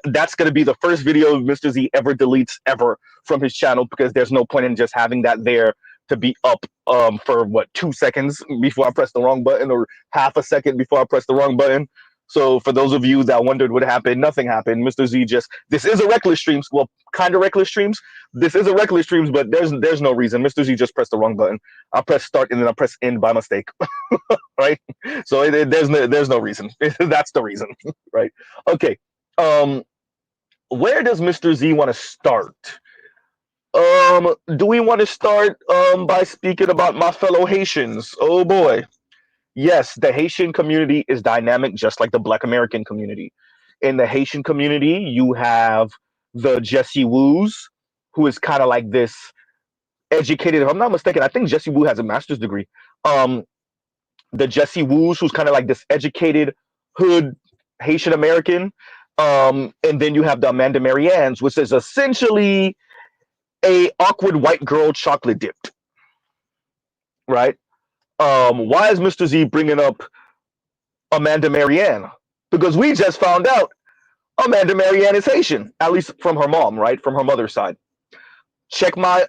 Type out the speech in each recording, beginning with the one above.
That's going to be the first video Mr. Z ever deletes ever from his channel, because there's no point in just having that there to be up for what, 2 seconds before I press the wrong button, or half a second before I press the wrong button. So for those of you that wondered what happened, nothing happened. Mr. Z just, this is a reckless streams. Well, kind of reckless streams. This is a reckless streams, but there's no reason. Mr. Z just pressed the wrong button. I press start and then I press end by mistake. Right? So there's no reason. That's the reason. Right? Okay. Where does Mr. Z want to start? Do we want to start by speaking about my fellow Haitians? Oh boy. Yes, the Haitian community is dynamic, just like the Black American community. In the Haitian community, you have the Jesse Woos, who is kind of like this educated. If I'm not mistaken, I think Jesse Woo has a master's degree. Um, the Jesse Woos, who's kind of like this educated hood Haitian American. And then you have the Amanda Marianne's, which is essentially a awkward white girl chocolate dipped, right? Why is Mr. Z bringing up Amanda Marianne? Because we just found out Amanda Marianne is Haitian, at least from her mom, right? From her mother's side. Check my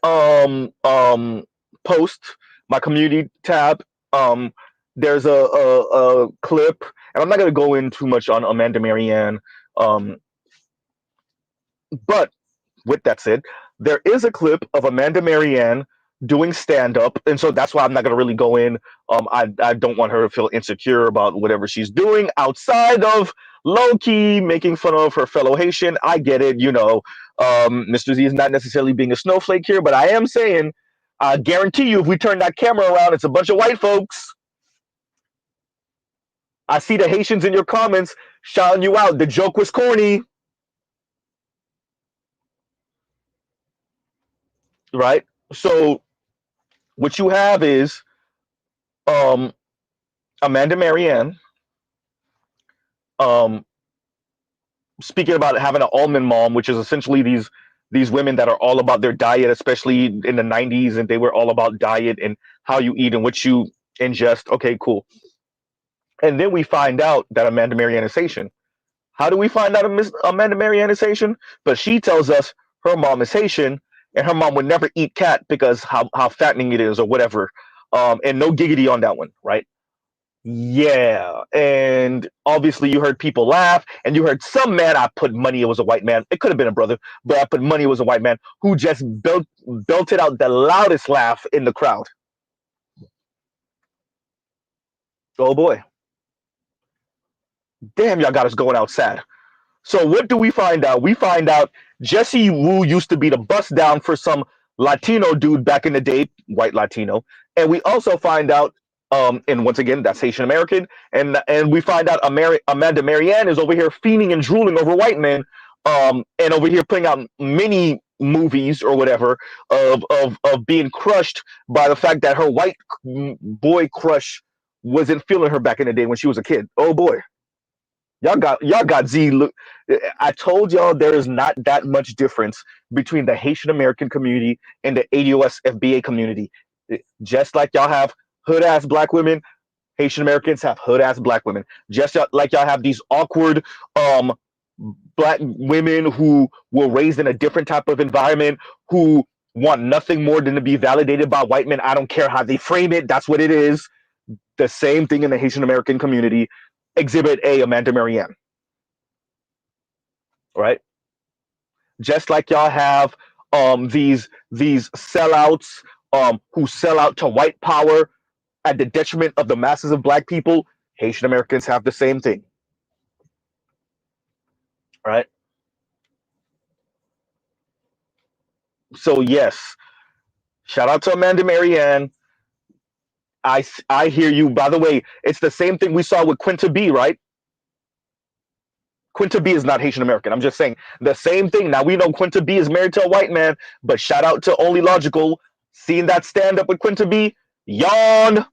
post, my community tab. There's a clip, and I'm not gonna go in too much on Amanda Marianne. But with that said, there is a clip of Amanda Marianne doing stand up, and so that's why I'm not going to really go in. I don't want her to feel insecure about whatever she's doing outside of low key making fun of her fellow Haitian. I get it, you know. Mr. Z is not necessarily being a snowflake here, but I am saying, I guarantee you, if we turn that camera around, it's a bunch of white folks. I see the Haitians in your comments shouting you out. The joke was corny. Right? So what you have is Amanda Marianne speaking about having an almond mom, which is essentially these women that are all about their diet, especially in the 90s, and they were all about diet and how you eat and what you ingest. Okay, cool. And then we find out that Amanda Marianne is Haitian. How do we find out Amanda Marianne is Haitian? But she tells us her mom is Haitian, and her mom would never eat cat because how fattening it is or whatever. And no giggity on that one, right? Yeah. And obviously you heard people laugh, and you heard some man, I put money it was a white man. It could have been a brother, but I put money it was a white man who just belted out the loudest laugh in the crowd. Oh boy. Damn, y'all got us going out sad. So what do we find out? We find out Jesse Wu used to be the bust down for some Latino dude back in the day, white Latino. And we also find out, and once again, that's Haitian American. And we find out Amanda Marianne is over here fiending and drooling over white men, and over here putting out mini movies or whatever of being crushed by the fact that her white boy crush wasn't feeling her back in the day when she was a kid. Oh boy. Y'all got Z. Look, I told y'all there is not that much difference between the Haitian American community and the ADOS FBA community. Just like y'all have hood ass black women, Haitian Americans have hood ass black women. Just like y'all have these awkward black women who were raised in a different type of environment, who want nothing more than to be validated by white men. I don't care how they frame it. That's what it is. The same thing in the Haitian American community. Exhibit A, Amanda Marianne. Right? Just like y'all have these sellouts who sell out to white power at the detriment of the masses of black people, Haitian Americans have the same thing. Right? So yes, shout out to Amanda Marianne. I hear you. By the way, it's the same thing we saw with Quinta B, right? Quinta B is not Haitian American. I'm just saying the same thing. Now we know Quinta B is married to a white man, but shout out to Only Logical. Seeing that stand up with Quinta B, yawn.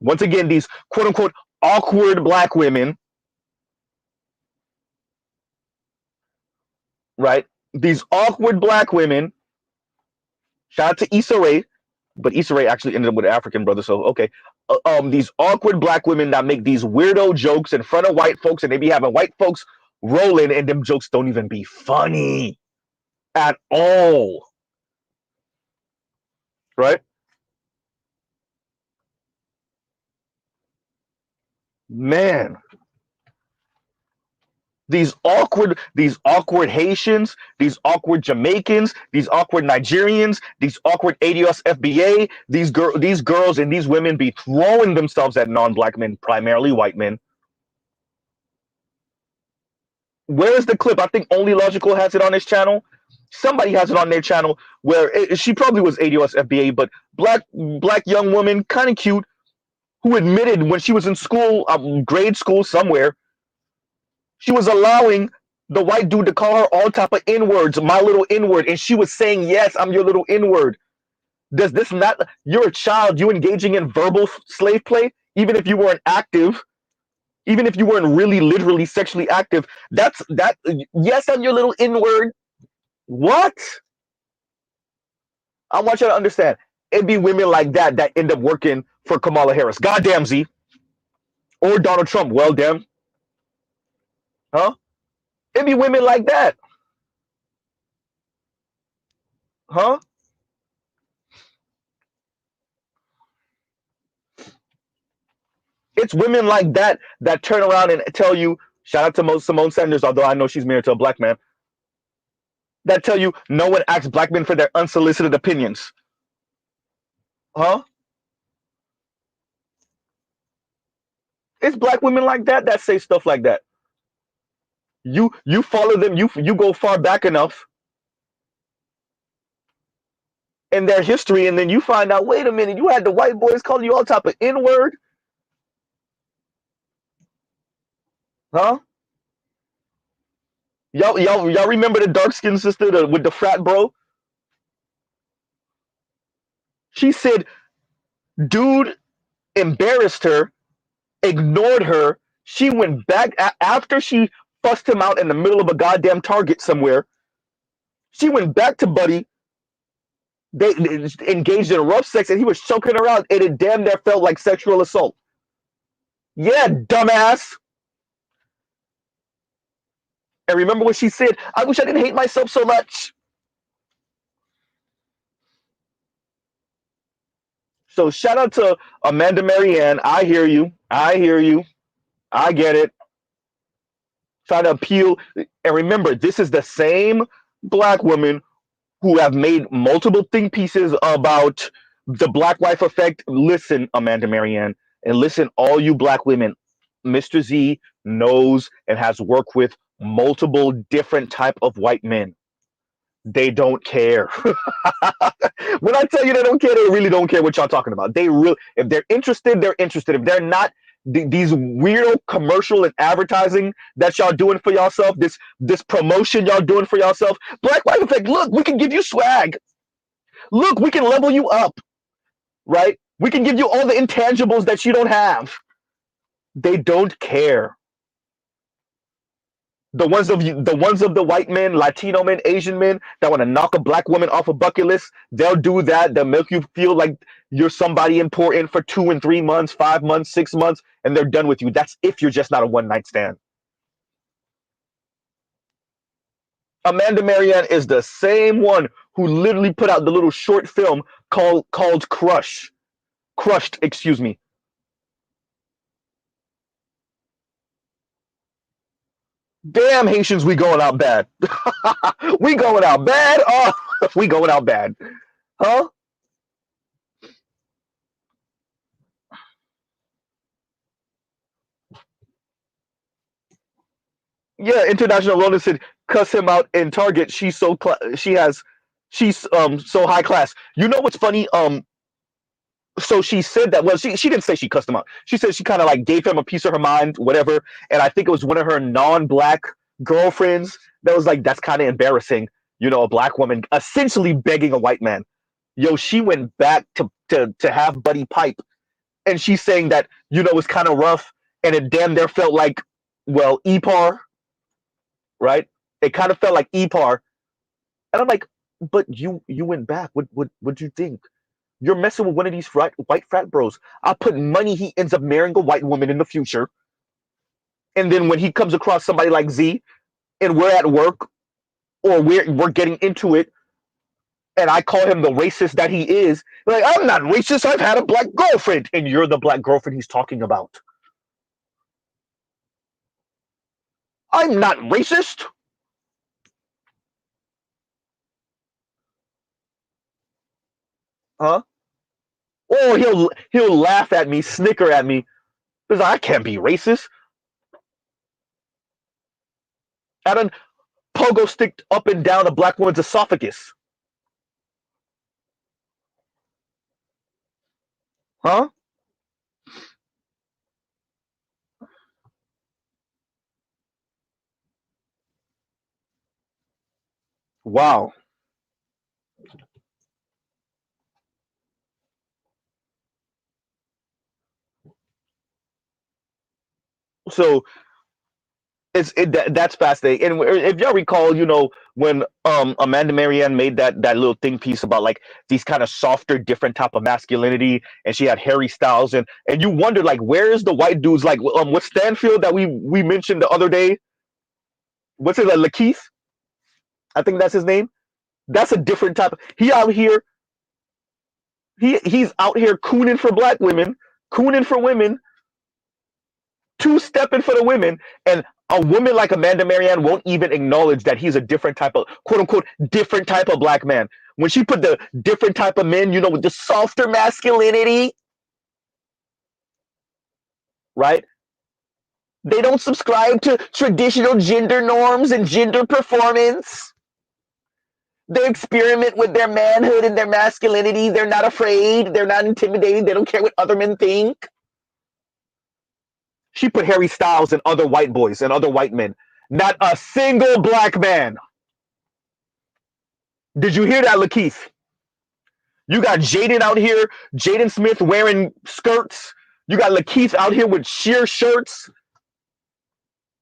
Once again, these quote unquote awkward black women, right? These awkward black women. Shout out to Issa Rae, but Issa Rae actually ended up with an African brother, so okay. These awkward black women that make these weirdo jokes in front of white folks, and they be having white folks rolling, and them jokes don't even be funny at all, right? Man, these awkward Haitians, these awkward Jamaicans, these awkward Nigerians, these awkward ADOS FBA, these girls and these women be throwing themselves at non-black men, primarily white men. Where is the clip? I think Only Logical has it on his channel. Somebody has it on their channel where she probably was ADOS FBA, but black young woman, kind of cute, who admitted when she was in school, grade school somewhere, she was allowing the white dude to call her all type of N-words, my little N-word, and she was saying, yes, I'm your little N-word. Does this not, you're a child, you engaging in verbal slave play, even if you weren't active, even if you weren't really literally sexually active, yes, I'm your little N-word. What? I want you to understand. It'd be women like that that end up working for Kamala Harris. Goddamn Z. Or Donald Trump. Well, damn. Huh? It'd be women like that. Huh? It's women like that that turn around and tell you, shout out to Simone Sanders, although I know she's married to a black man, that tell you no one asks black men for their unsolicited opinions. Huh? It's black women like that that say stuff like that. You follow them, you go far back enough in their history, and then you find out, wait a minute, you had the white boys calling you all type of N-word? Huh? Y'all remember the dark-skinned sister with the frat bro? She said dude embarrassed her, ignored her. She went back after she fussed him out in the middle of a goddamn Target somewhere. She went back to Buddy. They engaged in rough sex, and he was choking her out, and it damn near felt like sexual assault. Yeah, dumbass. And remember what she said? I wish I didn't hate myself so much. So shout out to Amanda Marianne. I hear you. I hear you. I get it. Try to appeal. And remember, this is the same black woman who have made multiple think pieces about the black wife effect. Listen, Amanda Marianne, and listen, all you black women. Mr. Z knows and has worked with multiple different type of white men. They don't care. When I tell you they don't care, they really don't care what y'all talking about. They really, if they're interested, they're interested. If they're not, these weirdo commercial and advertising that y'all doing for yourself, this promotion y'all doing for yourself, Black Wife Effect. Look, we can give you swag. Look, we can level you up, right? We can give you all the intangibles that you don't have. They don't care. The ones of the white men, Latino men, Asian men that want to knock a black woman off a bucket list, they'll do that. They'll make you feel like you're somebody important for 2 and 3 months, 5 months, 6 months, and they're done with you. That's if you're just not a one night stand. Amanda Marianne is the same one who literally put out the little short film called Crushed, excuse me. Damn, Haitians, we going out bad. We going out bad. Oh, we going out bad. Huh? Yeah, International Wellness said cuss him out in Target. She's so high class. You know what's funny? So she said that, well, she didn't say she cussed him out. She said she kind of like gave him a piece of her mind, whatever. And I think it was one of her non-black girlfriends that was like, that's kind of embarrassing. A black woman essentially begging a white man. Yo, she went back to have Buddy pipe, and she's saying that it's kind of rough, and it damn near felt like, well, EPAR, right? It kind of felt like EPAR, and I'm like, but you went back. What do you think? You're messing with one of these white frat bros. I put money he ends up marrying a white woman in the future. And then when he comes across somebody like Z, and we're at work or we're getting into it, and I call him the racist that he is, like, I'm not racist. I've had a black girlfriend, and you're the black girlfriend he's talking about. I'm not racist. Huh? Or he'll laugh at me, snicker at me, because I can't be racist. I done pogo sticked up and down a black woman's esophagus. Huh? Wow. So that's fascinating. And if y'all recall, when Amanda Marianne made that little thing piece about like these kind of softer, different type of masculinity, and she had Harry Styles, and you wondered like, where is the white dudes, like what Stanfield that we mentioned the other day? What's it, like Lakeith? I think that's his name. That's a different type. He out here. He's out here cooning for black women, cooning for women, two stepping for the women, and a woman like Amanda Marianne won't even acknowledge that he's a different type of, quote unquote, different type of black man. When she put the different type of men, with the softer masculinity, right? They don't subscribe to traditional gender norms and gender performance. They experiment with their manhood and their masculinity. They're not afraid. They're not intimidated. They don't care what other men think. She put Harry Styles and other white boys and other white men. Not a single black man. Did you hear that, Lakeith? You got Jaden out here, Jaden Smith wearing skirts. You got Lakeith out here with sheer shirts.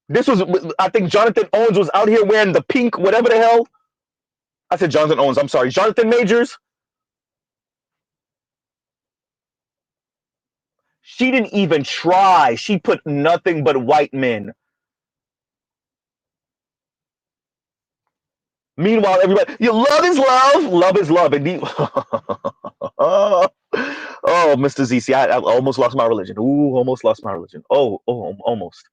This was, I think Jonathan Owens was out here wearing the pink, whatever the hell. I said Jonathan Owens, I'm sorry. Jonathan Majors. She didn't even try. She put nothing but white men. Meanwhile, everybody, love is love. Love is love. And oh, Mr. ZC, I almost lost my religion. Ooh, almost lost my religion. Oh, almost.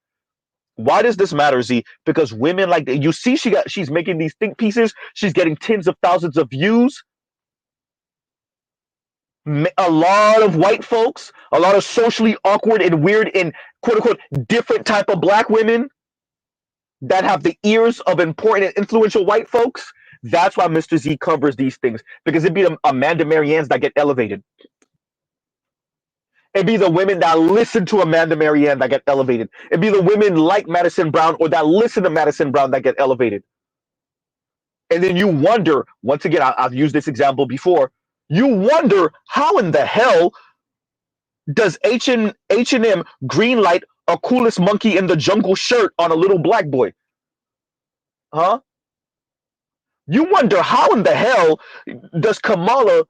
Why does this matter, Z? Because women, like, you see, she's making these think pieces. She's getting tens of thousands of views. A lot of white folks, a lot of socially awkward and weird and quote unquote different type of black women that have the ears of important and influential white folks. That's why Mr. Z covers these things, because it'd be the Amanda Marianne's that get elevated. It'd be the women that listen to Amanda Marianne that get elevated. It'd be the women like Madison Brown or that listen to Madison Brown that get elevated. And then you wonder, once again, I've used this example before, you wonder how in the hell does H&M greenlight a coolest monkey in the jungle shirt on a little black boy? Huh? You wonder how in the hell does Kamala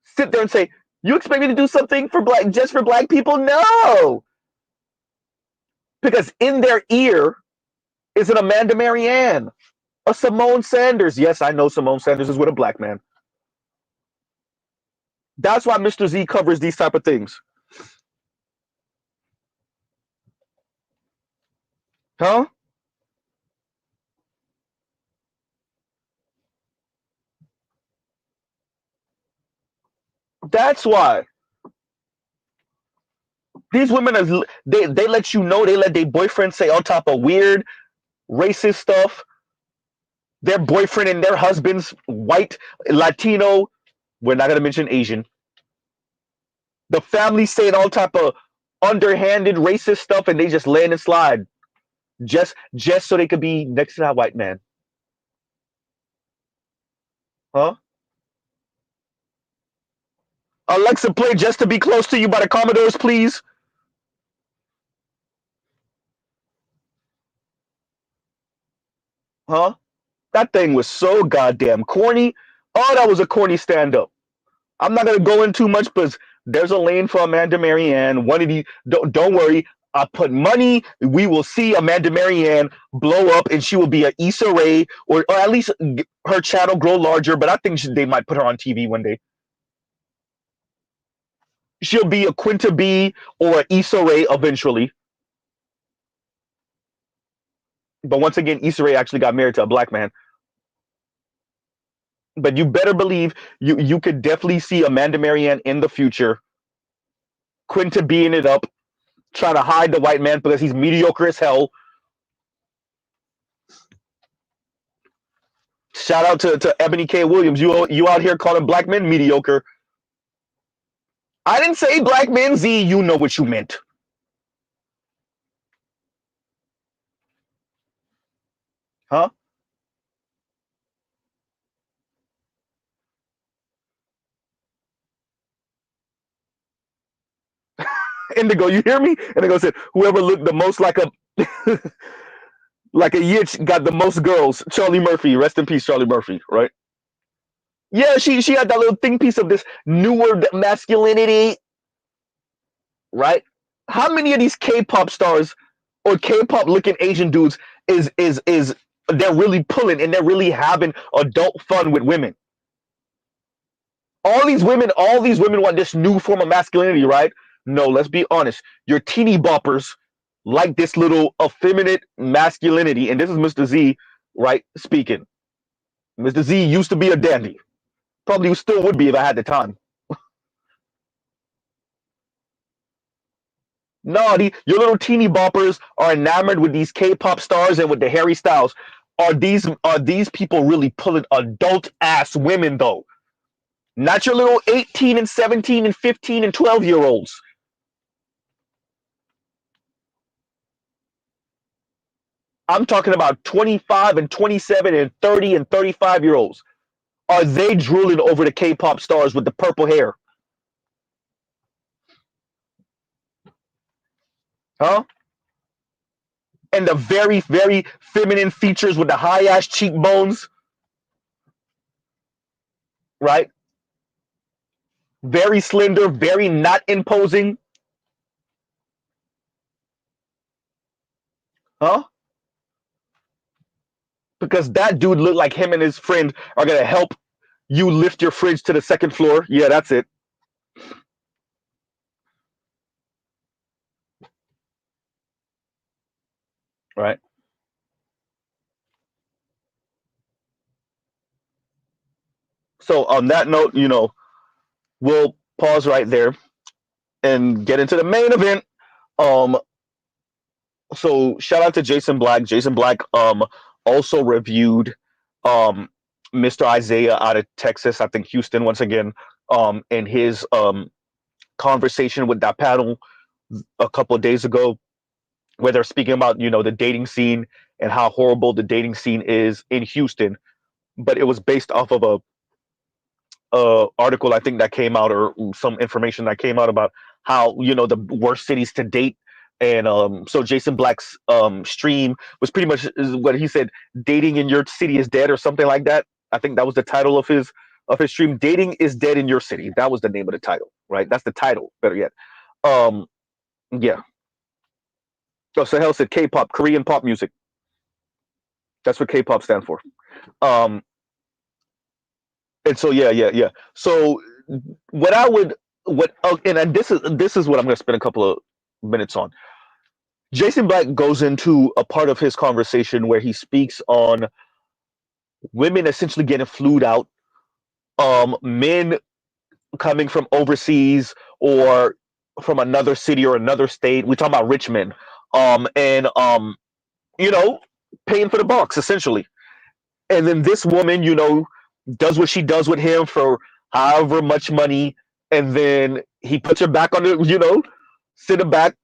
sit there and say, you expect me to do something just for black people? No. Because in their ear is an Amanda Marianne, a Simone Sanders. Yes, I know Simone Sanders is with a black man. That's why Mr. Z covers these type of things. Huh? That's why. These women are, they let you know, they let their boyfriend say all type of weird racist stuff. Their boyfriend and their husband's white, Latino, we're not gonna mention Asian. The family saying all type of underhanded racist stuff, and they just land and slide. Just so they could be next to that white man. Huh? Alexa, play Just to Be Close to You by the Commodores, please. Huh? That thing was so goddamn corny. Oh, that was a corny stand-up. I'm not gonna go in too much, but there's a lane for Amanda Marianne. One of these, don't worry. I put money. We will see Amanda Marianne blow up, and she will be an Issa Rae, or at least her channel grow larger. But I think they might put her on TV one day. She'll be a Quinta B or an Issa Rae eventually. But once again, Issa Rae actually got married to a black man. But you better believe you could definitely see Amanda Marianne in the future. Quinta being it up, trying to hide the white man because he's mediocre as hell. Shout out to Ebony K. Williams. You out here calling black men mediocre. I didn't say black men, Z. You know what you meant. Huh? Indigo, you hear me? Indigo said, whoever looked the most like a like a yitch got the most girls. Charlie Murphy. Rest in peace, Charlie Murphy, right? Yeah, she had that little thing piece of this newer masculinity, right? How many of these K-pop stars or K-pop looking Asian dudes is they're really pulling and they're really having adult fun with women? All these women want this new form of masculinity, right? No, let's be honest. Your teeny boppers like this little effeminate masculinity, and this is Mr. Z, right? Speaking. Mr. Z used to be a dandy. Probably still would be if I had the time. No, your little teeny boppers are enamored with these K-pop stars and with the Harry Styles. Are these people really pulling adult ass women though? Not your little 18 and 17 and 15 and 12-year olds. I'm talking about 25 and 27 and 30 and 35-year olds. Are they drooling over the K-pop stars with the purple hair? Huh? And the very, very feminine features with the high ass cheekbones, right? Very slender, very not imposing. Huh? Because that dude looked like him and his friend are gonna help you lift your fridge to the second floor. Yeah, that's it. Right. So on that note, we'll pause right there and get into the main event. Um, so shout out to Jason Black. Jason Black also reviewed Mr. Isaiah out of Texas, I think Houston once again, in his conversation with that panel a couple of days ago, where they're speaking about the dating scene and how horrible the dating scene is in Houston. But it was based off of a article I think that came out, or some information that came out about how the worst cities to date. And so Jason Black's stream was pretty much what he said: dating in your city is dead, or something like that. I think that was the title of his stream. Dating is dead in your city. That was the name of the title, right? That's the title, better yet. um yeah. So Sahel said K-pop, Korean pop music. That's what K-pop stand for. um and so yeah. So what I would what and this is what I'm going to spend a couple of minutes on. Jason Black goes into a part of his conversation where he speaks on women essentially getting flued out, men coming from overseas or from another city or another state. We talk about rich men, and you know, paying for the box essentially. And then this woman, does what she does with him for however much money, and then he puts her back on the, sit her back,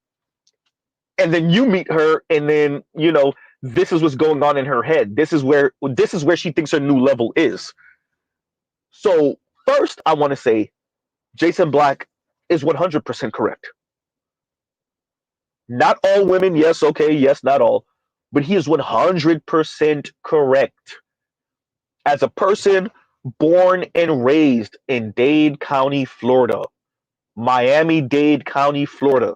and then you meet her, and then this is what's going on in her head. This is where she thinks her new level is. So first, I want to say Jason Black is 100% correct. Not all women, yes, okay, yes, not all, but he is 100% correct. As a person born and raised in Dade County, Florida, Miami-Dade County, Florida,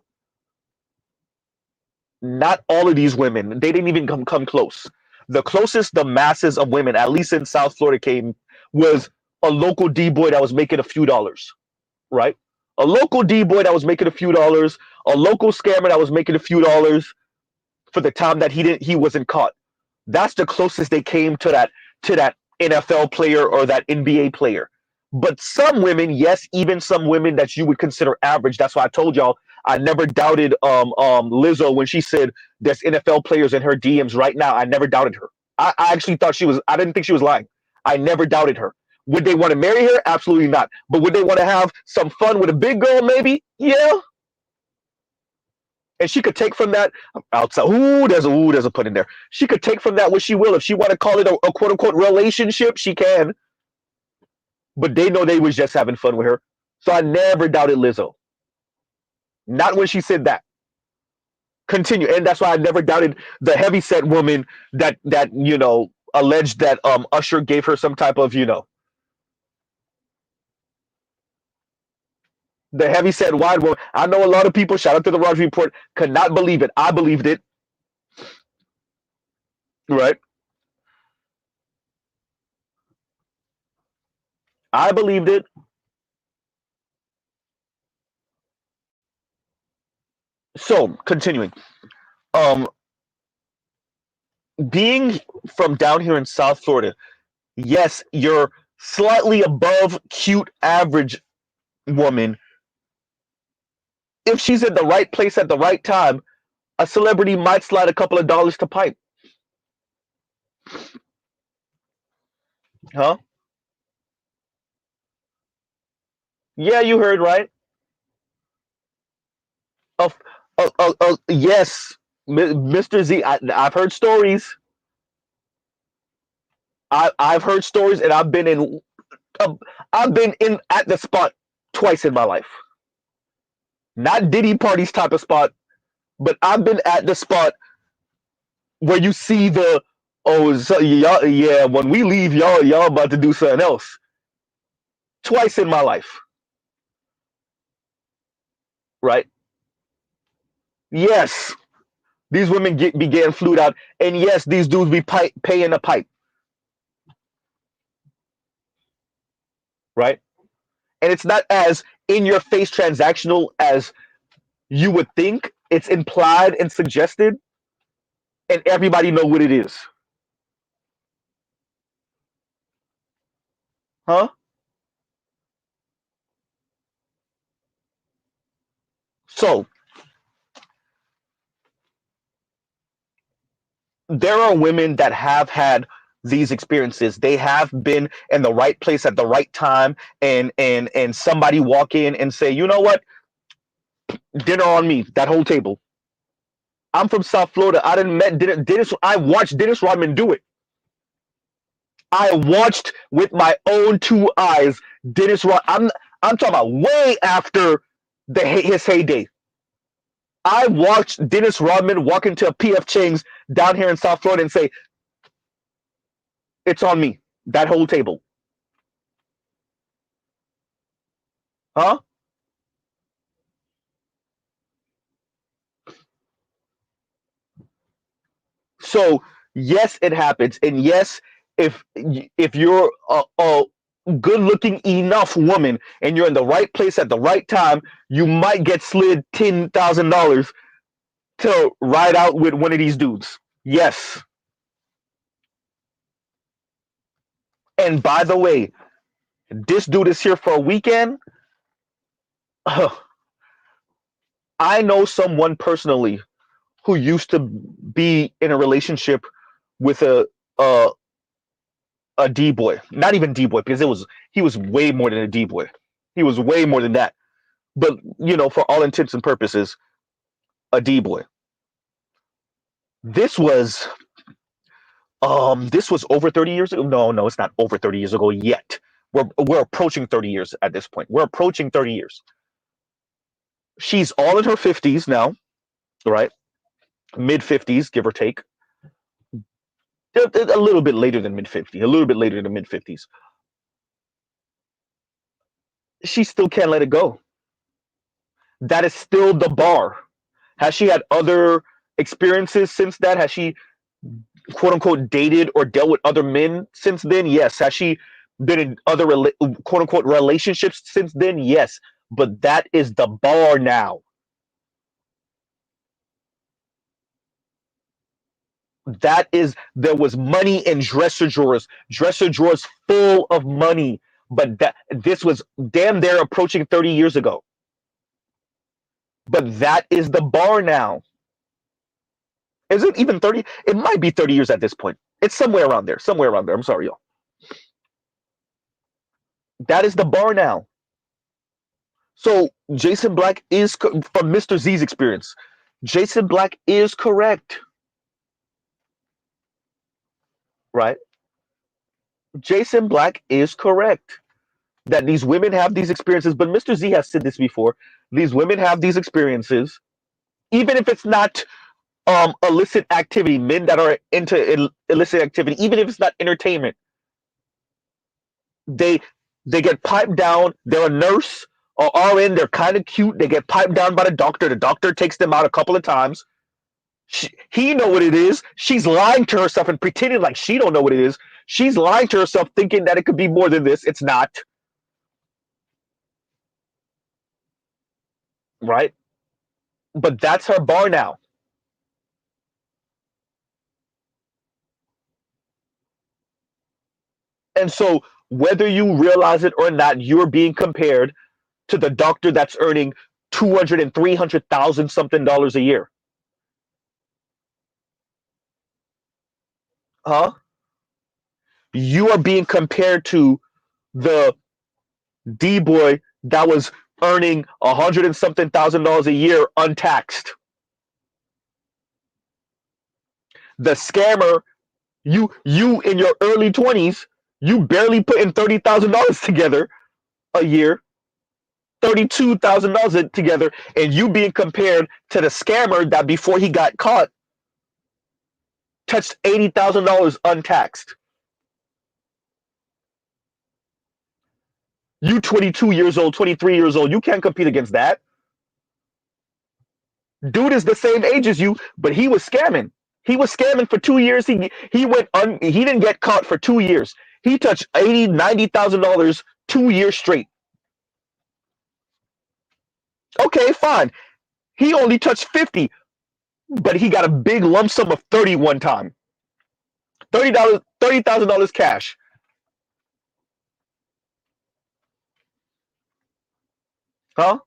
Not all of these women. They didn't even come close. The closest the masses of women, at least in South Florida, came was a local D boy that was making a few dollars, right? A local D boy that was making a few dollars, a local scammer that was making a few dollars for the time that he wasn't caught. That's the closest they came to that NFL player or that NBA player. But some women, yes, even some women that you would consider average. That's why I told y'all I never doubted Lizzo when she said there's NFL players in her DMs right now. I never doubted her. I actually thought she was. I didn't think she was lying. I never doubted her. Would they want to marry her? Absolutely not. But would they want to have some fun with a big girl? Maybe. Yeah. And she could take from that outside. There's a put in there. She could take from that what she will. If she want to call it a quote unquote relationship, she can. But they know they was just having fun with her. So I never doubted Lizzo. Not when she said that. Continue. And that's why I never doubted the heavyset woman that alleged that Usher gave her some type of the heavyset wide woman. I know a lot of people, shout out to the Rogers Report, could not believe it. I believed it. Right? I believed it. So continuing. Um being from down here in South Florida, yes, you're slightly above cute average woman. If she's at the right place at the right time, a celebrity might slide a couple of dollars to pipe. Huh? Yeah, you heard right. Of, yes, Mr. Z. I've heard stories. I've heard stories, and uh, I've been in at the spot twice in my life. Not Diddy parties type of spot, but I've been at the spot where you see the so y'all, yeah, when we leave, y'all about to do something else. Twice in my life, right? Yes, these women be getting flued out, and yes, these dudes be paying a pipe, right? And it's not as in your face transactional as you would think. It's implied and suggested, and everybody know what it is, huh? So there are women that have had these experiences. They have been in the right place at the right time, and somebody walk in and say, you know what, dinner on me, that whole table. I'm from South Florida. I didn't met Dennis. I watched Dennis Rodman do it. I watched with my own two eyes Dennis Rodman. I'm talking about way after his heyday. I watched Dennis Rodman walk into a PF Chang's down here in South Florida and say, "It's on me." That whole table, huh? So yes, it happens, and yes, if you're a good-looking enough woman and you're in the right place at the right time, you might get slid $10,000 to ride out with one of these dudes. Yes, and by the way, this dude is here for a weekend. I know someone personally who used to be in a relationship with a a D boy, not even D boy, because he was way more than a D boy. He was way more than that. But for all intents and purposes, a D boy. This was this was over 30 years ago. No, no, it's not over 30 years ago yet. We're approaching 30 years at this point. We're approaching 30 years. She's all in her 50s now, right? Mid 50s, give or take. A little bit later than mid 50s, a little bit later than mid 50s. She still can't let it go. That is still the bar. Has she had other experiences since that? Has she quote unquote dated or dealt with other men since then? Yes. Has she been in other quote unquote relationships since then? Yes. But that is the bar now. That is, there was money in dresser drawers full of money. But that this was damn near approaching 30 years ago. But that is the bar now. Is it even 30? It might be 30 years at this point. It's somewhere around there. Somewhere around there. I'm sorry, y'all. That is the bar now. So Jason Black is from Mr. Z's experience. Jason Black is correct, right? Jason Black is correct that these women have these experiences. But Mr. Z has said this before. These women have these experiences, even if it's not illicit activity. Men that are into illicit activity, even if it's not entertainment, they they get piped down. They're a nurse or RN. They're kind of cute. They get piped down by the doctor. The doctor takes them out a couple of times. He know what it is. She's lying to herself and pretending like she don't know what it is. She's lying to herself, thinking that it could be more than this. It's not, right? But that's her bar now. And so, whether you realize it or not, you're being compared to the doctor that's earning 200 and 300,000 something dollars a year. Huh? You are being compared to the D boy that was earning 100 and something thousand dollars a year untaxed. The scammer, you in your early 20s, you barely putting $30,000 together a year, $32,000 together, and you being compared to the scammer that before he got caught touched $80,000 untaxed. You 22 years old, 23 years old, you can't compete against that. Dude is the same age as you, but he was scamming. He was scamming for 2 years. He didn't get caught for 2 years. He touched $80,000, 90,000 2 years straight. Okay, fine. He only touched 50, but he got a big lump sum of 30 one time. $30,000 cash. Huh?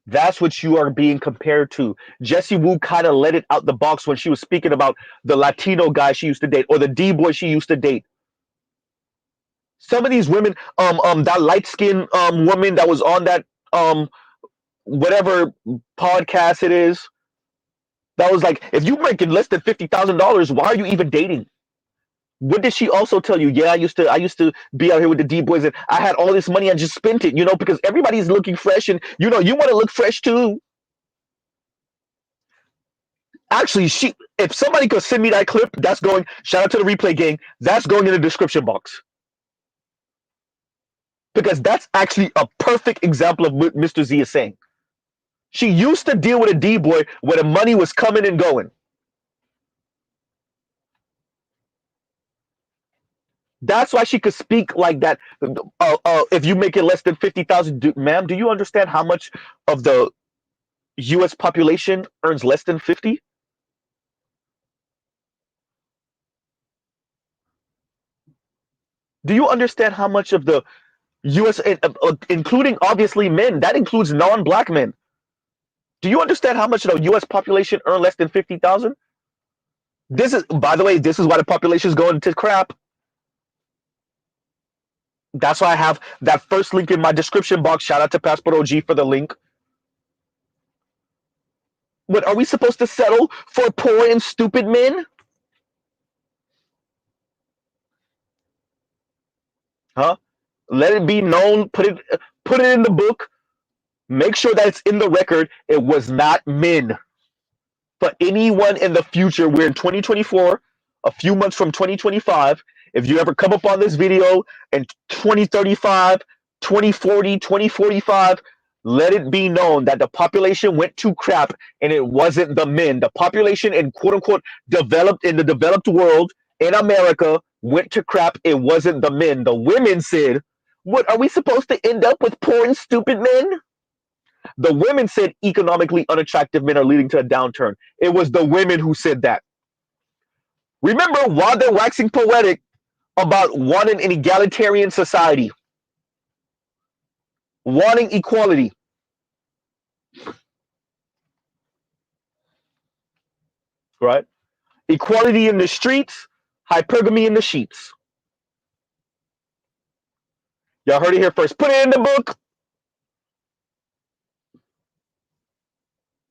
That's what you are being compared to. Jessie Woo kind of let it out the box when she was speaking about the Latino guy she used to date or the D boy she used to date. Some of these women, that light skinned woman that was on that whatever podcast it is, that was like, if you making less than $50,000, why are you even dating? What did she also tell you? Yeah, I used to be out here with the D boys, and I had all this money, I just spent it, because everybody's looking fresh, and you want to look fresh too. Actually, if somebody could send me that clip, that's going. Shout out to the replay gang. That's going in the description box because that's actually a perfect example of what Mr. Z is saying. She used to deal with a D boy where the money was coming and going. That's why she could speak like that. If you make it less than 50,000, ma'am, do you understand how much of the U.S. population earns less than 50? Do you understand how much of the U.S., including obviously men, that includes non-black men? Do you understand how much of the U.S. population earn less than 50,000? This is, by the way, this is why the population is going to crap. That's why I have that first link in my description box. Shout out to Passport OG for the link. What, are we supposed to settle for poor and stupid men? Huh? Let it be known. Put it in the book. Make sure that it's in the record. It was not men. For anyone in the future, we're in 2024, a few months from 2025. If you ever come up on this video in 2035, 2040, 2045, let it be known that the population went to crap and it wasn't the men. The population in quote unquote developed in the developed world in America went to crap. It wasn't the men. The women said, what are we supposed to end up with poor and stupid men? The women said economically unattractive men are leading to a downturn. It was the women who said that. Remember, while they're waxing poetic about wanting an egalitarian society, wanting equality, right? Equality in the streets, hypergamy in the sheets. Y'all heard it here first. Put it in the book.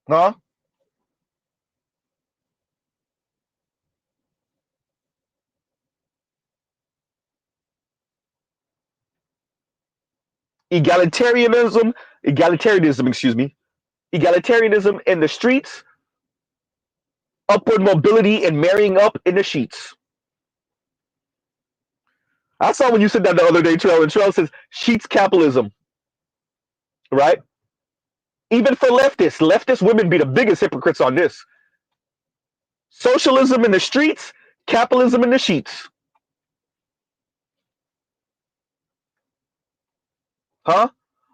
Huh? Egalitarianism, excuse me. Egalitarianism in the streets, upward mobility and marrying up in the sheets. I saw when you said that the other day, Trail, and Trail says sheets capitalism, right? Even for leftist women be the biggest hypocrites on this. Socialism in the streets, capitalism in the sheets. Huh?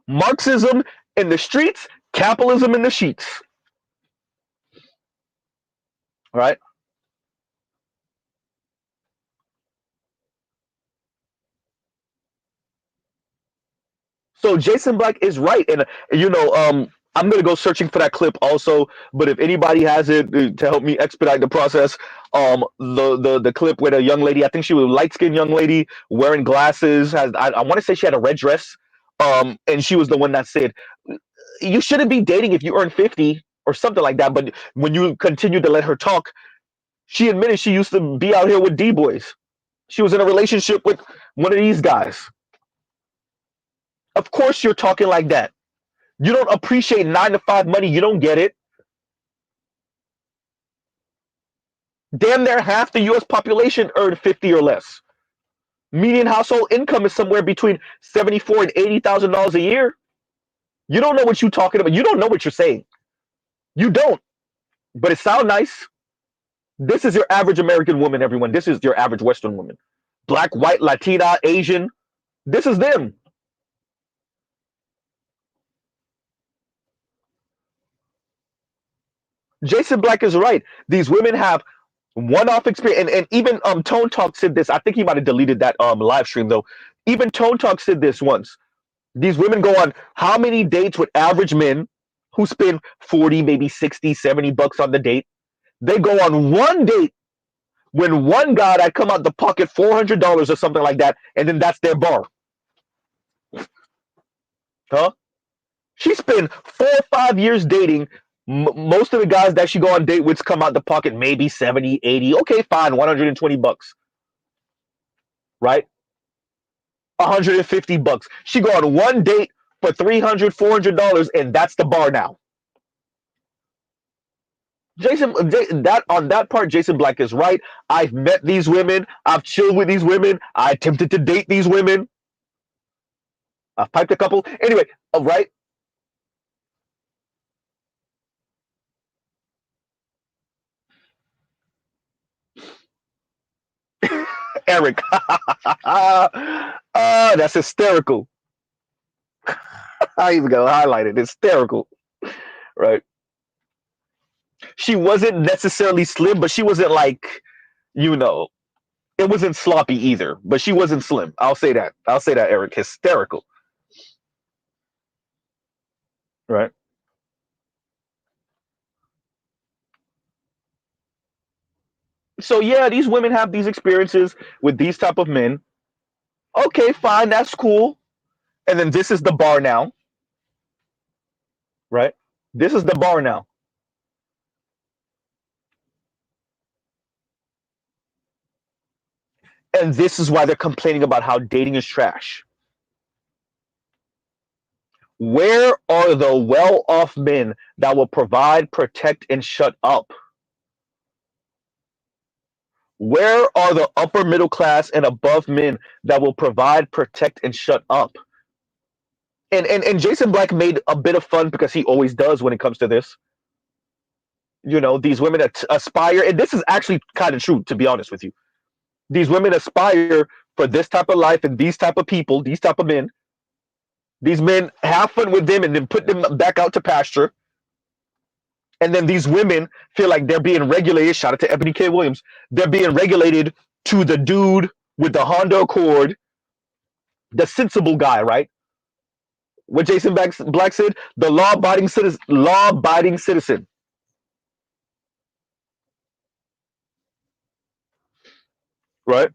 Marxism in the streets, capitalism in the sheets. Right? So Jason Black is right, and I'm gonna go searching for that clip also. But if anybody has it to help me expedite the process, the clip with a young lady, I think she was a light skinned young lady wearing glasses. I want to say she had a red dress, and she was the one that said you shouldn't be dating if you earn 50 or something like that. But when you continue to let her talk, she admitted she used to be out here with D boys. She was in a relationship with one of these guys. Of course, you're talking like that. You don't appreciate 9 to 5 money. You don't get it. Damn near half the U.S. population earn 50 or less. Median household income is somewhere between $74,000 and $80,000 a year. You don't know what you're talking about. You don't know what you're saying. You don't. But it sounds nice. This is your average American woman, everyone. This is your average Western woman. Black, white, Latina, Asian. This is them. Jason Black is right. These women have one-off experience, and even Tone Talk said this. I think he might have deleted that live stream though. Even Tone Talk said this once. These women go on how many dates with average men who spend 40, maybe 60, $70 on the date. They go on one date when one guy that come out the pocket $400 or something like that, and then that's their bar. Huh? She spent 4 or 5 years dating. Most of the guys that she go on date with come out the pocket maybe 70, 80. Okay, fine, $120, right? $150. She go on one date for $300, $400, and that's the bar now. That on that part, Jason Black is right. I've met these women. I've chilled with these women. I attempted to date these women. I've piped a couple. Anyway, right? Eric. That's hysterical. I even got highlighted. Hysterical. Right. She wasn't necessarily slim, but she wasn't like, you know, it wasn't sloppy either, but she wasn't slim. I'll say that. I'll say that, Eric. Hysterical. Right. So yeah, these women have these experiences with these type of men. Okay, fine, that's cool. And then this is the bar now, right? This is the bar now. And this is why they're complaining about how dating is trash. Where are the well off men that will provide, protect, and shut up? Where are the upper middle class and above men that will provide, protect, and shut up? And Jason Black made a bit of fun because he always does when it comes to this. You know, these women aspire, and this is actually kind of true, to be honest with you. These women aspire for this type of life and these type of people, these type of men. These men have fun with them and then put them back out to pasture. And then these women feel like they're being regulated. Shout out to Ebony K. Williams. They're being regulated to the dude with the Honda Accord, the sensible guy, right? What Jason Black said, the law-abiding citizen, right?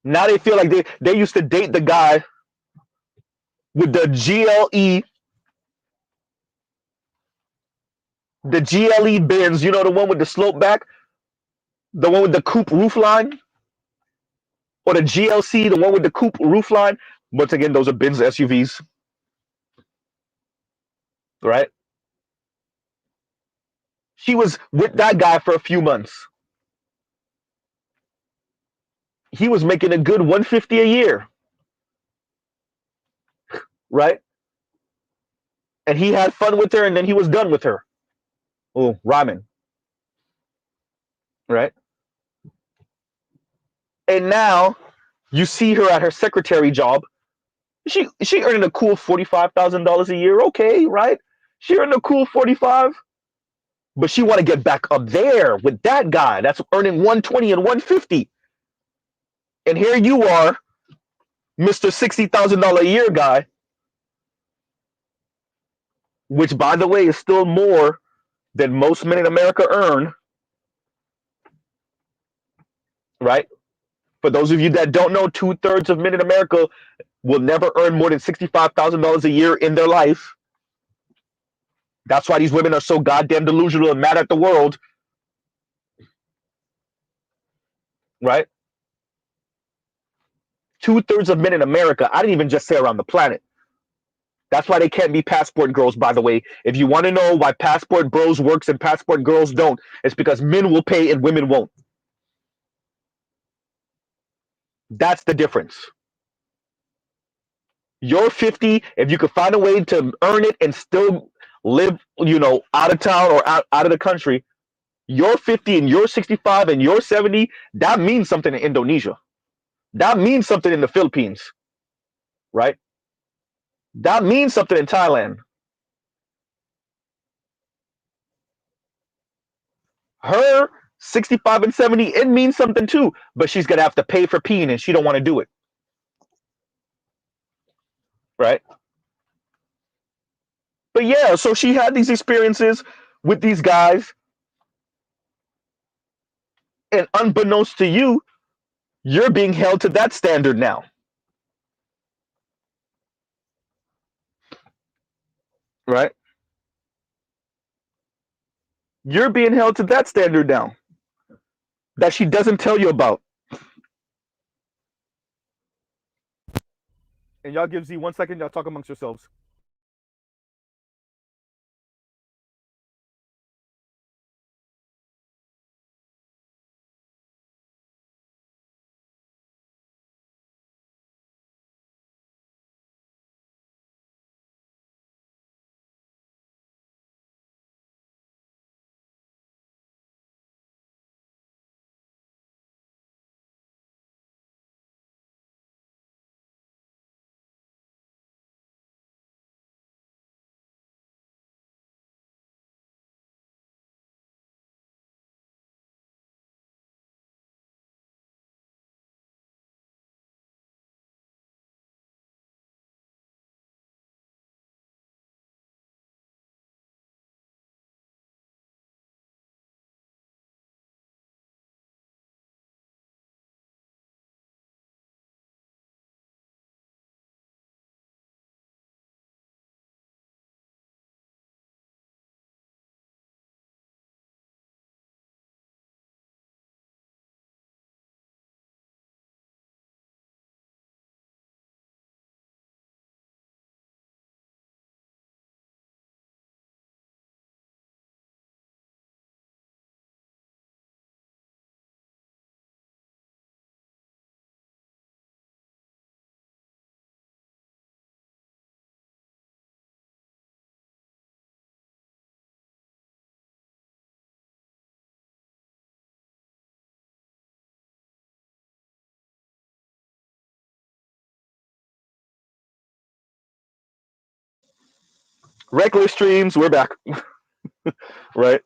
Now they feel like they used to date the guy with the GLE Benz, you know, the one with the slope back, the one with the coupe roof line, or the GLC, the one with the coupe roof line. Once again, those are Benz SUVs, right? She was with that guy for a few months. He was making a good 150 a year, right? And he had fun with her, and then he was done with her. Oh, rhyming, right? And now you see her at her secretary job. She earning a cool $45,000 a year. Okay, right? She earning a cool 45, but she want to get back up there with that guy that's earning 120 and 150. And here you are, Mr. $60,000 a year guy, which by the way is still more than most men in America earn, right? For those of you that don't know, 2/3 of men in America will never earn more than $65,000 a year in their life. That's why these women are so goddamn delusional and mad at the world, right? 2/3 of men in America, I didn't even just say around the planet. That's why they can't be passport girls, by the way. If you want to know why passport bros works and passport girls don't, it's because men will pay and women won't. That's the difference. You're 50, if you could find a way to earn it and still live, you know, out of town or out of the country, you're 50 and you're 65 and you're 70, that means something in Indonesia. That means something in the Philippines, right? That means something in Thailand. Her 65 and 70, it means something too, but she's gonna have to pay for peeing and she don't want to do it, right? But yeah, so she had these experiences with these guys, and unbeknownst to you, you're being held to that standard now, right? You're being held to that standard now that she doesn't tell you about. And y'all give Z 1 second, y'all talk amongst yourselves. Regular streams, we're back. Right?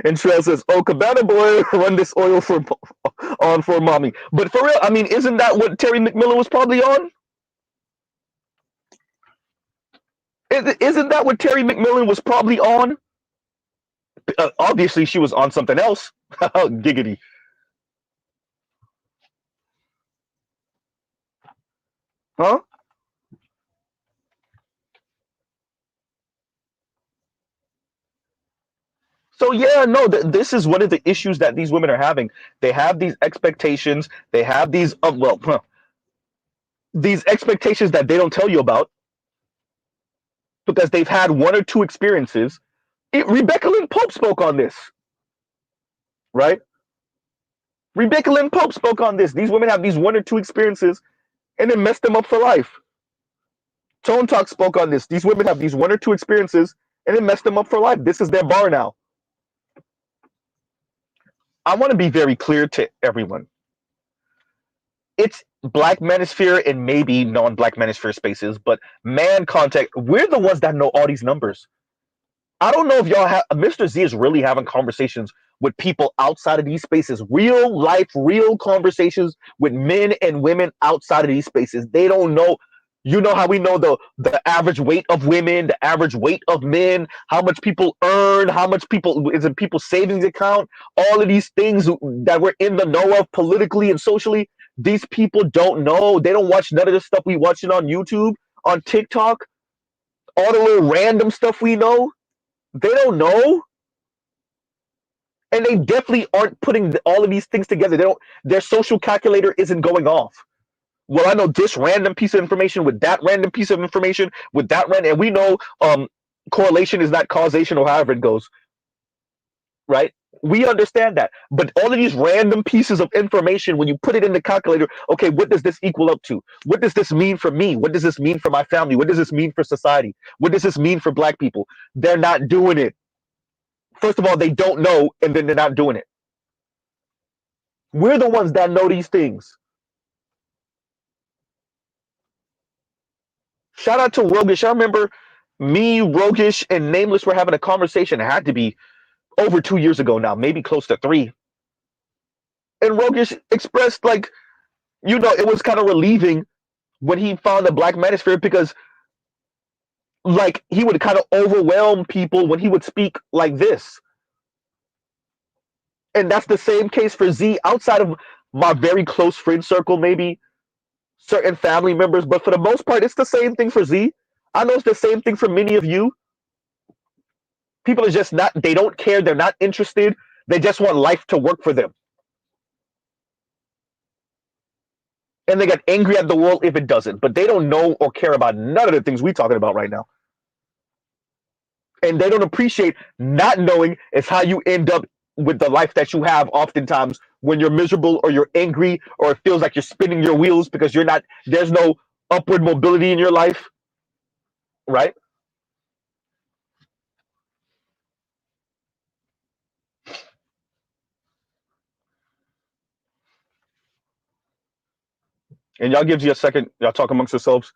And Trail says, "Oh, Cabana Boy, run this oil for on for mommy." But for real, I mean, isn't that what Terry McMillan was probably on? Isn't that what Terry McMillan was probably on? Obviously, she was on something else. Giggity. Huh? So yeah, no, this is one of the issues that these women are having. They have these expectations. They have these these expectations that they don't tell you about because they've had one or two experiences. Rebecca Lynn Pope spoke on this, right? Rebecca Lynn Pope spoke on this. These women have these one or two experiences, and it messed them up for life. Tone Talk spoke on this. These women have these one or two experiences, and it messed them up for life. This is their bar now. I want to be very clear to everyone. It's Black Manosphere and maybe non-Black Manosphere spaces, but man contact, we're the ones that know all these numbers. I don't know if y'all have, Mr. Z is really having conversations with people outside of these spaces, real life, real conversations with men and women outside of these spaces. They don't know. You know how we know the average weight of women, the average weight of men, how much people earn, how much people is in people's savings account, all of these things that we're in the know of politically and socially. These people don't know. They don't watch none of the stuff we watching on YouTube, on TikTok, all the little random stuff we know. They don't know. And they definitely aren't putting all of these things together. They don't. Their social calculator isn't going off. Well, I know this random piece of information with that random piece of information with that random, and we know correlation is not causation or however it goes, right? We understand that. But all of these random pieces of information, when you put it in the calculator, okay, what does this equal up to? What does this mean for me? What does this mean for my family? What does this mean for society? What does this mean for Black people? They're not doing it. First of all, they don't know, and then they're not doing it. We're the ones that know these things. Shout out to Rogish. I remember me, Rogish, and Nameless were having a conversation. It had to be over 2 years ago now, maybe close to 3. And Rogish expressed, like, it was kind of relieving when he found the Black Manosphere because, like, he would kind of overwhelm people when he would speak like this. And that's the same case for Z outside of my very close friend circle, maybe certain family members. But for the most part, it's the same thing for Z. I know it's the same thing for many of you. People are just not, they don't care. They're not interested. They just want life to work for them. And they get angry at the world if it doesn't. But they don't know or care about none of the things we're talking about right now. And they don't appreciate not knowing is how you end up with the life that you have oftentimes when you're miserable or you're angry or it feels like you're spinning your wheels because there's no upward mobility in your life, right? And y'all gives you a second, y'all talk amongst yourselves.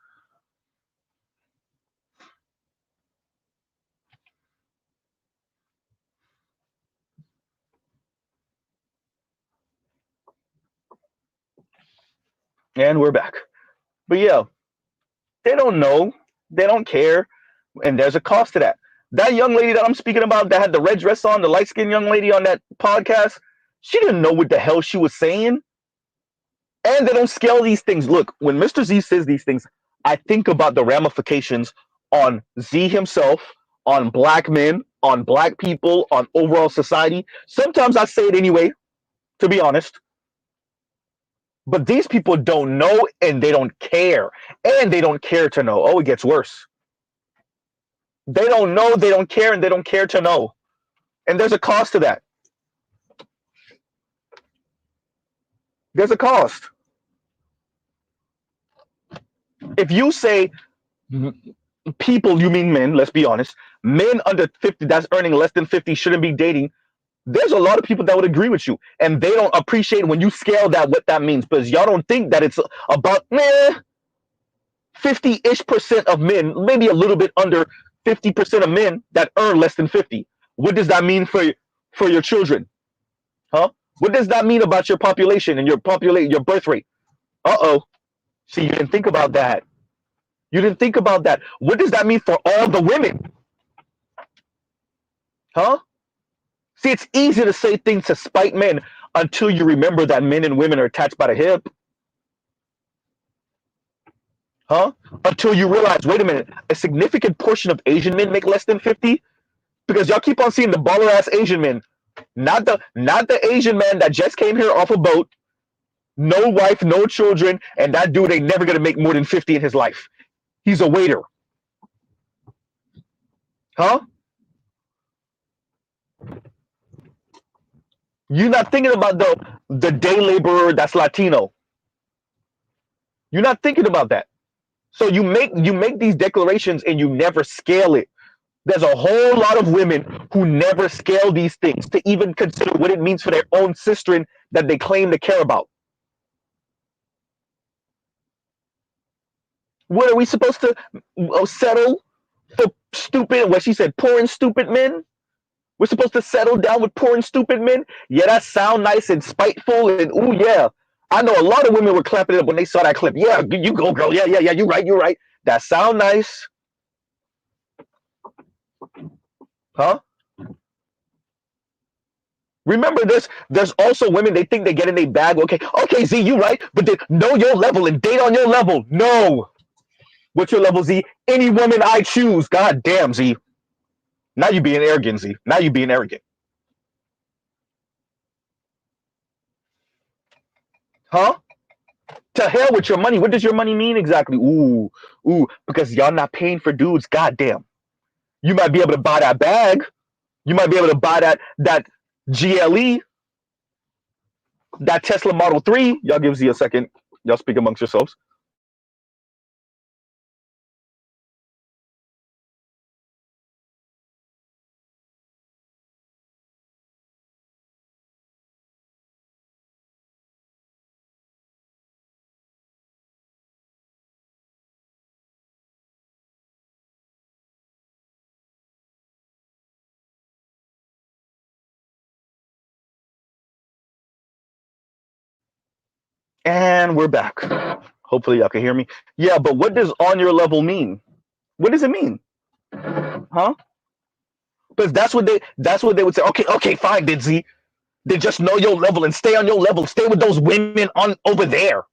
And we're back. But yeah, they don't know, they don't care, and there's a cost to that. That young lady that I'm speaking about that had the red dress on, the light skinned young lady on that podcast, she didn't know what the hell she was saying. And they don't scale these things. Look, when Mr. Z says these things, I think about the ramifications on Z himself, on Black men, on Black people, on overall society. Sometimes I say it anyway, to be honest. But these people don't know and they don't care. And they don't care to know. Oh, it gets worse. They don't know, they don't care, and they don't care to know. And there's a cost to that. There's a cost. If you say people, you mean men, let's be honest. Men under 50 that's earning less than 50 shouldn't be dating. There's a lot of people that would agree with you, and they don't appreciate when you scale that what that means, because y'all don't think that it's about 50-ish% of men, maybe a little bit under 50% of men that earn less than 50. What does that mean for your children? Huh? What does that mean about your population and your birth rate? Uh-oh. See, you didn't think about that. You didn't think about that. What does that mean for all the women? Huh? See, it's easy to say things to spite men until you remember that men and women are attached by the hip. Huh? Until you realize, wait a minute, a significant portion of Asian men make less than 50? Because y'all keep on seeing the baller ass Asian men. Not the Asian man that just came here off a boat, no wife, no children, and that dude ain't never gonna make more than 50 in his life. He's a waiter. Huh? You're not thinking about the day laborer that's Latino. You're not thinking about that. So you make these declarations and you never scale it. There's a whole lot of women who never scale these things to even consider what it means for their own sister that they claim to care about. What are we supposed to settle for stupid, what she said, poor and stupid men? We're supposed to settle down with poor and stupid men? Yeah, that sound nice and spiteful and ooh yeah. I know a lot of women were clapping it up when they saw that clip. Yeah, you go, girl. Yeah, yeah, yeah. You're right. You're right. That sound nice, huh? Remember this. There's also women they think they get in a bag. Okay, okay, Z, you right, but then know your level and date on your level. No, what's your level, Z? Any woman I choose. God damn, Z. Now you being arrogant, Z. Now you being arrogant, huh? To hell with your money. What does your money mean exactly? Ooh, ooh, because y'all not paying for dudes. God damn. You might be able to buy that bag. You might be able to buy that GLE, that Tesla Model 3. Y'all give Z a second. Y'all speak amongst yourselves. And we're back. Hopefully y'all can hear me. Yeah, but what does on your level mean? What does it mean? Huh? Because that's what they would say. Okay, okay, fine, did Z. Then just know your level and stay on your level. Stay with those women on over there.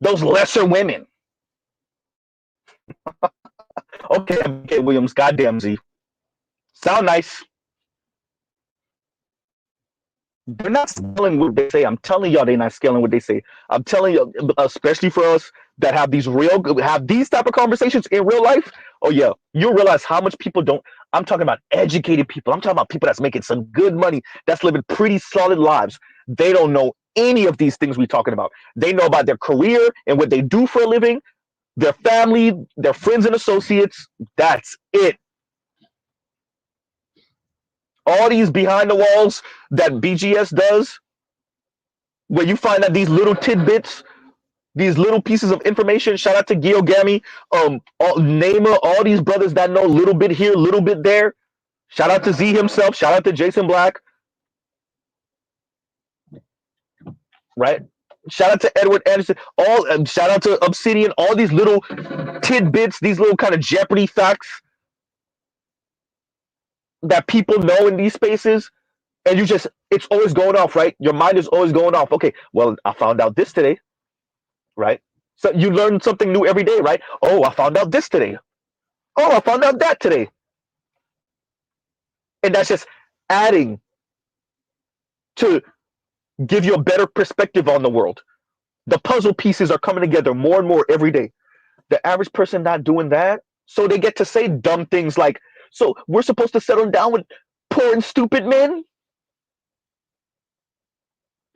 Those lesser women. Okay, okay, Williams, goddamn Z. Sound nice. They're not scaling what they say. I'm telling y'all, they're not scaling what they say. I'm telling you, especially for us that have these type of conversations in real life. Oh yeah, you'll realize how much people don't. I'm talking about educated people. I'm talking about people that's making some good money, that's living pretty solid lives. They don't know any of these things we're talking about. They know about their career and what they do for a living, their family, their friends and associates. That's it. All these behind the walls that BGS does, where you find out these little tidbits, these little pieces of information. Shout out to Gilgami, Namer, all these brothers that know a little bit here, a little bit there. Shout out to Z himself. Shout out to Jason Black, right? Shout out to Edward Anderson. All shout out to Obsidian. All these little tidbits, these little kind of Jeopardy facts that people know in these spaces, and it's always going off, right? Your mind is always going off. Okay, well, I found out this today, right? So you learn something new every day, right? Oh, I found out this today. Oh, I found out that today. And that's just adding to give you a better perspective on the world. The puzzle pieces are coming together more and more every day. The average person not doing that, so they get to say dumb things like, so we're supposed to settle down with poor and stupid men?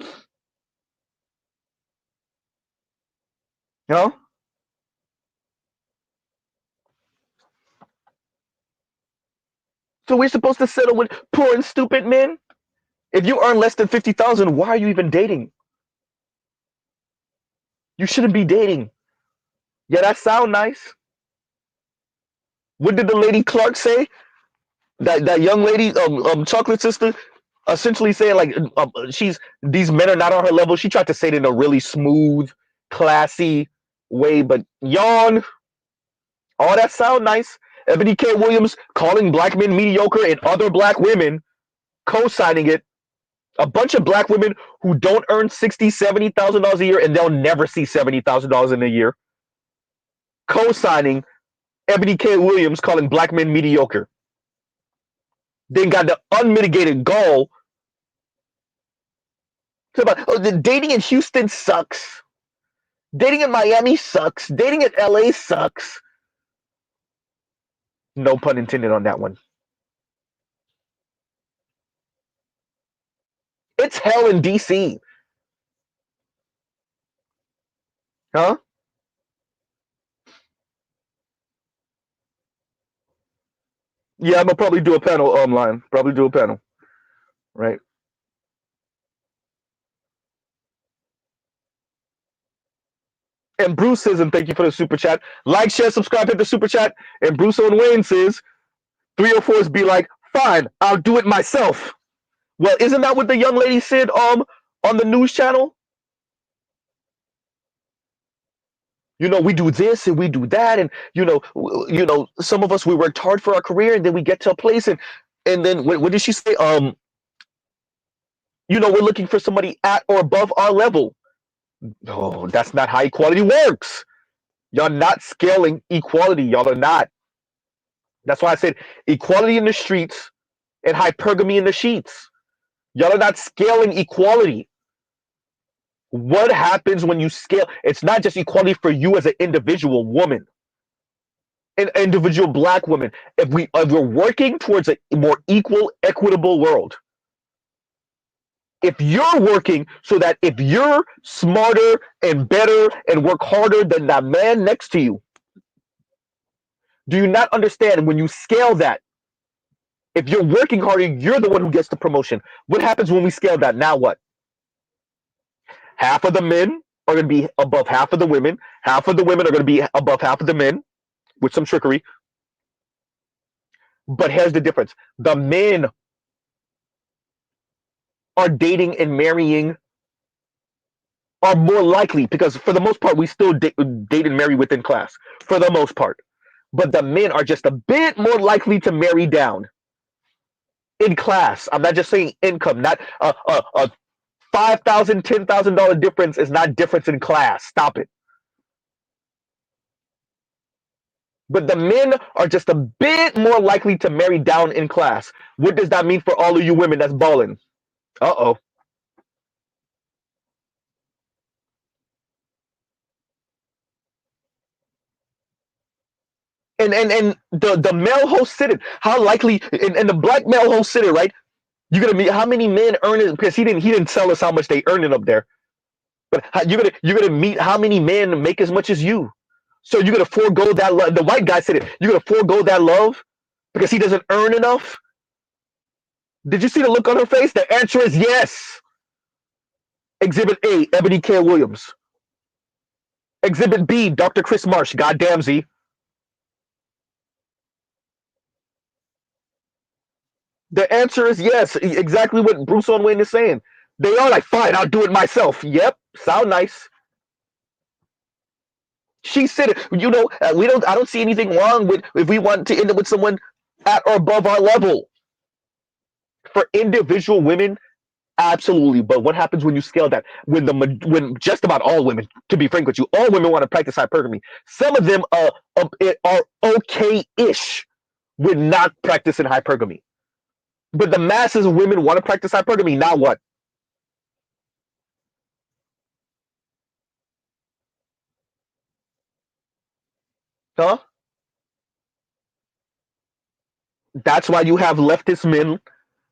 You know? So we're supposed to settle with poor and stupid men? If you earn less than 50,000, why are you even dating? You shouldn't be dating. Yeah, that sound nice. What did the lady Clark say? That young lady, chocolate sister, essentially saying like she's these men are not on her level. She tried to say it in a really smooth, classy way, but yawn. All that sound nice. Ebony K. Williams calling black men mediocre and other black women co-signing it. A bunch of black women who don't earn $60,000, $70,000 a year, and they'll never see $70,000 in a year, co-signing Ebony K. Williams calling black men mediocre. Then got the unmitigated gall to about, oh, the dating in Houston sucks. Dating in Miami sucks. Dating in LA sucks. No pun intended on that one. It's hell in DC. Huh? Yeah, I'm gonna probably do a panel online. Probably do a panel. Right. And Bruce says, and thank you for the super chat. Like, share, subscribe, hit the super chat. And Bruce Owen Wayne says, 304s be like, fine, I'll do it myself. Well, isn't that what the young lady said on the news channel? We do this and we do that, and some of us, we worked hard for our career, and then we get to a place, and then what did she say? We're looking for somebody at or above our level. No, that's not how equality works. Y'all not scaling equality. Y'all are not. That's why I said equality in the streets and hypergamy in the sheets. Y'all are not scaling equality. What happens when you scale? It's not just equality for you as an individual woman, an individual black woman. If we're working towards a more equal, equitable world, if you're working so that if you're smarter and better and work harder than that man next to you, do you not understand when you scale that? If you're working harder, you're the one who gets the promotion. What happens when we scale that? Now what? Half of the men are going to be above half of the women. Half of the women are going to be above half of the men with some trickery. But here's the difference. The men are dating and marrying, are more likely, because for the most part, we still date and marry within class, for the most part. But the men are just a bit more likely to marry down in class. I'm not just saying income, not a $5,000, $10,000 difference is not difference in class. Stop it. But the men are just a bit more likely to marry down in class. What does that mean for all of you women that's balling? Uh-oh. And the male host said it. How likely, and the black male host said it, right? You're gonna meet how many men earn it, because he didn't tell us how much they earn it up there. But you're gonna meet how many men make as much as you. So you're gonna forego that love. The white guy said it. You're gonna forego that love because he doesn't earn enough. Did you see the look on her face? The answer is yes. Exhibit A, Ebony K. Williams. Exhibit B, Dr. Chris Marsh. Goddamn Z. The answer is yes. Exactly what Bruce Owen Wayne is saying. They are like, fine, I'll do it myself. Yep, sound nice. She said, I don't see anything wrong with if we want to end up with someone at or above our level. For individual women, absolutely. But what happens when you scale that? When just about all women, to be frank with you, all women want to practice hypergamy. Some of them are okay-ish with not practicing hypergamy. But the masses of women want to practice hypergamy. Now what? Huh? That's why you have leftist men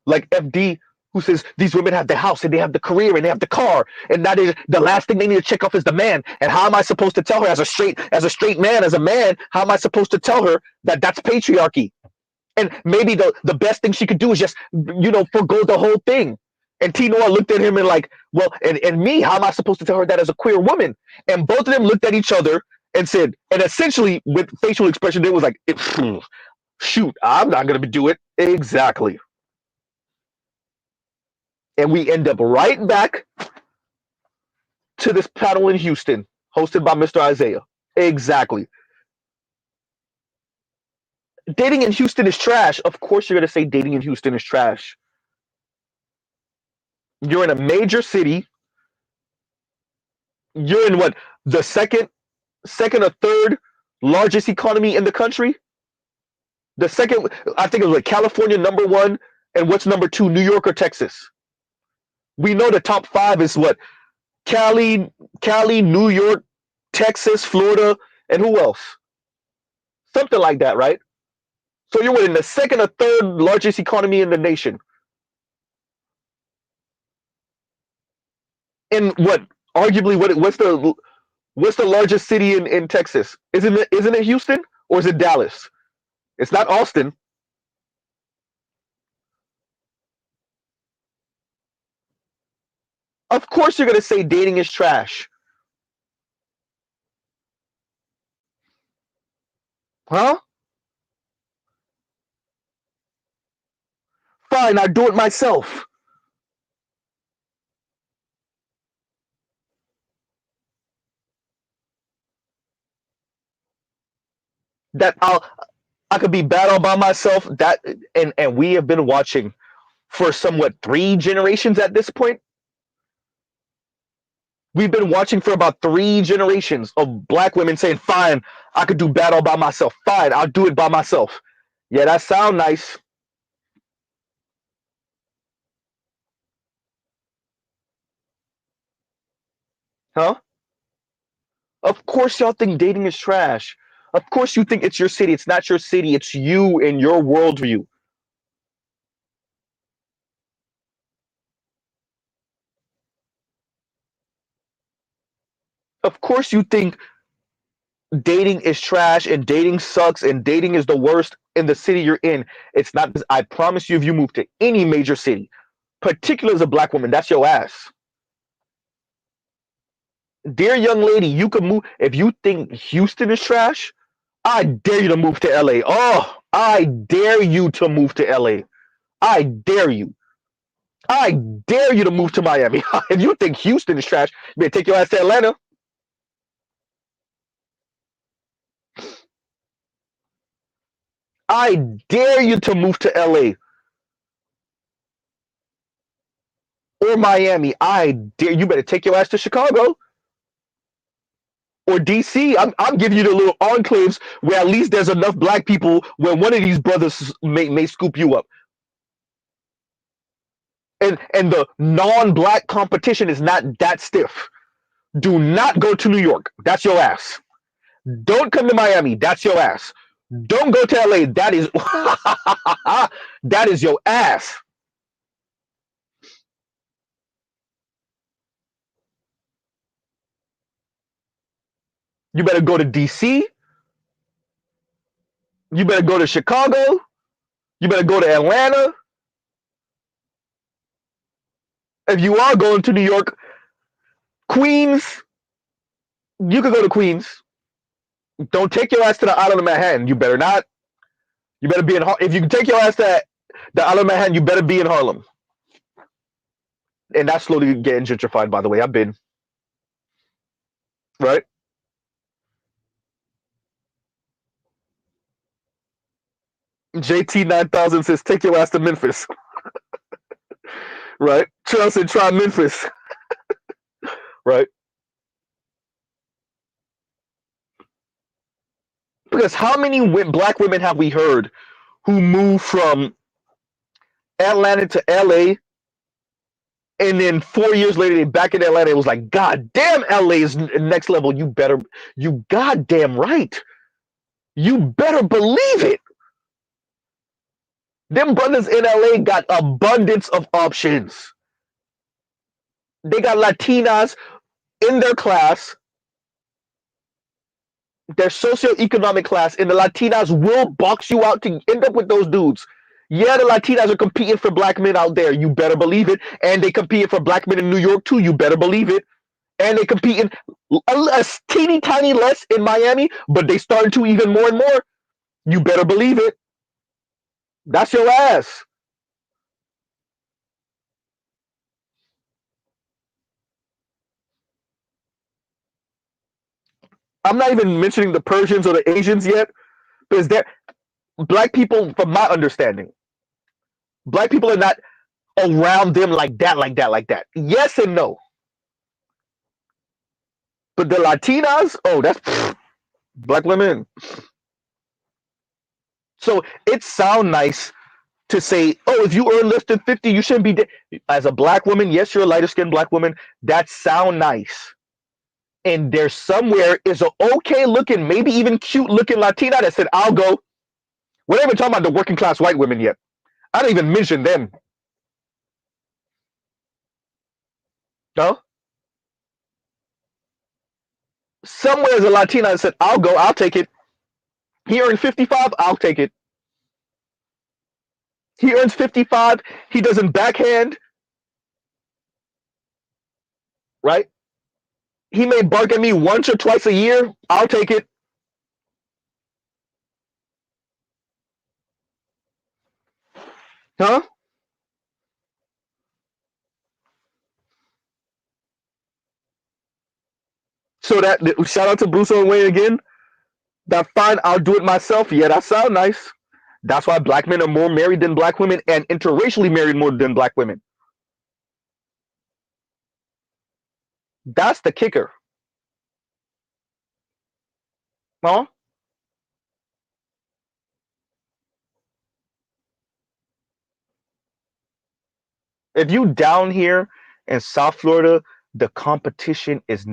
like FD who says these women have the house and they have the career and they have the car, and that is the last thing they need to check off is the man. And how am I supposed to tell her as a straight man, as a man, how am I supposed to tell her that that's patriarchy? And maybe the best thing she could do is just, forgo the whole thing. And T Noir looked at him and like, well, and me, how am I supposed to tell her that as a queer woman? And both of them looked at each other and said, and essentially with facial expression, it was like, shoot, I'm not going to do it. Exactly. And we end up right back to this panel in Houston, hosted by Mr. Isaiah. Exactly. Dating in Houston is trash. Of course, you're going to say dating in Houston is trash. You're in a major city. You're in what, the second or third largest economy in the country. The second, I think it was like California number one, and what's number two, New York or Texas? We know the top five is what, Cali, New York, Texas, Florida, and who else? Something like that, right? So you're in the second or third largest economy in the nation. And what, arguably, what's the largest city in Texas? Isn't it Houston, or is it Dallas? It's not Austin. Of course you're going to say dating is trash. Huh? Fine, I'll do it myself. That I could be bad all by myself. That, and we have been watching for somewhat 3 generations at this point. We've been watching for about 3 generations of black women saying, fine, I could do bad all by myself. Fine, I'll do it by myself. Yeah, that sound nice. Huh? Of course y'all think dating is trash. Of course you think it's your city. It's not your city. It's you and your worldview. Of course you think dating is trash and dating sucks and dating is the worst in the city you're in. It's not. I promise you, if you move to any major city, particularly as a black woman, that's your ass. Dear young lady, you could move. If you think Houston is trash, I dare you to move to LA. Oh, I dare you to move to LA. I dare you. I dare you to move to Miami. If you think Houston is trash, you better take your ass to Atlanta. I dare you to move to LA or Miami. I dare you better take your ass to Chicago or DC. I'm giving you the little enclaves where at least there's enough black people where one of these brothers may scoop you up. And the non-black competition is not that stiff. Do not go to New York. That's your ass. Don't come to Miami. That's your ass. Don't go to LA. That is that is your ass. You better go to DC. You better go to Chicago. You better go to Atlanta. If you are going to New York, Queens, you could go to Queens. Don't take your ass to the island of Manhattan. You better not. You better be in. If you take your ass to the island of Manhattan, you better be in Harlem. And that's slowly getting gentrified, by the way. I've been right. JT 9000 says, "Take your ass to Memphis." Right. Chelsea, try Memphis. Right. Because how many black women have we heard who moved from Atlanta to LA, and then 4 years later they back in Atlanta? It was like, God damn, LA is next level. You goddamn right. You better believe it. Them brothers in LA got abundance of options. They got Latinas in their class. Their socioeconomic class, and the Latinas will box you out to end up with those dudes. Yeah, the Latinas are competing for black men out there. You better believe it. And they competing for black men in New York too. You better believe it. And they competing a teeny tiny less in Miami, but they starting to even more and more. You better believe it. That's your ass. I'm not even mentioning the Persians or the Asians yet, because they're black people, from my understanding, black people are not around them like that, like that, like that. Yes and no. But the Latinas, oh, that's black women. So it sounds nice to say, oh, if you earn less than 50, you shouldn't be as a black woman. Yes, you're a lighter skinned black woman. That sound nice. And there somewhere is a okay looking, maybe even cute looking Latina that said, I'll go. We're not even talking about the working class white women yet. I don't even mention them. No? Somewhere is a Latina that said, I'll go, I'll take it. He earned 55, I'll take it. He earns 55, he doesn't backhand, right? He may bark at me once or twice a year, I'll take it. Huh? So that shout out to Bruce and Wayne again. That fine, I'll do it myself. Yeah, that sounds nice. That's why black men are more married than black women and interracially married more than black women. That's the kicker. Huh? If you down here in South Florida, the competition is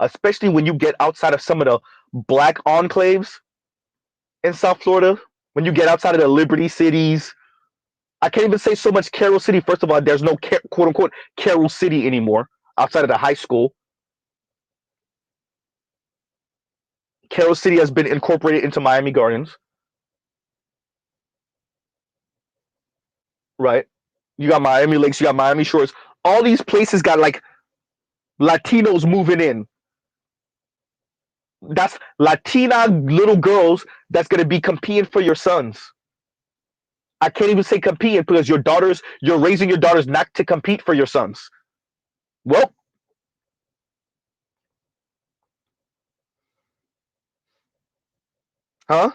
especially when you get outside of some of the black enclaves in South Florida. When you get outside of the Liberty cities, I can't even say so much Carroll City. First of all, there's no quote unquote Carroll City anymore outside of the high school. Carroll City has been incorporated into Miami Gardens, right? You got Miami Lakes, you got Miami Shores. All these places got like Latinos moving in. That's Latina little girls that's going to be competing for your sons. I can't even say competing because you're raising your daughters not to compete for your sons. Well, huh?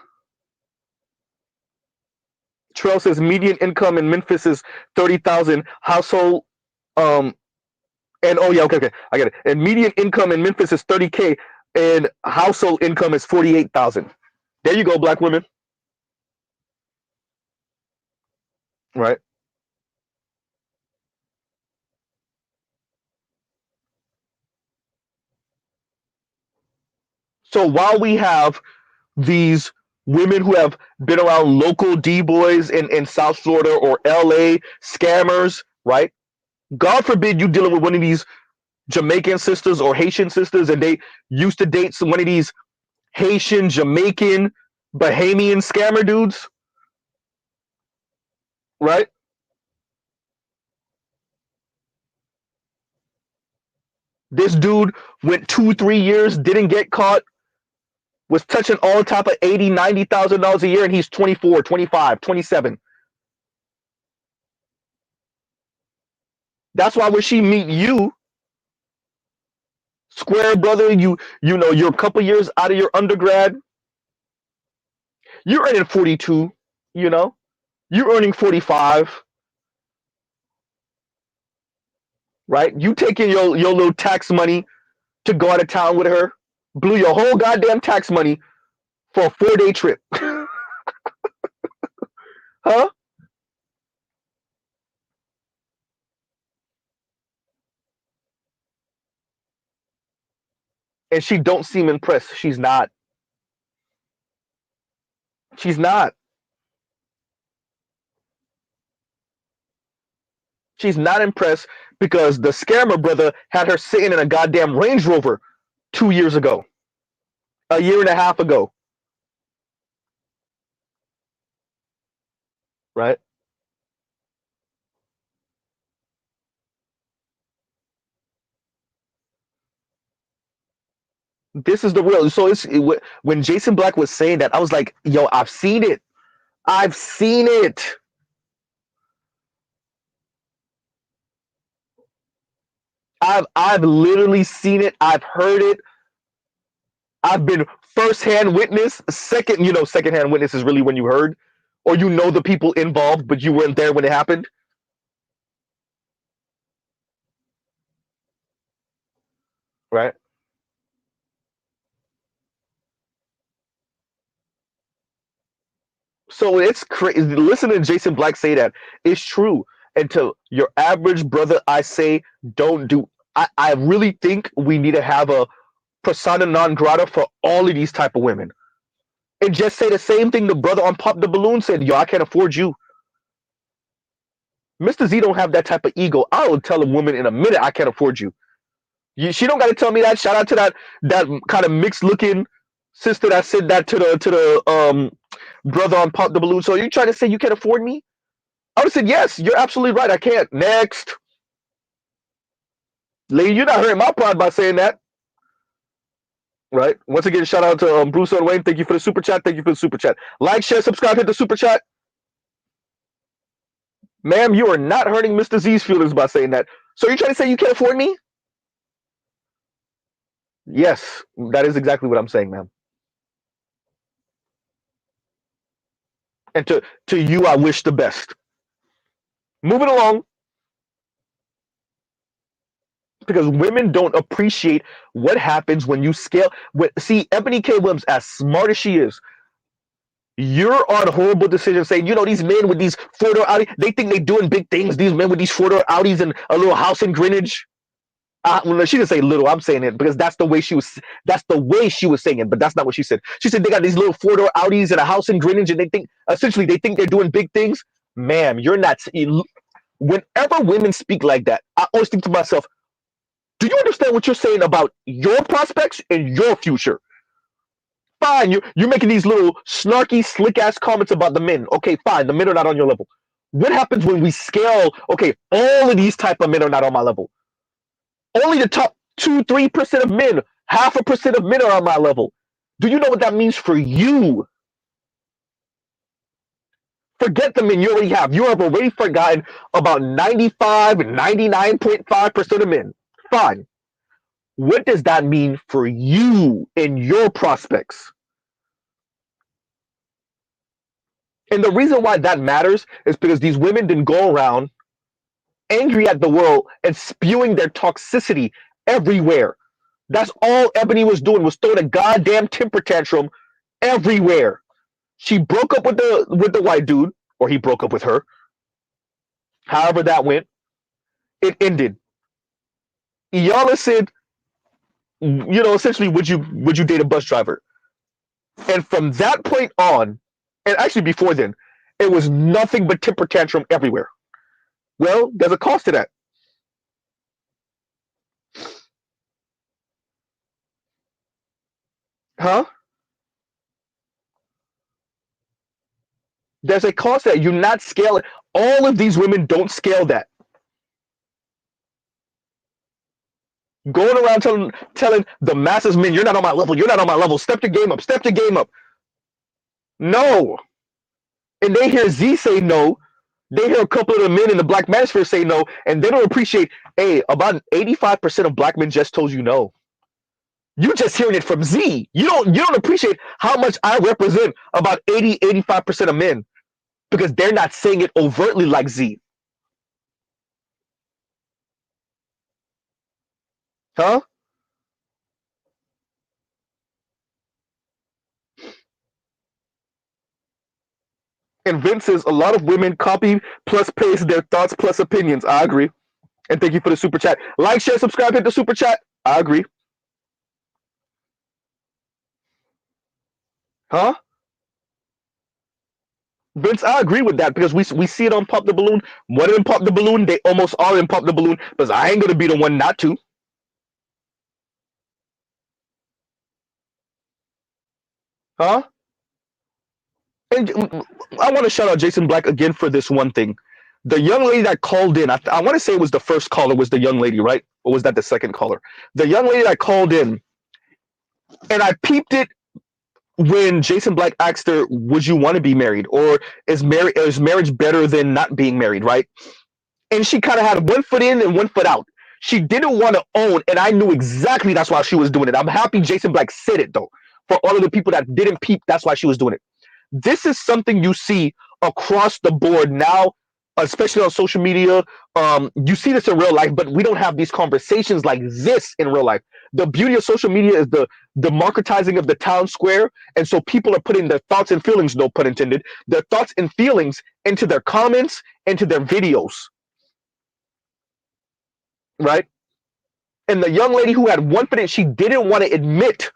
Trail says median income in Memphis is 30,000 household. Um, and oh yeah, okay, okay, I get it. And median income in Memphis is 30K, and household income is 48,000. There you go, black women. Right. So while we have these women who have been around local D boys in South Florida or LA scammers, right? God forbid you dealing with one of these Jamaican sisters or Haitian sisters and they used to date one of these Haitian, Jamaican, Bahamian scammer dudes, right? This dude went 2, 3 years, didn't get caught, was touching all top of 80, $90,000 a year, and he's 24, 25, 27. That's why when she meet you, square brother, you know you're a couple years out of your undergrad, you're earning 42, you know, you're earning 45, right? You taking your little tax money to go out of town with her, blew your whole goddamn tax money for a 4 day trip. Huh? And she don't seem impressed. She's not. She's not. She's not impressed because the scammer brother had her sitting in a goddamn Range Rover 2 years ago. a year and a half ago, right? This is the real. So when Jason Black was saying that, I was like, yo, I've seen it. I've seen it. I've literally seen it. I've heard it. I've been firsthand witness. Second, secondhand witness is really when you heard, or the people involved, but you weren't there when it happened, right? So it's crazy. Listen to Jason Black say that. It's true. And to your average brother, I say, don't do. I really think we need to have a persona non grata for all of these type of women, and just say the same thing the brother on Pop the Balloon said. Yo, I can't afford you. Mr. Z don't have that type of ego. I will tell a woman in a minute I can't afford you. She don't got to tell me that. Shout out to that kind of mixed looking sister that said that to the brother on Pop the Balloon. So you trying to say you can't afford me? I would have said yes. You're absolutely right. I can't. Next, lady, you're not hurting my pride by saying that, right? Once again, shout out to Bruce and Wayne. Thank you for the super chat. Thank you for the super chat. Like, share, subscribe, hit the super chat. Ma'am, you are not hurting Mr. Z's feelings by saying that. So you're trying to say you can't afford me? Yes, that is exactly what I'm saying, ma'am. And to you, I wish the best. Moving along, because women don't appreciate what happens when you scale. See, Ebony K. Williams, as smart as she is, you're on horrible decisions saying, these men with these four-door Audi, they think they're doing big things. These men with these four-door Audis and a little house in Greenwich. Well, she didn't say little. I'm saying it because that's the way she was. That's the way she was saying it, but that's not what she said. She said they got these little four-door Audis and a house in Greenwich, and they think they're doing big things. Ma'am, you're not. Whenever women speak like that, I always think to myself, do you understand what you're saying about your prospects and your future? Fine, you're making these little snarky, slick ass comments about the men. Okay, fine, the men are not on your level. What happens when we scale? Okay, all of these type of men are not on my level. Only the top 2-3% of men, 0.5% of men are on my level. Do you know what that means for you? Forget the men you already have. You have already forgotten about 95 and 99.5% of men. Fine. What does that mean for you and your prospects? And the reason why that matters is because these women didn't go around angry at the world and spewing their toxicity everywhere. That's all Ebony was doing, was throwing a goddamn temper tantrum everywhere. She broke up with the white dude, or he broke up with her. However that went, it ended. Iyanla said, essentially, would you date a bus driver? And from that point on, and actually before then, it was nothing but temper tantrum everywhere. Well, there's a cost to that. Huh? There's a cost that you're not scaling. All of these women don't scale that. Going around telling the masses, men, you're not on my level. You're not on my level. Step your game up. Step your game up. No. And they hear Z say no. They hear a couple of the men in the black manosphere say no, and they don't appreciate, hey, about 85% of black men just told you no. You just hearing it from Z. You don't appreciate how much I represent about 85% of men because they're not saying it overtly like Z. Huh? And Vince says a lot of women copy plus paste their thoughts plus opinions. I agree. And thank you for the super chat. Like, share, subscribe, hit the super chat. I agree. Huh? Vince, I agree with that because we see it on Pop the Balloon. One in Pop the Balloon, they almost are in Pop the Balloon, because I ain't gonna be the one not to. Huh? And I want to shout out Jason Black again for this one thing. The young lady that called in, I want to say it was the first caller, was the young lady, right? Or was that the second caller? The young lady that called in, and I peeped it when Jason Black asked her, "Would you want to be married, or is marriage better than not being married?" Right? And she kind of had one foot in and one foot out. She didn't want to own, and I knew exactly that's why she was doing it. I'm happy Jason Black said it though. For all of the people that didn't peep, that's why she was doing it. This is something you see across the board now, especially on social media. You see this in real life, but we don't have these conversations like this in real life. The beauty of social media is the democratizing of the town square, and so people are putting their thoughts and feelings, no pun intended, their thoughts and feelings into their comments, into their videos, right? And the young lady who had one foot in, she didn't want to admit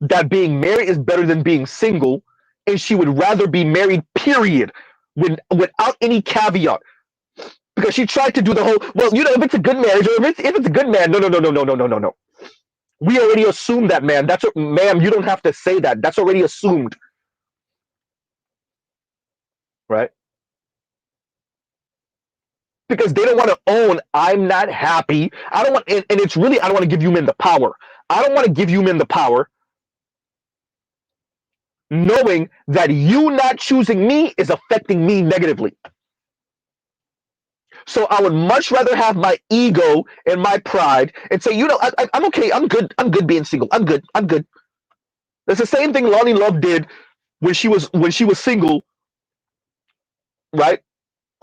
that being married is better than being single, and she would rather be married, period, without any caveat. Because she tried to do the whole, well, if it's a good marriage, or if it's a good man, no, no, no, no, no, no, no, no, no. We already assumed that, man. That's what, ma'am, you don't have to say that. That's already assumed, right? Because they don't want to own, I'm not happy. I don't want, and it's really, I don't want to give you men the power. I don't want to give you men the power knowing that you not choosing me is affecting me negatively. So I would much rather have my ego and my pride and say, I'm okay. I'm good. I'm good being single. I'm good. I'm good. That's the same thing Lonnie Love did when she was single, right?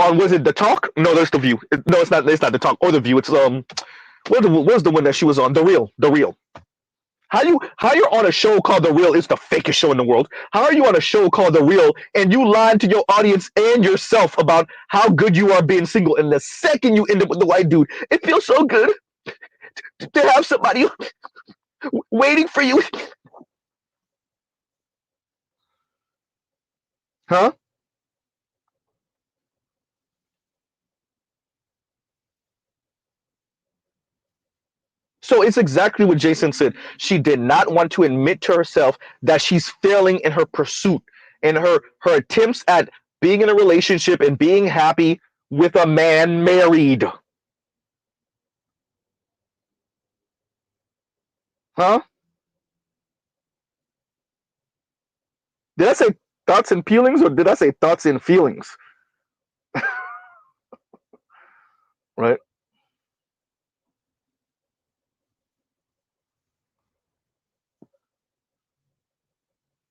On, was it The Talk? No, that's The View. No, it's not. It's not The Talk or The View. It's what was the one that she was on? The Real. The Real. How you're on a show called The Real? It's the fakest show in the world. How are you on a show called The Real and you lied to your audience and yourself about how good you are being single? And the second you end up with the white dude, it feels so good to have somebody waiting for you. Huh? So it's exactly what Jason said. She did not want to admit to herself that she's failing in her pursuit, in her attempts at being in a relationship and being happy with a man married. Huh? Did I say thoughts and feelings, or did I say thoughts and feelings? Right?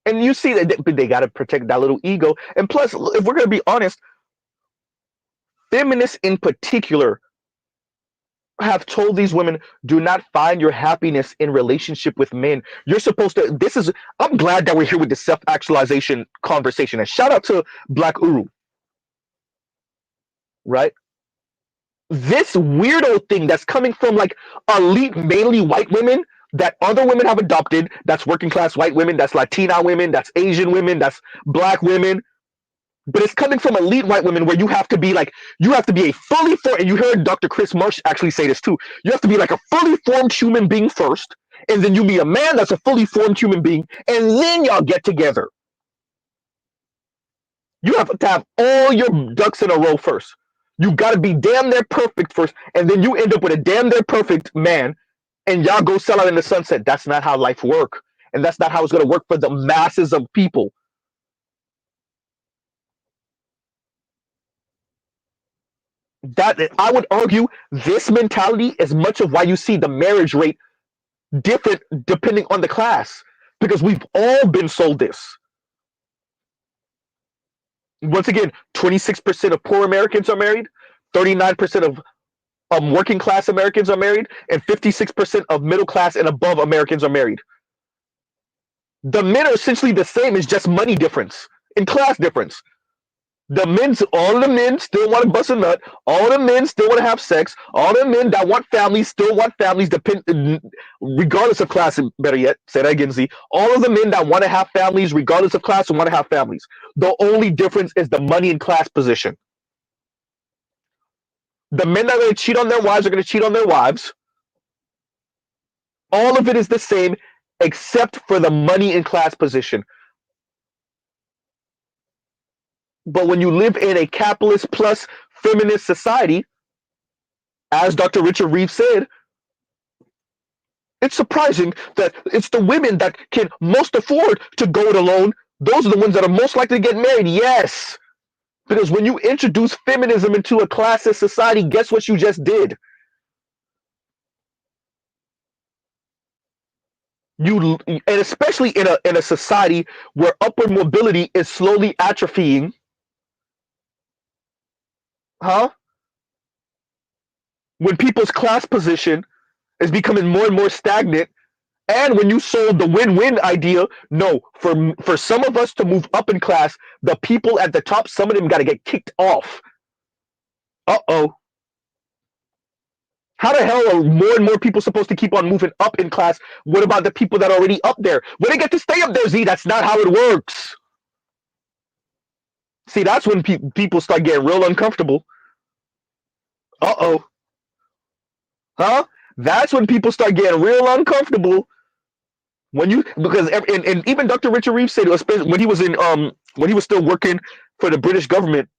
And you see that they got to protect that little ego. And plus, if we're going to be honest, feminists in particular have told these women, do not find your happiness in relationship with men. You're supposed to, I'm glad that we're here with the self-actualization conversation. And shout out to Black Uru, right? This weirdo thing that's coming from like elite, mainly white women that other women have adopted, that's working class white women, that's Latina women, that's Asian women, that's Black women, but it's coming from elite white women where you have to be a fully formed, and you heard Dr. Chris Marsh actually say this too, you have to be like a fully formed human being first, and then you meet a man that's a fully formed human being, and then y'all get together. You have to have all your ducks in a row first. You got to be damn near perfect first, and then you end up with a damn near perfect man, and y'all go sell out in the sunset. That's not how life works, and that's not how it's going to work for the masses of people. That, I would argue, this mentality is much of why you see the marriage rate different depending on the class, because we've all been sold this. Once again, 26% of poor Americans are married, 39% of working class Americans are married, and 56% of middle class and above Americans are married. The men are essentially the same, it's just money difference and class difference. All the men still want to bust a nut. All the men still want to have sex. All the men that want families still want families, regardless of class. Better yet, say that again, Z. All of the men that want to have families, regardless of class, want to have families. The only difference is the money and class position. The men that are going to cheat on their wives are going to cheat on their wives. All of it is the same. except for the money and class position. But when you live in a capitalist plus feminist society, as Dr. Richard Reeve said, it's surprising that it's the women that can most afford to go it alone. Those are the ones that are most likely to get married. Yes. Because when you introduce feminism into a classist society, guess what you just did? And especially in a society where upward mobility is slowly atrophying, huh? When people's class position is becoming more and more stagnant, and when you sold the win-win idea, no, for some of us to move up in class, the people at the top, some of them got to get kicked off. Uh-oh. How the hell are more and more people supposed to keep on moving up in class? What about the people that are already up there? Well, they get to stay up there, Z. That's not how it works. See, that's when people start getting real uncomfortable. Uh-oh. Huh? That's when people start getting real uncomfortable. And even Dr. Richard Reeve said when he was when he was still working for the British government,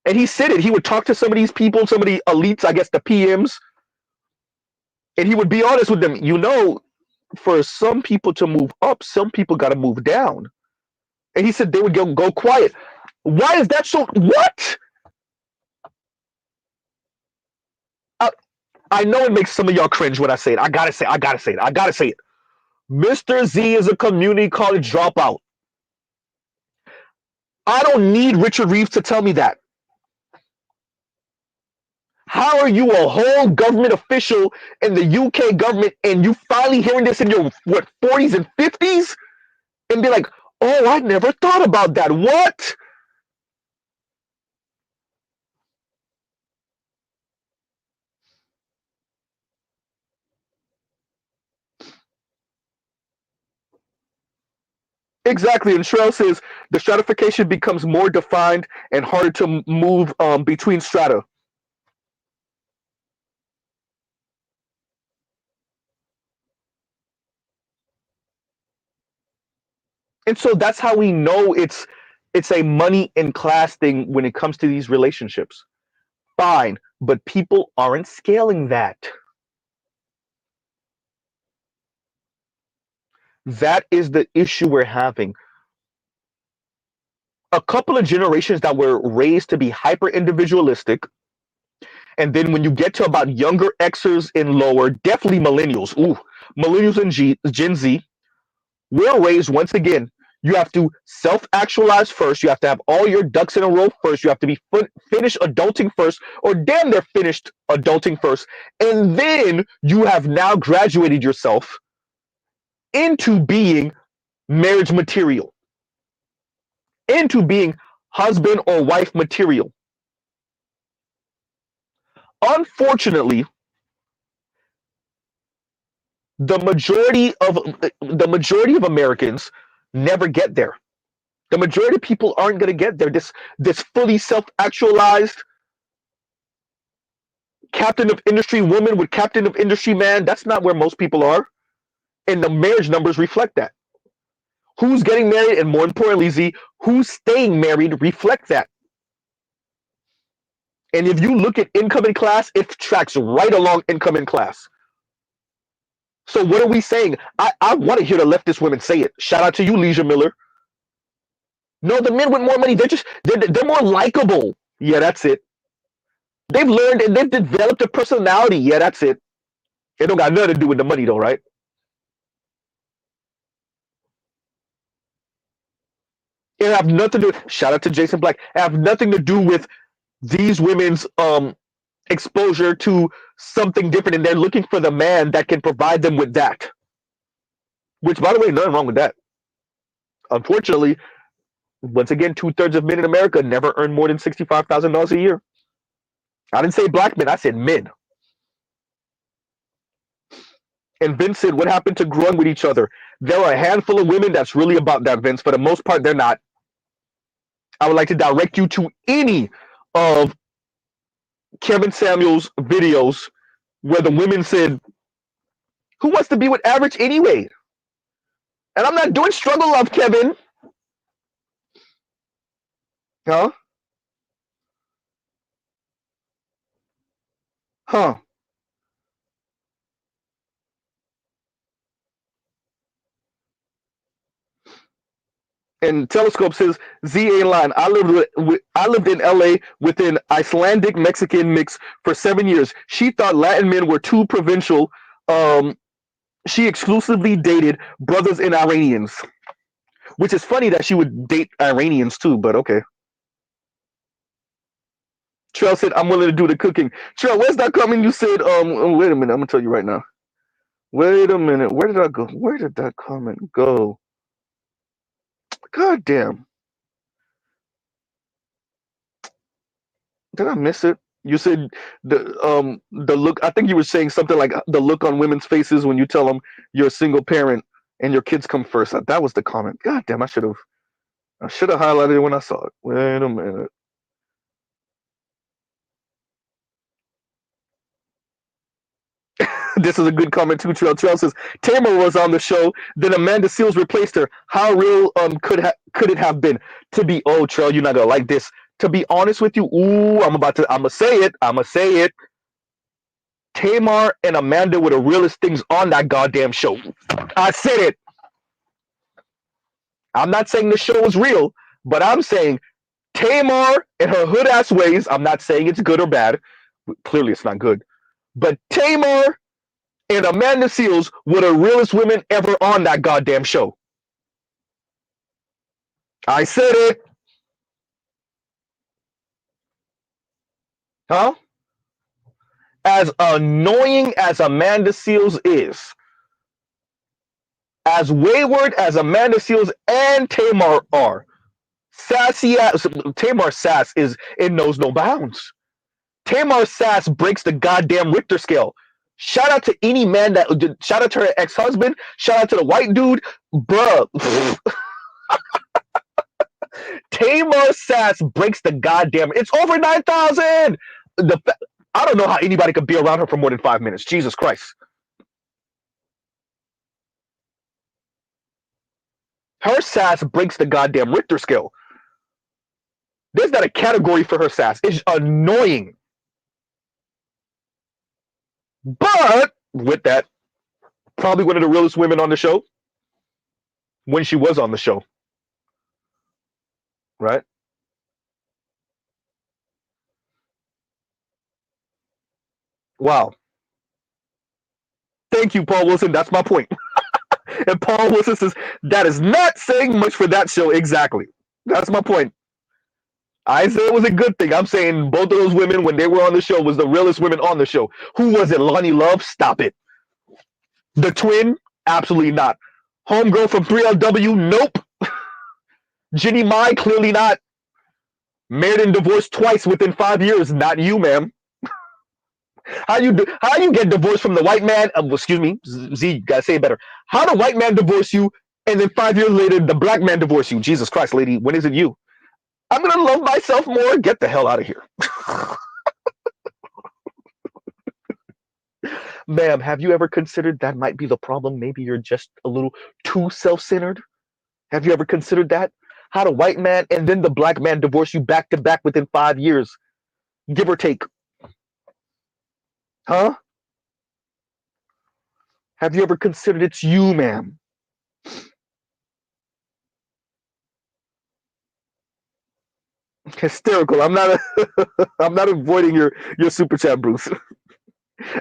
and he said it, he would talk to some of these people, some of the elites, I guess the PMs, and he would be honest with them. For some people to move up, some people got to move down. And he said they would go quiet. Why is that so? What? I know it makes some of y'all cringe when I say it. I gotta say it. Mr. Z is a community college dropout. I don't need Richard Reeves to tell me that. How are you a whole government official in the UK government and you finally hearing this in your 40s and 50s and be like, oh, I never thought about that. What? Exactly. And Shrell says the stratification becomes more defined and harder to move between strata. And so that's how we know it's a money and class thing when it comes to these relationships. Fine, but people aren't scaling that. That is the issue we're having. A couple of generations that were raised to be hyper individualistic, and then when you get to about younger Xers and lower, definitely millennials. Ooh, millennials and Gen Z, we're raised once again. You have to self-actualize first. You have to have all your ducks in a row first. You have to be finished adulting first, or damn near finished adulting first, and then you have now graduated yourself into being marriage material, into being husband or wife material. Unfortunately, the majority of Americans never get there. The majority of people aren't going to get there. This fully self-actualized captain of industry woman with captain of industry man, that's not where most people are. And the marriage numbers reflect that. Who's getting married, and more importantly, Z, who's staying married reflect that. And if you look at income and class, it tracks right along income and class. So what are we saying? I want to hear the leftist women say it. Shout out to you, Leisure Miller. No, the men with more money, they're more likable. Yeah, that's it. They've learned and they've developed a personality. Yeah, that's it. It don't got nothing to do with the money though, right? It have nothing to do. Shout out to Jason Black. It have nothing to do with these women's exposure to something different, and they're looking for the man that can provide them with that. Which, by the way, nothing wrong with that. Unfortunately, once again, 2/3 of men in America never earn more than $65,000 a year. I didn't say black men, I said men. And Vince said, what happened to growing with each other? There are a handful of women that's really about that, Vince. For the most part, they're not. I would like to direct you to any of Kevin Samuels' videos where the women said, who wants to be with average anyway? And I'm not doing struggle love, Kevin. Huh? Huh? And Telescope says ZA line. I lived in LA with an Icelandic Mexican mix for 7 years. She thought Latin men were too provincial. Um, she exclusively dated brothers and Iranians, which is funny that she would date Iranians too. But okay. Trell said, "I'm willing to do the cooking." Trell, where's that comment? You said, wait a minute. I'm gonna tell you right now. Wait a minute. Where did I go? Where did that comment go? God damn. Did I miss it? You said the look. I think you were saying something like the look on women's faces when you tell them you're a single parent and your kids come first. That was the comment. God damn, I should have highlighted it when I saw it. Wait a minute. This is a good comment too. Trail says Tamar was on the show, then Amanda Seals replaced her. How real could it have been? To be Trail, you're not gonna like this. To be honest with you, I'm gonna say it. I'm gonna say it. Tamar and Amanda were the realest things on that goddamn show. I said it. I'm not saying the show is real, but I'm saying Tamar and her hood ass ways. I'm not saying it's good or bad. Clearly, it's not good. But Tamar and Amanda Seals were the realest women ever on that goddamn show. I said it. Huh? As annoying as Amanda Seals is, as wayward as Amanda Seals and Tamar are, Tamar sass is it knows no bounds. Tamar sass breaks the goddamn Richter scale. Shout out to any man shout out to her ex-husband, shout out to the white dude, bruh. Tamar sass breaks the goddamn. It's over 9,000. I don't know how anybody could be around her for more than 5 minutes. Jesus Christ. Her sass breaks the goddamn Richter scale. There's not a category for her sass. It's annoying. But with that, probably one of the realest women on the show when she was on the show. Right? Wow. Thank you, Paul Wilson. That's my point. And Paul Wilson says, that is not saying much for that show. Exactly. That's my point. I said it was a good thing. I'm saying both of those women, when they were on the show, was the realest women on the show. Who was it? Lonnie Love? Stop it. The twin? Absolutely not. Homegirl from 3LW? Nope. Ginny Mai? Clearly not. Married and divorced twice within 5 years? Not you, ma'am. How you get divorced from the white man? Excuse me, Z, you gotta say it better. How the white man divorce you, and then 5 years later the black man divorce you? Jesus Christ, lady, when is it you? I'm gonna love myself more. Get the hell out of here. Ma'am, have you ever considered that might be the problem? Maybe you're just a little too self-centered. Have you ever considered that? How the white man and then the black man divorce you back to back within 5 years, give or take? Huh? Have you ever considered it's you, ma'am? Hysterical. I'm not avoiding your super chat, Bruce.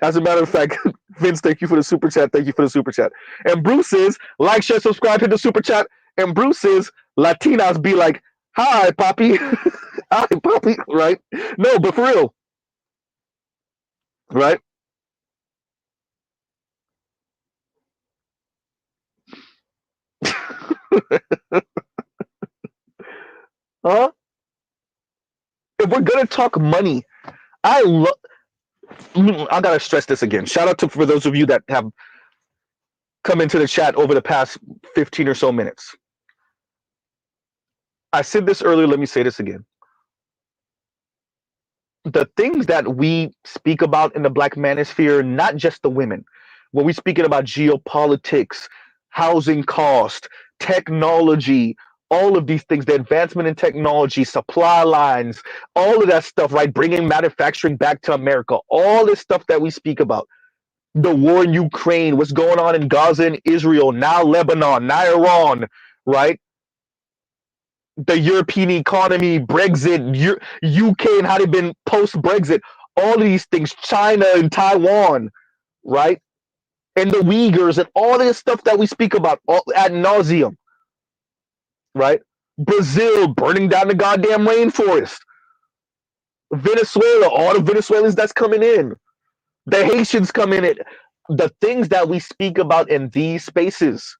As a matter of fact, Vince, thank you for the super chat. Thank you for the super chat. And Bruce says, like, share, subscribe, hit the super chat. And Bruce says, Latinas be like, hi, Poppy. Hi, Poppy. Right? No, but for real. Right? Huh? If we're gonna talk money, I gotta stress this again. Shout out to for those of you that have come into the chat over the past 15 or so minutes. I said this earlier, let me say this again. The things that we speak about in the black manosphere, not just the women, when we're speaking about geopolitics, housing cost, technology, all of these things, the advancement in technology, supply lines, all of that stuff, right? Bringing manufacturing back to America, all this stuff that we speak about. The war in Ukraine, what's going on in Gaza and Israel, now Lebanon, now Iran, right? The European economy, Brexit, UK and how they've been post Brexit, all of these things, China and Taiwan, right? And the Uyghurs and all this stuff that we speak about ad nauseum, right? Brazil burning down the goddamn rainforest, Venezuela, all the Venezuelans that's coming in, the Haitians coming in, the things that we speak about in these spaces.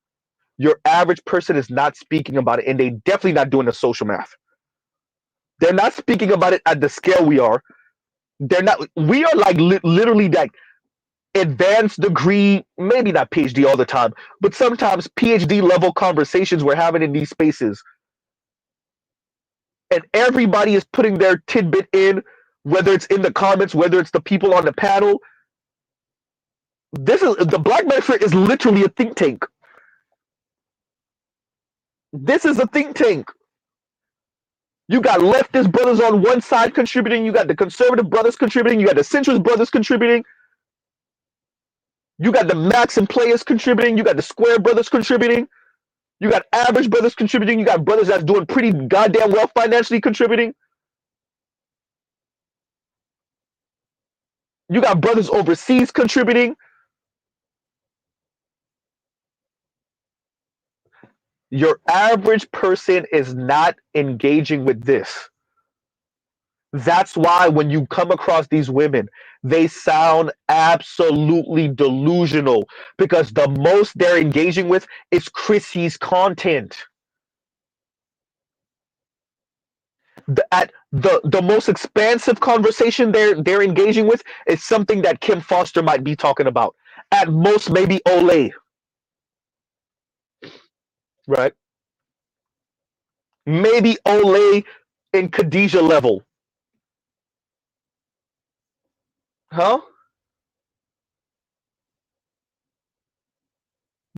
Your average person is not speaking about it, and they definitely not doing the social math. They're not speaking about it at the scale we are. They're not. We are like literally like advanced degree, maybe not PhD all the time, but sometimes PhD level conversations we're having in these spaces, and everybody is putting their tidbit in, whether it's in the comments, whether it's the people on the panel. This is the Black Method is literally a think tank. This is a think tank. You got leftist brothers on one side contributing. You got the conservative brothers contributing. You got the centrist brothers contributing. You got the Max and players contributing. You got the Square brothers contributing. You got average brothers contributing. You got brothers that's doing pretty goddamn well financially contributing. You got brothers overseas contributing. Your average person is not engaging with this. That's why when you come across these women, they sound absolutely delusional because the most they're engaging with is Chrissy's content. The most expansive conversation they're engaging with is something that Kim Foster might be talking about. At most, maybe Olay. Right? Maybe Olay in Khadijah level. Huh?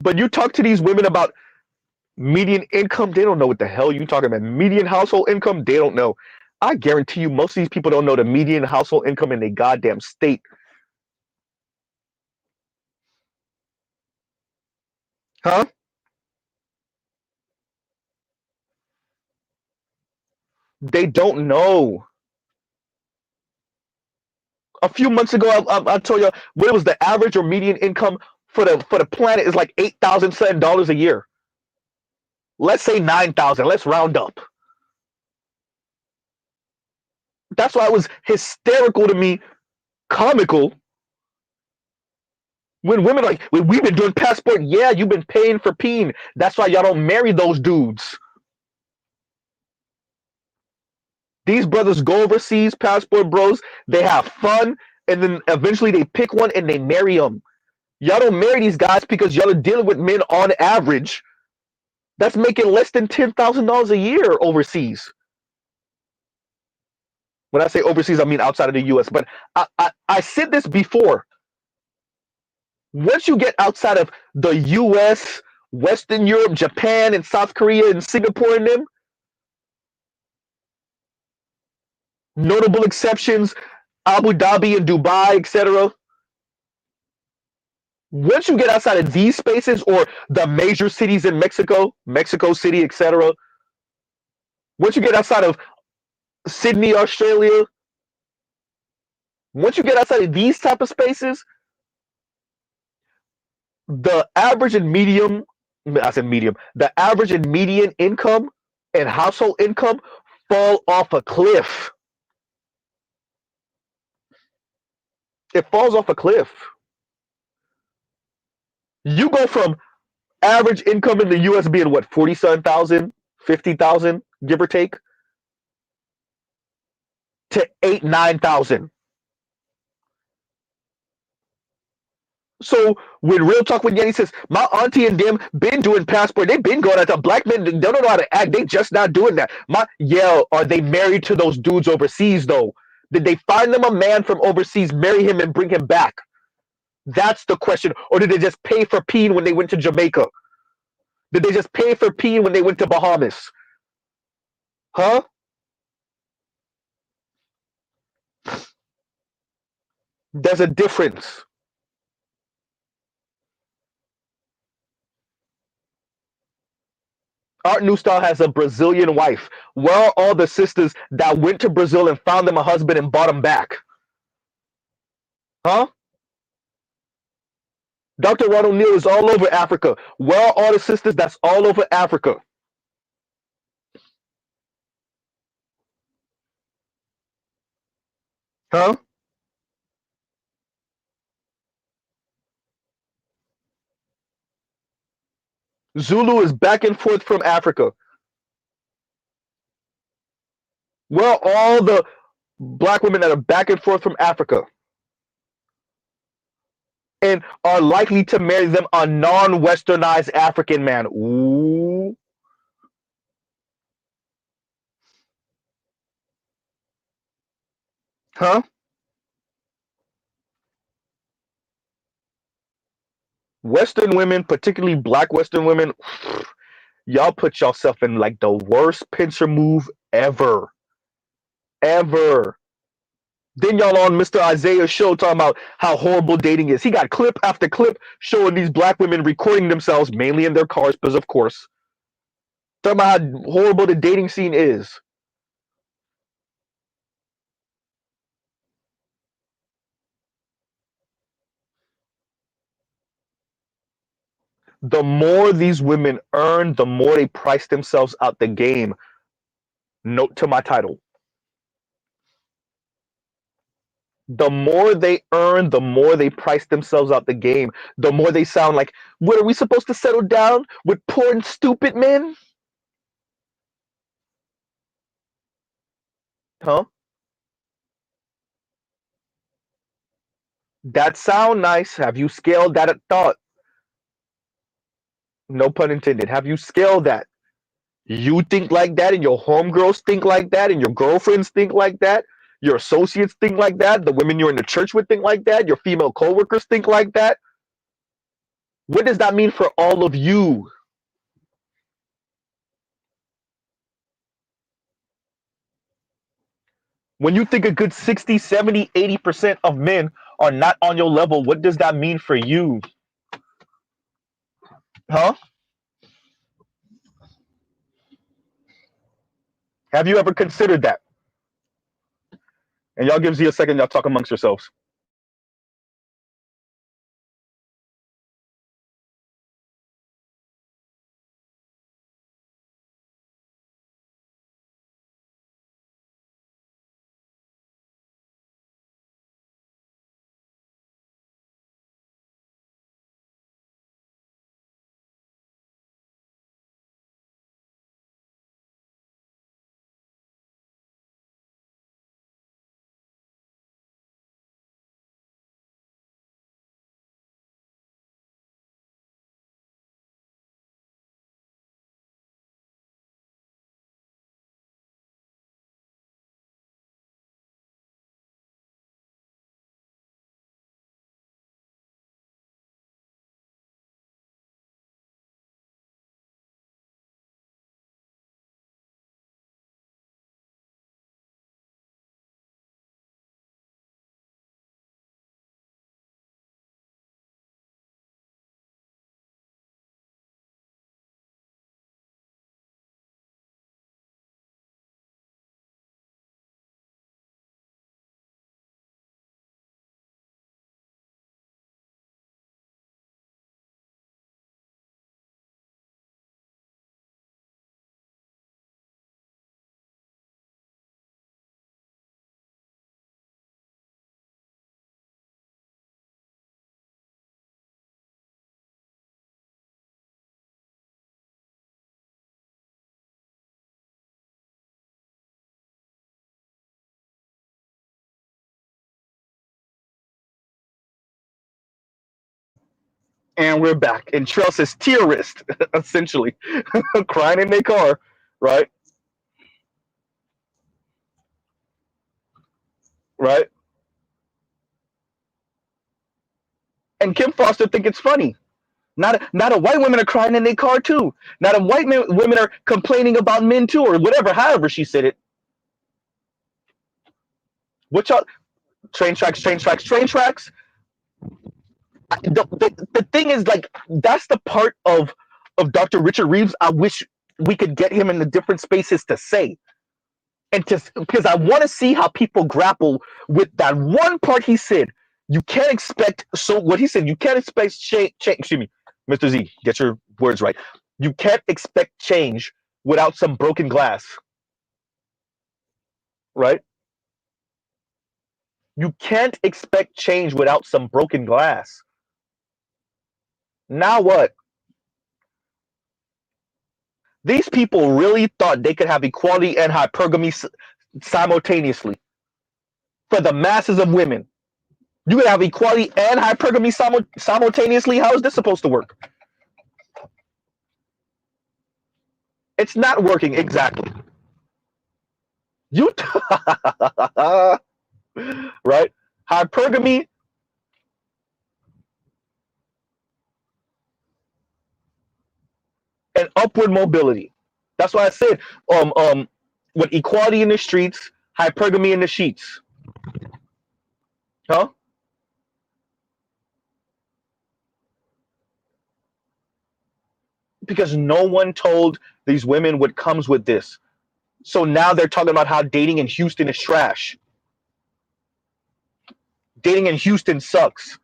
But you talk to these women about median income, they don't know what the hell you talking about. Median household income, they don't know. I guarantee you most of these people don't know the median household income in their goddamn state. Huh? They don't know. A few months ago, I told you what it was the average or median income for the planet is like $8,000 a year. Let's say 9,000. Let's round up. That's why it was hysterical to me, comical, when women are like, well, we've been doing passport. Yeah, you've been paying for peen. That's why y'all don't marry those dudes. These brothers go overseas, passport bros. They have fun, and then eventually they pick one and they marry them. Y'all don't marry these guys because y'all are dealing with men on average that's making less than $10,000 a year overseas. When I say overseas, I mean outside of the U.S. But I said this before. Once you get outside of the U.S., Western Europe, Japan, and South Korea, and Singapore, and them, notable exceptions, Abu Dhabi and Dubai, etc. Once you get outside of these spaces or the major cities in Mexico, Mexico City, etc. Once you get outside of Sydney, Australia, once you get outside of these type of spaces, the average and medium, I said medium, the average and median income and household income fall off a cliff. It falls off a cliff. You go from average income in the US being what, 47,000, 50,000, give or take, to 8, 9,000. So when Real Talk with Yenny says, my auntie and them been doing passport, they've been going out to black men, they don't know how to act, they just not doing that. Are they married to those dudes overseas though? Did they find them a man from overseas, marry him and bring him back? That's the question. Or did they just pay for peen when they went to Jamaica? Did they just pay for pee when they went to Bahamas? Huh? There's a difference. Art New Style has a Brazilian wife. Where are all the sisters that went to Brazil and found them a husband and bought him back? Huh? Dr. Ron O'Neill is all over Africa. Where are all the sisters that's all over Africa? Huh? Zulu is back and forth from Africa. Where are all the black women that are back and forth from Africa and are likely to marry them a non-westernized African man? Ooh. Huh? Western women, particularly black Western women, y'all put yourself in like the worst pincher move ever. Ever. Then y'all on Mr. Isaiah's show talking about how horrible dating is. He got clip after clip showing these black women recording themselves, mainly in their cars, because of course, talking about how horrible the dating scene is. The more these women earn, the more they price themselves out the game. Note to my title. The more they earn, the more they price themselves out the game. The more they sound like, what are we supposed to settle down with poor and stupid men? Huh? That sound nice. Have you scaled that at thought? No pun intended. Have you scaled that? You think like that, and your homegirls think like that, and your girlfriends think like that, your associates think like that, the women you're in the church with think like that, your female coworkers think like that. What does that mean for all of you? When you think a good 60, 70, 80% of men are not on your level, what does that mean for you? Huh? Have you ever considered that? And y'all gives you a second, y'all talk amongst yourselves. And we're back. And Trellis is terrorist, essentially, crying in their car, right? Right? And Kim Foster think it's funny. Not a white women are crying in their car too. Not a women are complaining about men too, or whatever. However she said it. What y'all train tracks, train tracks, train tracks. The thing is, like, that's the part of Dr. Richard Reeves I wish we could get him in the different spaces to say, and to, because I want to see how people grapple with that one part he said. You can't expect, so what he said, you can't expect change. Excuse me, Mr. Z, get your words right. You can't expect change without some broken glass, right? You can't expect change without some broken glass. Now what? These people really thought they could have equality and hypergamy simultaneously for the masses of women. You could have equality and hypergamy simultaneously. How is this supposed to work? It's not working exactly. You right? Hypergamy and upward mobility. That's why I said with equality in the streets, hypergamy in the sheets. Huh? Because no one told these women what comes with this. So now they're talking about how dating in Houston is trash. Dating in Houston sucks.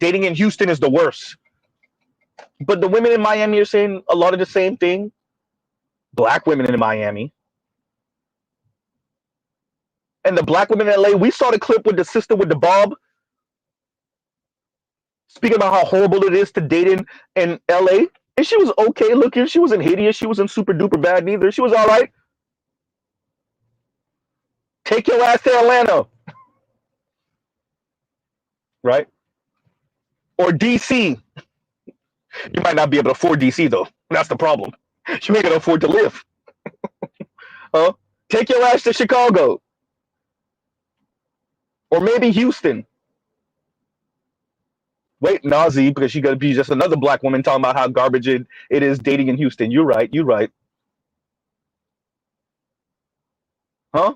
Dating in Houston is the worst. But the women in Miami are saying a lot of the same thing. Black women in Miami. And the black women in LA, we saw the clip with the sister with the bob speaking about how horrible it is to date in LA. And she was okay looking. She wasn't hideous. She wasn't super duper bad neither. She was all right. Take your ass to Atlanta. Right? Or DC. You might not be able to afford DC though. That's the problem. You ain't gonna afford to live. Huh? Take your ass to Chicago. Or maybe Houston. Wait, Nazi, because she gonna be just another black woman talking about how garbage it is dating in Houston. You're right. You're right. Huh?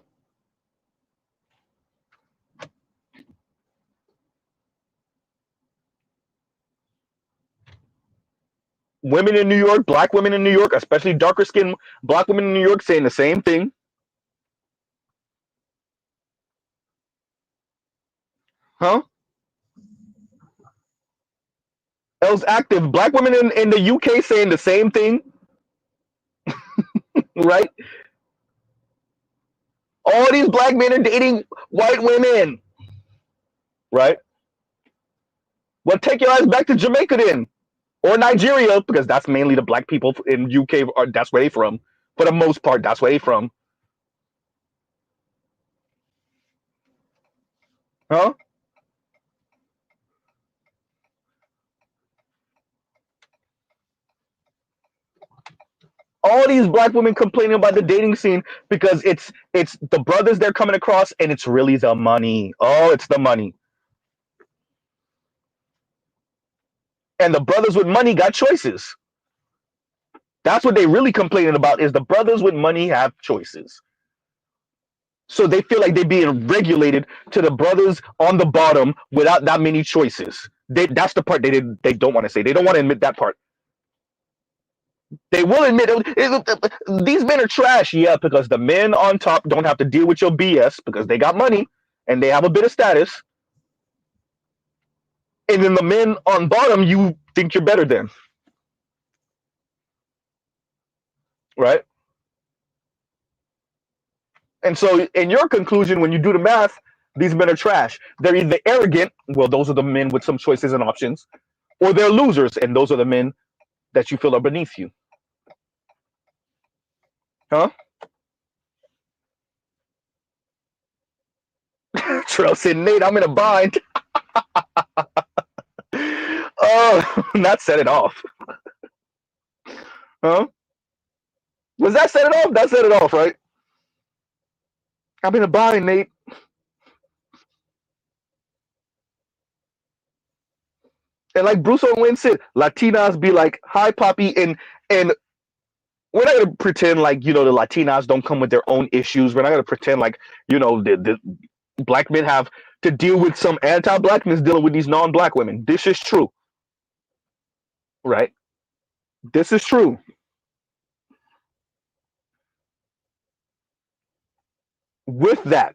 Women in New York, black women in New York, especially darker skinned black women in New York, saying the same thing. Huh? Els active. Black women in the UK saying the same thing, right? All these black men are dating white women, right? Well, take your ass back to Jamaica then, or Nigeria, because that's mainly the black people in UK. That's where they from. For the most part, that's where they from. Huh? All these black women complaining about the dating scene because it's the brothers they're coming across, and it's really the money. Oh, it's the money. And the brothers with money got choices. That's what they really complaining about, is the brothers with money have choices. So they feel like they're being regulated to the brothers on the bottom without that many choices. That's the part they don't want to say. They don't want to admit that part. They will admit these men are trash. Yeah, because the men on top don't have to deal with your BS because they got money and they have a bit of status. And then the men on bottom, you think you're better than, right? And so, in your conclusion, when you do the math, these men are trash. They're either arrogant, well, those are the men with some choices and options, or they're losers, and those are the men that you feel are beneath you. Huh? Trail said, Nate, I'm in a bind. Oh, not set it off. Huh? Was that set it off? That set it off, right? I'm in a bind, Nate. And like Bruce Owen said, Latinas be like, "Hi, Poppy," and we're not gonna pretend like the Latinas don't come with their own issues. We're not gonna pretend like the black men have to deal with some anti-blackness dealing with these non-black women. This is true, right? This is true. With that,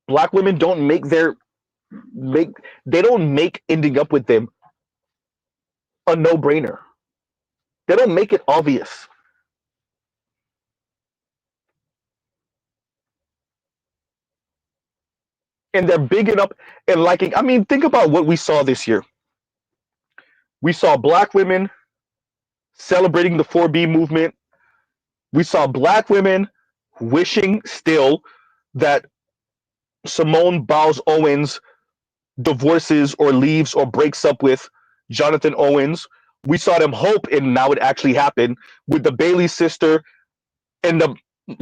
black women don't make they don't make ending up with them a no-brainer. They don't make it obvious. And they're big enough and liking. I mean, think about what we saw this year. We saw black women celebrating the 4B movement. We saw black women wishing still that Simone Biles Owens divorces or leaves or breaks up with Jonathan Owens. We saw them hope, and now it actually happened with the Bailey sister and the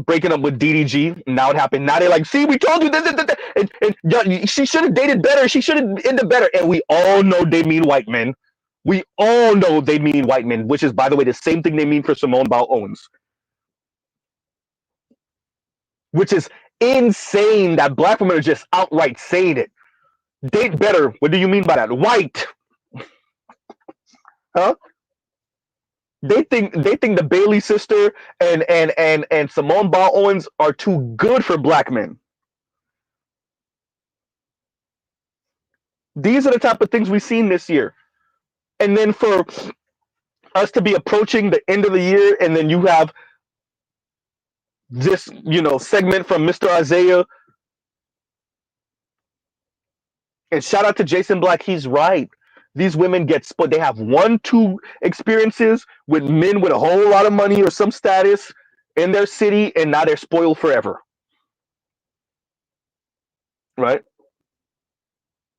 breaking up with DDG. Now it happened. Now they're like, see, we told you that. And she should have dated better. She should have ended better. And we all know they mean white men. We all know they mean white men, which is, by the way, the same thing they mean for Simone Biles Owens. Which is insane that black women are just outright saying it. Date better. What do you mean by that? White. Huh? They think the Bailey sister and Simone Biles Owens are too good for black men. These are the type of things we've seen this year. And then for us to be approaching the end of the year, and then you have this, segment from Mr. Isaiah. And shout out to Jason Black. He's right. These women get split. They have 1-2 experiences with men with a whole lot of money or some status in their city, and now they're spoiled forever. Right?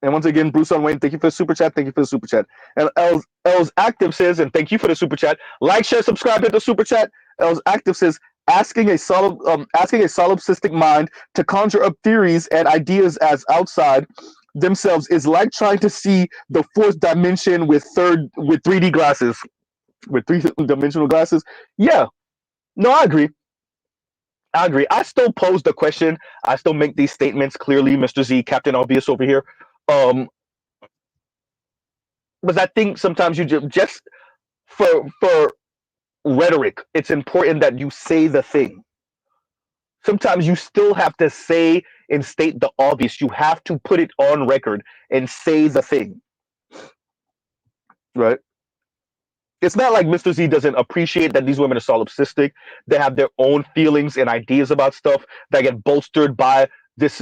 And once again, Bruce on Wayne, thank you for the super chat. Thank you for the super chat. And Els Active says, and thank you for the super chat. Like, share, subscribe, hit the super chat. Els Active says, asking a solipsistic mind to conjure up theories and ideas as outside themselves is like trying to see the fourth dimension with 3D glasses, with three-dimensional glasses. Yeah, no, I agree. I still pose the question. I still make these statements clearly, Mr. Z, Captain Obvious over here. But I think sometimes you just for rhetoric, it's important that you say the thing. Sometimes you still have to say and state the obvious. You have to put it on record and say the thing. Right? It's not like Mr. Z doesn't appreciate that these women are solipsistic. They have their own feelings and ideas about stuff that get bolstered by this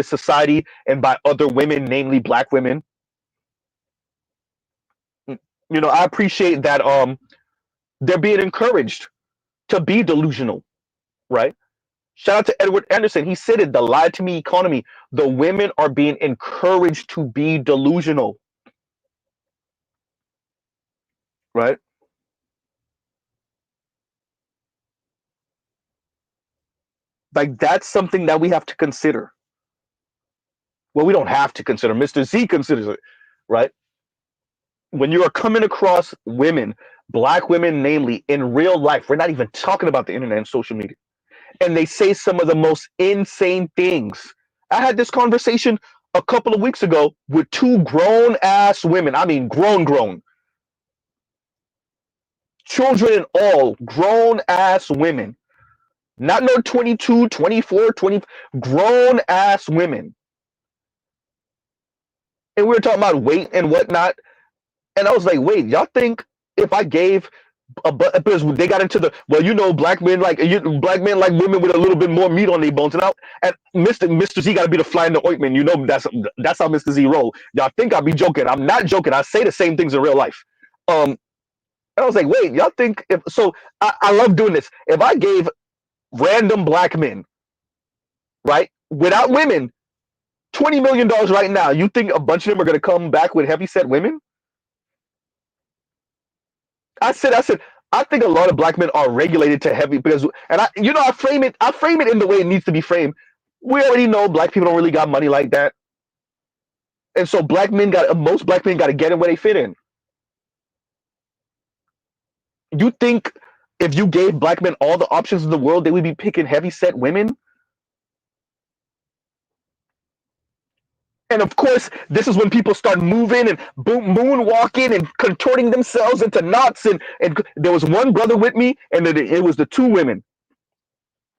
society and by other women, namely black women. I appreciate that they're being encouraged to be delusional, right? Shout out to Edward Anderson. He said it, the lie to me economy. The women are being encouraged to be delusional, right? Like, that's something that we have to consider. Well, we don't have to consider. Mr. Z considers it, right? When you are coming across women, black women, namely, in real life, we're not even talking about the internet and social media, and they say some of the most insane things. I had this conversation a couple of weeks ago with 2 grown ass women. I mean, grown, children and all, grown ass women. Not no 22, 24, 20, grown ass women. And we were talking about weight and whatnot. And I was like, wait, y'all think if I gave because they got into the black men like women with a little bit more meat on their bones, and Mr. Z got to be the fly in the ointment. That's how Mr. Z roll. Y'all think I be joking? I'm not joking. I say the same things in real life. And I was like, wait, y'all think if so? I love doing this. If I gave random black men, right, without women, $20 million right now, you think a bunch of them are going to come back with heavy set women? I said, I think a lot of black men are regulated to heavy because, and I frame it in the way it needs to be framed. We already know black people don't really got money like that. And so most black men got to get in where they fit in. You think if you gave black men all the options in the world, they would be picking heavy set women? And of course, this is when people start moving and moonwalking and contorting themselves into knots. And there was one brother with me, and it was the two women.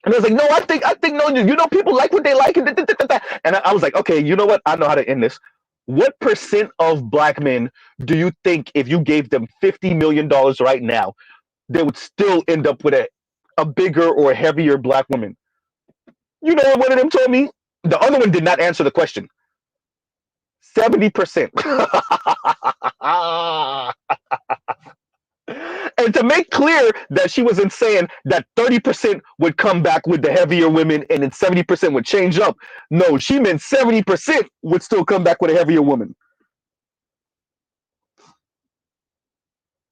And I was like, no, I think, no, people like what they like. And I was like, okay, you know what? I know how to end this. What percent of black men do you think if you gave them $50 million right now, they would still end up with a bigger or heavier black woman? You know what one of them told me? The other one did not answer the question. 70%. And to make clear that she wasn't saying that 30% would come back with the heavier women and then 70% would change up. No, she meant 70% would still come back with a heavier woman.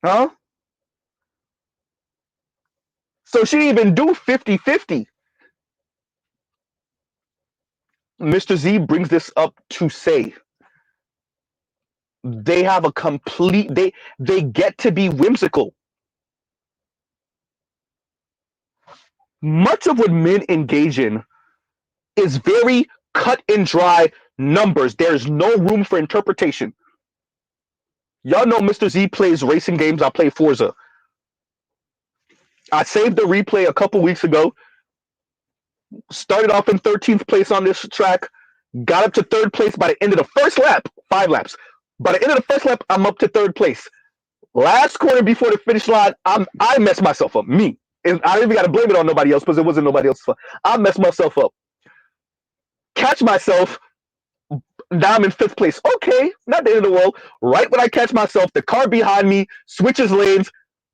Huh? So she didn't even do 50-50. Mr. Z brings this up to say they have a complete they get to be whimsical. Much of what men engage in is very cut and dry numbers. There's no room for interpretation. Y'all know Mr. Z plays racing games. I play Forza. I saved the replay a couple weeks ago. Started off in 13th place on this track. Got up to third place by the end of the first lap. 5 laps. By the end of the first lap, I'm up to third place. Last corner before the finish line, I messed myself up. Me. I didn't even got to blame it on nobody else because it wasn't nobody else's fault. I messed myself up. Catch myself. Now I'm in 5th place. Okay, not the end of the world. Right when I catch myself, the car behind me switches lanes,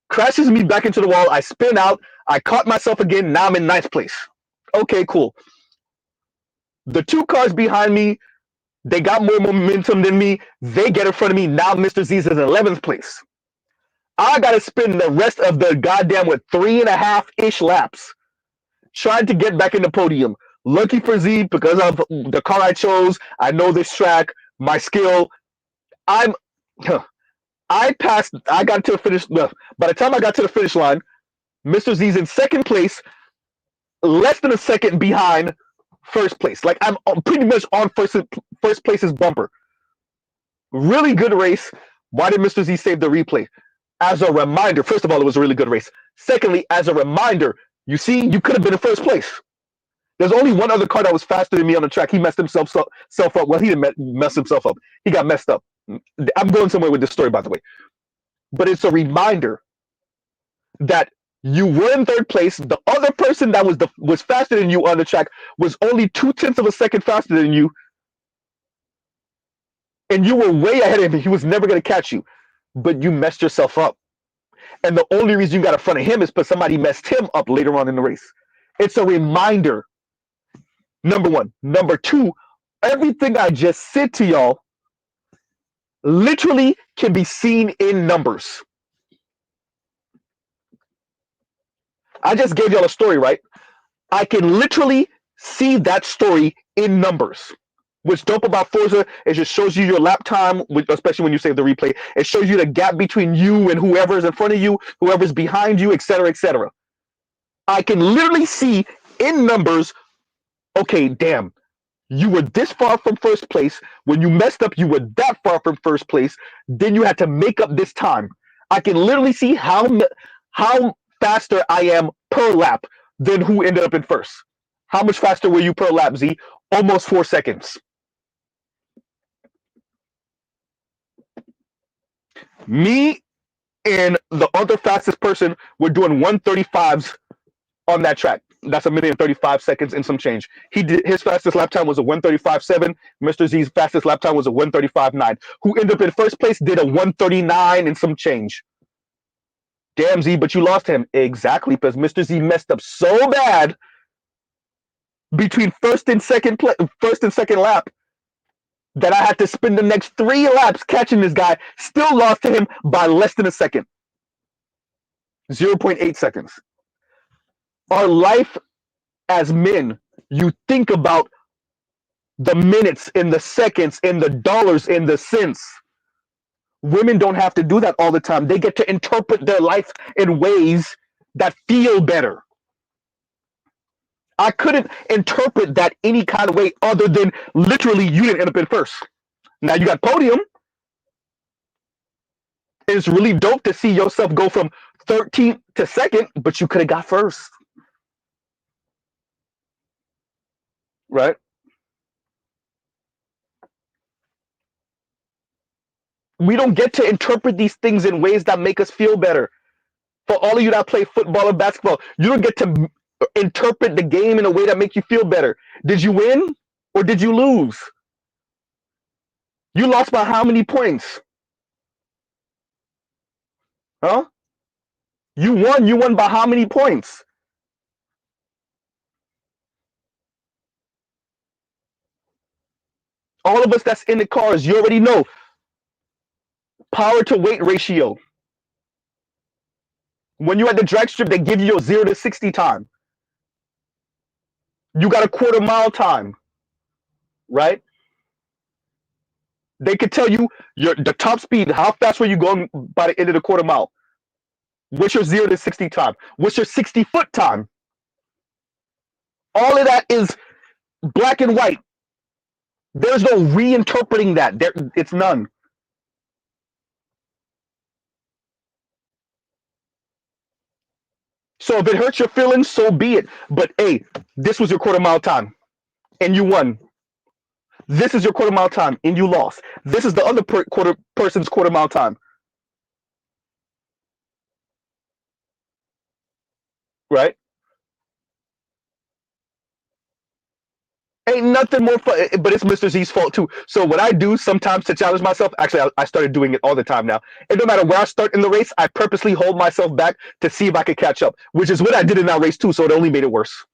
crashes me back into the wall. I spin out. I caught myself again. Now I'm in 9th place. Okay, cool. The 2 cars behind me, they got more momentum than me. They get in front of me. Now Mr. Z is in 11th place. I got to spend the rest of the goddamn, 3.5-ish laps trying to get back in the podium. Lucky for Z, because of the car I chose, I know this track, my skill. I passed, I got to the finish. By the time I got to the finish line, Mr. Z's in 2nd place, less than a second behind 1st place. Like, I'm pretty much on first place's bumper. Really good race. Why did Mr. Z save the replay? As a reminder, first of all, it was a really good race. Secondly, as a reminder, you see, you could have been in 1st place. There's only one other car that was faster than me on the track. He messed himself up. Well, he didn't mess himself up. He got messed up. I'm going somewhere with this story, by the way. But it's a reminder that you were in 3rd place. The other person that was faster than you on the track was only 0.2 of a second faster than you. And you were way ahead of him. He was never going to catch you. But you messed yourself up. And the only reason you got in front of him is because somebody messed him up later on in the race. It's a reminder. Number 1. Number 2, everything I just said to y'all literally can be seen in numbers. I just gave y'all a story, right? I can literally see that story in numbers. What's dope about Forza, it just shows you your lap time, especially when you save the replay. It shows you the gap between you and whoever's in front of you, whoever's behind you, etc., etc. I can literally see in numbers, okay, damn, you were this far from 1st place. When you messed up, you were that far from 1st place. Then you had to make up this time. I can literally see how faster I am per lap than who ended up in 1st. How much faster were you per lap, Z? Almost 4 seconds. Me and the other fastest person were doing 135s on that track. That's 1,035 seconds and some change. His fastest lap time was a 135.7. Mr. Z's fastest lap time was a 135.9. Who ended up in 1st place did a 139 and some change. Damn, Z, but you lost him. Exactly, because Mr. Z messed up so bad between first and second lap that I had to spend the next 3 laps catching this guy. Still lost to him by less than a second. 0.8 seconds. Our life as men, you think about the minutes and the seconds and the dollars and the cents. Women don't have to do that all the time. They get to interpret their life in ways that feel better. I couldn't interpret that any kind of way other than literally you didn't end up in first. Now you got podium. It's really dope to see yourself go from 13th to second, but you could have got first. Right? We don't get to interpret these things in ways that make us feel better. For all of you that play football and basketball, you don't get to interpret the game in a way that makes you feel better. Did you win or did you lose? You lost by how many points? Huh? You won by how many points? All of us that's in the cars, you already know. Power to weight ratio. When you're at the drag strip, they give you your 0 to 60 time. You got a quarter mile time, right? They could tell you the top speed, how fast were you going by the end of the quarter mile? What's your 0 to 60 time? What's your 60-foot time? All of that is black and white. There's no reinterpreting that. It's none. So if it hurts your feelings, so be it. But hey, this was your quarter mile time, and you won. This is your quarter mile time, and you lost. This is the other person's quarter mile time. Right? Ain't nothing more fun, but it's Mr. Z's fault too. So what I do sometimes to challenge myself, actually, I started doing it all the time now. And no matter where I start in the race, I purposely hold myself back to see if I could catch up, which is what I did in that race too. So it only made it worse.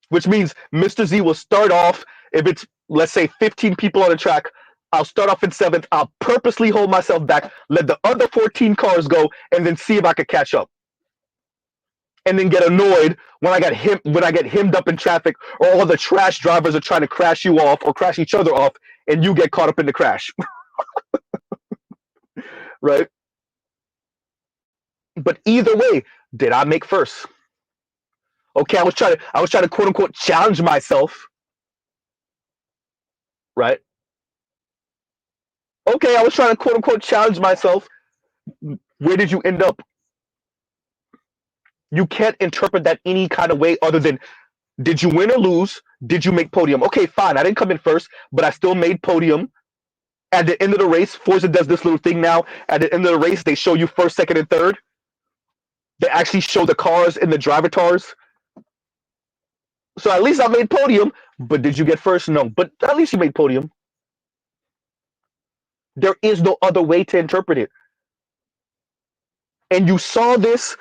Which means Mr. Z will start off, if it's, let's say, 15 people on the track, I'll start off in 7th. I'll purposely hold myself back, let the other 14 cars go, and then see if I could catch up. And then get annoyed when I get hemmed up in traffic, or all the trash drivers are trying to crash you off or crash each other off, and you get caught up in the crash. Right? But either way, did I make first? Okay, I was trying to quote unquote challenge myself. Right? Okay, I was trying to quote unquote challenge myself. Where did you end up? You can't interpret that any kind of way other than, did you win or lose? Did you make podium? Okay, fine. I didn't come in first, but I still made podium. At the end of the race, Forza does this little thing now. At the end of the race, they show you first, second, and third. They actually show the cars and the drivatars. So at least I made podium, but did you get first? No, but at least you made podium. There is no other way to interpret it. And you saw this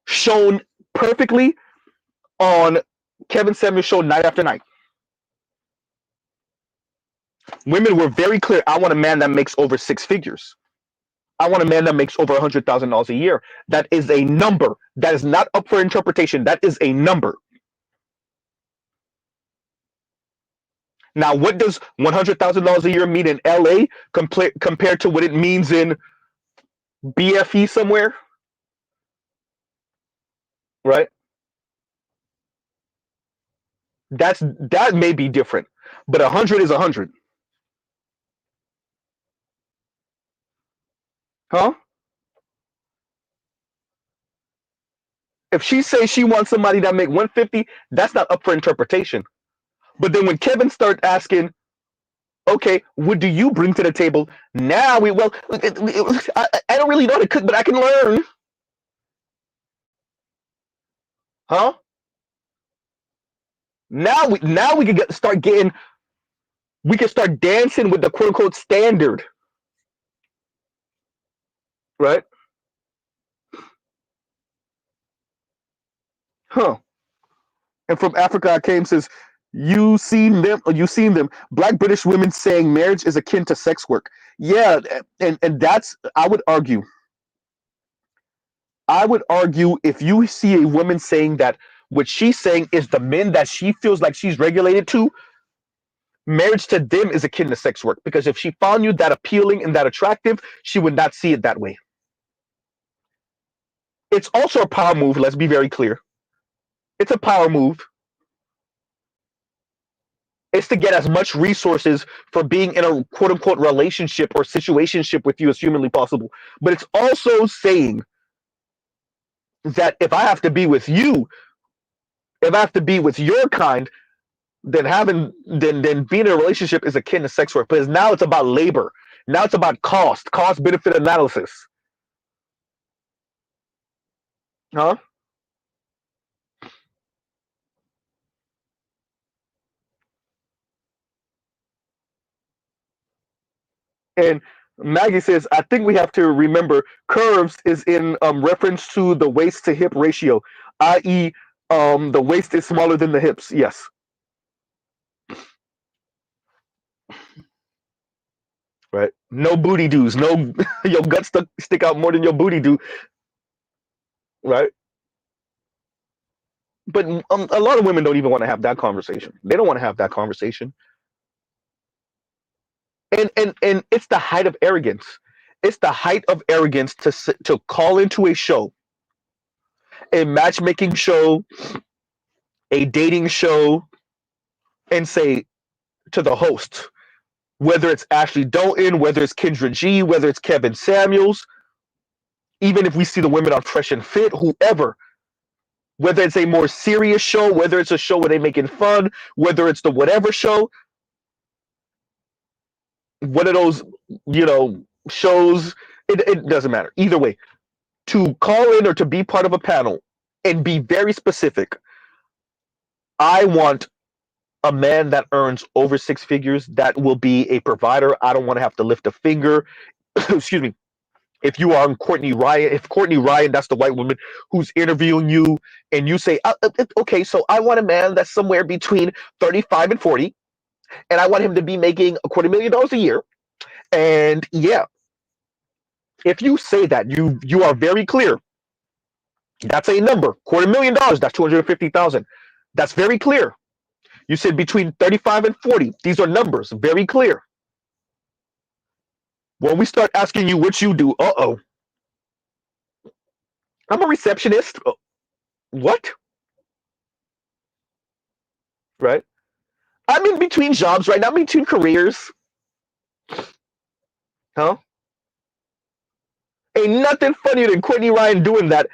shown perfectly on Kevin Samuels' show night after night. Women were very clear. I want a man that makes over 6 figures. I want a man that makes over $100,000 a year. That is a number. That is not up for interpretation. That is a number. Now, what does $100,000 a year mean in LA compared to what it means in BFE somewhere? Right? That may be different, but 100 is 100. Huh? If she says she wants somebody that make 150, that's not up for interpretation. But then when Kevin started asking, okay, what do you bring to the table? Now I don't really know how to cook, but I can learn. Huh? Now we can we can start dancing with the quote unquote standard. Right? Huh. And from Africa I came says, you seen them Black British women saying marriage is akin to sex work. Yeah, and that's, I would argue if you see a woman saying that What she's saying is the men that she feels like she's regulated to, marriage to them is akin to sex work, because if she found you that appealing and that attractive, she would not see it that way. It's also a power move, let's be very clear. It's a power move. It's to get as much resources for being in a quote unquote relationship or situationship with you as humanly possible. But it's also saying that if I have to be with you, if I have to be with your kind, then being in a relationship is akin to sex work. Because now it's about labor. Now it's about cost benefit analysis. Huh? And Maggie says, I think we have to remember curves is in reference to the waist to hip ratio, i.e., the waist is smaller than the hips. Yes. Right. No booty doos. No, your guts stick out more than your booty do. Right. But a lot of women don't even want to have that conversation. They don't want to have that conversation. And it's the height of arrogance. It's the height of arrogance to call into a show, a matchmaking show, a dating show, and say to the host, whether it's Ashley Dalton, whether it's Kendra G, whether it's Kevin Samuels, even if we see the women on Fresh and Fit, whoever, whether it's a more serious show, whether it's a show where they're making fun, whether it's the whatever show, one of those, shows, it doesn't matter. Either way, to call in or to be part of a panel and be very specific. I want a man that earns over six figures, that will be a provider. I don't want to have to lift a finger. Excuse me. If you are on Courtney Ryan, if Courtney Ryan, that's the white woman who's interviewing you, and you say, okay, so I want a man that's somewhere between 35 and 40, and I want him to be making $250,000 a year. And yeah, if you say that, you are very clear. That's a number, $250,000. That's 250,000. That's very clear. You said between 35 and 40. These are numbers, very clear. When we start asking you what you do, I'm a receptionist. What? Right? I'm in between jobs right now. I'm in between careers. Huh? Ain't nothing funnier than Courtney Ryan doing that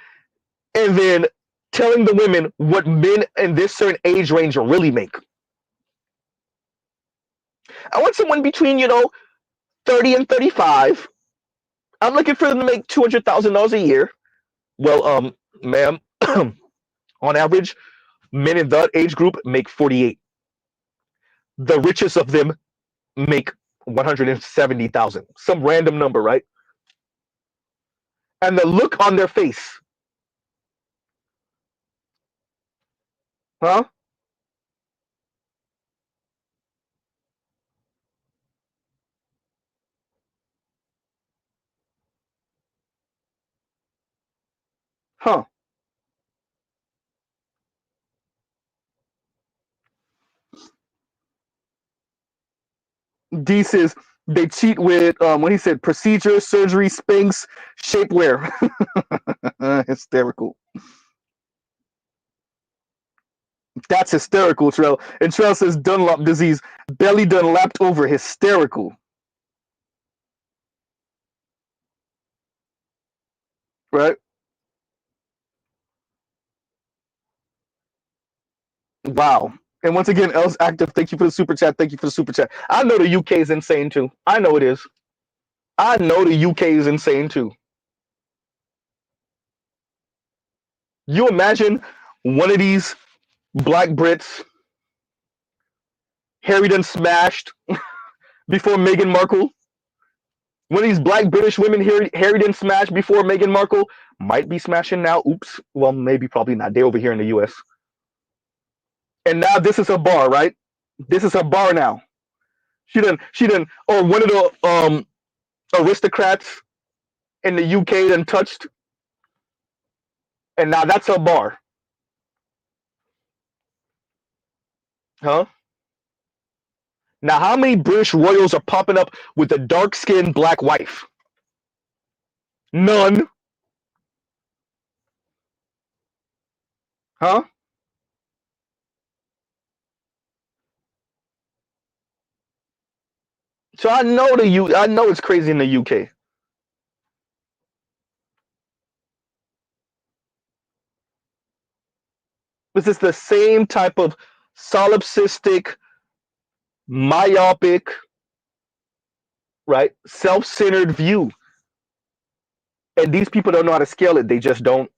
and then telling the women what men in this certain age range really make. I want someone between, 30 and 35. I'm looking for them to make $200,000 a year. Well, ma'am, on average, men in that age group make 48. The richest of them make 170,000. Some random number, right? And the look on their face, huh? Huh? D says they cheat with when he said procedure, surgery, Spanx, shapewear. Hysterical. That's hysterical, Trell. And Trell says Dunlop disease, belly done lapped over, hysterical. Right? Wow. And once again, Els Active, thank you for the super chat. Thank you for the super chat. I know the UK is insane too. I know it is. I know the UK is insane too. You imagine one of these black Brits, Harry done smashed before Meghan Markle. One of these black British women, Harry done smashed before Meghan Markle, might be smashing now. Oops. Well, maybe, probably not. They're over here in the US. And now this is her bar, right? This is her bar now. Or one of the aristocrats in the UK done touched, and now that's her bar. Huh? Now, how many British royals are popping up with a dark-skinned black wife? None. Huh? So I know it's crazy in the UK. This is the same type of solipsistic, myopic, right, self-centered view. And these people don't know how to scale it. They just don't,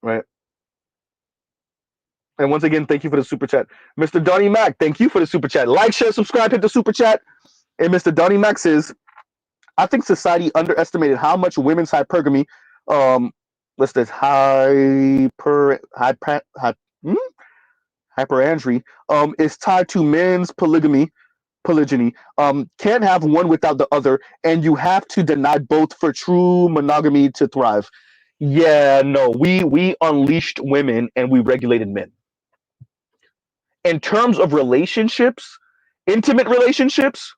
right? And once again, thank you for the super chat. Mr. Donnie Mac, thank you for the super chat. Like, share, subscribe, hit the super chat. And Mr. Donnie Mac says, I think society underestimated how much women's hypergamy, what's this, hmm? Hyperandry, is tied to men's polygyny. Can't have one without the other, and you have to deny both for true monogamy to thrive. Yeah, no, we unleashed women and we regulated men. In terms of relationships, intimate relationships,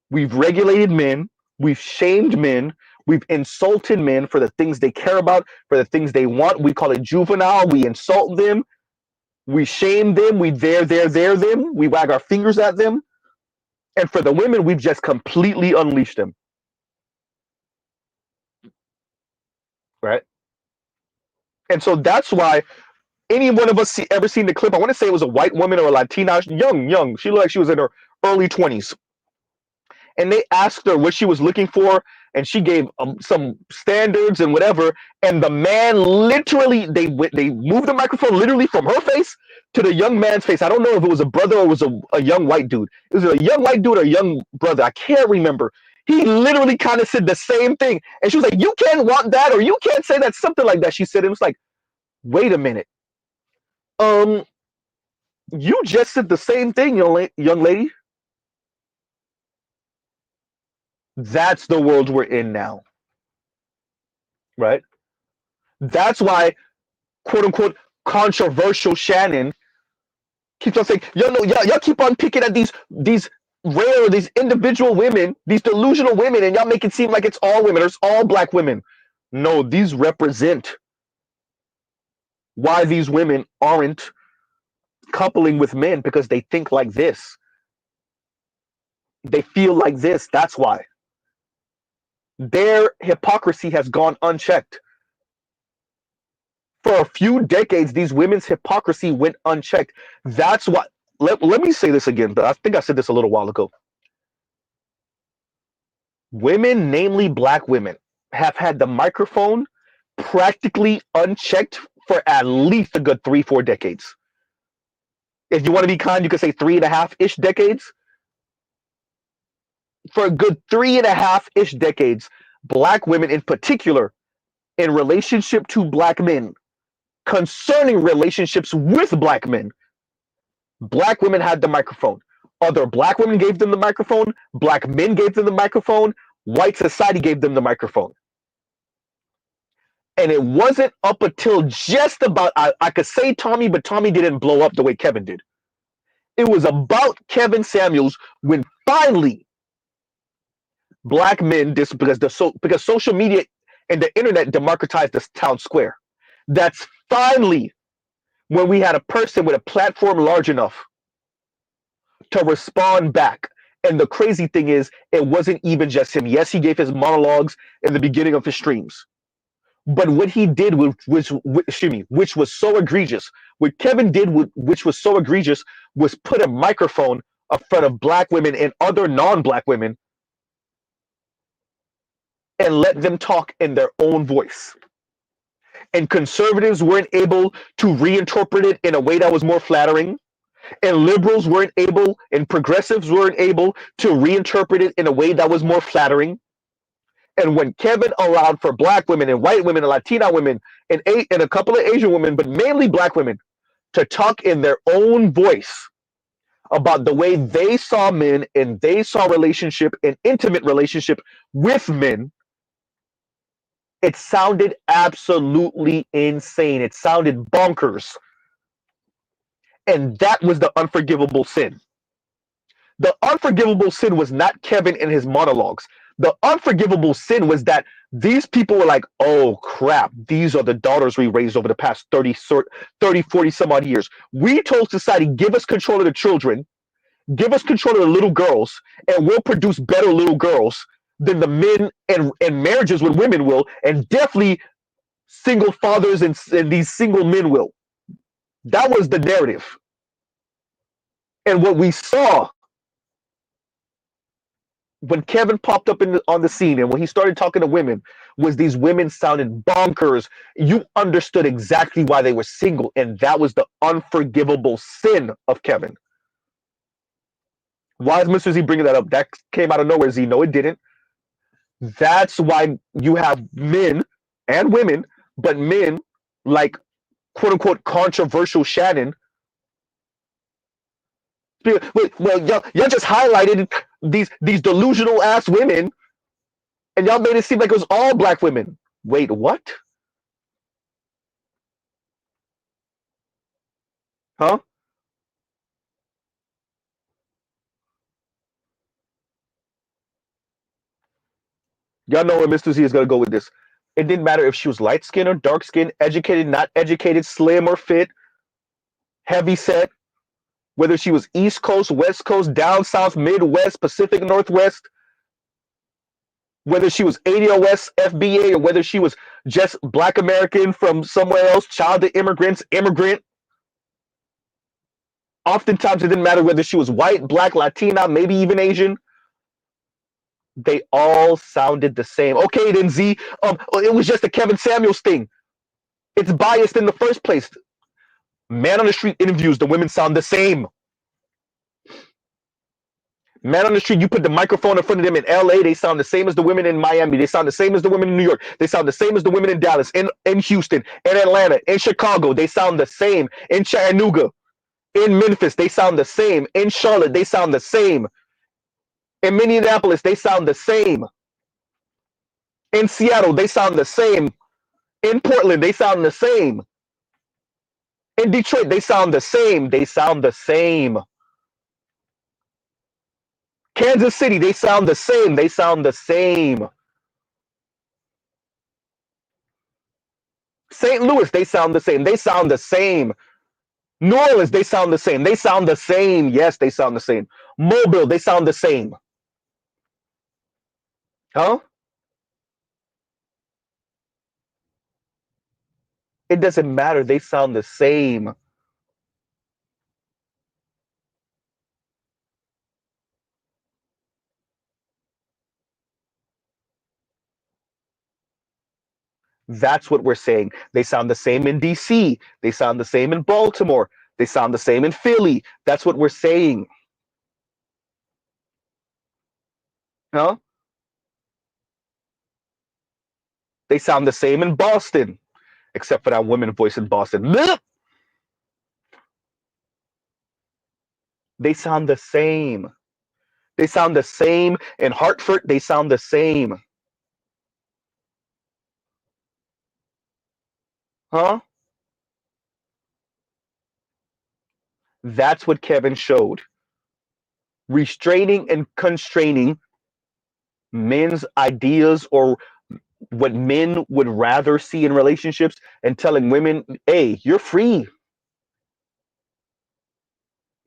we've regulated men, we've shamed men, we've insulted men for the things they care about, for the things they want. We call it juvenile. We insult them, we shame them, we there them, we wag our fingers at them. And for the women, we've just completely unleashed them. Right? And so that's why any one of us ever seen the clip, I want to say it was a white woman or a Latina, young. She looked like she was in her early 20s. And they asked her what she was looking for, and she gave some standards and whatever. And the man literally, they moved the microphone literally from her face to the young man's face. I don't know if it was a brother or it was a young white dude. It was a young white dude or a young brother. I can't remember. He literally kind of said the same thing, and she was like, "You can't want that, or you can't say that," something like that. She said it was like, "Wait a minute, um, you just said the same thing, young lady." That's the world we're in now, right? That's why, quote unquote, controversial Shannon keeps on saying, "Yo, no, y'all keep on picking at these individual women, these delusional women, and y'all make it seem like it's all women or it's all black women." No, these represent why these women aren't coupling with men, because they think like this. They feel like this. That's why. Their hypocrisy has gone unchecked. For a few decades, these women's hypocrisy went unchecked. That's why. Let me say this again, but I think I said this a little while ago. Women, namely black women, have had the microphone practically unchecked for at least a good 3-4 decades. If you want to be kind, you could say 3.5-ish decades. For a good 3.5-ish decades, black women in particular, in relationship to black men, concerning relationships with black men, black women had the microphone. Other black women gave them the microphone. Black men gave them the microphone. White society gave them the microphone. And it wasn't up until just about, I could say Tommy, but Tommy didn't blow up the way Kevin did. It was about Kevin Samuels when finally black men, because social media and the internet democratized the town square. That's finally when we had a person with a platform large enough to respond back. And the crazy thing is, it wasn't even just him. Yes, he gave his monologues in the beginning of his streams. But what he did, which was so egregious, what Kevin did, which was so egregious, was put a microphone in front of black women and other non-black women and let them talk in their own voice. And conservatives weren't able to reinterpret it in a way that was more flattering. And liberals weren't able, and progressives weren't able to reinterpret it in a way that was more flattering. And when Kevin allowed for black women and white women and Latina women and a couple of Asian women, but mainly black women, to talk in their own voice about the way they saw men and they saw relationship and intimate relationship with men, it sounded absolutely insane. It sounded bonkers. And that was the unforgivable sin. The unforgivable sin was not Kevin in his monologues. The unforgivable sin was that these people were like, oh crap, these are the daughters we raised over the past 30, 40 some odd years. We told society, give us control of the children, give us control of the little girls, and we'll produce better little girls than the men and marriages with women will, and definitely single fathers and these single men will. That was the narrative. And what we saw when Kevin popped up on the scene and when he started talking to women was these women sounded bonkers. You understood exactly why they were single, and that was the unforgivable sin of Kevin. Why is Mr. Z bringing that up? That came out of nowhere, Z. No, it didn't. That's why you have men and women, but men like quote unquote controversial Shannon. Well, y'all just highlighted these delusional ass women, and y'all made it seem like it was all black women. Wait, what? Huh? Y'all know where Mr. Z is gonna go with this. It didn't matter if she was light skinned or dark skinned, educated, not educated, slim or fit, heavy set, whether she was East Coast, West Coast, down south, Midwest, Pacific Northwest, whether she was ADOS, FBA, or whether she was just black American from somewhere else, child of immigrants, immigrant. Oftentimes, it didn't matter whether she was white, black, Latina, maybe even Asian. They all sounded the same. Okay, then Z, it was just a Kevin Samuels thing. It's biased in the first place. Man on the street interviews, the women sound the same. Man on the street, you put the microphone in front of them in LA, they sound the same as the women in Miami. They sound the same as the women in New York. They sound the same as the women in Dallas, in Houston, in Atlanta, in Chicago. They sound the same. In Chattanooga, in Memphis, they sound the same. In Charlotte, they sound the same. In Minneapolis, they sound the same. In Seattle, they sound the same. In Portland, they sound the same. In Detroit, they sound the same. They sound the same. Kansas City, they sound the same. They sound the same. St. Louis, they sound the same. They sound the same. New Orleans, they sound the same. They sound the same. Yes, they sound the same. Mobile, they sound the same. Huh? It doesn't matter. They sound the same. That's what we're saying. They sound the same in DC. They sound the same in Baltimore. They sound the same in Philly. That's what we're saying. Huh? They sound the same in Boston, except for that women voice in Boston. They sound the same. They sound the same in Hartford. They sound the same. Huh? That's what Kevin showed. Restraining and constraining men's ideas or what men would rather see in relationships and telling women, hey, you're free.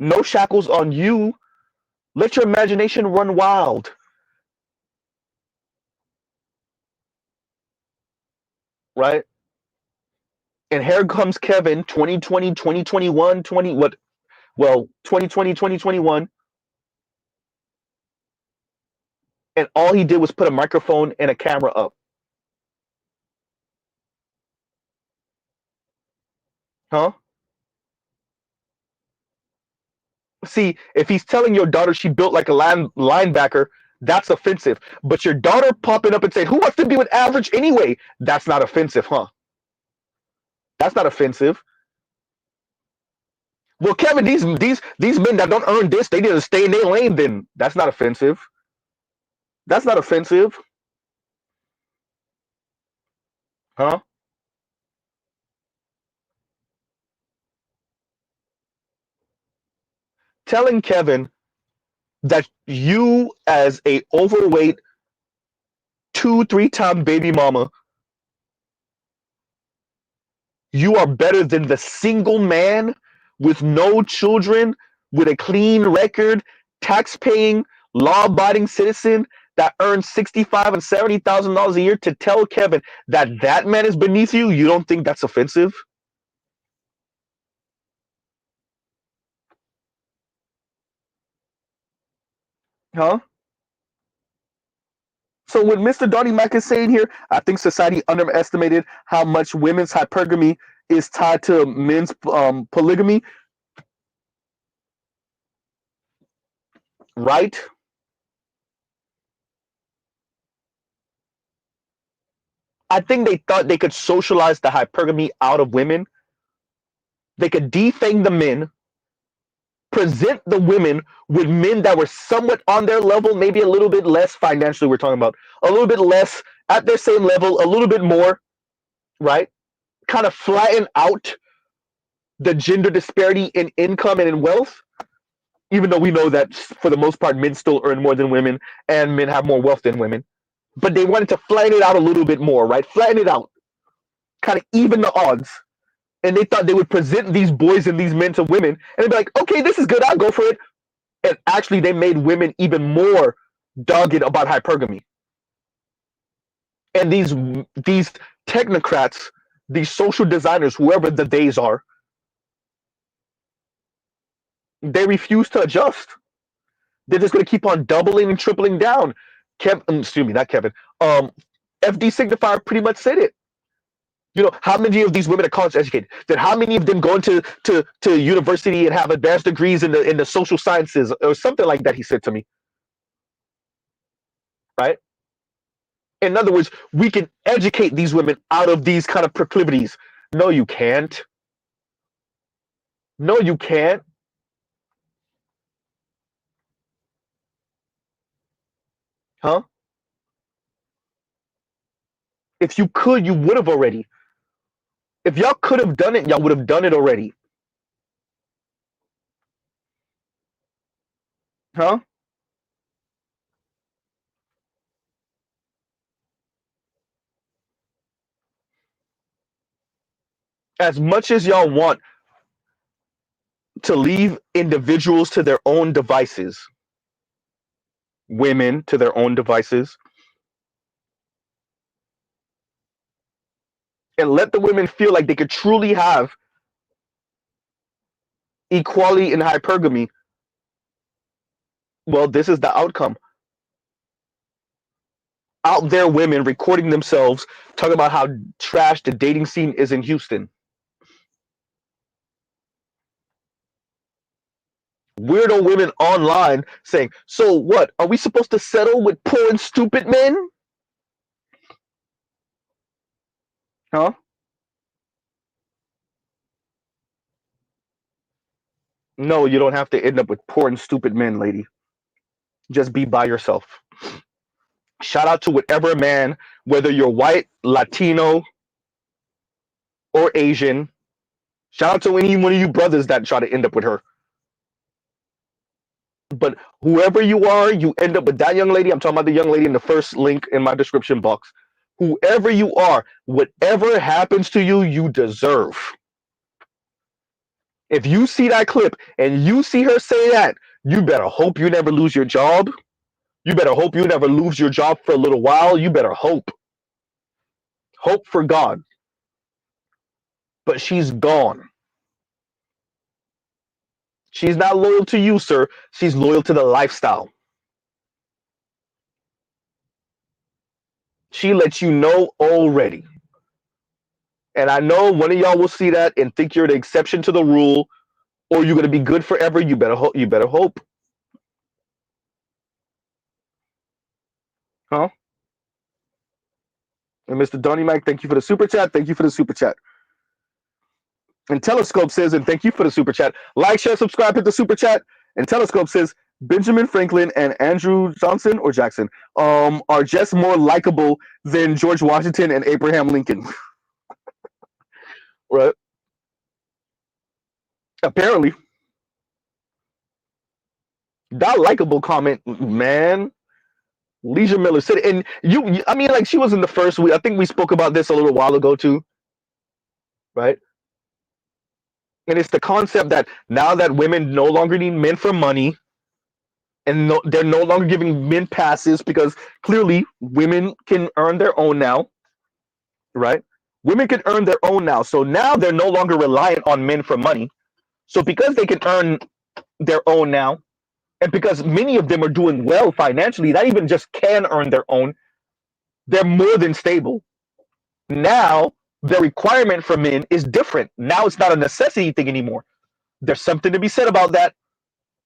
No shackles on you. Let your imagination run wild. Right? And here comes Kevin 2020, 2021, 20 what well, 2020, 2021, and all he did was put a microphone and a camera up. Huh? See, if he's telling your daughter she built like a linebacker, that's offensive. But your daughter popping up and saying, "Who wants to be with average anyway?" That's not offensive, huh? That's not offensive. Well, Kevin, these men that don't earn this, they need to stay in their lane. Then that's not offensive. That's not offensive, huh? telling Kevin that you, as a overweight 2-3 time baby mama, you are better than the single man with no children, with a clean record, tax-paying, law-abiding citizen that earns $65,000 and $70,000 a year, to tell Kevin that that man is beneath you? You don't think that's offensive? Huh? So what Mr. Donnie Mack is saying here, I think society underestimated how much women's hypergamy is tied to men's polygamy, right? I think they thought they could socialize the hypergamy out of women. They could defang the men, present the women with men that were somewhat on their level, maybe a little bit less financially, we're talking about, a little bit less at their same level, a little bit more, right? Kind of flatten out the gender disparity in income and in wealth, even though we know that for the most part, men still earn more than women and men have more wealth than women. But they wanted to flatten it out a little bit more, right? Flatten it out, kind of even the odds. And they thought they would present these boys and these men to women, and they'd be like, okay, this is good, I'll go for it. And actually, they made women even more dogged about hypergamy. And these technocrats, these social designers, whoever the days are, they refuse to adjust. They're just going to keep on doubling and tripling down. Excuse me, not Kevin. FD Signifier pretty much said it. You know, how many of these women are college educated? Then how many of them go into to university and have advanced degrees in the social sciences or something like that? He said to me, right? In other words, we can educate these women out of these kind of proclivities. No, you can't. No, you can't. Huh? If you could, you would have already. If y'all could have done it, y'all would have done it already. Huh? As much as y'all want to leave individuals to their own devices, women to their own devices, and let the women feel like they could truly have equality in hypergamy, well, this is the outcome. Out there, women recording themselves talking about how trash the dating scene is in Houston. Weirdo women online saying, so what? Are we supposed to settle with poor and stupid men? Huh? No, you don't have to end up with poor and stupid men, lady. Just be by yourself. Shout out to whatever man, whether you're white, Latino, or Asian. Shout out to any one of you brothers that try to end up with her. But whoever you are, you end up with that young lady. I'm talking about the young lady in the first link in my description box. Whoever you are, whatever happens to you, you deserve. If you see that clip and you see her say that, you better hope you never lose your job. You better hope you never lose your job for a little while. You better hope. Hope for God. But she's gone. She's not loyal to you, sir. She's loyal to the lifestyle. She lets you know already. And I know one of y'all will see that and think you're the exception to the rule, or you're gonna be good forever. You better hope. You better hope. Huh? And Mr. Donnie Mike, thank you for the super chat. Thank you for the super chat. And Telescope says, and thank you for the super chat. Like, share, subscribe, hit the super chat. And Telescope says, Benjamin Franklin and Andrew Johnson or Jackson are just more likable than George Washington and Abraham Lincoln. Right? Apparently. That likable comment, man. Leisure Miller said it. And I mean, like, she was in the first week. I think we spoke about this a little while ago too, right? And it's the concept that now that women no longer need men for money, and they're no longer giving men passes because clearly women can earn their own now, right? Women can earn their own now. So now they're no longer reliant on men for money. So because they can earn their own now, and because many of them are doing well financially, not even just can earn their own, they're more than stable. Now the requirement for men is different. Now it's not a necessity thing anymore. There's something to be said about that.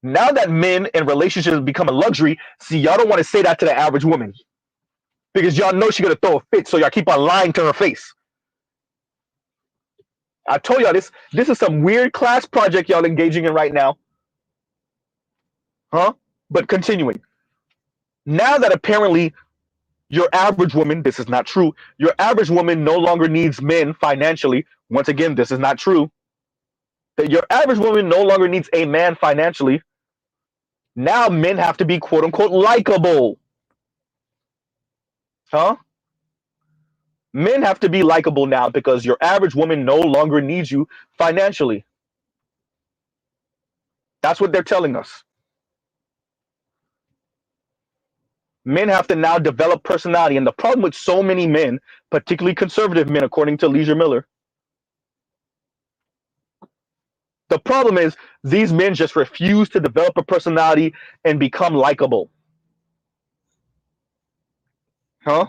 Now that men and relationships become a luxury, see, y'all don't want to say that to the average woman because y'all know she's gonna throw a fit, so y'all keep on lying to her face. I told y'all this. This is some weird class project y'all engaging in right now, huh? But continuing. Now that apparently your average woman, this is not true. Your average woman no longer needs men financially. Once again, this is not true. That your average woman no longer needs a man financially. Now men have to be quote unquote likable. Huh? Men have to be likable now because your average woman no longer needs you financially. That's what they're telling us. Men have to now develop personality. And the problem with so many men, particularly conservative men, according to Leisure Miller, the problem is these men just refuse to develop a personality and become likable. Huh?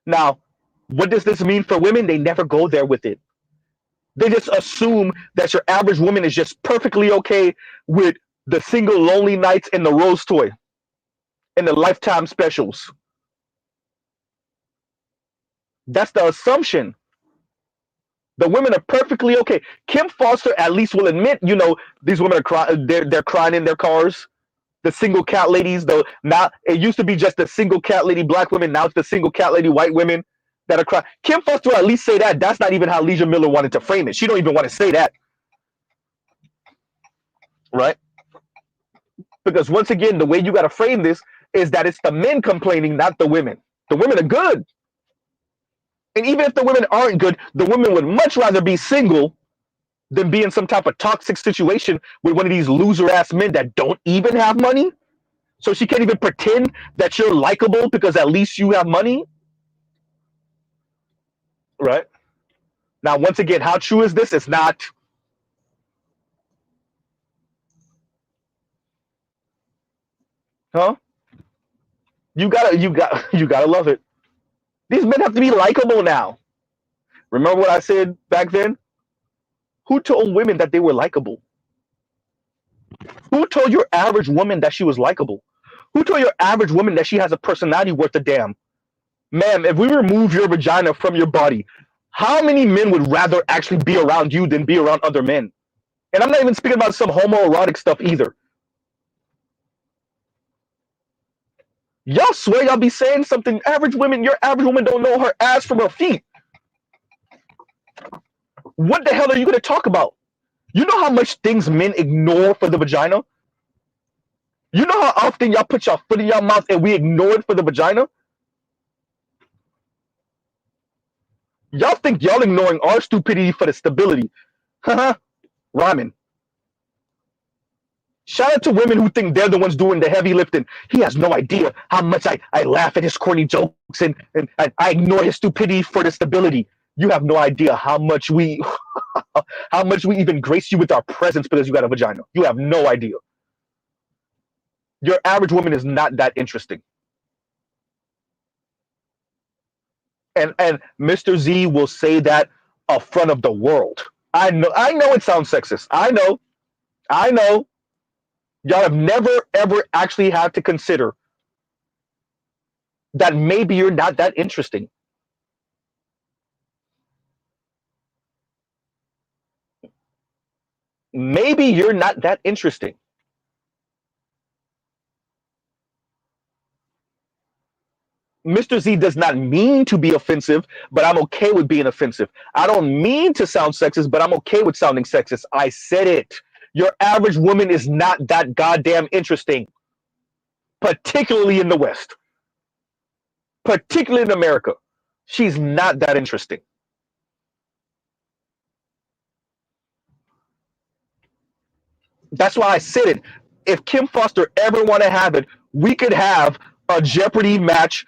Now, what does this mean for women? They never go there with it. They just assume that your average woman is just perfectly okay with the single lonely nights and the rose toy and the lifetime specials. That's the assumption. The women are perfectly okay. Kim Foster at least will admit, these women are crying. They're crying in their cars. The single cat ladies, though, now it used to be just the single cat lady black women. Now it's the single cat lady white women that are crying. Kim Foster will at least say that. That's not even how Leisure Miller wanted to frame it. She don't even want to say that, right? Because once again, the way you got to frame this is that it's the men complaining, not the women. The women are good. And even if the women aren't good, the women would much rather be single than be in some type of toxic situation with one of these loser ass men that don't even have money. So she can't even pretend that you're likable because at least you have money. Right? Now, once again, how true is this? It's not. Huh? You gotta love it. These men have to be likable now. Remember what I said back then? Who told women that they were likable? Who told your average woman that she was likable? Who told your average woman that she has a personality worth a damn? Ma'am, if we remove your vagina from your body, how many men would rather actually be around you than be around other men? And I'm not even speaking about some homoerotic stuff either. Y'all swear y'all be saying something. Your average woman don't know her ass from her feet. What the hell are you going to talk about? You know how much things men ignore for the vagina? You know how often y'all put your foot in your mouth and we ignore it for the vagina? Y'all think y'all ignoring our stupidity for the stability. Haha, rhyming. Shout out to women who think they're the ones doing the heavy lifting. He has no idea how much I laugh at his corny jokes and I ignore his stupidity for the stability. You have no idea how much we how much we even grace you with our presence because you got a vagina. You have no idea. Your average woman is not that interesting. And Mr. Z will say that in front of the world. I know it sounds sexist. I know. Y'all have never ever actually had to consider that maybe you're not that interesting. Maybe you're not that interesting. Mr. Z does not mean to be offensive, but I'm okay with being offensive. I don't mean to sound sexist, but I'm okay with sounding sexist. I said it. Your average woman is not that goddamn interesting, particularly in the West, particularly in America. She's not that interesting. That's why I said it. If Kim Foster ever want to have it, we could have a Jeopardy match,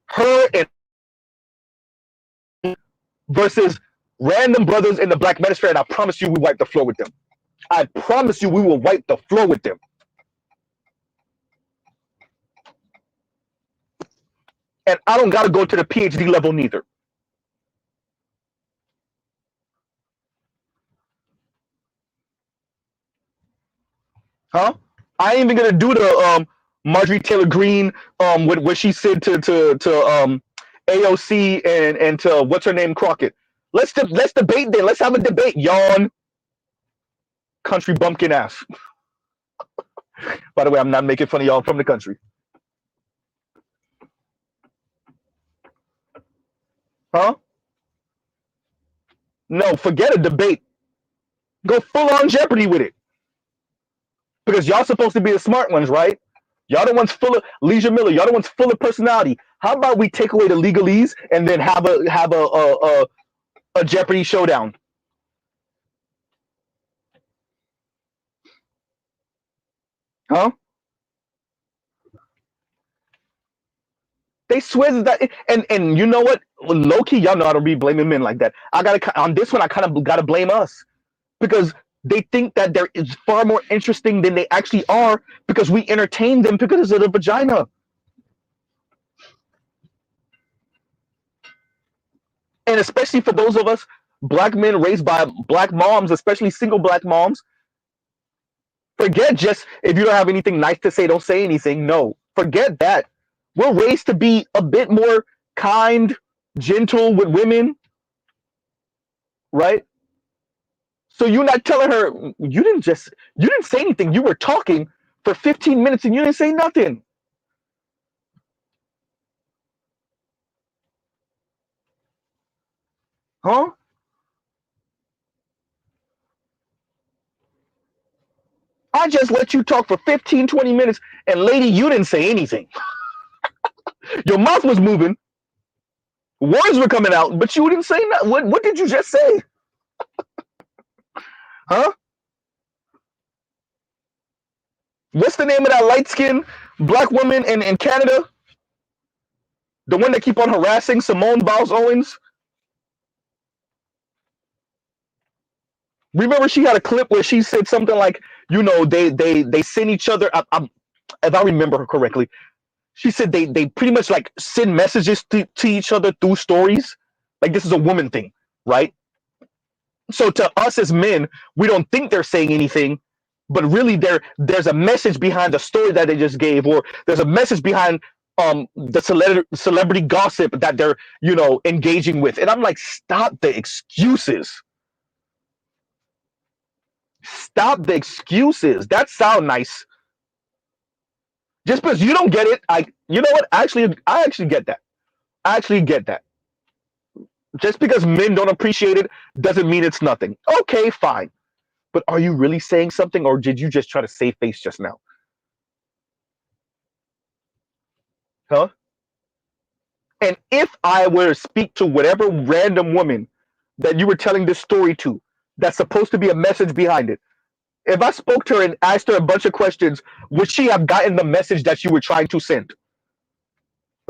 her and versus random brothers in the Black Manosphere, and I promise you we wipe the floor with them. I promise you we will wipe the floor with them. And I don't gotta go to the PhD level neither. Huh? I ain't even gonna do the Marjorie Taylor Greene what she said to AOC and to what's her name Crockett. Let's debate then. Let's have a debate. Yawn, country bumpkin ass. By the way, I'm not making fun of y'all from the country. Huh? No, forget a debate. Go full on Jeopardy with it. Because y'all supposed to be the smart ones, right? Y'all the ones full of Leisure Miller. Y'all the ones full of personality. How about we take away the legalese and then have a Jeopardy showdown? Huh? They swear that, and you know what? Low key, y'all know how to be blaming men like that. I gotta on this one. I kind of gotta blame us because they think that there is far more interesting than they actually are because we entertain them because of the vagina. And especially for those of us black men raised by black moms, especially single black moms, forget just if you don't have anything nice to say, don't say anything. No, forget that. We're raised to be a bit more kind, gentle with women, right? So you're not telling her you didn't say anything. You were talking for 15 minutes and you didn't say nothing. Huh? I just let you talk for 15, 20 minutes and lady, you didn't say anything. Your mouth was moving, words were coming out, but you didn't say nothing. What did you just say? Huh? What's the name of that light skinned black woman in Canada? The one that keep on harassing Simone Biles Owens? Remember she had a clip where she said something like, they send each other. If I remember her correctly, she said they pretty much like send messages to each other through stories. Like this is a woman thing, right? So to us as men, we don't think they're saying anything, but really there's a message behind the story that they just gave, or there's a message behind the celebrity gossip that they're engaging with. And I'm like, stop the excuses. Stop the excuses. That sound nice. Just because you don't get it, you know what? I actually get that. I actually get that. Just because men don't appreciate it doesn't mean it's nothing. Okay, fine. But are you really saying something, or did you just try to save face just now? Huh? And if I were to speak to whatever random woman that you were telling this story to, that's supposed to be a message behind it, if I spoke to her and asked her a bunch of questions, would she have gotten the message that you were trying to send?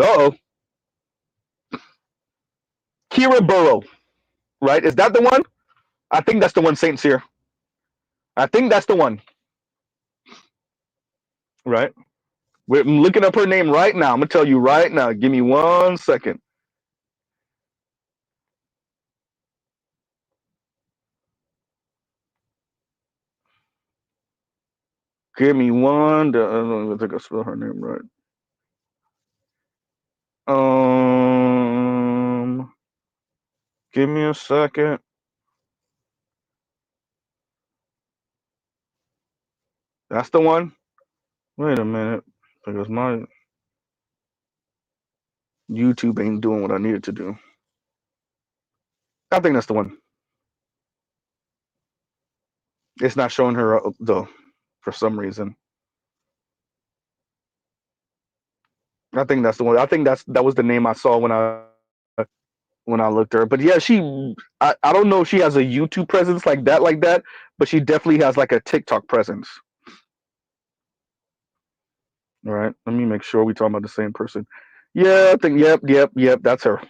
Uh-oh. Kira Burrow, right? Is that the one? I think that's the one, Saint Cyr. I think that's the one, right? I'm looking up her name right now. I'm going to tell you right now. Give me 1 second. Give me one. I don't think I spelled her name right. Give me a second. That's the one. Wait a minute, because my YouTube ain't doing what I needed to do. I think that's the one. It's not showing her though, for some reason. I think that's the one. I think that was the name I saw when I looked her. But yeah, I don't know if she has a YouTube presence like that, but she definitely has like a TikTok presence. All right, let me make sure we talking about the same person. Yeah, I think yep, that's her.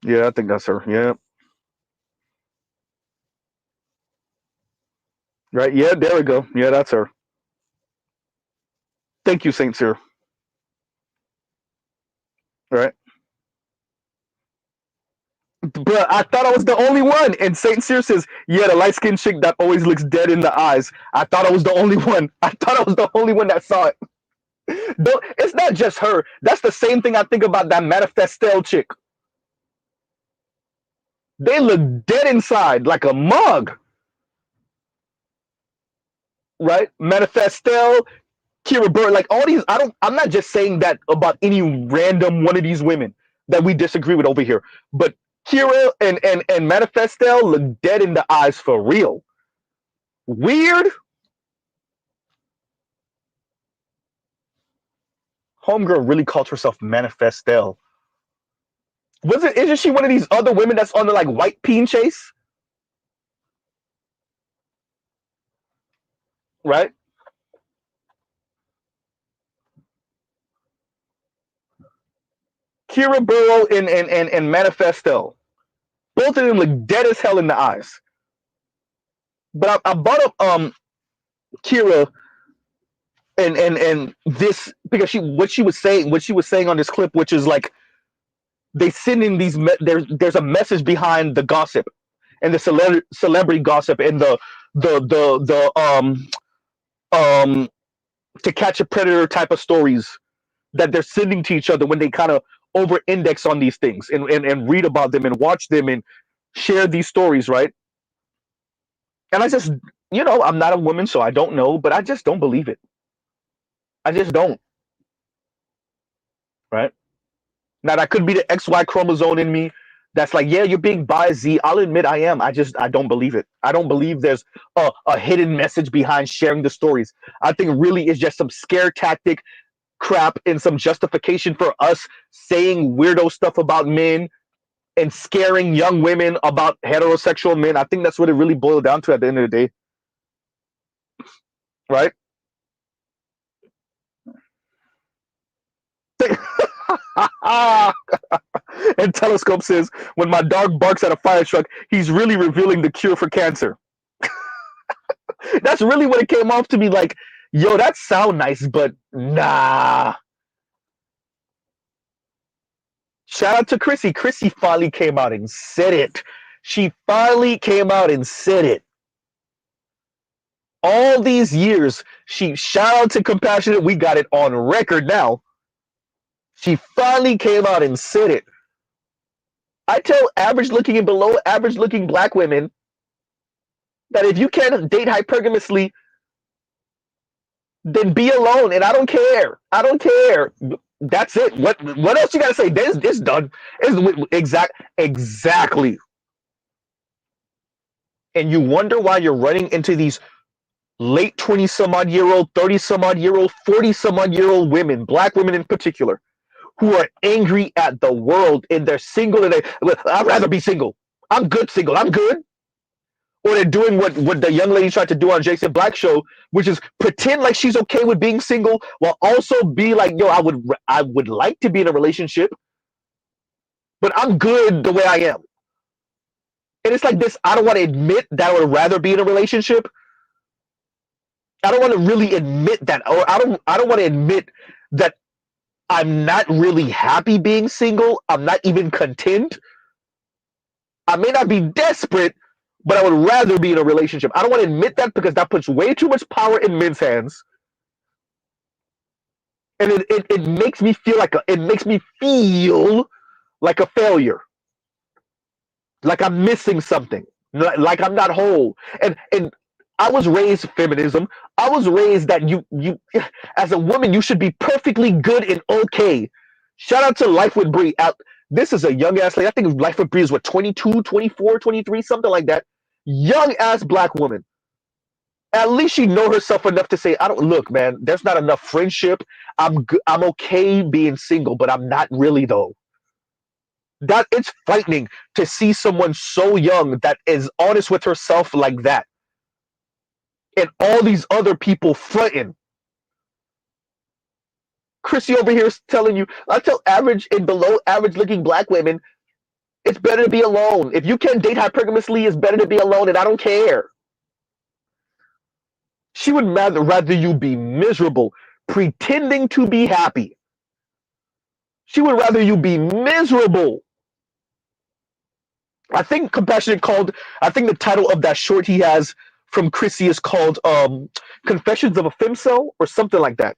Yeah, I think that's her. Yeah, right. Yeah, there we go. Yeah, that's her. Thank you, Saint Cyr. Right. But I thought I was the only one. And Saint Cyr says, yeah, the light skinned chick that always looks dead in the eyes. I thought I was the only one. I thought I was the only one that saw it. It's not just her. That's the same thing I think about that Manifestel chick. They look dead inside, like a mug. Right? Manifestel, Kira Bird, like all these. I'm not just saying that about any random one of these women that we disagree with over here. But Kira and Manifestel look dead in the eyes for real. Weird. Homegirl really called herself Manifestel. Isn't she one of these other women that's on the like white peen chase? Right? Kira Burrow and Manifestel. Both of them look dead as hell in the eyes. But I brought up Kira and this because what she was saying on this clip, which is like they send in these there's a message behind the gossip and the celebrity gossip and the to catch a predator type of stories that they're sending to each other when they kind of over index on these things and read about them and watch them and share these stories, right? And I just, I'm not a woman, so I don't know, but I just don't believe it. I just don't, right? Now that could be the XY chromosome in me that's like, yeah, you're being biased, Z. I'll admit I am. I don't believe it. I don't believe there's a hidden message behind sharing the stories. I think really it's just some scare tactic crap and some justification for us saying weirdo stuff about men and scaring young women about heterosexual men. I think that's what it really boiled down to at the end of the day, right? And Telescope says, when my dog barks at a fire truck, he's really revealing the cure for cancer. That's really what it came off to me like, yo, that sound nice, but nah. Shout out to Chrissy. Chrissy finally came out and said it. She finally came out and said it. All these years, shout out to Compassionate. We got it on record now. She finally came out and said it. I tell average looking and below average looking black women that if you can't date hypergamously, then be alone. And I don't care. I don't care. That's it. What else you gotta say? This done. Exactly. And you wonder why you're running into these late 20 some odd year old, 30 some odd year old, 40 some odd year old women, black women in particular, who are angry at the world and they're single and I'd rather be single. I'm good single. I'm good. Or they're doing what the young lady tried to do on Jason Black show, which is pretend like she's okay with being single while also be like, yo, I would like to be in a relationship, but I'm good the way I am. And it's like this, I don't want to admit that I would rather be in a relationship. I don't want to really admit that, or I don't want to admit that I'm not really happy being single. I'm not even content. I may not be desperate, but I would rather be in a relationship. I don't want to admit that because that puts way too much power in men's hands. And it makes me feel like a failure. Like I'm missing something. Like I'm not whole. And I was raised feminism. I was raised that you as a woman you should be perfectly good and okay. Shout out to Life with Bree. This is a young ass lady. I think Life with Bree is what 22, 24, 23, something like that. Young ass black woman. At least she know herself enough to say, "I don't look, man. There's not enough friendship. I'm okay being single, but I'm not really though." That it's frightening to see someone so young that is honest with herself like that, and all these other people fronting. Chrissy over here is telling you, I tell average and below average looking black women, it's better to be alone. If you can't date hypergamously, it's better to be alone, and I don't care. She would rather you be miserable, pretending to be happy. She would rather you be miserable. I think Compassionate called, I think the title of that short he has from Chrissy is called Confessions of a Femcel or something like that.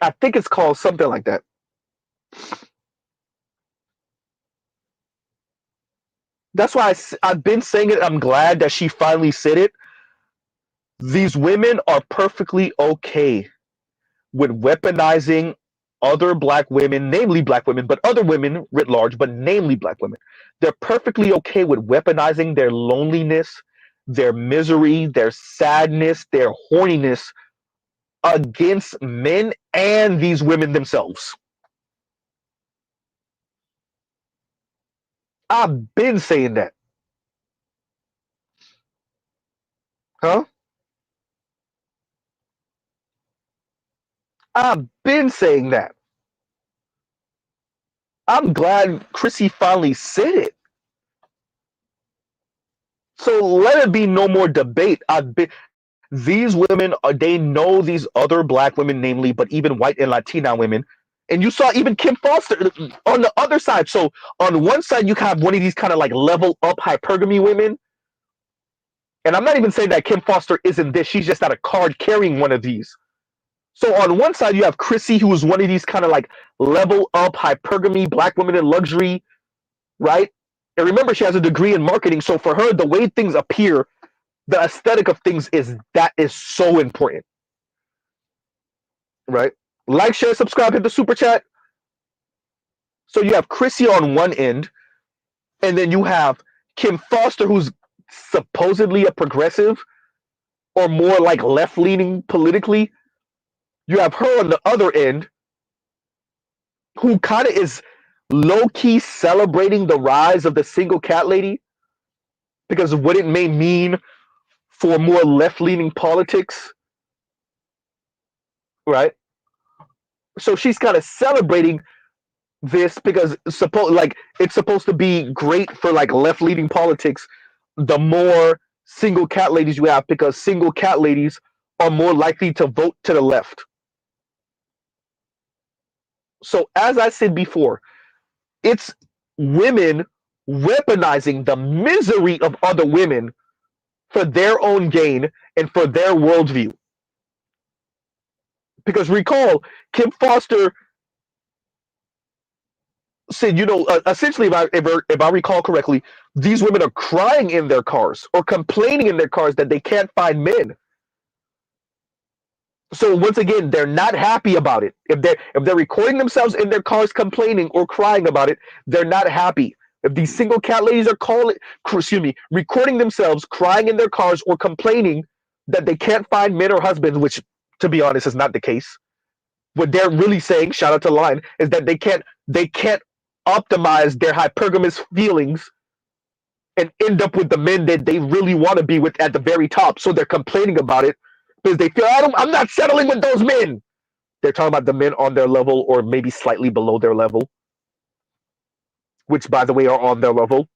I think it's called something like that. That's why I've been saying it. I'm glad that she finally said it. These women are perfectly okay with weaponizing other black women, namely black women, but other women writ large, but namely black women. They're perfectly okay with weaponizing their loneliness, their misery, their sadness, their horniness against men and these women themselves. I've been saying that. Huh? I've been saying that. I'm glad Chrissy finally said it. So let it be no more debate. I've been these women are they know these other black women, namely, but even white and Latina women. And you saw even Kim Foster on the other side. So on one side, you have one of these kind of like level up hypergamy women. And I'm not even saying that Kim Foster isn't this. She's just not a card carrying one of these. So on one side, you have Chrissy, who is one of these kind of like level up hypergamy black women in luxury, right? And remember, she has a degree in marketing. So for her, the way things appear, the aesthetic of things is so important, right? Like, share, subscribe, hit the super chat. So you have Chrissy on one end, and then you have Kim Foster, who's supposedly a progressive or more like left leaning politically. You have her on the other end, who kind of is low key celebrating the rise of the single cat lady because of what it may mean for more left leaning politics, right? So she's kind of celebrating this because it's supposed to be great for like left leaning politics. The more single cat ladies you have, because single cat ladies are more likely to vote to the left. So as I said before, it's women weaponizing the misery of other women for their own gain and for their worldview. Because recall, Kim Foster said, essentially, if I recall correctly, these women are crying in their cars or complaining in their cars that they can't find men. So once again, they're not happy about it. If they're recording themselves in their cars complaining or crying about it, they're not happy. If these single cat ladies are recording themselves crying in their cars or complaining that they can't find men or husbands, which to be honest is not the case. What they're really saying, shout out to Line, is that they can't optimize their hypergamous feelings and end up with the men that they really want to be with at the very top. So they're complaining about it because they feel I'm not settling with those men. They're talking about the men on their level or maybe slightly below their level, which by the way are on their level.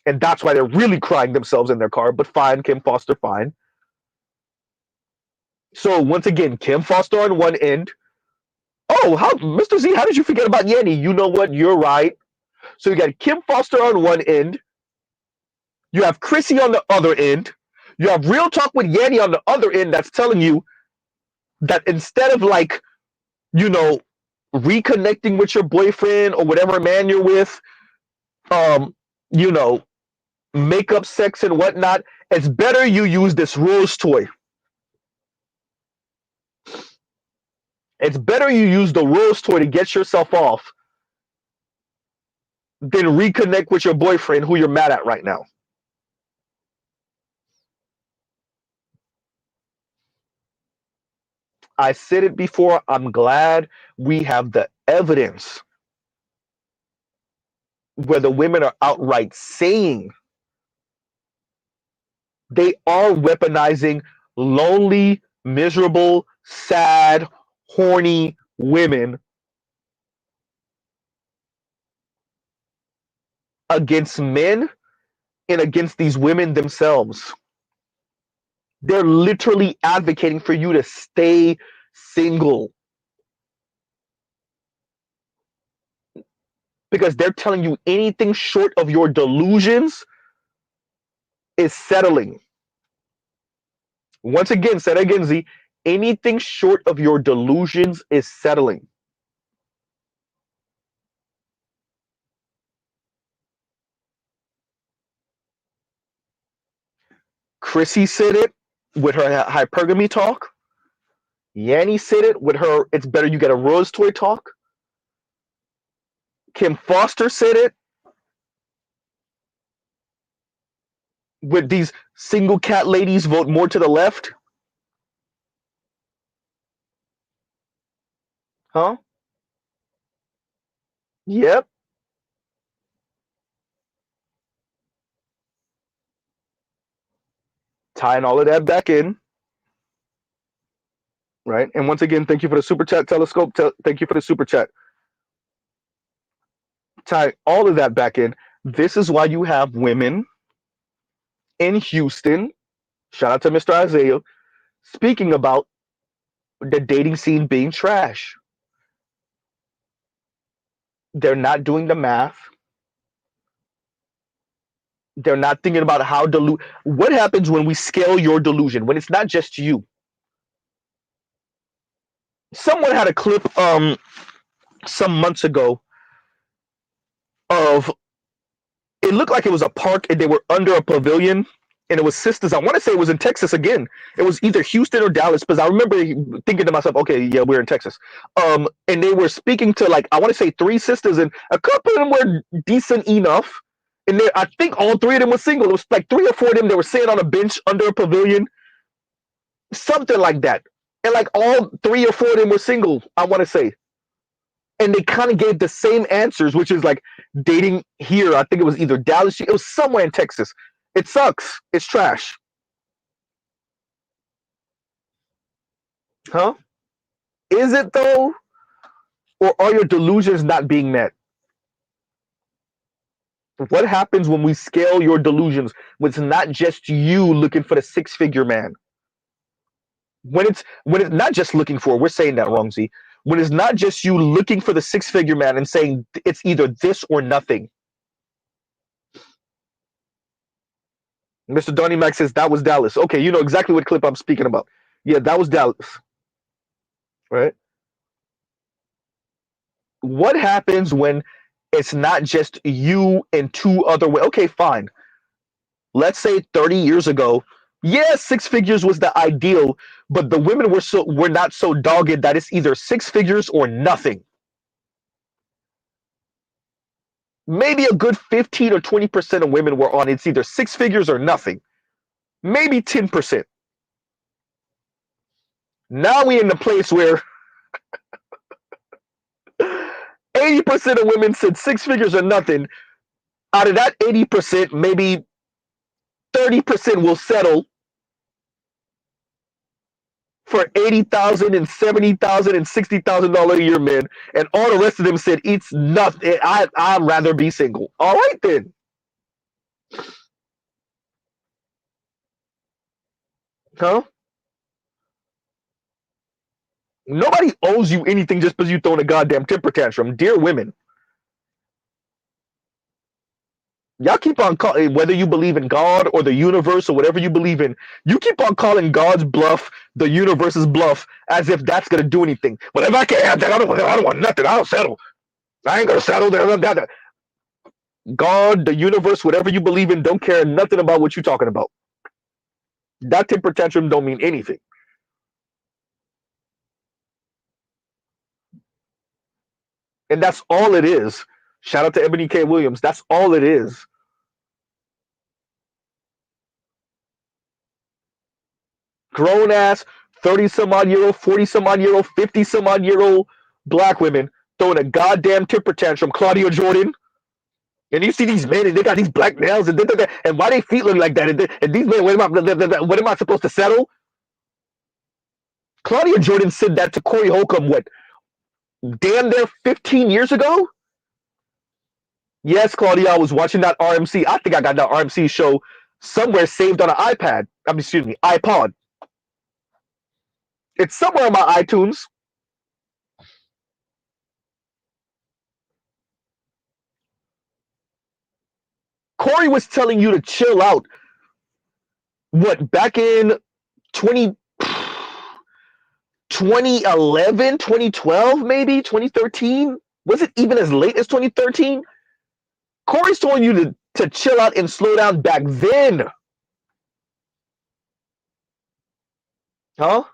And that's why they're really crying themselves in their car. But fine, Kim Foster, fine. So once again, Kim Foster on one end. Oh, Mr. Z, how did you forget about Yanny? You know what? You're right. So you got Kim Foster on one end. You have Chrissy on the other end. You have Real Talk with Yanny on the other end that's telling you that instead of reconnecting with your boyfriend or whatever man you're with, um, you know, makeup, sex, and whatnot, it's better you use this rose toy. It's better you use the rose toy to get yourself off then reconnect with your boyfriend who you're mad at right now. I said it before. I'm glad we have the evidence where the women are outright saying they are weaponizing lonely, miserable, sad, horny women against men and against these women themselves. They're literally advocating for you to stay single because they're telling you anything short of your delusions is settling. Once again, said again, Z, anything short of your delusions is settling. Chrissy said it with her hypergamy talk. Yanni said it with her "It's better you get a rose toy" talk. Kim Foster said it with these single cat ladies vote more to the left. Huh? Yep. Tying all of that back in. Right. And once again, thank you for the super chat, Telescope. Thank you for the super chat. Tie all of that back in. This is why you have women in Houston, shout out to Mr. Isaiah, speaking about the dating scene being trash. They're not doing the math. They're not thinking about how what happens when we scale your delusion, when it's not just you. Someone had a clip some months ago of, it looked like it was a park and they were under a pavilion and it was sisters. I want to say it was in Texas again. It was either Houston or Dallas, because I remember thinking to myself, okay, yeah, we're in Texas. And they were speaking to, like, I want to say 3 sisters, and a couple of them were decent enough. And I think all 3 of them were single. It was like 3 or 4 of them. They were sitting on a bench under a pavilion, something like that. And like all 3 or 4 of them were single, I want to say. And they kind of gave the same answers, which is like dating here. I think it was either Dallas, it was somewhere in Texas. It sucks. It's trash. Huh? Is it though? Or are your delusions not being met? What happens when we scale your delusions? When it's not just you looking for the 6-figure man. When it's not just looking for, we're saying that wrong, Z. When it's not just you looking for the 6-figure man and saying it's either this or nothing. Mr. Donnie Mac says that was Dallas. Okay, you know exactly what clip I'm speaking about. Yeah, that was Dallas. Right? What happens when it's not just you and 2 other women? Okay, fine. Let's say 30 years ago, yeah, 6 figures was the ideal, but the women were not so dogged that it's either 6 figures or nothing. Maybe a good 15 or 20% of women were on it's either 6 figures or nothing. Maybe 10%. Now we're in the place where 80% of women said 6 figures or nothing. Out of that 80%, maybe 30% will settle for $80,000 and $70,000 and $60,000 a year men, and all the rest of them said it's nothing. I'd rather be single. All right then. Huh? Nobody owes you anything just because you throwing a goddamn temper tantrum. Dear women, y'all keep on calling, whether you believe in God or the universe or whatever you believe in, you keep on calling God's bluff the universe's bluff as if that's going to do anything. But if I can't have that, I don't want nothing. I'll settle. I ain't going to settle. God, the universe, whatever you believe in, don't care nothing about what you're talking about. That temper tantrum don't mean anything. And that's all it is. Shout out to Ebony K. Williams. That's all it is. Grown ass 30 some odd year old, 40 some odd year old, 50 some odd year old black women throwing a goddamn temper tantrum. Claudia Jordan. And you see these men and they got these black nails and why they feet look like that? And these men, what am I supposed to settle? Claudia Jordan said that to Corey Holcomb, what, damn near 15 years ago? Yes, Claudia, I was watching that RMC. I think I got that RMC show somewhere saved on an iPad. I mean, excuse me, iPod. It's somewhere on my iTunes. Corey was telling you to chill out. What, back in 20, 2011, 2012, maybe 2013? Was it even as late as 2013? Corey's telling you to chill out and slow down back then. Huh?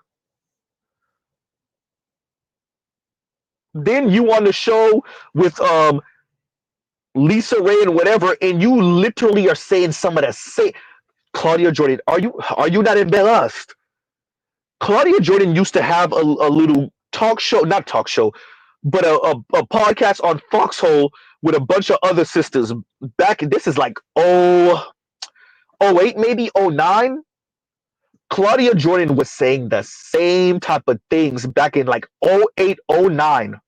Then you on the show with Lisa Ray and whatever, and you literally are saying some of the same. Claudia Jordan, are you not embarrassed? Claudia Jordan used to have a little talk show, not talk show, but a podcast on Foxhole with a bunch of other sisters. Back, this is like 08, maybe 09. Claudia Jordan was saying the same type of things back in like 08, 09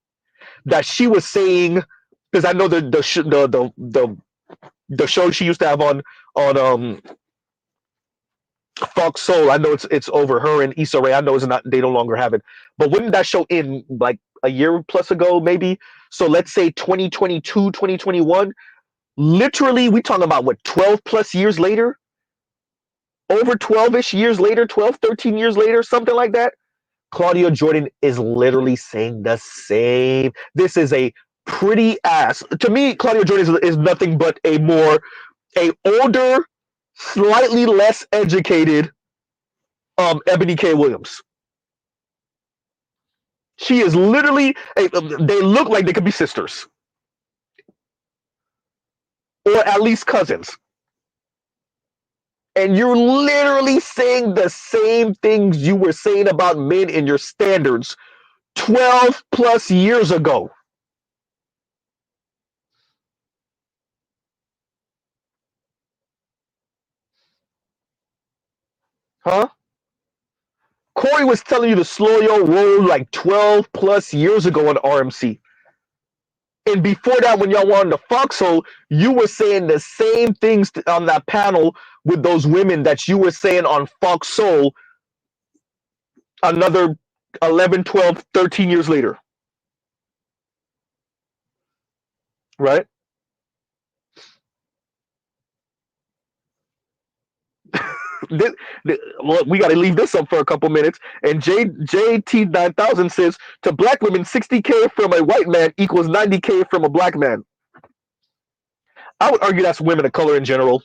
that she was saying, because I know the show she used to have on Fox Soul. I know it's over. Her and Issa Rae. I know it's not. They no longer have it. But when did that show end? Like a year plus ago, maybe. So let's say 2022, 2021. Literally, we talking about what, 12 plus years later? Over 12-ish years later, 12, 13 years later, something like that. Claudia Jordan is literally saying the same. This is a pretty ass. To me, Claudia Jordan is nothing but a older, slightly less educated Ebony K. Williams. She is literally, they look like they could be sisters. Or at least cousins. And you're literally saying the same things you were saying about men in your standards 12 plus years ago. Huh? Corey was telling you to slow your roll like 12 plus years ago on RMC. And before that, when y'all were on the Foxhole, you were saying the same things on that panel with those women that you were saying on Foxhole another 11, 12, 13 years later. Right? Well, we got to leave this up for a couple minutes. And JT9000 says, to black women, 60K from a white man equals 90K from a black man. I would argue that's women of color in general.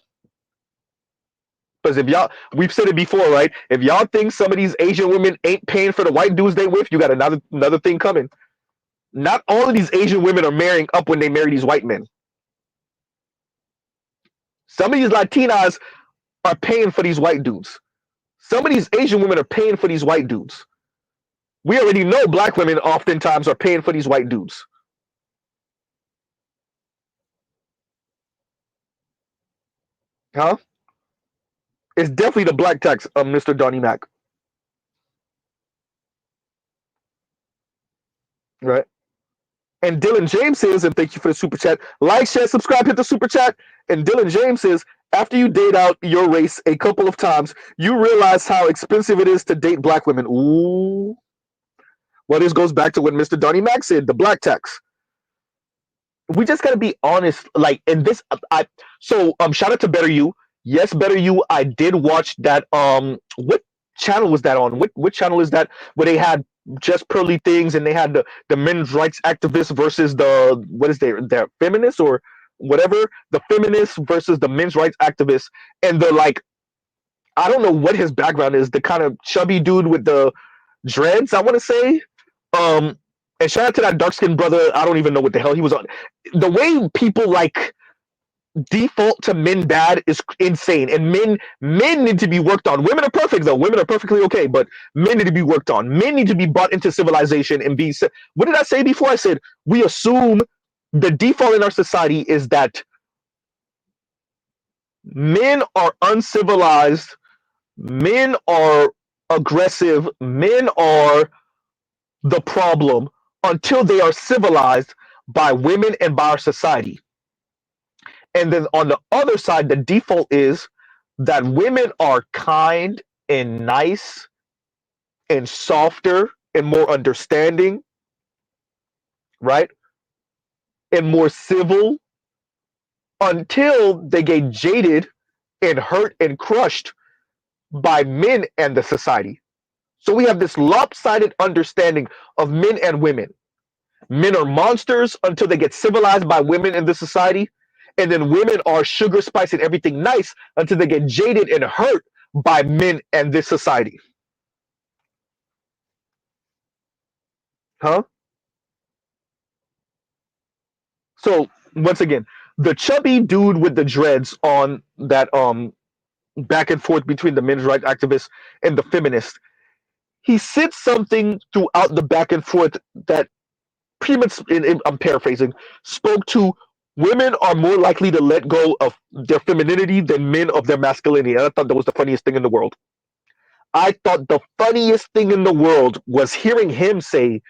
Because if y'all, we've said it before, right? If y'all think some of these Asian women ain't paying for the white dudes they with, you got another thing coming. Not all of these Asian women are marrying up when they marry these white men. Some of these Latinas are paying for these white dudes. Some of these Asian women are paying for these white dudes. We already know black women oftentimes are paying for these white dudes. Huh? It's definitely the black tax, Mr. Donnie Mac. Right? And Dylan James says, and thank you for the super chat, like, share, subscribe, hit the super chat. And Dylan James says, after you date out your race a couple of times, you realize how expensive it is to date black women. Ooh. Well, this goes back to what Mr. Donnie Mac said, the black tax. We just gotta be honest. Like, in this, shout out to Better You. Yes, Better You. I did watch that. What channel was that on? What channel is that? Where they had just pearly things, and they had the men's rights activists versus their feminists or whatever, the feminists versus the men's rights activists, and they're like, I don't know what his background is, the kind of chubby dude with the dreads, I want to say. And shout out to that dark skinned brother. I don't even know what the hell he was on. The way people like default to men bad is insane, and men need to be worked on. Women are perfect though. Women are perfectly okay, but men need to be worked on. Men need to be brought into civilization and be. What did I say before? I said we assume the default in our society is that men are uncivilized, men are aggressive, men are the problem until they are civilized by women and by our society. And then on the other side, the default is that women are kind and nice and softer and more understanding, right? And more civil until they get jaded and hurt and crushed by men and the society. So we have this lopsided understanding of men and women. Men are monsters until they get civilized by women in the society. And then women are sugar, spice, and everything nice until they get jaded and hurt by men and this society. Huh? So once again, the chubby dude with the dreads on that back and forth between the men's rights activists and the feminists, he said something throughout the back and forth that pretty much, I'm paraphrasing, spoke to women are more likely to let go of their femininity than men of their masculinity. And I thought that was the funniest thing in the world. I thought the funniest thing in the world was hearing him say,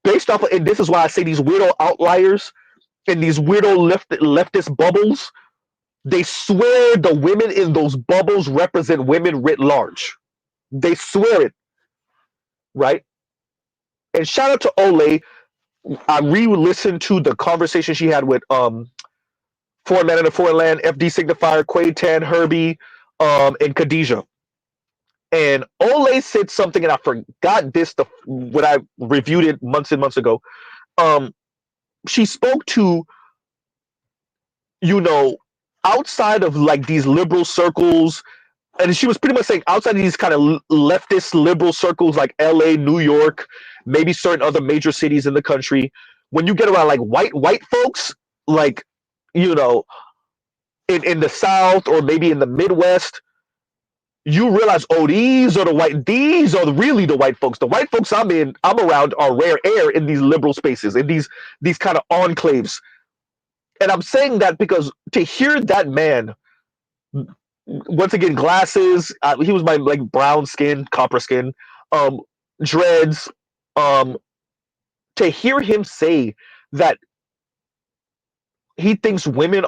based off of, and this is why I say these weirdo outliers and these weirdo leftist bubbles, they swear the women in those bubbles represent women writ large. They swear it, right? And shout out to Ole. I re-listened to the conversation she had with Foreign Man in a Foreign Land, FD Signifier, Quay Tan, Herbie, and Khadijah. And Ole said something, and I forgot this when I reviewed it months and months ago. She spoke to, you know, outside of like these liberal circles, and she was pretty much saying outside of these kind of leftist liberal circles like LA, New York, maybe certain other major cities in the country, when you get around like white folks, like, you know, in the South or maybe in the Midwest, you realize, oh, these are really the white folks. The white folks I'm around are rare air in these liberal spaces, in these kind of enclaves. And I'm saying that because to hear that man, once again, glasses, he was my like brown skin, copper skin, dreads, to hear him say that he thinks women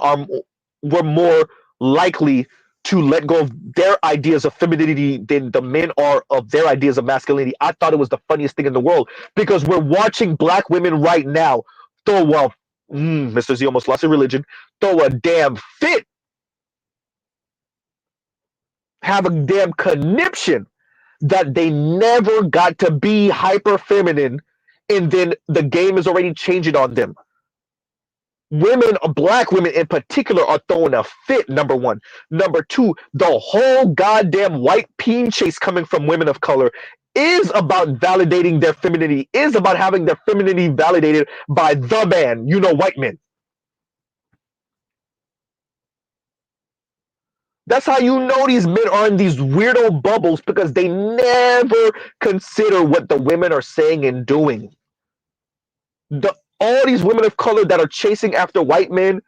were more likely to let go of their ideas of femininity than the men are of their ideas of masculinity. I thought it was the funniest thing in the world because we're watching black women right now throw Mr. Z almost lost his religion, throw a damn fit, have a damn conniption that they never got to be hyper feminine, and then the game is already changing on them. Women, black women in particular, are throwing a fit, number one. Number two, the whole goddamn white peen chase coming from women of color is about validating their femininity, is about having their femininity validated by the man, white men. That's how you know these men are in these weirdo bubbles, because they never consider what the women are saying and doing. All these women of color that are chasing after white men,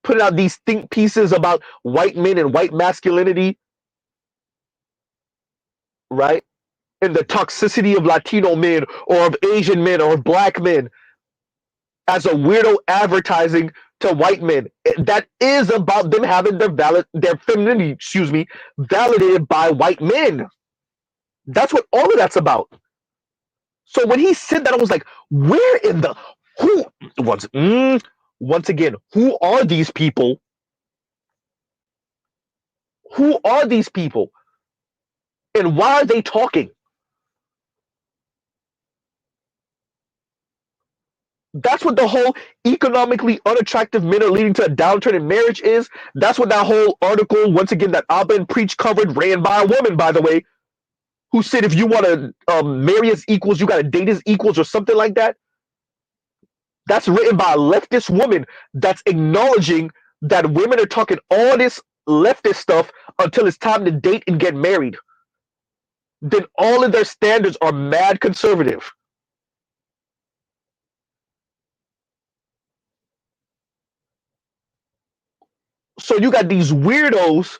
putting out these think pieces about white men and white masculinity, right? And the toxicity of Latino men or of Asian men or of black men as a weirdo advertising to white men. That is about them having their femininity, validated by white men. That's what all of that's about. So when he said that, I was like, where in the who once again, who are these people? Who are these people? And why are they talking? That's what the whole economically unattractive men are leading to a downturn in marriage is. That's what that whole article, once again, that Abba and Preach covered, ran by a woman, by the way, who said if you want to marry as equals, you got to date as equals or something like that. That's written by a leftist woman that's acknowledging that women are talking all this leftist stuff until it's time to date and get married. Then all of their standards are mad conservative. So you got these weirdos.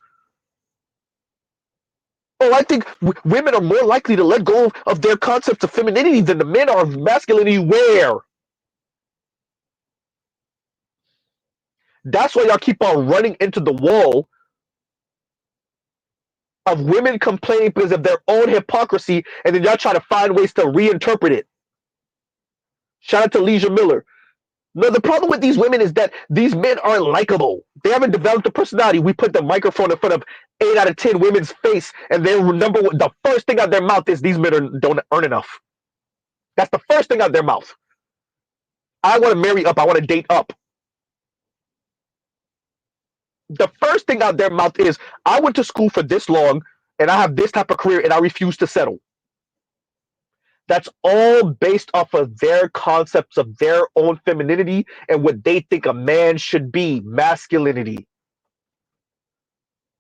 Oh, I think women are more likely to let go of their concepts of femininity than the men are of masculinity. Where? That's why y'all keep on running into the wall of women complaining because of their own hypocrisy, and then y'all try to find ways to reinterpret it. Shout out to Leisure Miller. No, the problem with these women is that these men aren't likable. They haven't developed a personality. We put the microphone in front of 8 out of 10 women's face, and they remember what the first thing out their mouth is: these men don't earn enough. That's the first thing out their mouth. I want to marry up. I want to date up. The first thing out their mouth is, I went to school for this long, and I have this type of career, and I refuse to settle. That's all based off of their concepts of their own femininity and what they think a man should be, masculinity.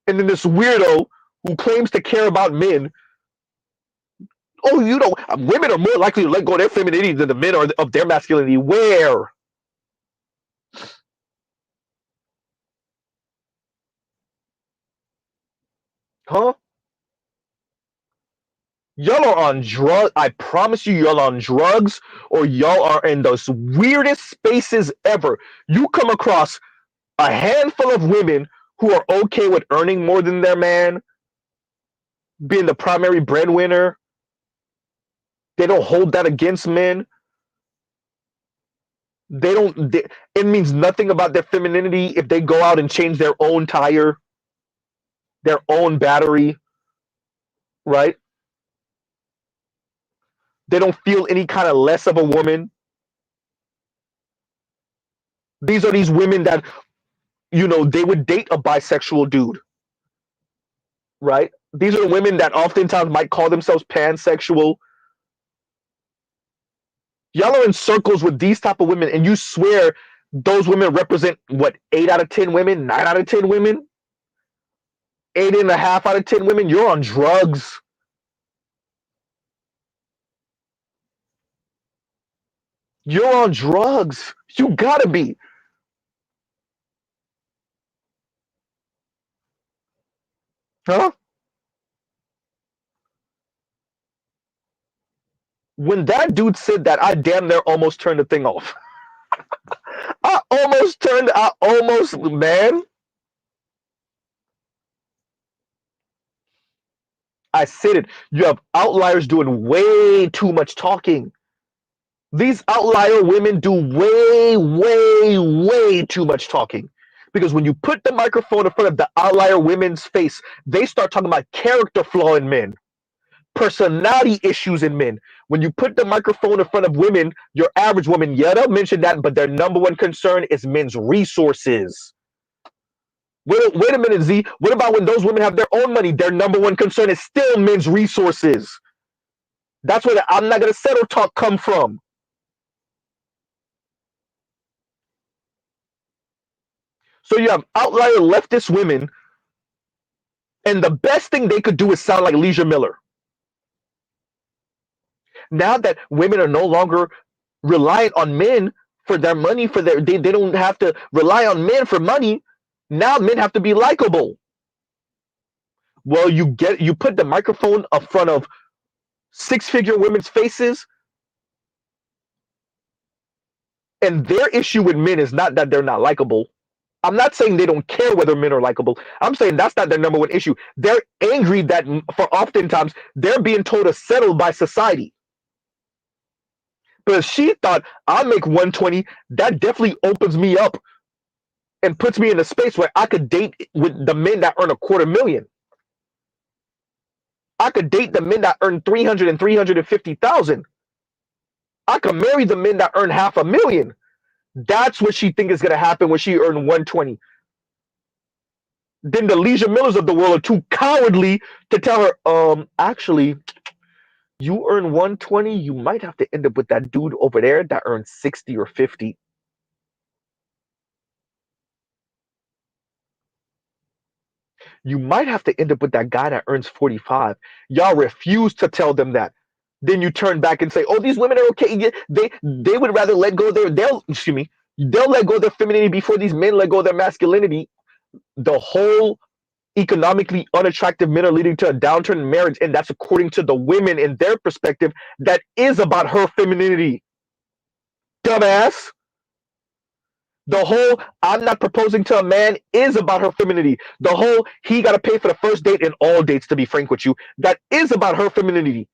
And then this weirdo who claims to care about men, oh, you know, women are more likely to let go of their femininity than the men are of their masculinity. Where? Huh? Y'all are on drugs. I promise you, y'all are on drugs, or y'all are in the weirdest spaces ever. You come across a handful of women who are okay with earning more than their man, being the primary breadwinner. They don't hold that against men. They don't. It means nothing about their femininity if they go out and change their own tire, their own battery, right? They don't feel any kind of less of a woman. These are these women that, you know, they would date a bisexual dude, right? These are women that oftentimes might call themselves pansexual. Y'all are in circles with these type of women, and you swear those women represent what, 8 out of 10 women, 9 out of 10 women, 8.5 out of 10 women. You're on drugs. You're on drugs. You gotta be. Huh? When that dude said that, I damn near almost turned the thing off. I almost, man. I said it. You have outliers doing way too much talking. These outlier women do way, way, way too much talking. Because when you put the microphone in front of the outlier women's face, they start talking about character flaw in men, personality issues in men. When you put the microphone in front of women, your average woman, yeah, they'll mention that, but their number one concern is men's resources. Wait a minute, Z. What about when those women have their own money? Their number one concern is still men's resources. That's where the I'm not going to settle talk come from. So you have outlier leftist women, and the best thing they could do is sound like Leisure Miller. Now that women are no longer reliant on men for their money, they don't have to rely on men for money. Now men have to be likable. Well, you put the microphone up front of 6-figure women's faces, and their issue with men is not that they're not likable. I'm not saying they don't care whether men are likable. I'm saying that's not their number one issue. They're angry that for oftentimes they're being told to settle by society. But she thought, I'll make 120. That definitely opens me up and puts me in a space where I could date with the men that earn $250,000. I could date the men that earn 300 and 350,000. I could marry the men that earn $500,000. That's what she thinks is going to happen when she earned 120. Then the Leisure Millers of the world are too cowardly to tell her, actually, You earn 120, you might have to end up with that dude over there that earns 60 or 50. You might have to end up with that guy that earns 45. Y'all refuse to tell them that. Then you turn back and say, "Oh, these women are okay. Yeah, they would rather let go of their they'll let go of their femininity before these men let go of their masculinity." The whole economically unattractive men are leading to a downturn in marriage, and that's according to the women in their perspective. That is about her femininity, dumbass. The whole "I'm not proposing to a man" is about her femininity. The whole "he got to pay for the first date and all dates," to be frank with you, that is about her femininity.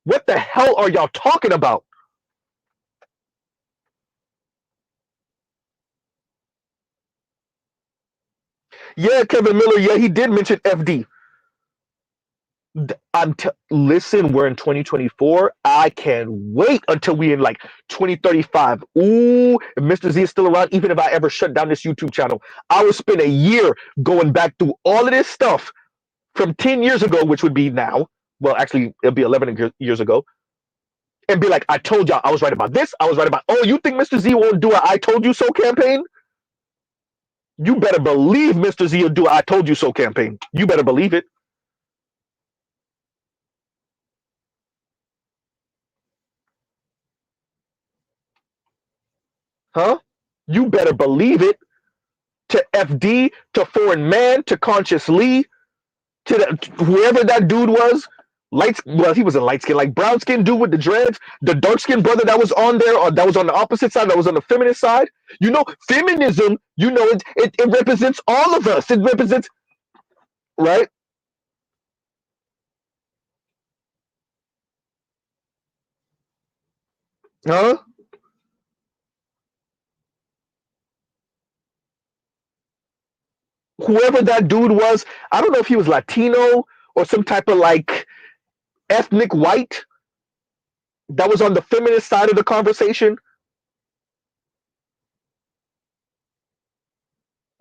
What the hell are y'all talking about? Yeah, Kevin Miller. Yeah, he did mention FD. Listen, we're in 2024. I can't wait until we in like 2035. Ooh, if Mr. Z is still around, even if I ever shut down this YouTube channel, I will spend a year going back through all of this stuff from 10 years ago, which would be now. Well, actually, it'll be 11 years ago, and be like, "I told y'all I was right about this. I was right about." Oh, you think Mr. Z won't do a "I told you so" campaign? You better believe Mr. Z will do a "I told you so" campaign. You better believe it. Huh? You better believe it. To FD, to Foreign Man, to Conscious Lee, whoever that dude was. Well, he wasn't light skin, like brown skin dude with the dreads, the dark skinned brother that was on there, or that was on the opposite side, that was on the feminist side. Feminism, it represents all of us. It represents, right? Huh? Whoever that dude was, I don't know if he was Latino or some type of like ethnic white that was on the feminist side of the conversation.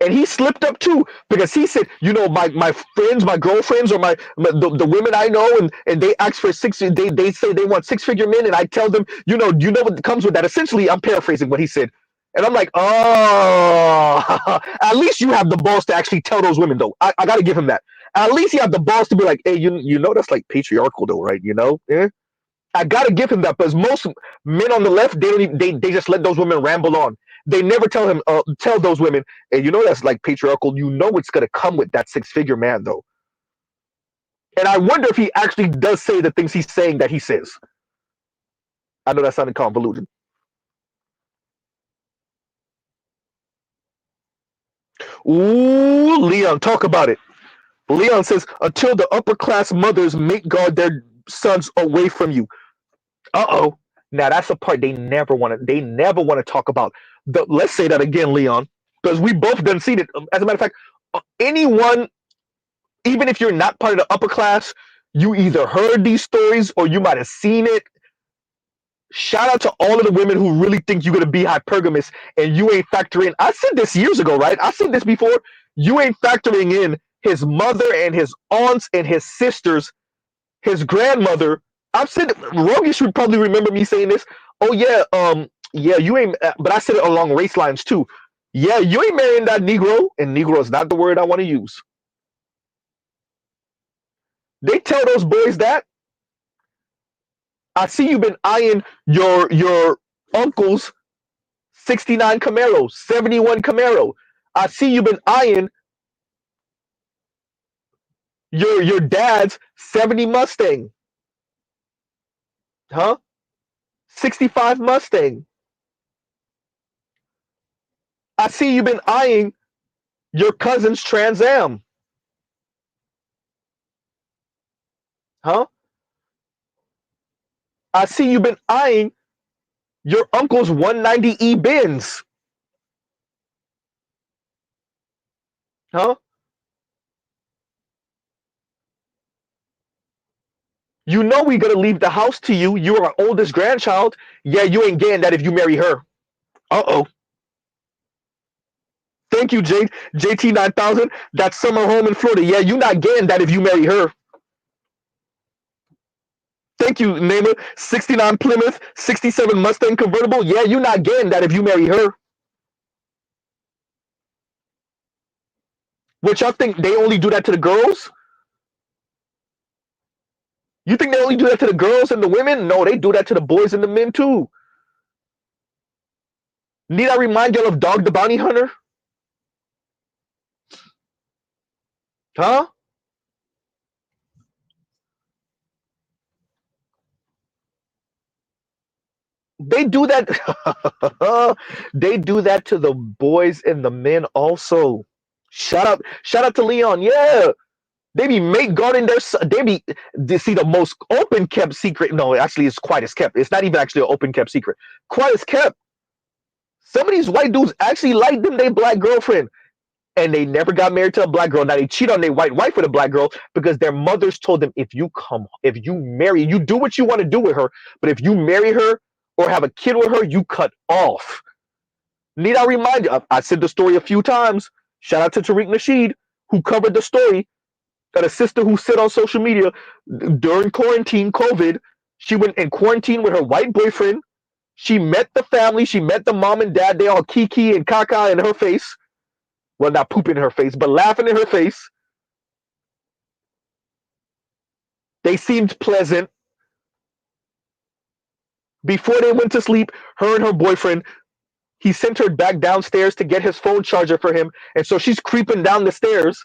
And he slipped up too, because he said, my friends, my girlfriends, or the women I know, and they ask for they say they want 6-figure men, and I tell them, what comes with that. Essentially, I'm paraphrasing what he said. And I'm like, oh, at least you have the balls to actually tell those women, though. I got to give him that. At least you have the balls to be like, "Hey, that's like patriarchal, though, right? Yeah. I gotta give him that, because most men on the left, they don't even, they just let those women ramble on. They never tell those women, "And that's like patriarchal. It's gonna come with that 6-figure man, though." And I wonder if he actually does say the things he's saying that he says. I know that sounded convoluted. Ooh, Leon, talk about it. Leon says, "Until the upper class mothers make guard their sons away from you." Uh-oh. Now that's the part they never want to talk about. Let's say that again, Leon, because we both done seen it. As a matter of fact, anyone, even if you're not part of the upper class, you either heard these stories or you might have seen it. Shout out to all of the women who really think you're gonna be hypergamous and you ain't factoring. I said this years ago, right? I said this before. You ain't factoring in his mother and his aunts and his sisters, his grandmother. I've said, Rogi should probably remember me saying this. Oh yeah, yeah, you ain't. But I said it along race lines too. Yeah, you ain't marrying that Negro, and Negro is not the word I want to use. They tell those boys that. I see you've been eyeing your uncle's 69 Camaro, 71 Camaro. I see you've been eyeing your dad's 70 Mustang, huh? 65 Mustang. I see you've been eyeing your cousin's Trans Am, huh? I see you've been eyeing your uncle's 190E Benz, huh? You know we gonna leave the house to you. You're our oldest grandchild. Yeah, you ain't getting that if you marry her. Uh-oh. Thank you, JT 9000. That summer home in Florida. Yeah, you not getting that if you marry her. Thank you, Namer. 69 Plymouth, 67 Mustang convertible. Yeah, you're not getting that if you marry her. Which y'all think they only do that to the girls? You think they only do that to the girls and the women? No, they do that to the boys and the men too. Need I remind y'all of Dog the Bounty Hunter? Huh? They do that. They do that to the boys and the men also. Shout out to Leon. Yeah, they be mate guarding their. They be. They see the most open kept secret. No, actually, it's quite as kept. It's not even actually an open kept secret. Quite as kept. Some of these white dudes actually like them their black girlfriend, and they never got married to a black girl. Now they cheat on their white wife with a black girl because their mothers told them if you marry, you do what you want to do with her, but if you marry her or have a kid with her, you cut off. Need I remind you? I said the story a few times. Shout out to Tariq Nasheed, who covered the story. Got a sister who said on social media during quarantine, COVID, she went in quarantine with her white boyfriend. She met the family. She met the mom and dad. They all kiki and caca in her face. Well, not pooping in her face, but laughing in her face. They seemed pleasant. Before they went to sleep, her and her boyfriend, he sent her back downstairs to get his phone charger for him. And so she's creeping down the stairs,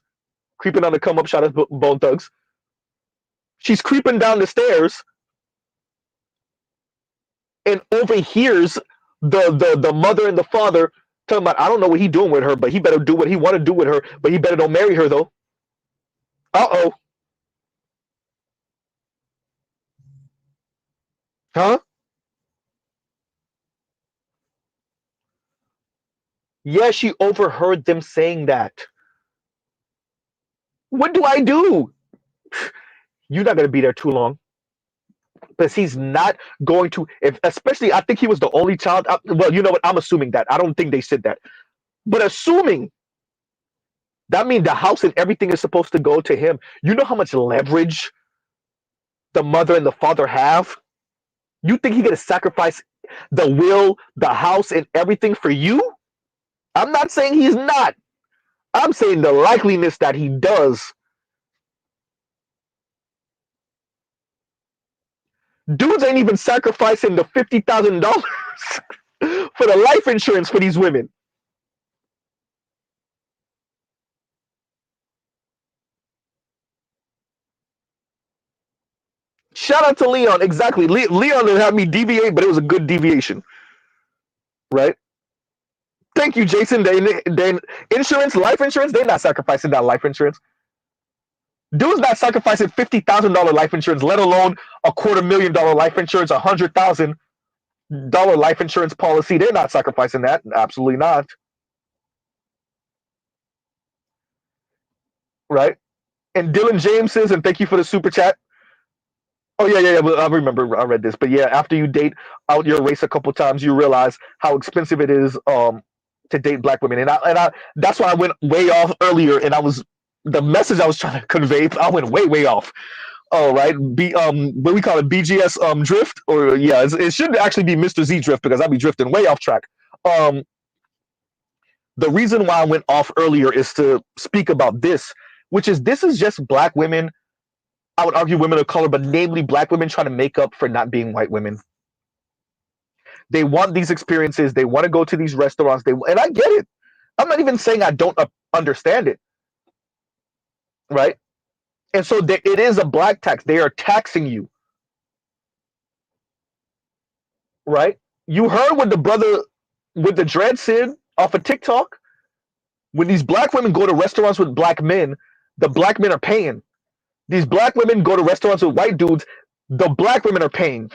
creeping on the come up, shout out Bone Thugs. She's creeping down the stairs and overhears the mother and the father talking about, I don't know what he doing with her, but he better do what he want to do with her, but he better don't marry her though. Uh-oh. Huh? Yeah, she overheard them saying that. What do I do? You're not going to be there too long. Because he's not going to, if especially, I think he was the only child. Well, you know what? I'm assuming that. I don't think they said that. But assuming, that means the house and everything is supposed to go to him. You know how much leverage the mother and the father have? You think he's going to sacrifice the will, the house, and everything for you? I'm not saying he's not. I'm saying the likeliness that he does. Dudes ain't even sacrificing the $50,000 for the life insurance for these women. Shout out to Leon. Exactly. Leon had me deviate, but it was a good deviation. Right? Thank you, Jason. They insurance, life insurance, they're not sacrificing that life insurance. Dude's not sacrificing $50,000 life insurance, let alone $250,000 life insurance, $100,000 life insurance policy. They're not sacrificing that. Absolutely not. Right? And Dylan James says, and thank you for the super chat. Oh yeah. I remember I read this, but yeah, after you date out your race a couple times, you realize how expensive it is to date black women, and I that's why I went way off earlier, and I was the message I was trying to convey. I went way off. Oh right, what we call it, BGS drift, or yeah, it should actually be Mr. Z drift because I'll be drifting way off track. The reason why I went off earlier is to speak about this, which is this is just black women. I would argue women of color, but namely black women trying to make up for not being white women. They want these experiences. They want to go to these restaurants. And I get it. I'm not even saying I don't understand it. Right? And so it is a black tax. They are taxing you. Right? You heard what the brother with the dread said off of TikTok. When these black women go to restaurants with black men, the black men are paying. These black women go to restaurants with white dudes, the black women are paying.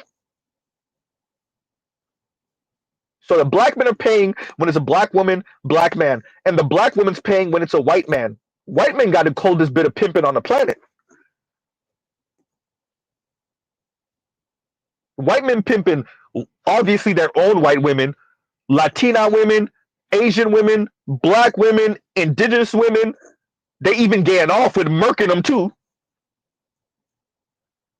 So the black men are paying when it's a black woman, black man. And the black woman's paying when it's a white man. White men got the coldest bit of pimping on the planet. White men pimping, obviously their own white women, Latina women, Asian women, black women, indigenous women. They even getting off with murking them too.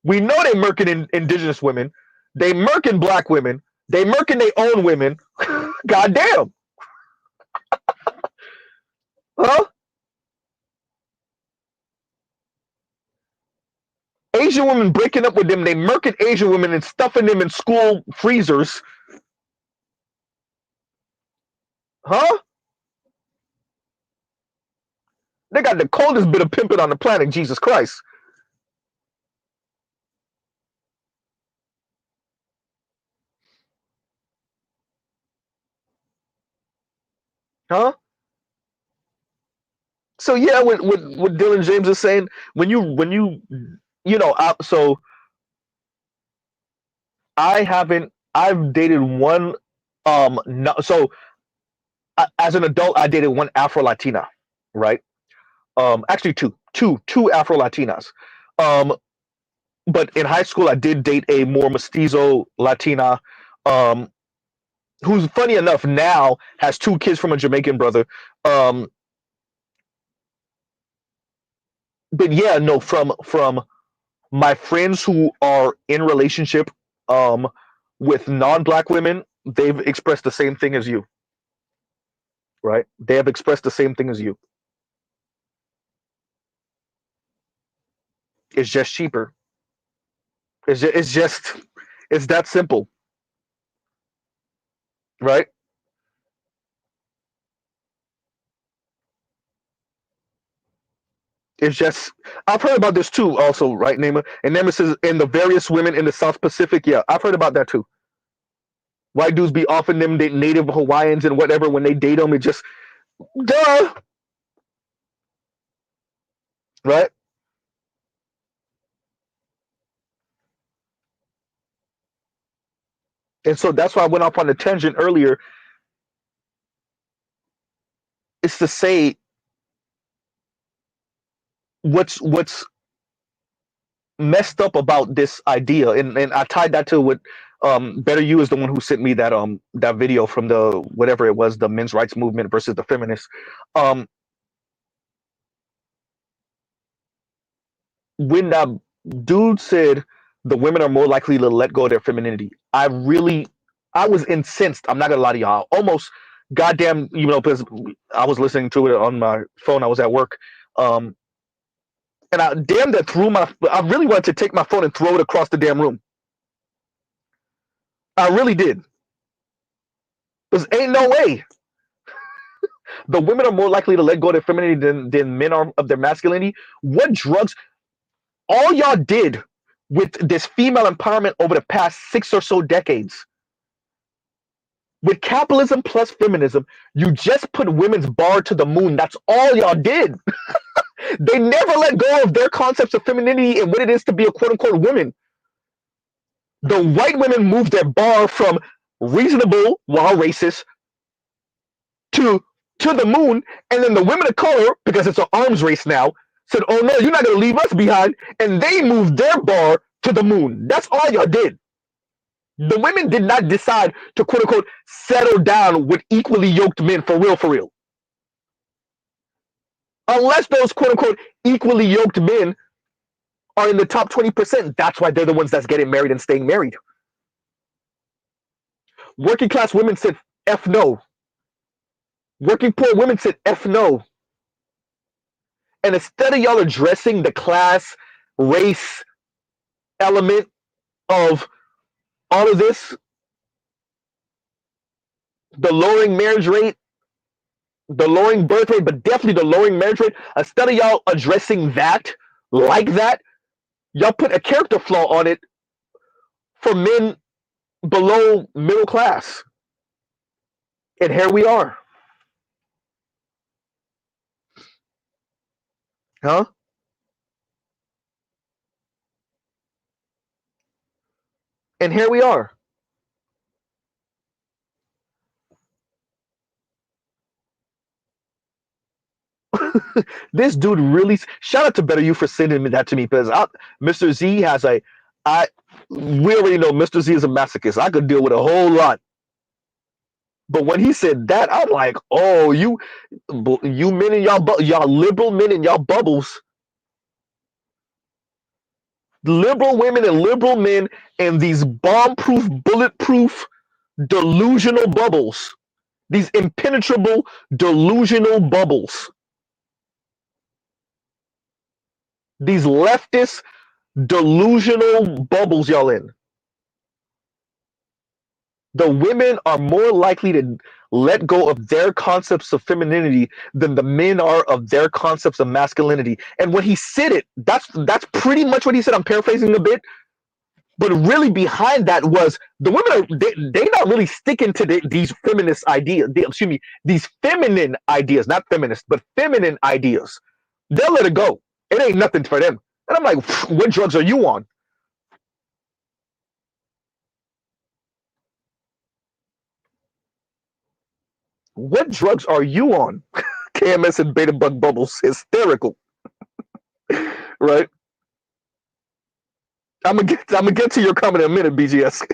We know they murking indigenous women. They murking black women. They murking their own women. Goddamn. Huh? Asian women breaking up with them. They murking Asian women and stuffing them in school freezers. Huh? They got the coldest bit of pimping on the planet, Jesus Christ. Huh? So yeah, what Dylan James is saying, so I haven't. I've dated one. No, so as an adult, I dated one Afro Latina, right? Actually, two Afro Latinas. Um, but in high school, I did date a more mestizo Latina, um, who's funny enough now has two kids from a Jamaican brother. Um, but yeah, no, from my friends who are in relationship um, with non-black women, they've expressed the same thing as you, right? They have expressed the same thing as you. It's just cheaper. It's just it's that simple, right? It's just I've heard about this too, also, right, Nema? And Nemesis and the various women in the South Pacific. Yeah, I've heard about that too. White dudes be offering them the native Hawaiians and whatever when they date them. It just duh, right? And so that's why I went off on a tangent earlier. It's to say what's messed up about this idea, and I tied that to what Better You is the one who sent me that video from the whatever it was, the men's rights movement versus the feminists. Um, when that dude said the women are more likely to let go of their femininity, I was incensed. I'm not gonna lie to y'all. Almost goddamn, because I was listening to it on my phone. I was at work. Um, and I damn that threw my. I really wanted to take my phone and throw it across the damn room. I really did. Because ain't no way the women are more likely to let go of their femininity than men are of their masculinity. What drugs? All y'all did with this female empowerment over the past 6 or so decades, with capitalism plus feminism, you just put women's bar to the moon. That's all y'all did. They never let go of their concepts of femininity and what it is to be a quote unquote woman. The white women moved their bar from reasonable while racist to to the moon, and then the women of color, because it's an arms race now, said, "Oh no, you're not going to leave us behind," and they moved their bar to the moon. That's all y'all did. The women did not decide to quote unquote settle down with equally yoked men for real, for real. Unless those quote unquote equally yoked men are in the top 20%, that's why they're the ones that's getting married and staying married. Working class women said F no. Working poor women said F no. And instead of y'all addressing the class, race element of all of this, the lowering marriage rate, the lowering birth rate, but definitely the lowering marriage rate, instead of y'all addressing that like that, y'all put a character flaw on it for men below middle class. And here we are. Huh? And here we are. This dude really shout out to Better You for sending me that to me because Mr. Z has a I we already know Mr. Z is a masochist. I could deal with a whole lot. But when he said that, I'm like, oh, you men and y'all liberal men and y'all bubbles. Liberal women and liberal men in these bomb-proof, bulletproof, delusional bubbles. These impenetrable, delusional bubbles. These leftist, delusional bubbles y'all in. The women are more likely to let go of their concepts of femininity than the men are of their concepts of masculinity. And when he said it, that's pretty much what he said. I'm paraphrasing a bit, but really behind that was the women are they not really sticking to these feminist ideas. Excuse me, these feminine ideas, not feminist, but feminine ideas. They'll let it go. It ain't nothing for them. And I'm like, what drugs are you on? What drugs are you on? KMS and beta bug bubbles, hysterical, right? I'm gonna get to your comment in a minute, BGS.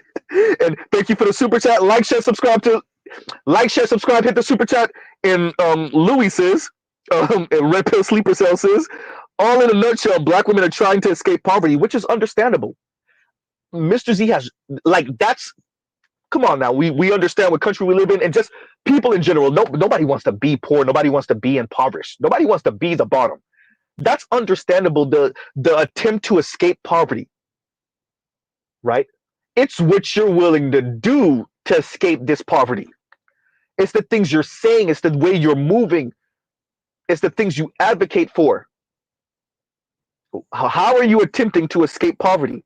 And thank you for the super chat. Like, share, subscribe, hit the super chat. And Louis says, and Red Pill Sleeper Cell says, all in a nutshell, black women are trying to escape poverty, which is understandable. Mr. Z has like that's come on now. We understand what country we live in, and just people in general. Nobody wants to be poor. Nobody wants to be impoverished. Nobody wants to be the bottom. That's understandable. The attempt to escape poverty, right? It's what you're willing to do to escape this poverty. It's the things you're saying. It's the way you're moving. It's the things you advocate for. How are you attempting to escape poverty?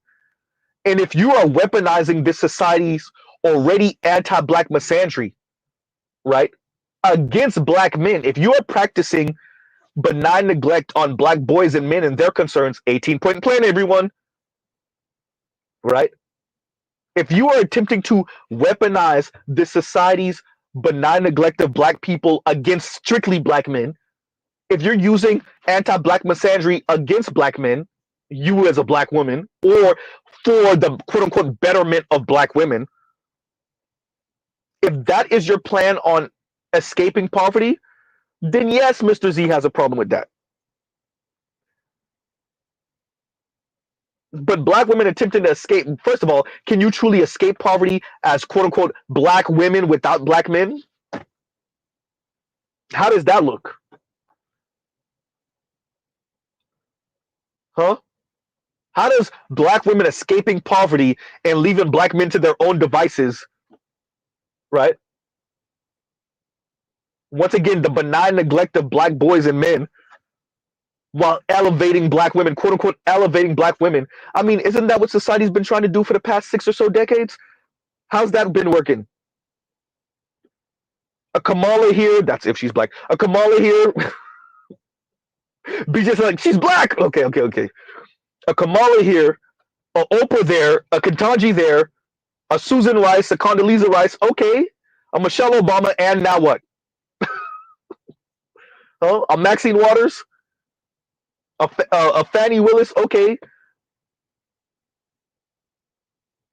And if you are weaponizing this society's already anti-black misandry, right, against black men, if you are practicing benign neglect on black boys and men and their concerns, 18-point plan, everyone, right? If you are attempting to weaponize this society's benign neglect of black people against strictly black men, if you're using anti-black misandry against black men, you as a black woman, or for the quote-unquote betterment of black women, if that is your plan on escaping poverty, then yes, Mr. Z has a problem with that. But black women attempting to escape, first of all, can you truly escape poverty as quote-unquote black women without black men? How does that look? Huh? How does black women escaping poverty and leaving black men to their own devices, right? Once again, the benign neglect of black boys and men while elevating black women, quote unquote, elevating black women. I mean, isn't that what society's been trying to do for the past 6 or so decades? How's that been working? A Kamala here, that's if she's black. A Kamala here, be just like, she's black. Okay, okay, okay. A Kamala here, a Oprah there, a Ketanji there, a Susan Rice, a Condoleezza Rice, okay, a Michelle Obama, and now what? Huh? A Maxine Waters, a Fannie Willis, okay,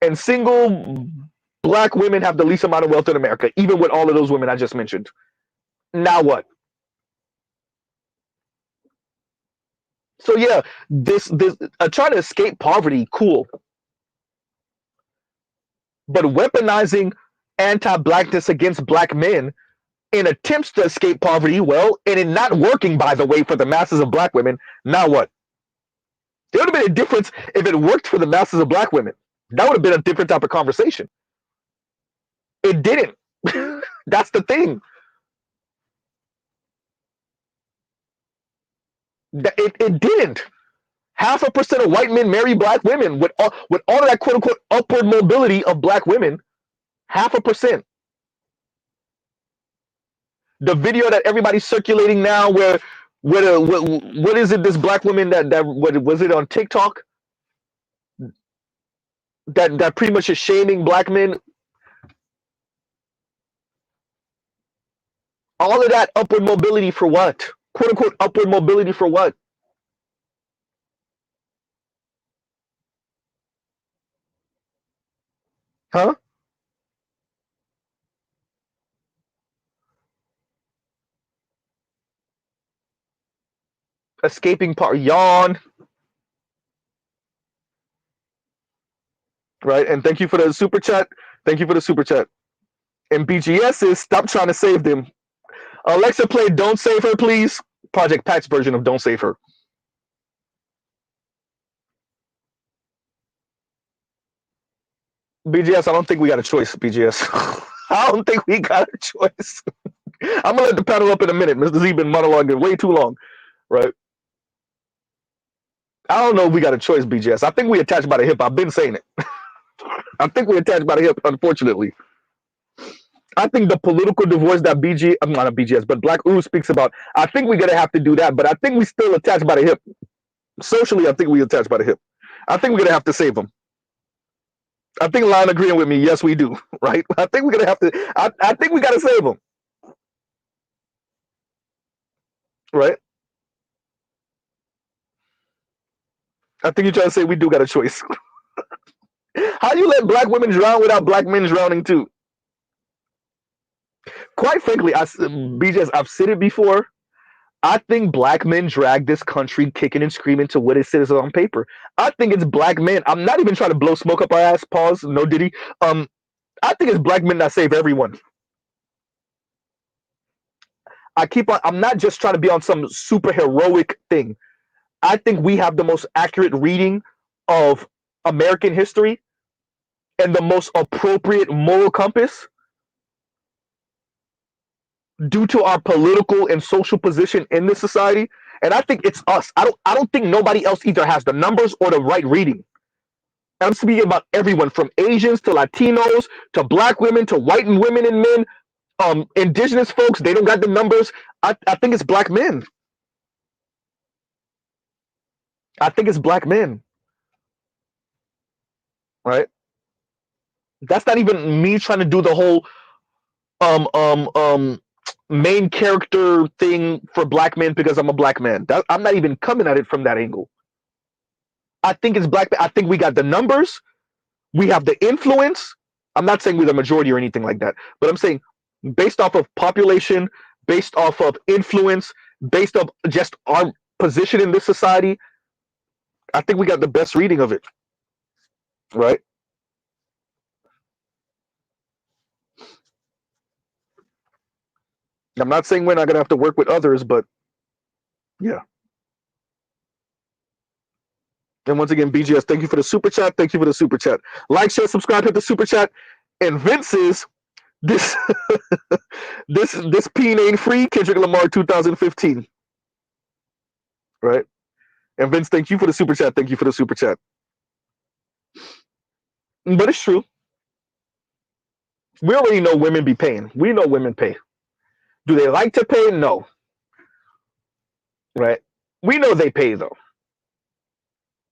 and single black women have the least amount of wealth in America, even with all of those women I just mentioned. Now what? So yeah, this trying to escape poverty, cool, but weaponizing anti-blackness against black men in attempts to escape poverty, well, and it not working, by the way, for the masses of black women. Now what? There would have been a difference if it worked for the masses of black women. That would have been a different type of conversation. It didn't. That's the thing. It didn't. 0.5% of white men marry black women with all of that quote unquote upward mobility of black women. 0.5%. The video that everybody's circulating now, where what is it? This black woman that what was it on TikTok? That pretty much is shaming black men. All of that upward mobility for what? Quote unquote upward mobility for what? Huh? Escaping part yawn. right? And thank you for the super chat. Thank you for the super chat. And BGS is stop trying to save them. Alexa, play "Don't Save Her," please. Project Pat's version of "Don't Save Her." BGS, I don't think we got a choice. BGS, I don't think we got a choice. I'm gonna let the panel up in a minute. Mr. Z been monologuing way too long, right? I don't know if we got a choice, BGS. I think we attached by the hip. I've been saying it. I think we attached by the hip, unfortunately. I think the political divorce that I'm not a BGS, but Black Uru speaks about, I think we're gonna have to do that, but I think we still attached by the hip. Socially, I think we attached by the hip. I think we're gonna have to save them. I think Lion agreeing with me. Yes, we do. Right? I think we're gonna have to. I think we gotta save them. Right? I think you're trying to say we do got a choice. How do you let black women drown without black men drowning too? Quite frankly, BJs, I've said it before. I think black men drag this country kicking and screaming to what it says on paper. I think it's black men. I'm not even trying to blow smoke up our ass. Pause. No diddy. I think it's black men that save everyone. I keep on. I'm not just trying to be on some super heroic thing. I think we have the most accurate reading of American history and the most appropriate moral compass due to our political and social position in this society. And I think it's us. I don't think nobody else either has the numbers or the right reading. I'm speaking about everyone from Asians to Latinos to black women to white women and men, indigenous folks. They don't got the numbers. I think it's black men. I think it's black men. Right? That's not even me trying to do the whole um um um main character thing for black men because I'm a black man. I'm not even coming at it from that angle. I think it's black. I think we got the numbers. We have the influence. I'm not saying we're the majority or anything like that, but I'm saying based off of population, based off of influence, based off just our position in this society, I think we got the best reading of it. Right? I'm not saying we're not gonna have to work with others, but yeah. And once again, BGS, thank you for the super chat. Thank you for the super chat. Like, share, subscribe, hit the super chat. And Vince's this this peen ain't free. Kendrick Lamar 2015. Right? And Vince, thank you for the super chat. Thank you for the super chat. But it's true. We already know women be paying. We know women pay. Do they like to pay? No. Right? We know they pay though.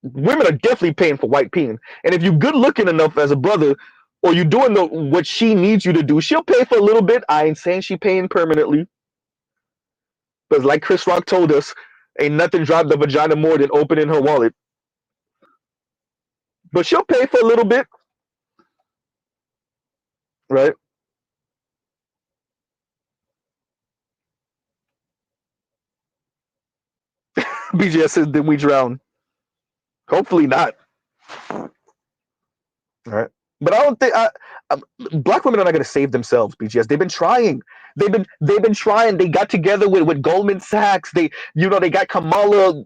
Women are definitely paying for white peen. And if you're good looking enough as a brother, or you're doing what she needs you to do, she'll pay for a little bit. I ain't saying she paying permanently. Because like Chris Rock told us, ain't nothing drive the vagina more than opening her wallet. But she'll pay for a little bit. Right? BGS says, then we drown. Hopefully not. All right. But I don't think black women are not going to save themselves. BGS. They've been trying. They've been trying. They got together with Goldman Sachs. They got Kamala.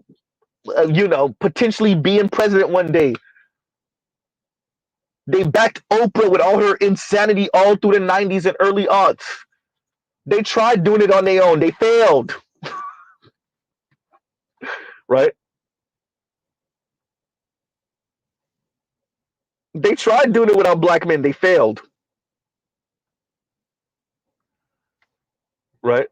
Potentially being president one day. They backed Oprah with all her insanity all through the 90s and early aughts. They tried doing it on their own. They failed. Right? They tried doing it without black men. They failed. Right?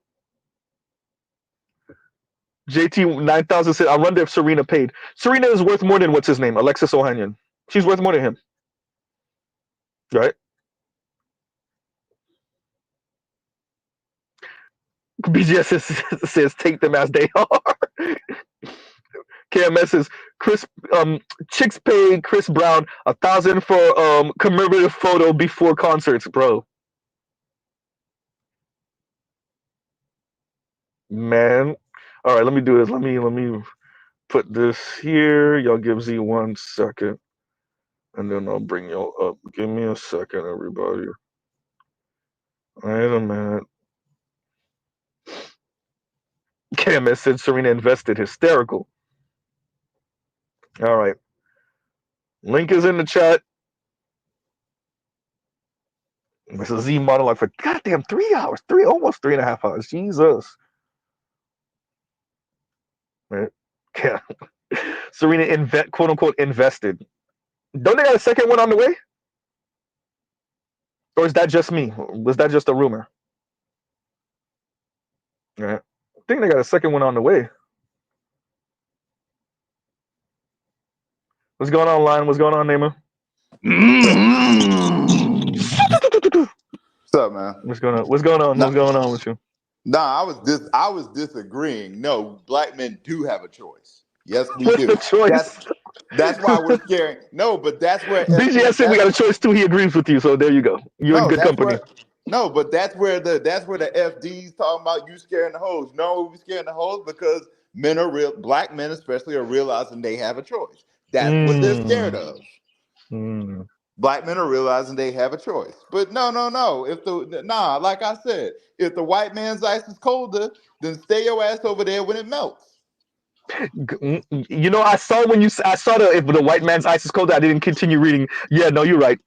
JT 9000 said, I wonder if Serena paid. Serena is worth more than what's his name? Alexis Ohanian. She's worth more than him. Right? BGS says take them as they are. KMS says chicks pay Chris Brown 1,000 for commemorative photo before concerts, bro. Man. All right, let me do this. Let me put this here. Y'all give Z 1 second. and then I'll bring y'all up. Give me a second, everybody. Wait a minute. KMS said Serena invested. Hysterical. All right. Link is in the chat. This is Z monologue for goddamn 3 hours, almost 3.5 hours. Jesus. Right. Yeah. Serena quote unquote invested. Don't they got a second one on the way? Or is that just me? Was that just a rumor? Yeah. I think they got a second one on the way. What's going on, Lion? What's going on, Neymar? What's up, man? What's going on? What's going on? Nah, What's going on with you? nah, I was disagreeing. No, black men do have a choice. Yes, we What's do. the choice? That's why we're scaring. No, but that's where BGS said we got a choice too. He agrees with you, so there you go. You're in no, good that's company. where no, but that's where the FDs talking about you scaring the hoes. No, we scaring the hoes because men are real. Black men especially are realizing they have a choice. That's what they're scared of. Black men are realizing they have a choice. But no. Like I said, if the white man's ice is colder, then stay your ass over there when it melts. You know, I saw the if the white man's ice is cold. I didn't continue reading. Yeah, no, you're right.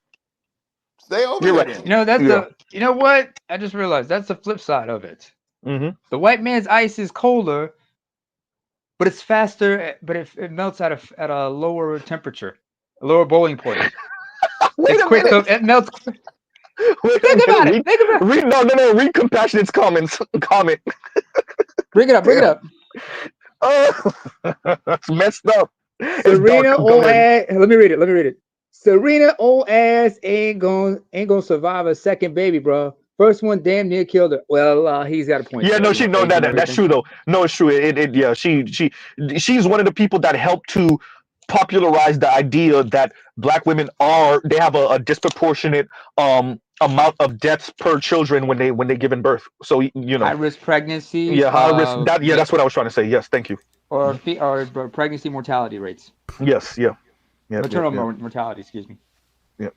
Stay over You're there right. then. You know, that's you know what? I just realized that's the flip side of it. Mm-hmm. The white man's ice is colder, but it's faster, but it melts at a lower temperature, a lower boiling point. Wait It's a quick. minute. It melts. Wait Think a about minute. it. Think about it. No. Read Compassionate's comments. Comment. Bring it up. Bring it up. Oh, that's messed up. It's Serena dark. Go old ahead. ass. Let me read it. Serena old ass ain't gonna survive a second baby, bro. First one damn near killed her. Well, he's got a point Yeah, though. no, You know, aging and that's everything. true though. No, it's true. Yeah, she's one of the people that helped to popularize the idea that black women they have a disproportionate amount of deaths per children when they given birth. So you High know, risk pregnancies, yeah, high risk. That's what I was trying to say. Yes, thank you. or Mhm. pregnancy mortality rates, Yes, yeah, maternal mortality. Excuse me, yeah.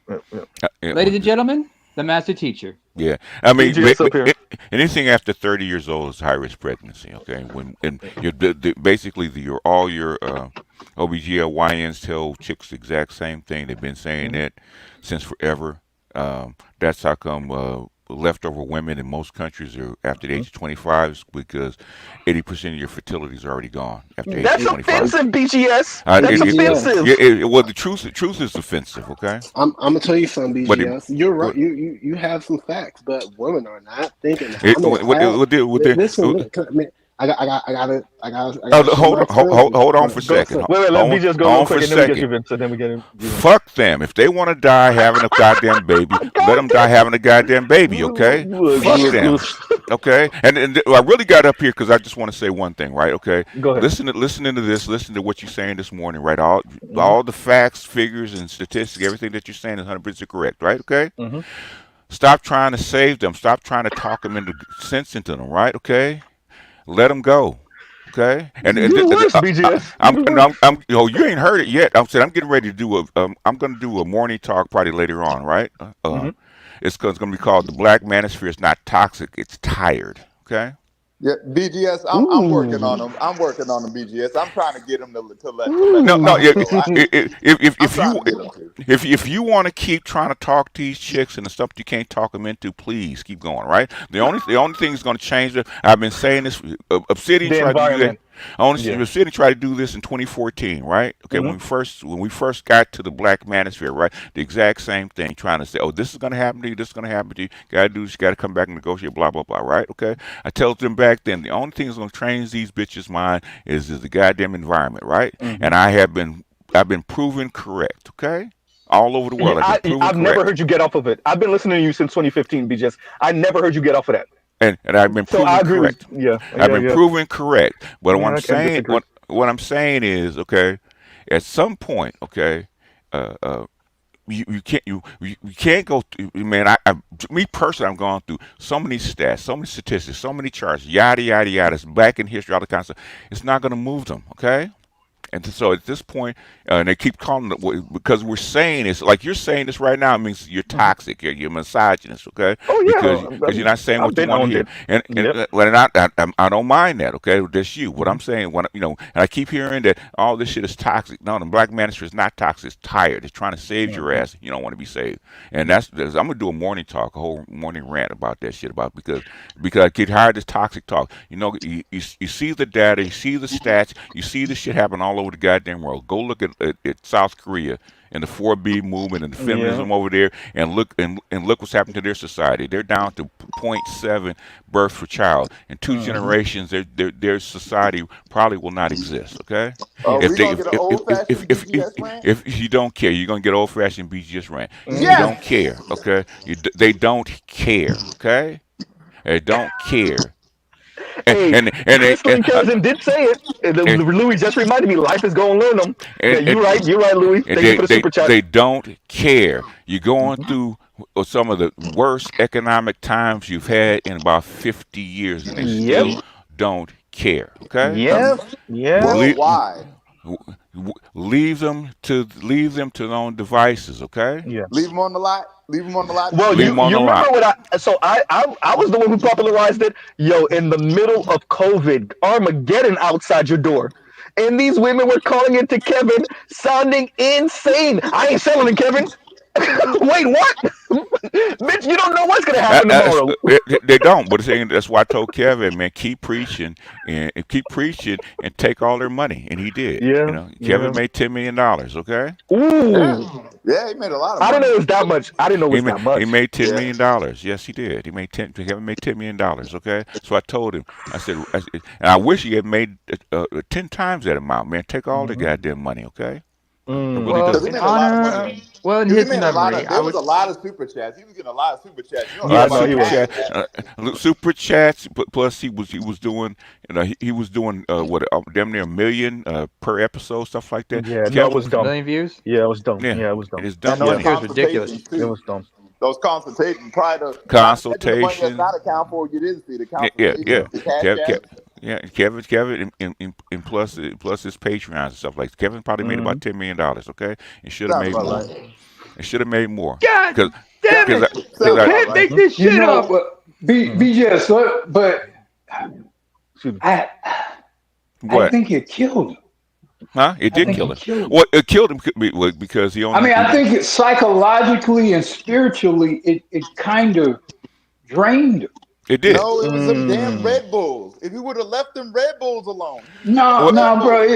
Yeah, ladies and gentlemen, the master teacher. yeah. I mean, BGS up here. anything after 30 years old is high risk pregnancy. Okay, when and basically all your OBGYNs tell chicks the exact same thing. They've been saying Mhm. that since forever. That's how come leftover women in most countries are after the age of 25 is because 80% of your fertility is already gone after the age of That's 25. offensive, BGS. Uh, That's it, it, offensive. yeah, well, the truth is offensive. Okay, I'm gonna tell you something, but it, BGS. You're right. what, You have some facts, but women are not thinking that. it, I'm gonna what, have. what, Listen, man. I Oh, gotta show my experience. hold on But for a Go. second. Wait, let Hold, BGS go hold real on for quick, a and then we get second. you, Vincent. Then we get him. Fuck them. If they want to die having a goddamn baby, let God them die having a goddamn baby, okay? Fuck damn. them. Okay? And I really got up here because I just want to say one thing, right? Okay? Go ahead. Listening to this, listen to what you're saying this morning, right? All Hmm. all the facts, figures, and statistics, everything that you're saying is 100% correct, right? Okay? Hmm. Stop trying to save them. Stop trying to talk them into sense into them, right? Okay? Let them go. Okay, You the worst, BGS. You the worst. you ain't heard it yet. I'm saying I'm getting ready to do I'm going to do a morning talk probably later on, right? Hmm. It's going to be called the Black Manosphere. It's not toxic. It's tired. Okay. Yeah, BGS. I'm working on Ooh. them. I'm working on them, BGS. I'm trying to get them to let the No. Ooh. power go. I'm If trying you to get them to. if you want to keep trying to talk to these chicks and the stuff you can't talk them into, please keep going. Right. The only thing that's going to change it. I've been saying this. Obsidian The tried to do that. environment. Yeah. Obsidian tried to do this in 2014. Right. Okay. Hmm. When we first got to the Black Manosphere, right, the exact same thing. Trying to say, oh, this is going to happen to you. This is going to happen to you. Got to do this. Got to come back and negotiate. Blah blah blah. Right. Okay. I told them back then the only thing that's going to change these bitches' mind is the goddamn environment. Right. Hmm. And I've been proven correct, okay? All over the Yeah, world, I've been proven I've never correct. heard you get off of it. I've been listening to you since 2015, BGS. I never heard you get off of that. And I've been So I proven agree with. correct. Yeah, I've yeah, been yeah. proven correct. But what Yeah, I'm I can't saying, disagree. what I'm saying is, okay, at some point, okay, uh, uh, you can't go through, man. Me personally, I'm going through so many stats, so many statistics, so many charts, yada yada yada. It's back in history, all the kind of stuff. It's not going to move them, okay? And so at this point, and they keep calling it because we're saying it's like you're saying this right now. It means you're Mhm. toxic. You're misogynist. Okay, Oh because you're not saying I've what you been want to owned hear. it. And Yep. well, I don't mind that. Okay, that's you. What Mhm. I'm saying, what and I keep hearing that all this shit is toxic. No, the black manosphere is not toxic. It's tired. It's trying to save your Mhm. ass. You don't want to be saved. And I'm gonna do a morning talk, a whole morning rant about that shit about because I get tired of this toxic talk. You see the data, you see the stats, you see this shit happen all over the goddamn world. Go look at South Korea and the 4B movement and the Yeah. feminism over there, and look what's happened to their society. They're down to point 0.7 birth per child. In two Mhm. generations, their society probably will not exist. Okay, Yeah. We gonna get an old fashioned BGS rant? if you don't care, you're gonna get old fashioned BGS rant. You Mhm. Yes. don't care. Okay, they don't care. Okay, they don't care. And Hey, and and and, and, Crystal and Cousin did say it. and, Louis just reminded me. Life is gonna learn them. and, Yeah, and, you're right. You're right, Louis. and Thank you for the super chat. they don't care. You're going Mhm. through some of the worst economic times you've had in about 50 years, and they Yep. still don't care. Okay, Yep. Yeah. leave, Worldwide. leave them to their own devices. Okay, Yeah. Leave them on the lot. Leave them on the lot to Well, leave die. them on you the remember lot. what I was the one who popularized it. Yo, in the middle of COVID, Armageddon outside your door. And these women were calling it to Kevin, sounding insane. I ain't selling it, Kevin. Wait, what? Bitch, you don't know what's gonna happen tomorrow. They don't, but that's why I told Kevin, man, keep preaching and keep preaching and take all their money, and he did. Yeah, Kevin yeah. made $10 million. Okay, Yeah. Ooh. Yeah, he made a lot of I didn't know money. it was that much. I didn't know it was that he much. made ten Yeah. million dollars. Yes, he did. Kevin made $10 million. Okay, so I told him, and I wish he had made 10 times that amount, man. Take all the Hmm. goddamn money. Okay, I really Mm. Well, Because he do. in made a lot of honor, money. well, in Because he his made a lot memory, of, I there was would. a lot of super chats. He was getting a lot of super chats. You don't A know lot Yeah, of about no, he the super was. cash chat, app. super chats. Plus, he was doing, he was doing what damn near a million per episode, stuff like that. Yeah, no, it Kevin was was, dumb. Million views? Yeah, it was dumb. yeah, Yeah, it was it dumb. is And dumb those Yeah, money. it was ridiculous. consultations It too. was dumb. Those consultations, probably not to mention the money that's Consultations. not accounted for. You didn't see the Yeah, yeah, consultations, yeah. the cash Kev, Kev, apps. yeah, and plus his Patreons and stuff like that. Kevin probably made Hmm. about $10 million. Okay, and should have Sounds made about more. right. It should have made more. God Cause, damn cause, it! cause You Sounds I, about can't right. make this You shit know, up. but Hmm. BS, but Excuse me. I I what? think it killed him. Huh? It I did think kill it him. killed him. Well, it killed him because he I only. mean, I think it psychologically and spiritually, it kind of drained him. It did. No, it was them damn Mm. Red Bulls. If he would have left them Red Bulls alone, he was No, using What? Red no, bro, Bulls.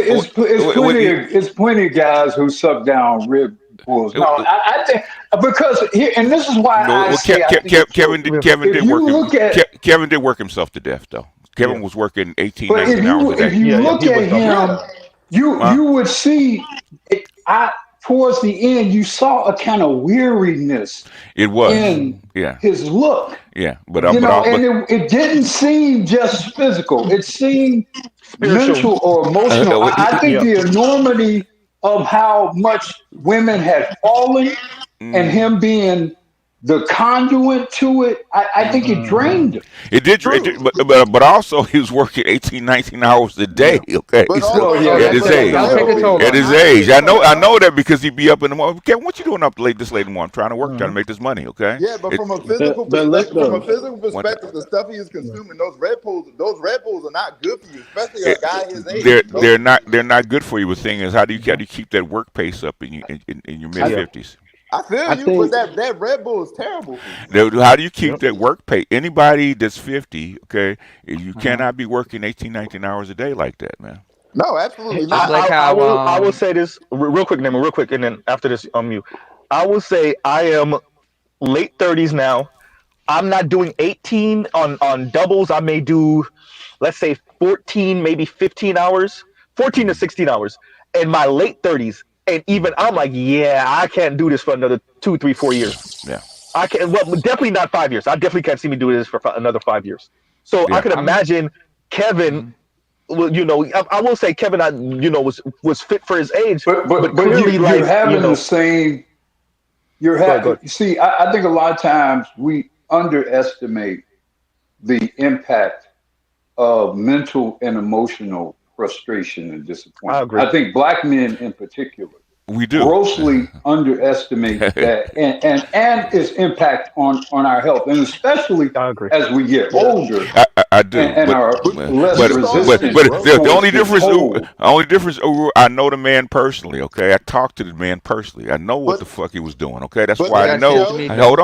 What? it's plenty of guys who suck down rib bulls. No, I think because here, and this is why I say I think it killed him. Yeah. If you look at, Kevin did work himself to death though. Yeah. Kevin was working 18, but 19 hours a if day. you Yeah. Yeah. look He was at dumb. him, Yeah. Huh? you would see it, I towards the end you saw a kind of weariness It was. Hmm. in Yeah. his look, Yeah. you know, and But it didn't seem just physical. It seemed Spiritual. mental or emotional. I think Yeah. the enormity of how much women had fallen and mm, him being the conduit to it, I think it Hmm. drained him. it did, True. but also he was working 18, 19 hours a day. Yeah. Okay, But so also, Well, yeah, Oh, at that's his that's that'll age, take a well, toll yeah. at on his you. age, I know that because he'd be up in the morning. Kevin, what you doing up late this late in the morning? I'm trying to work, trying to Hmm. make this money. Okay, yeah, but it, from a physical But look perspective, though, one, the stuff he is consuming, those Red Bulls are not good for you, especially a it, guy his age. they're not good for you. The thing is, how do you keep that work pace up in your mid I Yeah. 50s? I feel I you, but think that Red Bull is terrible for you. How do you keep Yep. that work pay? Anybody that's 50, okay, you Uh-huh. cannot be working 18, 19 hours a day like that, man. No, absolutely Just not. like I how will. I will say this real quick, Nemo, real quick, and then after this, you. I will say I am late 30s now. I'm not doing 18 on doubles. I may do, let's say, 14, maybe 15 hours, 14 to Hmm. 16 hours in my late 30s. And even I'm like, yeah, I can't do this for another 2, 3, 4 years. Yeah, I can, well, definitely not 5 years. I definitely can't see me doing this for another 5 years. So I yeah. could I'm. imagine Kevin. Mhm. Well, I will say Kevin, was fit for his age, But but you clearly, you're like, having the same. go ahead, go ahead. You see, I think a lot of times we underestimate the impact of mental and emotional frustration and I disappointment. agree. I think black men in particular We do. grossly underestimate that and its impact on our health, and especially I agree. as we get Yeah. older I do, and are less But it's all resistant bro. the towards only getting difference, old. I know the man personally. Okay, I talked to the man personally. I know what But the fuck he was doing. Okay, that's but You why I gotta send it know. to me, Joe, man.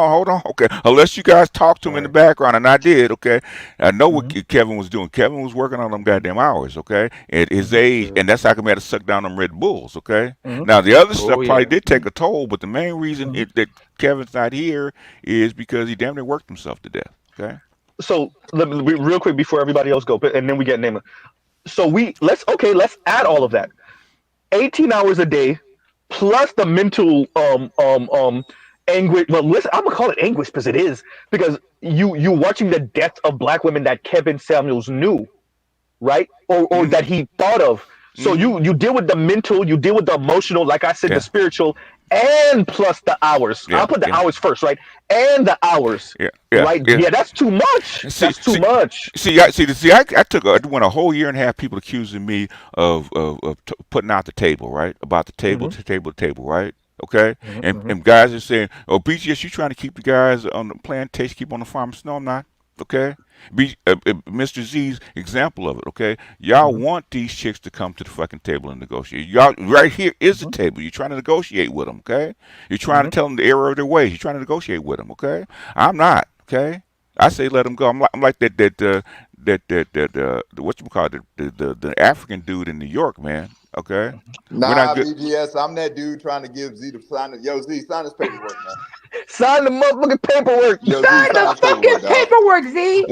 Hold on. Okay, unless you guys talked to him All in the right. background, and I did. Okay, I know what Mm-hmm. Kevin was doing. Kevin was working on them goddamn hours. Okay, at his Mm-hmm. age, Sure. and that's how come he had to suck down them Red Bulls. Okay, Mm-hmm. now the other Oh stuff probably yeah. did take a toll, but the main reason Mm-hmm. that Kevin's not here is because he damn near worked himself to death. Okay. So real quick before everybody else go, and then we get name. So let's add all of that. 18 hours a day plus the mental anguish. Well, listen, I'm gonna call it anguish because it is, because you watching the death of black women that Kevin Samuels knew, right, or Mm-hmm. that he thought of. So Mm-hmm. you deal with the mental, you deal with the emotional, like I said, the Yeah. spiritual, and plus the hours. Yeah. I'll put the Yeah. hours first, right, and the hours, Yeah. Yeah. right. Yeah. Yeah, that's too much. See, That's too see, much. I went a whole year and a half. People accusing me of putting out the table, right? About the table, Hmm. to table, right? Okay, Hmm. Hmm. and guys are saying, "Oh, BGS, you trying to keep the guys on the plantation, keep on the farms?" No, I'm not. Okay, Mr. Z's example of it. Okay, y'all Hmm. want these chicks to come to the fucking table and negotiate. Y'all right here is the Hmm. table. You're trying to negotiate with them. Okay, you're trying to Hmm. tell them the error of their ways. You're trying to negotiate with them. Okay, I'm not. Okay, I say let them go. I'm like that what you call it, the African dude in New York, man. Okay, we're not nah, good. BGS. I'm that dude trying to give Z the sign. Yo, Z, sign this paperwork, man. Sign the motherfucking paperwork. Yo, Z, Sign sign the this fucking paperwork, dog. paperwork, Z.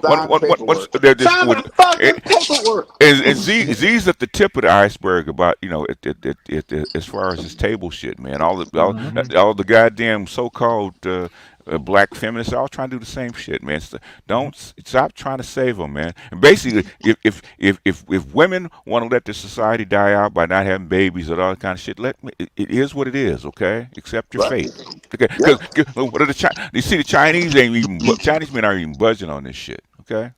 Sign the What's paperwork. there? This Sign with the fucking paperwork. and Z's at the tip of the iceberg about as far as this table shit, man. Hmm. All the goddamn so-called black feminists are all trying to do the same shit, man. Stop trying to save them, man. And basically, if women want to let the society die out by not having babies and all that kind of shit, it is what it is, okay? Accept your Right. fate, okay? Yeah. Because what are you see the Chinese men aren't even budging on this shit, okay?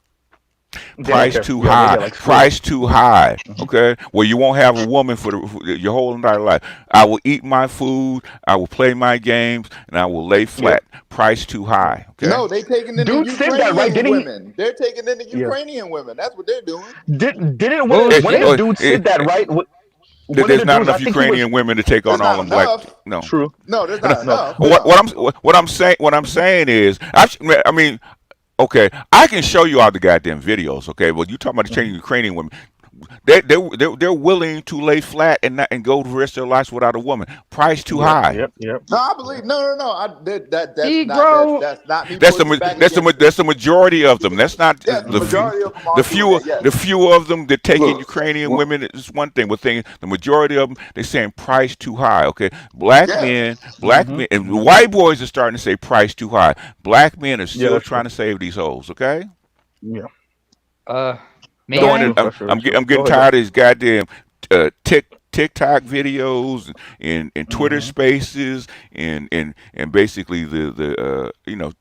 They don't Price care. too Yeah, high. they're like screw it. Price too high. Okay. Well, you won't have a woman for your whole entire life. I will eat my food. I will play my games, and I will lay Yep. flat. Price too Yep. high. Okay. No, they taking in the Dude said that, right? Ukrainian Didn't he? women. They're taking in the Yeah. Ukrainian women. That's what they're doing. Didn't Eh, one of the Bullshit. oh, dudes eh, said that, eh, right? One of there's the not dudes, I enough think he was Ukrainian women to take on There's all not them black. enough. No. true. No, there's not No. enough. But What I'm saying is, I mean, okay, I can show you all the goddamn videos. Okay, well, you talking about the mhm. Chinese Ukrainian women? They're willing to lay flat and go the rest of their lives without a woman. Price too Yep. high. Yep. Yep. No, I believe no. Negro. That's not me pushing back against it. That's the majority of them. That's not Yes, the the Hmm. majority of them are doing that. Yes. the few of them that taking Look, Ukrainian wh- women is one thing. But the majority of them, they saying price too high. Okay, black Yes. men, Hmm. and Hmm. white boys are starting to say price too high. Black men are Yeah, still that's true. trying to save these hoes. Okay, Yeah, Uh, may that's throwing I? it. true. That's true. That's true. I'm getting Go ahead, though. tired of these goddamn TikTok videos and Twitter Hmm. Spaces and basically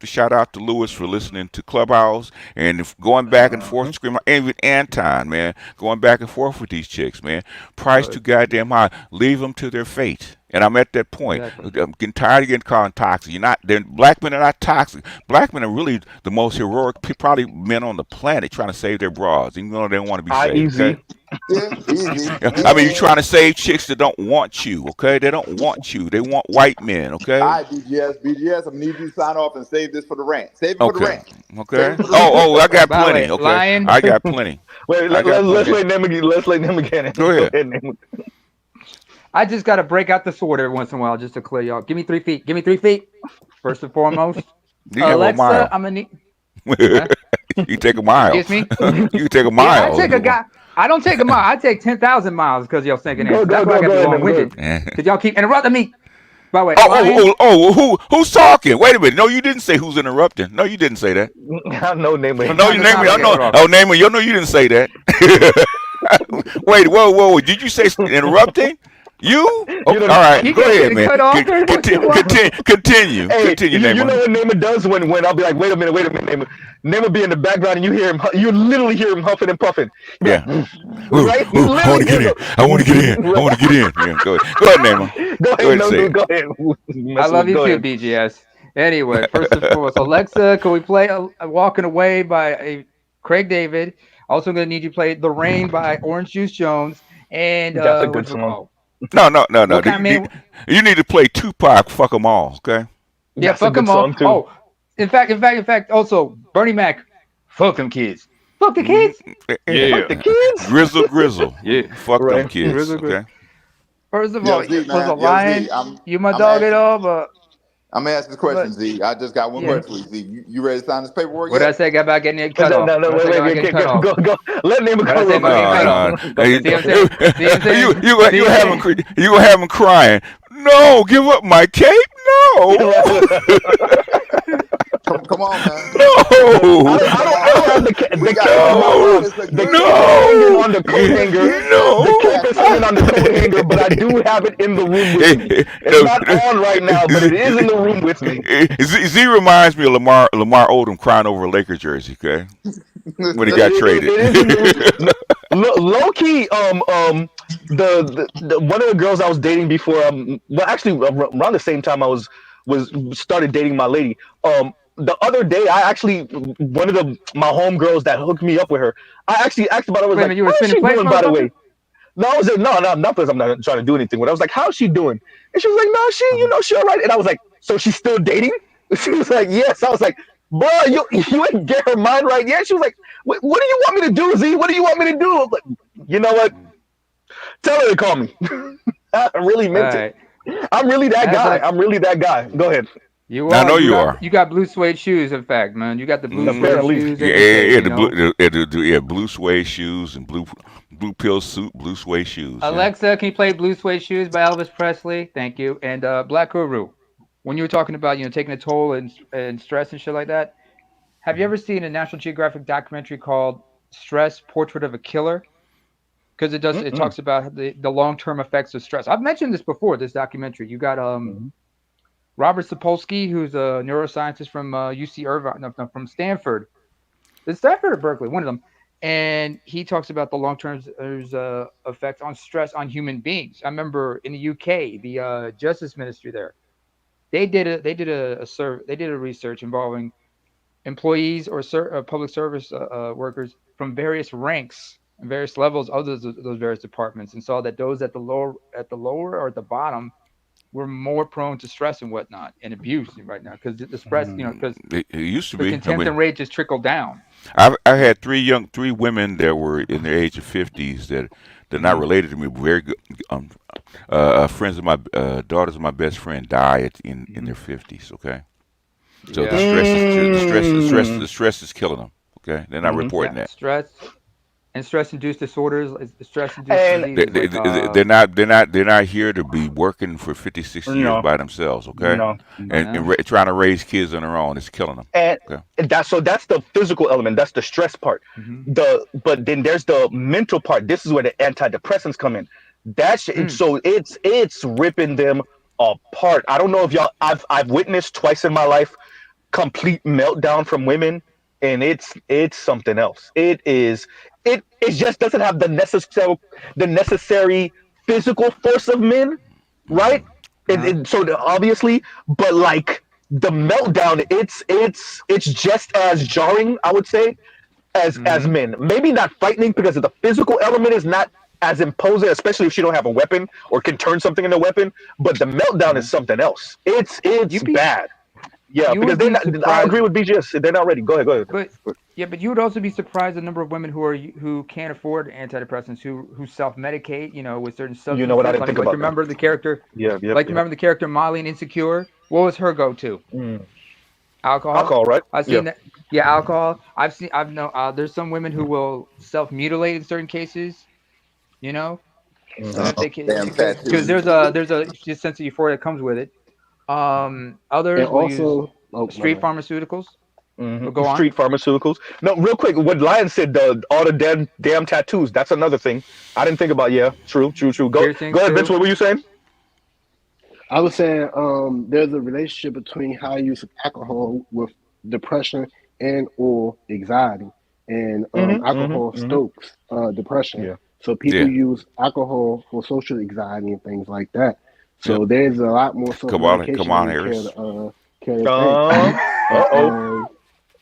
shout out to Lewis for listening to Clubhouse and going back and forth Hmm. screaming, and even Anton, man, going back and forth with these chicks, man. Price Right. too goddamn high. Leave them to their fate. And I'm at that point. Exactly. I'm getting tired of getting called toxic. Black men are not toxic. Black men are really the most heroic, probably men on the planet trying to save their bras, even though they don't want to be I saved. easy. Okay. Yeah, easy. Yeah, I mean, you're And trying to save chicks that don't want you, okay? They don't want you. They want white men, all okay? right, BGS, I'm gonna need you to sign off and save this for the rant. Save it for the Okay, rant. Save okay. it for the rant. I got By the plenty, way, okay? Lion. I got plenty. Wait, I got let's plenty. let them again. Let's let them again. Go Go ahead. ahead. Name it. I just gotta break out the sword every once in a while just to clear y'all. Give me 3 feet. Give me 3 feet. First and foremost, You can have a Alexa, mile. I'm gonna need. You Huh? can take a mile. Excuse me. You can take a Yeah, I mile. take a guy. I don't take a mile. I take 10,000 miles because y'all thinking Go answer. That's why I got go to be ahead. long Name it. Go winded. ahead. Because y'all keep interrupting me. By the way, Lion. Who's talking? Wait a minute. No, you didn't say who's interrupting. No, you didn't say that. I know. Name it. No, Time you to name me. time I to know. interrupt. Oh, name it. You know you didn't say that. Wait, whoa. Did you say interrupting? You? You Okay, know, all right. He Go kept ahead, getting man. cut off every once in a while. hey, Continue, you know Neymar. what Nema does when I'll be like, wait a minute, Nema. Nema be in the background and you hear him, you literally hear him huffing and puffing. He'll be like, Yeah. Ooh, right? You ooh, I want literally to get hear in. the. I want to get in. I want to get in. Yeah, go ahead, Neymar. Go Go ahead, ahead and no say dude, it. go ahead. I Messing love with, you go too, ahead. BGS. Anyway, first and foremost, Alexa, can we play Walking Away by Craig David? Also, going to need you to play The Rain by Orange Juice Jones. And That's a good what's it song. called? No. What kind of man? You need to play Tupac. Fuck them all. Okay. Yeah, That's a fuck good them all. song too. Oh, in fact, also, Bernie Mac, fuck them kids. Fuck the Mm, kids? Fuck Yeah. the kids. Grizzle. Yeah. Fuck them Right. kids. Grizzle, grizzle. Okay. First of Yo, all, Z, was a man. Yo, lion. Z, I'm You my I'm dog at asking all, but I'm gonna ask this question, but Z. I just got one yeah. question for you, Z. You ready to sign this paperwork What did I yet? say about getting it cut No, off? no, no, What did I say about wait, getting cut off? go. Let Nema What did I go say real about quick. getting No, cut off? no. Go ahead. See what I'm saying? See what I'm saying? See You what I'm have him. saying? You gonna have him crying. No, give up my cape. No. Come on, man. No. Come I on, don't have man. We the got cape is not No. on. it's a The good cape is cause. hanging No. on the It's coat a hanger. good The No. cape black is hanging on the man. coat hanger, but I do have it in the room with me. Eh, It's no, not on right now, but it is in the room with me. Z reminds me of Lamar Odom crying over a Lakers jersey. Okay, when he got traded. It is in the room. No, low key, the one of the girls I was dating before, well, actually around the same time I was started dating my lady. The other day, I actually one of my homegirls that hooked me up with her. I actually asked about. It. I was Wait a like, minute, you were "How is spinning she plates, doing?" By the motherfucker? way, no, I was like, no, not because I'm not trying to do anything. But I was like, "How's she doing?" And she was like, "No, she all right." And I was like, "So she's still dating?" She was like, "Yes." I was like, "Bro, you ain't get her mind right yet." She was like, "What do you want me to do, Z? What do you want me to do?" I was like, you know what? Tell her to call me. I really All meant it. right. I'm really that As guy. I I'm really that guy. Go ahead. you I are know you are. you got blue suede shoes, in fact, man. You got the blue suede Apparently, shoes Yeah, and the cape, yeah, you know. blue suede shoes and blue pill suit, blue suede shoes. Yeah. Alexa, can you play Blue Suede Shoes by Elvis Presley? Thank you. And Black Guru, when you were talking about, taking a toll and stress and shit like that, have you ever seen a National Geographic documentary called Stress Portrait of a Killer? Because it mm-mm. talks about the long-term effects of stress. I've mentioned this before, this documentary. You got Mhm. Robert Sapolsky, who's a neuroscientist from UC Irvine, no, from Stanford. It's Stanford or Berkeley, one of them. And he talks about the long-term effects on stress on human beings. I remember in the UK, the Justice Ministry there, they did a research involving employees or public service workers from various ranks and various levels of those various departments, and saw that those at the lower or at the bottom were more prone to stress and whatnot and abuse right now because the stress, because It used to the be. I contempt mean, and rage just trickled down. I had three women that were in their age of 50s that they're not Mm-hmm. related to me. Very good. Um, friends of my daughters of my best friend died in Mm-hmm. their 50s. Okay, so Yeah, Mm. the stress is killing them. Okay, they're not Mhm. yeah, reporting that. stress-induced disorders, stress-induced And diseases like They're not here to be working for 50, 60 years no, by themselves. Okay, no. no. trying to raise kids on their own is killing them. and Okay. that's the physical element. That's the stress part. Mm-hmm. But then there's the mental part. This is where the antidepressants come in. Mm. So it's ripping them apart. I don't know if y'all. I've witnessed twice in my life complete meltdown from women, and it's something else. It just doesn't have the necessary physical force of men, right? Uh-huh. So obviously, but like the meltdown, it's just as jarring, I would say, as Mm-hmm. men. Maybe not frightening because of the physical element is not as imposing, especially if she don't have a weapon or can turn something into a weapon. But the meltdown Uh-huh. is something else. It's You'd be bad. Yeah, you because would they're be not. I surprised, agree with BGS. They're not ready. Go ahead. Go ahead. but yeah, but you would also be surprised the number of women who can't afford antidepressants who self-medicate, with certain You know what? I substances. didn't Like think like about that. remember the character, Yeah. Yep. like Yep. remember the character Molly in Insecure. What was her go-to? Mm. Alcohol. Alcohol, right? I've Yeah. seen that. Yeah, alcohol. I've known. There's some women who will self-mutilate in certain cases. You know, Hmm. if they can, Damn because tattoos. there's a just sense of euphoria that comes with it. And Others will use also, oh my street bad. pharmaceuticals. But go on. Street pharmaceuticals. No, real quick, what Lion said, all the damn tattoos. That's another thing I didn't think about. Yeah, true. Go Piercings ahead, Vince. too. What were you saying? I was saying there's a relationship between high use of alcohol with depression and or anxiety, and alcohol stokes depression. Yeah. So people use alcohol for social anxiety and things like that. So there's a lot more self Come medication on, than Harris. care to think.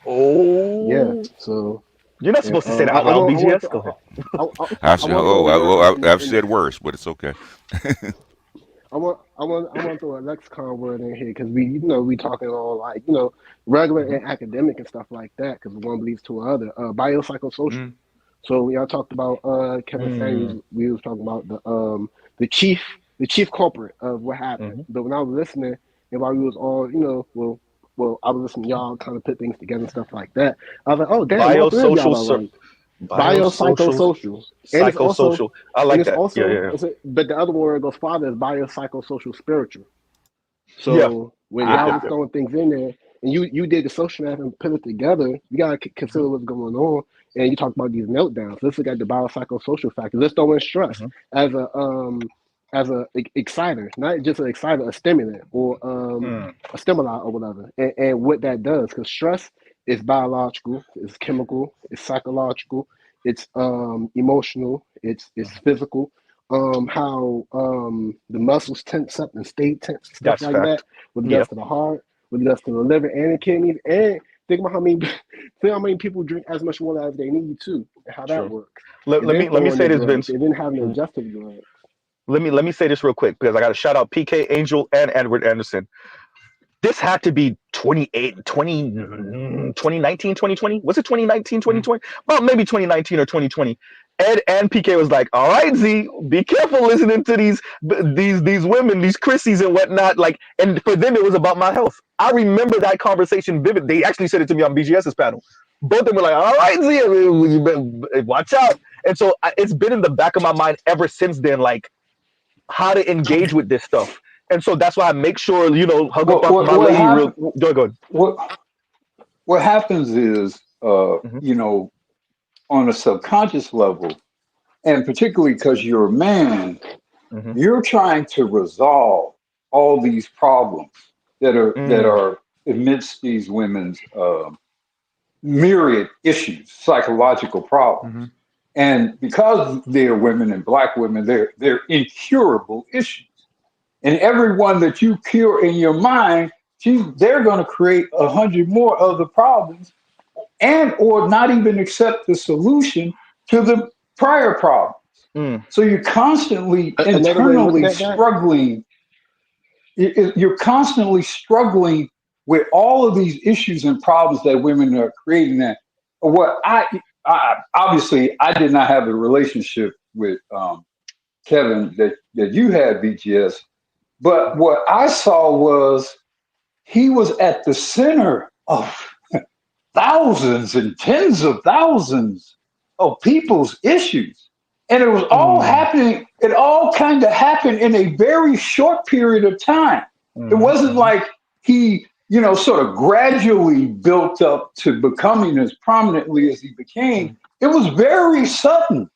Oh. Yeah. Oh. So You're not supposed to say that I out loud, want BGS. to Go ahead. want to throw a word I've in said worse, but it's okay. I want to throw a lexicon word in here because we talking all like regular and academic and stuff like that because one leads to another. Biopsychosocial. So when y'all talked about Kevin Samuels, we was talking about the chief culprit of what happened. But when I was listening and while we was all I was listening to y'all kind of put things together and stuff like that. I was like, oh damn, all three of y'all are right. Biopsychosocial, and psychosocial. I like that. Yeah. but the other word goes farther is biopsychosocial spiritual. Yeah. So when y'all was throwing things in there, and you did the social math and put it together, you gotta consider what's going on. And you talk about these meltdowns. Let's look at the biopsychosocial factors. Let's throw in stress as a exciter, not just an exciter, a stimulant or a stimuli or whatever. And what that does, because stress is biological, it's chemical, it's psychological, it's emotional, it's physical. How the muscles tense up and stay tense, stuff That's like fact. that, with regards to the heart, with regards to the liver and the kidneys, and think about how many people drink as much water as they need to, and how that works. Let me say this, Vince. They didn't have an adjusted drugs. Let me say this real quick because I got to shout out PK Angel and Edward Anderson. This had to be 2019, 2020. Was it 2019, 2020? Well, maybe 2019 or 2020. Ed and PK was like, all right, Z, be careful listening to these women, these Chrissies and whatnot. Like, and for them, it was about my health. I remember that conversation vivid. They actually said it to me on BGS's panel. Both of them were like, all right, Z, watch out. And so it's been in the back of my mind ever since then, like how to engage with this stuff. And so that's why I make sure, hug up my lady real. Go ahead. What happens is, on a subconscious level, and particularly because you're a man, you're trying to resolve all these problems that are amidst these women's myriad issues, psychological problems. And because they're women and black women, they're incurable issues. And every one that you cure in your mind, they're going to create 100 more other problems, and or not even accept the solution to the prior problems. So you're constantly internally struggling. You're constantly struggling with all of these issues and problems that women are creating. That what I obviously I did not have a relationship with Kevin that you had, BGS. But what I saw was he was at the center of thousands and tens of thousands of people's issues. And it was all happening. It all kind of happened in a very short period of time. It wasn't like he, sort of gradually built up to becoming as prominently as he became. It was very sudden.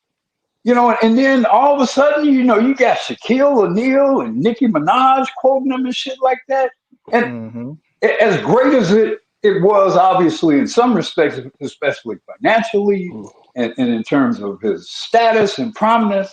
And then all of a sudden, you got Shaquille O'Neal and Nicki Minaj quoting him and shit like that. And as great as it was, obviously, in some respects, especially financially and in terms of his status and prominence,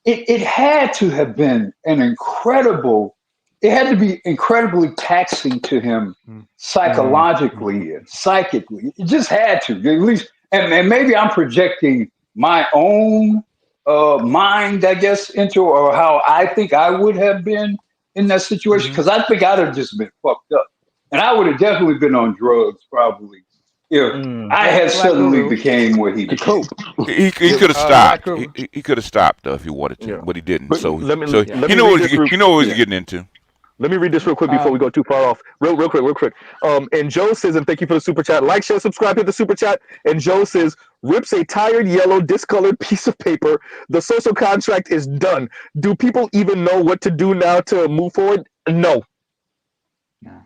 it had to have been it had to be incredibly taxing to him psychologically and psychically. It just had to, at least. And maybe I'm projecting my own mind, I guess, into or how I think I would have been in that situation, because I think I'd have just been fucked up, and I would have definitely been on drugs probably if I had suddenly became what he became. He could have stopped. He could have stopped though if he wanted to, but he didn't. But so let me you know what he's getting into. Let me read this real quick before we go too far off. Real quick. And Joe says, and thank you for the super chat. Like, share, subscribe, hit the super chat. And Joe says, rips a tired, yellow, discolored piece of paper. The social contract is done. Do people even know what to do now to move forward? No.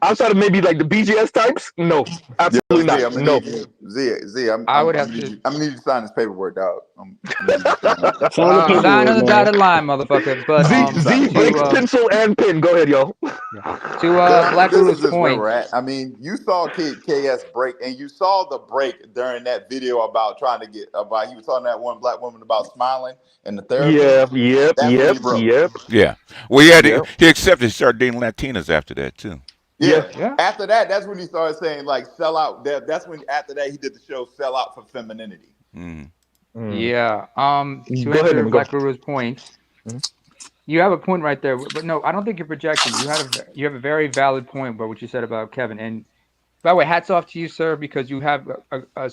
Outside of maybe like the BGS types, no, Yo, absolutely Z, not. I'm gonna No. need you. Z, I would I'm have gonna need to you. I'm gonna need you to sign this paperwork, dog. I'm gonna need you to sign it. Sign the sign paperwork, on the man. dotted line, motherfucker. But I need you to sign Z the breaks to paperwork. pencil and pen. Go ahead, y'all. yeah. To Black This is Ruler's just where point. we're at. I mean, you saw KS break, and you saw the break during that video about trying to get about. He was talking to that one black woman about smiling and the therapist. Yeah, yep, That's when yep, he broke. yep, Yeah. Well, yep, he accepted. He started dating Latinas after that too. yeah. Yeah. Yeah. After that, that's when he started saying like sell out. That's when after that he did the show Sell Out for Femininity. Mm. Mm. Yeah. To Go ahead, answer Nemo, go. Black Ruler's point, Mhm. you have a point right there. But no, I don't think you're projecting. You have a very valid point about what you said about Kevin. And by the way, hats off to you, sir, because you have a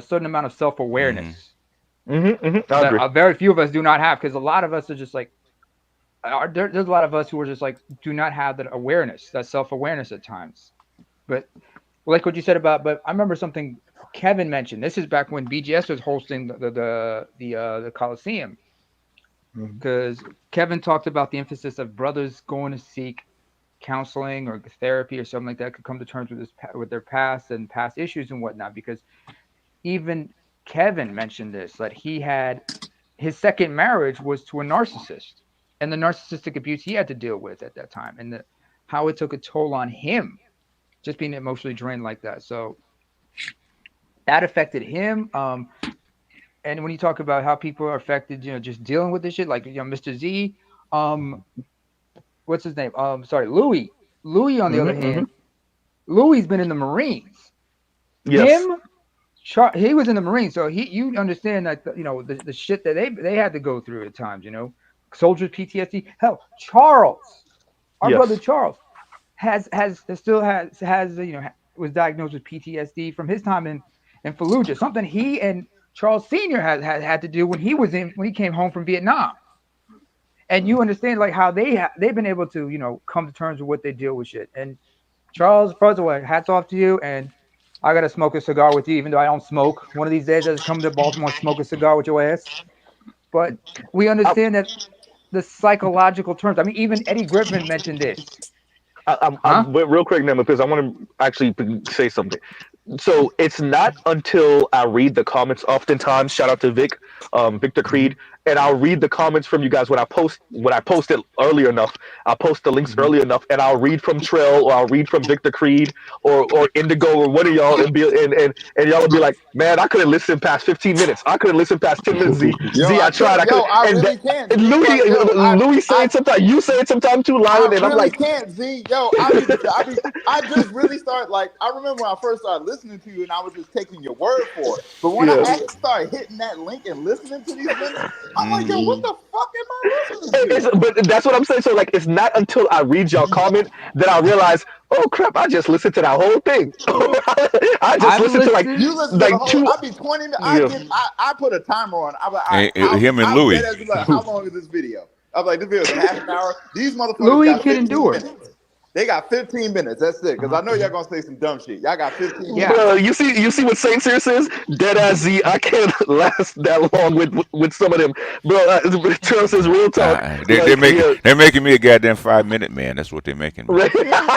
certain amount of self Mm. awareness I that agree. very few of us do not have. Because a lot of us are just like, there's a lot of us who are just like, do not have that awareness, that self awareness at times. But like what you said about, but I remember something Kevin mentioned. This is back when BGS was hosting the Coliseum, Mhm. because Kevin talked about the emphasis of brothers going to seek counseling or therapy or something like that, could come to terms with with their past and past issues and whatnot. Because even Kevin mentioned this, that he had his second marriage was to a narcissist, and the narcissistic abuse he had to deal with at that time, and how it took a toll on him, just being emotionally drained like that. So that affected him. And when you talk about how people are affected, just dealing with this shit, like Mr. Z, um, what's his name? Sorry, Louis. Louis, on the other Hmm. hand, Louis's been in the Marines. Yes. Him, he was in the Marines, so you understand that the shit that they had to go through at times. Soldiers PTSD. Hell, Charles, our brother Yes. Charles, still has was diagnosed with PTSD from his time in Fallujah. Something he and Charles Senior had to do when he came home from Vietnam. And you understand like how they've been able to come to terms with what they deal with shit. And Charles, first of all, hats off to you. And I gotta smoke a cigar with you, even though I don't smoke. One of these days, I just come to Baltimore and smoke a cigar with your ass. But we I, understand that the psychological terms. I mean, even Eddie Griffin mentioned this, huh? but real quick, Nemo, because I want to actually say something. So it's not until I read the comments. Oftentimes, shout out to Victor Mm-hmm. Creed, and I'll read the comments from you guys when I post it early enough. I'll post the links Mm-hmm. early enough, and I'll read from Trail or I'll read from Victor Creed or Indigo or one of y'all, and y'all will be like, man, I couldn't listen past 15 minutes. I couldn't listen past 10 minutes. Yo, I tried. I could, I and really can't, and Z. Like, Louis say it sometimes. You say it sometimes too, I Lion, and I'm really like, can't, Z. Yo, I just really started like I remember when I first started listening to you, and I was just taking your word for it. But when I yeah. actually started hitting that link and listening to these minutes, I'm like, yo, what Mm. the fuck am I listening to? But that's what I'm saying. So like, it's not until I read y'all comment that I realize, oh crap, I just listened to that whole thing. I just I've listened to like listened. You listen to the like whole. two. I be 20 minutes. Yeah, I put a timer on. I'm like, all right, Him and I'm dead Louis. as like, how long is this video? I'm like, this video's a half an hour. These motherfuckers Louis got can 15 endure. minutes. They got 15 minutes. That's it. Because Uh-huh. I know y'all gonna say some dumb shit. Y'all got 15 Yeah. minutes. bro. You see what Saint Serious is? Dead ass Z. I can't last that long with some of them, bro. Trail says real talk. Like yeah, They're making me a goddamn 5 minute man. That's what they're making me. right.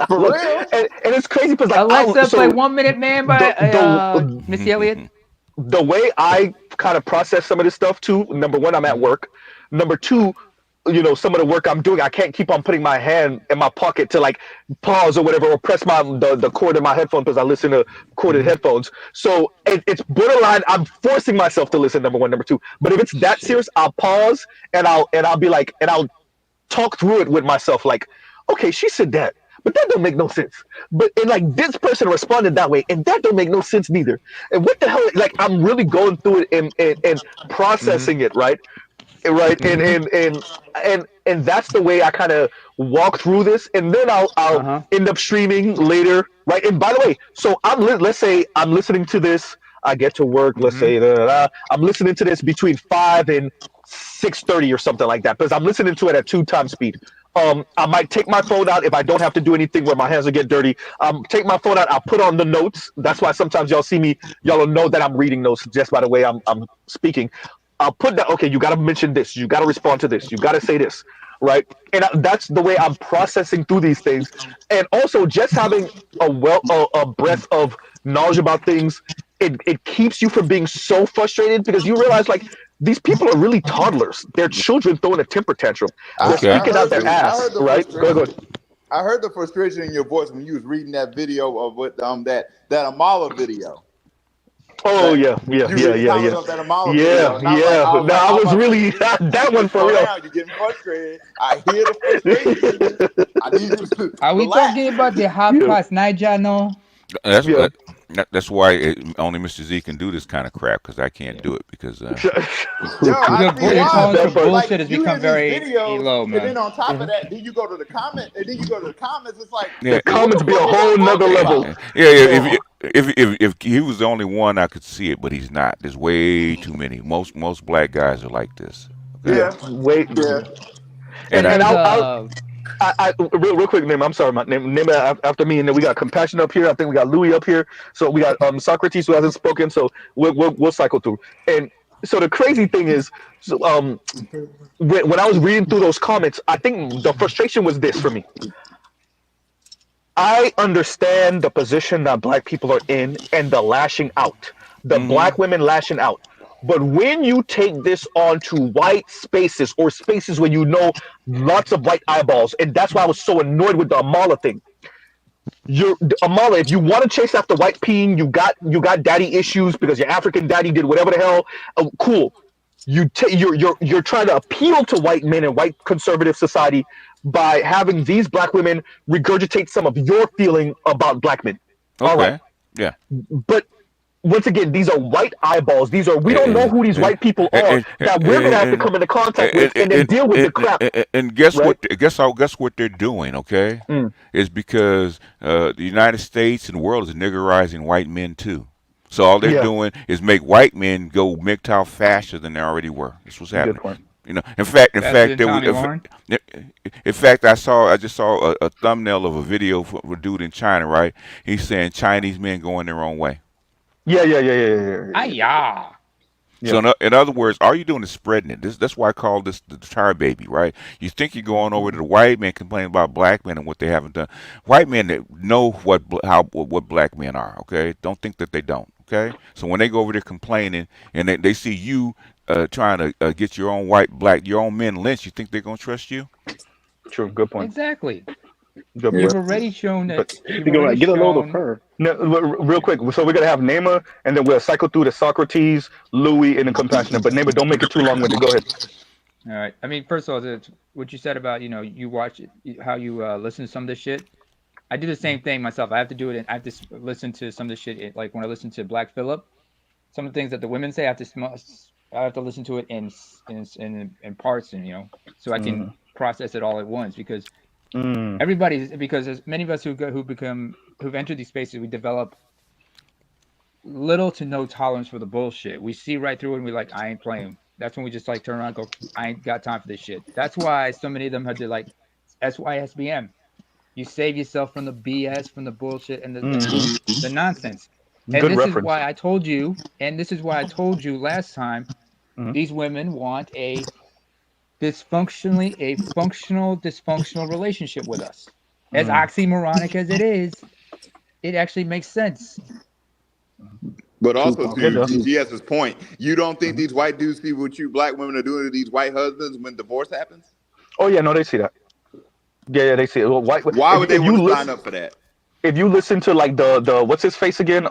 For Look, real. and it's crazy because like I Alexa, play so 1 Minute Man by the Missy Elliott. the way I kind of process some of this stuff too, number one, I'm at Mm-hmm. work. Number two, some of the work I'm doing, I can't keep on putting my hand in my pocket to like pause or whatever or press the cord in my headphone because I listen to corded Mm-hmm. headphones. So it's borderline. I'm forcing myself to listen. Number one, number two. But if it's that Shit. serious, I'll pause and I'll be like and I'll talk through it with myself. Like, okay, she said that. But that don't make no sense. But and like this person responded that way, and that don't make no sense neither. And what the hell? Like I'm really going through it and Mm-hmm. processing it, right? Right, Mm-hmm. and that's the way I kind of walk through this, and then I'll Uh-huh. end up streaming later, right? And by the way, so let's say I'm listening to this, I get to work, let's Mm-hmm. say I'm listening to this between 5 and 6:30 or something like that, because I'm listening to it at 2 times speed. I might take my phone out if I don't have to do anything where my hands will get dirty. Take my phone out. I'll put on the notes. That's why sometimes y'all see me. Y'all will know that I'm reading notes just by the way I'm speaking. I'll put that. Okay, you got to mention this. You got to respond to this. You got to say this. right? And that's the way I'm processing through these things, and also just having a breadth of knowledge about things. It keeps you from being so frustrated because you realize like these people are really toddlers. They're children throwing a temper tantrum. They're I Okay. speaking out heard their you. I ass, heard the right? Go ahead. frustration. I heard the frustration in your voice when you was reading that video of what that Amala video. Oh That yeah, yeah, you yeah, read the yeah, comments yeah, of that Amala video, yeah, and yeah. I was No, like, I I was was about to say, really that you need to one for slow real. down. You're getting frustrated. I hear the frustration. I need you to Are we relax. talking about the half Yeah, past Niger now? That's yeah. that's why only Mr. Z can do this kind of crap because I can't do it because Yo, I Your see your why, tolerance but for That part. like bullshit has you hear become these very videos, low, and then man. on top of Mhm. that, then you go to the comment, and then you go to the comments. It's like, yeah. The what the comments be a fuck is y'all whole nother talking level. about? Yeah, yeah. Oh If he was the only one, I could see it, but he's not. There's way too many. Most black guys are like this. Okay, yeah, Yeah, wait. yeah. So and And there's real quick, name. I'm sorry, my name after me, and then we got Compassion up here. I think we got Louis up here. So we got Socrates who hasn't spoken. So we'll cycle through. And so the crazy thing is, so, when I was reading through those comments, I think the frustration was this for me. I understand the position that black people are in and the lashing out, the mm-hmm. black women lashing out. But when you take this onto white spaces or spaces where you know lots of white eyeballs, and that's why I was so annoyed with the Amala thing. You're Amala, if you want to chase after white peen, you got daddy issues because your African daddy did whatever the hell. Cool. You're trying to appeal to white men and white conservative society by having these black women regurgitate some of your feeling about black men. All right, Okay, yeah. but once again, these are white eyeballs. These are we don't know And, who these white people are and, that we're gonna have to come into contact with and then deal with the crap, and guess right? what? Guess what they're doing? Okay, Mm, is because the United States and the world is niggerizing white men too. So all they're yeah, doing is make white men go MGTOW faster than they already were. That's what's good happening. point. You know, in fact, faster than there was, Tommy Lauren. in fact, I just saw a thumbnail of a video for a dude in China. Right, he's saying Chinese men going their own way. Yeah, yeah, yeah, yeah, yeah, yeah, Ah, yeah, yeah. So yeah. in other words, all you're doing is spreading it. That's why I call this the tar baby, right? You think you're going over to the white men complaining about black men and what they haven't done. White men that know what black men are. Okay, don't think that they don't. Okay, so when they go over there complaining and they see you trying to get your own men lynched, you think they're gonna trust you? True, good point. Exactly. Good Yeah. You've point. already shown that. But You've You go already like get a load of shown. her. no, real quick. So we're gonna have Nema, and then we'll cycle through to Socrates, Louis, and then Compassionate. But Nema, don't make it too long-winded. Go ahead. All right. I mean, first of all, what you said about you watch it, how you listen to some of this shit. I do the same thing myself. I have to do it, and I have to listen to some of the shit. Like when I listen to Black Phillip, some of the things that the women say, I have to listen to it in parts, and so I can Mm, process it all at once because mm, because as many of us who've entered these spaces, we develop little to no tolerance for the bullshit. We see right through it and we're like, I ain't playing. That's when we just like turn around and go, I ain't got time for this shit. That's why so many of them had to like SYSBM. You save yourself from the BS, from the bullshit and hmm. the nonsense. And Good this is reference. why I told you, last time, Hmm. these women want a functional, dysfunctional relationship with us. As Mm. oxymoronic as it is, it actually makes sense. But also Tupac It to does. OG. GS's point, you don't think Hmm. these white dudes see what you black women are doing to these white husbands when divorce happens? Oh yeah, no, they see that. Yeah, yeah, they see it. Well, white. Why would they If you want to sign listen, up for that? if you listen to like the what's his face again?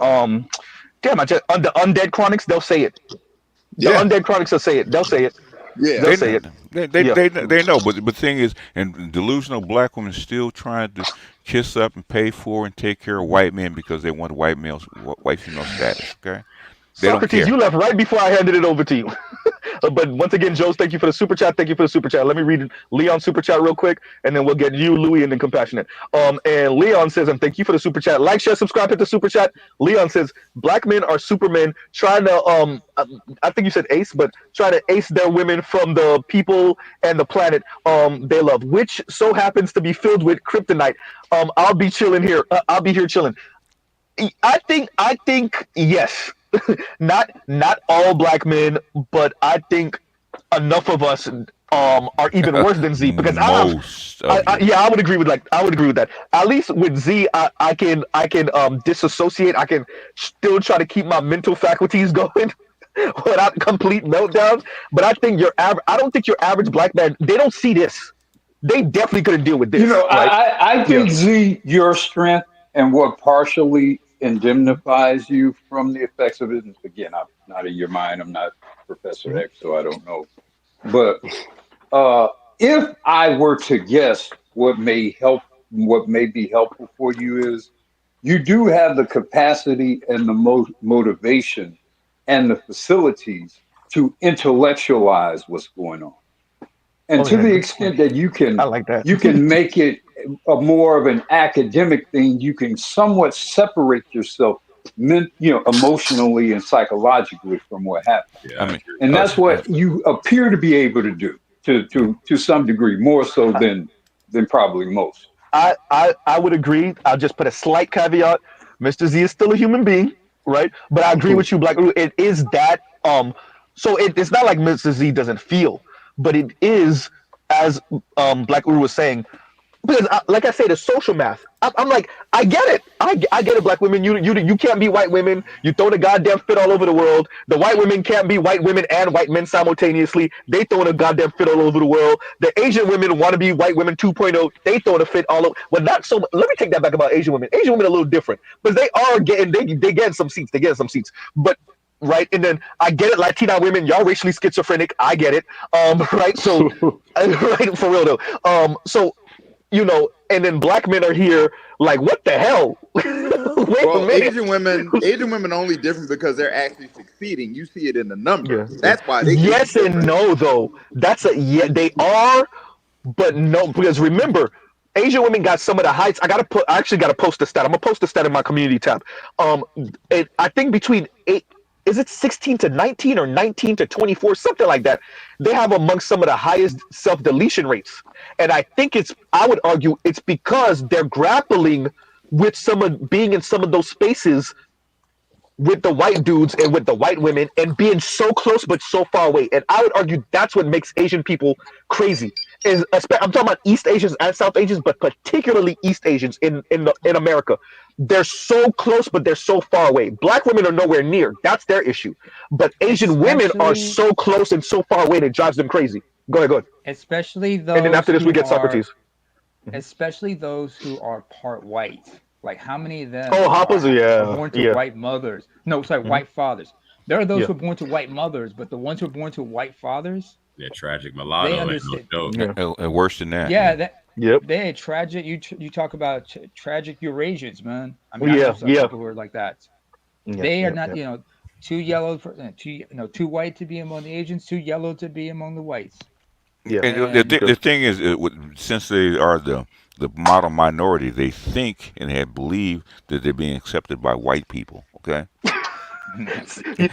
Damn, I just the Undead Chronics. They'll say it. The Yeah, Undead Chronics will say it. They'll say it. yeah. They'll They say know, it. Yeah. they know, but the thing is, and delusional black women still trying to kiss up and pay for and take care of white men because they want white female status. Okay, they don't Socrates, care. you left right before I handed it over to you. But once again, Joe's, thank you for the super chat. Thank you for the super chat. Let me read Leon's super chat real quick, and then we'll get you, Louis, and then Compassionate. And Leon says, and thank you for the super chat. Like, share, subscribe, hit the super chat. Leon says, black men are supermen trying to I think you said ace, but try to ace their women from the people and the planet they love, which so happens to be filled with kryptonite. I'll be chilling here. I'll be here chilling. I think yes. Not all black men, but I think enough of us. are even worse than Z because Most of you. yeah, I would agree with that. At least with Z, I can disassociate. I can still try to keep my mental faculties going without complete meltdown. But I think I don't think your average black man, they don't see this. They definitely couldn't deal with You this, know, right? I Yeah. think Z, your strength and what partially indemnifies you from the effects of it. And again, I'm not in your mind. I'm not Professor Mhm. X, so I don't know. But uh, if I were to guess what may be helpful for you is you do have the capacity and the motivation and the facilities to intellectualize what's going on, and Oh to yeah, the good point. extent that I like that. you can make it a more of an academic thing, you can somewhat separate yourself emotionally and psychologically from what happened, I Yeah, I mean, agree. and that's what you appear to be able to do yeah. to some degree, more so than probably most. I would agree. I'll just put a slight caveat. Mr. Z is still a human being, right? But I agree with you, Black. It is that so it's not like Mr. Z doesn't feel, but it is as Black Uru was saying, because like I say, the social math. I'm like, I get it. I get it. Black women, you can't be white women. You throw the goddamn fit all over the world. The white women can't be white women and white men simultaneously. They throwing a goddamn fit all over the world. The Asian women want to be white women 2.0. They throwing a fit all over. Well, not so much. Let me take that back about Asian women. Asian women are a little different because they are getting they getting some seats. They getting some seats, but. Right, and then I get it, Latina women, y'all racially schizophrenic. I get it. Right, so, right, for real though. So and then black men are here like, what the hell? Wait a Well, minute. Asian women are only different because they're actually succeeding. You see it in the Yeah, numbers. yeah. That's why they can be Yes and different. no, though. That's a yeah. They are, but no, because remember, Asian women got some of the heights. I actually gotta post a stat. I'm gonna post a stat in my community tab. I think between eight, is it 16 to 19 or 19 to 24, something like that. They have amongst some of the highest self deletion rates, and I think I would argue it's because they're grappling with some of being in some of those spaces with the white dudes and with the white women and being so close but so far away. And I would argue that's what makes Asian people crazy. I'm talking about East Asians and South Asians, but particularly East Asians in America. They're so close, but they're so far away. Black women are nowhere near. That's their issue. But Asian women are especially so close and so far away that it drives them crazy. Go ahead, go ahead. especially And then those after this, we who get are Socrates. Mhm. especially those who are part white. Like how many of Oh, them Hoppers, are yeah, born to yeah, white mothers? No, sorry, mhm, white fathers. There are those yeah, who are born to white mothers, but the ones who are born to white fathers, Yeah, tragic they mulatto ain't no understand. joke. yeah, And worse than that, Yeah, yeah. that yep, they tragic. You talk about tragic Eurasians, man. I mean, I know yeah, some yeah, people who are like that. yeah, They are yeah, not, yeah, too yellow for too white to be among the Asians, too yellow to be among the whites. yeah. And And Because the thing is, since they are the model minority, they think and have believed that they're being accepted by white people. Okay,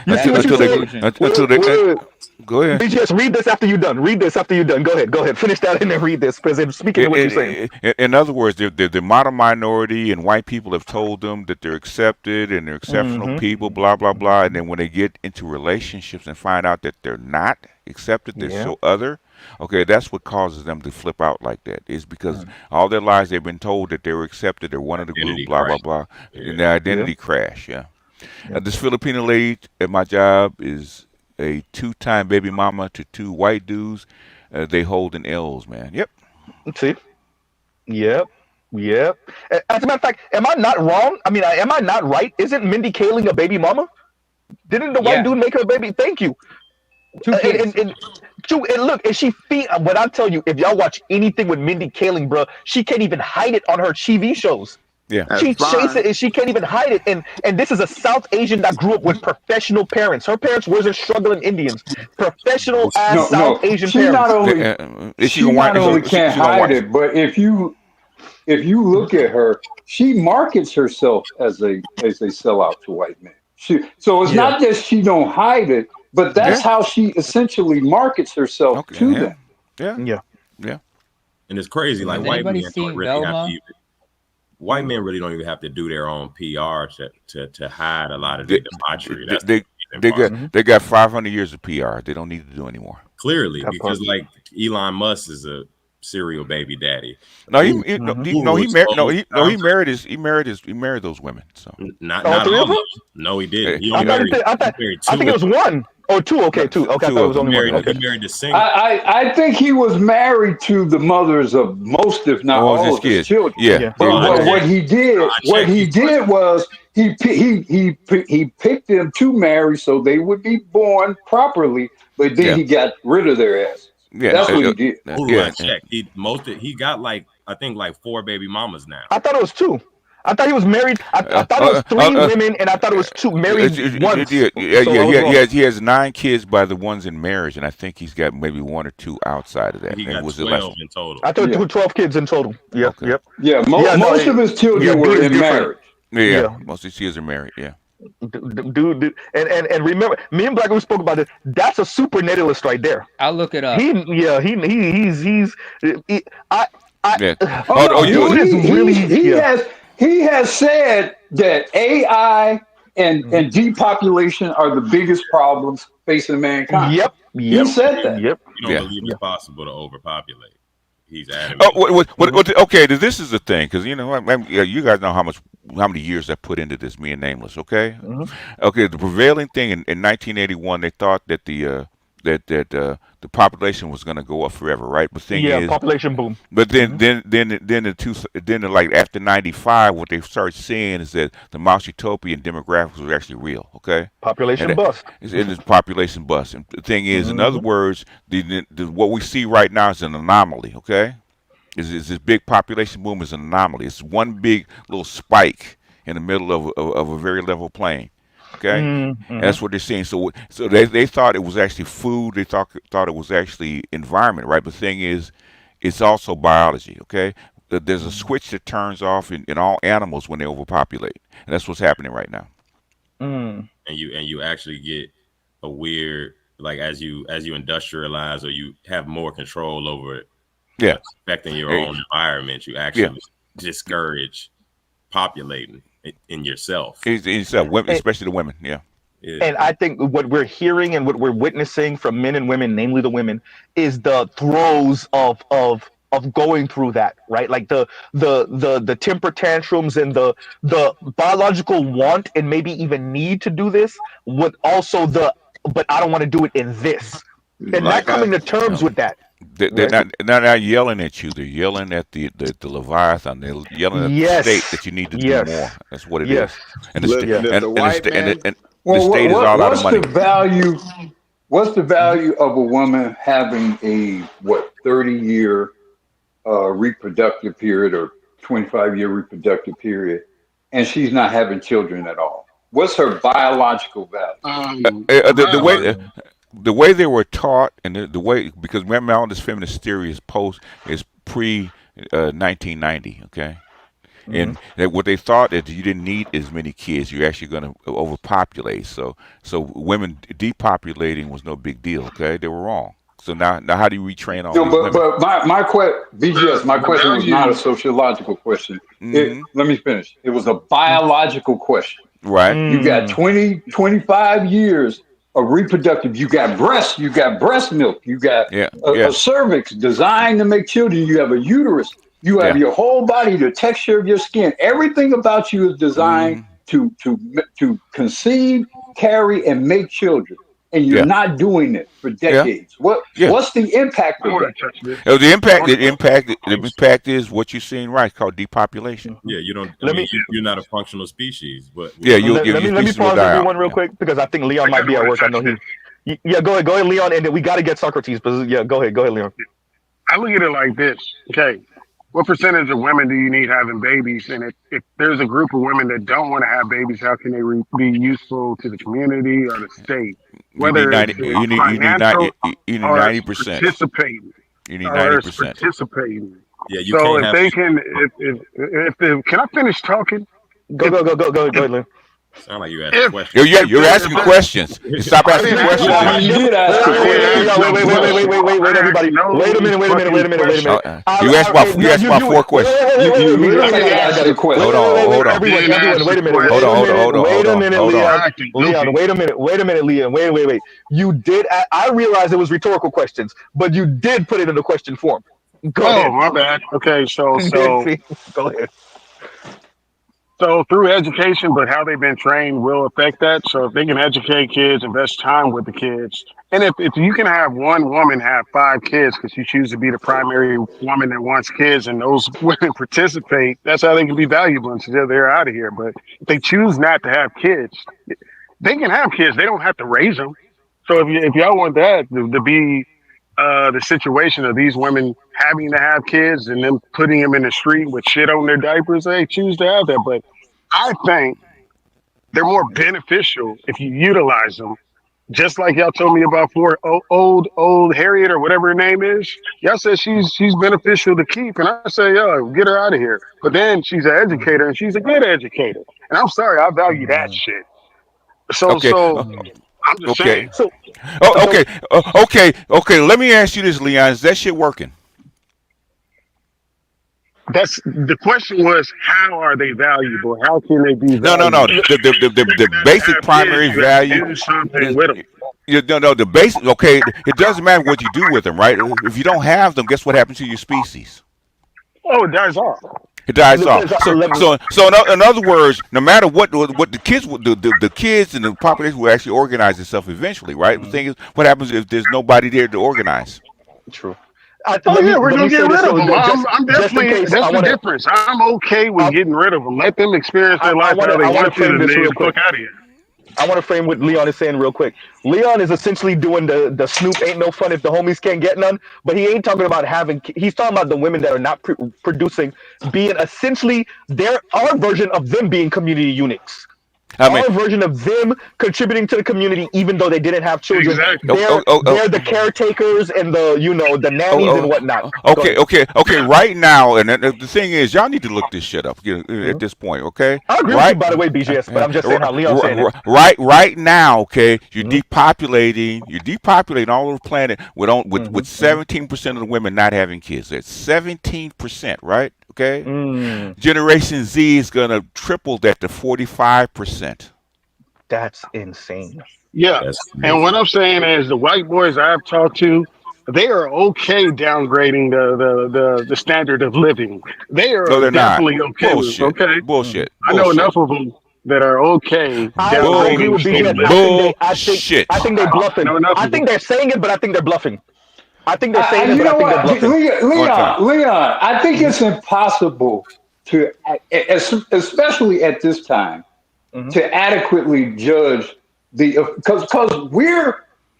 you see that's what a you until they said? delusion. until they go ahead. BGS, read this after you're done. Read this after you're done. Go ahead. Go ahead. Finish that and then read this because it's speaking to what you're saying. In other words, they're the model minority, and white people have told them that they're accepted and they're exceptional Mm-hmm. people, blah blah blah. And then when they get into relationships and find out that they're not accepted, they're Yeah. so other. Okay, that's what causes them to flip out like that. Is because Um, all their lives they've been told that they were accepted, they're one of the group, Identity blah blah crisis. blah, Yeah. and their Yeah. identity crash. Yeah. Yeah. This Filipino lady at my job is a two-time baby mama to two white dudes. They holding L's, man. Yep. See. Yep. Yep. As a matter of fact, am I not wrong? I mean, am I not right? Isn't Mindy Kaling a baby mama? Didn't the white yeah, dude make her a baby? Thank you. two kids. And look, and she feed. What I tell you, if y'all watch anything with Mindy Kaling, bro, she can't even hide it on her TV shows. Yeah. That's She chases fine. it and she can't even hide it. And this is a South Asian that grew up with professional parents. Her parents wasn't struggling Indians. Professional ass No, South no, Asian parents. Is she gonna not white? only can't She gonna hide white? it, but if you look at her, she markets herself as a sellout to white men. So it's Yeah. not that she don't hide it, but that's Yeah. how she essentially markets herself Okay. to Yeah. them. Yeah. Yeah. Yeah. And it's crazy. Like Has Hmm. white men anybody don't seen really have to Velma? even white men really don't even have to do their own PR to hide a lot of They their debauchery. they That's the they, interesting part. Hmm. they got 500 years of PR. They don't need to do anymore. clearly, That part. because like Elon Musk is a serial baby daddy. No, Who he married. No, exposed he married those women. So not All three all of of them. them? No, he didn't. He yeah, only married. He married I two think it of was them. one or two. Okay, two. Okay, I two thought it of was them. only one. He Okay. married the singer. I think he was married to the mothers of most, if not all all, his of his kids. children. Yeah, Yeah. yeah, But I yeah. what checked. he did, I checked. was he picked them to marry so they would be born properly, but then Yeah. he got rid of their asses. Yeah, That's what he did. Ooh, I checked. He got like I think like 4 baby mamas now. I thought it was two. I thought he was married. I thought it was three women, and I thought it was two married once. Yeah, So I was wrong. he has 9 kids by the ones in marriage, and I think he's got maybe 1 or 2 outside of that. He And got was it less? 12 in total. I thought Yeah. 12 kids in total. Yep. Okay. Yep. Yeah, Yeah, no, most of his children were dude is in different. marriage. Yeah, Yeah. most of his kids are married. Yeah. Dude, and remember, me and Black we spoke about it. That's a super natalist right there. I'll look it up. He's I Yeah. Oh no, dude is really he has said that AI and depopulation are the biggest problems facing mankind. Yep. He said that. Yep. You don't Yeah. believe it's possible to overpopulate. He's adamant. Okay, this is the thing, because you guys know how many years I put into this, me and Nameless. Okay, okay. The prevailing thing in 1981, they thought that the population was going to go up forever, right? But thing is, population boom. but then like after 95, what they started seeing is that the mouse utopian demographics was actually real. Okay, Population bust. it's population bust. And the thing is, in other words, what we see right now is an anomaly. Okay, is this big population boom is an anomaly. It's one big little spike in the middle of a very level plane. Okay, that's what they're seeing. So they thought it was actually food. They thought it was actually environment, right? But the thing is, it's also biology. Okay, there's a switch that turns off in all animals when they overpopulate, and that's what's happening right now. And you actually get a weird, like as you industrialize or you have more control over it, Yeah, affecting your own environment, you actually discourage populating in yourself. Especially the women. Yeah. And I think what we're hearing and what we're witnessing from men and women, namely the women, is the throes of going through that, right? Like the temper tantrums and the biological want and maybe even need to do this, with also but I don't want to do it in this, and not coming to terms with that. They're not yelling at you. They're yelling at the Leviathan. They're yelling at the state that you need to do more. That's what it is. And the state is all out of money. What's the value of a woman having a 30-year reproductive period or 25-year reproductive period, and she's not having children at all? What's her biological value? The way they were taught, and the way, because remember, all this feminist theory is pre 1990, okay, and what they thought is you didn't need as many kids. You're actually going to overpopulate. So women depopulating was no big deal. Okay, they were wrong. So now how do you retrain all these women? But my question was not a sociological question. Let me finish. It was a biological question. Right. You got 25 years of reproductive. You got breast milk. You got a cervix designed to make children. You have a uterus. You have your whole body, the texture of your skin. Everything about you is designed to conceive, carry, and make children. And you're not doing it for decades. What's the impact of that? The impact is what you're seeing, right? It's called depopulation. Yeah, you don't. You're not a functional species, but let me pause everyone real quick, because I think Leon might be at work. I know he. Yeah, go ahead, Leon, and then we got to get Socrates. But go ahead, Leon. I look at it like this. Okay, what percentage of women do you need having babies? And if there's a group of women that don't want to have babies, how can they be useful to the community or the state? Whether you need 90%. Participating. You need 90%. Participating. Yeah, you so can't if have they can, if can I finish talking? Go ahead, Leon. Sound like you asking If questions. You're asking questions. Stop I asking didn't ask Yeah, no questions I mean, now. you questions. did ask a I didn't question. ask Wait, no wait, wait, wait, wait, questions. wait, wait, wait, I asked everybody. Wait a no minute, wait a minute, wait fucking a minute, wait a minute. questions. You asked about four Wait, questions. wait, wait, You wait, wait, literally BJ, asked got a it. Wait, Hold question. wait, wait, on, wait, hold on, Didn't everyone, ask wait the a minute, hold wait on, a questions. hold on, minute, hold on, wait hold a on, minute, hold on. Acting Leon, goofy. wait a minute, wait a minute, Leon. You did, I realized it was rhetorical questions, but you did put it in the question form. Go Oh, ahead. my bad. Okay, so so See? Go ahead. so through education, but how they've been trained will affect that. So if they can educate kids, invest time with the kids, and if you can have one woman have 5 kids because you choose to be the primary woman that wants kids, and those women participate, that's how they can be valuable until they're out of here. But if they choose not to have kids, they can have kids. They don't have to raise them. So if y'all want that to be the situation of these women having to have kids and them putting them in the street with shit on their diapers, they choose to have that. But I think they're more beneficial if you utilize them. Just like y'all told me about old Harriet or whatever her name is. Y'all said she's beneficial to keep, and I say, yo, get her out of here. But then she's an educator, and she's a good educator. And I'm sorry, I value that shit. So Okay, so I'm just saying. okay, So, so okay, okay. Let me ask you this, Leon. Is that shit working? That's the question was how are they valuable? How can they be No, no, no. valuable? The In order to basic have kids, primary you have to value do something is with them. no. The basic. Okay, it doesn't matter what you do with them, right? If you don't have them, guess what happens to your species? Oh, it dies off. It dies off. because In other words, no matter what the kids, the kids and the population will actually organize itself eventually, right? The thing is, what happens if there's nobody there to organize? true. Oh yeah, we're Let me gonna get say this rid of so them. that I'm just in definitely case that's the difference. I'm okay with getting rid of them. Let them experience their life how they I want to want to, frame and this they real the quick. fuck out of here. I want to frame what Leon is saying real quick. Leon is essentially doing the Snoop ain't no fun if the homies can't get none, but he ain't talking about having. He's talking about the women that are not producing, being essentially our version of them being community units. I mean, Our version of them contributing to the community, even though they didn't have children. Exactly. oh, oh, oh, oh, They're the caretakers and the nannies and oh, whatnot. oh, Go okay, ahead. okay, okay. Right now, and the thing is, y'all need to look this shit up at Mhm. this point, okay? I agree with you, Right, by the way, BGS, but I'm just saying how Leon's saying it. right now, okay. Hmm. You're depopulating all over the planet with Hmm. Hmm. 17% of the women not having kids. That's 17%, right? Okay. Mm, Generation Z is gonna triple that to 45%. that's insane. Yeah. That's And crazy. what I'm saying is the white boys I've talked to, they are okay downgrading the standard of living. They No, are they're not. definitely okay with it. Bullshit. Okay. Hmm. Bullshit. I know enough Bullshit. of them that are okay I agree downgrading the with state BGS. of living. I Bullshit. think they I bluffing. know enough I of them. think they're saying it, but I think they're bluffing. I think they're saying it, You but I know think they're what, bluffing. One time. Leon, I think Hmm. it's impossible to, especially at this time, Hmm. to adequately judge because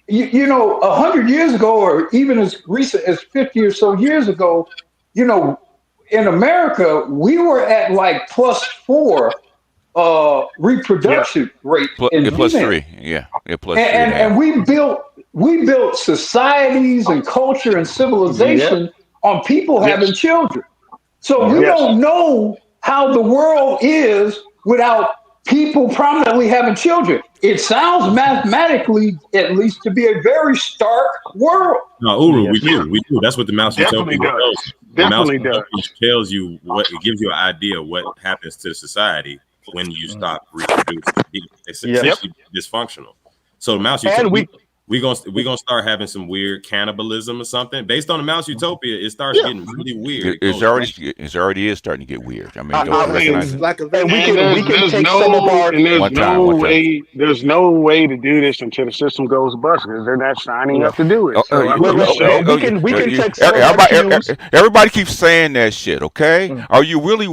you know 100 years ago or even as recent as 50 or so years ago, you know, in America we were at like +4 Yeah. reproduction rate in Plus females, three. Yeah. Yeah. Plus and, three and a and half. we built societies and culture and Yep. civilization on people having Yes. children. So we Yep. Yes. don't know how the world is without people prominently having children. It sounds mathematically, at least, to be a very stark world. No, Uru, we Yes. do, Yeah. we do. That's what the mouse utopia Definitely tells does. you. The mouse Definitely does. utopia tells you what it gives you an idea of what happens to the society when you Mhm. stop reproducing. It's Yep. Yep. essentially dysfunctional. So the mouse And utopia, we gonna start having some weird cannibalism or something based on the mouse utopia. It starts Yeah. getting really weird. It It's goes already it's already is starting to get weird. I mean, I, don't Yo, you I, it's, recognize it's it? like a and village. we can There's take some of no our. there's One time. One time. no way to do this until the system goes bust because they're not signing No. up to do it. So I'm Well, just well, saying. we can take some of our cues. Everybody keeps saying that shit. Okay, Mm. are you really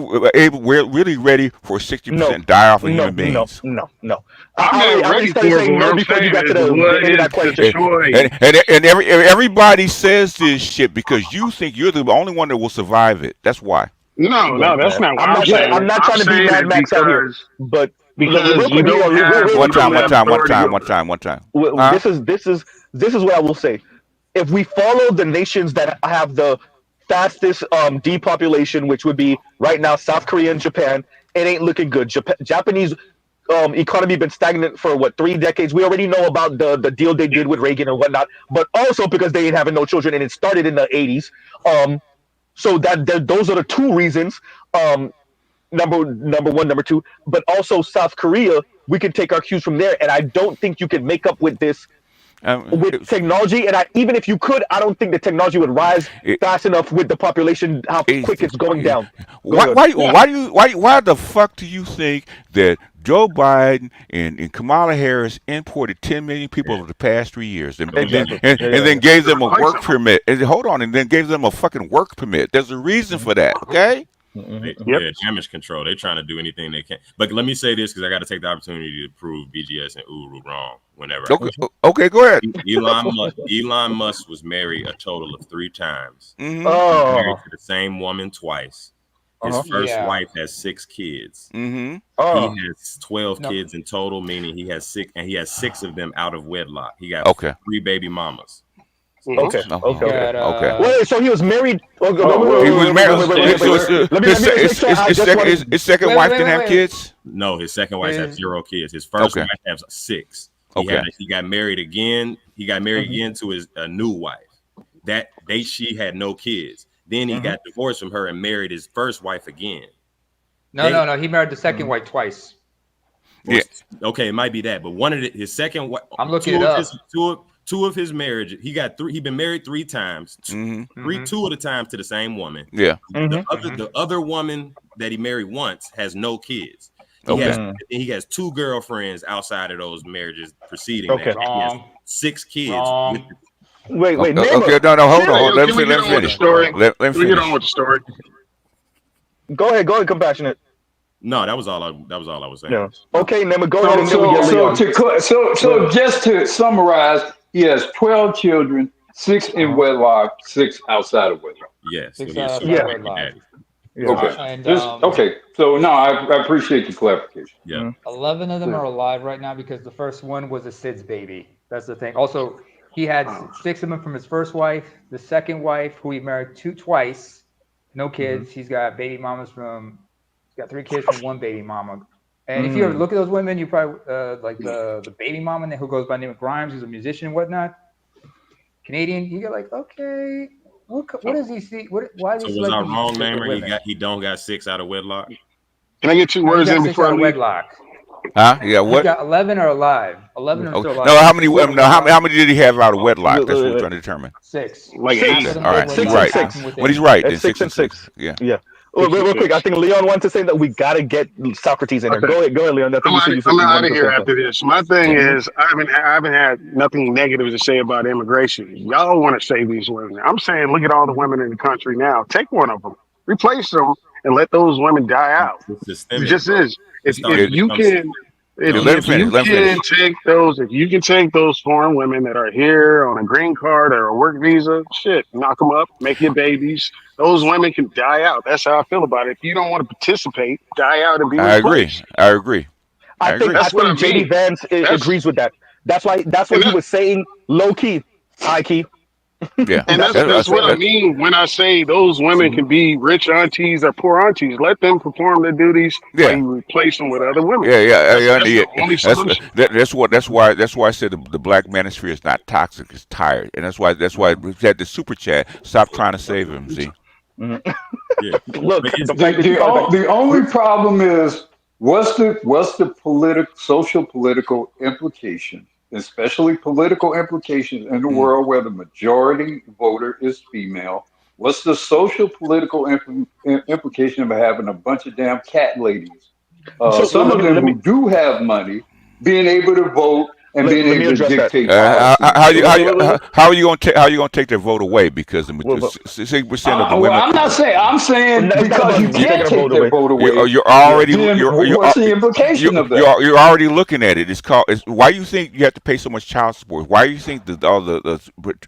ready for No, 60% die off of no, human no, beings? no, no. I'm I not already ready started for it, but saying what no I'm before you saying got to is the what end of is that the question. choice? Everybody says this shit because you think you're the only one that will survive it. That's why. No, Look, no, that's man, not what I'm I'm saying. not I'm trying to be saying Mad it Max out here, but because real you quick, don't Leon, have One time. One time. One authority time. One over it. time. One time. Huh? this is what I will say. If we follow the nations that have the fastest depopulation, which would be right now South Korea and Japan, it ain't looking good. Japanese economy been stagnant for what 3 decades. We already know about the deal they did with Reagan and whatnot, but also because they ain't having no children and it started in the 80s. So those are the two reasons. Um, number one, number two, but also South Korea. We can take our cues from there, and I don't think you can make up with this with It, technology. And even if you could, I don't think the technology would rise it, fast enough with the population how quick it's going down. Go why ahead. why Yeah. why the fuck do you think that Joe Biden and Kamala Harris imported 10 million people Yeah. over the past 3 years Exactly. and then gave them a Replace work them. permit and hold on and then gave them a fucking work permit? There's a reason for that, okay? Yep. Yeah, damage control. They're trying to do anything they can. But let me say this because I got to take the opportunity to prove BGS and Uru wrong whenever I Okay, can. okay, go ahead. Elon Musk was married a total of 3 times. Mm-hmm. He's married Oh. to the same woman twice. His Uh-huh. first Yeah. wife has 6 kids. Mm-hmm. He Oh. has 12 No. kids in total, meaning he has 6 of them out of wedlock. He got Okay. 3 baby mamas. Okay. Oh, Okay. Okay. Got okay. Wait. So he was married. Okay, Oh, well, He was married. let's take the So record. Let me just make sure. I just want to. his second Wait, wife wait, didn't wait, have wait. kids. No, his second wife has Is 0 kids. His first Okay. wife has 6. Okay. He got married again. He got married again to a new wife. She had no kids. Then he got divorced from her and married his first wife again. no. He married the second wife twice. Yeah. Okay, it might be that, but his second wife. I'm looking it up. Two of his marriage. He got 3. He been married 3 times. Mm-hmm. 2 of the times to the same woman. Yeah. The other woman that he married once has no kids. Okay. He has 2 girlfriends outside of those marriages preceding Okay. that. He has Wrong. 6 kids. Wrong. Wait. Okay. Name Okay. it. No. Hold Hey, on. yo, Let can me we get on with the finish. story? Let me Can we get on finish. with the story? Go ahead. Compassionate. No, that was all I was saying. Yeah. Okay, Nema, go ahead and then we get So just to summarize, he has 12 children, 6 in wedlock, 6 outside of wedlock. Yes. 6 so he is outside Yeah. wedlock. Yeah. Okay. And Okay. So no, I appreciate the clarification. Yeah. 11 of them are alive right now because the first one was a SIDS baby. That's the thing. Also, he had 6 of them from his first wife. The second wife, who he married twice, no kids. He's got baby mamas he's got 3 kids from one baby mama. And if you ever look at those women, you probably like the baby mama who goes by the name of Grimes, who's a musician and whatnot, Canadian. You get like, okay, what does he see? Why is So he was I selecting wrong, these Namer? women? He don't got 6 out of wedlock. Can I get 2 No, he words got in 6 before I out of leave? wedlock. Huh? Yeah. He's What? got 11 are alive. 11 are Okay. still alive. No. How many? No. How many did he have out of wedlock? That's what we're trying to determine. 6. Like Half 8. of them All were right. wedlock, He's 6 and right. half 6. them When within. he's right, then It's 6 and 6. Yeah. Yeah. Real quick, I think Leon wanted to say that we gotta get Socrates in there. Okay. Go ahead, Leon. I think you said I'm you out wanted of to here say after something. this. My thing is, I haven't had nothing negative to say about immigration. Y'all want to save these women. I'm saying, look at all the women in the country now. Take one of them, replace them, and let those women die out. It's It systemic, just bro. is. It's If starting to you become can, if Let him if you finish. Let him can finish. if you can take those foreign women that are here on a green card or a work visa, shit, knock them up, make your babies. Those women can die out. That's how I feel about it. If you don't want to participate, die out and be I agree. replaced. I agree. I agree. I That's what I think JD mean. Vance That's agrees with that. That's and what he was saying low key, high key. Yeah. And That's that's what he was that's what I saying. mean when I say those women can be rich aunties or poor aunties. Let them perform their duties while Yeah. you replace them with other women. Yeah. That's Yeah. the only That's solution. that's why I said the black manosphere is not toxic. It's tired, and that's why we had the super chat. Stop trying to save him. See. Mhm. Yeah. Look, But the fact that you call it The only problem is what's the social political implication, especially political implications in a Mm. world where the majority voter is female. What's the social political implication of having a bunch of damn cat ladies? so. Some of them who do have money being able to vote and being Let me able to address that. dictate policy. How are you gonna take their vote away? Because the Well, 60% of the Well, women. I'm not saying. I'm saying it's not because about you taking can't a take vote their away. vote away. You're already Then you're what's the implication of that? you're already looking at it. It's called. Why do you think you have to pay so much child support? Why do you think that all the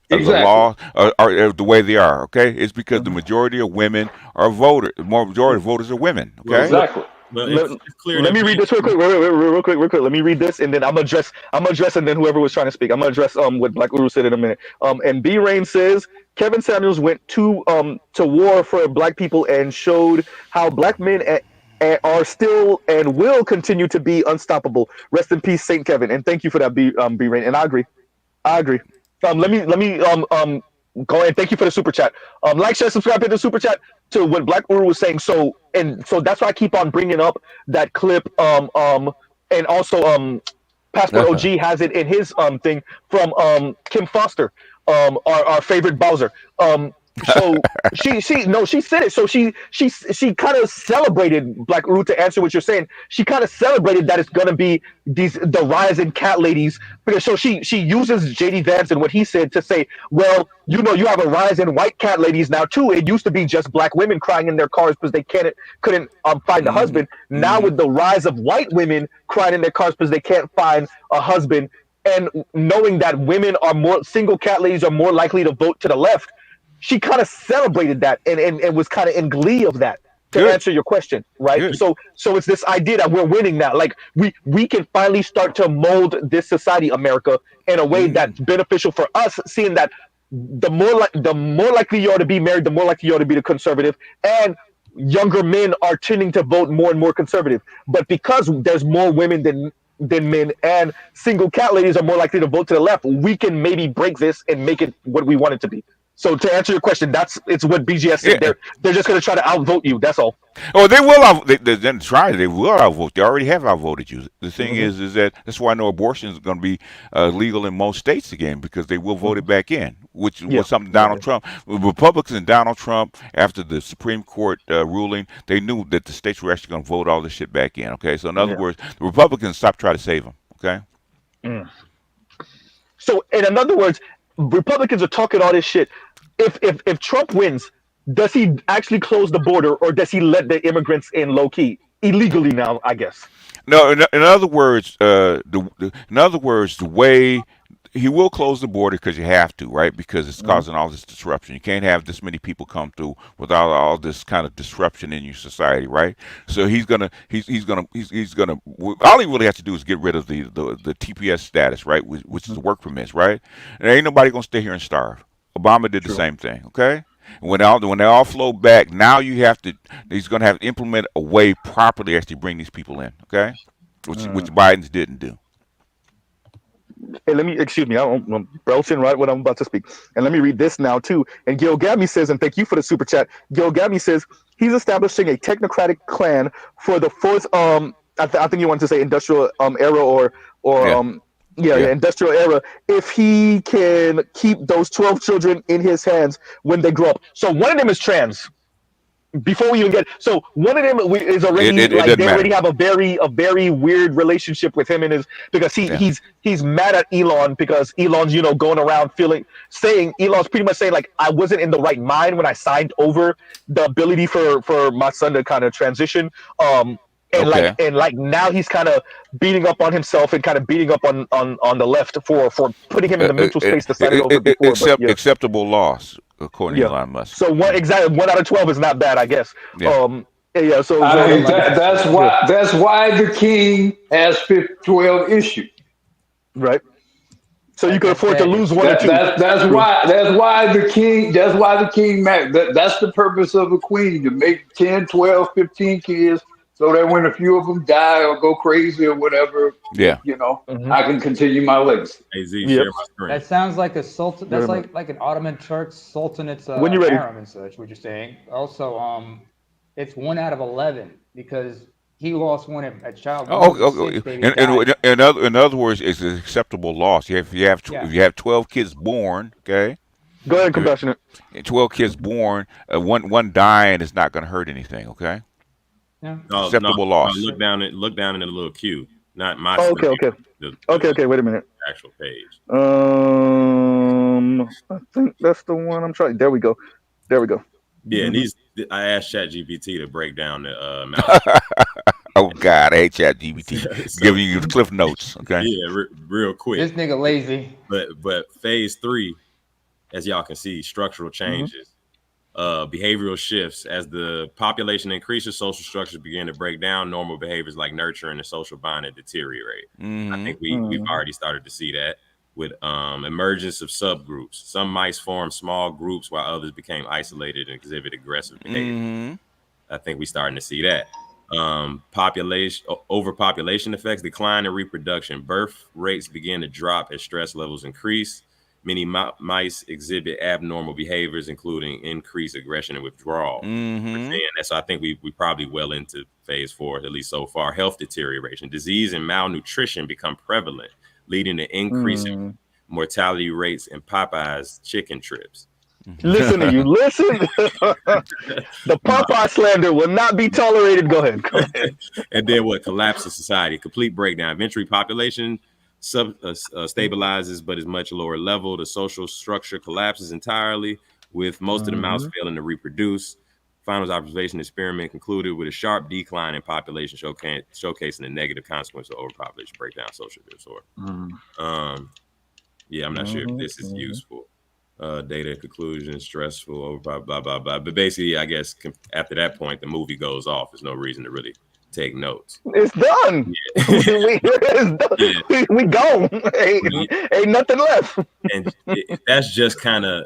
Exactly. law are the way they are? Okay, it's because the majority of women are voters. The majority of voters are women. Okay. Exactly. Well, Let, it's clear let that me read this real quick, real quick. Let me read this, and then I'm gonna address, and then whoever was trying to speak, I'm gonna address what Black Uru said in a minute. And B Rain says Kevin Samuels went to war for black people and showed how black men are still and will continue to be unstoppable. Rest in peace, Saint Kevin. And thank you for that, B Rain. And I agree. I agree. Let me go ahead. Thank you for the super chat. Like, share, subscribe, hit the super chat to what Black Uru was saying. So that's why I keep on bringing up that clip. And also Passport OG has it in his thing from Kim Foster, our favorite Bowser. So she said it. So she kind of celebrated, Black Uru, to answer what you're saying. She kind of celebrated that it's gonna be the rise in cat ladies, because so she uses JD Vance and what he said to say, well, you have a rise in white cat ladies now too. It used to be just black women crying in their cars because they couldn't find a husband. Now with the rise of white women crying in their cars because they can't find a husband, and knowing that women are more single cat ladies are more likely to vote to the left, she kind of celebrated that and was kind of in glee of that, to Good. answer your question, right? Good. So it's this idea that we're winning now. Like we can finally start to mold this society, America, in a way that's beneficial for us, seeing that the more likely you are to be married, the more likely you are to be the conservative, and younger men are tending to vote more and more conservative. But because there's more women than men, and single cat ladies are more likely to vote to the left, we can maybe break this and make it what we want it to be. So to answer your question, it's what BGS said. Yeah. They're just going to try to outvote you. That's all. Oh, they will. They try. They will outvote. They already have outvoted you. The thing is that that's why I know abortion is going to be legal in most states again, because they will vote it back in, which was something Donald Trump, Republicans and Donald Trump, after the Supreme Court ruling, they knew that the states were actually going to vote all this shit back in. Okay, so in other words, the Republicans stopped trying to save them. Okay. So in other words, Republicans are talking all this shit. If Trump wins, does he actually close the border, or does he let the immigrants in low key illegally now? I guess. No, in other words, the way he will close the border, because you have to, right? Because it's causing all this disruption. You can't have this many people come through without all this kind of disruption in your society, right? So he's gonna all he really has to do is get rid of the TPS status, right? Which is the work permits, right? And ain't nobody gonna stay here and starve. Obama did the same thing, okay? When they all flow back, now he's going to have to implement a way properly actually bring these people in, okay? Which Biden's didn't do. Hey, excuse me, I'm belching right when I'm about to speak. And let me read this now too. And Gil Gabby says, and thank you for the super chat. Gil Gabby says he's establishing a technocratic clan for the fourth I think you wanted to say industrial era or industrial era, if he can keep those 12 children in his hands when they grow up. So one of them is trans. Before we even get, so one of them is already they already have a very weird relationship with him and his, because he's mad at Elon because Elon's going around Elon's pretty much saying like, I wasn't in the right mind when I signed over the ability for my son to kind of transition. And now he's kind of beating up on himself and kind of beating up on the left for putting him in the mental space to sign it over before. Acceptable loss, according to Elon Musk. So 1 out of 12 is not bad, I guess. So that's why the king has 12 issues. Right. So you can afford to lose one or two. That's why the king. That's why the king. That's the purpose of a queen, to make 10, 12, 15 kids, so that when a few of them die or go crazy or whatever, I can continue my legacy. Share my screen. That sounds like a sultan. That's like an Ottoman Turk sultanate's harem and such. What you're saying. Also, it's 1 out of 11 because he lost one at child. In other words, it's an acceptable loss. If you have 12 kids born, okay. Go ahead, compassionate. 12 kids born, one dying is not going to hurt anything, okay. Yeah. Acceptable loss. Look down in the little queue, not my. Okay. Wait a minute. Actual page. I think that's the one I'm trying. There we go. Yeah, and I asked ChatGPT to break down the mouse. Oh God, I hate ChatGPT giving you the cliff notes. Okay. Yeah, real quick. This nigga lazy. But phase 3, as y'all can see, structural changes. Behavioral shifts. As the population increases, social structures begin to break down. Normal behaviors like nurturing and social bonding deteriorate. I think we've already started to see that with emergence of subgroups. Some mice formed small groups while others became isolated and exhibit aggressive behavior. I think we're starting to see that. Overpopulation effects, decline in reproduction. Birth rates begin to drop as stress levels increase. Many mice exhibit abnormal behaviors, including increased aggression and withdrawal. We're Mm-hmm. seeing that, so I think we probably well into phase 4, at least so far. Health deterioration, disease and malnutrition become prevalent, leading to increasing mortality rates in Popeye's chicken trips. Listen to you. Listen. The Popeye slander will not be tolerated. Go ahead. Go ahead. And then what? Collapse of society, complete breakdown. Eventually, population stabilizes, but is much lower level. The social structure collapses entirely, with most of the mouse failing to reproduce. Final observation experiment concluded with a sharp decline in population, showcasing the negative consequence of overpopulation, breakdown, social disorder. Yeah, I'm not sure if this is useful. Data conclusion, stressful, over blah blah blah. But basically, I guess after that point, the movie goes off. There's no reason to really take notes. It's done. Yeah. We gone. Ain't nothing left. And that's just kind of,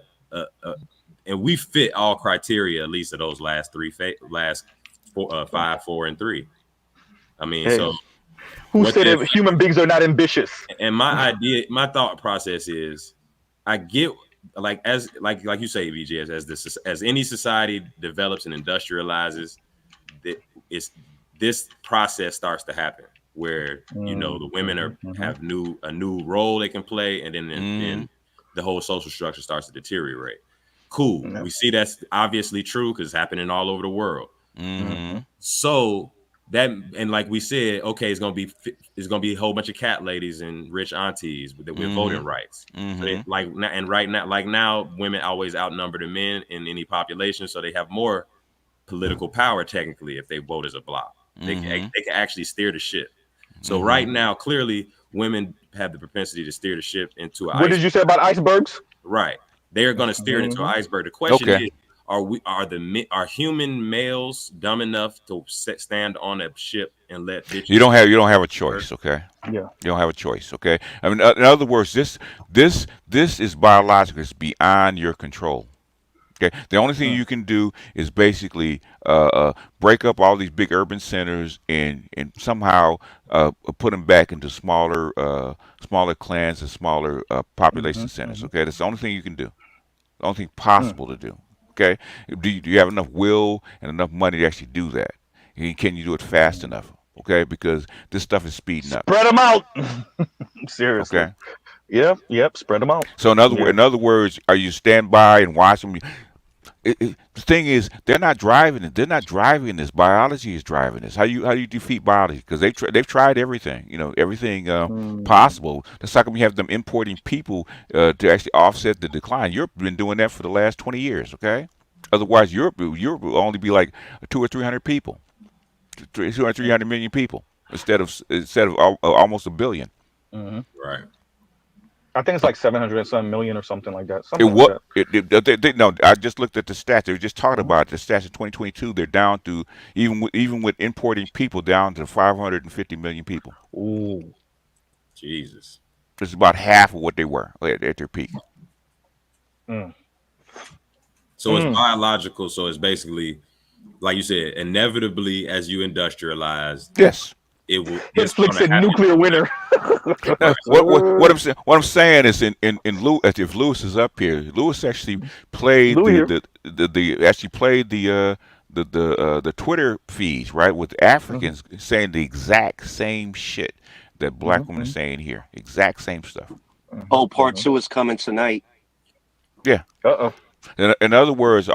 and we fit all criteria, at least of those last four, 5, 4, and 3. I mean, so who said that human beings are not ambitious? And my thought process is, I get. Like you say, VJ, as any society develops and industrializes, this process starts to happen where the women have a new role they can play, and then the whole social structure starts to deteriorate. Cool. We see that's obviously true because it's happening all over the world. So that, and like we said, okay, it's gonna be a whole bunch of cat ladies and rich aunties with voting rights. So right now, women always outnumber the men in any population, so they have more political power technically if they vote as a bloc. They can actually steer the ship. So right now, clearly, women have the propensity to steer the ship into an What did you say about icebergs? Right, they are going to steer it into an iceberg. The question is, are human males dumb enough to stand on a ship and let bitches? You don't have a choice, okay? Yeah. You don't have a choice, okay? I mean, in other words, this is biological. It's beyond your control. Okay, the only thing you can do is basically break up all these big urban centers and somehow put them back into smaller clans and smaller population centers. Okay, that's the only thing you can do. The only thing possible to do. Okay, do you have enough will and enough money to actually do that? Can you do it fast enough? Okay, because this stuff is speeding up. Spread them out. Seriously. Okay. Yep. Spread them out. So in other words, are you stand by and watch them? The thing is, they're not driving it. They're not driving this. Biology is driving this. How you defeat biology? Because they've tried everything. Everything possible. That's how come you have them importing people to actually offset the decline. Europe has been doing that for the last 20 years. Okay. Otherwise, Europe will only be like 200 or 300 people, 200 300 million people instead of almost a billion. Right. I think it's like 700 and some million or something like that. No, I just looked at the stats. They were just talking about the stats in 2022. They're down to even with importing people down to 550 million people. Ooh, Jesus! It's about half of what they were at their peak. So it's biological. So it's basically, like you said, inevitably as you industrialize. Yes. It will. Netflix a nuclear winter. What I'm saying is, if Lewis is up here, Lewis actually played the Twitter feeds, right, with Africans saying the exact same shit that black women are saying here, exact same stuff. Oh, part 2 is coming tonight. Yeah. Uh-oh. In other words,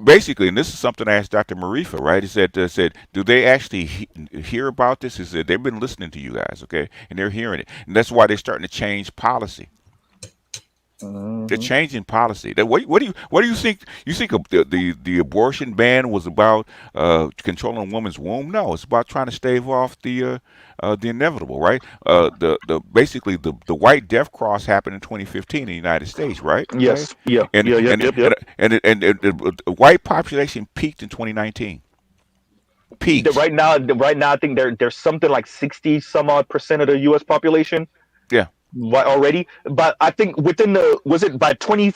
basically, and this is something I asked Dr. Marifa, right? He said, do they actually hear about this? He said, they've been listening to you guys, okay? And they're hearing it. And that's why they're starting to change policy. They're changing policy. What do you think? You think the abortion ban was about controlling a woman's womb? No, it's about trying to stave off the inevitable, right? Basically the white death cross happened in 2015 in the United States, right? Yes. Yeah. And the white population peaked in 2019. Peaked. Right now, I think there's something like 60 some odd % of the U.S. population. Yeah. Already, but I think was it by 20?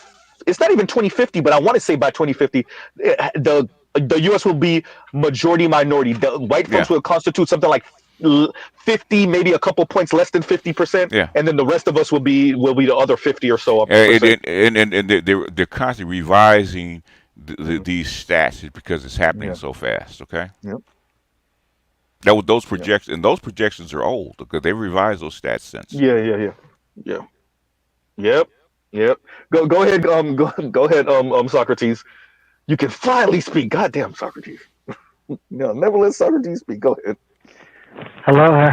It's not even 2050, but I want to say by 2050, the the U.S. will be majority minority. The white Yeah. folks will constitute something like 50, maybe a couple points less than 50%, Yeah. and then the rest of us will be the other 50 or so percent. And they're constantly revising Mhm. these stats because it's happening Yeah. so fast. Okay. Yep. Those Yep. projections, and those projections are old because they revised those stats since. Yeah. Yeah. Yeah. Yeah. Yep. Yep. Go ahead. Go ahead. Socrates. You can finally speak. Goddamn, Socrates. No, never let Socrates speak. Go ahead. Hello.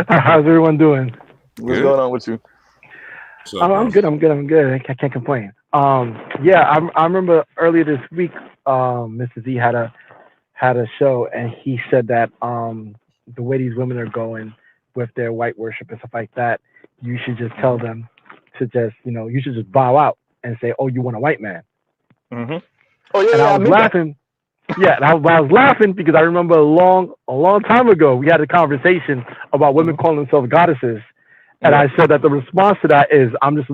How's everyone doing? What's Good. going on with you? What's up, I'm bro? good. I'm good. I'm good. I can't complain. Yeah, I remember earlier this week, Mr. Z had a show, and he said that the way these women are going with their white worship and stuff like that, you should just tell them to just, you should just bow out and say, "Oh, you want a white man?" Mm-hmm. Oh yeah, And I yeah. I was meant that. laughing. Yeah, and I was laughing because I remember a long time ago we had a conversation about women Mm-hmm. calling themselves goddesses, and Yeah. I said that the response to that is I'm just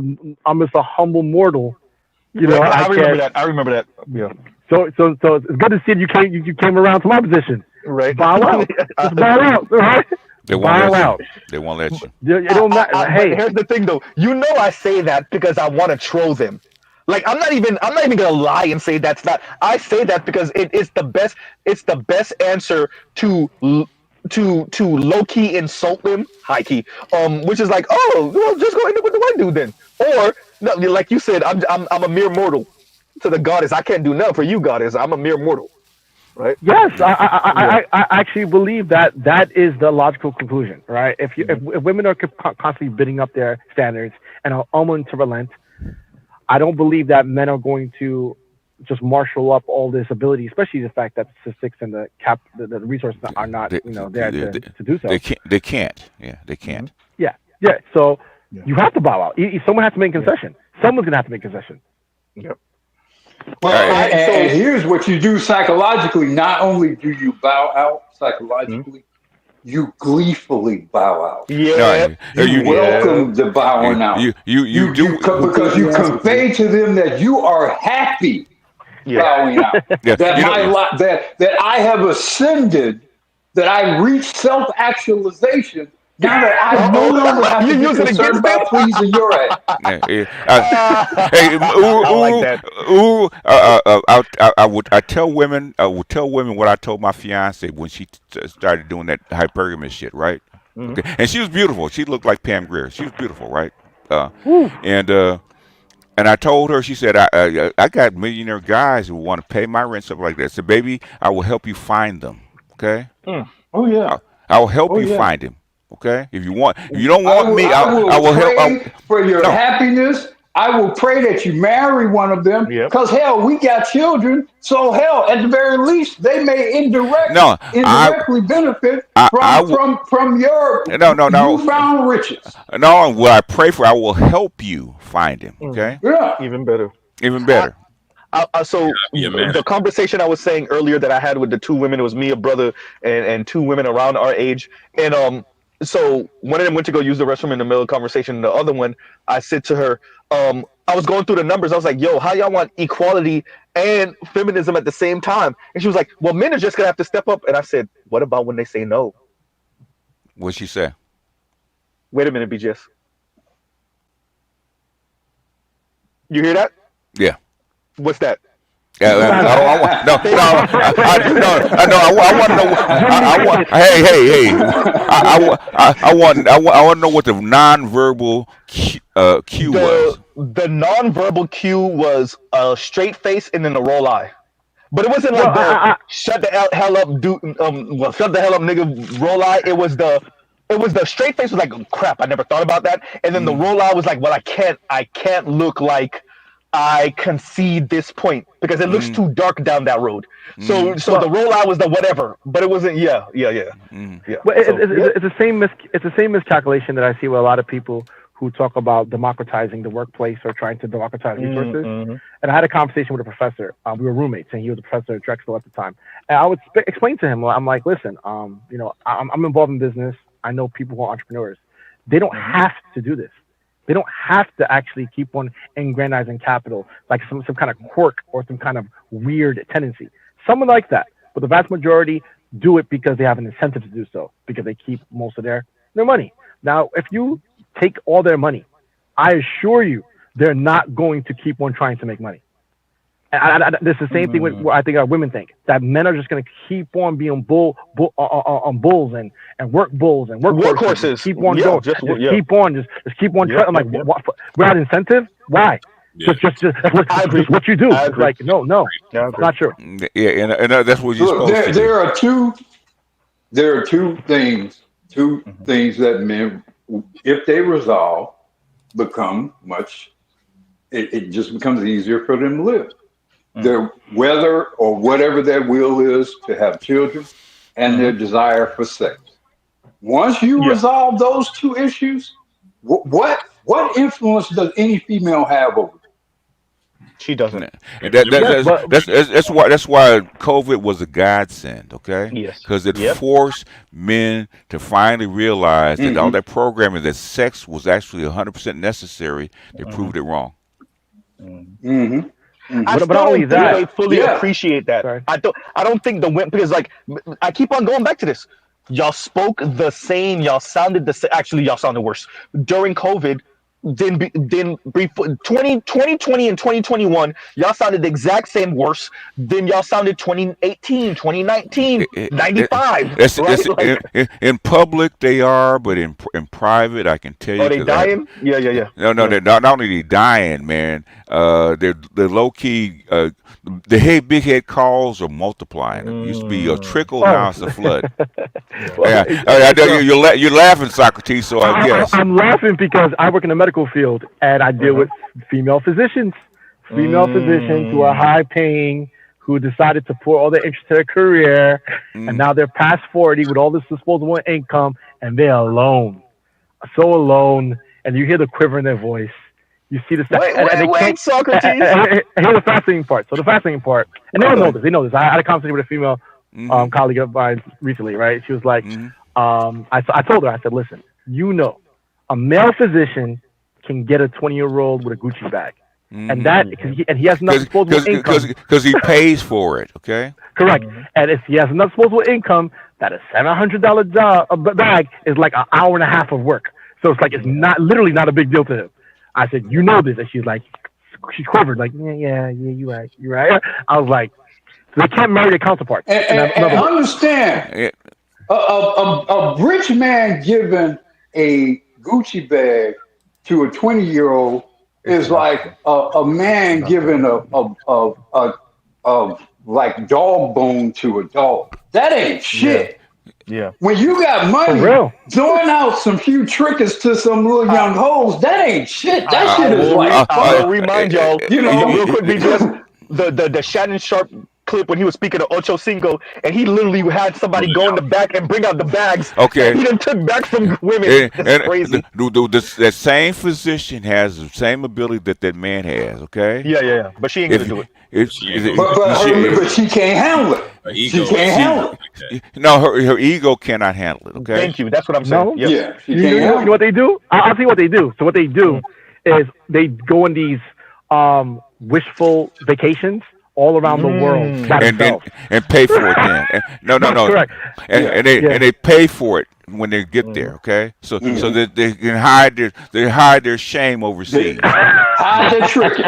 a humble mortal. Right. Yeah, I I remember can't. that. I remember that. Yeah. So it's good to see you came around to my position. Right. Bow out. Just bow out. All right. They won't Bow let you. out. They won't let you. It don't matter. But Hey, here's the thing, though. You know, I say that because I want to troll them. Like I'm not even gonna lie and say that's not. I say that because it's the best. It's the best answer to low key insult them, high key. Which is like, oh, well, just go end up with the white dude then. Or no, like you said, I'm a mere mortal to the goddess. I can't do nothing for you, goddess. I'm a mere mortal, right? yes, Yeah. I actually believe that that is the logical conclusion, right? If women are constantly bidding up their standards and are unwilling to relent, I don't believe that men are going to just marshal up all this ability, especially the fact that the statistics and the resources are not, They, there they, they, to do they so. can't. They can't. Yeah, they Hmm. can't. Yeah, yeah. So Yeah. you have to bow out. Someone has to make a Yeah. concession. Someone's gonna have to make a concession. Yep. Well, Well, All right. and so here's what you do psychologically. Not only do you bow out mhm. psychologically, you gleefully bow out. No, Yep. You Yep. welcome the bowing out. you do. Because you Completely recipe. convey to them that you are happy Yeah. bowing out. Yeah, That you know. my life, that I have ascended, that I reached self actualization. Now that I no longer Oh, have you to be use it concerned against them? about pleasing your ass. Yeah, yeah. Hey, I like that. I tell women, I would tell women what I told my fiance when she started doing that hypergamous shit, right? Hmm. Okay, and she was beautiful. She looked like Pam Grier. She was beautiful, right? Uh, Whew. and I told her, she said, I got millionaire guys who want to pay my rent, stuff like that. So, baby, I will help you find them. Okay, Mm. Oh yeah, I will help oh you yeah. find him. Okay, if you don't want me, I I will will help. pray for your No, happiness. I will pray that you marry one of them. Yep. Cause hell, we got children. So hell, at the very least, they may no, indirectly benefit I will. from your No. newfound riches. No, what I pray for, I will help you find him. Hmm. Okay, Yeah. Even better. even I, better. so Be a man. the conversation I was saying earlier that I had with the two women, it was me, a brother, and two women around our age. And so one of them went to go use the restroom in the middle of the conversation. The other one, I said to her, I was going through the numbers. I was like, yo, how y'all want equality and feminism at the same time? And she was like, well, men are just gonna have to step up. And I said, what about when they say no? What'd she say? Wait a minute, BGS. You hear that? Yeah. What's that? Yeah, I want no, I want to know. I want. I want to know what the nonverbal cue was. The nonverbal cue was a straight face and then a roll eye. But it wasn't Well, like the shut the hell up, dude. Well, shut the hell up, nigga. Roll eye. It was the straight face was like, oh, crap. I never thought about that. And then the Mm, roll eye was like, well, I can't look like I concede this point because it looks mm, too dark down that road. So mm, the well, roll eye was the whatever, but it wasn't. Yeah, yeah, yeah, mm, yeah. well, So yeah. it's the same it's the same miscalculation that I see with a lot of people who talk about democratizing the workplace or trying to democratize resources. Mm-hmm. And I had a conversation with a professor. We were roommates, and he was a professor at Drexel at the time. And I would explain to him, I'm like, listen, I'm involved in business. I know people who are entrepreneurs. They don't Mm-hmm. have to do this. They don't have to actually keep on aggrandizing capital like some kind of quirk or some kind of weird tendency. Someone like that, but the vast majority do it because they have an incentive to do so because they keep most of their money. Now, if you take all their money, I assure you they're not going to keep on trying to make money. This is the same thing with what I think our women think that men are just going to keep on being on bulls and work bulls and workhorses. Just Workhorses. keep on Yeah, going. just Just yeah. keep on. Just keep on. Yep, I'm like, yep, yep. what, without incentive? Why? Yeah. Just I agree. just what you do. I It's agree. like no, Yeah, I it's agree. not true. Yeah, and that's what you're Look, supposed to do. there are two things that men, if they resolve, become much. It just becomes easier for them to live. Their whether or whatever their will is to have children, and their desire for sex. Once you Yeah. resolve those two issues, what influence does any female have over them? She doesn't. Yeah. And that, that Yes, that's, but that's why COVID was a godsend, okay? Yes. Because it Yep. forced men to finally realize that all Hmm. that programming that sex was actually 100% necessary. They Mhm. proved it wrong. Mhm. Hmm. I Hmm. but still not only don't think Yeah, they that. fully yeah. appreciate that. Sorry. I don't think the women because like I keep on going back to this. Y'all spoke the same. Y'all sounded the same. Actually, y'all sounded worse during COVID. Then before 2020 and 2021, y'all sounded the exact same worse than y'all sounded 2018, 2019, It, it, it, 95, it's right? Like, in public they are, but in private, I can tell you are they because I dying? Yeah, yeah, yeah, no, yeah. they're not only they dying, man. They're low key. The big head calls are multiplying. It used to be a Mm, trickle, Oh, now it's a flood. yeah. well, Yeah, I know so you're laughing, Socrates. So I guess. I'm laughing because I work in the medical field and I deal Uh-huh. with female physicians, who are Mm, high paying, who decided to pour all their interest to their career, and Mm. now they're past 40 with all this disposable income, and they're alone, so alone, and you hear the quiver in their voice. You see the wait, and wait, they wait, can't. Socrates. Here's the fascinating part. So the fascinating part, and they don't know Okay. this. They know this. I had a conversation with a female Mm-hmm. colleague of mine recently. Right? She was like, Mm-hmm. I told her, I said, listen, a male physician can get a 20-year-old with a Gucci bag, and Mm-hmm. that Mm-hmm. and he has enough disposable income. Because he pays for it. Okay. Correct. Mm-hmm. And if he has enough disposable income, that a $700 job bag is like an hour and a half of work. So it's like it's Yeah. not literally not a big deal to him. I said, this, and she's like, she quivered like, yeah, you're right. I was like, so they can't marry their counterparts. In And other words, understand, Yeah. a rich man giving a Gucci bag to a 20-year-old It's is like nothing. a man Nothing. giving a like dog bone to a dog. That ain't Yeah. shit. Yeah. When you got for money, real. throwing out some few trinkets to some little I, young hoes, that ain't shit. That I, Uh, I shit is will like I will fun. remind y'all You the know, real quick BGS the Shannon Sharp clip when he was speaking to Ocho Cinco and he literally had somebody go in the back and bring out the bags that okay. he done took back from women. It's And crazy. that same physician has the same ability that man has. Okay. Yeah, yeah, yeah. But she ain't If gonna do it. She ain't gonna but do but it. her she, but she can't handle it. Her She ego can't ain't she handle strong it. like that. no, her ego cannot handle it. Okay. Thank you. That's what I'm saying. No, Yep. Yeah, she can't you know handle what they do? I'll tell you what they do. So what they do Mm, is they go on these wishful vacations all around the world by mm, and themselves. and pay for it then. No. Correct. And, it. and they Yeah. and they pay for it when they get mm, there. Okay. Yeah. So Hmm. that they can hide their shame They overseas. hide their tricking.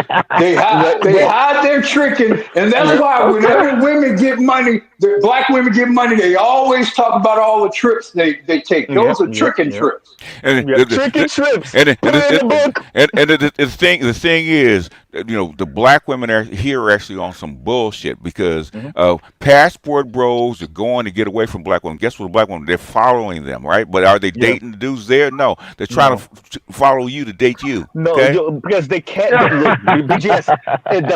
well, They well, hide their tricking, and that's yep. why whenever women get money, the black women get money, they always talk about all the trips they take. Yep. Those are Yep. tricking Yep. trips. And Yep. Chicken strips. Put it in the book. the thing is, the black women are here are actually on some bullshit because Hmm. passport bros are going to get away from black women. Guess what? Black women, they're following them, right? But are they Yeah. dating the dudes there? No, they're trying to No. follow you to date you. No, Okay. because they can't. Look, BGS. If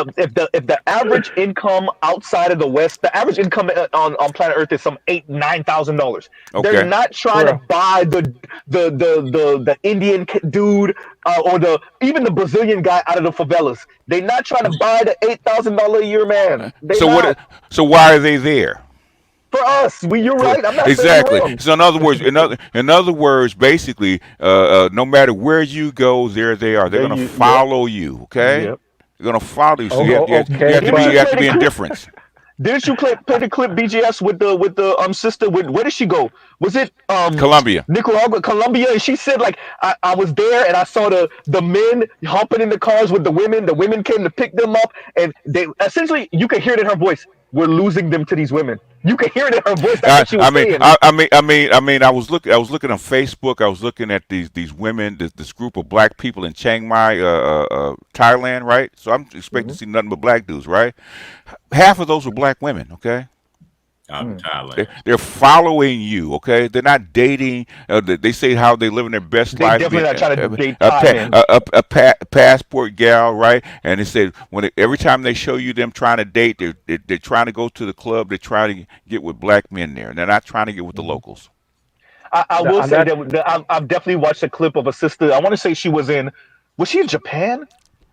the average income outside of the West, the average income on planet Earth is some $8,000 to $9,000. They're Okay. not For trying to real. buy the Indian dude or the even the Brazilian guy out of the favelas. They're not trying to buy the $8,000 a year man. They So what? not. So why are they there? For us, you're right. I'm not saying you're Exactly. wrong. So in other words, basically, no matter where you go, there they are. They're There gonna you, yep, follow you. Okay, yep. they're gonna follow you. So Oh, okay, Didn't but you you have play to the be clip? indifferent. Didn't you play the clip BGS with the sister? Where did she go? Was it Colombia. Nicaragua, Colombia? And she said like I was there and I saw the men hopping in the cars with the women. The women came to pick them up, and they essentially you could hear it in her voice. We're losing them to these women. You could hear it in her voice. That's what she was saying. I was looking on Facebook. I was looking at these women, this group of black people in Chiang Mai, Thailand, right? So I'm expecting to Mhm. see nothing but black dudes, right? Half of those were black women, okay? Out in Mm. Thailand. They're following you, okay? They're not dating. They say how they living their best They life, definitely being not trying to date Thai men. passport gal, right? And they said every time they show you them trying to date, they're trying to go to the club. They're trying to get with black men there. They're not trying to get with the Mhm. locals. I will on say that. that I've definitely watched a clip of a sister. I want to say she was in. Was she in Japan?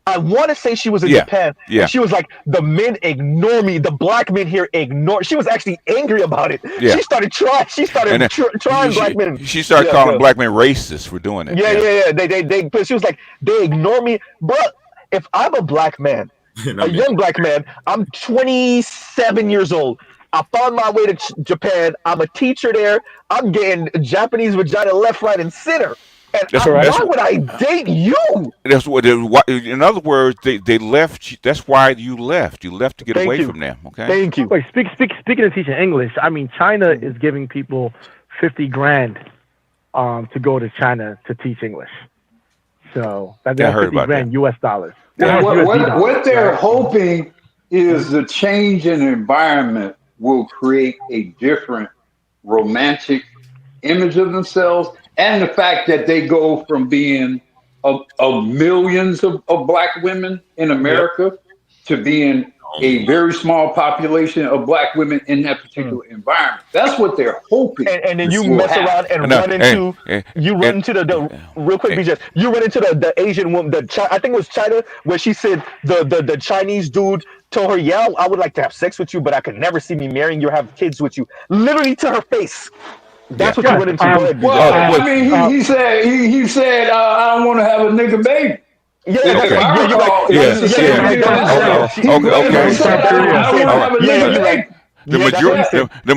I want to say she was in Yeah, Japan, and yeah, she was like, "The men ignore me. The black men here ignore." She was actually angry about it. yeah. She started trying. She And started then trying black men. she started Yeah, calling yeah, black men racist for doing it. yeah, Yeah, yeah, yeah. They. But she was like, "They ignore me, bro." If I'm a black man, And a I'm in young black man, I'm 27 years old. I found my way to Japan. I'm a teacher there. I'm getting Japanese vagina left, right, and center. And that's Correct. why would I date you? that's what. In other words, they left. That's why you left. You left to get Thank away you. from them. Okay. Thank you. Wait, speaking of teaching English, I mean, China Mhm. is giving people 50 grand to go to China to teach English. So Yeah, I that's heard 50 about that. grand US dollars. And That's USD dollars, what they're right? hoping is Mhm. the change in environment will create a different romantic image of themselves, and the fact that they go from being of millions of black women in Yep. America to being only a one. very small population of black women in that Mm. particular environment. That's what they're hoping And then you will mess happen. around and No, run into you run and, into the real quick and BJ. You run into the Asian woman, I think it was China, where she said the Chinese dude told her, "Yeah, I would like to have sex with you, but I could never see me marrying you or have kids with you." Literally to her face. yeah. That's what you Yes. run into. Go ahead, BJ. Well, Go ahead. Well, I mean, he said I don't want to have a nigga baby. Yeah, If that's okay. yeah. I You're right. recall, Yeah, that's Yeah, the yeah, same you're yeah. right. thing That's that what she said. happened. Oh, She, He yeah, literally okay. From said, South I Korea. don't said. want to have a Yeah, nigga you're right. baby. Yeah, that's what he said. The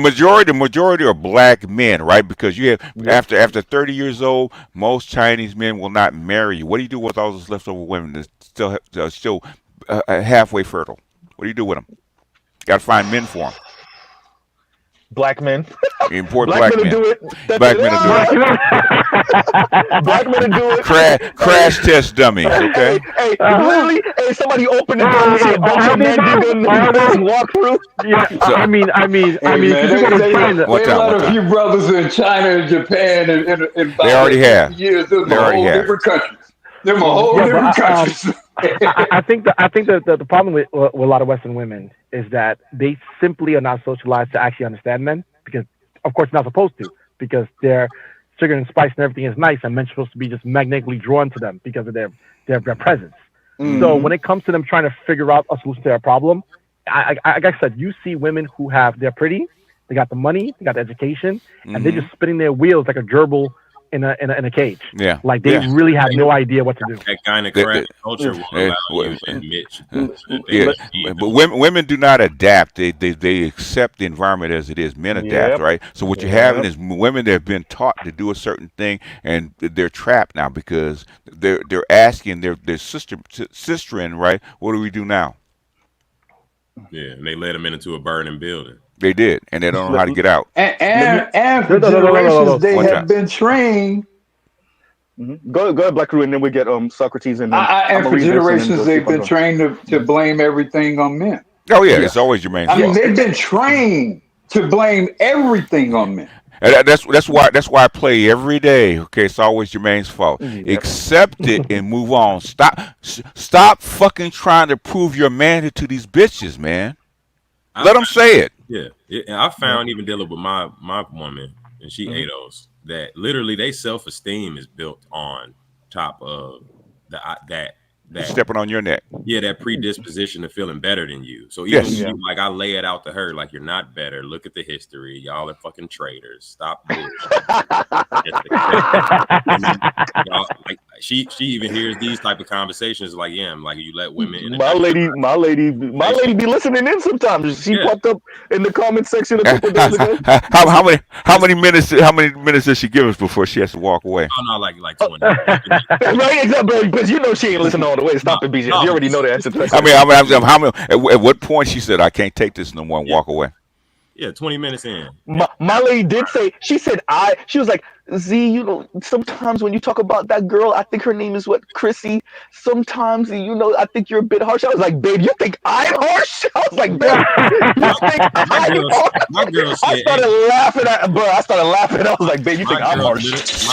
majority are black men, right? Because you have Yep. after 30 years old, most Chinese men will not marry you. What do you do with all those leftover women that still halfway fertile? What do you do with them? Got to find men for them. Black men. Import Black black men will men. do it. That's Black it. men will do it. Black men. Black men will do it. Crash test dummies. Hey, Okay. hey, literally, hey, somebody open the door and you see a bunch of men Hold just on. walk through. Yeah, So Hey if man, you go to China, one they time, let one a time. few brothers in China and Japan in They about already what, 50 have. years. Them They a already whole have. different countries. Them a Mhm. whole yeah, but different countries. I think the problem with a lot of Western women is that they simply are not socialized to actually understand men because, of course, they're not supposed to because their sugar and spice and everything is nice and men are supposed to be just magnetically drawn to them because of their presence. So Mhm. when it comes to them trying to figure out a solution to their problem, like I said, you see women who they're pretty, they got the money, they got the education, and they're Hmm. just spinning their wheels like a gerbil in a cage. Yeah. Like they Yeah. really have no idea what to do. That kind of The, crash the, culture will uh, allow you w- to admit uh, that they yeah, need but them. women do not adapt. They accept the environment as it is. Men adapt, Yep. right? So what you're having Yep. is women that have been taught to do a certain thing, and they're trapped now because they're asking their sister, right? What do we do now? Yeah, and they let them into a burning building. They did, and they don't know Let, how to get out. let me And No, for no, no, no, no, no, generations no. they One have time. been trained. go ahead, Black Crew, and then we get Socrates, and then I'm And gonna for read this, and then generations go they've keep on been going. trained to blame everything on men. Oh yeah, Yeah. it's always Jermaine's I mean, fault. they've been trained to blame everything on men. And that's why I play every day. Okay, it's always Jermaine's fault. Yep. Accept it and move on. Stop fucking trying to prove your manhood to these bitches, man. I Let them say it. and I found even dealing with my woman, and she Mhm. ADOS, that literally they self esteem is built on top of that that stepping on your neck. that predisposition to feeling better than you. So even Yes. when you, like, I lay it out to her, like, you're not better. Look at the history. Y'all are fucking traitors. Stop bullshit. Y'all, like, she even hears these type of conversations, like, yeah, I'm like, you let women. My lady be listening in sometimes. She popped up in the comment section a couple days ago. How many minutes does she give us before she has to walk away? Oh no, like 20. Right, exactly. Because you know she ain't listening all the way. Stop it, BJ. You already know the answer to that. I mean, how many? At what point she said, "I can't take this no more," and walk away? Yeah, 20 minutes in. My lady did say, she was like, Z, you know, sometimes when you talk about that girl, I think her name is Chrissy. Sometimes, you know, I think you're a bit harsh. I was like, babe, you think I'm harsh? I was like, babe, you think I'm harsh? My girl said, I started laughing at, bro. I started laughing. I was like, babe, you think I'm harsh?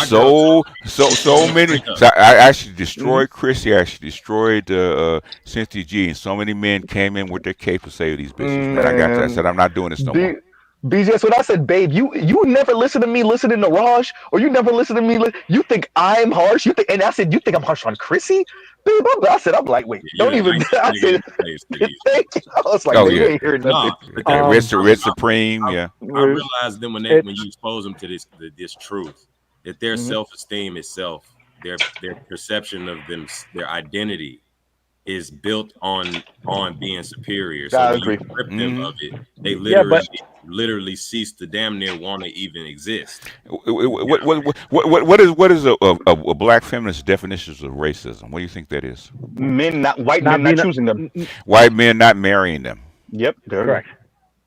So many. So I actually destroyed Chrissy. I actually destroyed Cynthia G. And so many men came in with their cape to say these bitches. Man, I got that. I said, I'm not doing this no more. BJ, so I said, babe, you never listen to me listening to Raj, or you never listen to me. You think I'm harsh? And I said, you think I'm harsh on Chrissy? Babe, I said, I'm lightweight. Don't even. I said, thank you. I was like, you ain't hearing nothing. Red Supreme, yeah. I realized then when you expose them to this truth, that their self-esteem itself, their perception of them, their identity, is built on being superior. So when you strip them of it, they literally cease to damn near want to even exist. What is a black feminist definition of racism? What do you think that is? White men not choosing them. White men not marrying them. Yep, correct.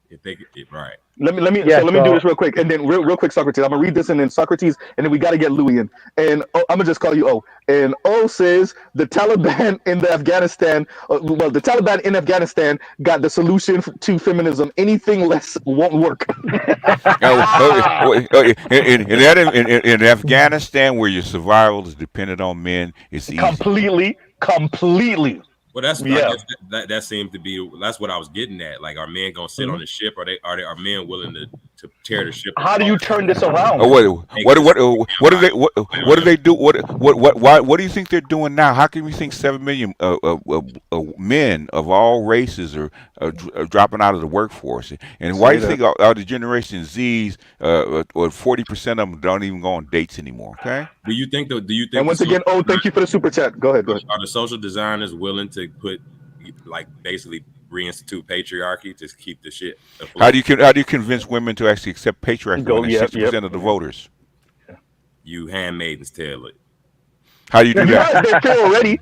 If they right. Let me do this real quick, and then real quick, Socrates. I'm gonna read this, and then Socrates, and then we got to get Louis in. And I'm gonna just call you O. And O says the Taliban in Afghanistan. Well, the Taliban in Afghanistan got the solution to feminism. Anything less won't work. In Afghanistan, where your survival is dependent on men, it's easy. Completely. Well, that seemed to be that's what I was getting at. Like, are men gonna sit on the ship? Are men willing to tear the ship? How do you turn this around? What do they do? What do you think they're doing now? How can we think 7 million men of all races are dropping out of the workforce? And why do you think all the Generation Z's or 40% of them don't even go on dates anymore? Okay. Do you think? And once again, thank you for the super chat. Go ahead. Are the social designers willing to put, like, basically reinstitute patriarchy to keep the shit afloat? How do you convince women to actually accept patriarchy when 60% of the voters? You handmaidens tale it. How do you do that? They're already.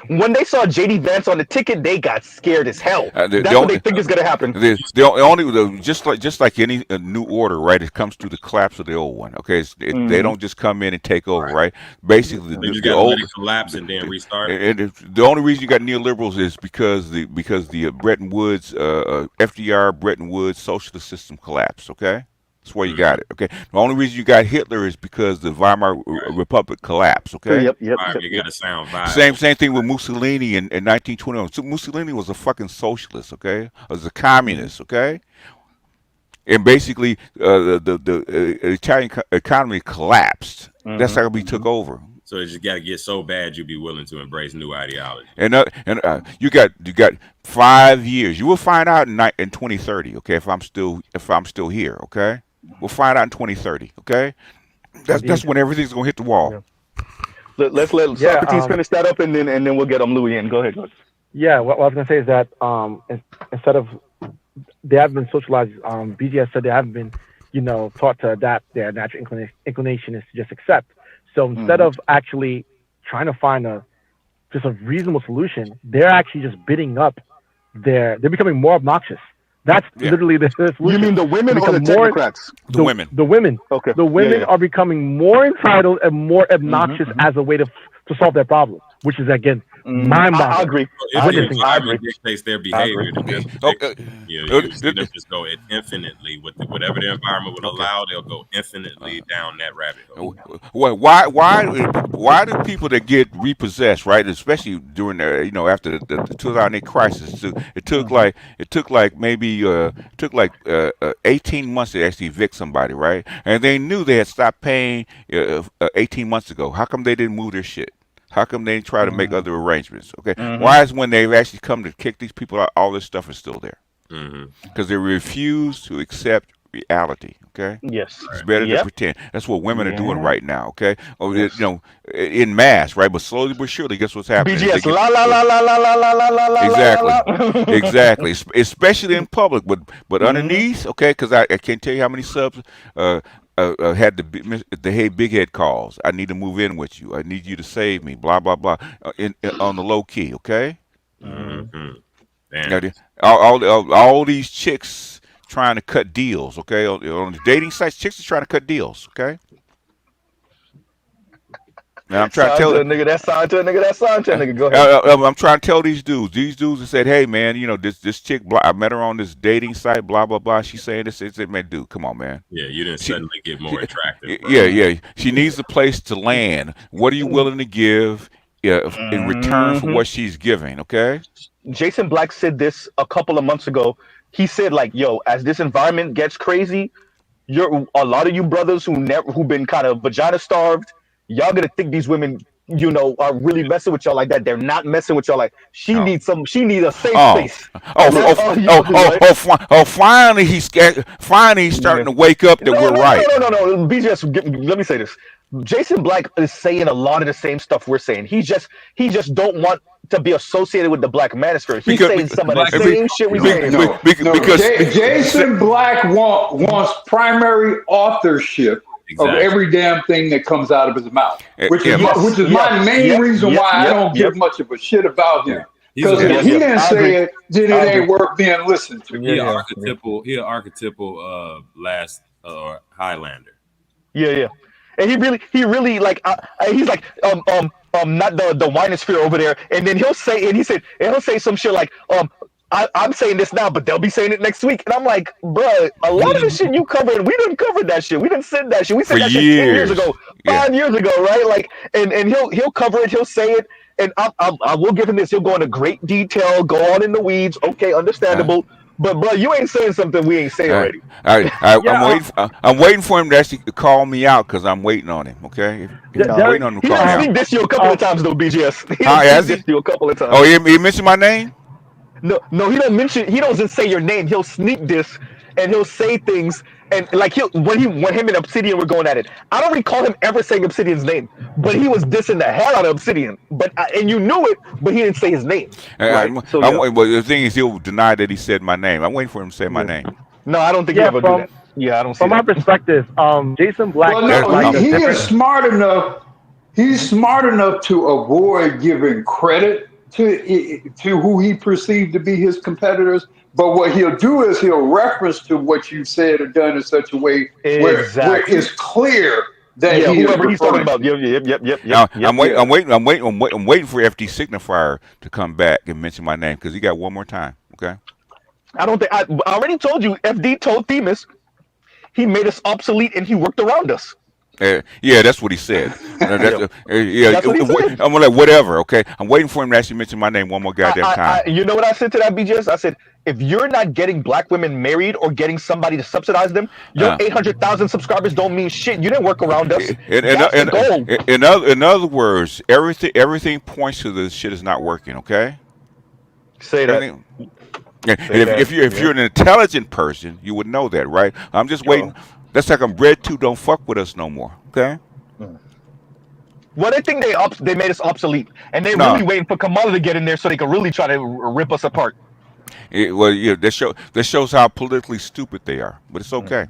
When they saw JD Vance on the ticket, they got scared as hell. That's what they think is going to happen. Just like any new order, right? It comes through the collapse of the old one. Okay, they don't just come in and take over, right? Basically, the old collapse and then restart. And the only reason you got neoliberals is because the Bretton Woods, FDR, Bretton Woods socialist system collapsed. Okay. That's where you got it. Okay. The only reason you got Hitler is because the Weimar Republic collapsed. Okay. Yep. You got a sound vibe. Same thing with Mussolini in 1921. So Mussolini was a fucking socialist. Okay. Was a communist. Okay. And basically, the Italian economy collapsed. That's how we took over. So you just got to get so bad you'd be willing to embrace new ideology. And you got 5 years. You will find out in 2030. Okay. If I'm still here. Okay. We'll find out in 2030, okay? That's when everything's gonna hit the wall. Yeah. Let's let Socrates finish that up, and then we'll get Louis in. Go ahead. Yeah, what I was gonna say is that instead of they haven't been socialized, BGS said they haven't been, taught to adapt. Their natural inclination is to just accept. So instead of actually trying to find just a reasonable solution, they're actually just bidding up. They're becoming more obnoxious. That's literally the solution. You mean the women or the technocrats? The women. The women. Okay. The women are becoming more entitled and more obnoxious as a way to solve their problem, which is, again, mind-boggling. I agree. I agree. Dictates their behavior. You see them just go infinitely with whatever their environment would allow. They'll go infinitely down that rabbit hole. Well, why do people that get repossessed, right? Especially during after the 2008 crisis, it took maybe 18 months to actually evict somebody, right? And they knew they had stopped paying 18 months ago. How come they didn't move their shit? How come they try to make other arrangements? Okay, Mm-hmm. why is when they've actually come to kick these people out, all this stuff is still there? Mm-hmm. Because they refuse to accept reality. Okay, Yes. it's better to Yep. pretend. That's what women are doing Yeah. right now. Okay, Yes. in mass, right? But slowly but surely, guess what's happening? Is they BGS. get La la la la la la la la la la la exactly, la. exactly. Especially in public, but Mm-hmm. underneath, okay? Because I can't tell you how many subs had the hey big head calls. I need to move in with you. I need you to save me. Blah blah blah. On the low key, okay? Mm-hmm. Now, Damn. all these chicks trying to cut deals, okay? On the dating sites, chicks are trying to cut deals, okay? And I'm trying to Sign tell to a nigga. That's signed to a nigga. That's signed to a uh, nigga. Go ahead. I'm trying to tell these dudes. These dudes have said, "Hey, man, this chick, I met her on this dating site, blah blah blah." She's saying this. I said, "Man, dude, come on, man. Yeah, you didn't She, suddenly get more attractive, bro. yeah, yeah. She needs a place to land. What are you willing to give in return for Mm-hmm. what she's giving? Okay." Jason Black said this a couple of months ago. He said, like, yo, as this environment gets crazy, you're a lot of you brothers who've been kind of vagina starved, y'all gonna think these women, are really messing with y'all like that. They're not messing with y'all like Oh, she needs a safe oh, space. And that's all y'all do, right? finally he's starting Yeah. to wake up that No, we're no, right. no, no, no, no. BGS, let me say this. Jason Black is saying a lot of the same stuff we're saying. He just don't want to be associated with the Black manosphere. He's Because, saying some The of the black be- same shit we No, saying. no, no. because Jason Black wants primary authorship of exactly. every damn thing that comes out of his mouth, which is yeah, my, Yes, which is yes, my main yep, reason yep, why I yep, don't yep, give much of a shit about him. Yeah. He's Because a if yep, he yep. didn't I say agree. it, then I it agree. ain't worth being listened to. Yeah, yeah, yeah, he an archetypal last Highlander. yeah. And he really like he's like not the winosphere over there. And then he'll say some shit like I'm saying this now, but they'll be saying it next week. And I'm like, bruh, a lot of the shit you covered, we didn't cover that shit. We didn't said that shit. We for said that shit 10 years years. ago, Yeah. 5 years ago, right? Like, and he'll cover it. He'll say it. And I will give him this. He'll go into great detail, go on in the weeds. Okay, Uh, understandable. But bro, you ain't saying something we ain't saying I, already. Yeah, I'm waiting for him to actually call me out because I'm waiting on him. Okay, No, I'm Derek. waiting on him to he call done me Um, out. sneak this you a couple of times though, BGS. He done How sneak has this he? you a couple of Oh, times. he mentioned my name. No, no, he don't mention. He doesn't say your name. He'll sneak this, and he'll say things, and like when him and Obsidian were going at it. I don't recall him ever saying Obsidian's name, but he was dissing the hell out of Obsidian. But and you knew it, but he didn't say his name, right? So yeah, Well, the thing is, he'll deny that he said my name. I'm waiting for him to say my yeah. name. No, I don't think he yeah, ever do that. Yeah, I don't see from my that. perspective, Jason Black Well, Jason no, Black I'm, does he is different. smart enough. He's smart enough to avoid giving credit to who he perceived to be his competitors. But what he'll do is he'll reference to what you said or done in such a way where Exactly. it's clear that Yeah, he is whoever he's talking referring about. to you. Yep, yep, yep, yep, yep, now, yep, Yeah. I'm waiting for FD Signifier to come back and mention my name because he got one more time. Okay. I don't think I already told you. FD told Themis he made us obsolete and he worked around us. Yeah, that's what he said. Yeah, Yeah. that's what he said. I'm like, whatever. Okay. I'm waiting for him to actually mention my name one more goddamn time. You know what I said to that, BJS? I said, if you're not getting black women married or getting somebody to subsidize them, your Uh, 800,000 subscribers don't mean shit. You didn't work around us. That's the in, goal. in other words, everything points to this shit is not working. Okay. Say that. Everything. And Say that. if Yeah. you're an intelligent person, you would know that, right? I'm just waiting. Oh. That's like I'm bred to. Don't fuck with us no more. Okay. Well, they think they made us obsolete, and they really No. waiting for Kamala to get in there so they can really try to rip us apart. Well, yeah. That shows how politically stupid they are. But it's okay.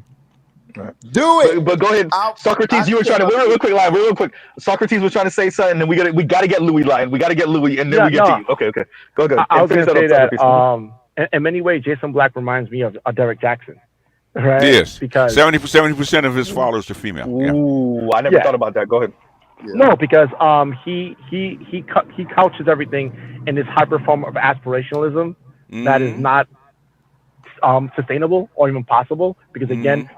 Right. Do it. But go ahead, I Socrates. You were trying to real quick, line, real quick. Socrates was trying to say something, and we got to get Louis line. We got to get Louis, and then Yeah, we get to no, you. Okay. Go ahead. I And was finish gonna that say up, that Socrates. in many ways, Jason Black reminds me of Derek Jackson, right? Yes. Because 70% of his followers are female. Yeah. Ooh, I never yeah, thought about that. Go ahead. Yeah. no, because he couches everything in this hyper form of aspirationalism that is Mm-hmm. not sustainable or even possible. Because again,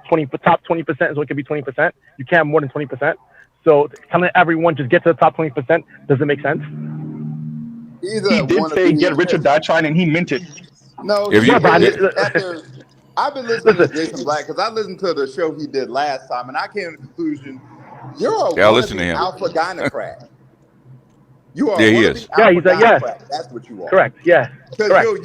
top 20% is what can be 20%. You can't have more than 20%. So telling everyone just get to the top 20% doesn't make sense. He's He a did say wannabe get rich or die trying, and he meant it. No, If see, Yeah, you, but I've been listening to listen, Jason Black because I listened to the show he did last time, and I came to the conclusion you're a yeah, listen to wannabe him. alpha gynocrat. You are Yeah, a he wannabe is. Yeah, alpha he's like, yes, Democrat. That's what you are. correct, yes, Because correct. So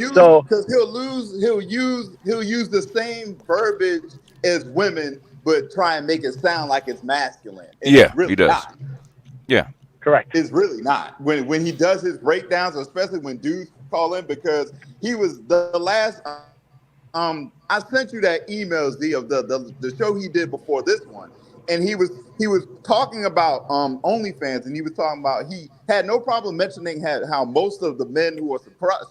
he'll use the same verbiage as women, but try and make it sound like it's masculine, and it's Yeah, he really does. not. Yeah. correct. It's really not. When he does his breakdowns, especially when dudes call in, because he was the last. I sent you that email, Z, of the show he did before this one, and he was talking about OnlyFans, and he was talking about he had no problem mentioning how most of the men who are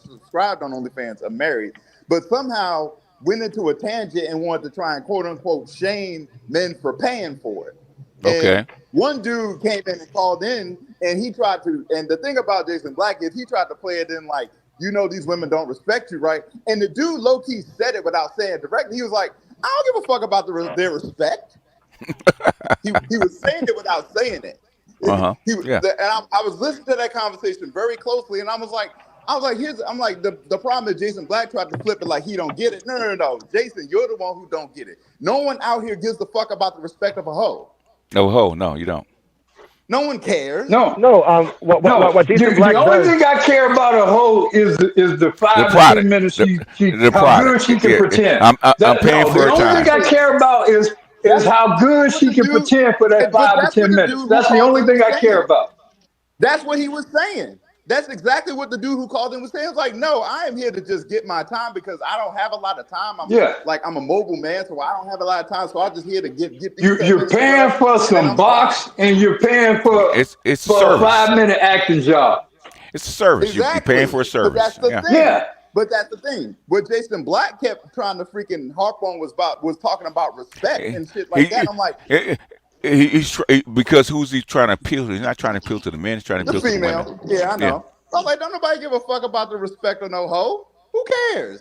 subscribed on OnlyFans are married, but somehow went into a tangent and wanted to try and quote unquote shame men for paying for it. And Okay. one dude came in and called in, and he tried to. And the thing about Jason Black is he tried to play it in like, you know, these women don't respect you, right? And the dude low key said it without saying it directly. He was like, I don't give a fuck about their respect. He was saying it without saying it. Uh-huh. He was, Yeah. and I was listening to that conversation very closely, and I was like, the problem is Jason Black tried to flip it like he don't get it. No. Jason, you're the one who don't get it. No one out here gives a fuck about the respect of a hoe. No, no, you don't. No one cares. No, No, what Jason the Black only does, thing I care about a hoe is the The 5 to 10 product. minutes she The how good product. she can Yeah. pretend. I'm paying No, for the her only thing time. I care about is That's how good what she the can dude. pretend for that But 5 to that's what 10 the minutes. dude who That's the called only in was thing I care saying. about. That's what he was saying. That's exactly what the dude who called in was saying. It's like, no, I am here to just get my time because I don't have a lot of time. Yeah. I'm a mobile man, so I don't have a lot of time. So I'm just here to get these 10 You're minutes or paying whatever, for and then some I'm gone. box and you're paying It's a for a service. 5 minute acting job. It's a service. You're paying Exactly. for a But that's service. the Yeah. thing. Yeah. But that's the thing. What Jason Black kept trying to freaking harp on was talking about respect He, and shit like that. he, I'm like, because who's he trying to appeal to? He's not trying to appeal to the men. He's trying to the appeal to the women. female. Yeah, I Yeah. know. I'm like, don't nobody give a fuck about the respect of no hoe. Who cares?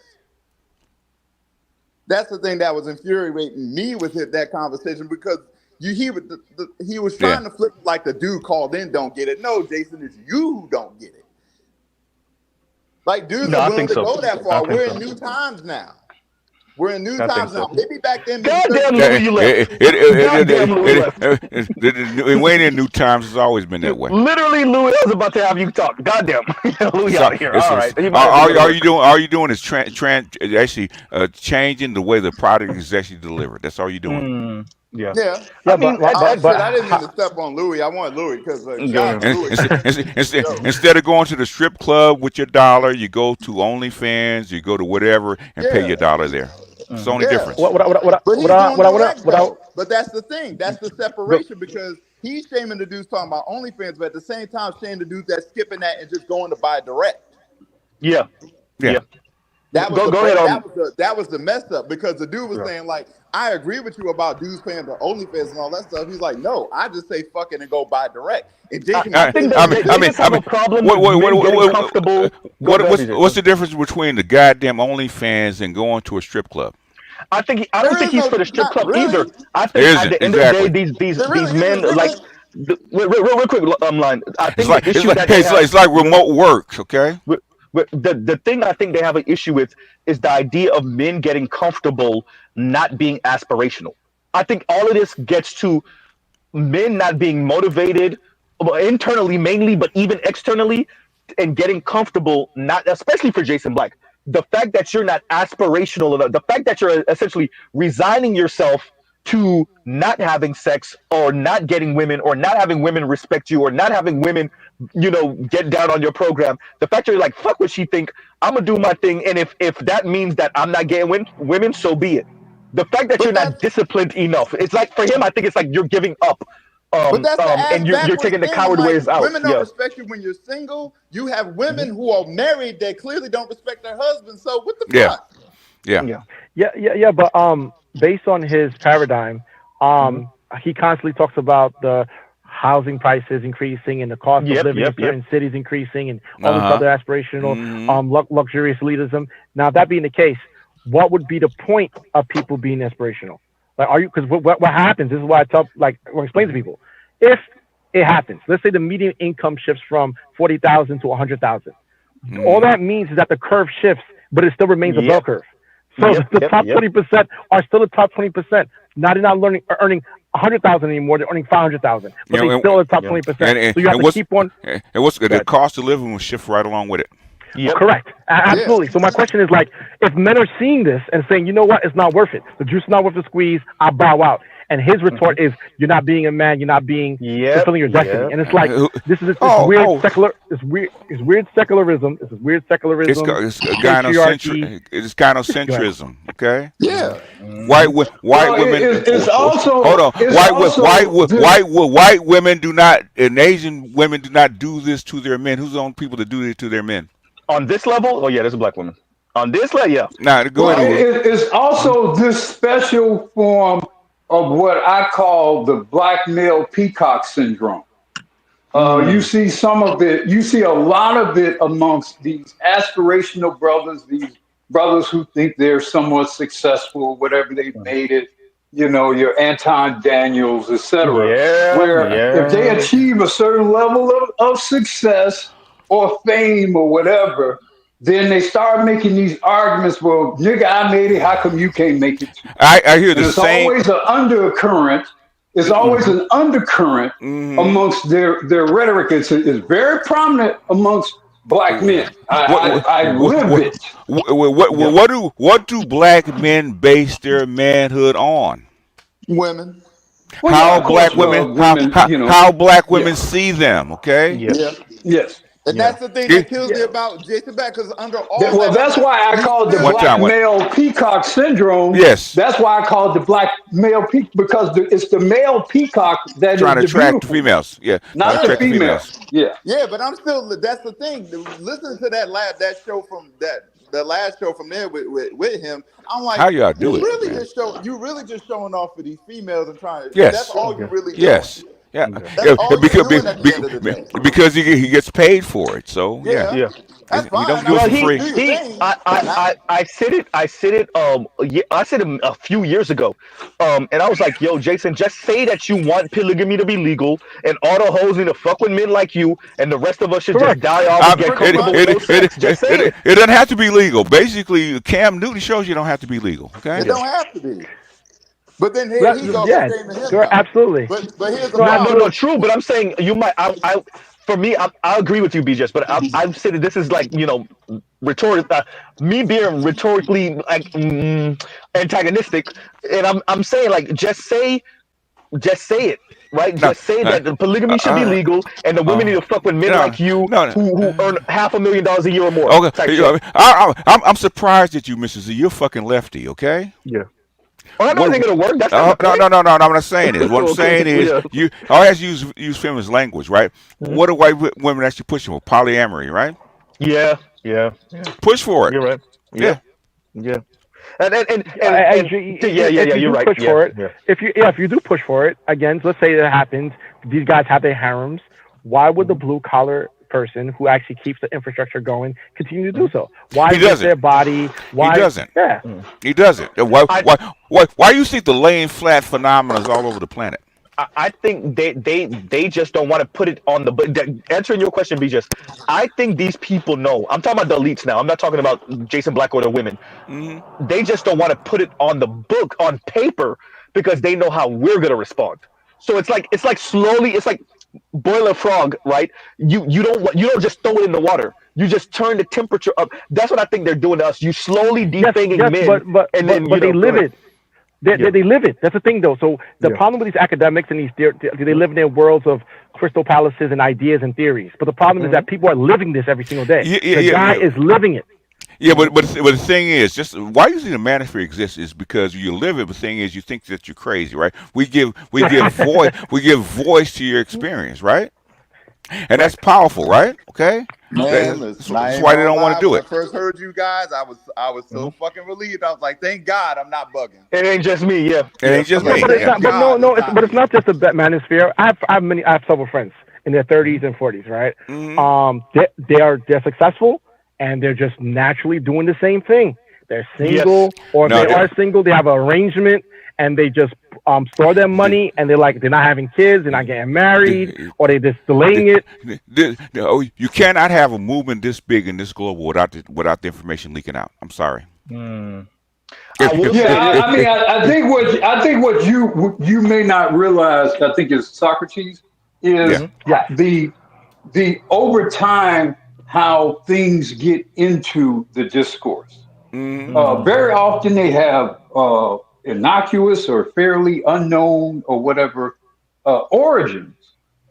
That's the thing that was infuriating me with that conversation because he was Yeah. trying to flip it like the dude called in don't get it. No, Jason, it's you who don't get it. Like dudes No, are I willing think to so. go that I far. think We're so. in new times now. We're in new I think times now. so. Maybe back then, maybe 30 Goddamn, years Louis, you ago. left. Goddamn, Louis left. It went in new times. It's always been that way. Literally, Louis was about to have you talk. Goddamn, Louis So out of here. All right, he might have to are, go to are work. you doing? Are you doing is actually changing the way the product is actually delivered? That's all you're doing. Yeah. yeah, I mean, I didn't mean to step on Louis. I want Louis because shout out to And Louis. instead of going to the strip club with your dollar, you go to OnlyFans, you go to whatever, and pay your dollar there. It's the only difference. But he's doing direct though. But that's the thing. That's the separation because he's shaming the dudes talking about OnlyFans, but at the same time shaming the dudes that's skipping that and just going to buy direct. Yeah. That was Go ahead. that was the mess up because the dude was saying like, I agree with you about dudes paying for OnlyFans and all that stuff. He's like, no, I just say fuck it and go buy direct. And Jason, I think they just have a problem with men getting comfortable. What's the difference between the goddamn OnlyFans and going to a strip club? I don't think he's for the strip club either. I think There at the isn't, end of the day, these men like real quick line. I think the issue that they have, it's like remote work, okay? the thing I think they have an issue with is the idea of men getting comfortable not being aspirational. I think all of this gets to men not being motivated internally mainly, but even externally, and getting comfortable, not especially for Jason Black. The fact that you're not aspirational enough, the fact that you're essentially resigning yourself to not having sex or not getting women or not having women respect you or not having women, get down on your program. The fact you're like, fuck what she think, I'm gonna do my thing, and if that means that I'm not getting women, so be it. The fact that you're not disciplined enough, it's like for him, I think it's like you're giving up. But that's the ass And you're taking the thing. coward Like, ways out. women don't respect you when you're single. You have women who are married that clearly don't respect their husbands. So what the fuck? Yeah. But based on his paradigm, he constantly talks about the housing prices increasing and the cost of living in certain cities increasing and all this other aspirational, luxurious elitism. Now, that being the case, what would be the point of people being aspirational? Like, are you? Because what happens? This is why I explain to people. If it happens, let's say the median income shifts from 40,000 to 100,000. All that means is that the curve shifts, but it still remains a bell curve. So the top 20% are still the top 20%. Now they're not earning 100,000 anymore. They're earning 500,000, but You know, they still are the top 20%. So you have to what's keep on. the cost of living will shift right along with it. Yep. Correct. Absolutely. So my question is like, if men are seeing this and saying, you know what, it's not worth it. The juice is not worth the squeeze. I bow out. And his retort is, "You're not being a man. You're not being fulfilling your destiny." And it's like this is weird secular. It's weird secularism. This is weird secularism. It's gynocentrism. Okay. Yeah. White women. It's also hold on. It's White women do not, and Asian women do not do this to their men. Who's the only people that do it to their men? On this level, oh yeah, there's a black woman. On this level, yeah. Now go ahead. It's also this special form of what I call the black male peacock syndrome. You see some of it. You see a lot of it amongst these aspirational brothers, these brothers who think they're somewhat successful, whatever they've made it. You know, your Anton Daniels, etc. Where if they achieve a certain level of success or fame or whatever, then they start making these arguments. Well, nigga, I made it. How come you can't make it? I hear the same. Always an undercurrent. It's always an undercurrent amongst their rhetoric. It's very prominent amongst black men. I live it. What do black men base their manhood on? Women. How black women see them? Okay. Yes. And that's the thing that kills me about Jason Black, because under all that's why I call it the black male peacock syndrome. Yes. That's why I call it the black male peacock, because it's the male peack that trying is to attract females. Yeah. Not the females. Yeah. Yeah, but I'm still, that's the thing. Listening to that show from the last show from there with him, I'm like, how y'all do you it? Really you really just showing off for these females and trying to. Yes. That's all you really. Yes. Doing. Yeah, because he gets paid for it. So yeah. That's fine. He don't do it for free. I said it a few years ago, and I was like, "Yo, Jason, just say that you want polygamy to be legal, and all the hoes need to fuck with men like you, and the rest of us should just die off and get comfortable with no sex." Just say it. It doesn't have to be legal. Basically, Cam Newton shows you don't have to be legal. Okay, it don't have to be. But then here he's also shaming him. Absolutely. But here's the problem. No, true. But I'm saying you might. For me, I agree with you, BJS. But I've said that this is like, you know, me being rhetorically like antagonistic, and I'm saying like just say it. Right, just say that the polygamy should be legal, and the women need to fuck with men like you who earn $500,000 a year or more. Okay, I'm surprised at you, Mrs. Z. You're fucking lefty, okay? Yeah. Well, I don't think it'll work. That's no. I'm not saying it. What I'm saying is, you always use feminist language, right? What do white women actually pushing for? Polyamory, right? Yeah. Push for it. You're right. Yeah. And you're right. Push for it. If you do push for it, again, let's say that happens. These guys have their harems. Why would the blue collar person who actually keeps the infrastructure going continue to do so? Why is their body? Why he doesn't? Yeah, he doesn't. Why do you think the laying flat phenomenon is all over the planet? I think they just don't want to put it on the. Answering your question, BJ, I think these people know. I'm talking about the elites now. I'm not talking about Jason Black or the women. They just don't want to put it on the book, on paper, because they know how we're gonna respond. So it's like slowly. It's like boil a frog, right? You don't just throw it in the water. You just turn the temperature up. That's what I think they're doing to us. You slowly defanging men, but they live it. They live it. That's the thing, though. So the problem with these academics and they live in their worlds of crystal palaces and ideas and theories. But the problem is that people are living this every single day. The guy is living it. Yeah, but the thing is, just why you see the manosphere exists is because you live it. But the thing is, you think that you're crazy, right? We give voice to your experience, right? And that's powerful, right? Okay. Man, that's why they don't want to do it. When I first heard you guys, I was so fucking relieved. I was like, thank God I'm not bugging. It ain't just me, It ain't just me. But it's not just the manosphere. I have several friends in their 30s and 40s, right? They're successful and they're just naturally doing the same thing. They're single, or they are single. They have an arrangement, and they just store their money, and they're not having kids, they're not getting married, or they're just delaying it. You cannot have a movement this big and this global without the information leaking out. I'm sorry. I will Yeah, say I mean, I think what you may not realize, I think is Socrates, yeah. is Yes. the over time how things get into the discourse. Hmm. Very often they have innocuous or fairly unknown or whatever origins,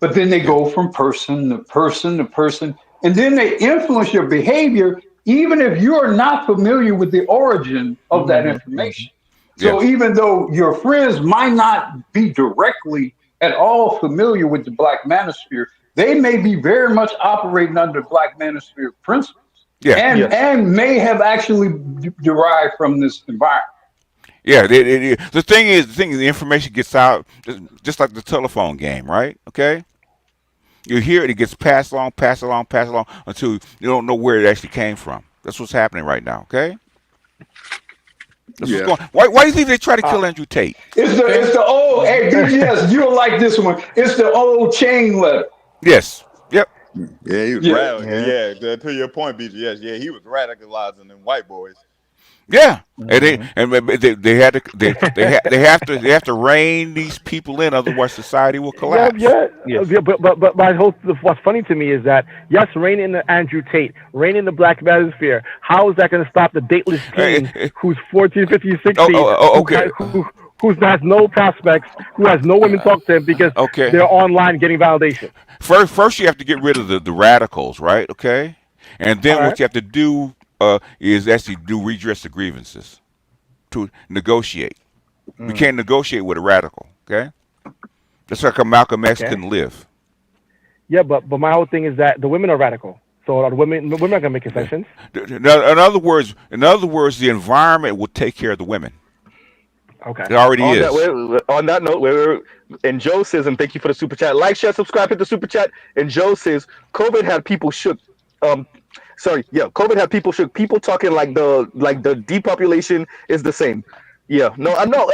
but then they Yeah. go from person to person to person, and then they influence your behavior, even if you are not familiar with the origin of that information. Yeah. So even though your friends might not be directly at all familiar with the Black Manosphere, they may be very much operating under Black Manosphere principles Yeah. and yes. may have actually derived from this environment. Yeah. The thing is, the information gets out just like the telephone game, right? Okay. You hear it, it gets passed along, passed along, passed along until you don't know where it actually came from. That's what's happening right now. Okay. That's what's Yeah. going. Why do you think they try to Uh, kill Andrew Tate? It's Okay. the old hey BGS, you'll like this one. It's the old chain letter. Yes. Yep. Yeah, he was Yeah. radical. Yeah. Yeah, to your point, BGS. Yeah, he was radicalizing them white boys. Yeah, and Mhm. they had to they have to rein these people in, otherwise society will yeah, collapse. yeah, Yes. but my whole what's funny to me is that yes, rein in the Andrew Tate, rein in the Black Manosphere. How is that going to stop the dateless teen Eh, who's 14, 15, oh, 16, oh, oh, okay, who has no prospects, who has no women talk to him because okay. they're online getting validation? First you have to get rid of the radicals, right? Okay, and All then right, what you have to do is actually do redress the grievances to negotiate. We Mm. can't negotiate with a radical. Okay, that's like how Malcolm X okay, couldn't live. yeah, but my whole thing is that the women are radical, so are the women are going to make Yeah. concessions. In other words, the environment will take care of the women. Okay, It already On that is. on that note, and Joe says, and thank you for the super chat. Like, share, subscribe, hit the super chat. And Joe says, COVID had people shook. Um, sorry, yeah, COVID had people shook. People talking like the depopulation is the same. Yeah, no, I know.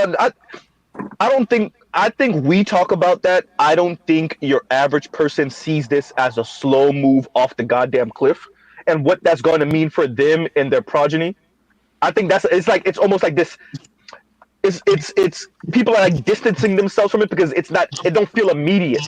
I don't think. I think we talk about that. I don't think your average person sees this as a slow move off the goddamn cliff, and what that's going to mean for them and their progeny. I think it's almost like this. It's people are like distancing themselves from it because it don't feel immediate,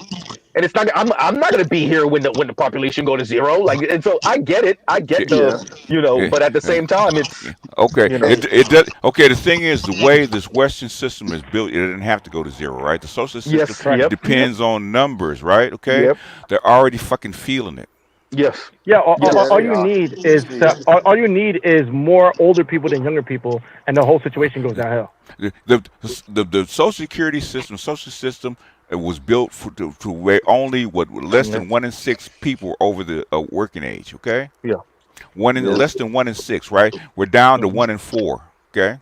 and it's not. I'm not gonna be here when the population go to zero. Like, and so I get it. I Yeah, get the, Yeah. yeah, but at the yeah. same time, Yeah. it's Okay. you know. It does. Okay. The thing is, the way this Western system is built, it didn't have to go to zero, right? The social system Yes. correct. Yep. depends on numbers, right? Okay. Yep. They're already fucking feeling it. Yes. Yeah, Yeah, Yes. all they you are. need is all you need is more older people than younger people, and the whole situation goes downhill. The social security system, social system, it was built to where only what less Yeah. than 1 in 6 people are over the working age. Okay. Yeah. One in Yeah. less than 1 in 6, right? We're down to Mhm. 1 in 4. Okay.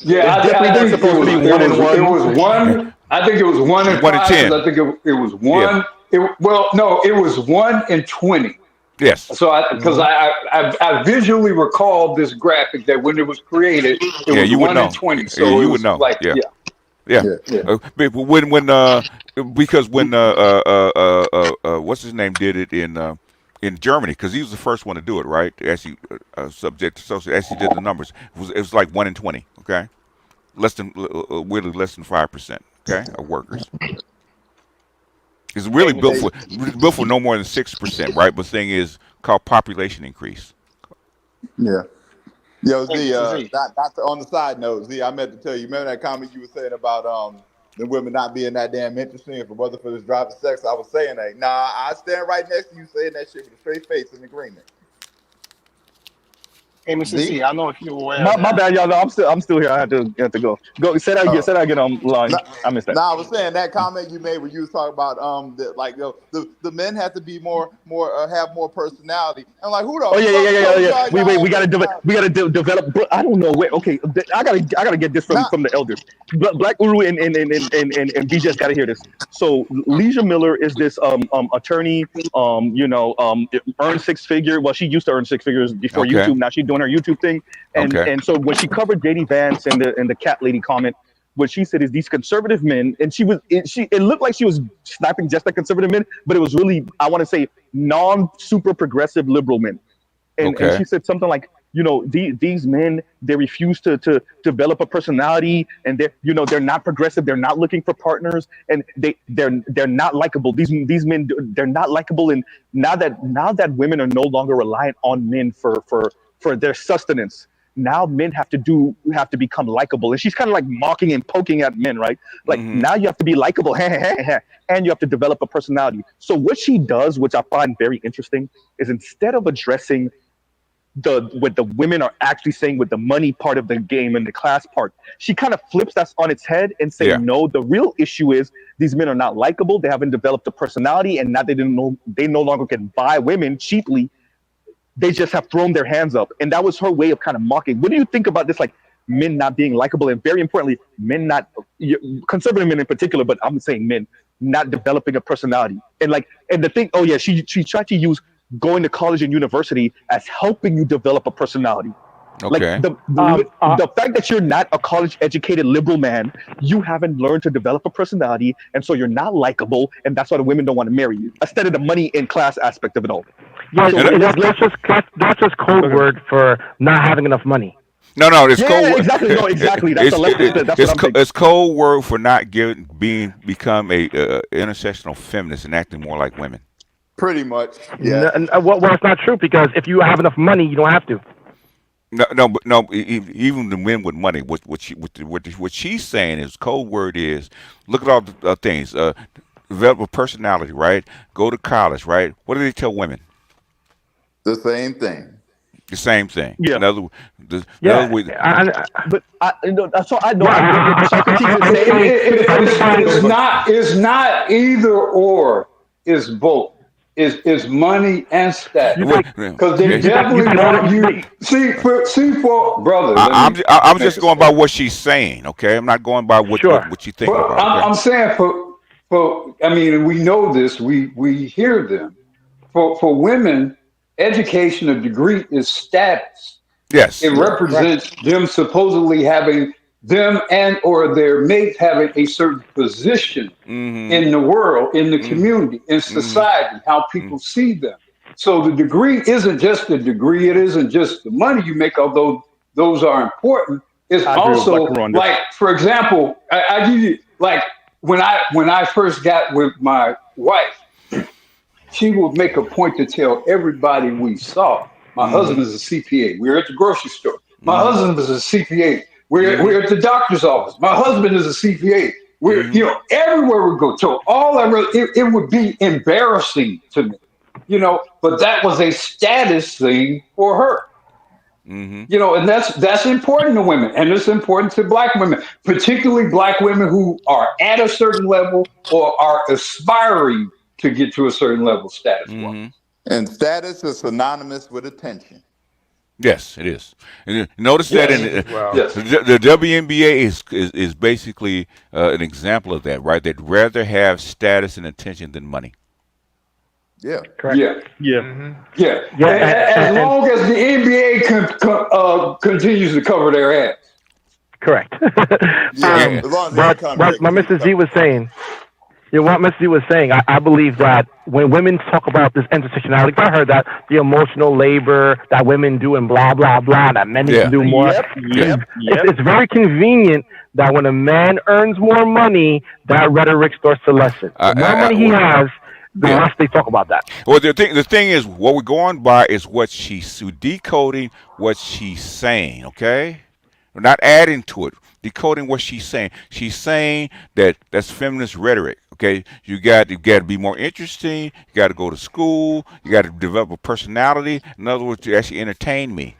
Yeah, It's I definitely not think supposed to be one in it one. was Yeah. one. I think it was one in One in five because 10. I think it was Yeah. one. Well, no, it was 1 in 20. Yes. So because Hmm. I visually recalled this graphic that when it was created, it Yeah. was You would one in know. 20. Yeah. So it You would was know. like Yeah. yeah, Yeah. Yeah. yeah. But because when what's his name did it in Germany, because he was the first one to do it, right? Actually, subject to social, actually did the numbers. It was like 1 in 20. Okay, less than really less than 5%. Okay, of workers. It's really built for no more than 6%, right? But the thing is called population increase. Yeah. Yo, Z, on the side note, Z, I meant to tell you, remember that comment you were saying about the women not being that damn interesting for whether for this driving sex? I was saying that. Nah, I stand right next to you saying that shit with a straight face in agreement. Z? My bad, y'all. No, I'm still here. I have to go. Go. Say that again. Oh. Say that again on No, line. I missed that. no, I was saying that comment you made when you was talking about that, like, the men have to be more have more personality. I'm like, who Oh, the yeah, yeah, yeah, fuck yeah, told yeah. y'all Wait, y'all wait. have personality? We gotta develop. But I don't know. Wait. Okay. I gotta get this Nah, from the elders. Black Uru and BJ's gotta hear this. So Leisha Miller is this attorney. Earned 6 figure. Well, she used to earn 6 figures before Okay. YouTube. Now she's doing her YouTube thing. And Okay. and so when she covered JD Vance and the cat lady comment, what she said is these conservative men, and it looked like she was sniping just at conservative men, but it was really, I want to say, non super progressive liberal men. And Okay. she said something like, these men, they refuse to develop a personality, and they're not progressive. They're not looking for partners, and they're not likable. These men, they're not likable. And now that women are no longer reliant on men for their sustenance, now men have to become likable. And she's kind of like mocking and poking at men, right? Like, Hmm. now you have to be likable, and you have to develop a personality. So what she does, which I find very interesting, is instead of addressing what the women are actually saying with the money part of the game and the class part, she kind of flips that on its head and say, Yeah. no, the real issue is these men are not likable. They haven't developed a personality, and now they no longer can buy women cheaply. They just have thrown their hands up. And that was her way of kind of mocking. What do you think about this? Like, men not being likable, and very importantly, men not, conservative men in particular, but I'm saying men not developing a personality. And the thing, oh yeah, she tried to use going to college and university as helping you develop a personality. Like, Okay. the fact that you're not a college educated liberal man, you haven't learned to develop a personality, and so you're not likable, and that's why the women don't want to marry you. Instead of the money and class aspect of it all. Yeah, So And that's just code okay. word for not having enough money. no, it's code. Yeah, exactly. No, exactly. That's the leftist. That's what I'm thinking. It's code word for not become a intersectional feminist and acting more like women. Pretty much, yeah. Well, it's not true, because if you have enough money, you don't have to. No. Even the men with money, what she's saying is code word is look at all the things. Develop a personality, right? Go to college, right? What do they tell women? The same thing. The same thing. Yeah. In other, in Yeah, other words, But I know what Socrates is saying. It's not either or. It's both. It's money and status. Because they definitely want you. See, for brother. I'm just going by what she's saying. Okay, I'm not going by what you think But about. Okay? I'm saying I mean, we know this. We hear them. For women, education, a degree is status. Yes. It represents them supposedly having them and or their mate having a certain position in the world, in the community, in society, how people see them. So the degree isn't just a degree. It isn't just the money you make, although those are important. It's also like, for example, I give you like when I first got with my wife, she would make a point to tell everybody we saw. My husband is a CPA. We were at the grocery store. My husband is a CPA. We're at the doctor's office. My husband is a CPA. We're everywhere we go. So it would be embarrassing to me, but that was a status thing for her. And that's important to women, and it's important to black women, particularly black women who are at a certain level or are aspiring to get to a certain level status-wise. And status is synonymous with attention. Yes, it is. And notice that the WNBA is basically an example of that, right? They'd rather have status and attention than money. Yeah. Correct. Yeah. As long as the NBA continues to cover their ass. Correct. As long as what Mr. Z was saying. What Mr. Z was saying, I believe that when women talk about this intersectionality, I heard that the emotional labor that women do and blah, blah, blah, that men need to do more. It's very convenient that when a man earns more money, that rhetoric starts to lessen. The more money he has, the less they talk about that. Well, the thing is, what we're going by is what she's decoding what she's saying, okay? We're not adding to it, decoding what she's saying. She's saying that's feminist rhetoric. Okay, you got to be more interesting. You got to go to school. You got to develop a personality. In other words, to actually entertain me.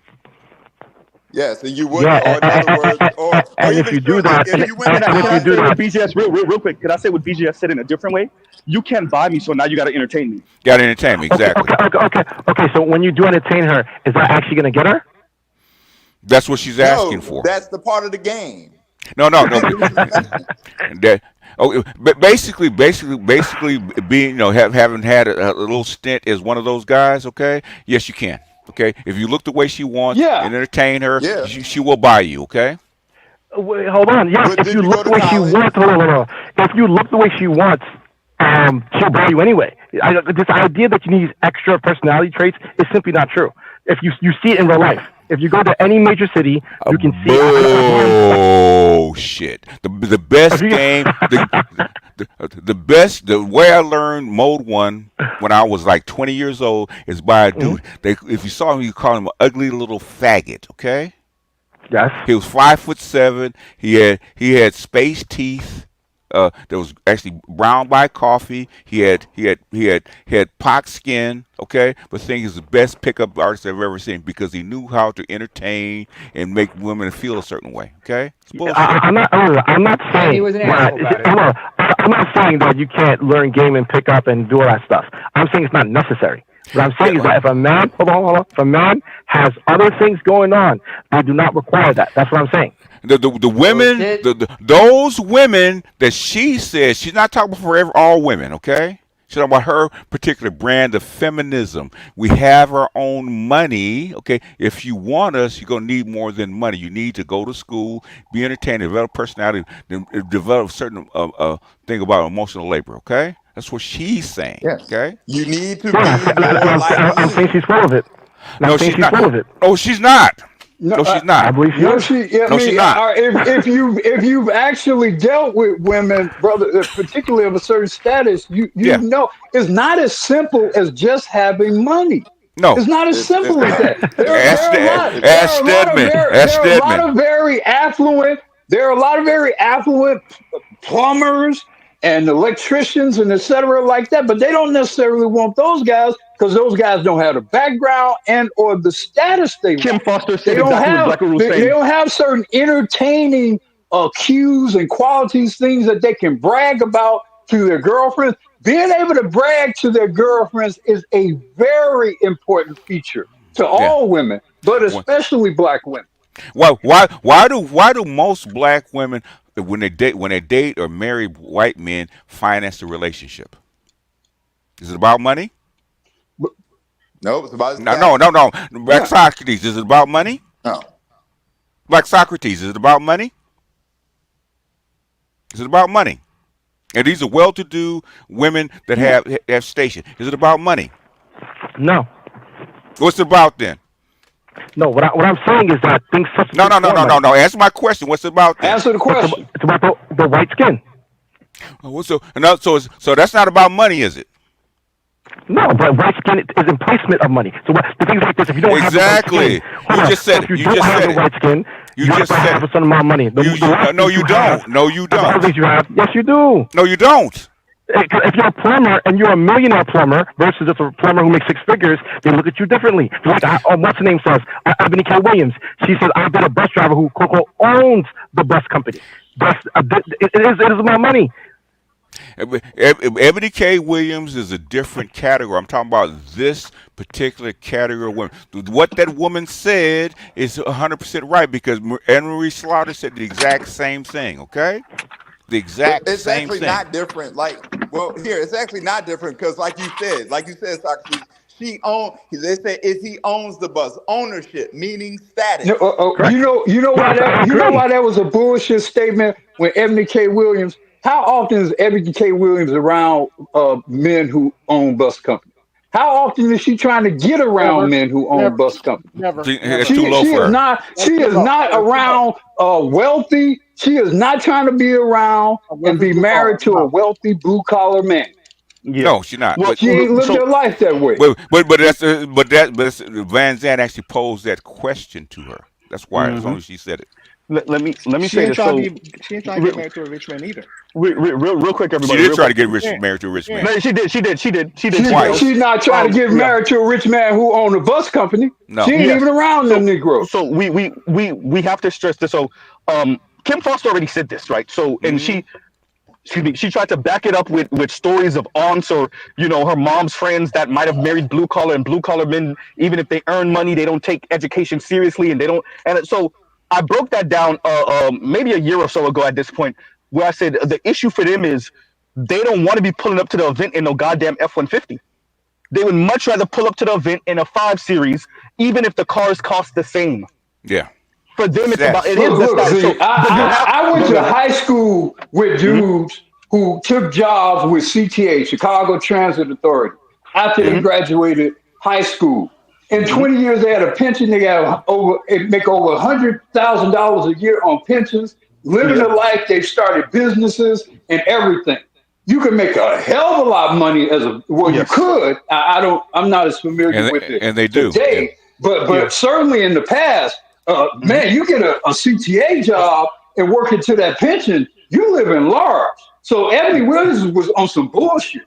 Yes, and you wouldn't, or in other words, or if you do that, if you went to with BGS, real quick, can I say what BGS said in a different way? You can't buy me, so now you got to entertain me. Got to entertain me, exactly. Okay. So when you do entertain her, is that actually going to get her? That's what she's asking for. That's the part of the game. No. But basically, being, having had a little stint as one of those guys. Okay, yes, you can. Okay, if you look the way she wants and entertain her, she will buy you. Okay. Wait, hold on. Yes, if you look the way she wants, if you look the way she wants, she'll buy you anyway. This idea that you need extra personality traits is simply not true. If you see it in real life. If you go to any major city, you can see. Bullshit. The best game, the best, the way I learned Mode 1 when I was like 20 years old is by a dude. If you saw him, you call him an ugly little faggot. Okay. Yes. He was 5'7". He had space teeth. That was actually brown by coffee. He had pock skin. Okay, but thing is the best pickup artist I've ever seen because he knew how to entertain and make women feel a certain way. Okay, it's bullshit. I'm not saying he was an asshole about it. I'm not saying that you can't learn game and pick up and do all that stuff. I'm saying it's not necessary. What I'm saying is that if a man, hold on, if a man has other things going on, they do not require that. That's what I'm saying. The women, those women that she says, she's not talking for all women, okay? She's talking about her particular brand of feminism. We have our own money, okay? If you want us, you're going to need more than money. You need to go to school, be entertained, develop personality, develop certain thing about emotional labor, okay? That's what she's saying, okay? You need to be more like I'm saying she's full of it. No, she's not. Oh, she's not. No, she's not. I believe she is. She's not. If you've actually dealt with women, brother, particularly of a certain status, you know it's not as simple as just having money. No, it's not as simple as that. There are a lot of very affluent plumbers and electricians and etc. like that, but they don't necessarily want those guys because those guys don't have the background and or the status they want. Kim Foster said They don't exactly have. what Black was saying. They don't have certain entertaining cues and qualities, things that they can brag about to their girlfriends. Being able to brag to their girlfriends is a very important feature to all women, but especially black women. Why do most black women when they date or marry white men finance the relationship? Is it about money? No, it's about no. Black Socrates, is it about money? No. Black Socrates, is it about money? Is it about money? And these are well-to-do women that have station. Is it about money? No. What's it about then? No, what I'm saying is that things such No. Answer my question. What's it about then? Answer the question. It's about the white skin. So that's not about money, is it? No, but white skin is in placement of money. So the things like this, if you don't have the white skin, you just said it. You don't have the white skin. You have to have a certain amount of money. No, you don't. No, you don't. The other things you have, yes, you do. No, you don't. If you're a plumber and you're a millionaire plumber versus just a plumber who makes six figures, they look at you differently. Like what's her name says, Ebony K. Williams. She says, I've been a bus driver who quote owns the bus company. It is about money. Ebony K. Williams is a different category. I'm talking about this particular category of women. What that woman said is 100% right because Anne Marie Slaughter said the exact same thing. Okay. The exact it's same actually thing. not different. It's actually not different because, like you said, Socrates, they say he owns the bus. Ownership, meaning status. You know why that was a bullshit statement when Ebony K. Williams. How often is Ebony K. Williams around men who own bus companies? How often is she trying to get around men who own bus companies? Never. She is not around wealthy. She is not trying to be around and be married to a wealthy blue collar man. Yeah. No, she's not. Well, she ain't lived her life that way. But Van Zandt actually posed that question to her. That's why as long as she said it. Let me say this. She ain't trying to get married to a rich man either. Real quick, everybody. She did try to get married to a rich man. No, she did twice. She's not trying to get married to a rich man who owned a bus company. No. She ain't even around them Negroes. So we have to stress this. So Kim Foster already said this, right? So and she tried to back it up with stories of aunts or her mom's friends that might have married blue collar men. Even if they earn money, they don't take education seriously, and they don't. And so I broke that down maybe a year or so ago at this point, where I said the issue for them is they don't want to be pulling up to the event in no goddamn F-150. They would much rather pull up to the event in a 5 Series, even if the cars cost the same. Yeah. For them, it's about I went to high school with dudes who took jobs with CTA, Chicago Transit Authority, after they graduated high school. In 20 years, they had a pension. They got make over $100,000 a year on pensions, living a life. They've started businesses and everything. You can make a hell of a lot of money as a you could. I'm not as familiar with it and they do today, but certainly in the past, man, you get a CTA job and work into that pension, you live in large. So Ebony Williams was on some bullshit.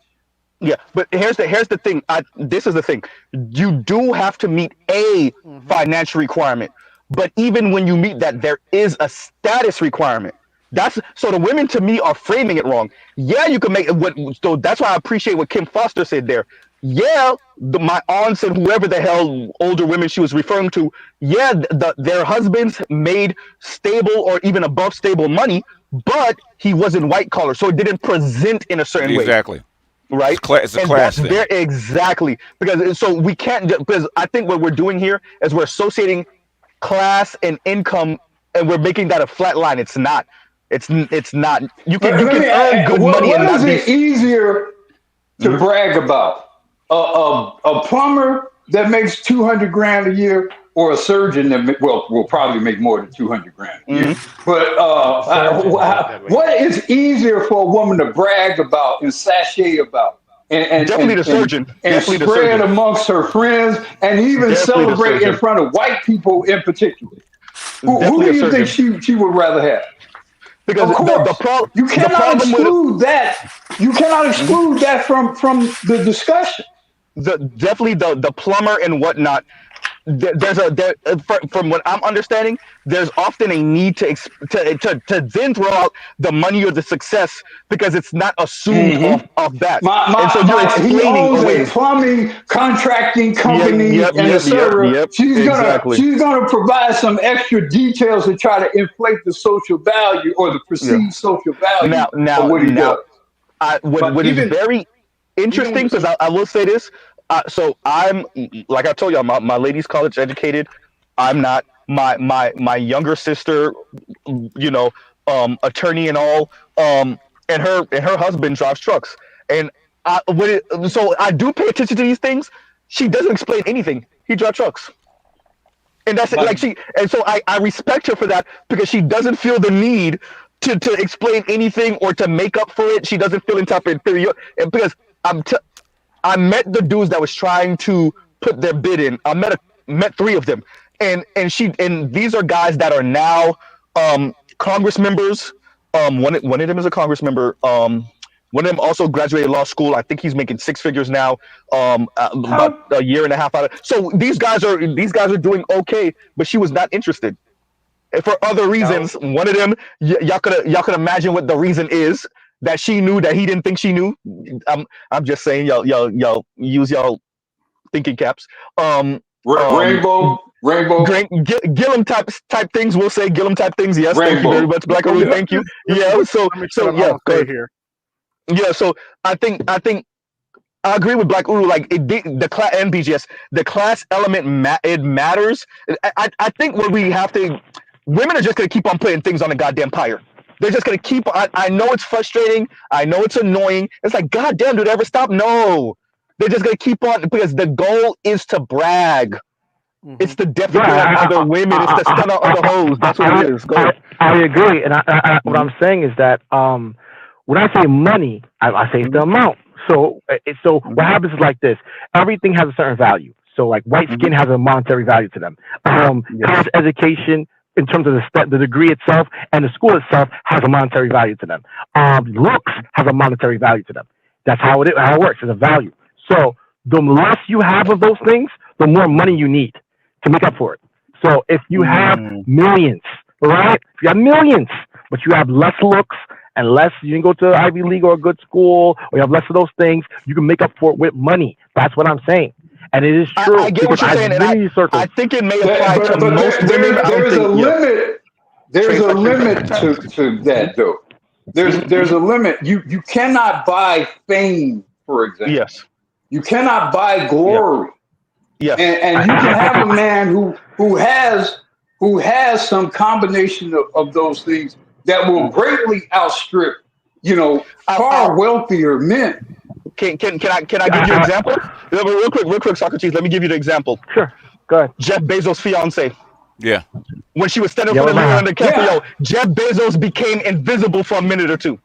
Yeah, but here's the thing. This is the thing. You do have to meet a financial requirement, but even when you meet that, there is a status requirement. That's so the women to me are framing it wrong. Yeah, you can make what. So that's why I appreciate what Kim Foster said there. Yeah, my aunts and whoever the hell older women she was referring to. Yeah, their husbands made stable or even above stable money, but he wasn't white collar, so it didn't present in a certain way. Exactly. Right, it's a class thing. Exactly, because so we can't, because I think what we're doing here is we're associating class and income, and we're making that a flat line. It's not. It's not. You can earn good money and not be. What is it easier to brag about? A plumber that makes 200 grand a year, or a surgeon that will probably make more than 200 grand a year. But what is easier for a woman to brag about and sachet about, and definitely the surgeon, and spread amongst her friends, and even celebrate in front of white people in particular? Who do you think she would rather have? Because of course, you cannot exclude that. You cannot exclude that from the discussion. Definitely the plumber and whatnot. From what I'm understanding, there's often a need to then throw out the money or the success because it's not assumed off that. And so you're explaining he owns a plumbing contracting company and a server. She's gonna provide some extra details to try to inflate the social value or the perceived social value of what he does. What is very interesting, because I will say this. So I'm, like I told y'all, my lady's college educated. I'm not. My younger sister, attorney and all, and her husband drives trucks. And so I do pay attention to these things. She doesn't explain anything. He drives trucks. And that's and so I respect her for that, because she doesn't feel the need to explain anything or to make up for it. She doesn't feel entitled, and because I met the dudes that was trying to put their bid in. I met 3 of them, and these are guys that are now Congress members. One of them is a Congress member. One of them also graduated law school. I think he's making 6 figures now. About a year and a half out of. So these guys are doing okay, but she was not interested. And for other reasons, one of them, y'all could imagine what the reason is. That she knew that he didn't think she knew. I'm just saying, y'all use y'all thinking caps. Rainbow. Gillum type things. We'll say Gillum type things. Yes, Rainbow. Thank you very much, Black Arun. Thank you. Yeah. So yeah. Go ahead. Here. Yeah. So I think I agree with Black Uru. Like the class and BGS, the class element it matters. I think what we have to, women are just gonna keep on putting things on the goddamn pyre. They're just going to keep on. I know it's frustrating. I know it's annoying. It's like, God damn, dude, ever stop? No. They're just going to keep on, because the goal is to brag. It's to defecate other women. It's to stun out other hoes. That's what it is. Go ahead. I agree. And what I'm saying is that when I say money, I say it's the amount. So what happens is like this. Everything has a certain value. So like white skin has a monetary value to them. College education, in terms of the degree itself and the school itself, has a monetary value to them. Looks has a monetary value to them. That's how it works. It's a value. So the less you have of those things, the more money you need to make up for it. So if you have millions, right? If you have millions, but you have less looks and less, you didn't go to Ivy League or a good school, or you have less of those things, you can make up for it with money. That's what I'm saying. And it is true. I get what you're saying, and I think it may apply to most women. There's a limit. There's a limit to that, though. There's a limit. You cannot buy fame, for example. Yes. You cannot buy glory. Yes. And you can have a man who has some combination of those things that will greatly outstrip, far wealthier men. Can I give you an example? Real quick, Socrates. Let me give you the example. Sure. Go ahead. Jeff Bezos' fiance. Yeah. When she was standing Yeah, for the what mirror about in the cafe, Jeff Bezos became invisible for a minute or two.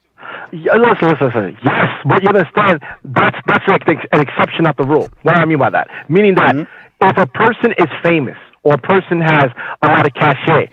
Yeah, listen. Yes, but you understand that's like an exception, not the rule. What do I mean by that? Meaning that if a person is famous or a person has a lot of cachet,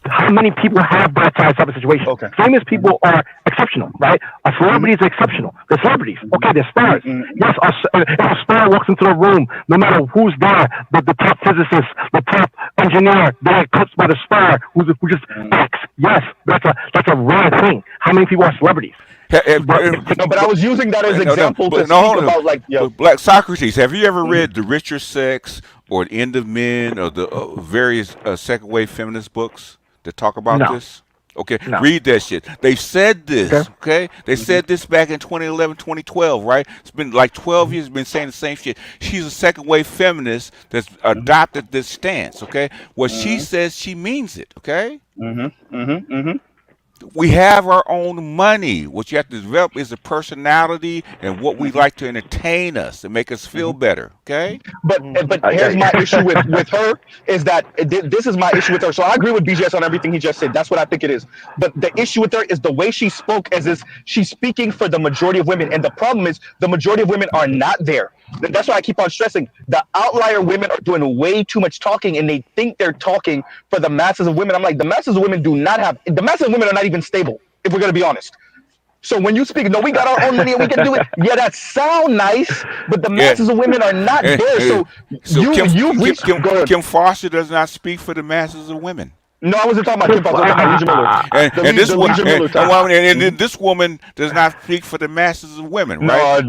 how many people have that type of situation? Okay. Famous people are exceptional, right? A celebrity is exceptional. They're celebrities. Okay, they're stars. Yes, if a star walks into the room, no matter who's there, the top physicist, the top engineer, they're eclipsed by the star who just X. Yes, that's a rare thing. How many people are celebrities? No, but I was using that as an example to speak about But Black Socrates, have you ever read The Richer Sex or The End of Men or the various second wave feminist books that talk about this? Okay, read that shit. They said this, okay? They said this back in 2011, 2012, right? It's been like 12 years, been saying the same shit. She's a second wave feminist that's adopted this stance, okay? What she says, she means it, okay? We have our own money. What you have to develop is a personality and what we like to entertain us and make us feel better. Okay. But here's my issue with her is that this is my issue with her. So I agree with BGS on everything he just said. That's what I think it is. But the issue with her is the way she spoke, as is she's speaking for the majority of women, and the problem is the majority of women are not there. That's why I keep on stressing the outlier women are doing way too much talking, and they think they're talking for the masses of women. I'm like, the masses of women do not have the masses of women are not even stable, if we're gonna be honest. So when you speak, no, we got our own money and we can do it. Yeah, that sound nice, but the masses of women are not there. Kim Foster does not speak for the masses of women. No, I wasn't talking about Kim Foster. I was talking about and this woman does not speak for the masses of women, right?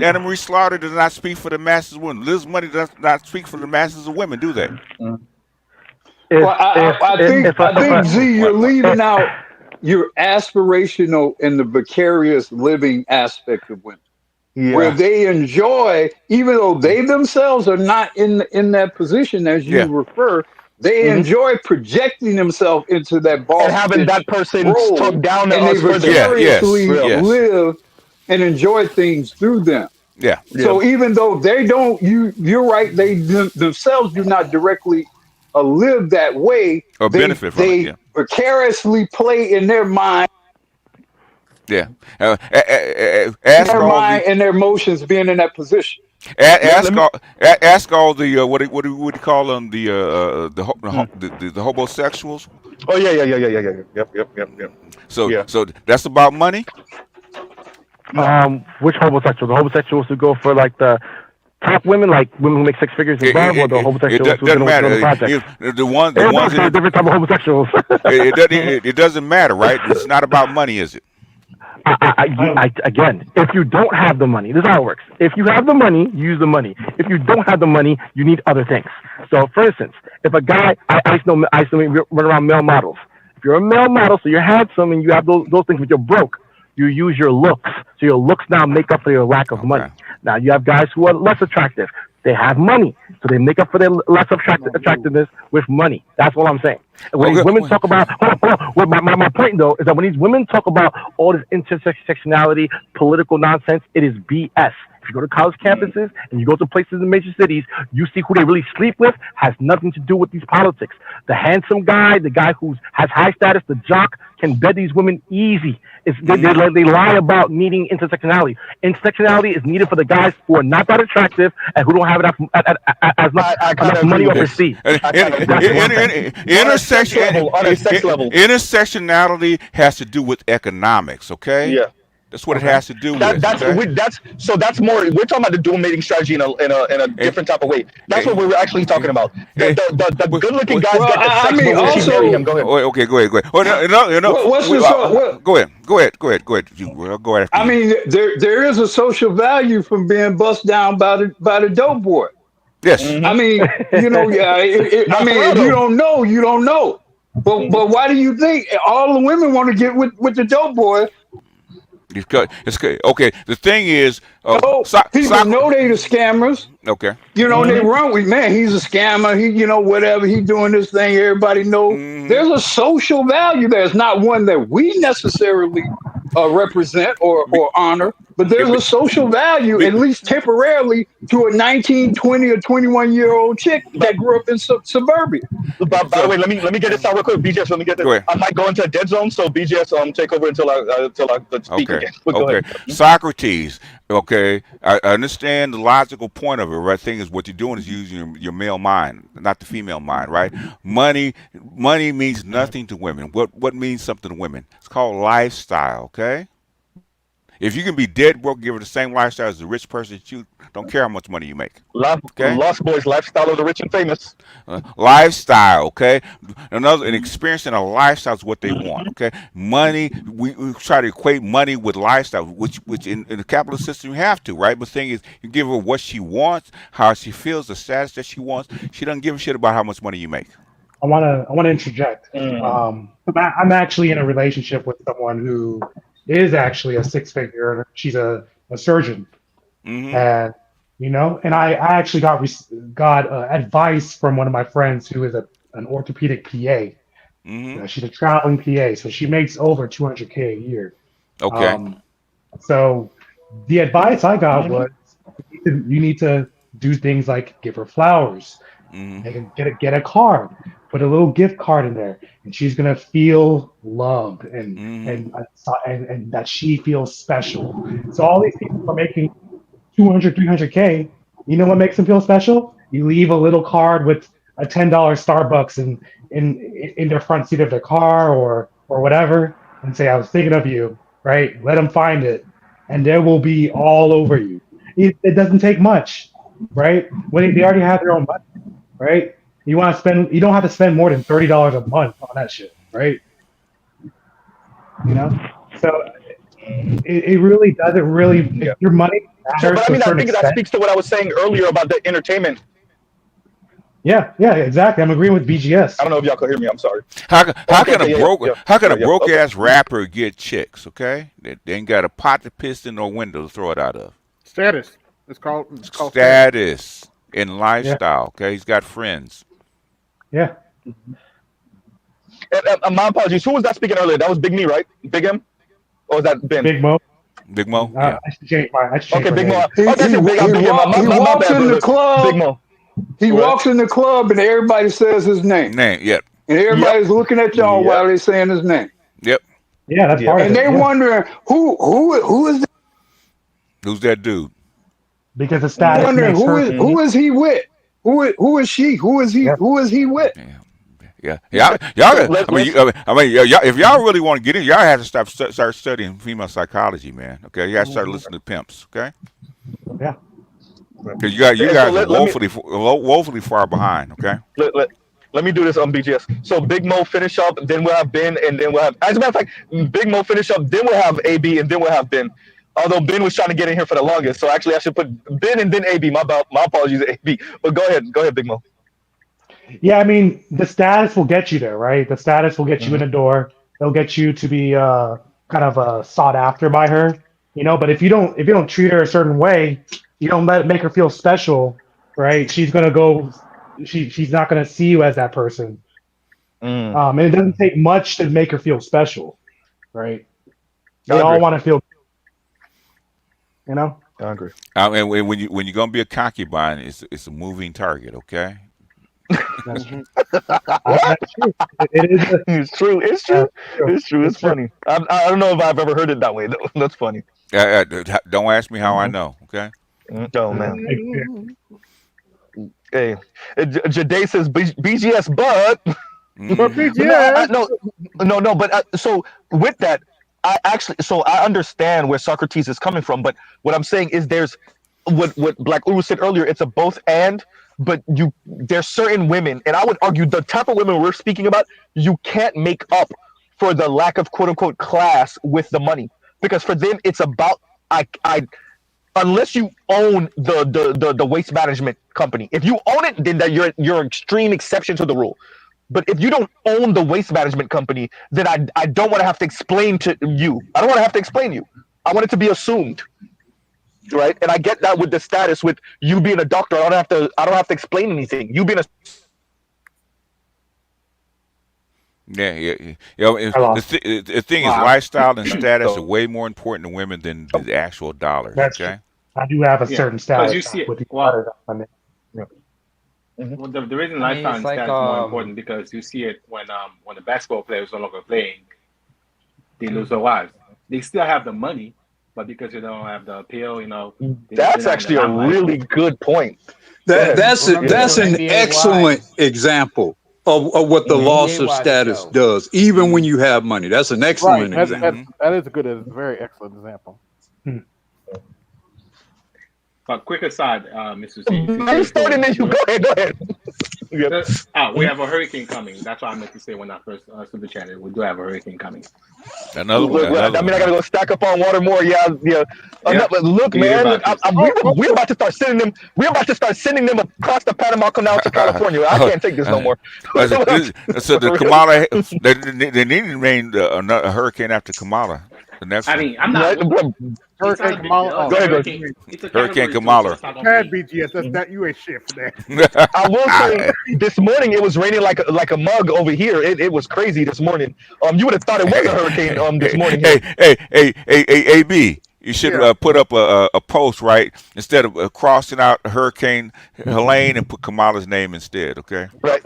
Anna Marie Slaughter does not speak for the masses of women. Liz Money does not speak for the masses of women, do they? I think Z, you're leaving out your aspirational and the vicarious living aspect of women. Where they enjoy, even though they themselves are not in that position as you refer, they enjoy projecting themselves into that boss and having that person talk down to and us they vicariously live and enjoy things through them. Yeah. So even though they don't, you're right, they themselves do not directly live that way, or benefit from it. Vicariously play in their mind. Yeah, ask their mind and their emotions being in that position. Ask all the what do you call them, the homosexuals? Oh yeah. So that's about money. Which homosexuals? The homosexuals who go for like the top women, like women who make six figures above, or the homosexuals who don't go to projects? The ones different type of homosexuals. It doesn't matter, right? It's not about money, is it? Again, if you don't have the money, this is how it works. If you have the money, use the money. If you don't have the money, you need other things. So, for instance, if a guy, I used to run around male models. If you're a male model, so you're handsome and you have those things, but you're broke, you use your looks. So your looks now make up for your lack of money. Now you have guys who are less attractive. They have money, so they make up for their less attractiveness with money. That's all I'm saying. When these women talk about, my point though is that when these women talk about all this intersectionality, political nonsense, it is BS. If you go to college campuses and you go to places in major cities, you see who they really sleep with has nothing to do with these politics. The handsome guy, the guy who has high status, the jock, can bed these women easy. They lie about needing intersectionality. Intersectionality is needed for the guys who are not that attractive and who don't have enough money or prestige. Intersectionality has to do with economics, okay? Yeah. That's what it has to do with. That's more. We're talking about the dual mating strategy in a different type of way. That's what we're actually talking about. The good-looking guys get the sex, but when she marry him, go ahead. Okay, go ahead. Oh, Go ahead. Go ahead. I mean, there is a social value from being bust down by the dope boy. Yes. I mean, if you don't know, you don't know. But why do you think all the women want to get with the dope boy? It's okay. The thing is, people know they the scammers. Okay. They run with, man, he's a scammer. He, whatever, he doing this thing. Everybody know. There's a social value there. It's not one that we necessarily represent or honor, but there's a social value, at least temporarily, to a 19, 20, or 21-year-old chick But, that grew up in suburbia. but by the So way, let me get this out real quick. BGS, let me get this. go ahead. I might go into a dead zone, so BGS take over until I speak Okay. again. But go Okay. ahead. Socrates. Okay. I understand the logical point of it, right? Thing is, what you're doing is using your male mind, not the female mind, right? Money means nothing to women. What means something to women? It's called lifestyle. Okay. If you can be dead broke, give her the same lifestyle as a rich person, you don't care how much money you make. Okay. Lost Boys, lifestyle of the rich and famous. Lifestyle, okay. An experience and a lifestyle is what they want, okay. Money, we try to equate money with lifestyle, which in the capitalist system you have to, right? But the thing is, you give her what she wants, how she feels, the status that she wants. She doesn't give a shit about how much money you make. I wanna interject. Mm. I'm actually in a relationship with someone who is actually a six-figure earner. She's a surgeon, Mm-hmm. and and I actually got advice from one of my friends who is an orthopedic PA. Mm-hmm. She's a traveling PA, so she makes over 200K a year. Okay. Um, so the advice I got was you need to do things like give her flowers, Mm-hmm. get a card, put a little gift card in there, and she's gonna feel loved Mm-hmm. and that she feels special. So all these people are making 200, 300K. You know what makes them feel special? You leave a little card with a $10 Starbucks in their front seat of their car or whatever, and say, "I was thinking of you." Right? Let them find it, and they will be all over you. It doesn't take much, right? When they already have their own money, right? You don't have to spend more than $30 a month on that shit, right? You know, so it really doesn't really Yeah. your money So, matters but I to a mean, I certain think that extent. speaks to what I was saying earlier about the entertainment. Yeah, exactly. I'm agreeing with I BGS. don't know if y'all could hear me. I'm sorry. How, Oh, how okay, can a okay, yeah, broke yeah, how can yeah, a yeah. broke Okay. ass rapper get chicks? Okay, they ain't got a pot to piss in or window to throw it out of. Status. It's called status. Status and Yeah, lifestyle. Okay, he's got friends. yeah. And my apologies. Who was that speaking earlier? That was Big Me, right? Big M, or was that Ben? Big Mo. Big Mo, yeah. I should change Okay, my Big Mo. name. He Oh, that's he it. Big. he Yeah, walk he my walks bad, in the brother. Big club. Mo. He All right. walks in the club and everybody says his name, Name, yep, and Yep. everybody's looking at y'all Yep. while they're saying his name, yep. Yeah, that's Yep. part of and it. they Yeah, wondering who is Who's that dude? because the Mm-hmm. status wondering makes her. who is he with, who is she, Yep. who is he with. Yeah, yeah. Okay. Y'all. So let's Y'all, if y'all really want to get in, y'all have to start studying female psychology, man. Okay, you got to start listening to pimps. Okay, Yeah. because you and so guys are let me woefully far behind. Okay. let, let, let me do this on BGS. So Big Mo finish up, then we'll have Ben, and then we'll have. As a matter of fact, Big Mo finish up, then we'll have AB, and then we'll have Ben. Although Ben was trying to get in here for the longest, so actually I should put Ben and then AB. My apologies, AB. But go ahead, Big Mo. Yeah, I mean, the status will get you there, right? The status will get you in Mm-hmm. the door. It'll get you to be kind of sought after by her, But if you don't treat her a certain way, you don't make her feel special, right? She's gonna go. She's not gonna see you as that person. Mm. And it doesn't take much to make her feel special, right? I They all agree. want to feel, you know. I agree. And when you're gonna be a concubine, it's a moving target. Okay. That's Mhm. that's true. It is. It's true. It's Yeah, true. It's true. it's It's true. funny. I don't know if I've ever heard it that way though. That's funny. Don't ask me how I Mm-hmm. know. Okay. Oh Yeah, man. Hey, Jade says BGS, but But Mm-hmm. but no, BGS. no. But so with that, I understand where Socrates is coming from. But what I'm saying is there's what Black Uru said earlier. It's a both and. But there's certain women, and I would argue the type of women we're speaking about, you can't make up for the lack of quote unquote class with the money, because for them it's about I unless you own the waste management company. If you own it, then that you're an extreme exception to the rule. But if you don't own the waste management company, then I don't want to have to explain to you. I don't want to have to explain to you. I want it to be assumed, right? And I get that with the status with you being a doctor. I don't have to explain anything. You being a Yeah, yeah, yeah. You know, I lost. the thing is, Wow. lifestyle and status are So way more important to women than oh, the actual dollars. That's true. Okay. I do have a Yeah, certain because status you see it. with the Well, other women. Yep. mhm. well, the reason I mean, lifestyle it's and like stats is more important because you see it when the basketball players no longer playing, they lose their wives. They still have the money, but because they don't have the appeal, they're That's not in the actually a limelight. really good point. Go That ahead. that's remember the Yeah. that's show an NBA excellent Wives. example of what the Hmm. loss NBA of Wives status show. does, even when Hmm. you have money. That's an Right. excellent example. That's Hmm. that is a good, a very excellent example. Hmm. But quick aside, Mr. Z, since Now you you're into started, and you go ahead. Go ahead. Yep. we have a hurricane coming. That's what I meant to say when I first super chatted. We do have a hurricane coming. Another one. Another I mean, one, I gotta huh? go stack up on water more. Yeah, yeah. Yep, But look, read man, about this. Oh, oh, we're oh, about to start sending them. We're about to start sending them across the Panama Canal to California. I Uh, can't take this no uh, more. so the For real. Kamala, they need to name a hurricane after Kamala. The next I one, mean, I'm not. Right? Go It's not Hurricane a big Kamala. deal. Oh, It's a ahead, man, go hurricane. you ain't It's a Hurricane category 2, so Kamala. it's not gonna bad be. BGS. That's ahead. that you ain't shit for that. I will say I, this morning it was raining like a mug over here. It was crazy this morning. You would have thought it was a hey, hurricane this hey, morning here. hey, AB. You should Yeah. put up a post, right? Instead of crossing out Hurricane Helene and put Kamala's name instead. Okay. Right.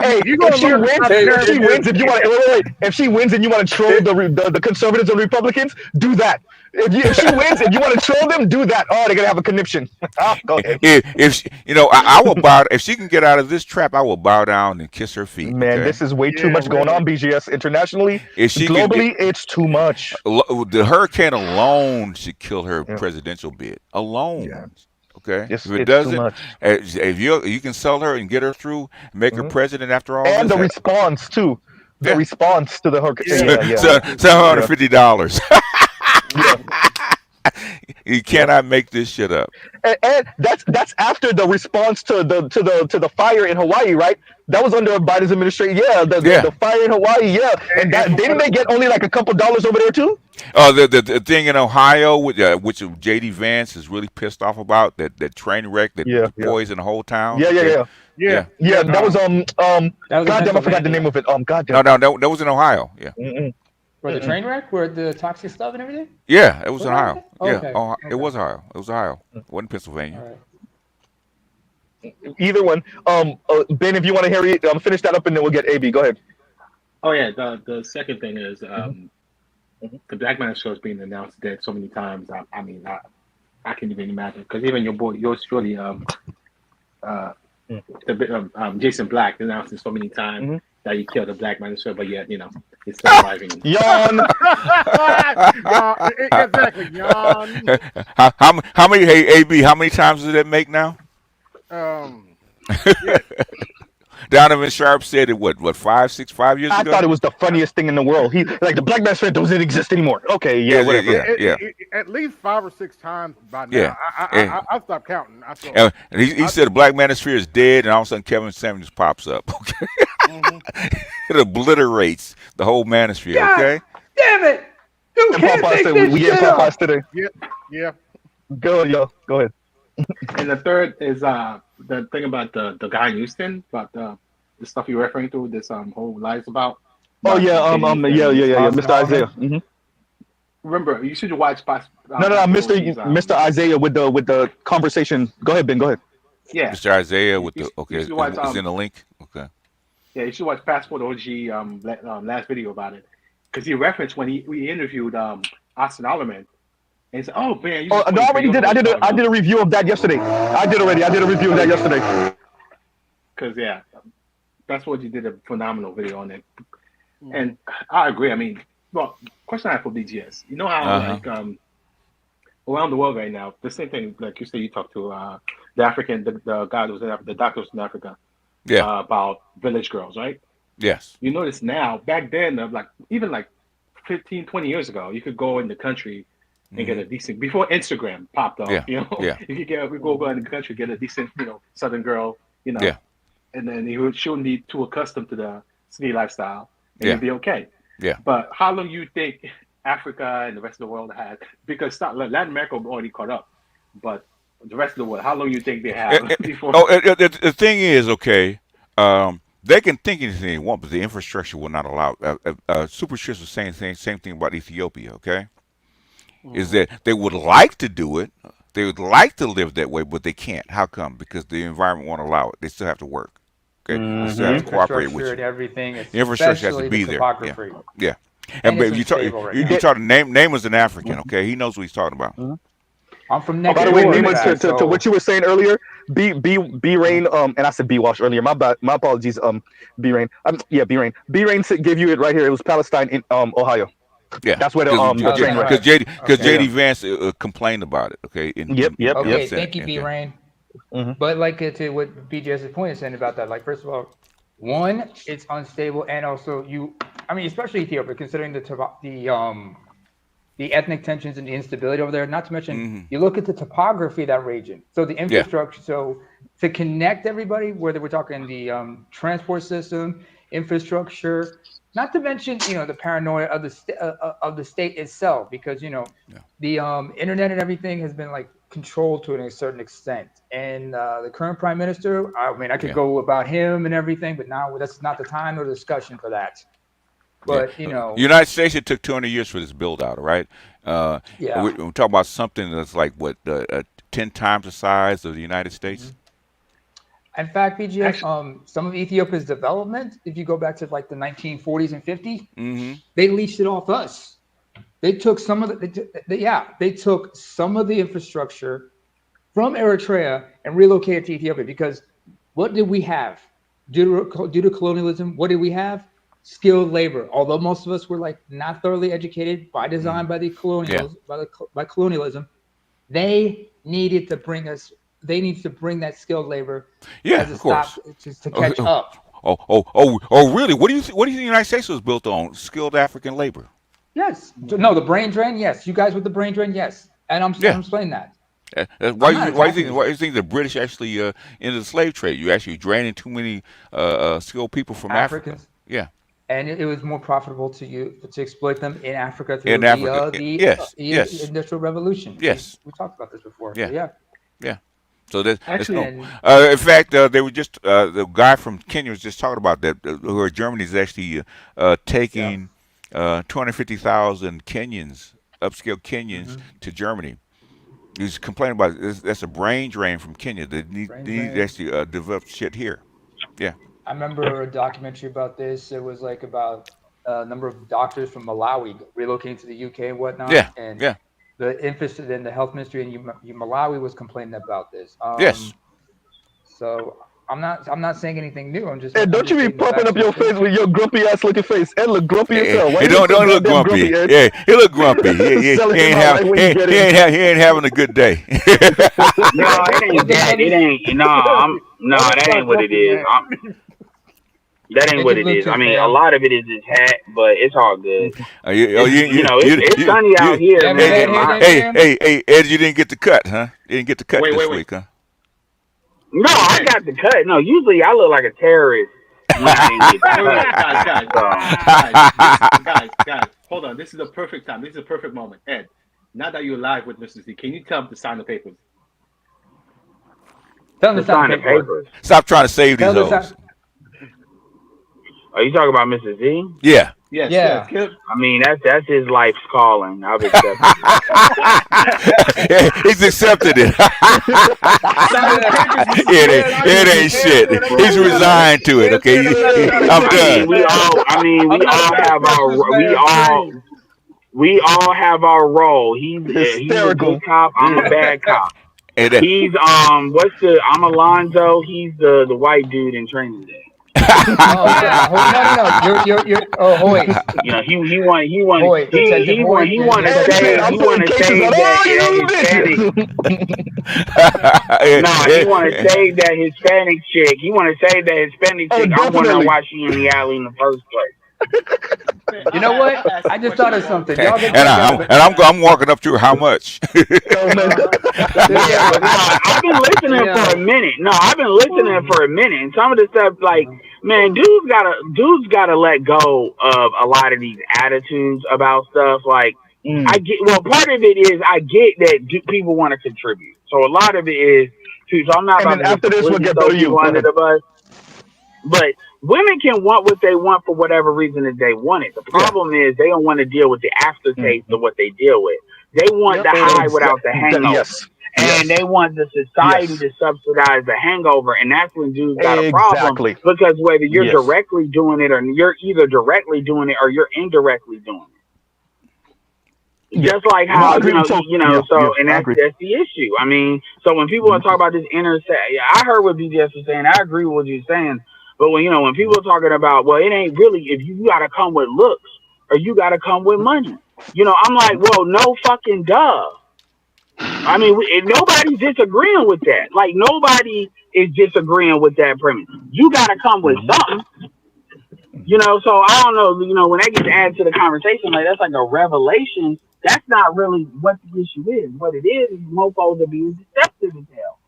Hey, You if gonna she learn to wins, stop Hey, if sharing she this? wins, if you want to, if she wins and you want to troll it, the conservatives and Republicans, do that. If she wins and you want to troll them, do that. Oh, they're gonna have a conniption. Go ahead, If she, I will bow if she can get out of this trap. I will bow down and kiss her feet. man. Okay. This is way too Yeah, much going really. on. BGS internationally, If she can, globally, it's too much. the hurricane alone should kill her Yeah, presidential bid yeah. alone. Okay. If it It's too doesn't, much. if you can sell her and get her through, make her Mhm. president after all And this, the response too. The yeah, response to the hurricane. Yeah, Yeah, yeah, so responses. yeah, $750. yeah. You Yep. cannot make this shit up. And that's after the response to the fire in Hawaii, right? That was under Biden's administration. Yeah, Yeah. the fire in Hawaii. Yeah, and And that for didn't what? they get only like a couple dollars over there too? The thing in Ohio, which JD Vance is really pissed off about, that train wreck that Yeah, yeah, poisoned the whole town. yeah, yeah, Okay. yeah, Yeah, Yeah. yeah. yeah. That was That was in goddamn, I forgot the Pennsylvania name of it. No, Goddamn. no, that was in Ohio. Yeah. Mm-mm, for the mm-mm. train wreck, where the toxic stuff and everything. Yeah, it was Where was Ohio. it? Yeah, Okay, It okay, was Ohio. It was Ohio. It wasn't Pennsylvania. all right. Either one. Ben, if you want to hear it, finish that up, and then we'll get AB. Go ahead. Oh yeah. The second thing is Hmm. the Black Man show is being announced dead so many times. I mean, I can't even imagine because even your boy, yours truly, uh, Jason Black announced it so many times Hmm. that he killed a Black Man show, but yet he's surviving. Yawn. Yawn. Exactly, yawn. How many? Hey, AB, how many times did it make now? Yeah. Donovan Sharp said it. What? 5 years I thought ago? it was the funniest thing in the world. He like the Black Man's Friend doesn't exist anymore. Okay, yeah, Yeah, whatever. yeah, yeah, At least 5 or 6 times by yeah. now. Yeah. I stopped counting. I saw. And he said the Black Manosphere is dead, and all of a sudden Kevin Samuels pops up. Okay, Mhm. it obliterates the whole Manosphere. God Okay. damn it! You And can't Popeyes make said this we shit get Popeyes up. today. Yeah, yeah. Go ahead, yo. Go ahead. And the third is the thing about the guy in Houston, about the stuff you're referring to, this whole lies about Oh yeah, Biddies yeah, and yeah, yeah, yeah. Austin Mr. Isaiah. Holloman. Hmm. Remember, you should watch No, Pastor OG's Mr. Isaiah with the conversation. Go ahead, Ben. Go ahead. yeah. Mr. Isaiah with You, the you okay should watch is in the link. Okay. yeah, you should watch Passport OG last video about it because he referenced when we interviewed Austin Holloman and he said, "Oh man, you Oh, just no, I 23, already you don't did. know what you're I talking did a about." review of that yesterday. I did already. I did a review of that yesterday. Because yeah, Passport OG did a phenomenal video on it, and I agree. I mean, well, question I have for BGS, you know how Uh-huh. like around the world right now, the same thing like you say you talked to the African the guy who was in the doctor was in Africa Yeah. about village girls, right? Yes. You notice now, back then, like even like 15, 20 years ago, you could go in the country and get Hmm. a decent before Instagram popped up. Yeah. Yeah. You could go in the country get a decent, Southern girl, Yeah. and then she wouldn't be too accustomed to the city lifestyle, and Yeah. you'd be okay. Yeah. But how long you think Africa and the rest of the world had? Because Latin America already caught up, but the rest of the world, how long you think they have before? The thing is, okay, They can think anything they want, but the infrastructure will not allow. Super Shits was saying the same thing about Ethiopia. Okay, is that they would like to do it, they would like to live that way, but they can't. How come? Because the environment won't allow it. They still have to work. Okay, they still The have to cooperate with infrastructure you. and everything, The infrastructure has to especially the be there. Yeah, topography, yeah. And and it's but you talk, unstable right you, now. you talk. Name was an African. Okay, he knows what he's talking about. I'm from Oh, next by the way, door, in Nima, fact. to what So you were saying earlier, B Rain, and I said B Wash earlier. My apologies, B Rain. Yeah, B Rain. B Rain gave you it right here. It was Palestine in Ohio. Yeah, That's where the Palestine, train wreck. Ohio. because Okay. Yeah. JD Vance complained about it. Okay, Yep. Yep. in the Yep. Okay. Senate. Thank you, B Okay. Rain. Hmm. But like to what BJ's point is saying about that, like first of all, one, it's unstable, and also I mean, especially Ethiopia, considering the ethnic tensions and the instability over there. Not to mention, you look at the topography of that region. So the Yeah. infrastructure. So to connect everybody, whether we're talking the transport system, infrastructure, not to mention the paranoia of the state itself, because the internet and everything has been like controlled to a certain extent. And the current prime minister, I mean, I could Yeah. go about him and everything, but now that's not the time or the discussion for that. Yeah. But United States, it took 200 years for this build out, all right? yeah. We're talking about something that's like, what, 10 times the size of the United States? In fact, BGS, Actually, some of Ethiopia's development, if you go back to like the 1940s and 50s, Mm-hmm. they leased it off us. They took some of they took some of the infrastructure from Eritrea and relocated to Ethiopia because what did we have? Due to colonialism, what did we have? Skilled labor. Although most of us were like not thoroughly educated by design by the Yeah. colonials by colonialism, they needed to bring us. They needed to bring that skilled labor Yeah, as a of stop course. to catch up. Really? What do you what do you think the United States was built on? Skilled African labor. Yes. No, the brain drain. Yes. You guys with the brain drain. Yes. And I'm Yeah. explaining that. Why I'm you not why you attacking think you. the British actually into the slave trade? You actually draining too many skilled people from Africa. Africans. Yeah. And it was more profitable to exploit them in Africa In through Africa. the Yes. Yes. industrial revolution. Yes. We talked about this before. So Yeah. yeah. Yeah. So that's actually, no. And In fact, they were just the guy from Kenya was just talking about that. Where Germany is actually yeah. taking 250,000 Kenyans, upscale Kenyans, hmm to Germany. He's complaining about it. That's a brain drain from Kenya. Brain They need to drain. actually develop shit here. Yeah. I remember a documentary about this. It was like about a number of doctors from Malawi relocating to the UK and whatnot, Yeah. and Yeah. the emphasis in the health ministry in Malawi was complaining about this. Yes. So I'm not saying anything new. And I'm don't you just be stating the puffing up factual your face thing. with your grumpy ass looking face. Ed look grumpy as Hey, hell. Why hey, you look so don't look goddamn grumpy, grumpy. Ed? Yeah, he look grumpy. Selling He him ain't out have like when you get in. he ain't having a good day. No, it What ain't the that. It brothers? ain't. No, Let him that ain't start what it grumpy, is. man. That ain't Take what your it is. I Bluetooth, mean, a man. lot of it is his hat, but it's all good. You, oh, It's it's sunny out You here, having a bad man. hair My day, fam? Ed, you didn't get the cut, huh? You didn't get the cut this wait. week, huh? No, Hey, I Ed. got the cut. No, usually I look like a terrorist when I didn't get the Wait, cut. So guys. Hold on. This is the perfect time. This is the perfect moment. Ed, now that you're live with Mr. Z, can you tell him to sign the papers? Tell them to to sign the sign the paperwork. papers. Stop trying to save these Tell them to hoes. sign. Are you talking about Mr. Z? Yeah. Yes. Yeah. Can, I mean, that's his life's calling. I've accepted it. Yeah, he's accepted it. sign the papers, Mr. Z. It ain't shit. For He's real. resigned to it. Okay, I'm Hey, done. I'm We not all trying to have pressure this man's dream. we all have our role. He's a good Hysterical. cop. I'm a bad cop. And He's I'm Alonzo. He's the white dude in Training Day. Oh yeah. No. You're. Oh, Hoist. You know, he Detective Hoyt. want to Ed said, save I'm putting cases on that all you Hispanic. bitches. No, he want to save that Hispanic chick. He want to save that Hispanic Oh, chick. I'm wondering definitely. why she in the alley in the first place. You know what? I'll ask I a just question thought of along something. those Y'all lines. get back out of it. I'm walking up to her. How much? Oh, man. Yeah, but no, I've been listening for a minute. No, I've been listening for a minute, and some of the stuff, like, man, dudes gotta let go of a lot of these attitudes about stuff. Like, I get, well, part of it is I get that people want to contribute, so a lot of it is too. So I'm not And about then to just after this, we'll completely get throw to you. people Go under ahead. the bus, but women can want what they want for whatever reason that they want it. The problem is they don't want to deal with the aftertaste of what they deal with. They want the high without the hangover. Yes. And they want the society to subsidize the hangover, and that's when dudes got a problem, because whether you're directly doing it or you're either directly doing it or you're indirectly doing it. Just like how and that's the issue. I mean, so when people are talking about this I heard what BGS was saying. I agree with what you're saying, but when when people are talking about, well, it ain't really if you got to come with looks or you got to come with money. I'm like, well, no fucking duh. I mean, nobody's disagreeing with that. Like, nobody is disagreeing with that premise. You got to come with something. So I don't know, when that gets added to the conversation, like, that's like a revelation. That's not really what the issue is. What it is mofos are being deceptive as hell.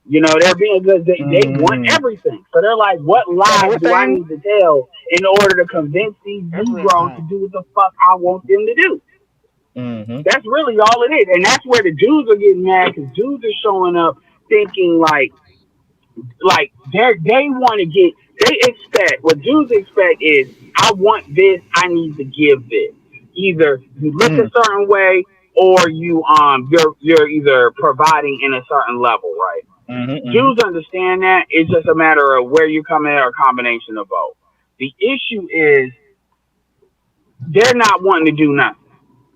They're being because they want everything. So they're like, what lies do I need to tell in order to convince these Negroes to do what the fuck I want them to do? That's really all it is, and that's where the dudes are getting mad, because dudes are showing up thinking like they want to get. They expect what dudes expect is, I want this, I need to give this. Either you look a certain way, or you're either providing in a certain level, right? Dudes understand that. It's just a matter of where you come in, or a combination of both. The issue is they're not wanting to do nothing.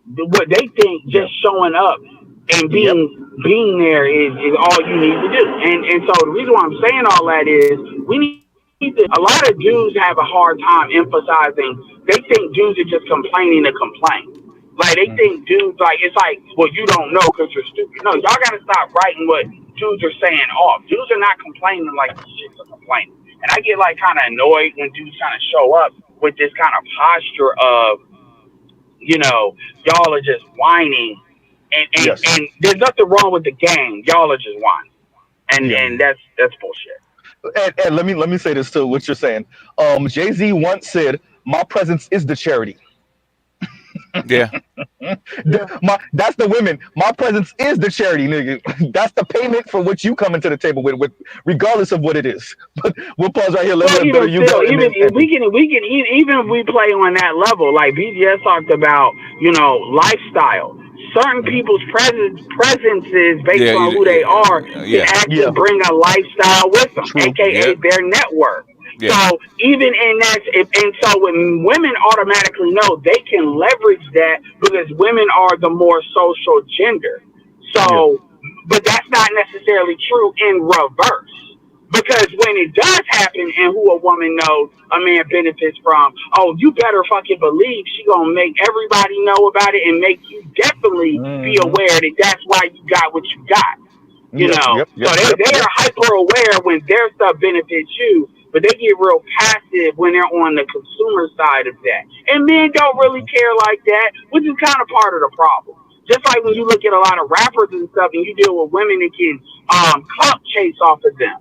What they think just showing up and being there is all you need to do. And so the reason why I'm saying all that is we need to, a lot of dudes have a hard time emphasizing, they think dudes are just complaining to complain. Like, they think dudes, like, it's like, well, you don't know because you're stupid. No, y'all got to stop writing what dudes are saying off. Dudes are not complaining like these chicks are complaining. And I get, like, kind of annoyed when dudes kind of show up with this kind of posture of, y'all are just whining, and there's nothing wrong with the game. Y'all are just whining, and that's bullshit. And let me say this too. What you're saying, Jay-Z once said, "My presence is the charity." Yeah. That's the women. My presence is the charity, nigga. That's the payment for what you coming to the table with regardless of what it is. But we'll pause right here. Even if we play on that level, like BGS talked about, lifestyle. Certain people's presences based on who they are can actually bring a lifestyle with them, aka their network. So even in that, and so when women automatically know, they can leverage that because women are the more social gender. So, but that's not necessarily true in reverse. Because when it does happen, and who a woman knows a man benefits from, oh, you better fucking believe she gonna make everybody know about it and make you definitely be aware that that's why you got what you got. So they are hyper aware when their stuff benefits you, but they get real passive when they're on the consumer side of that. And men don't really care like that, which is kind of part of the problem. Just like when you look at a lot of rappers and stuff, and you deal with women that can clout chase off of them.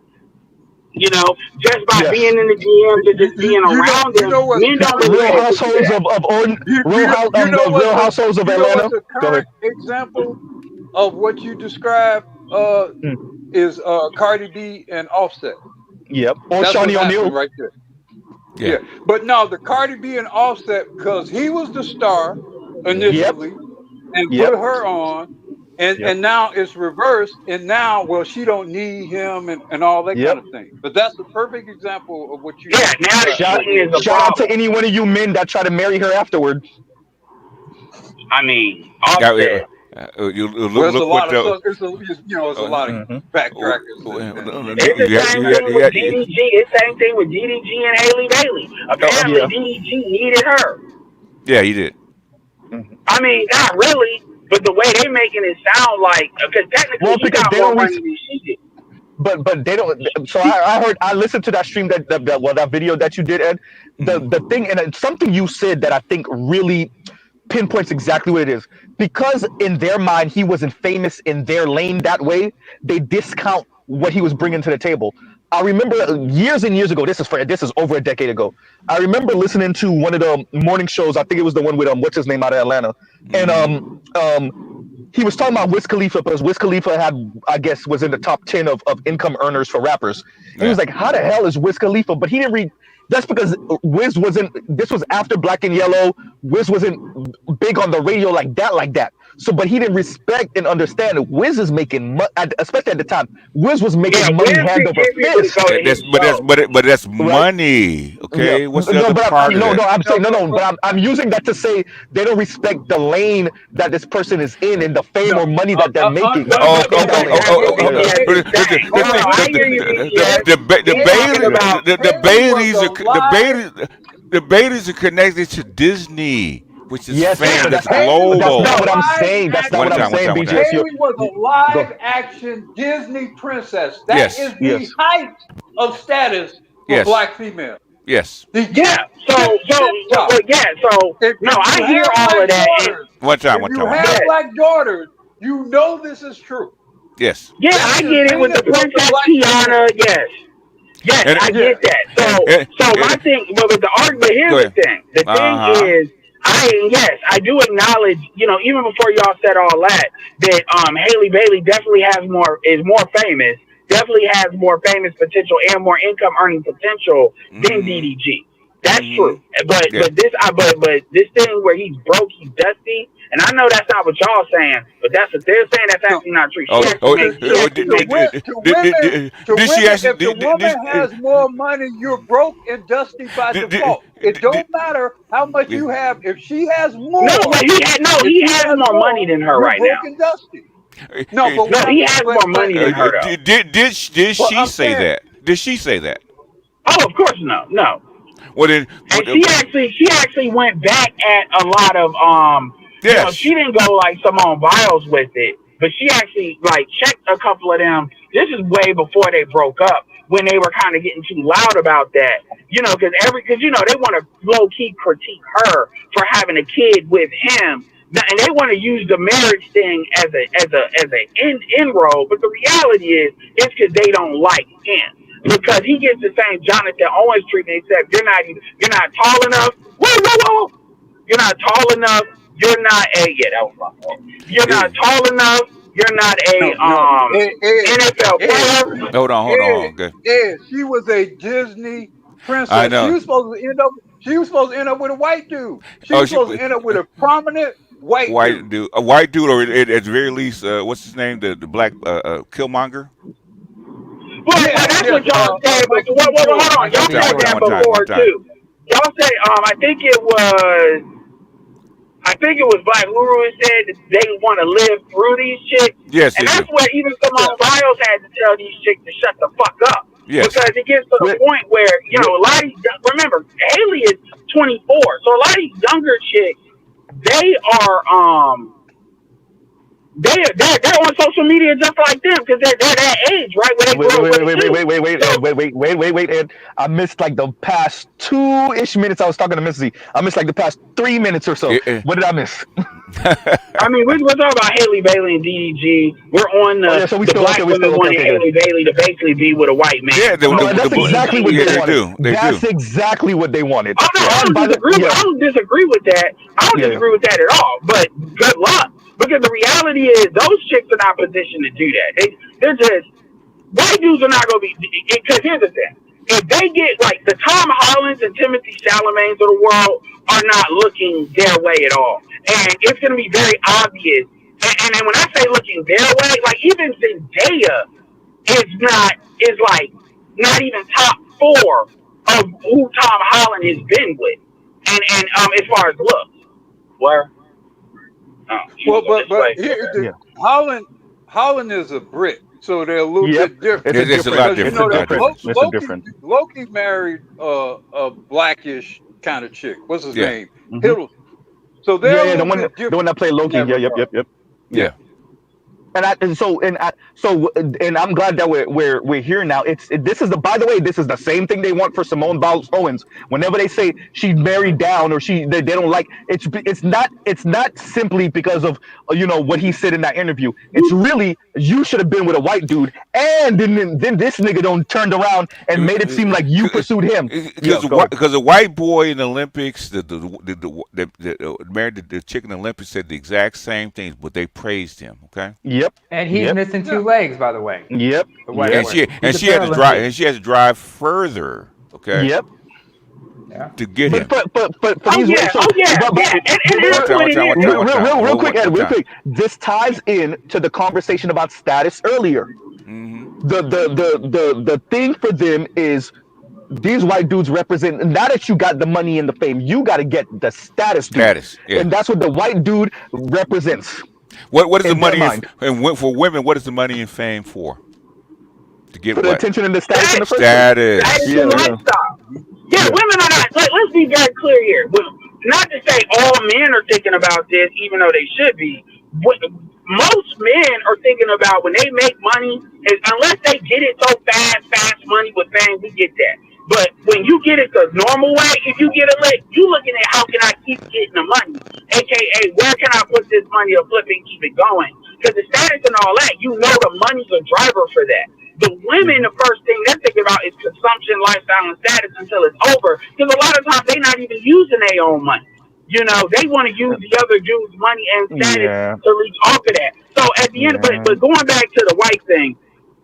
Just by being in the DMs and just being around them, men don't really Real Households Real Households of Atlanta. What's a current example of what you described is Cardi B and Offset. Yep. Or That's Shawnee O'Neal right there. Yeah. But no, the Cardi B and Offset, because he was the star initially and put her on. And now it's reversed, and now, well, she don't need him and all that kind of thing. But that's the perfect example of what you. Yeah, now shout out to any one of you men that try to marry her afterward. I mean, Offset. It's a lot of backtrackers. It's the same thing with DDG. It's the same thing with DDG and Haley Bailey. Apparently, DDG needed her. Yeah, he did. I mean, not really. But the way they're making it sound like, because technically he got more money than she did. But they don't. So I listened to that stream that video that you did, Ed. The thing, and it's something you said that I think really pinpoints exactly what it is. Because in their mind he wasn't famous in their lane that way, they discount what he was bringing to the table. I remember years and years ago. This is over a decade ago. I remember listening to one of the morning shows. I think it was the one with what's his name out of Atlanta, and he was talking about Wiz Khalifa, because Wiz Khalifa was in the top 10 of income earners for rappers. And he was like, "How the hell is Wiz Khalifa?" But he didn't That's because Wiz wasn't. This was after Black and Yellow. Wiz wasn't big on the radio like that, like that. So, but he didn't respect and understand that Wiz is making, especially at the time, Wiz was Yeah, making money Wiz hand can over get people to fist. go to his show. But that's Right? money. Yeah. Okay, what's the No, other but part of no, that? I'm saying no. but But I'm using that to say they don't respect the lane that this person is in and the fame No, or money that they're making Oh, in that okay. lane. I hear what Yeah. BTS is saying. No, hold on. I hear you, BTS. The He's talking about Bailey's are Live. the Bailey's are connected to Disney, which is Yes, fame. but That's but that's no. not global. what I'm Live saying. That's not One what I'm time, one saying, time, one time. BGS. Haley was a Go. live action Disney princess. That Yes, is the Yes. height of status for yes, black female. yes. The Yeah. tip top. So no, If I you hear have all black of that, and daughters, One time, if one you time, one have time. yes, black daughters, you know this is true. Yes. yeah, That I is get it with being the with the Princess black Tiana. female. Yes, yes, And I Yeah. get that. and So my and thing, but the argument go here's the ahead. thing. The thing Uh-huh. is, yes, I do acknowledge, even before y'all said all that, that Haley Bailey definitely is more famous, definitely has more famous potential and more income earning potential than Mm-hmm. DDG. That's Mm-hmm. true. But Yeah. but this thing where he's broke, he's dusty, and I know that's not what y'all saying, but that's what they're saying. That's No. actually not true. Oh, oh, She actually makes To did she women, actually if the woman has more money, you're broke and dusty by default. It don't matter how much you have. If she has no, more, but if he she has has more money more, than her you're right now. broke and dusty. No, but No, what I'm he has more money than her though. did but she I'm say saying that? Did she say that? Oh, of course no. Well then, And she actually went back at a lot of yes. she didn't go like Simone Biles with it, but she actually like checked a couple of them. This is way before they broke up when they were kind of getting too loud about that. Because they want to low key critique her for having a kid with him. And they want to use the marriage thing as a inroad, but the reality is it's because they don't like him because he gets the same Jonathan Owens treatment, except you're not tall enough. Whoa. You're not tall enough. You're not a that was my fault. You're not It, tall enough. You're not a no. NFL Ed, player. hold on. Okay. She was a Disney I princess. know. She was supposed to end up with a white dude. She Oh, was she supposed to end up with a prominent white dude. a white dude, or at the very least, what's his name? The black Killmonger. Well, that's what y'all said. But Michael B. hold on. Jordan. Y'all said that One before time. too. Y'all say I think it was Black Guru said that they want to live through these chicks. Yes, And they do. that's where even Simone Biles had to tell these chicks to shut the fuck up. Yes. Because it gets to the point where, a lot of these, remember, Haley is 24. So a lot of these younger chicks, they are, they're on social media just like them because they're that age, right? Where they grow what they do. Ed. I missed like the past 2-ish minutes. I was talking to Mrs. Z. I missed like the past 3 minutes or so. What did I miss? I mean, we're talking about Haley Bailey and DDG. We're on the black women wanting Haley Bailey to basically be with a white man. Yeah, that's exactly what they wanted. They do. Exactly what they wanted. Oh, no, I don't disagree with that. I don't disagree with that at all. But good luck. Because the reality is those chicks are not positioned to do that. They're just, white dudes are not going to be, because here's the thing. If they get, like, the Tom Hollands and Timothy Chalamets of the world are not looking their way at all. And it's going to be very obvious. And then when I say looking their way, like, even Zendaya is like, not even top 4 of who Tom Holland has been with. And as far as looks. Where? Well, but here, Holland is a Brit, so they're a little bit different. It's a lot different. Loki married a blackish kind of chick. What's his name? Mm-hmm. Hiddleston. So they're the one that played Loki. Yeah. And I'm glad that we're here now. This is by the way, this is the same thing they want for Simone Biles Owens. Whenever they say she married down or they don't like it's not simply because of what he said in that interview. It's really you should have been with a white dude, and then this nigga turned around and made it seem like you pursued him. Because a white boy in the Olympics, the married the chick in the Olympics said the exact same things, but they praised him. Okay. Yep. And he's missing 2 legs, by the way. Yep. And she had to drive. And she had to drive further. Okay. Yep. Yeah. to get him. But for Oh these yeah, so oh yeah, but yeah, and One that's time, what one it time, one is. time, one time. real quick, Ed, One real time. quick. This ties in to the conversation about status earlier. Mm-hmm. The thing for them is these white dudes represent. Now that you got the money and the fame, you got to get the status, dude, Status. Yeah. and that's what the white dude represents What is the in their money mind. for women? What is the money and fame for? To get For the what? attention and the status in That the first place. status Status. Yeah, and yeah, lifestyle. Yeah, yeah. women are not. Let's be very clear here. Not to say all men are thinking about this, even though they should be. Most men are thinking about when they make money, is unless they get it so fast money with fame, we get that. But when you get it the normal way, if you get a lick, you looking at how can I keep getting the money, aka where can I put this money or flip and keep it going? Because the status and all that, you know, the money's a driver for that. The women, the first thing they're thinking about is consumption, lifestyle, and status until it's over. Because a lot of times they're not even using their own money. You know, they want to use the other dude's money and status Yeah, to leech off of that. So at the end, yeah. but going back to the white thing,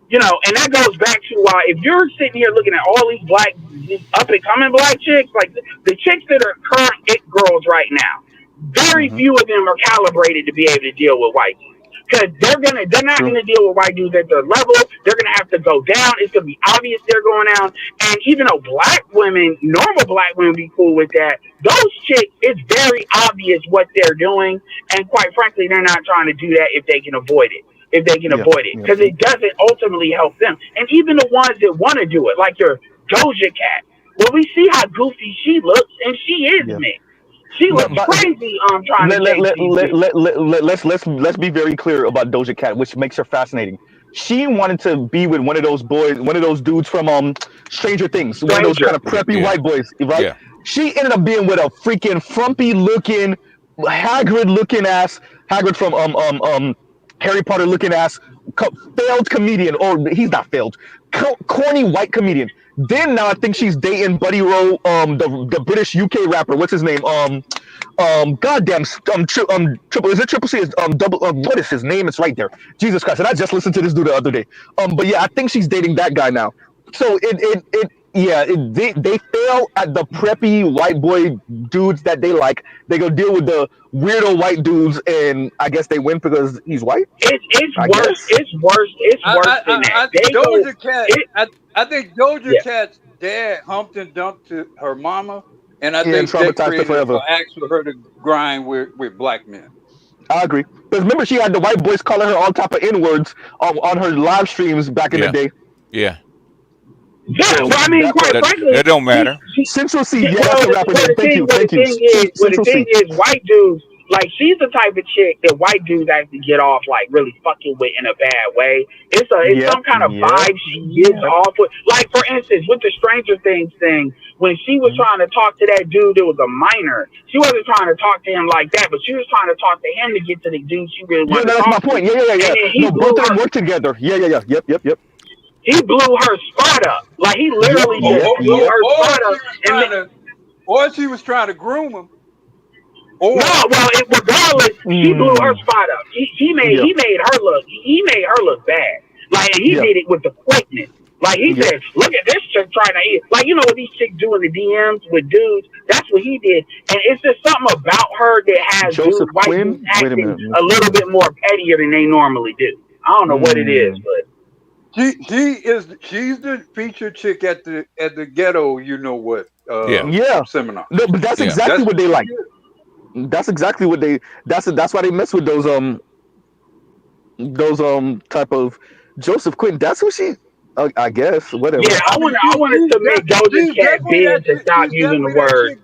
you know, and that goes back to why if you're sitting here looking at all these up and coming black chicks, like the chicks that are current it girls right now, very Mm-hmm. few of them are calibrated to be able to deal with white dudes. Because they're not True. gonna deal with white dudes at their level. They're gonna have to go down. It's gonna be obvious they're going down. And even though black women, normal black women, be cool with that, those chicks, it's very obvious what they're doing. And quite frankly, they're not trying to do that if they can avoid it. If they can Yeah, avoid it, yeah. because it doesn't ultimately help them. And even the ones that want to do it, like your Doja Cat, well, we see how goofy she looks, and she is Yeah. mixed. She looks But crazy trying to chase these dudes. let's be very clear about Doja Cat, which makes her fascinating. She wanted to be with one of those boys, one of those dudes from Stranger Things, one of those kind Stranger. of preppy Yeah. white boys, right? Yeah. She ended up being with a freaking frumpy looking, Hagrid looking ass, Hagrid from Harry Potter looking ass, failed comedian, or he's not failed, corny white comedian. Then now I think she's dating Buddy Rowe, the British UK rapper. What's his name? Goddamn, triple. Is it triple C? Is double? What is his name? It's right there. Jesus Christ! And I just listened to this dude the other day. But yeah, I think she's dating that guy now. So they fail at the preppy white boy dudes that they like. They go deal with the weirdo white dudes, and I guess they win because he's white. It's I worse. guess. It's worse. It's worse than that. They go. Doja Cat. I think Doja Yeah. Cat's dad humped and dumped to her mama, and I Yeah, and think that traumatized her created forever. an axe for her to grind with black men. I agree. Because remember, she had the white boys calling her all type of N words on her live streams back in the Yeah. day. Yeah. Yeah, So well, I mean, that quite part. frankly, That don't matter. Central C. Yeah, well, that's the rapper name. Thank you. the Thank you. thing is, Central C. white dudes, like, she's the type of chick that white dudes actually get off, like, really fucking with in a bad way. It's Yep. some kind of Yep. vibe she gives off with. Like, for instance, with the Stranger Things thing, when she was trying to talk to that dude that was a minor, she wasn't trying to talk to him like that, but she was trying to talk to him to get to the dude she really Yeah, wanted to that's my talk to. point. Yeah. And then No, both of them work together. Yeah. Yep. he blew her spot up. Like, he literally just blew her spot up. Or she was trying to groom him. No, well, regardless, she blew her spot up. He made her look bad. Like, and he did it with the quickness. Like, he said, look at this chick trying to eat. Like, you know what these chicks do in the DMs with dudes? That's what he did. And it's just something about her that has white dudes acting a little bit more pettier than they normally do. I don't know what it is, but she's the featured chick at the ghetto, you know what, seminar. No, but that's exactly what they like. That's exactly what they. That's why they mess with those type of Joseph Quinn. That's who she. I guess whatever. Yeah, I wanted to make Doja Cat big to stop using the word.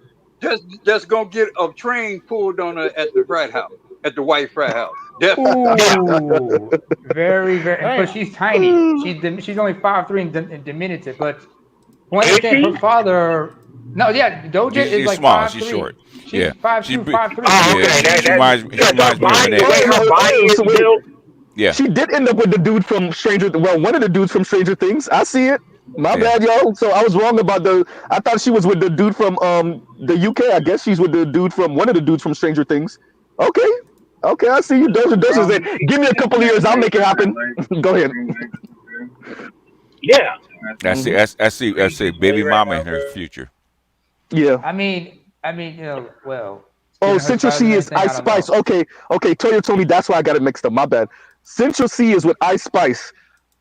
Just gonna get a train pulled on her at the frat house, at the white frat house. Ooh, very. But she's tiny. She's only 5'3" and diminutive. But when I say her father. No, yeah, Doja is like small. 5'3". She's short. She's 5'2", 5'3". Oh, okay. She reminds me of her body is built. Yeah. She did end up with the dude from one of the dudes from Stranger Things. I see it. My bad, y'all. So I was wrong about I thought she was with the dude from the UK. I guess she's with the dude from one of the dudes from Stranger Things. Okay, I see you. Doja's there. Give me a couple of years, I'll make it happen. Go ahead. Yeah. I see baby mama in her future. Yeah. I mean, well, Oh, giving her Central titles and C is everything. I Ice don't know. Spice. Okay, okay. Toya told me that's why I got it mixed up. My bad. Central C is with Ice Spice.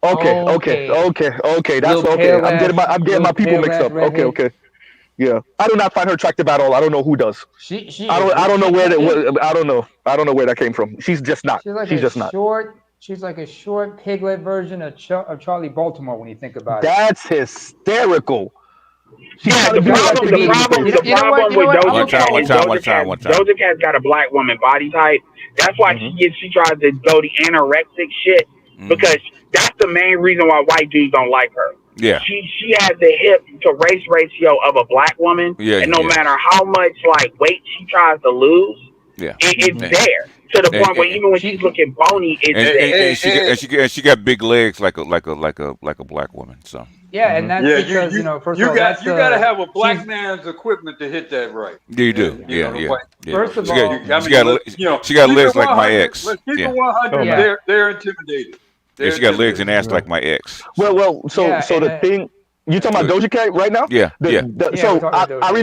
Okay, okay, Okay, okay, okay. That's little okay. pale I'm ass, getting my people mixed up. Okay, redhead. okay. Yeah. I do not find her attractive at all. I don't know who does. She I is. don't I don't know She where that yeah. I don't know. I don't know where that came from. She's just not. She's like She's a just not. short. She's like a short piglet version of Charlie Baltimore when you think about it. That's hysterical. She's Yeah, trying to the do Got like that the problem, thing the in B. Babyface. problem, the You know what? problem You know with what? I'm Doja gonna Cat call is it. Doja Cat's got a black woman body type. That's why she tries to go the anorexic shit because that's the main reason why white dudes don't like her. Yeah. She has the hip to race ratio of a black woman, Yeah. and no Yeah. matter how much like weight she tries to lose, Yeah. it's And, there to the point where even when she's looking bony, it's there. and she got big legs like a black woman. So Yeah, and that's Yeah, because first of all, you got to have a she's black man's equipment to hit that right. yeah, you do. You know, Yeah, the yeah, white. yeah. first of She got all, I she mean, got you know, she got keep it legs like my 100. ex. Let's keep Yeah. it 100. yeah. They're intimidated. They're Yeah, she got legs and intimidated. ass like my ex. Well, so Yeah, so and the thing you talking about Doja Cat right now? Yeah, yeah. yeah, we're So talking about I Doja.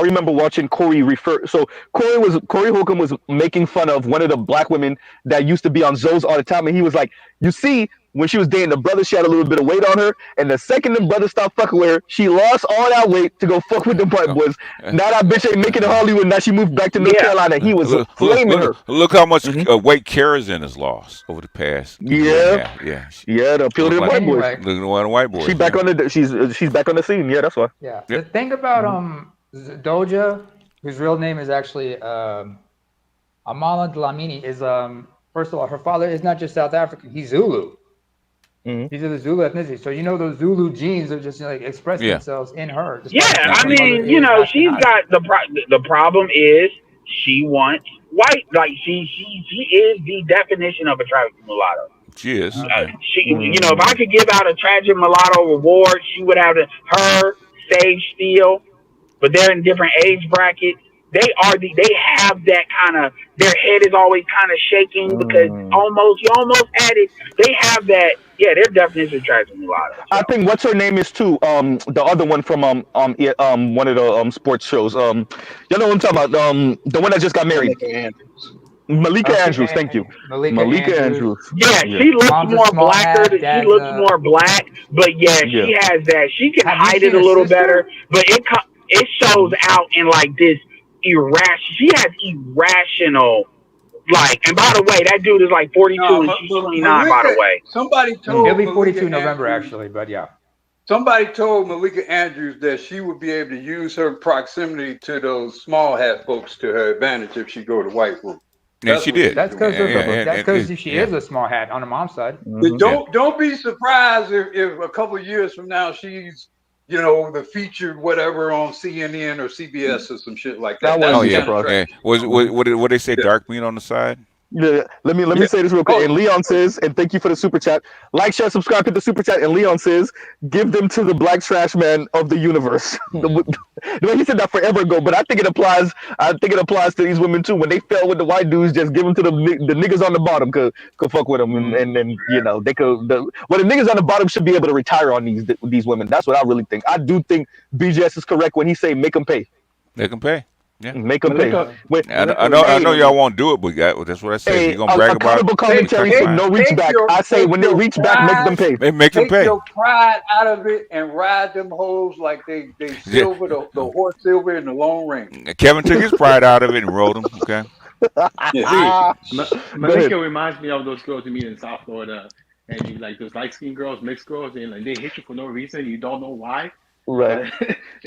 remember watching Corey refer. So Corey Holcomb was making fun of one of the black women that used to be on Zoe's all the time, and he was like, "You see, when she was dating the brother, she had a little bit of weight on her, and the second the brother stopped fucking with her, she lost all that weight to go fuck with the white boys. Now that bitch ain't making it to Hollywood. Now she moved back to North Yeah, Carolina. He was flaming her. Look how much weight Karazin has lost over the past year and a Yeah, half. Yeah, yeah, the appeal to look the like white boys. Anyway, looking at one of the white boys. She's back on the scene. Yeah, that's why. yeah. The Yep. thing about Doja, whose real name is actually Amala Dlamini, is first of all, her father is not just South African; he's Zulu. He's of the Zulu ethnicity, so those Zulu genes are just like express Yeah. themselves in her. yeah. Despite the fact I her mother mean, is she's Ashkenazi. got the problem is she wants white. Like she is the definition of a tragic mulatto. She is. Yeah. If I could give out a tragic mulatto reward, she would have her, Sage Steele, but they're in different age brackets. They have that kind of, their head is always kind of shaking because you almost at it. They have that, yeah, their definition of tragic mulatto. I think what's her name is too. The other one from one of the sports shows. You know what I'm talking about? The one that just got married. Malika Andrews. Thank you. Malika Andrews. Yeah, she looks Mom's a more small blacker. hat, She dad's looks more black, but yeah, Yeah. she has that. She can Have you hide seen it a her little sister? better, but it shows out in like this irrational. She has irrational. Like, and by the way, that dude is like 42 and she's 29. By the way, somebody told He'll be Malika 42 in November, Andrews- actually, but yeah. Somebody told Malika Andrews that she would be able to use her proximity to those small hat folks to her advantage if she go to white folk. And she did. That's because she yeah. is a small hat on her mom's side. Don't be surprised if a couple of years from now she's the featured whatever on CNN or CBS or some shit like that. That Oh wouldn't be yeah. surprising. What they say? Dark meat on the side. Yeah, let me say this real quick. And Leon says, and thank you for the super chat. Like, share, subscribe, hit the super chat. And Leon says, give them to the black trash man of the universe. The way he said that forever ago, but I think it applies. I think it applies to these women too. When they fell with the white dudes, just give them to the niggas on the bottom could fuck with them, and then they could. The niggas on the bottom should be able to retire on these women. That's what I really think. I do think BJS is correct when he say make them pay. Make them pay. Yeah. Make them pay. I know y'all won't do it, but that's what I said. Hey, you're gonna brag about accountable commentary for no reach back. I say when they reach back, make them pay. Make them pay. Take your pride out of it and ride them hoes like they silver the horse silver in the long ring. Kevin took his pride out of it and rode him. Okay. Malika reminds me of those girls you meet in South Florida, and you like those light skinned girls, mixed girls, and like they hit you for no reason. You don't know why. Right.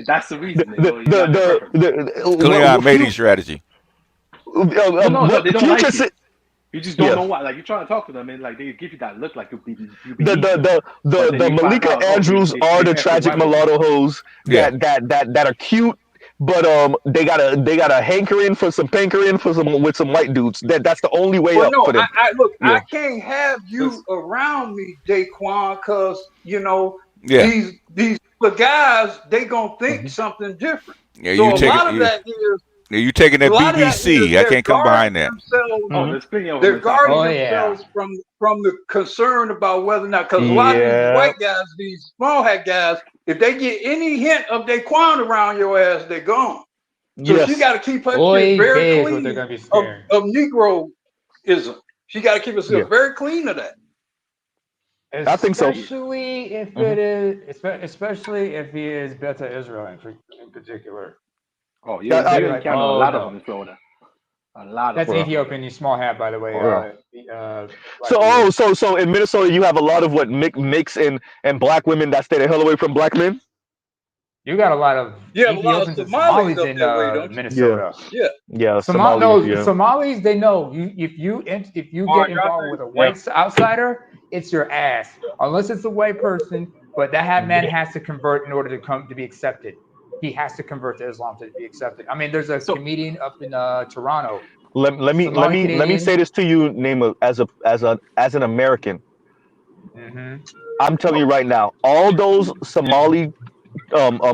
That's the reason. Clear mating strategy. No, they don't like you. You just don't Yeah. know why. Like you're trying to talk to them, and like they give you that look, like you be the Malika Andrews are the tragic mulatto hoes that are cute, but they got a hankering for some pankering with some white dudes. That's the only way up for them. I can't have you around me, Daquan, because these guys, they gonna think something different. Yeah, so you a lot of that is. Yeah, you taking that BBC. I can't come behind that. They're guarding themselves from the concern about whether or not, because a lot of these white guys, these small hat guys, If they get any hint of their qualm around your ass, they're gone. So she got to keep her shit very clean of Negroism. She got to keep herself very clean of that. I think so. Especially if it is, especially if he is Beta Israel in particular. Oh, you're encountering a lot of them in Florida. A lot of That's them. Ethiopian. He's small hat, by the way. So in Minnesota, you have a lot of what mix and black women that stay the hell away from black men. You got a lot of Ethiopians and Somalis in Minnesota. Yeah. Somalis, they know if you get involved with a white outsider, it's your ass. Unless it's a white person, but that man has to convert in order to be accepted. He has to convert to Islam to be accepted. I mean, there's a comedian up in Toronto. Let me say this to you, Naima, as an American. I'm telling you right now, all those Somali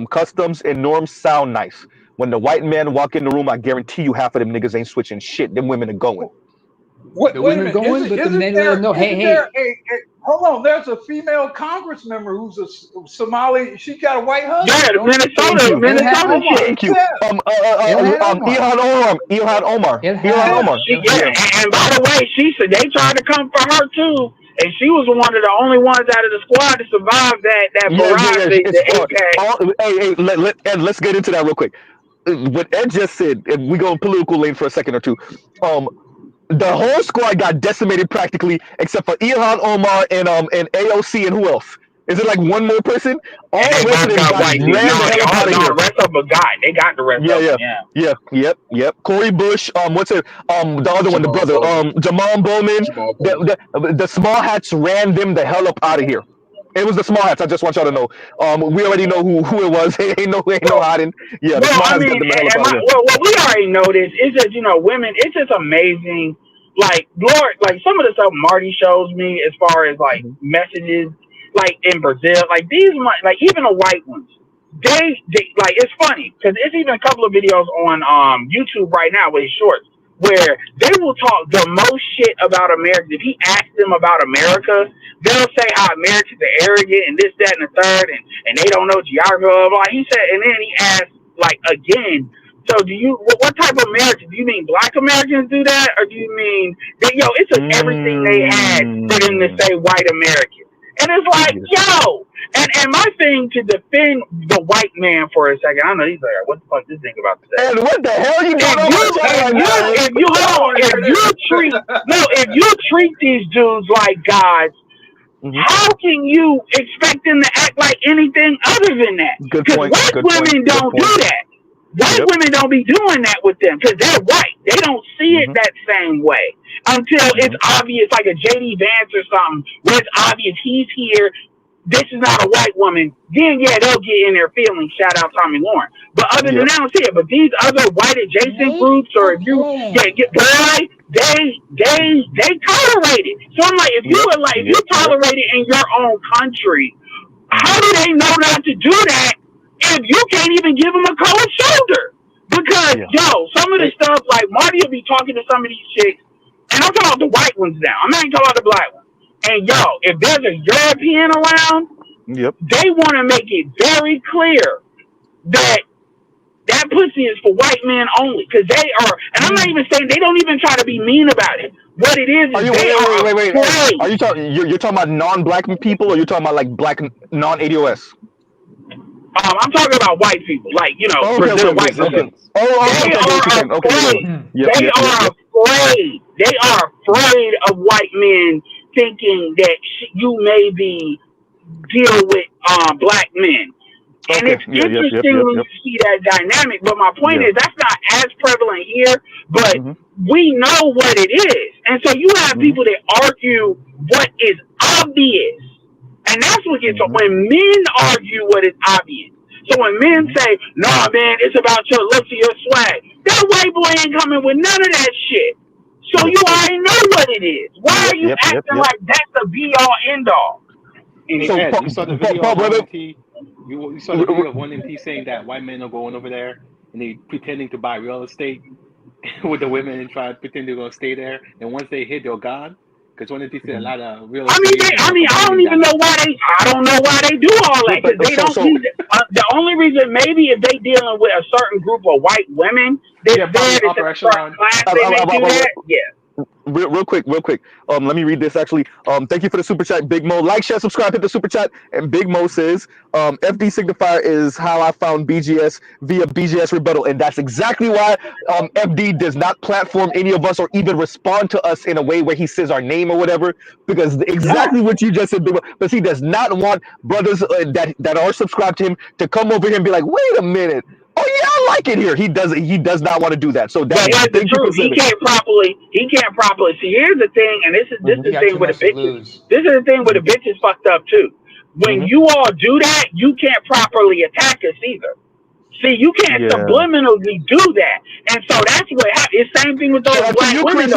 customs and norms sound nice. When the white man walk in the room, I guarantee you half of them niggas ain't switching shit. Them women are going. Wait a minute. Hold on. There's a female Congress member who's a Somali. She got a white husband. Yeah, Minnesota Thank you. Ilhan Omar. And by the way, she said they tried to come for her too, and she was one of the only ones out of the squad to survive that barrage. Ed, let's get into that real quick. What Ed just said, if we go in political lane for a second or two, the whole squad got decimated practically, except for Ilhan Omar and AOC and who else? Is it like one more person? All the rest of them got ran the hell out of here. The rest of them got. They got the rest of them. Yep. Corey Bush. What's it? The other one, the brother. Jamal Bowman. The small hats ran them the hell up out of here. It was the small hats. I just want y'all to know. We already know who it was. ain't no hiding. Yeah, the small hats got them the hell up out of here. Well, we already know this. It's just women. It's just amazing. Like Lord, like some of the stuff Marty shows me as far as like messages, like in Brazil, like these, like even the white ones, they like it's funny because it's even a couple of videos on YouTube right now with his shorts where they will talk the most shit about America. If he asks them about America, they'll say how Americans are arrogant and this, that, and the third, and they don't know geography. Blah, blah. He said, and then he asked like again. So do you? What type of Americans? Do you mean Black Americans do that, or do you mean that? It took everything they had for them to say white Americans, and it's like, and my thing to defend the white man for a second. I know he's like, what the fuck this thing about to say? And what the hell you doing? If you treat these dudes like gods, how can you expect them to act like anything other than that? Because white women don't do that. White women don't be doing that with them because they're white. They don't see it that same way until it's obvious, like a JD Vance or something, where it's obvious he's here. This is not a white woman. Then they'll get in their feelings. Shout out Tommy Lauren. But other than that, I don't see it. But these other white adjacent groups, or if you they tolerate it. So I'm like, if you tolerate it in your own country, how do they know not to do that? If you can't even give them a cold shoulder, because some of the stuff like Marty will be talking to some of these chicks, and I'm talking about the white ones now. I'm not even talking about the black ones. And if there's a European around, they want to make it very clear that that pussy is for white men only, because they are. And I'm not even saying they don't even try to be mean about it. What it is wait. Are you talking? You're talking about non-black people, or you're talking about like black non-ADOS? I'm talking about white people, like Brazil white people. They are afraid. They are afraid of white men thinking that you maybe deal with black men. And it's interesting when you see that dynamic. But my point is that's not as prevalent here, but we know what it is. And so you have people that argue what is obvious. And that's what gets when men argue what is obvious. So when men say, "Nah, man, it's about your looks or your swag," that white boy ain't coming with none of that shit. So you already know what it is. Why are you acting like that's the be all end all? And so, Ed, you saw the video of one MP. You saw the video of one MP saying that white men are going over there and they pretending to buy real estate with the women and trying to pretend they're gonna stay there. And once they hit, they're gone. Because when they see a lot of real. I don't even know why they. I don't know why they do all that because they don't need it. The only reason maybe if they dealing with a certain group of white women, they're there to class. They may do that. Yeah. Real quick. Let me read this actually. Thank you for the super chat, Big Mo. Like, share, subscribe, hit the super chat. And Big Mo says, FD signifier is how I found BGS via BGS rebuttal, and that's exactly why FD does not platform any of us or even respond to us in a way where he says our name or whatever, because exactly what you just said, Big Mo. Because he does not want brothers that are subscribed to him to come over here and be like, wait a minute. Oh yeah, I like it here. He does not want to do that. So that's the truth. He can't properly. See, here's the thing, and this is the thing with the bitches. This is the thing with the bitches fucked up too. When you all do that, you can't properly attack us either. See, you can't subliminally do that, and so that's what happens. Same thing with those black women,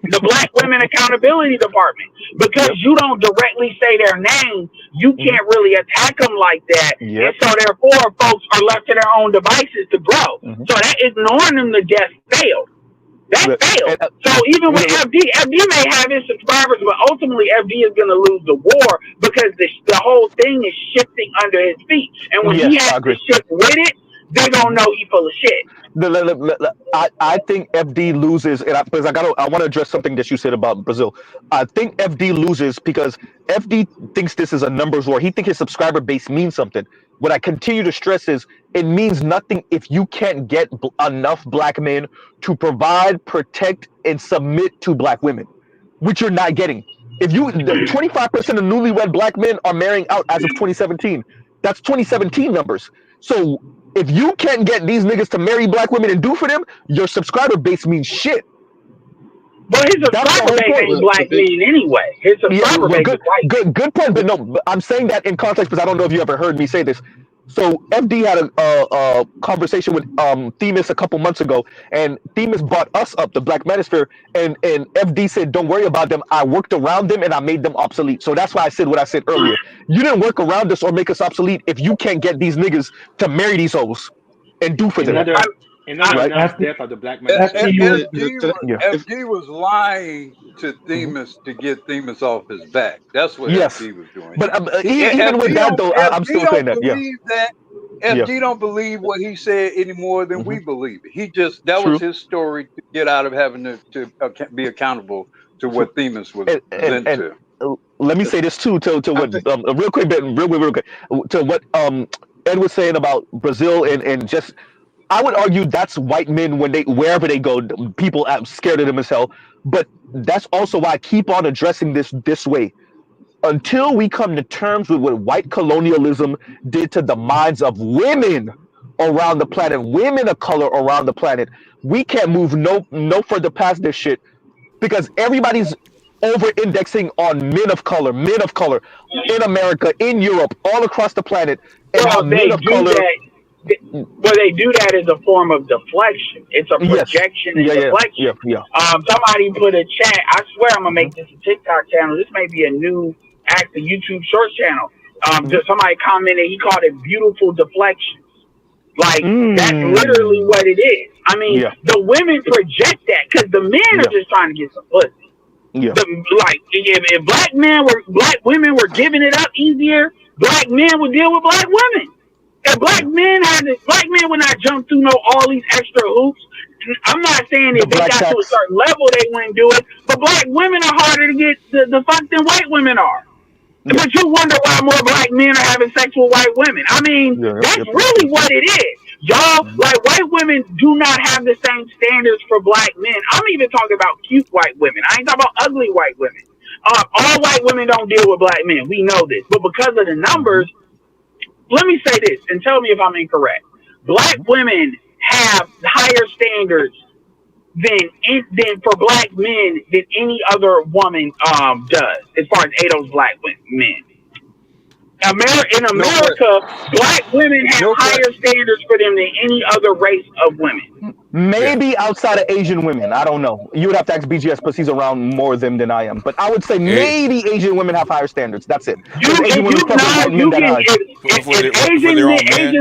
the black women accountability department, because you don't directly say their name, you can't really attack them like that, and so therefore folks are left to their own devices to grow. So that ignoring them to death failed. That failed. So even with FD may have his subscribers, but ultimately FD is going to lose the war because the whole thing is shifting under his feet, and when he has to shift with it, they don't know he's full of shit. I think FD loses, and because I want to address something that you said about Brazil. I think FD loses because FD thinks this is a numbers war. He thinks his subscriber base means something. What I continue to stress is it means nothing if you can't get enough black men to provide, protect, and submit to black women, which you're not getting. If 25% of newlywed black men are marrying out as of 2017, that's 2017 numbers. So if you can't get these niggas to marry black women and do for them, your subscriber base means shit. But his subscriber base ain't black men anyway. His subscriber base is white. Good point, but no, I'm saying that in context because I don't know if you ever heard me say this. So FD had a conversation with Themis a couple months ago, and Themis brought us up, the Black Manosphere, and FD said, don't worry about them. I worked around them and I made them obsolete. So that's why I said what I said earlier. You didn't work around us or make us obsolete if you can't get these niggas to marry these hoes and do for them. Death of the Black FD was lying to Themis to get Themis off his back. That's what FD was doing. But even with that, though, I'm still saying that. FD don't believe what he said any more than we believe it. That was his story to get out of having to be accountable to what Themis was into. Let me say this too, to what real quick, to what Ed was saying about Brazil and just. I would argue that's white men wherever they go, people are scared of them as hell. But that's also why I keep on addressing this way. Until we come to terms with what white colonialism did to the minds of women around the planet, women of color around the planet, we can't move no further past this shit because everybody's over-indexing on men of color in America, in Europe, all across the planet, and how men of color. Well, they do that as a form of deflection. It's a projection and deflection. Somebody put a chat. I swear I'm gonna make this a TikTok channel. This may be a new active YouTube Shorts channel. Somebody commented. He called it beautiful deflections. Like that's literally what it is. I mean, the women project that because the men are just trying to get some pussy. If black women were giving it up easier, black men would deal with black women. If black men would not jump through all these extra hoops. I'm not saying if they got to a certain level they wouldn't do it, but black women are harder to get the fuck than white women are. But you wonder why more black men are having sex with white women. I mean, that's really what it is. Y'all, like white women do not have the same standards for black men. I'm even talking about cute white women. I ain't talking about ugly white women. All white women don't deal with black men. We know this. But because of the numbers, let me say this and tell me if I'm incorrect. Black women have higher standards than for black men than any other woman does as far as ADOS black men. In America, black women have higher standards for them than any other race of women. Maybe outside of Asian women. I don't know. You would have to ask BGS because he's around more of them than I am. But I would say maybe Asian women have higher standards. That's it. Asian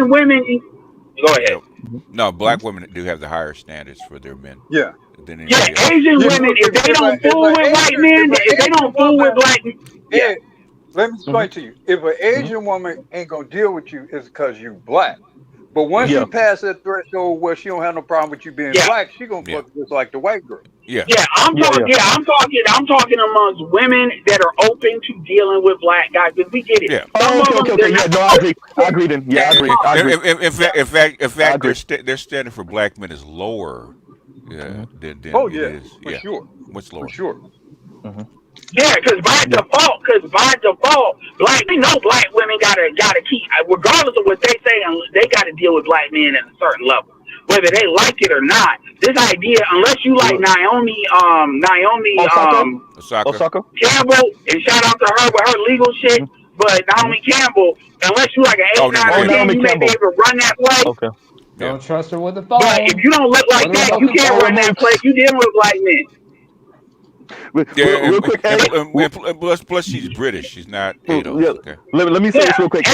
women. Go ahead. No, black women do have the higher standards for their men. Yeah. than Yeah, anybody else. Asian women, if they don't fool with white men, if they don't fool with black men, yeah. Let me explain to you. If an Asian woman ain't gonna deal with you, it's because you black. But once you pass that threshold where she don't have no problem with you being black, she gonna fuck just like the white girl. Yeah. I'm talking amongst women that are open to dealing with black guys. Because we get it. Yeah. Some of them, Okay. Yeah, no, I agree. Then, yeah, I agree. In fact, their standard for black men is lower. Yeah, than it is. For sure. Much lower. For sure. Yeah, because by default, we know black women gotta keep, regardless of what they say, they gotta deal with black men at a certain level, whether they like it or not. This idea, unless you like Naomi Osaka Campbell, and shout out to her with her legal shit, but Naomi Campbell, unless you like an 8, 9, or 10, you may be able to run that play. Okay. Don't trust her with the phone. But if you don't look like that, you can't run that play. You dealing with black men. Real quick, Ed. And plus, she's British. She's not. Okay. Let me say this real quick.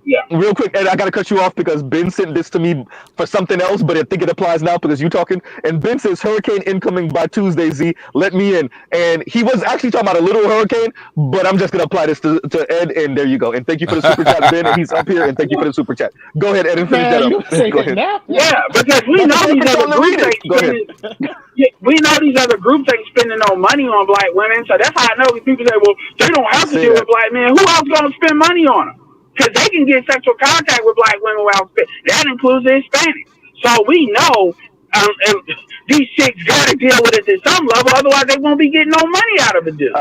Yeah. Real quick, and I gotta cut you off because Ben sent this to me for something else, but I think it applies now because you talking. And Ben says hurricane incoming by Tuesday. Z, let me in. And he was actually talking about a little hurricane, but I'm just gonna apply this to Ed. And there you go. And thank you for the super chat, Ben. And he's up here. And thank you for the super chat. Go ahead, Ed, and finish that up. Go ahead. Yeah, because we know these other groups ain't spending. We know these other groups ain't spending no money on black women, so that's how I know. People say, "Well, they don't have to deal with black men." Who else gonna spend money on them? Because they can get sexual contact with black women without spending. That includes the Hispanics. So we know these chicks got to deal with it at some level, otherwise they won't be getting no money out of it, dude.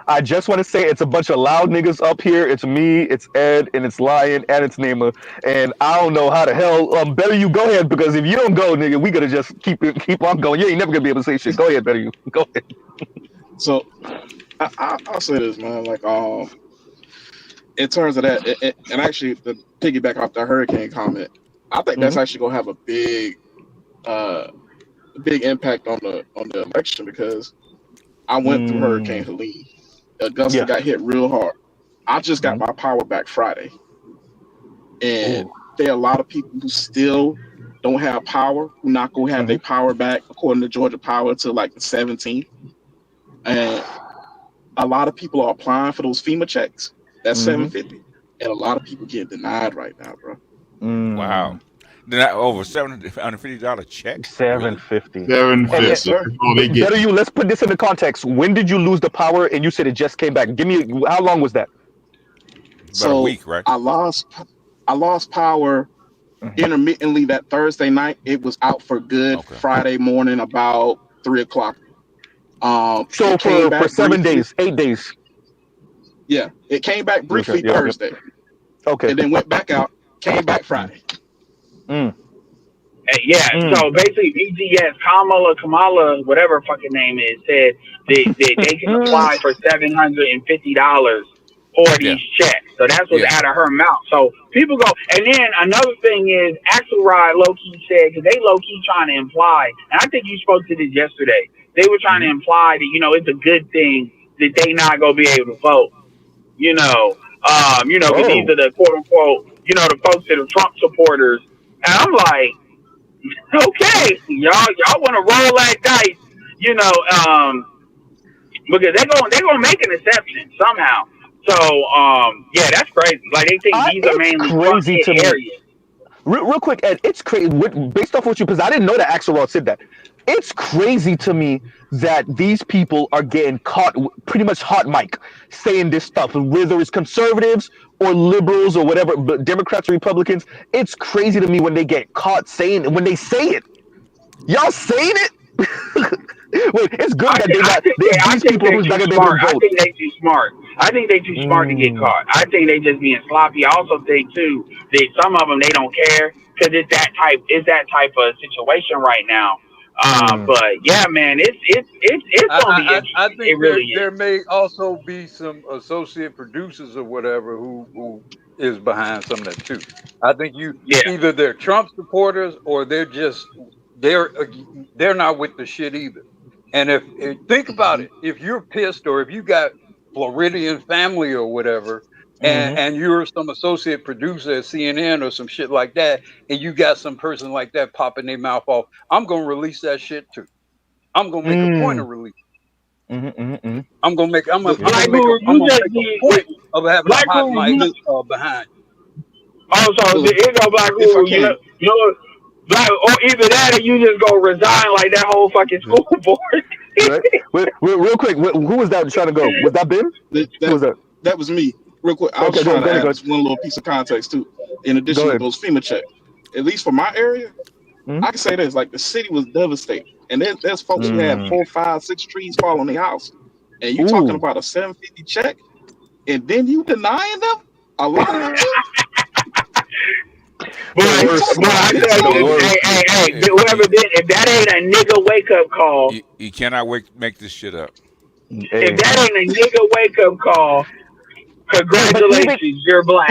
I just want to say it's a bunch of loud niggas up here. It's me, it's Ed, and it's Lion, and it's Nema. And I don't know how the hell. Better you go ahead, because if you don't go, nigga, we gotta just keep on going. You ain't never gonna be able to say shit. Go ahead, better you go ahead. So I'll say this, man. Like in terms of that, and actually the piggyback off the hurricane comment, I think that's actually gonna have a big impact on the election, because I went through Hurricane Helene. Augusta got hit real hard. I just got my power back Friday, and there are a lot of people who still don't have power, who not gonna have their power back according to Georgia Power until like the 17th, and a lot of people are applying for those FEMA checks. That's $750, and a lot of people get denied right now, bro. Wow. Over $750 check. $750. Yes, sir. Better you. Let's put this into context. When did you lose the power? And you said it just came back. Give me, how long was that? About a week, right? I lost power intermittently that Thursday night. It was out for good Friday morning about 3:00. So for 7 days, 8 days. Yeah, it came back briefly Thursday. Okay. And then went back out. Came back Friday. So basically, BGS, Kamala, whatever her fucking name is, said that they can apply for $750 for these checks. So that's what's out of her mouth. So people go, and then another thing is, Axelrod low-key said, because they low-key trying to imply, and I think you spoke to this yesterday, they were trying to imply that, it's a good thing that they not going to be able to vote. Because these are the quote-unquote, the folks that are Trump supporters. And I'm like, okay, y'all want to roll that dice, because they're gonna make an exception somehow. So that's crazy. Like, they think these are mainly crazy to areas. me. Real quick, Ed, it's crazy. Based off what you, because I didn't know that Axelrod said that. It's crazy to me that these people are getting caught pretty much hot mic saying this stuff, whether it's conservatives or liberals or whatever, but Democrats or Republicans. It's crazy to me when they get caught saying it, when they say it. Y'all saying it? Wait, it's good that these people who's not gonna be able to vote. I think they too smart. I think they too smart to get caught. I think they just being sloppy. I also think too that some of them, they don't care, because it's that type of situation right now. But yeah, man, it's gonna be interesting. I think it really there may also be some associate producers or whatever who is behind some of that too. I think either they're Trump supporters or they're not with the shit either. And if think about it, if you're pissed or if you got Floridian family or whatever, and you're some associate producer at CNN or some shit like that, and you got some person like that popping their mouth off, I'm gonna release that shit too. I'm gonna make a point of release. I'm gonna make a point of having a Black hot Guru, mic behind. Also, Look, it go Black if I Guru, can, Black, or either that or you just go resign like that whole fucking school board. Right. Wait, real quick, who was that trying to go? Was that Ben? Who was that? that was me. Real quick, I was Okay, trying to go add ahead. this one little piece of context too. In addition Go to ahead. those FEMA checks, at least for my area, I can say this: like the city was devastated, and there's folks who had 4, 5, 6 trees fall on their house, and you talking about a $750 check, and then you denying them a lot of them. But I tell you, hey, whoever did, if that ain't a nigga wake up call, You cannot make this shit up. if that ain't a nigga wake up call, congratulations, you're black.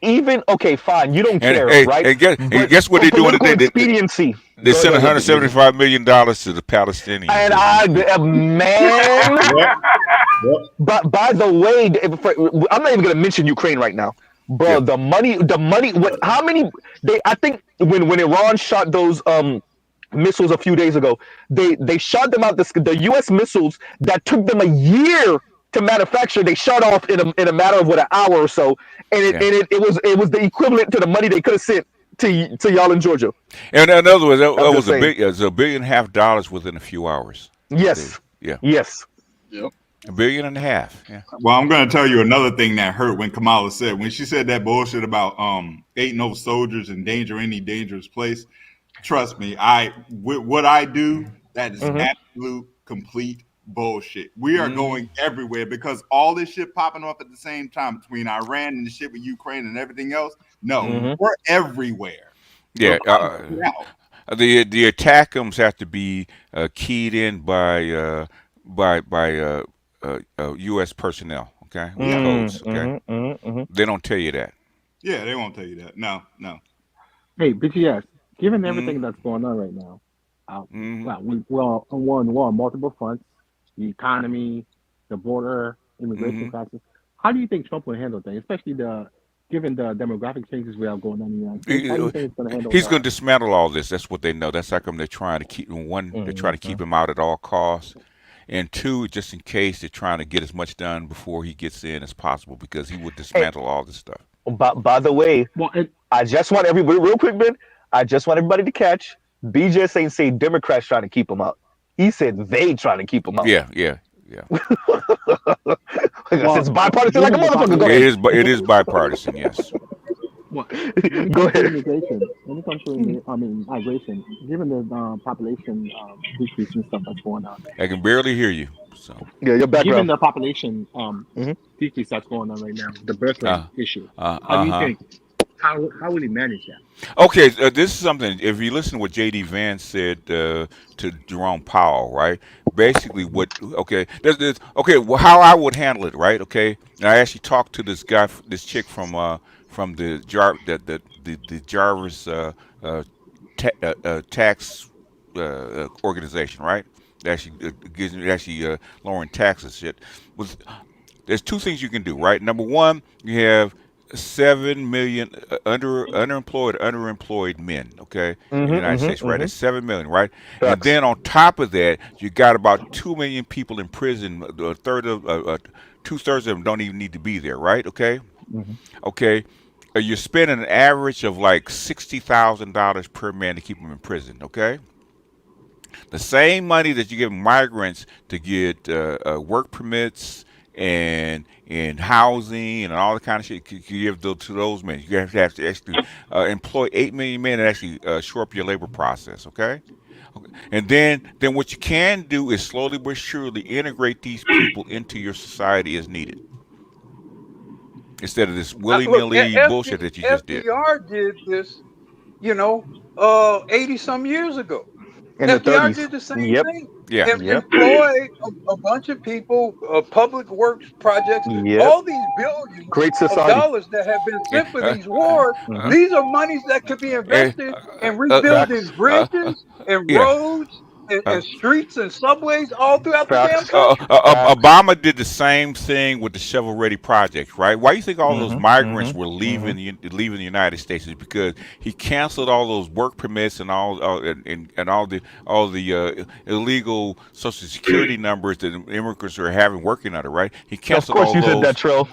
Even okay, fine, you don't care, Hey, right? and guess what For they're doing political today? expediency. They sent $175 million to the Palestinians. And man, but by the way, I'm not even gonna mention Ukraine right now, bro. The money. How many? I think when Iran shot those missiles a few days ago, they shot them out. The U.S. missiles that took them a year to manufacture, they shot off in a matter of an hour or so, and it was the equivalent to the money they could have sent to y'all in Georgia. And in other words, that was $1.5 billion within a few hours. Yes. Yeah. Yes. Yep. $1.5 billion. Yeah. Well, I'm going to tell you another thing that hurt when Kamala said, when she said that bullshit about ain't no soldiers in danger, any dangerous place. Trust me, what I do, that is absolute complete bullshit. We are going everywhere because all this shit popping off at the same time between Iran and the shit with Ukraine and everything else. No, we're everywhere. Yeah. The attackums have to be keyed in by U.S. personnel. Okay, with codes. Okay, they don't tell you that. Yeah, they won't tell you that. No. Hey, BTS, given everything that's going on right now, we're on multiple fronts: the economy, the border, immigration crisis. How do you think Trump will handle things, especially given the demographic changes we have going on in the United States? How do you think it's going to handle? He's going to dismantle all this. That's what they know. That's how come they're trying to keep him. They're trying to keep him out at all costs, and two, just in case they're trying to get as much done before he gets in as possible because he would dismantle all this stuff. By the way, I just want everybody, real quick, Ben. I just want everybody to catch. BJ ain't say Democrats trying to keep him out. He said they trying to keep him out. Yeah. It's bipartisan like a motherfucker. Go ahead. It is bipartisan. Yes. Go ahead. Immigration, when it comes to migration, given the population decrease and stuff that's going on, I can barely hear you. So yeah, your background. Given the population decrease that's going on right now, the birth rate issue, how do you think? How will he manage that? Okay, this is something. If you listen to what J.D. Vance said to Jerome Powell, right? Basically, how I would handle it, right? Okay, and I actually talked to this chick from the Jarvis tax organization, right? Actually lowering taxes. Shit. There's two things you can do, right? Number one, you have 7 million underemployed men, okay, in the United States, right? That's 7 million, right? Sucks. And then on top of that, you got about 2 million people in prison. Two-thirds of them don't even need to be there, right? Okay, okay. You're spending an average of like $60,000 per man to keep them in prison, okay? The same money that you give migrants to get work permits and housing and all the kind of shit you give to those men. You have to actually employ 8 million men and actually shore up your labor process, okay? And then what you can do is slowly but surely integrate these people into your society as needed. Instead of this willy-nilly bullshit that you just did. FDR did this, 80-some years ago. In the FDR 30s. did the same thing. Yeah. Employed a bunch of people, public works projects, all these billions of dollars that have been spent for these wars. These are monies that could be invested in rebuilding bridges and roads and streets and subways all throughout the damn Facts. country. Facts. Obama did the same thing with the shovel-ready projects, right? Why do you think all those migrants were Mm-hmm. leaving the United States? Is because he canceled all those work permits and all the illegal Social Security numbers that immigrants are having working under, right? He Of canceled course all you said that, those. Trill.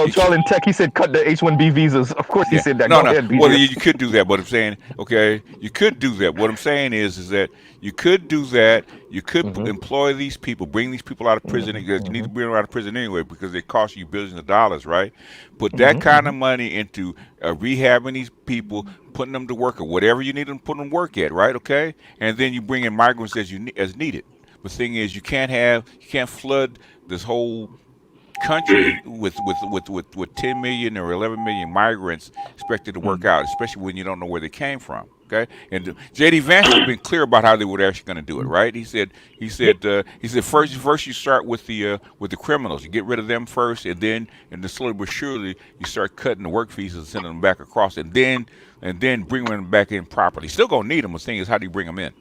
He, Trill in tech, he said cut the H-1B visas. Of course he Yeah, said that. no, Go no. ahead, Well, BJ. you could do that. But I'm saying, okay, you could do that. What I'm saying is that you could do that. You could employ these people, bring these people out of prison because you need to bring them out of prison anyway because they cost you billions of dollars, right? Put that kind of money into rehabbing these people, putting them to work or whatever you need them to put them to work at, right? Okay, and then you bring in migrants as needed. The thing is, you can't flood this whole country with 10 million or 11 million migrants expected to work out, especially when you don't know where they came from. Okay, and J.D. Vance has been clear about how they were actually going to do it. Right? He said first you start with the criminals. You get rid of them first, and then slowly but surely you start cutting the work visas and sending them back across, and then bring them back in properly. Still gonna need them. The thing is, how do you bring them in?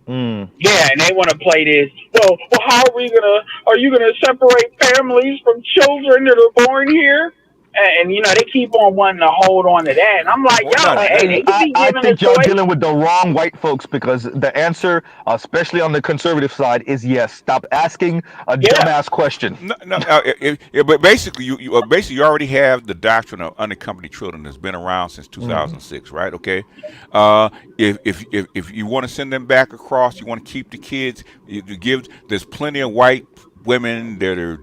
Yeah, and they want to play this. Well, how are we gonna? Are you gonna separate families from children that are born here? And they keep on wanting to hold on to that. And I'm like, yo, hey, they could be I given a think y'all choice. dealing with the wrong white folks because the answer, especially on the conservative side, is yes. Stop asking a dumbass question. No, but basically, you already have the doctrine of unaccompanied children that's been around since 2006, right? Okay, if you want to send them back across, you want to keep the kids. There's plenty of white women that are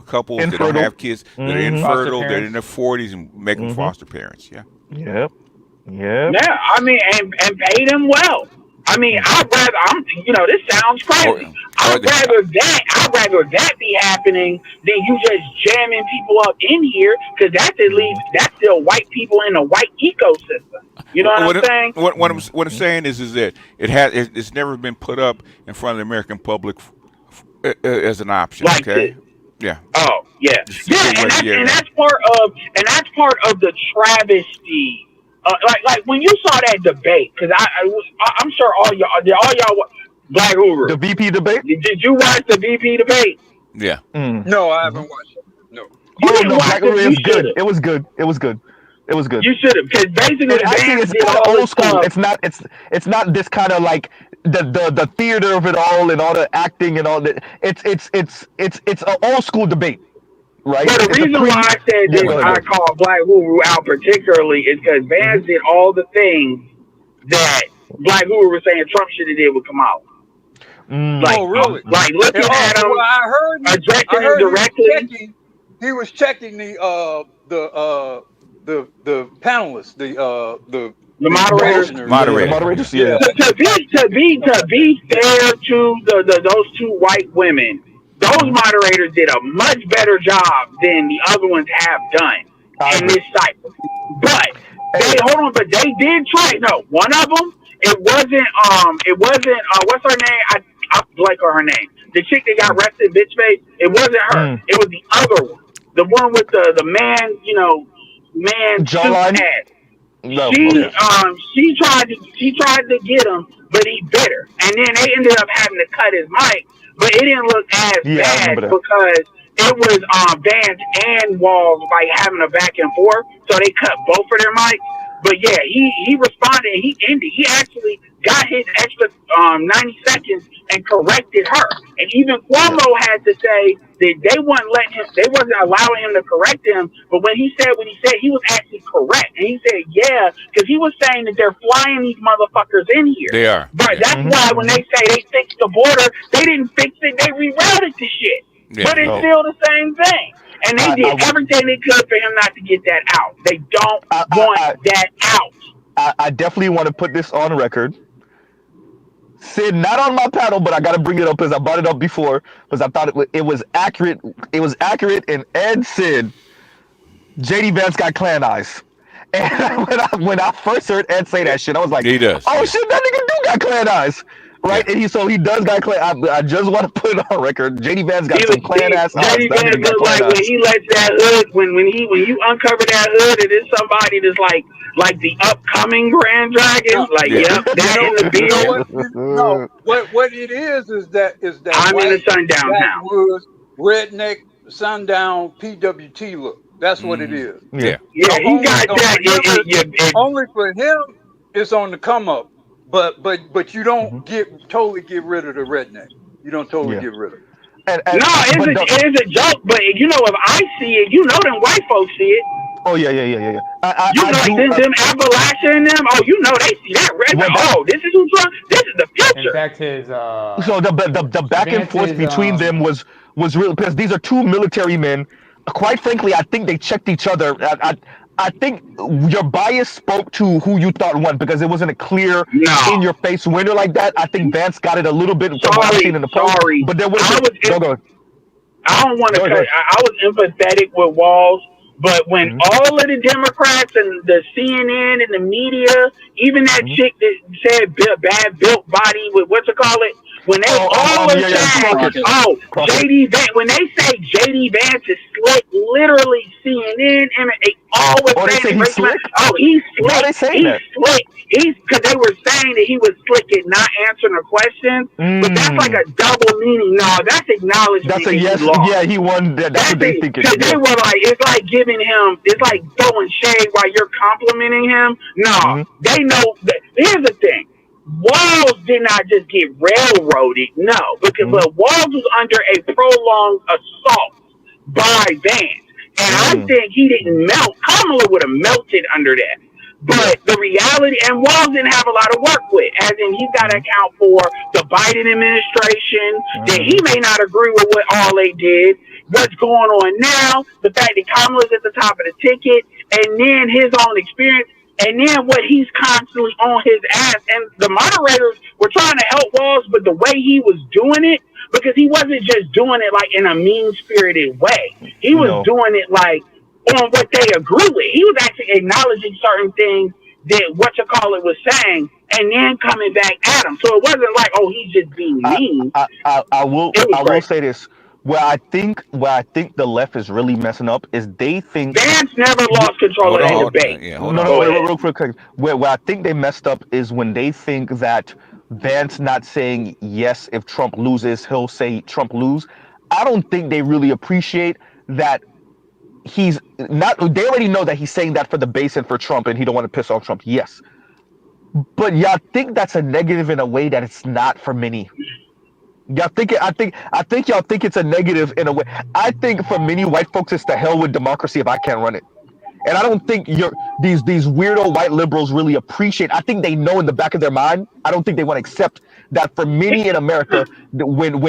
couples that don't have kids that are infertile, they're in their 40s and make them foster parents. Yeah. Yep. Yeah, I mean, and pay them well. I mean, this sounds crazy. I'd rather that be happening than you just jamming people up in here because that's still white people in a white ecosystem. You know what I'm saying? What I'm saying is that it's never been put up in front of the American public as an option. Like Okay. this. Yeah. Oh yeah, and that's part of the travesty. Like when you saw that debate, because I'm sure all y'all Black Hoover. The VP debate. Did you watch the VP debate? Yeah. No, I haven't watched it. No. You didn't watch Black it. Hoover is good. It was good. It was good. It was good. You should have, because basically it's kind of old school. It's not this kind of like the theater of it all and all the acting and all that. It's an old school debate, right? But the reason why I said this, I call Black Hoover out particularly, is because Vance did all the things that Black Hoover was saying Trump should have did with Kamala. Oh, really? Like looking at him, well, I heard him directly. He was checking the panelists, the moderators. Yeah. To be fair to those two white women, those moderators did a much better job than the other ones have done in this cycle. But they did try. No, one of them. It wasn't what's her name? I blank on her name. The chick that got arrested, bitch face. It wasn't her. It was the other one. The one with the man suit ass. No, she tried to get him, but he bit her, and then they ended up having to cut his mic. But it didn't look as bad because it was Vance and Walls like having a back and forth, so they cut both of their mics. But yeah, he responded. He ended. He actually got his extra 90 seconds and corrected her. And even Cuomo had to say that they wasn't allowing him to correct him. But when he said what he said, he was actually correct. And he said, yeah, because he was saying that they're flying these motherfuckers in here. They are. But that's why when they say they fixed the border, they didn't fix it. They rerouted the shit. Yeah, but it's still the same thing. And they did everything they could for him not to get that out. They don't want that out. I definitely want to put this on record. Sid, not on my panel, but I got to bring it up because I brought it up before because I thought it was accurate. It was accurate, and Ed said JD Vance got clan eyes. And when I first heard Ed say that shit, I was like, he does. Oh shit, that nigga do got clan eyes. right? And he does got Klan. I just want to put it on record. JD Vance got some Klan ass odds. JD Vance look like when he lets that hood when you uncover that hood, it is somebody that's like the upcoming Grand Dragon. No, Like, yep, that in the you know beard. what? No, what it is that I'm white in a sundown town. backwoods redneck sundown PWT look. That's what it is. Yeah, he got that. Only for him, it's on the come up. But you don't totally get rid of the redneck. You don't totally get rid of it. It's a joke, but you know, if I see it, you know them white folks see it. Oh yeah. Them Appalachian and them. Oh, you know they see that red. This is who Trump. This is the future. In fact, his so the back and forth between them was real because these are two military men. Quite frankly, I think they checked each other. I think your bias spoke to who you thought won because it wasn't a clear in your face winner like that. I think Vance got it a little bit from what I've seen in the poll. But there was I don't want to cut. I was empathetic with Walls, but when all of the Democrats and the CNN and the media, even that chick that said bad built body with when they always say, JD Vance, when they say JD Vance is slick, literally CNN, and they always say he's slick. He's slick. Why are they saying that? Slick. Because they were saying that he was slick at not answering a question, but that's like a double meaning. No, that's acknowledgement. That's a yes. Yeah, he won. That's what they think. Because they were like, it's like giving him, it's like throwing shade while you're complimenting him. No, they know. Here's the thing. Walls did not just get railroaded, no, but Walls was under a prolonged assault by Vance, and I think he didn't melt. Kamala would have melted under that, but the reality, and Walls didn't have a lot of work with, as in he's got to account for the Biden administration, that he may not agree with what all they did, what's going on now, the fact that Kamala's at the top of the ticket, and then his own experience. And then what he's constantly on his ass. And the moderators were trying to help Walls, but the way he was doing it, because he wasn't just doing it like in a mean-spirited way. He was doing it like on what they agree with. He was actually acknowledging certain things that was saying, and then coming back at him. So it wasn't like, he's just being mean. I will say this. Where I think the left is really messing up is they think Vance never lost control of that debate. Real quick. Where I think they messed up is when they think that Vance not saying yes if Trump loses, he'll say Trump lose. I don't think they really appreciate that he's not. They already know that he's saying that for the base and for Trump, and he don't want to piss off Trump. Yes, but y'all think that's a negative in a way that it's not for many. Y'all think I think y'all think it's a negative in a way. I think for many white folks it's the hell with democracy if I can't run it. And I don't think these weirdo white liberals really appreciate. I think they know in the back of their mind. I don't think they want to accept that for many in America when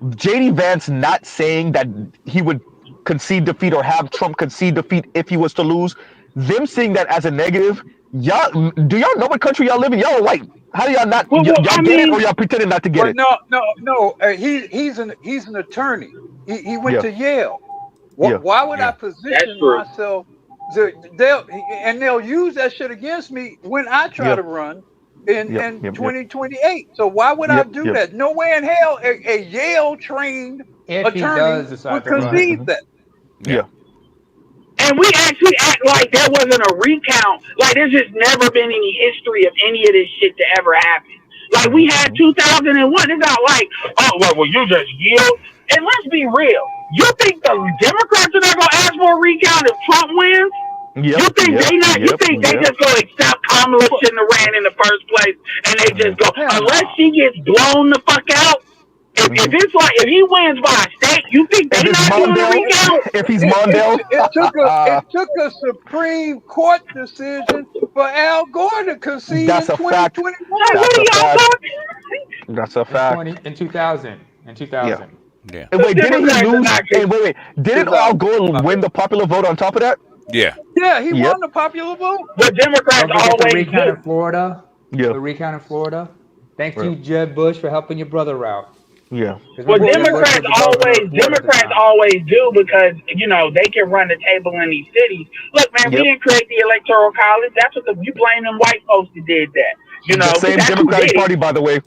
JD Vance not saying that he would concede defeat or have Trump concede defeat if he was to lose, them seeing that as a negative. Y'all, do y'all know what country y'all live in? Y'all are white. How do y'all not? Y'all get it, or y'all pretending not to get it? No. He's an attorney. He went to Yale. Why would I position myself? They'll use that shit against me when I try to run in 2028. So why would I do that? No way in hell a Yale trained attorney would concede that. Yeah. And we actually act like that wasn't a recount. Like there's just never been any history of any of this shit to ever happen. Like we had 2001. It's not like, well, you just yield. And let's be real. You think the Democrats are not gonna ask for a recount if Trump wins? You think they not? You think they just gonna accept Kamala shouldn't have ran in the first place, and they just go unless she gets blown the fuck out? If it's like if he wins by a state, you think they not doing a recount? If he's Mondale, it took a Supreme Court decision for Al Gore to concede in 2021. That's a fact. In 2000. Yeah. And wait, didn't he lose? Wait. Didn't Al Gore win the popular vote on top of that? Yeah. Yeah, he won the popular vote. The Democrats always the recount in Florida. Yeah. The recount in Florida. Thanks to you, Jeb Bush, for helping your brother out. Yeah. Well, Democrats always do because they can run the table in these cities. Look, man, we didn't create the Electoral College. That's what you blame them white folks that did that. You The know, because same that's who did Democratic it. Party, by the way.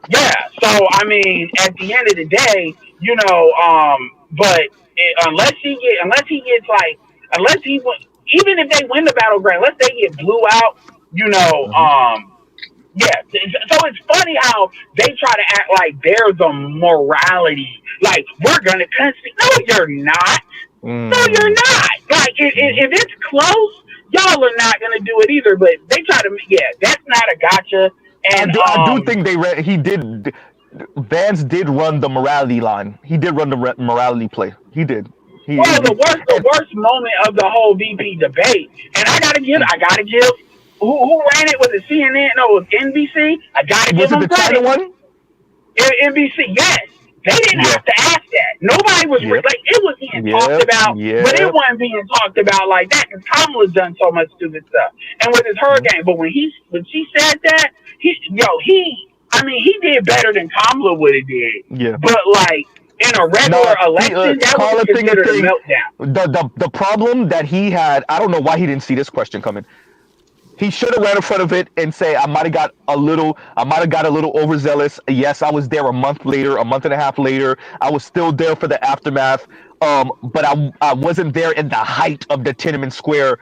Yeah. So I mean, at the end of the day, but unless he gets like, unless he even if they win the battleground, unless they get blew out, you know, yeah. So it's funny how they try to act like there's a morality, like we're gonna concede. No, you're not. No, you're not. Like if it's close, y'all are not gonna do it either. But they try to, yeah, that's not a gotcha. And I do think they read. He did. Vance did run the morality line. He did run the morality play. He did. well, He the and worst moment of the whole VP debate, and I gotta give who ran it, was it CNN? No, it was NBC. I gotta give was it them the China credit. one? NBC, yes. They didn't Yeah. have to ask that. Nobody was Yep. like, it was being talked Yep. about, but it Yep. wasn't being talked about like that because Kamala's done so much stupid stuff. And with his hurricane, but when she said that, I mean, he did better than Kamala would have did. Yeah. But like in a regular Nah, election, that would call be a thing a considered a thing. meltdown. The problem that he had, I don't know why he didn't see this question coming. He should have ran in front of it and say, I might have got a little overzealous. Yes, I was there a month later, a month and a half later. I was still there for the aftermath. But I wasn't there in the height of the Tiananmen Square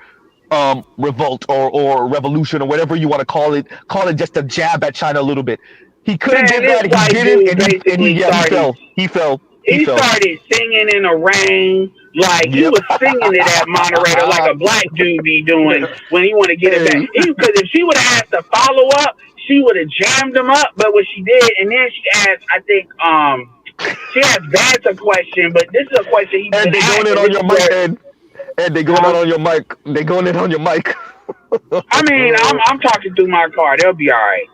revolt or revolution or whatever you want to call it. Call it just a jab at China a little bit. He could have Man, did this that. He white didn't, dude and he basically yeah, he started. fell. He fell. He He fell. started singing in the rain, like he Yep. was singing to that moderator, like a black dude be doing when he want to get it back. Hey. Because if she would have asked to follow up, she would have jammed him up. But what she did, and then she asked, I think, she asked Vance a question, but this is a question he's And been they going asked, in and on this your is mic, where, Ed. And they going huh? in on your mic. They going in on your mic. I mean, I'm talking through my car. They'll be all right.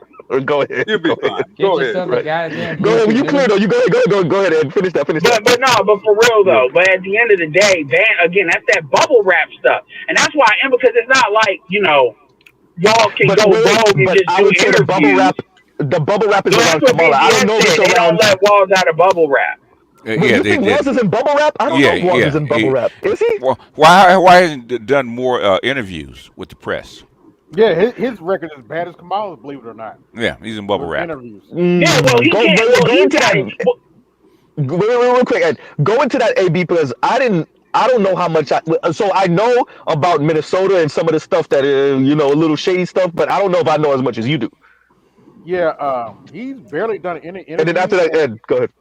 Go ahead. You'll be Go fine. ahead. Get Go ahead. yourself a Right. goddamn Go ahead. Bluetooth, You clear nigga. though. You go ahead, Ed. Finish that. Finish that. But for real Yeah. though. But at the end of the day, again, that's that bubble wrap stuff, and that's why. And because it's not like y'all can But go wait. rogue and But just I do would say the bubble interviews. wrap. The bubble wrap is So that's around what Kamala. I don't BBS know if it's said. They don't around. let walls out of bubble wrap. But Yeah, you they think Walls did. is in bubble wrap? I don't know Yeah, if Walls is yeah. in bubble wrap. Is he? Well, why hasn't he done more interviews with the press? Yeah, his record is as bad as Kamala's, believe it or not, Yeah, he's in bubble with wrap. interviews. Yeah, well he Go can't. Well go he's into got that. it. Well, Real quick, Ed. Go into that AB because I don't know how much so I know about Minnesota and some of the stuff that a little shady stuff, but I don't know if I know as much as you do. Yeah, he's barely done any And then after interviews, that, Ed, go ahead.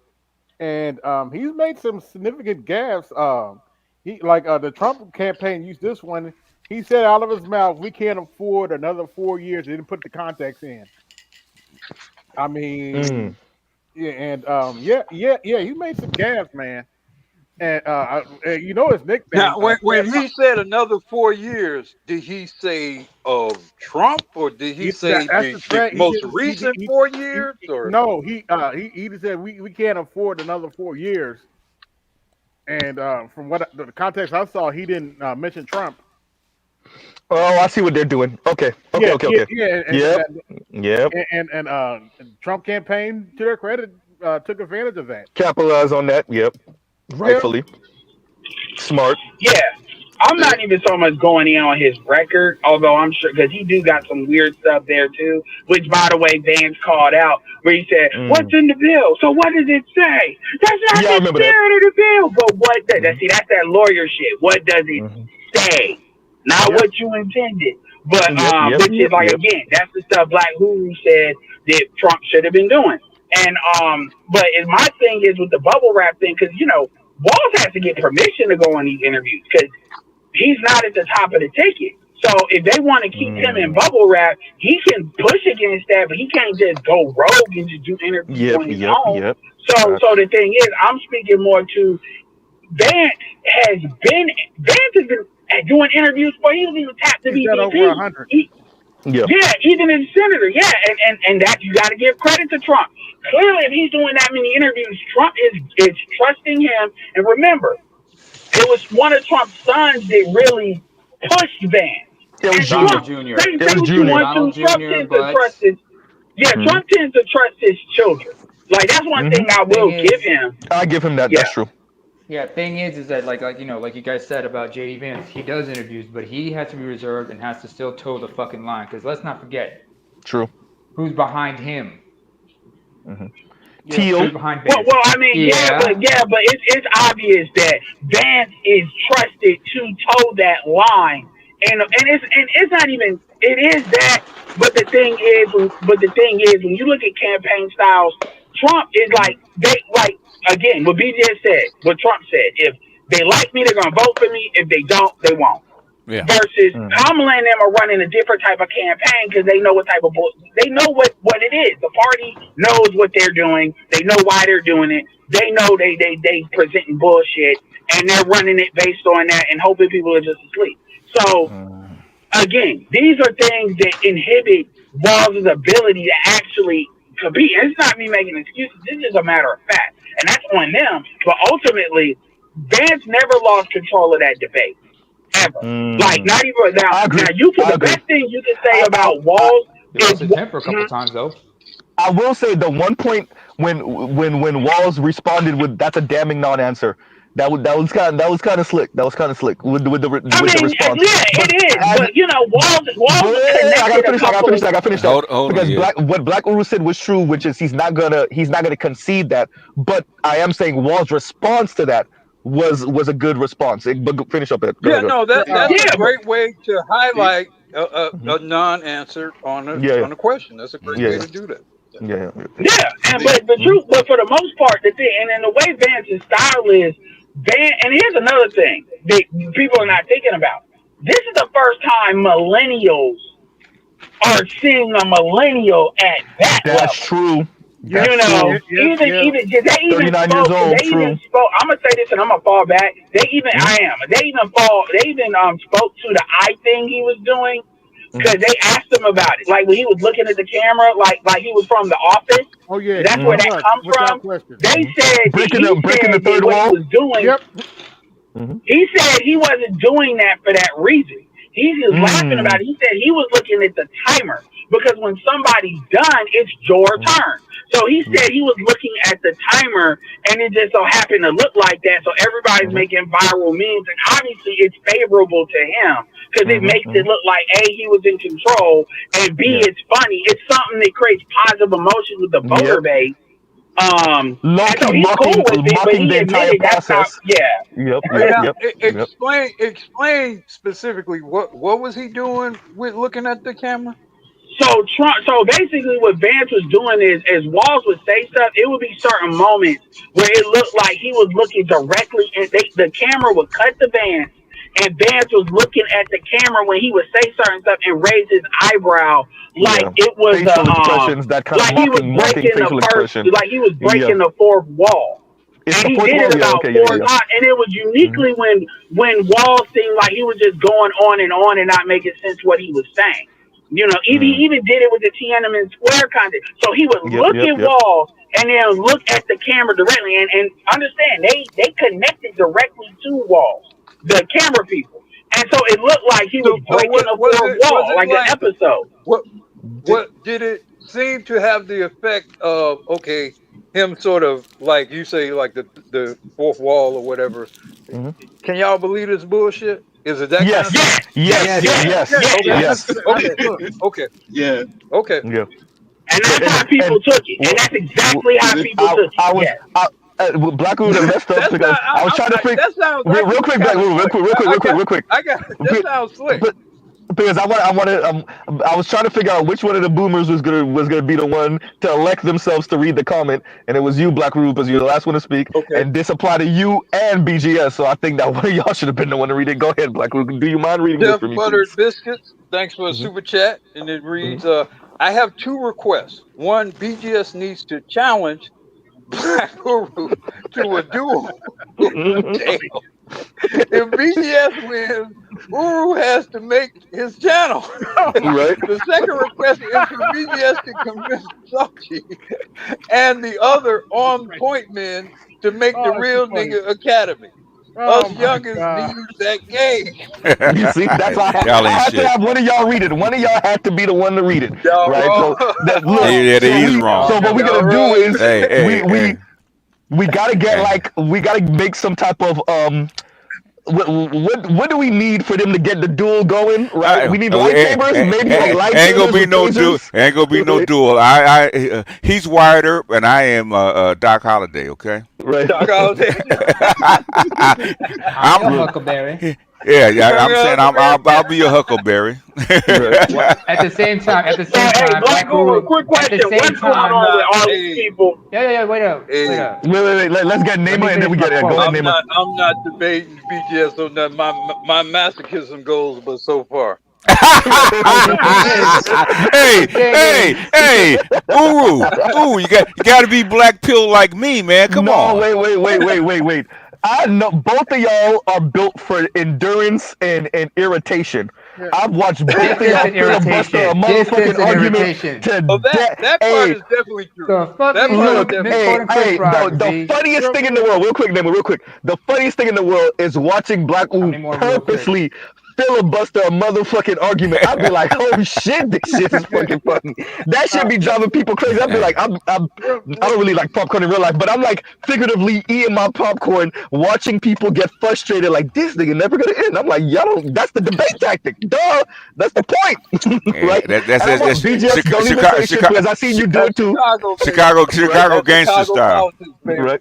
and he's made some significant gaffes. He the Trump campaign used this one. He said out of his mouth, "We can't afford another 4 years." He didn't put the context in. I mean, yeah, and yeah. He made some gaffes, man. And his nickname, Now, when Fat he said another 4 years, did he say of Trump or did he Yeah, say that's the, the the threat. He most didn't. recent 4 years? Or No, he just said we can't afford another 4 years. And from what the context I saw, he didn't mention Trump. Oh, I see what they're doing. Okay. Yeah, yeah, Okay. yeah. Yep. Yep. And Trump campaign, to their credit, took advantage of that. Capitalize on that. Yep. Yeah. Rightfully. Smart. Yeah, I'm not even so much going in on his record, although I'm sure because he do got some weird stuff there too. Which, by the way, Vance called out where he said, "What's in the bill? So what does it say? That's not Yeah, I the remember that. spirit of the bill." But what? That's that lawyer shit. What does it say? Not Yep. what you intended. But Yep. which is like again, that's the stuff Black Hulu said that Trump should have been doing. And but my thing is with the bubble wrap thing because Walls has to get permission to go on these interviews because he's not at the top of the ticket. So if they want to keep him in bubble wrap, he can push against that, but he can't just go rogue and just do interviews on his own. Yep. So the thing is, I'm speaking more to Vance has been doing interviews before he was even tapped to He's be done over VP. 100. Yeah. Yeah, even as senator. Yeah, and that you got to give credit to Trump. Clearly, if he's doing that many interviews, Trump is trusting him. And remember, it was one of Trump's sons that really pushed Vance. It was And Junior. Trump, Jr. say It was what you Junior. want to, Donald Trump Jr., tends to but trust his. Yeah, Trump tends to trust his children. Like that's one thing I will give him. I give him that. Yeah. That's true. yeah, thing is that like like you guys said about JD Vance, he does interviews, but he has to be reserved and has to still toe the fucking line. Because let's not forget, True. Who's behind him? Teal. Who's behind Vance? Well, I mean, but it's obvious that Vance is trusted to toe that line, and it's not even it is that. But the thing is, when you look at campaign styles, Trump is like again what BJ said, what Trump said. If they like me, they're gonna vote for me. If they don't, they won't. Yeah. Versus Kamala and them are running a different type of campaign because they know what type of they know what it is. The party knows what they're doing. They know why they're doing it. They know they presenting bullshit and they're running it based on that and hoping people are just asleep. So again, these are things that inhibit Walls' ability to actually compete. And it's not me making excuses. This is a matter of fact, and that's on them. But ultimately, Vance never lost control of that debate. Ever. Like, not even now. Now, the best thing you can say about Walls is the temper a couple times though. I will say the one point when Walls responded with "that's a damning non-answer." That was kind of slick. That was kind of slick with the response. Yeah, it is. But you know, Walls I gotta finish that. Hold because on, what Black Uru said was true, which is he's not gonna concede that. But I am saying Walls' response to that was a good response. But finish up it. That's a great way to highlight a non-answer on a question. That's a great way to do that. But the truth, but for the most part, the thing, and then the way Vance's style is, and here's another thing that people are not thinking about. This is the first time millennials are seeing a millennial at that level. That's true. Even they even 39 spoke. years old, They even spoke. I'm gonna say this, and I'm gonna fall back. They even spoke to the eye thing he was doing. Because they asked him about it, like when he was looking at the camera, like he was from The Office. Oh yeah, that's where that comes from. They said breaking the third what wall. he was doing. He said he wasn't doing that for that reason. He was laughing about it. He said he was looking at the timer because when somebody's done, it's your turn. So he said he was looking at the timer, and it just so happened to look like that. So everybody's making viral memes, and obviously it's favorable to him because it makes it look like A, he was in control, and B, it's funny. It's something that creates positive emotions with the voter base. So he's cool with it, but he admitted that's how. Explain specifically what was he doing with looking at the camera? So basically what Vance was doing is, as Walls would say stuff, it would be certain moments where it looked like he was looking directly, and the camera would cut to Vance, and Vance was looking at the camera when he would say certain stuff and raise his eyebrow like it was facial expressions, that kind like of he was mocking breaking facial the first, expression. like he was breaking the fourth wall. It's and the he fourth did wall, it about 4 times, and it was uniquely when Wall seemed like he was just going on and not making sense what he was saying. You know, he even did it with the Tiananmen Square content. So he would look at Wall and then look at the camera directly, and understand they connected directly to Walls, the camera people, and so it looked like he was breaking the fourth wall, like an episode. What did it seem to have the effect of? Okay, him sort of like you say, like the fourth wall or whatever. Can y'all believe this bullshit? Is it that kind of thing? Yes. Okay. Yeah. Okay. Yeah. And that's how people took it. And that's exactly how people took it. Black Root messed up because I was trying to figure. Real quick, Black Root, real quick. I got it. That sounds slick. Because I was trying to figure out which one of the boomers was gonna be the one to elect themselves to read the comment, and it was you, Black Root, because you're the last one to speak. Okay. And this applied to you and BGS, so I think that one of y'all should have been the one to read it. Go ahead, Black Root. Do you mind reading this for me, Buttered please? Biscuits. Thanks for a super chat, and it reads: I have 2 requests. One, BGS needs to challenge Black Guru to a duel. Damn. If BGS wins, Uru has to make his channel. Right. The second request is for BGS to convince Sochi and the other on-point men to make the Real Nigga Academy. Us youngins need that game. You see, that's why I had to have one of y'all read it. One of y'all had to be the one to read it, right? Wrong. So what we're gonna do is we Hey. gotta get we gotta make some type of what do we need for them to get the duel going? Right, we need lightsabers, maybe like ain't gonna lightsabers be with no duel. tasers. Ain't gonna be no Right, duel. He's Wyatt Earp, and I am Doc Holliday. Okay. right. Doc Holliday. I'm your I'm. Huckleberry. Yeah. I'm saying I'll be a Huckleberry. Right. At the same time, So, hey, Black Black Guru, Guru. quick At the question: same what's going I'm time, on with not. all these Hey, people? yeah. Wait up, wait hey. up. Let's get Let me Nema, and then finish we my get Go quote. ahead, I'm Nema. not. I'm not debating BGS on that. My masochism goes, but so far. The thing is, hey, the thing hey, is, hey, Uru, you got to be black pill like me, man. Come No, on. wait. I know both of y'all are built for endurance and irritation. Yeah. I've watched both of distance y'all and filibuster a irritation. motherfucking Distance and argument irritation. to Oh, death. that part Hey, is definitely true. The fuck That you part is look, doing definitely misquoting true. Chris Rock, the Z? funniest Real thing in the quick. world, real quick, Nema, real quick. The funniest thing in the world is watching Black How Ooh many more real quick? purposely filibuster a motherfucking argument. I'd be like, oh shit, this shit is fucking funny. That should be Real, driving people crazy. I'd be like, I real. don't really like popcorn in real life, but I'm like figuratively eating my popcorn, watching people get frustrated, like this nigga never gonna end. I'm like, y'all don't, that's the debate tactic. Duh, that's the point. Yeah, Right? that's And I want that's BGS, don't even Chicago, say shit Chicago, because I seen you do That's it too. Chicago, baby. Chicago That's gangster Chicago style. politics, baby. Right.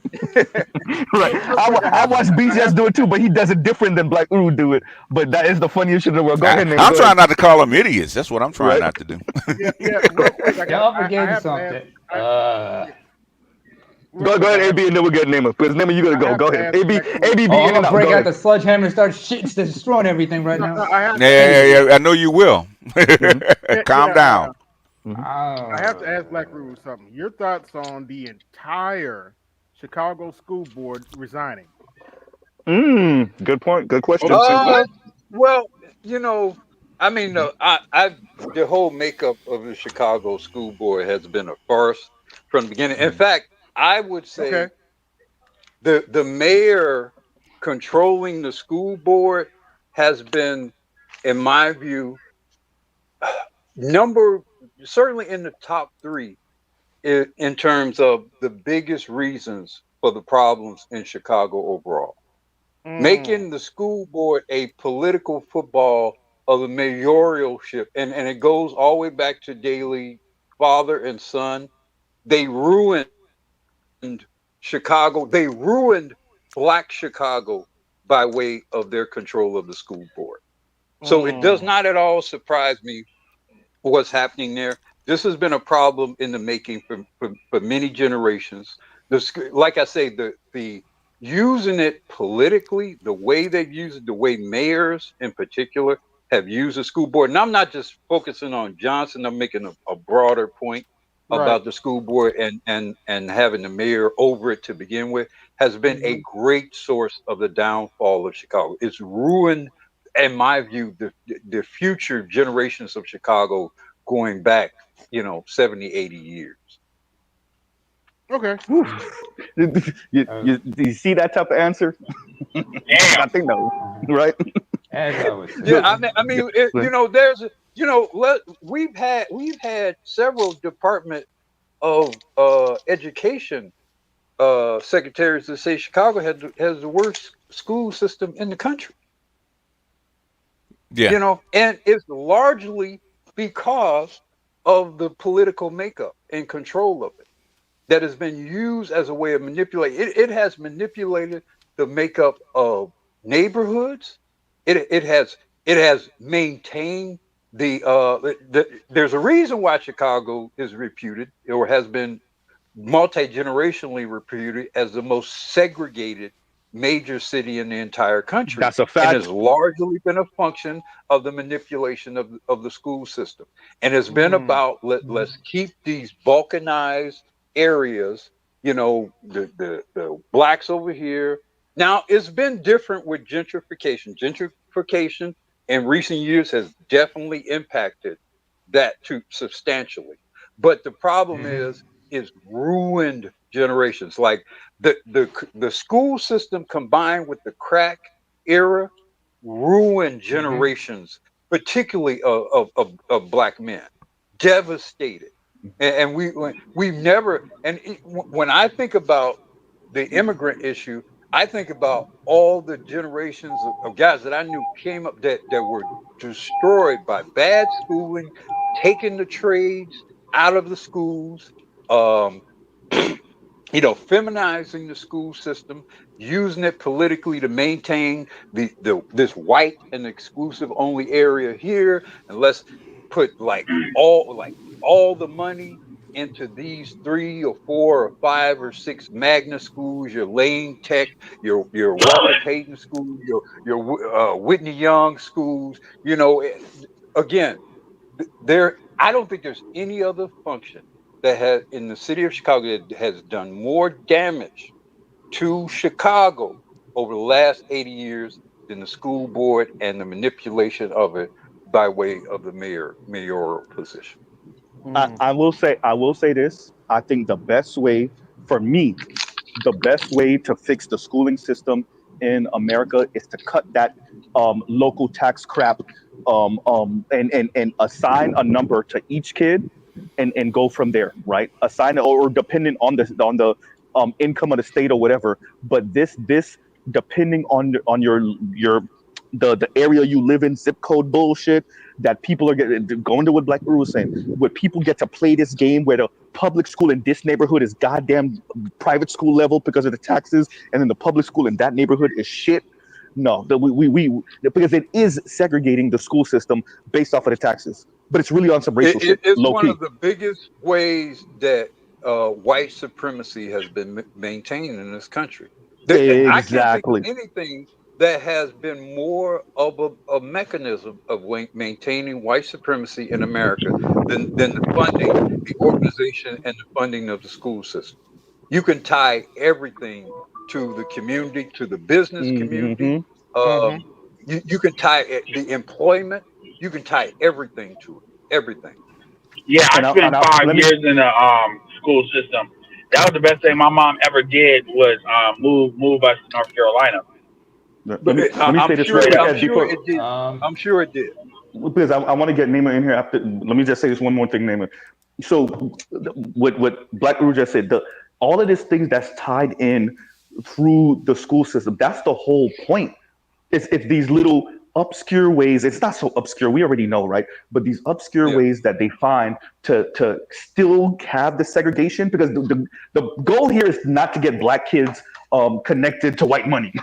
Right. Real quick. I watched BGS do it too, but he does it different than Black Uru do it. But that is the funniest shit in the world. Go ahead, name. I'm Go ahead. trying not to call them idiots. That's what I'm trying Right. not to do. Yeah. Real quick. Y'all I forgetting have to ask. something. Yeah, real Go quick. ahead, AB, and then we'll get Nima. Because Nima, you gotta I go. have Go to ahead. ask AB, Black Guru. AB, Oh, be I'm in and gonna out. break Go out ahead. the sledgehammer and start shit, destroying everything right No, now. I have to ask. Yeah. I know you will. Hmm. Calm down. Hmm. I have to ask Black Uh, Guru something. Your thoughts on the entire Chicago School Board resigning? Good point. Good question. Hold on, say what? Well, you know, I mean, the whole makeup of the Chicago school board has been a farce from the beginning. In fact, I would Okay. say the mayor controlling the school board has been, in my view, number certainly in the top three in terms of the biggest reasons for the problems in Chicago overall. Mm, Making the school board a political football of the mayoralship, and it goes all the way back to Daley, father and son. They ruined Chicago. They ruined Black Chicago by way of their control of the school board. So it does mm, not at all surprise me what's happening there. This has been a problem in the making for many generations. Like I say, the using it politically, the way they've used it, the way mayors in particular have used the school board. And I'm not just focusing on Johnson. I'm making a broader point right. about the school board and having the mayor over it to begin with has been a Hmm. great source of the downfall of Chicago. It's ruined, in my view, the future generations of Chicago going back, 70, 80 years. Okay. Whew. uh, You see that type of answer? Damn. I think no. Right? as I was Yeah, Look, saying. I mean, there's, we've had several Department of Education secretaries that say Chicago has the worst school system in the country. Yeah. And it's largely because of the political makeup and control of it that has been used as a way of manipulating. It has manipulated the makeup of neighborhoods. It has maintained there's a reason why Chicago is reputed or has been multi-generationally reputed as the most segregated major city in the entire country, that's a and has fact. largely been a function of the manipulation of the school system, and it's been Mm, about let's keep these balkanized areas, the blacks over here. Now it's been different with gentrification in recent years has definitely impacted that too substantially, but the problem Hmm. is ruined generations. Like the school system combined with the crack era ruined Hmm. generations, particularly of black men, devastated. And we've never. And when I think about the immigrant issue, I think about all the generations of guys that I knew came up that were destroyed by bad schooling, taking the trades out of the schools, um, feminizing the school system, using it politically to maintain this white and exclusive only area here, and let's put all the money into these 3 or 4 or 5 or 6 magna schools, your Lane Tech, your Walter Payton school, your Whitney Young schools. Again, there I don't think there's any other function that has in the city of Chicago that has done more damage to Chicago over the last 80 years than the school board and the manipulation of it by way of the mayoral position. I will say this. I think the best way for me, the best way to fix the schooling system in America is to cut that local tax crap, and assign a number to each kid, and go from there, right? Assign, or depending on the income of the state or whatever. But this depending on your the area you live in, zip code bullshit, that people are going to what Black Guru was saying, where people get to play this game where the public school in this neighborhood is goddamn private school level because of the taxes, and then the public school in that neighborhood is shit. No, because it is segregating the school system based off of the taxes, but it's really on some racial shit, It's low one key. of the biggest ways that white supremacy has been maintained in this country. I can't think of Exactly. anything that has been more of a mechanism of maintaining white supremacy in America than the funding, the organization, and the funding of the school system. You can tie everything to the community, to the business community. Hmm. Um, you can tie the employment. You can tie everything to it. Everything. Yeah, I spent five Let me. years in the school system. That was the best thing my mom ever did was move us to North Carolina. Let me let me say this real quick I'm as sure before, it did. I'm sure it did. because I want to get Naaman in here after. Let me just say this one more thing, Naaman. So, what Black Guru just said, all of these things that's tied in through the school system. That's the whole point. It's these little obscure ways. It's not so obscure. We already know, right? But these obscure Yeah. ways that they find to still have the segregation, because the goal here is not to get black kids connected to white money.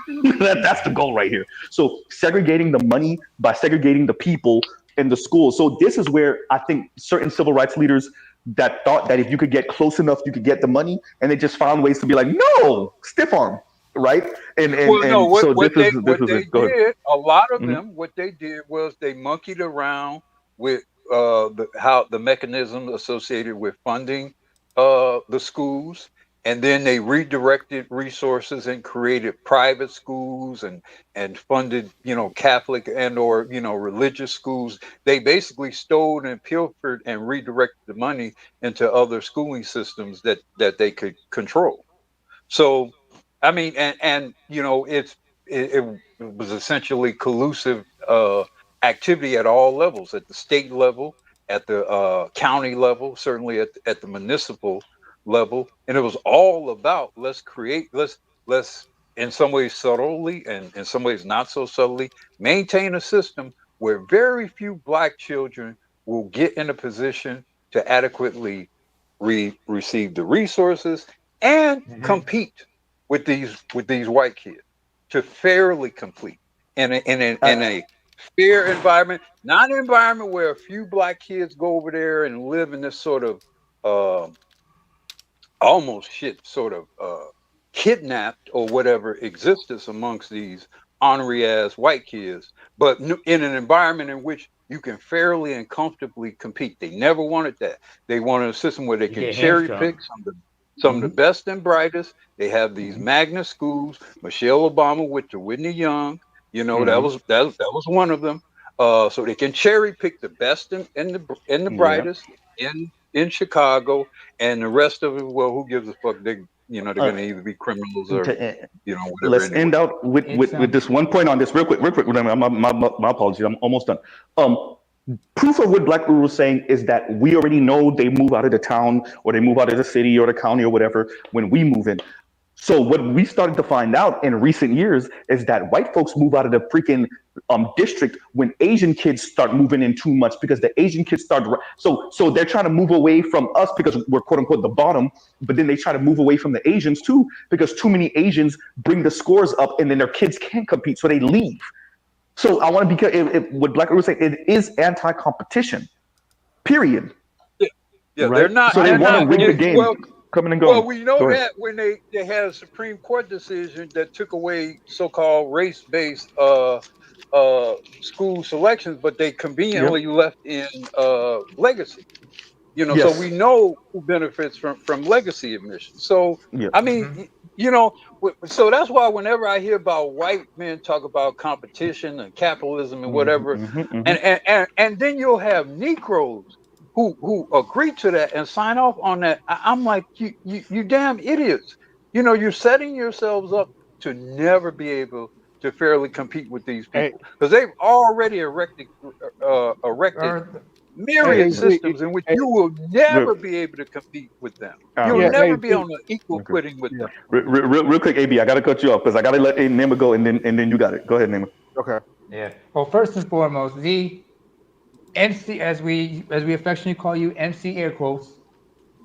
That's the goal right here. So segregating the money by segregating the people in the school. So this is where I think certain civil rights leaders that thought that if you could get close enough, you could get the money, and they just found ways to be like, no, stiff arm, right? And and Well, no, and so this is what they it. Go ahead. did, a lot of Hmm. them, what they did was they monkeyed around with the mechanism associated with funding the schools, and then they redirected resources and created private schools and funded Catholic and or religious schools. They basically stole and pilfered and redirected the money into other schooling systems that they could control. So, I mean, and it was essentially collusive activity at all levels, at the state level, at the county level, certainly at the municipal level, and it was all about let's in some ways subtly and in some ways not so subtly maintain a system where very few black children will get in a position to adequately receive the resources and compete with these white kids to fairly compete in a fair environment, not an environment where a few black kids go over there and live in this sort of uh, almost shit sort of kidnapped or whatever existence amongst these ornery ass white kids, but in an environment in which you can fairly and comfortably compete. They never wanted that. They wanted a system where they You can get cherry hamstrung. pick some of the Hmm. best and brightest. They have these magna schools. Michelle Obama went to Whitney Young. That Hmm. was one of them. So they can cherry pick the best and the Yeah. brightest in Chicago, and the rest of it, well, who gives a fuck? They're Uh, gonna either be criminals or whatever let's anyway. end out It's with this one point on this real quick. My apologies. I'm almost done. Proof of what Black Guru was saying is that we already know they move out of the town, or they move out of the city or the county or whatever when we move in. So what we started to find out in recent years is that white folks move out of the freaking district when Asian kids start moving in too much because the Asian kids start so they're trying to move away from us because we're quote unquote the bottom, but then they try to move away from the Asians too because too many Asians bring the scores up and then their kids can't compete, so they leave. So I want to be clear. What Black was saying, it is anti-competition. Period. Yeah, Right. they're not. So they They're want to not. rig the game, Well, coming and well, going. we know Go ahead. that when they had a Supreme Court decision that took away so-called race-based school selections, but they Yep. conveniently left in legacy. So we Yes. know who benefits from legacy admission. So Yep. I mean, so that's why whenever I hear about white men talk about competition and capitalism and whatever, and then you'll have Negroes who agree to that and sign off on that. I'm like, you damn idiots. You're setting yourselves up to never be able to fairly compete with these people because they've already erected myriad systems in which you will never be able to compete with them. You'll never be on an equal footing with them. Real quick, AB, I got to cut you off because I got to let Nema go, and then you got it. Go ahead, Nema. Okay. Yeah. Well, first and foremost, the MC, as we affectionately call you, MC air quotes.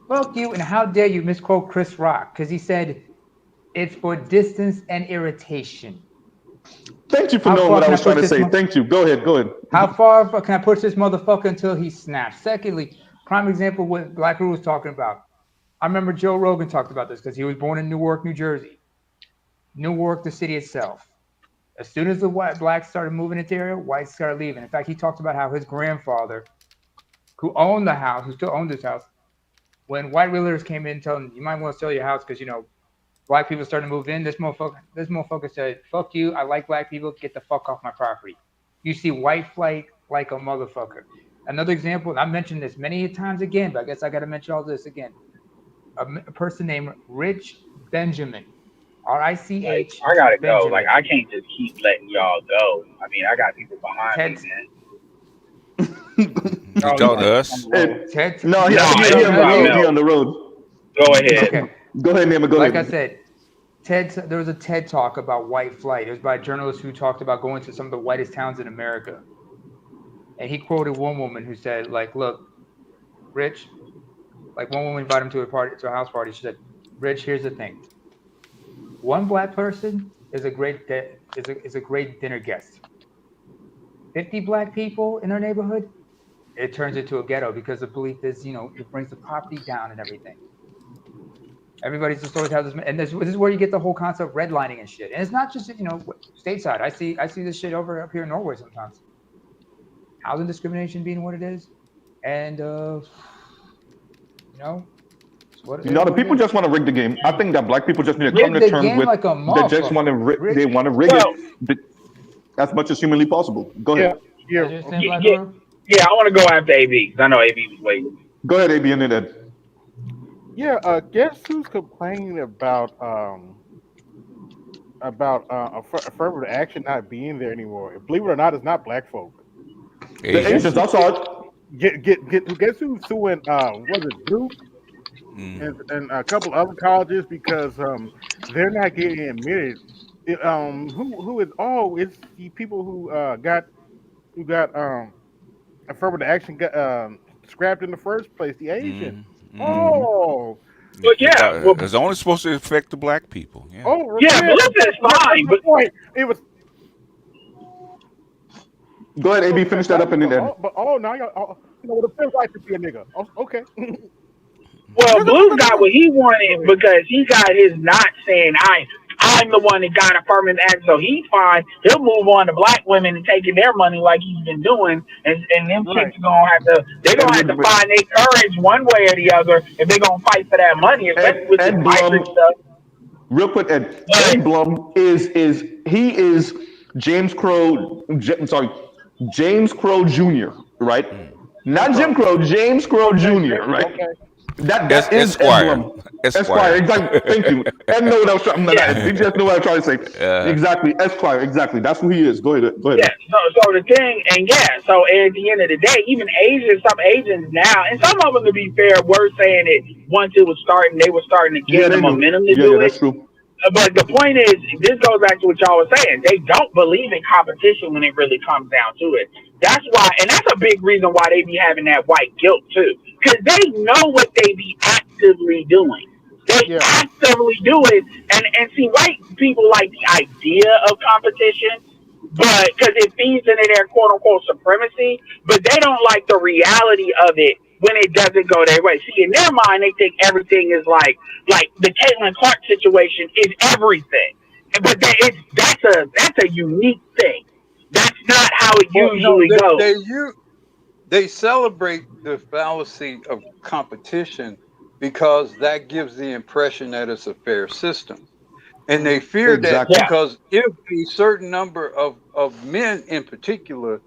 Fuck you, and how dare you misquote Chris Rock because he said it's for distance and irritation. Thank you for knowing what I was trying to say. Thank you. Go ahead. Go ahead. How far can I push this motherfucker until he snaps? Secondly, prime example what Black Rule was talking about. I remember Joe Rogan talked about this because he was born in Newark, New Jersey. Newark, the city itself. As soon as the blacks started moving into the area, whites started leaving. In fact, he talked about how his grandfather, who owned the house, who still owned this house, when white realtors came in telling him, you might want to sell your house because, black people started to move in, this motherfucker said, fuck you, I like black people, get the fuck off my property. You see white flight like a motherfucker. Another example, and I mentioned this many times again, but I guess I got to mention all this again. A person named Rich Benjamin. R-I-C-H. I gotta Benjamin. go. Like, I can't just keep letting y'all go. I mean, I got people behind me, man. You talking to us? No, he on the road. Go ahead. Okay. Go ahead, Nema. Go ahead. Like I said, there was a TED talk about white flight. It was by a journalist who talked about going to some of the whitest towns in America. And he quoted one woman who said, like, look, Rich, like one woman invited him to a house party. She said, Rich, here's the thing. One black person is a great dinner guest. 50 black people in our neighborhood, it turns into a ghetto because the belief is, it brings the poverty down and everything. Everybody's just always has this, and this is where you get the whole concept of redlining and shit. And it's not just stateside. I see this shit up here in Norway sometimes. Housing discrimination being what it is, and the people just want to rig the game. I think that black people just need to come to terms with. They just want to rig it as much as humanly possible. Go ahead. Yeah, I want to go after AB because I know AB was waiting. Go ahead, AB, and then Ed. Yeah, guess who's complaining about affirmative action not being there anymore? Believe it or not, it's not black folk. The Asians, I saw it. Guess who's suing? Was it Duke and a couple other colleges because they're not getting admitted. Who is? Oh, it's the people who got affirmative action scrapped in the first place. The Asians. Oh, but yeah, it's only supposed to affect the black people. Yeah. Oh, yeah, but that's fine. But it was. Go ahead, AB. Finish that up and then. Now what it feels like to be a nigga. Oh, okay. Well, Blue got what he wanted because he got his not saying I'm the one that got affirmative action, so he's fine. He'll move on to black women and taking their money like he's been doing, and them chicks gonna have to find their courage one way or the other if they're gonna fight for that money, especially with this migrant stuff. Real quick, Ed Blum is James Crow. James Crow Jr. Right? Not Jim Crow. James Crow Jr. Right? Okay. That is Esquire. Exactly. Thank you. Ed know what I was trying. He just know what I'm trying to say. Exactly. Esquire. Exactly. That's who he is. Go ahead. Yeah. So the thing, and so at the end of the day, even some Asians now, and some of them, to be fair, were saying it once it was starting, they were starting to get the momentum to do it. That's true. but the point is, this goes back to what y'all was saying. They don't believe in competition when it really comes down to it. That's why, and that's a big reason why they be having that white guilt too, because they know what they be actively doing. They Yeah. actively do it, and see, white people like the idea of competition, but because it feeds into their quote unquote supremacy, but they don't like the reality of it when it doesn't go their way. See, in their mind, they think everything is like the Caitlin Clark situation is everything, but that's a unique thing. That's not how it Well, no, usually goes. they celebrate the fallacy of competition because that gives the impression that it's a fair system. And they fear that Exactly. Yeah, because if a certain number of men in particular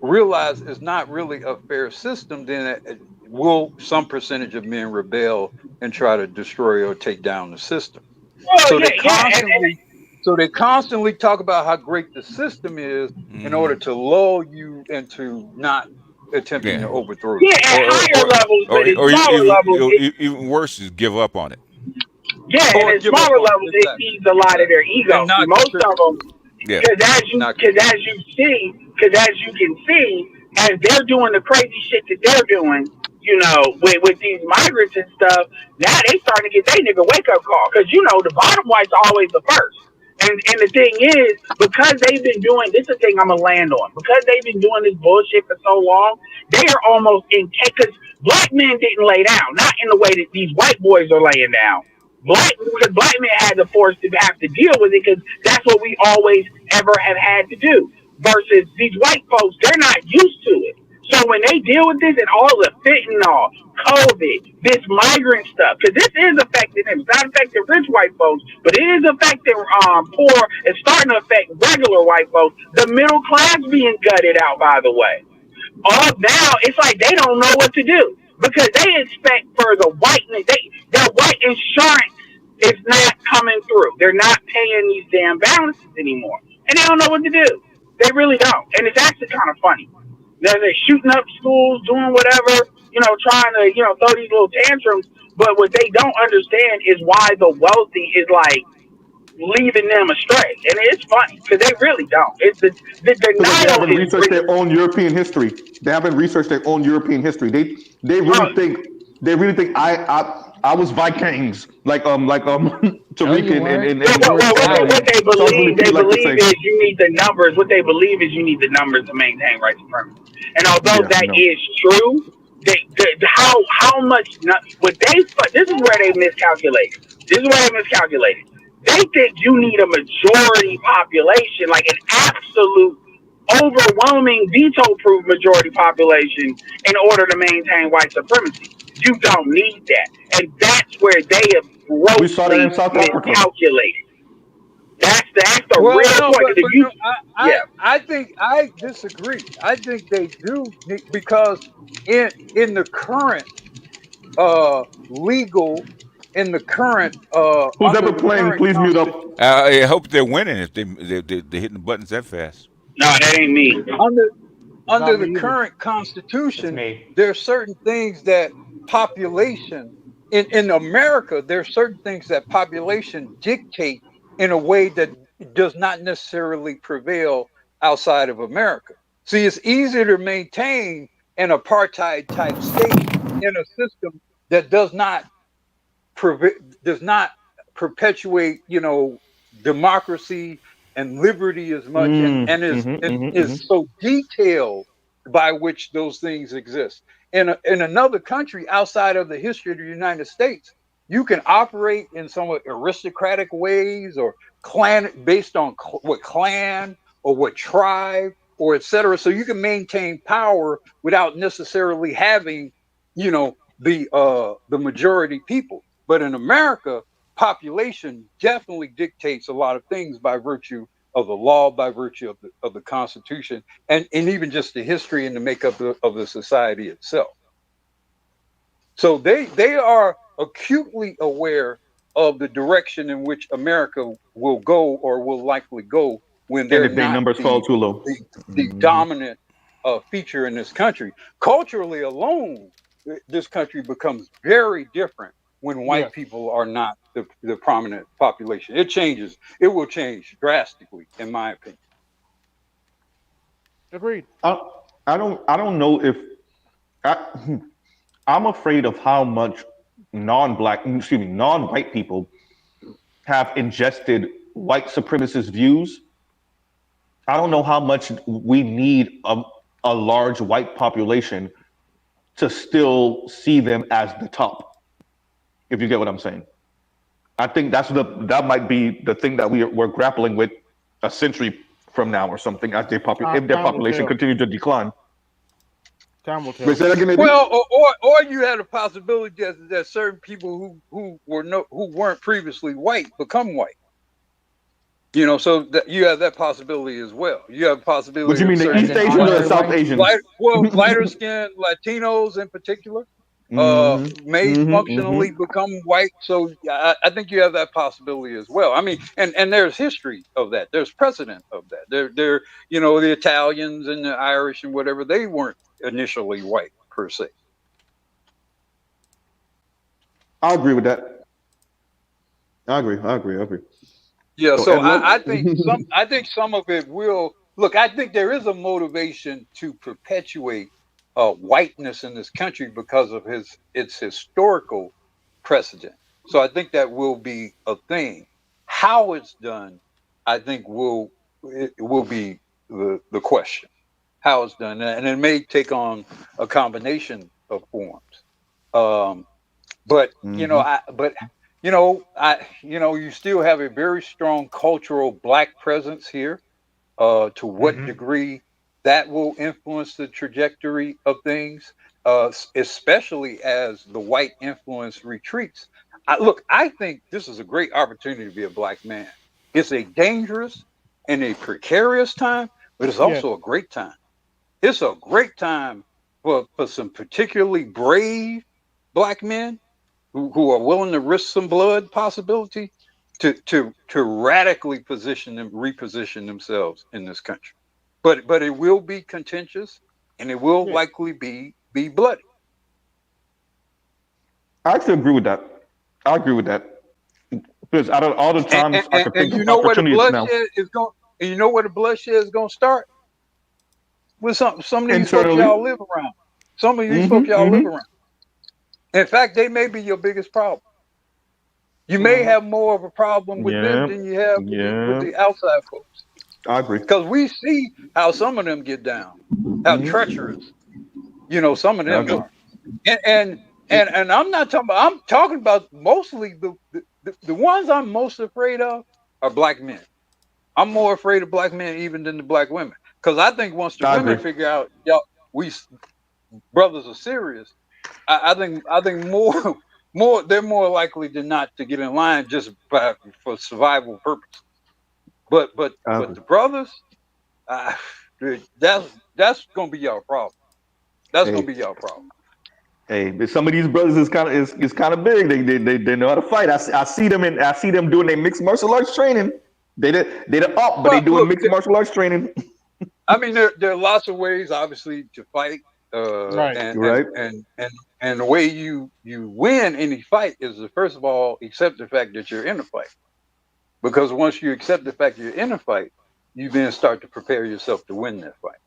realize it's not really a fair system, then will some percentage of men rebel and try to destroy or take down the system. well, So yeah, they yeah, constantly talk about how great the system is in Hmm. order to lull you into not attempting Yeah. to overthrow the yeah, system. at higher levels, but at Or smaller levels, even worse is give up on it. yeah, and Or at give up smaller on it. levels, it Exactly. feeds a lot of their ego. And See, not most of contribute. them, Yeah. Not because contribute. as you can see, as they're doing the crazy shit that they're doing, with these migrants and stuff, now they starting to get their nigga wake up call, because the bottom white's always the first. And the thing is, because they've been doing this, is the thing I'm gonna land on. Because they've been doing this bullshit for so long, they are almost in. Because black men didn't lay down, not in the way that these white boys are laying down. Because black men had to force to have to deal with it, because that's what we always ever have had to do. Versus these white folks, they're not used to it. So when they deal with this and all the fentanyl, COVID, this migrant stuff, because this is affecting them. It's not affecting rich white folks, but it is affecting poor. It's starting to affect regular white folks. The middle class being gutted out, by the way. All now, it's like they don't know what to do, because they expect for the whiteness, their white insurance is not coming through. They're not paying these damn balances anymore, and they don't know what to do. They really don't, and it's actually kind of funny. They're shooting up schools, doing whatever, trying to throw these little tantrums. But what they don't understand is why the wealthy is like leaving them astray, and it's funny because they really don't. It's the Because they denial haven't is researched their real. own European history. They haven't researched their own European history. They Oh, really think I was Vikings like No, Tariq you weren't. Well, You were what Italian. they Charles Willie believe, P like to say. is you need the numbers. What they believe is you need the numbers to maintain white supremacy. And although Yeah, that no. is true, how much what this is where they miscalculated. This is where they miscalculated. They think you need a majority population, like an absolute, overwhelming, veto-proof majority population, in order to maintain white supremacy. You don't need that, and that's where they have We saw that grossly in South Africa. miscalculated. That's the Well, real no, point. Because if but you, no, yeah, I think I disagree. I think they do because in the current legal in the current Who's under ever the playing? current Please mute up. constitution I hope they're winning if they're hitting the buttons that fast. no, that ain't me. under It's not under me the either. current It's constitution, me. there are certain things that population in America, there are certain things that population dictate in a way that does not necessarily prevail outside of America. See, it's easier to maintain an apartheid type state in a system that does not perpetuate, democracy and liberty as much, and is so detailed by which those things exist. In another country outside of the history of the United States, you can operate in somewhat aristocratic ways or clan based on what clan or what tribe or etc. So you can maintain power without necessarily having, the majority people. But in America, population definitely dictates a lot of things by virtue of the law, by virtue of the Constitution, and even just the history and the makeup of the society itself. So they are acutely aware of the direction in which America will go or will likely go when And they're if their not numbers fall too low. the dominant feature in this country. Culturally alone, this country becomes very different when white Yes. people are not the prominent population. It changes. It will change drastically, in my opinion. Agreed. I don't know if I'm afraid of how much non-white people have ingested white supremacist views. I don't know how much we need a large white population to still see them as the top. If you get what I'm saying, I think that might be the thing that we're grappling with a century from now or something as if their Time will population tell. continues to decline. Time will Wait, tell. say that again, maybe? Well, or you had a possibility that certain people who weren't previously white become white. You know, so that you have that possibility as well. You have a What possibility you of mean, the certain East Asians or the South Asians? lighter skinned Latinos in particular may functionally Mm-hmm. become white. So I think you have that possibility as well. I mean, and there's history of that. There's precedent of that. There, you know, the Italians and the Irish and whatever, they weren't initially white per se. I agree with that. I agree. Yeah, So, so and look, I think some of it will look. I think there is a motivation to perpetuate whiteness in this country because of its historical precedent. So I think that will be a thing. How it's done, I think it will be the question. How it's done, and it may take on a combination of forms. Um, but you still have a very strong cultural black presence here. To what degree that will influence the trajectory of things, especially as the white influence retreats. I think this is a great opportunity to be a black man. It's a dangerous and a precarious time, but it's Yes. also a great time. It's a great time for some particularly brave black men who are willing to risk some blood possibility to radically reposition themselves in this country. But it will be contentious and it will Yeah. likely be bloody. I actually agree with that. I agree with that because out of all the times I could And think you of know where the opportunities now bloodshed is going. And you know where the bloodshed is going to start with some of these folks internally. y'all live around. Some of these folks Mm-hmm. y'all live Mm-hmm. around. In fact, they may be your biggest problem. You may Mm-hmm. have more of a problem with them Yeah. than you have with Yeah. the outside folks. I agree. Because we see how some of them get down, how Mm-hmm. treacherous, some of I them agree. are. And I'm not talking about, I'm talking about mostly the ones I'm most afraid of are black men. I'm more afraid of black men even than the black women. Because I think once the I women agree. figure out, y'all, we brothers are serious, I think they're more likely than not to get in line just for survival purposes. I But agree. the brothers, uh, that's gonna be your problem. That's gonna Hey, be your problem. hey, but some of these brothers is kind of big. They know how to fight. I see them doing their mixed martial arts training. They're up, but they Well, doing look, mixed martial arts training. I mean, there are lots of ways, obviously, to fight, Right. Right. and the way you win any fight is to first of all accept the fact that you're in a fight. Because once you accept the fact you're in a fight, you then start to prepare yourself to win that fight.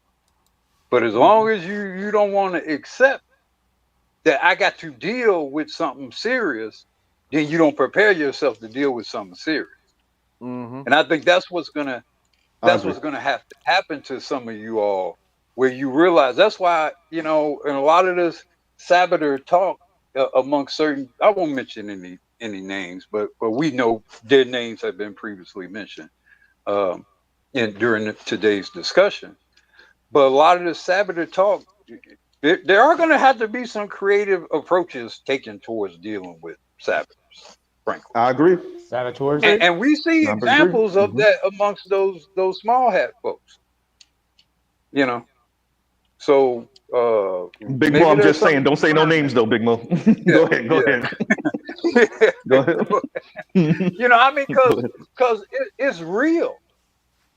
But as Mm-hmm. long as you don't want to accept that I got to deal with something serious, then you don't prepare yourself to deal with something serious. Mm-hmm. And I think I that's agree. what's gonna have to happen to some of you all, where you realize that's why, in a lot of this saboteur talk among certain, I won't mention any names, but we know their names have been previously mentioned um, during today's discussion. But a lot of the saboteur talk, there are going to have to be some creative approaches taken towards dealing with saboteurs, frankly. I agree. Saboteurs. And we see I agree. examples of Hmm. that amongst those small hat folks, you know. So Big Mo, maybe I'm there's just saying. something to Don't be say no learned names though, Big Mo. there. Go ahead. Go ahead. Go Yeah. ahead. I mean, Go ahead. because it's real.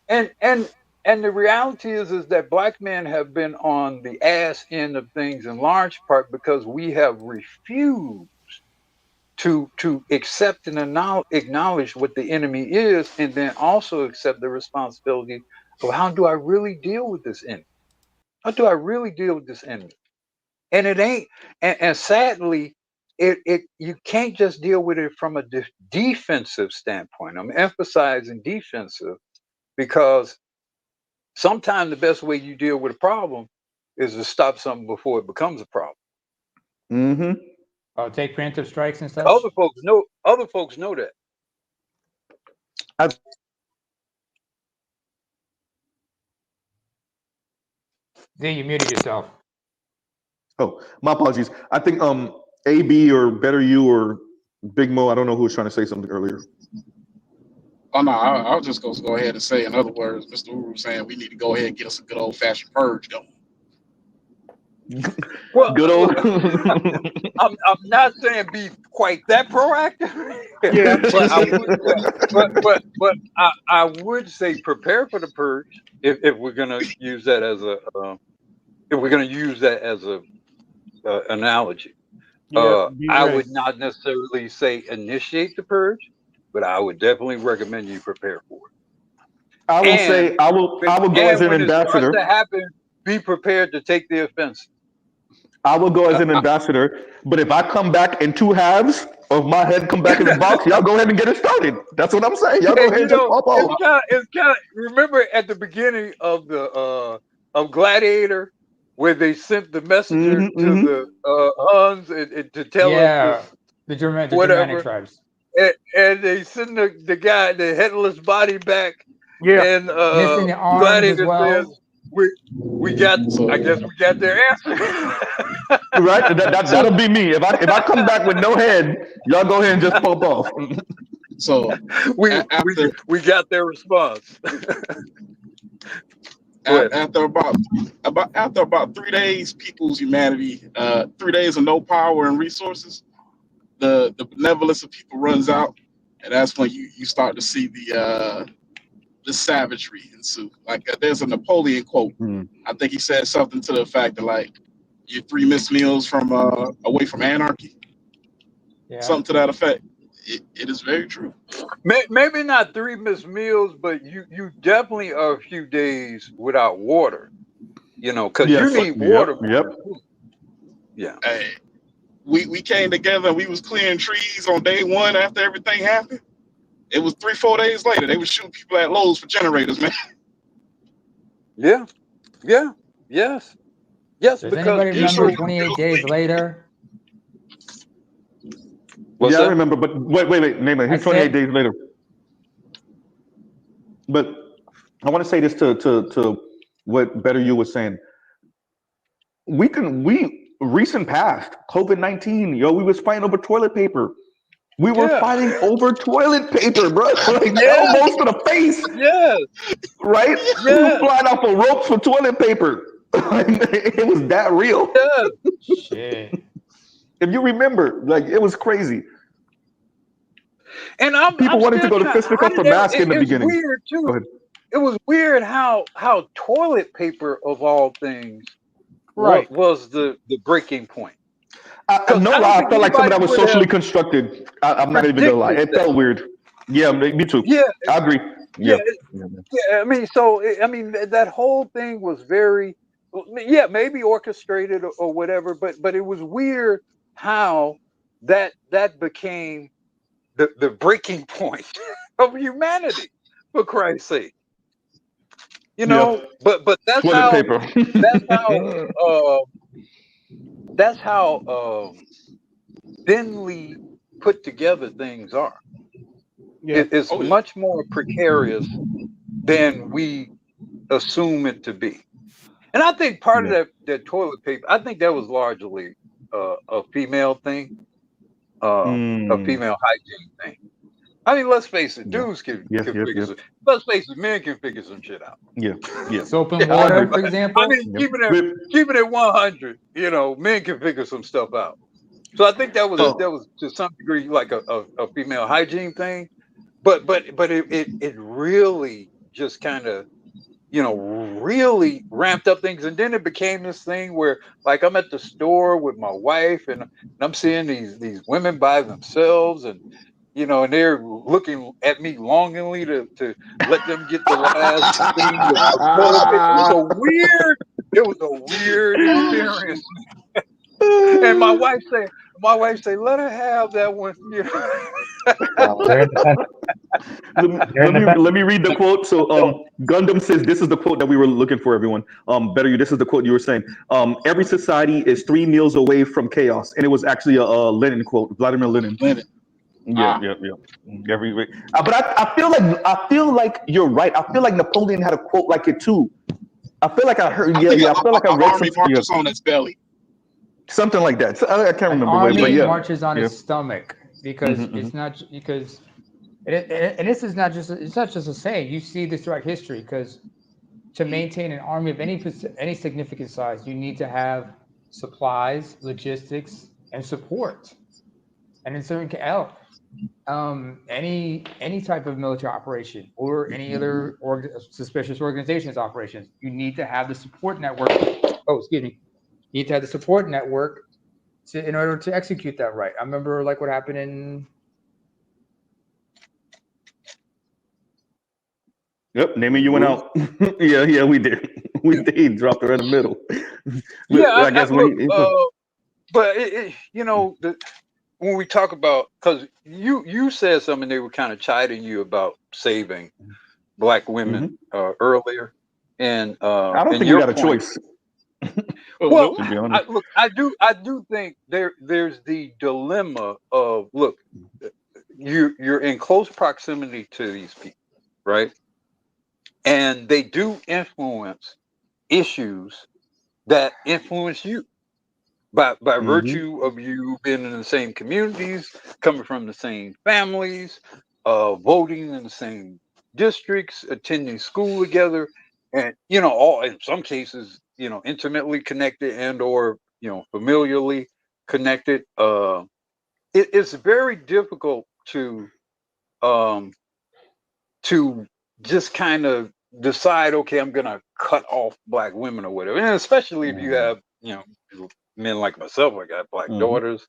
And the reality is that black men have been on the ass end of things in large part because we have refused to accept and acknowledge what the enemy is, and then also accept the responsibility of how do I really deal with this enemy? How do I really deal with this enemy? And it ain't, and sadly, it you can't just deal with it from a defensive standpoint. I'm emphasizing defensive because sometimes the best way you deal with a problem is to stop something before it becomes a problem. Mm-hmm. Oh, take preemptive strikes and such. Other folks know that. Then you muted yourself. Oh, my apologies. I think AB or Better You or Big Mo, I don't know who was trying to say something earlier. Oh no, I was just going to go ahead and say, in other words, Mr. Uru saying we need to go ahead and get us a good old fashioned purge going. Well, good old. I'm not saying be quite that proactive. Yeah, but I would say prepare for the purge if we're gonna use that as a analogy. yeah, be I ready. would not necessarily say initiate the purge, but I would definitely recommend you prepare for it. I will say I will go as an when ambassador. it starts to happen, be prepared to take the offense. I will go as an ambassador, but if I come back in two halves of my head come back in the box, y'all go ahead and get it started. That's what I'm saying. Y'all go ahead and just pop off. It's kind of remember at the beginning of the of Gladiator where they sent the messenger to the Huns and to tell us the Germanic tribes. And they send the guy, the headless body back. Yeah. And missing the arms Gladiator as well. says, we got I guess we got their answer. Right? That'll be me. If I come back with no head, y'all go ahead and just pop off. So we got their response. After about 3 days, people's humanity, 3 days of no power and resources, the benevolence of people runs out, and that's when you start to see the savagery ensue. Like there's a Napoleon quote. I think he said something to the effect that like you're 3 missed meals from away from anarchy. Yeah. Something to that effect. It is very true. Maybe not 3 missed meals, but you definitely are a few days without water. You know, because you need water. Yep. Yeah. Hey, we came together and we was clearing trees on day 1 after everything happened. It was 3-4 days later. They were shooting people at Lowe's for generators, man. Yeah. Yes. Does anybody remember 28 days later? What's that? I remember, but wait, name it. He's 28 days later. But I want to say this to what Better You was saying. We recent past COVID-19, we was fighting over toilet paper. We were fighting over toilet paper, bro. Like elbows to the face. Yes. Right? Yes. We were flying off of ropes for toilet paper. It was that real. Yes. Shit. If you remember, like it was crazy. And people wanted to go to fisticuffs for masks in the beginning. Weird too. It was weird how toilet paper of all things was the breaking point. No lie, I felt like some of that was socially constructed. I'm not even gonna lie. It felt weird. Yeah, me too. Yeah, I agree. Yeah. I mean, that whole thing was very, maybe orchestrated or whatever, but it was weird how that became the breaking point of humanity, for Christ's sake. You know, but that's toilet how paper. that's how thinly put together things are. Yeah. It's much more precarious than we assume it to be. And I think part of that toilet paper, I think that was largely a female thing, a female hygiene thing. I mean, let's face it, dudes can figure some. Let's face it, men can figure some shit out. Yeah. Soap and water, for example. I mean, keeping it 100, men can figure some stuff out. So I think that was to some degree like a female hygiene thing, but it really just kind of really ramped up things. And then it became this thing where, like, I'm at the store with my wife, and I'm seeing these women by themselves, and and they're looking at me longingly to let them get the last thing of toilet paper. It was a weird experience. And my wife say, let her have that one. Let me read the quote. So Gundam says this is the quote that we were looking for, everyone. Better you, this is the quote you were saying. Every society is 3 meals away from chaos. And it was actually a Lenin quote, Vladimir Lenin. Yeah. Every week. But I feel like you're right. I feel like Napoleon had a quote like it too. I feel like I heard. I feel like I read army marches on its belly. Something like that. So, I can't remember. Army but marches on its stomach because it's not because, and this is not just a saying. You see this throughout history because to maintain an army of any significant size, you need to have supplies, logistics, and support, and in certain any type of military operation or any other suspicious organizations operations, you need to have the support network. Oh, excuse me. You need to have the support network in order to execute that right. I remember like what happened in. Yep, naming you went out. yeah, we did. He dropped her in the middle. When we talk about, because you said something, they were kind of chiding you about saving Black women earlier, and I don't think we got a choice. Well, I do think there's the dilemma of, look, you're in close proximity to these people, right? And they do influence issues that influence you by virtue of you being in the same communities, coming from the same families, voting in the same districts, attending school together, and all in some cases, intimately connected and or familiarly connected. It's very difficult to just kind of decide, okay, I'm gonna cut off Black women or whatever, and especially if you have men like myself, I got Black daughters,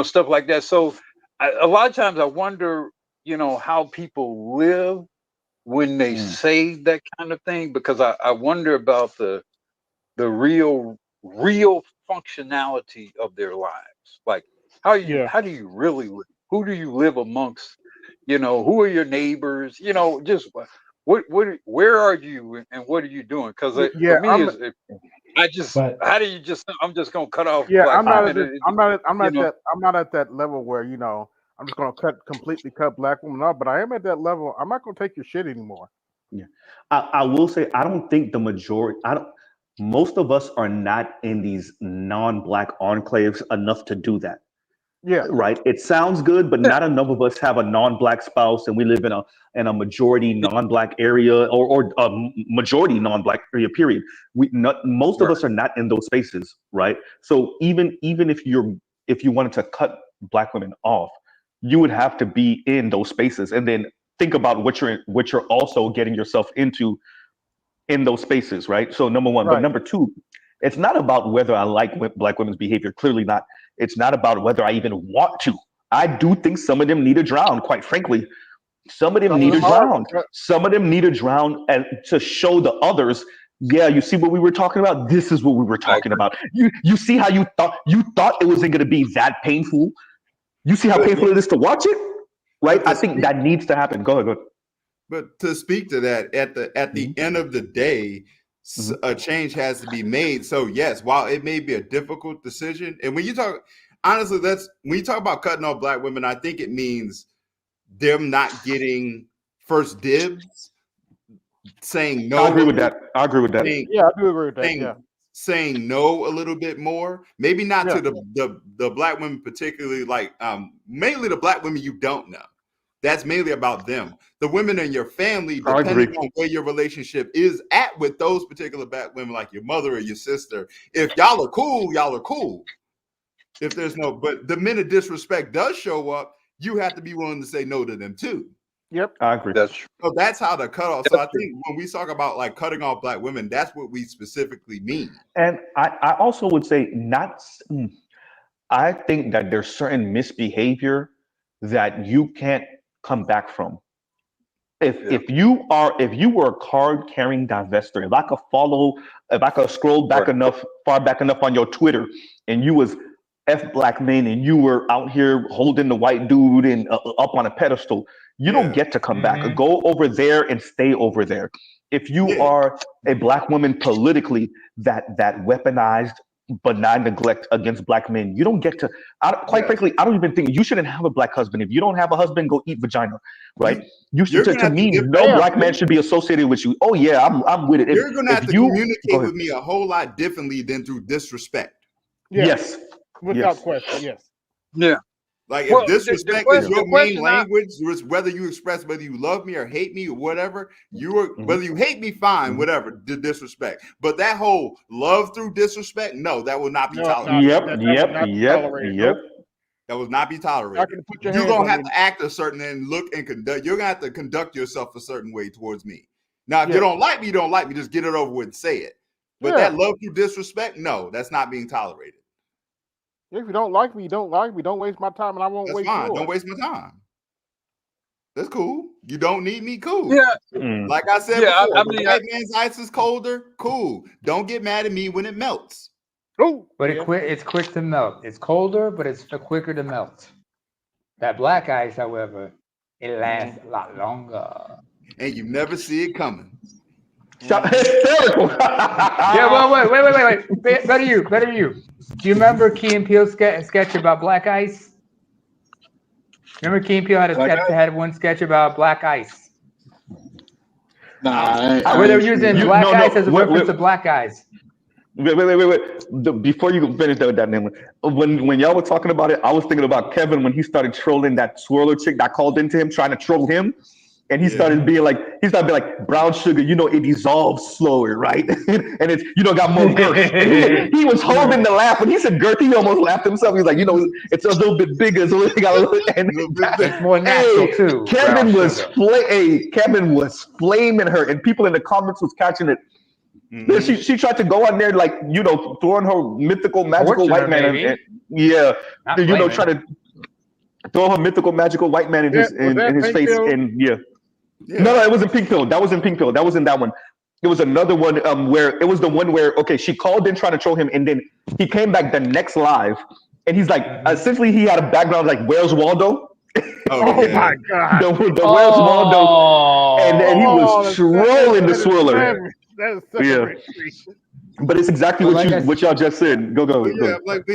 stuff like that. So a lot of times I wonder, how people live when they say that kind of thing, because I wonder about the real functionality of their lives. Like, how do you really live? Who do you live amongst? Who are your neighbors? Just where are you and what are you doing? Because for me, how do you just? I'm just gonna cut off. Yeah, Black I'm not women. I'm not at that level where I'm just gonna completely cut Black women off. But I am at that level. I'm not gonna take your shit anymore. Yeah, I will say I don't think the majority. Most of us are not in these non-Black enclaves enough to do that. Yeah. Right. It sounds good, but not enough of us have a non-Black spouse, and we live in a majority non-Black area or a majority non-Black area. Period. Most of us are not in those spaces, right? So even if you wanted to cut Black women off, you would have to be in those spaces, and then think about what you're also getting yourself into in those spaces, right? So number one, but number two, it's not about whether I like Black women's behavior. Clearly not. It's not about whether I even want to. I do think some of them need to drown, quite frankly. Some of them need to drown. Some of them need to drown and to show the others, yeah, you see what we were talking about? This is what we were talking about. You see how you thought it wasn't going to be that painful? You see how painful it is to watch it? Right? I think that needs to happen. Go ahead. But to speak to that, at the end of the day, a change has to be made. So yes, while it may be a difficult decision, and when you talk, honestly, when you talk about cutting off Black women, I think it means them not getting first dibs, saying no. I agree with that. Yeah, I do agree with that. Saying no a little bit more, maybe not to the Black women particularly, like mainly the Black women you don't know. That's mainly about them. The women in your family, depending on where your relationship is at with those particular Black women, like your mother or your sister, if y'all are cool, y'all are cool. If there's no, but the minute disrespect does show up, you have to be willing to say no to them too. Yep, I agree. That's true. So that's how the cutoff. So I think when we talk about like cutting off black women, that's what we specifically mean. And I also would say not. I think that there's certain misbehavior that you can't come back from. If you were a card carrying divester, if I could scroll back far back enough on your Twitter, and you was black men, and you were out here holding the white dude and up on a pedestal, you don't get to come back. Go over there and stay over there. If you are a black woman politically that weaponized benign neglect against black men, you don't get to. Quite frankly, I don't even think you shouldn't have a black husband. If you don't have a husband, go eat vagina, right? You should. To me, no black man should be associated with you. Oh yeah, I'm with it. You're gonna have to communicate with me a whole lot differently than through disrespect. Yes, without question. Yes. Yeah. Like if disrespect is your main language, whether you express whether you love me or hate me or whatever, whether you hate me, fine, whatever, the disrespect. But that whole love through disrespect, no, that will not be tolerated. Yep. That will not be tolerated. You're gonna have to act a certain and look and conduct. You're gonna have to conduct yourself a certain way towards me. Now, if you don't like me, you don't like me. Just get it over with and say it. But that love through disrespect, no, that's not being tolerated. If you don't like me, you don't like me. Don't waste my time, and I won't waste yours. Don't waste my time. That's cool. You don't need me, cool. Yeah. Like I said before, I mean, white man's ice is colder, cool. Don't get mad at me when it melts. Oh, but it's quick to melt. It's colder, but it's quicker to melt. That black ice, however, it lasts a lot longer. And you never see it coming. Hysterical. Yeah, well, wait. Better you. Do you remember Key and Peele's sketch about black ice? Remember Key and Peele had one sketch about black ice? Nah, where they were using black ice as a reference to black ice. Wait. Before you finish that name, when y'all were talking about it, I was thinking about Kevin when he started trolling that swirler chick that called into him trying to troll him. And he started being like, brown sugar, it dissolves slower, right? And it's, got more girth. He was holding the laugh. When he said girth, he almost laughed himself. He's like, it's a little bit bigger. So it got a little it's more natural too. Kevin was flaming her, and people in the comments was catching it. Then she tried to go on there like, throwing her mythical, magical white man. Try to throw her mythical, magical white man in his face. And No, it wasn't Pink Pill. That wasn't Pink Pill. That wasn't that one. It was another one where it was the one where, she called in trying to troll him, and then he came back the next live, and he's like, essentially he had a background like, where's Waldo? My God. The Where's Waldo? And then he was trolling the swirler. That is such a great tweet. But it's exactly what y'all just said. Go. Yeah, but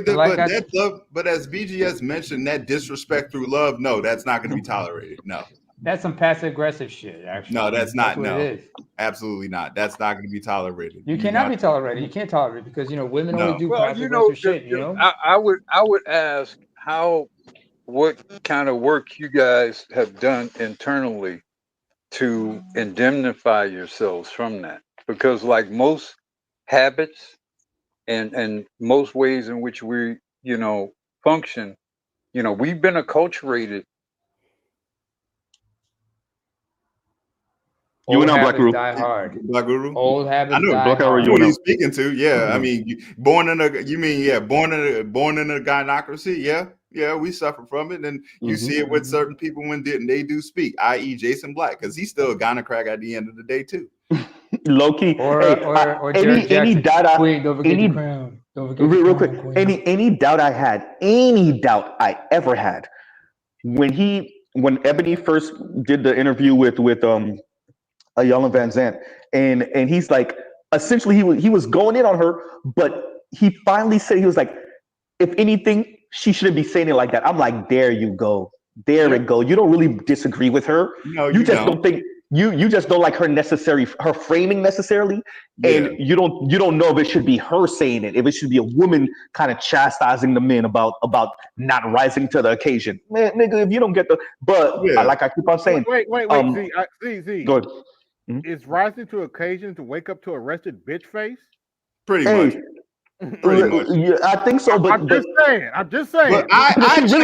as BGS mentioned, that disrespect through love, no, that's not going to be tolerated. No. That's some passive aggressive shit, actually. No, that's not. No, it is. Absolutely not. That's not going to be tolerated. You cannot be tolerated. You can't tolerate it because women only do passive aggressive shit. I would ask what kind of work you guys have done internally to indemnify yourselves from that, because like most habits and most ways in which we function, we've been acculturated. You and Black Guru. Die hard. Black Guru. Old habits. I know Black Guru you're speaking to. Yeah, I mean, born in a gynocracy. Yeah, we suffer from it, and you see it with certain people when they do speak, i.e., Jason Black, because he's still a gynocrat at the end of the day too. Low key. Or any doubt any doubt I ever had when Ebony first did the interview with Iyanla Vanzant, and he's like, essentially he was going in on her, but he finally said, he was like, if anything, she shouldn't be saying it like that. I'm like, there you go. There it go. You don't really disagree with her. No, you just don't think you just don't like her framing necessarily. And you don't know if it should be her saying it, if it should be a woman kind of chastising the men about not rising to the occasion. Man, nigga, if you don't get like I keep on saying. Wait, Z. Go ahead. Is rising to occasion to wake up to arrested bitch face? Pretty much. Yeah, I think so, but I'm just saying. But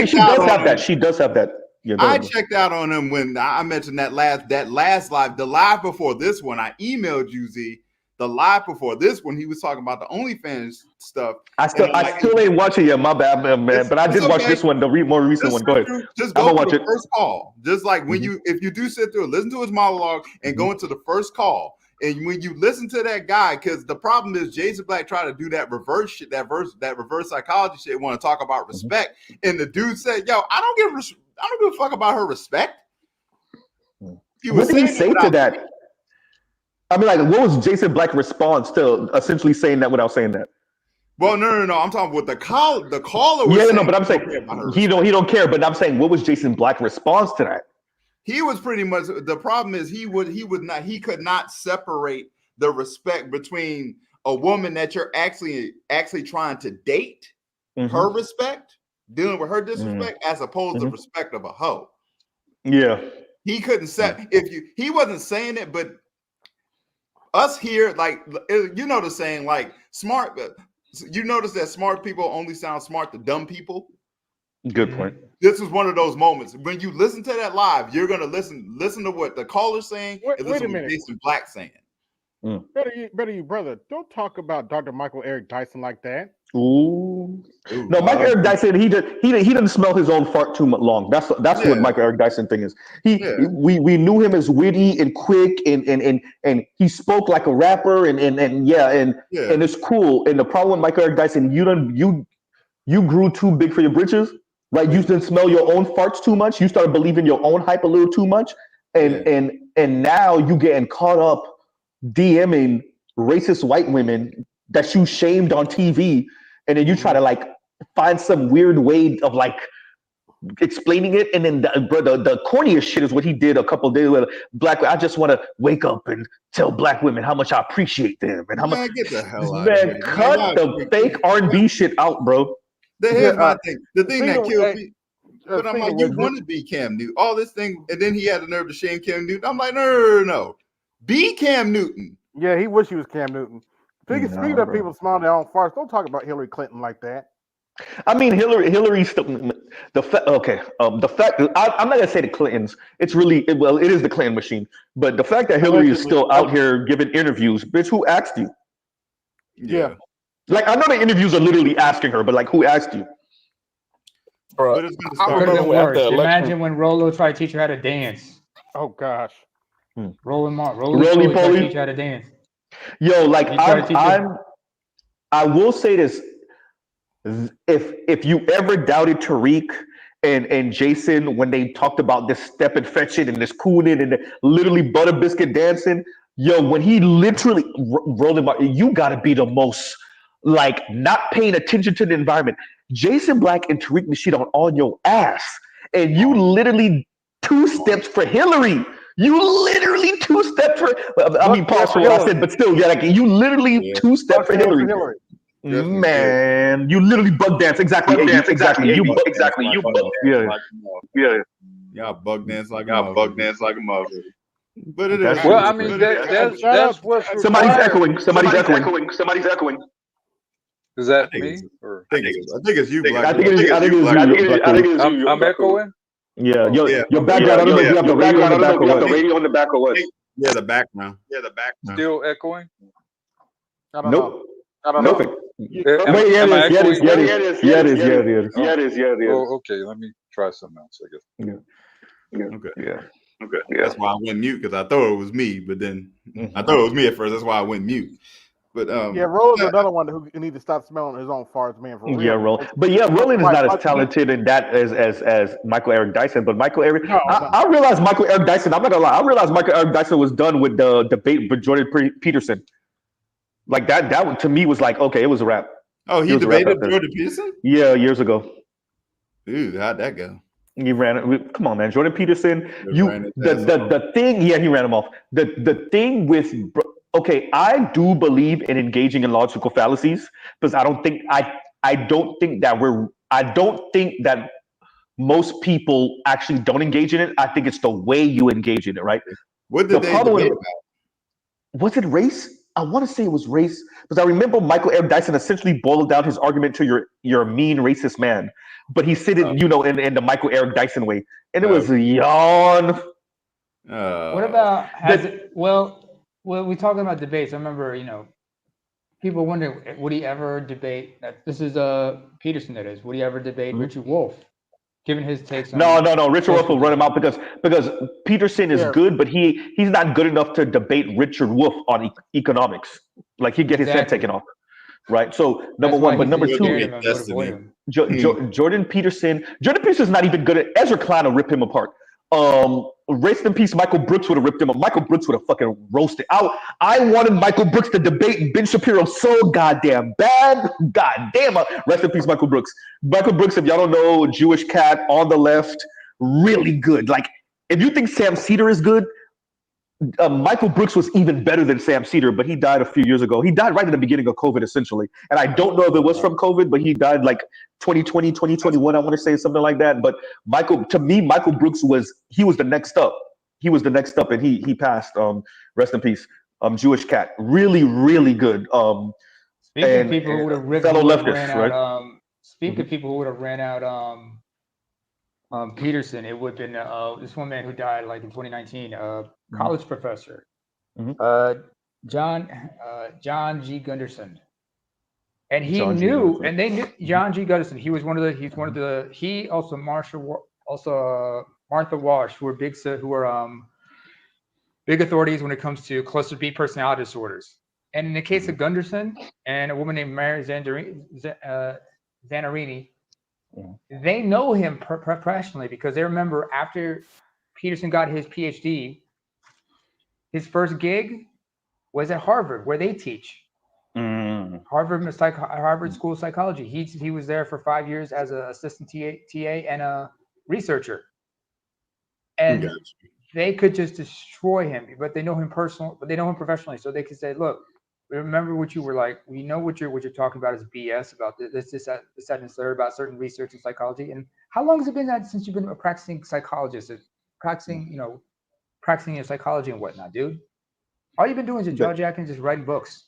she does have that. She does have that. Yeah, I ahead, checked out on him when I mentioned that last live, the live before this one. I emailed you, Z. The live before this one, he was talking about the OnlyFans stuff. I still ain't watching yet. My bad, man. But I did watch this one, the more recent one. Go ahead. Just I'm go gonna through watch the it. first call. Just like when if you do sit through it, listen to his monologue and go into the first call. And when you listen to that guy, because the problem is Jason Black tried to do that reverse shit, that reverse psychology shit. Want to talk about respect, and the dude said, "Yo, I don't give a fuck about her respect." What did he say to that? I mean, like, what was Jason Black's response to essentially saying that without saying that? Well, no. I'm talking with the caller. The caller was saying, but I'm saying he don't care. But I'm saying, what was Jason Black's response to that? He was pretty much, the problem is he could not separate the respect between a woman that you're actually trying to date, her respect, dealing with her disrespect, as opposed to respect of a hoe. Yeah. He couldn't set he wasn't saying it, but us here, like, you know the saying, like, smart, you notice that smart people only sound smart to dumb people. Good point. This is one of those moments when you listen to that live, you're gonna listen to what the caller's saying and listen to what Jason Black saying. Better you, brother. Don't talk about Dr. Michael Eric Dyson like that. Ooh. No, Michael Eric Dyson, he doesn't smell his own fart too long. That's what Michael Eric Dyson thing is. We knew him as witty and quick and he spoke like a rapper and it's cool. And the problem with Michael Eric Dyson, you grew too big for your britches, right? You didn't smell your own farts too much. You started believing your own hype a little too much, and now you getting caught up DMing racist white women that you shamed on TV, and then you try to like find some weird way of like explaining it, and then the corniest shit is what he did a couple of days later. I just want to wake up and tell black women how much I appreciate them and how much. Get the hell out man, of here. cut the fake R&B shit out, bro. Here's my thing. The thing that killed me. But I'm like, you with- want to be Cam Newton. All this thing, and then he had the nerve to shame Cam Newton. I'm like, no. Be Cam Newton. Yeah, he wish he was Cam Newton. Speaking of people smelling their own farts, don't talk about Hillary Clinton like that. I mean, Hillary's still the fact. I'm not gonna say the Clintons. It is the Clinton machine. But the fact that Hillary is still out here giving interviews, bitch, who asked you? Yeah. Like, I know the interviews are literally asking her, but like, who asked you? Bro, imagine when Rolo tried to teach her how to dance. Oh gosh. Roly tried to teach her how to dance. Yo, like I will say this. If you ever doubted Tariq and Jason when they talked about this step and fetch it and this cooning and literally butter biscuit dancing, yo, when he literally rolled him out, you gotta be the most like not paying attention to the environment. Jason Black and Tariq Nasheed are on your ass, and you literally 2 steps for Hillary. You literally 2 steps for. I mean, pause for what I said, but still, like you literally 2 steps for Hillary. Man, you literally bug dance. Exactly. You bug dance. Yeah. Y'all bug dance like a mother. But it is. Well, I mean, that's what's Somebody's echoing. Somebody's echoing. Is that me? I think it's you, Black. I think it is you. I'm echoing. Yeah, your background. I don't know if you have the radio on the back or what. Yeah, the background. Still echoing. I don't know. I don't know. It is. Oh, okay. Let me try something else, I guess. Okay. That's why I went mute, because I thought it was me, but then I thought it was me at first. That's why I went mute. But Roland's another one who need to stop smelling his own farts, man. For real. Yeah, Roland. But yeah, Roland is not as talented in that as Michael Eric Dyson. But Michael Eric, I realized Michael Eric Dyson. I'm not gonna lie. I realized Michael Eric Dyson was done with the debate with Jordan Peterson. Like that to me was like, okay, it was a wrap. Oh, he debated Jordan Peterson? Yeah, years ago. Dude, how'd that go? He ran it. Come on, man. Jordan Peterson. The thing. Yeah, he ran him off. The thing with. Okay, I do believe in engaging in logical fallacies because I don't think that most people actually don't engage in it. I think it's the way you engage in it, right? What did they debate about? Was it race? I want to say it was race, because I remember Michael Eric Dyson essentially boiled down his argument to you're a mean racist man, but he said it, in the Michael Eric Dyson way, and it was a yawn. What about well, we talking about debates. I remember, people wonder, would he ever debate? This is Peterson. That is, would he ever debate Richard Wolff, given his takes on? No. Richard Wolff will run him out because Peterson is good, but he's not good enough to debate Richard Wolff on economics. Like he'd get his head taken off, right? So number one, but number two, Jordan Peterson. Jordan Peterson's not even good at. Ezra Klein will rip him apart. Rest in peace, Michael Brooks would have ripped him up. Michael Brooks would have fucking roasted. I wanted Michael Brooks to debate Ben Shapiro so goddamn bad. Goddamn. Rest in peace, Michael Brooks. Michael Brooks, if y'all don't know, Jewish cat on the left, really good. Like, if you think Sam Cedar is good, Michael Brooks was even better than Sam Cedar, but he died a few years ago. He died right at the beginning of COVID, essentially. And I don't know if it was from COVID, but he died like 2020, 2021, I want to say something like that. But Michael Brooks was the next up. He was the next up, and he passed. Rest in peace. Jewish cat. Really, really good. Speaking of people who would have ripped fellow leftists, ran right? out, speaking of people who would have ran out Peterson, it would have been this one man who died like in 2019, college professor, John G. Gunderson, and they knew John G. Gunderson. He also Martha Wash, who were big authorities when it comes to cluster B personality disorders. And in the case of Gunderson and a woman named Mary Zanarini, they know him professionally because they remember after Peterson got his PhD, his first gig was at Harvard, where they teach. Harvard School of Psychology. He was there for 5 years as an assistant TA and a researcher. And they could just destroy him, but they know him professionally, so they could say, "Look, remember what you were like. We know what you're talking about is BS about this, that, and the third about certain research in psychology." And how long has it been since you've been a practicing psychologist, practicing your psychology and whatnot, dude? All you've been doing is just jaw jacking, just writing books.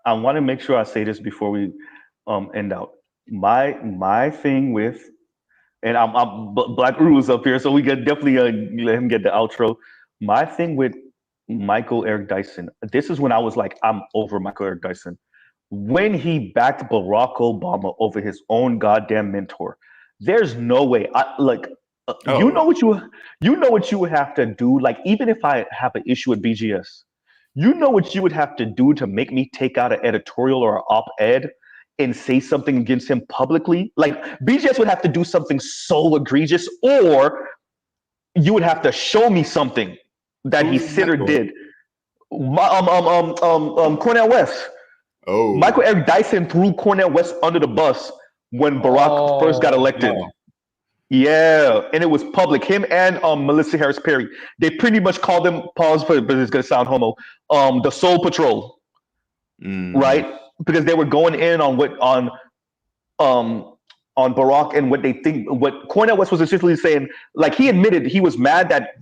I want to make sure I say this before we end out. My thing with, and I'm Black Rule's up here, so we can definitely let him get the outro. My thing with Michael Eric Dyson, this is when I was like, I'm over Michael Eric Dyson. When he backed Barack Obama over his own goddamn mentor, there's no way. You know what you would have to do. Like, even if I have an issue with BGS, you know what you would have to do to make me take out an editorial or an op-ed and say something against him publicly. Like, BGS would have to do something so egregious, or you would have to show me something that he said or did. Cornel West. Michael Eric Dyson threw Cornel West under the bus when Barack first got elected. No. Yeah, and it was public. Him and Melissa Harris Perry. They pretty much called them, pause, but it's gonna sound homo. The Soul Patrol, right? Because they were going in on Barack and what Cornel West was essentially saying. Like, he admitted he was mad that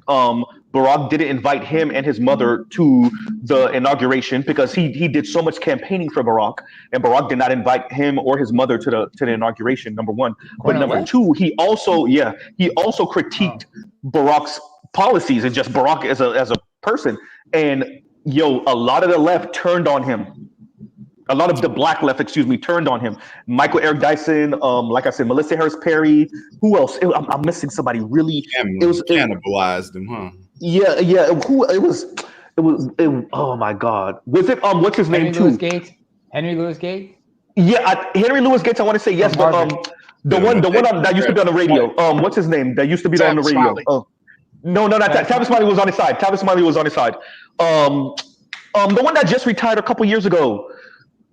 Barack didn't invite him and his mother to the inauguration because he did so much campaigning for Barack, and Barack did not invite him or his mother to the inauguration. Number one, but number two, he also critiqued Barack's policies and just Barack as a person. And a lot of the left turned on him. A lot of the black left, turned on him. Michael Eric Dyson, like I said, Melissa Harris Perry. Who else? I'm missing somebody really. Cannibalized him, huh? Yeah. Who it was? Oh my God! Was it what's his name too? Henry Louis Gates. Yeah, Henry Louis Gates. I want to say yes, but the one that used to be on the radio. What's his name? That used to be on the radio. No, not that. Tavis Smiley was on his side. The one that just retired a couple years ago.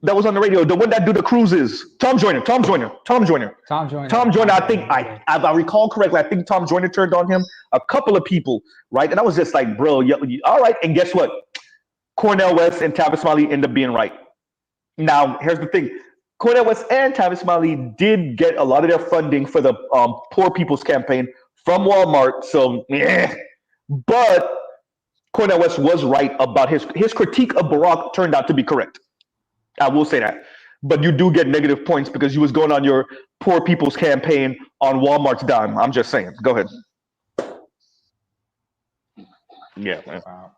That was on the radio. The one that do the cruises. Tom Joyner. I think if I recall correctly, I think Tom Joyner turned on him. A couple of people, right? And I was just like, bro, all right. And guess what? Cornel West and Tavis Smiley end up being right. Now, here's the thing. Cornel West and Tavis Smiley did get a lot of their funding for the Poor People's Campaign from Walmart. So, but Cornel West was right about his critique of Barack turned out to be correct. I will say that. But you do get negative points because you was going on your poor people's campaign on Walmart's dime. I'm just saying. Go ahead. Yeah, man. Wow.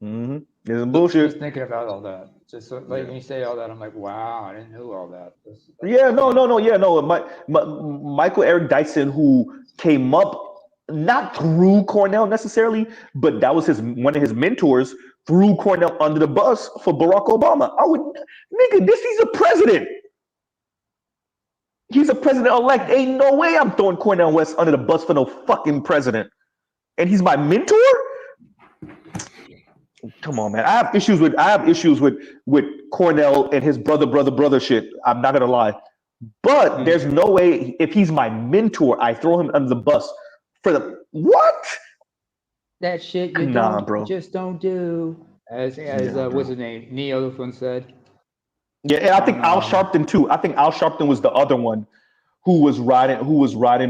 Mm-hmm. It's bullshit. Just thinking about all that. Just like when you say all that, I'm like, wow, I didn't know all that. Yeah, no. Michael Eric Dyson, who came up not through Cornell necessarily, but that was one of his mentors, threw Cornell under the bus for Barack Obama. He's a president. He's a president-elect. Ain't no way I'm throwing Cornel West under the bus for no fucking president. And he's my mentor? Come on, man. I have issues with Cornell and his brother shit. I'm not gonna lie. But there's no way if he's my mentor, I throw him under the bus for the what? That shit you just don't do. As what's his name? Neo once said. Yeah, and I think Al Sharpton too. I think Al Sharpton was the other one who was riding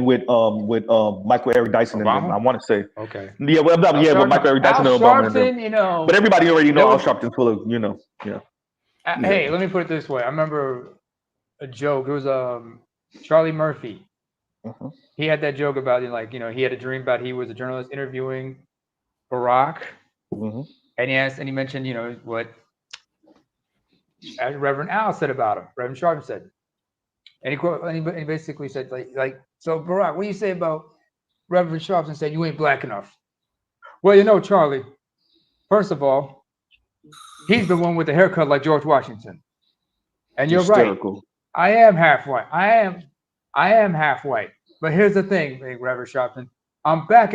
with Michael Eric Dyson and them. I want to say. Okay. Yeah, with Michael Eric Dyson and Obama. Sharpton, but everybody already know Al Sharpton's full of, yeah. Hey, let me put it this way. I remember a joke. It was Charlie Murphy. Uh-huh. He had that joke about he had a dream about he was a journalist interviewing Barack, and he mentioned what Reverend Al said about him. Reverend Sharpton said, and he basically said like so Barack, what do you say about Reverend Sharpton said you ain't black enough? Well, Charlie, first of all, he's the one with the haircut like George Washington, and you're hysterical. Right. I am half white. I am half white. But here's the thing, Reverend Sharpton. I'm black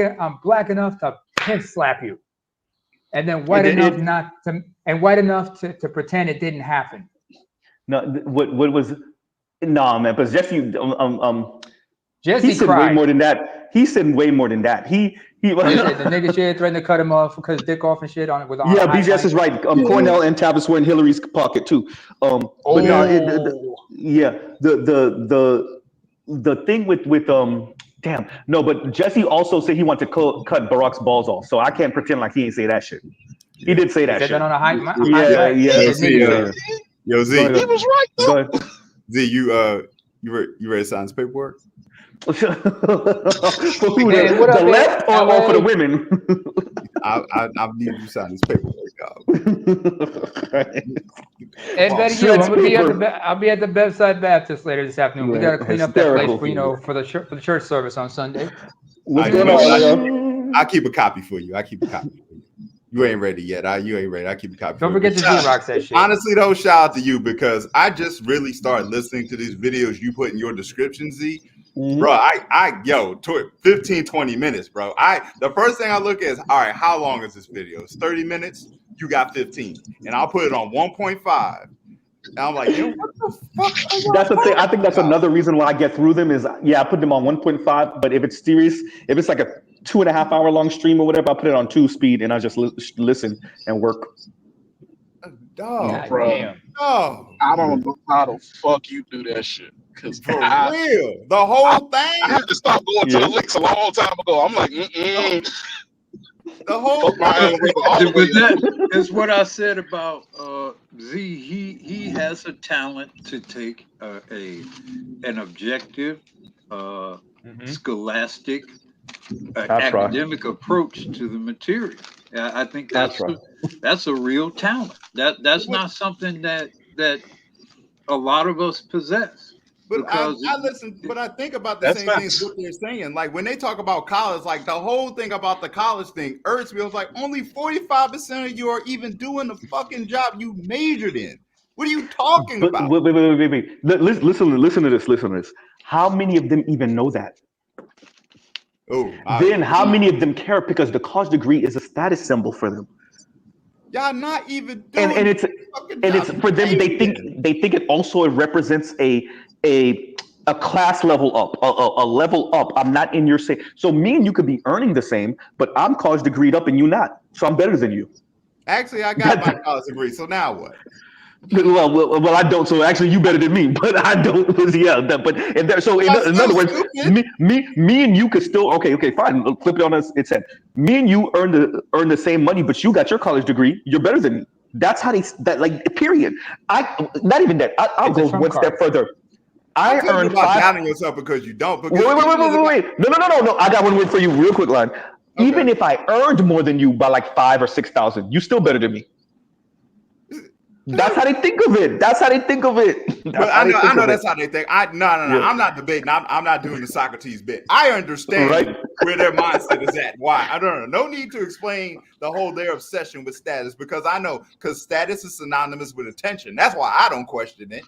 enough to pimp slap you, and then white enough to pretend it didn't happen. No, what was? No, man. But Jesse, Jesse he said cried. way more than that. He said way more than that. He the nigga shit threatened to cut him off because dick off and shit on it with. Yeah, BJS is right. Cornell and Tavis were in Hillary's pocket too. But no, the thing with damn no, but Jesse also said he wanted to cut Barack's balls off. So I can't pretend like he ain't say that shit. He did say that shit. That on a high, Yo, Z, he was right though. Z, you ready to sign this paperwork? For who, the left or for the women? I need you to sign this paperwork, dog. And better yet, I'll be at the Bedside Baptist later this afternoon. We got to clean up that place for the church service on Sunday. I keep a copy for you. You ain't ready yet. You ain't ready. I keep a copy. Don't forget to Xerox that shit. Honestly, though, shout out to you because I just really started listening to these videos you put in your description, Z. Bro, 15, 20 minutes, bro. The first thing I look at is, all right, how long is this video? It's 30 minutes. You got 15. And I'll put it on 1.5. And I'm like, what the fuck? That's the thing. I think that's another reason why I get through them is, I put them on 1.5. But if it's serious, if it's like a 2.5 hour long stream or whatever, I put it on 2 speed and I just listen and work. Dog, bro. No. I don't know how the fuck you do that shit. Cause for real, the whole thing. I had to stop going to the links a long time ago. I'm like, The whole thing. That's what I said about Z. He has a talent to take an objective, scholastic, academic approach to the material. I think that's a real talent. That's not something that a lot of us possess. But I listen, but I think about the same things what they're saying. Like when they talk about college, like the whole thing about the college thing irks me. I was like, only 45% of you are even doing the fucking job you majored in. What are you talking about? Wait. Listen to this. How many of them even know that? Then how many of them care because the college degree is a status symbol for them? Y'all not even doing and it's for them. They think it also represents a class level up, a level up. I'm not in your same. So me and you could be earning the same, but I'm college degreed up and you not. So I'm better than you. Actually, I got my college degree. So now what? Well, I don't. So actually, you better than me, but I don't. Yeah, so in other words, me and you could still okay, fine. Flip it on its head. Me and you earn the same money, but you got your college degree. You're better than me. That's how period. I not even that. I'll go one step further. I earn about doubting yourself because you don't. Because wait. No. I got one word for you, real quick, line. Okay. Even if I earned more than you by like 5,000 or 6,000, you still better than me. That's how they think of it. That's how they think of it. But I know that's how they think. No. I'm not debating. I'm not doing the Socrates bit. I understand where their mindset is at. Why? I don't know. No need to explain their obsession with status because I know because status is synonymous with attention. That's why I don't question it.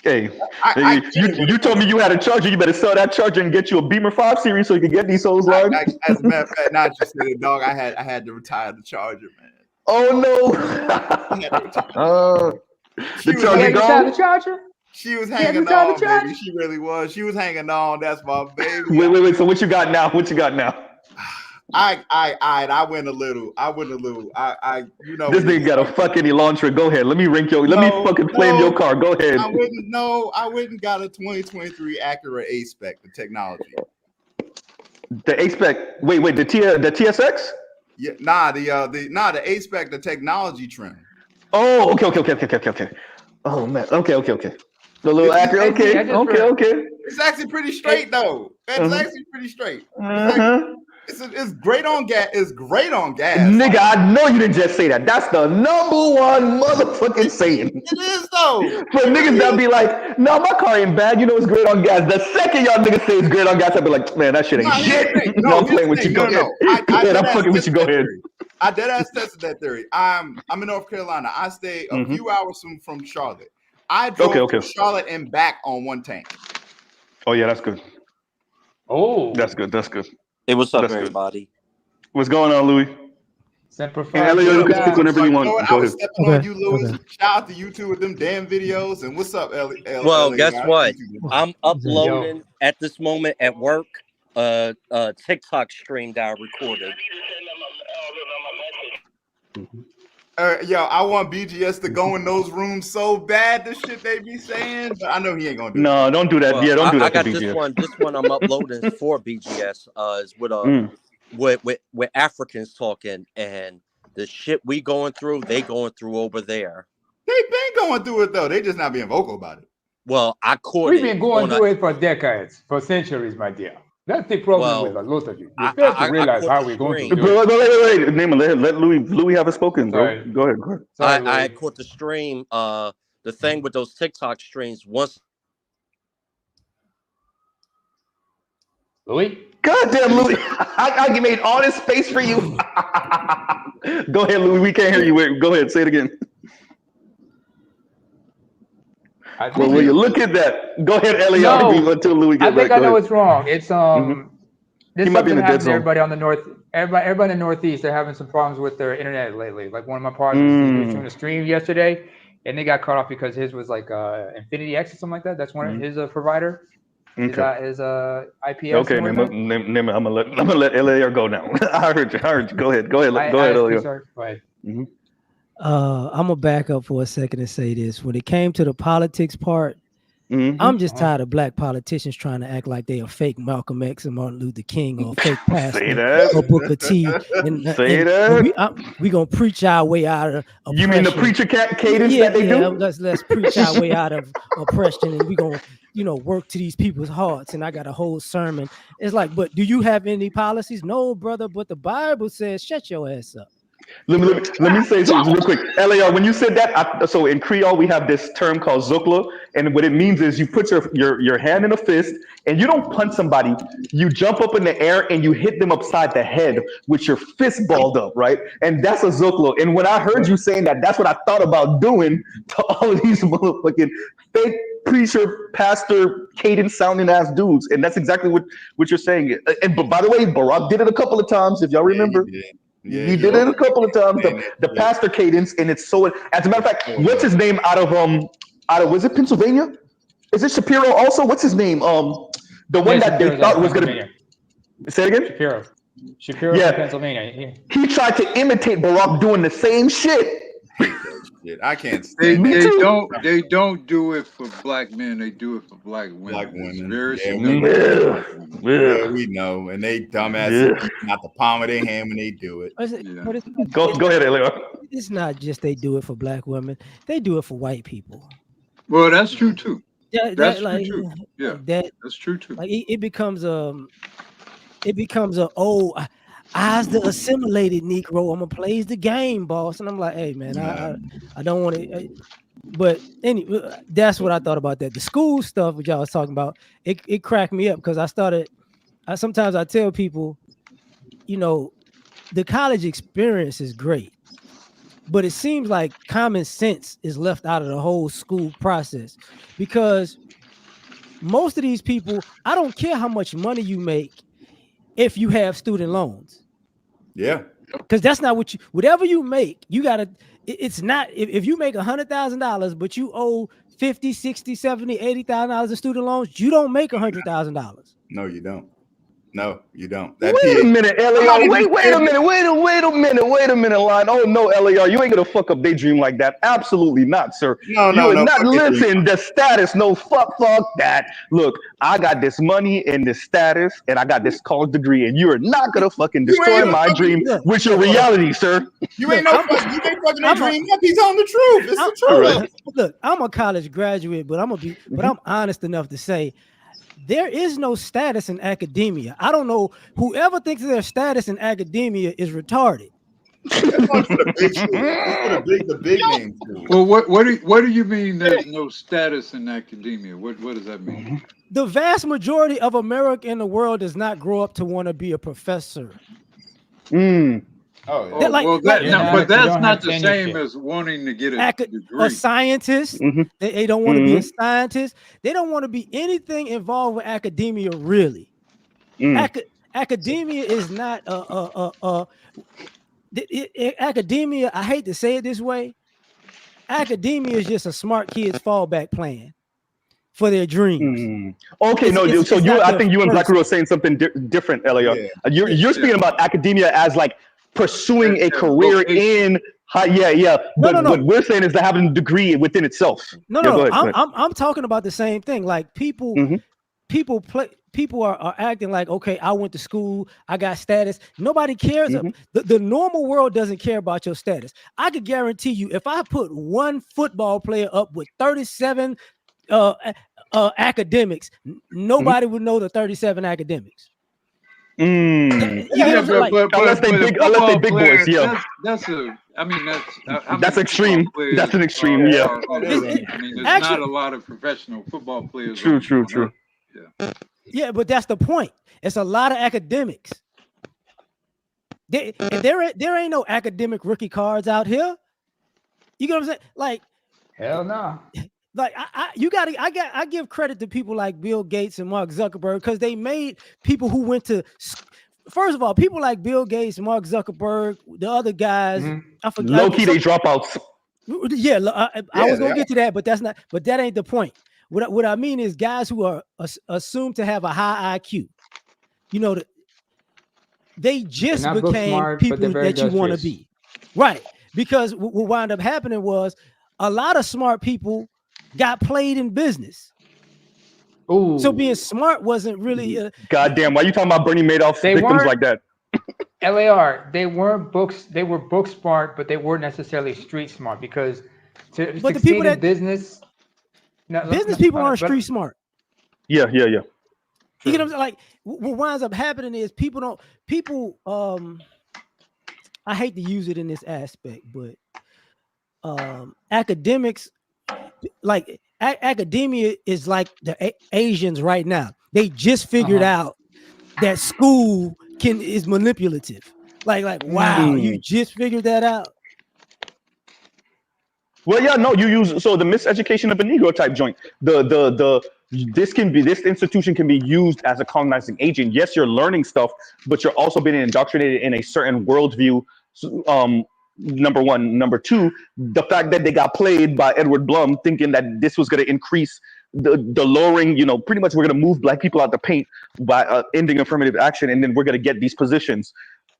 Hey, you told me you had a charger. You better sell that charger and get you a Beamer 5 Series so you can get these souls live. As a matter of fact, not just it, dog. I had to retire the charger, man. Oh no! The charger? She was hanging on, baby. She really was. She was hanging on. That's my baby. Wait. So what you got now? I went a little. This nigga got a fucking Elantra. Go ahead. Let me rank your. Let me fucking flame your car. Go ahead. I went and got a 2023 Acura A-Spec, the technology. The A-Spec. Wait. The TSX. Yeah, the A-Spec, the technology trim. Oh, okay. Oh man, okay. The little Acura. Okay. It's actually pretty straight though. It's actually pretty straight. It's great on gas. It's great on gas. Nigga, I know you didn't just say that. That's the number one motherfucking saying. It is though. For niggas that be like, no, my car ain't bad. You know it's great on gas. The second y'all niggas say it's great on gas, I be like, man, that shit ain't shit. No, I'm playing with you. Go ahead. I'm fucking with you. Go ahead. I dead ass tested that theory. I'm in North Carolina. I stay a few hours from Charlotte. I drove from Charlotte and back on one tank. Oh yeah, that's good. Oh, that's good. Hey, what's up, everybody? What's going on, Louis? Elliot, you can speak whenever you want. I was stepping on you, Louis. Shout out to you two with them damn videos. And what's up, Elliot? Well, guess what? I'm uploading at this moment at work a TikTok stream that I recorded. Yo, I want BGS to go in those rooms so bad. The shit they be saying, but I know he ain't gonna do. No, don't do that. Well, don't do that. I got this one. This one I'm uploading for BGS. Is with Africans talking and the shit we going through. They going through over there. They been going through it though. They just not being vocal about it. Well, I caught We've been going through it for decades, for centuries, my dear. That's the problem with a lot of you. You fail to realize how we're going to do it. Wait. Naaman, let Louis have it spoken, bro. Sorry. Go ahead. Sorry, I caught the stream. The thing with those TikTok streams once. Louis? Goddamn, Louis. I made all this space for you. Go ahead, Louis. We can't hear you. Wait, go ahead. Say it again. Well, will you look at that? Go ahead, Elliot. Until Louis gets back. I think I know what's wrong. It's this might be in the dead zone. Everybody on the north, everybody in the Northeast, they're having some problems with their internet lately. Like one of my partners was doing a stream yesterday, and they got cut off because his was like Infinity X or something like that. That's one of his provider. Okay. His IPS. Okay, I'm gonna let Elliot go now. I heard you. Go ahead, Elliot. Go ahead. I'm gonna back up for a second and say this. When it came to the politics part, I'm just tired of black politicians trying to act like they are fake Malcolm X and Martin Luther King or fake pastor or Booker T. We gonna preach our way out of oppression. You mean the preacher cadence that they do? Let's preach our way out of oppression, and we gonna work to these people's hearts. And I got a whole sermon. It's like, but do you have any policies? No, brother. But the Bible says, shut your ass up. Let me say something real quick. LAR, when you said that, so in Creole, we have this term called zokla. And what it means is you put your hand in a fist and you don't punch somebody. You jump up in the air and you hit them upside the head with your fist balled up, right? And that's a zokla. And when I heard you saying that, that's what I thought about doing to all of these motherfucking fake preacher, pastor, cadence sounding ass dudes. And that's exactly what you're saying. But by the way, Barack did it a couple of times, if y'all remember. Yeah, he did it a couple of times. The pastor cadence, and it's so. As a matter of fact, what's his name out of was it Pennsylvania? Is it Shapiro also? What's his name? The one that they thought was gonna. Say it again. Shapiro, from Pennsylvania. He tried to imitate Barack doing the same shit. shit. I can't They stand that. they don't do it for black men. They do it for black women. Black It's women. very Yeah, significant. yeah, we know. And they dumbasses eating out the palm of their hand when they do it. But it's Go ahead, Elio. It's not just they do it for black women; they do it for white people. Well, that's true too. That's true too. Yeah, that's true too. Like it becomes a I's the assimilated Negro. I'm gonna play the game, boss. And I'm like, hey man, I don't want to. But anyway, that's what I thought about that. The school stuff which y'all was talking about, it cracked me up because sometimes I tell people, the college experience is great, but it seems like common sense is left out of the whole school process because most of these people, I don't care how much money you make if you have student loans. Yeah. Because that's not whatever you make, you gotta, it's not, if you make $100,000, but you owe $50,000, $60,000, $70,000, $80,000 of student loans, you don't make $100,000. No, you don't. No, you don't. Wait a minute, LAR. Wait a minute, Line. Oh no, LAR, you ain't gonna fuck up their dream like that. Absolutely not, sir. No. Listen, the status, no fuck that. Look, I got this money and this status, and I got this college degree, and you are not gonna fucking destroy my dream with your reality, sir. You ain't fucking their dream up. He's telling the truth. It's the truth. Look, I'm a college graduate, but I'm honest enough to say, there is no status in academia. I don't know. Whoever thinks their status in academia is retarded. the big names. Well, what do you mean there's no status in academia? What does that mean? The vast majority of America in the world does not grow up to want to be a professor. But that's not the same as wanting to get a degree. A scientist. They don't want to be a scientist. They don't want to be anything involved with academia, really. Academia is not academia. I hate to say it this way. Academia is just a smart kid's fallback plan for their dreams. Okay, I think you and Black Rule are saying something different, Elliot. Yeah. You're speaking about academia as like pursuing a career in but what we're saying is that having a degree within itself. Go ahead. I'm talking about the same thing. Like people are acting like, okay, I went to school, I got status. Nobody cares. The normal world doesn't care about your status. I could guarantee you, if I put one football player up with 37 academics, nobody would know the 37 academics. Unless they big boys, that's extreme. That's an extreme, there's not a lot of professional football players. True. Yeah, but that's the point. It's a lot of academics. There ain't no academic rookie cards out here. You know what I'm saying? Like, hell no. Like I give credit to people like Bill Gates and Mark Zuckerberg because they made people who went to, first of all, people like Bill Gates, Mark Zuckerberg, the other guys. I forget. Low key, they dropouts. Yeah, I was gonna get to that, but that ain't the point. What I mean is guys who are assumed to have a high IQ. They just became smart, people that you want to be, right? Because what wound up happening was a lot of smart people got played in business. Ooh. So being smart wasn't really goddamn. Why are you talking about Bernie Madoff victims like that? LAR, they were book smart, but they weren't necessarily street smart because to but the people that business people aren't street smart. Yeah. You know what I'm saying? Like what winds up happening is people I hate to use it in this aspect, but academics, like academia is like the Asians right now. They just figured out that school is manipulative. Like wow, you just figured that out. Well, yeah, no, you use the miseducation of a Negro type joint. This institution can be used as a colonizing agent. Yes, you're learning stuff, but you're also being indoctrinated in a certain worldview. Number one. Number two, the fact that they got played by Edward Blum, thinking that this was going to increase the lowering. Pretty much we're going to move black people out the paint by ending affirmative action, and then we're going to get these positions.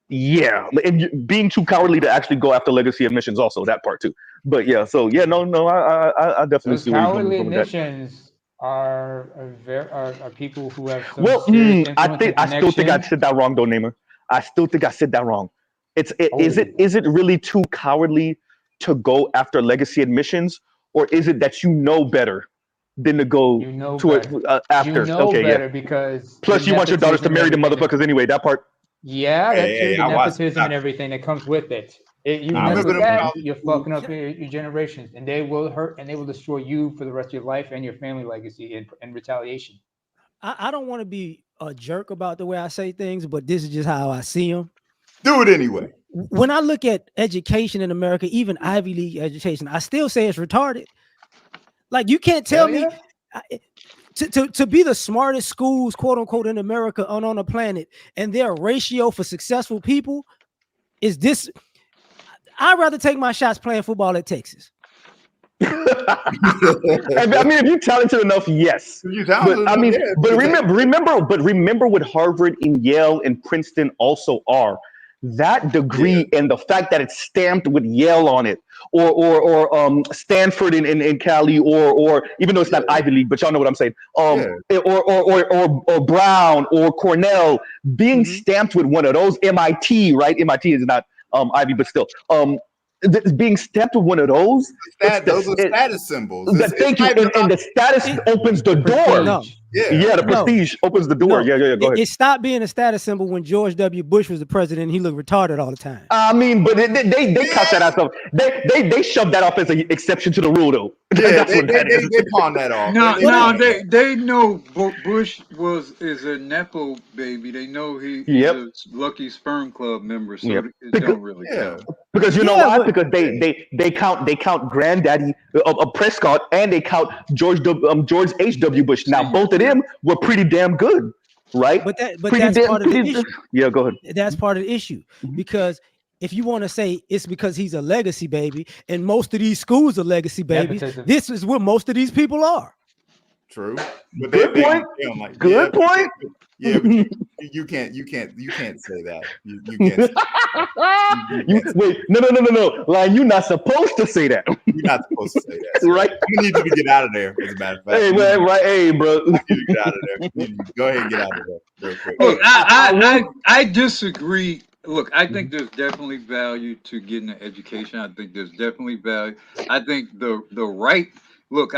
Yeah, and being too cowardly to actually go after legacy admissions, also that part too. But yeah, so yeah, no, I definitely Those see where you're coming cowardly from with that. admissions are people who have some Well, serious I influence think and I still think I connection. said that wrong though, Namer. I still think I said that wrong. Is Oh, it really too cowardly to go after legacy admissions, or is it that you know better than to go you know to it better. You after? know Okay, yeah. better because the Plus, you want your daughters to nepotism and marry the everything that motherfuckers anyway. That part. yeah, that too, Hey, the I watched. nepotism and everything that comes with it. You I mess remember with them that, college you're schools. fucking up your generations, and they will hurt and they will destroy you for the rest of your life and your family legacy in retaliation. I don't want to be a jerk about the way I say things, but this is just how I see them. Do it anyway. When I look at education in America, even Ivy League education, I still say it's retarded. Like you can't tell me to be the smartest schools, quote unquote, in America on the planet, and their ratio for successful people is this. I'd rather take my shots playing football at Texas. I mean, if you're talented enough, yes. But I mean, remember what Harvard and Yale and Princeton also are. That degree and the fact that it's stamped with Yale on it, or Stanford in Cali, or even though it's not Ivy League, but y'all know what I'm saying. Or Brown or Cornell being stamped with one of those. MIT, right? MIT is not Ivy, but still. Being stamped with one of those, Those are status symbols. Thank you, and the status opens the door. No. The prestige opens the door. No. Yeah. Go ahead. It stopped being a status symbol when George W. Bush was the president. And he looked retarded all the time. I mean, but they cut that out. They shoved that off as an exception to the rule, though. Yeah, they pawned that off. They know Bush is a nepo baby. They know he's a Lucky Sperm Club member, so it don't really count. Because you know why? Because they count Granddaddy Prescott, and they count George H.W. Bush. Now both of them were pretty damn good, right? But that's part of the issue. Yeah, go ahead. That's part of the issue because if you want to say it's because he's a legacy baby, and most of these schools are legacy babies, this is what most of these people are. True. But Good point. Good point. Yeah, but you can't say that. You can't. Wait, no. Like, you're not supposed to say that. You're not supposed to say that. So right? You need you to get out of there, as a matter of fact. Hey, man, right? Hey, bro. You need to get out of there. Go ahead and get out of there real quick. Look, I disagree. Look, I think there's definitely value to getting an education. I think there's definitely value. I think the right. Look,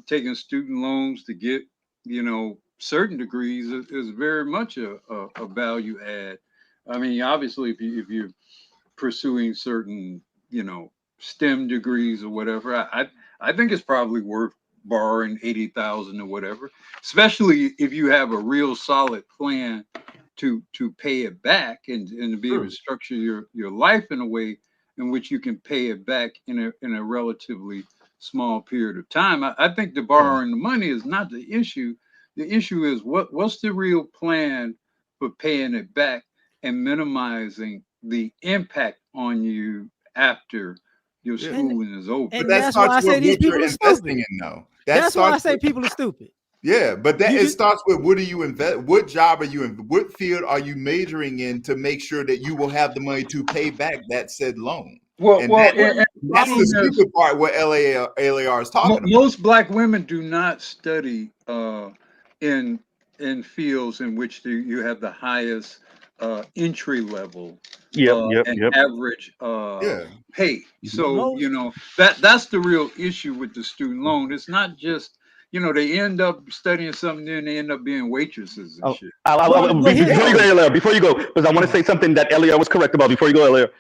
taking student loans to get, certain degrees is very much a value add. I mean, obviously, if you're pursuing certain, STEM degrees or whatever, I think it's probably worth borrowing $80,000 or whatever, especially if you have a real solid plan to pay it back and to be able to structure your life in a way in which you can pay it back in a relatively small period of time. I think the borrowing the money is not the issue. The issue is what's the real plan for paying it back and minimizing the impact on you after your schooling is over. And that's why I say these people are stupid. That's why I say people are stupid. Yeah, but it starts with what do you invest? What job are you in? What field are you majoring in to make sure that you will have the money to pay back that said loan? That's the stupid part. What LAR is talking about. Most Black women do not study in fields in which you have the highest entry level average pay. So that's the real issue with the student loan. It's not just they end up studying something, then they end up being waitresses and shit. Before you go, because I want to say something that Elia was correct about. Before you go, Elia,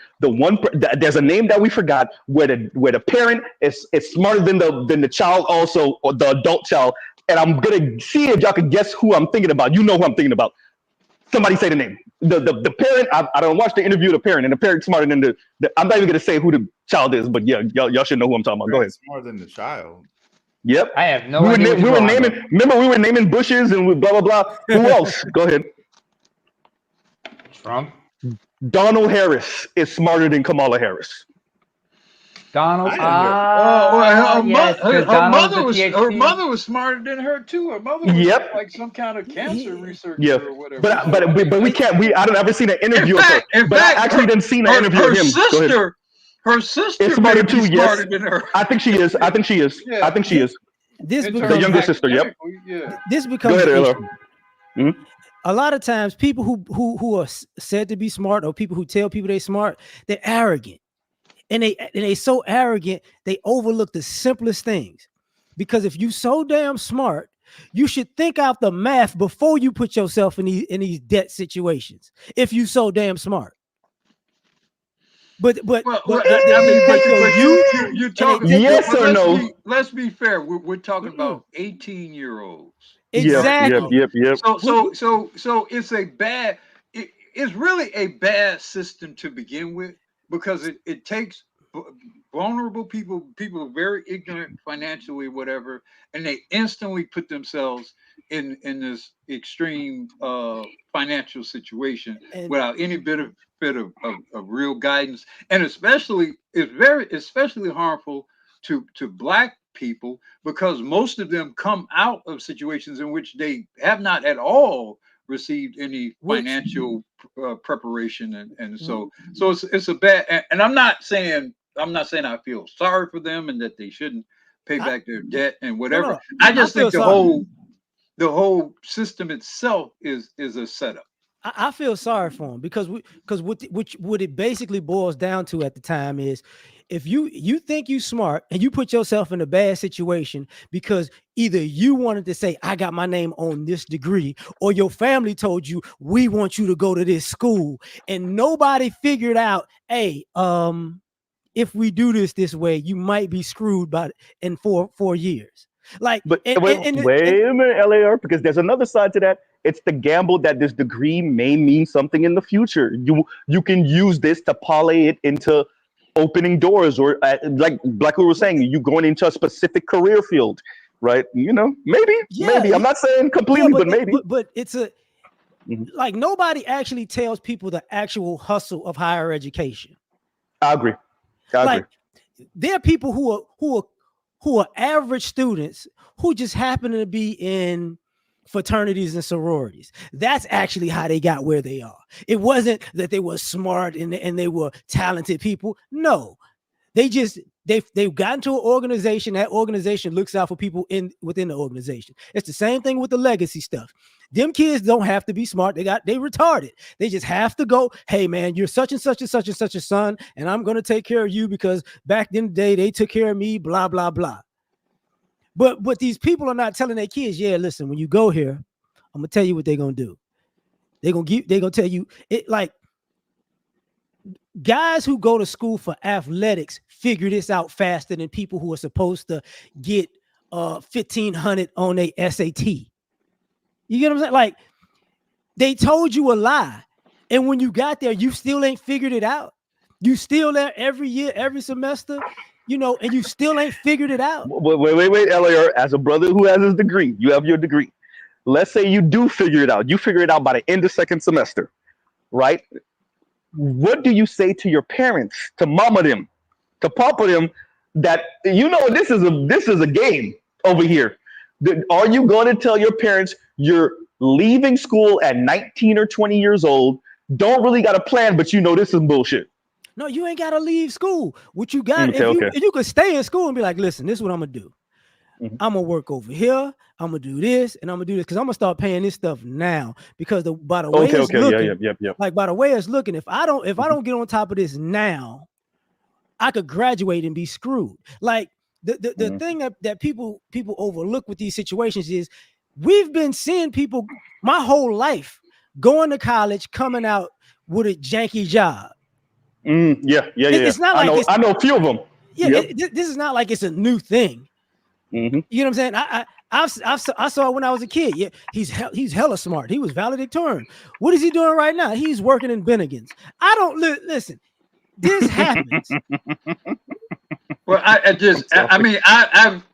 there's a name that we forgot where the parent is smarter than the child, also, or the adult child. And I'm gonna see if y'all can guess who I'm thinking about. You know who I'm thinking about. Somebody say the name. The parent. I don't watch the interview of the parent, and the parent's smarter than the. I'm not even gonna say who the child is, but yeah, y'all should know who I'm talking about. Go ahead. Smarter than the child. Yep. I have no idea. We were naming bushes and blah blah blah. Who else? Go ahead. Trump. Donald Harris is smarter than Kamala Harris. Donald. Her mother was smarter than her too. Her mother was like some kind of cancer researcher or whatever. But we can't. I don't ever seen an interview of her. But I actually didn't see an interview of him. Her sister is may smarter be too. Yes, smarter than her. I think she is. I think she is. Yeah. I think she is. This In The terms becomes of younger sister. Yep. academically, yeah. this Go becomes ahead, an Taylor. issue. A lot of times, people who are said to be smart, or people who tell people they're smart, they're arrogant, and they so arrogant they overlook the simplest things. Because if you so damn smart, you should think out the math before you put yourself in these debt situations. If you so damn smart. But I they mean, take your youth you're and they talking. take your Yes or no? Let's be fair. We're talking about 18-year-olds. Yep. Right? Yep. exactly. Yep. Yep. So it's a bad. It's really a bad system to begin with, because it takes vulnerable people who are very ignorant financially, whatever, and they instantly put themselves in this extreme financial situation And without any bit of real guidance. And especially especially harmful to black people, because most of them come out of situations in which they have not at all received any financial preparation, and so it's a bad. And I'm not saying I feel sorry for them and that they shouldn't pay back their debt and whatever. no, I I just feel think the sorry. whole system itself is a setup. I feel sorry for him, because what it basically boils down to at the time is, if you think you smart and you put yourself in a bad situation because either you wanted to say I got my name on this degree, or your family told you we want you to go to this school, and nobody figured out, hey, if we do this way, you might be screwed by in 4 years. Like, But wait a minute, LAR, because there's another side to that. It's the gamble that this degree may mean something in the future. You can use this to parlay it into opening doors, or like we were saying, you going into a specific career field, right? You know, maybe. I'm not saying completely, but maybe. But it's a like, nobody actually tells people the actual hustle of higher education. I agree. Like, there are people who are average students who just happen to be in fraternities and sororities. That's actually how they got where they are. It wasn't that they were smart and they were talented people. No, they've got into an organization. That organization looks out for people within the organization. It's the same thing with the legacy stuff. Them kids don't have to be smart. They retarded. They just have to go, hey man, you're such and such and such and such a son, and I'm gonna take care of you because back in the day they took care of me, blah, blah, blah. But these people are not telling their kids, yeah, listen, when you go here, I'm gonna tell you what they're gonna do. They're gonna tell you it. Like, guys who go to school for athletics figure this out faster than people who are supposed to get 1,500 on their SAT. You get what I'm saying? Like, they told you a lie, and when you got there, you still ain't figured it out. You still there every year, every semester, and you still ain't figured it out. Wait, LAR. As a brother who has his degree, you have your degree. Let's say you do figure it out. You figure it out by the end of second semester, right? What do you say to your parents, to mama them, to papa them, that this is a game over here? Are you going to tell your parents you're leaving school at 19 or 20 years old, don't really got a plan, but this is bullshit? No, you ain't got to leave school. What you got, if you could stay in school and be like, listen, this is what I'm going to do. I'm going to work over here. I'm going to do this, and I'm going to do this, because I'm going to start paying this stuff now, because by the way it's looking, like, by the way it's looking, if I don't get on top of this now, I could graduate and be screwed. Like, the thing that people overlook with these situations is, we've been seeing people my whole life going to college, coming out with a janky job. It's not like I know a few of them. Yeah, this is not like it's a new thing. You know what I'm saying? I saw it when I was a kid. Yeah, he's hella smart. He was valedictorian. What is he doing right now? He's working in Bennigan's. I don't listen. This happens. Well, I've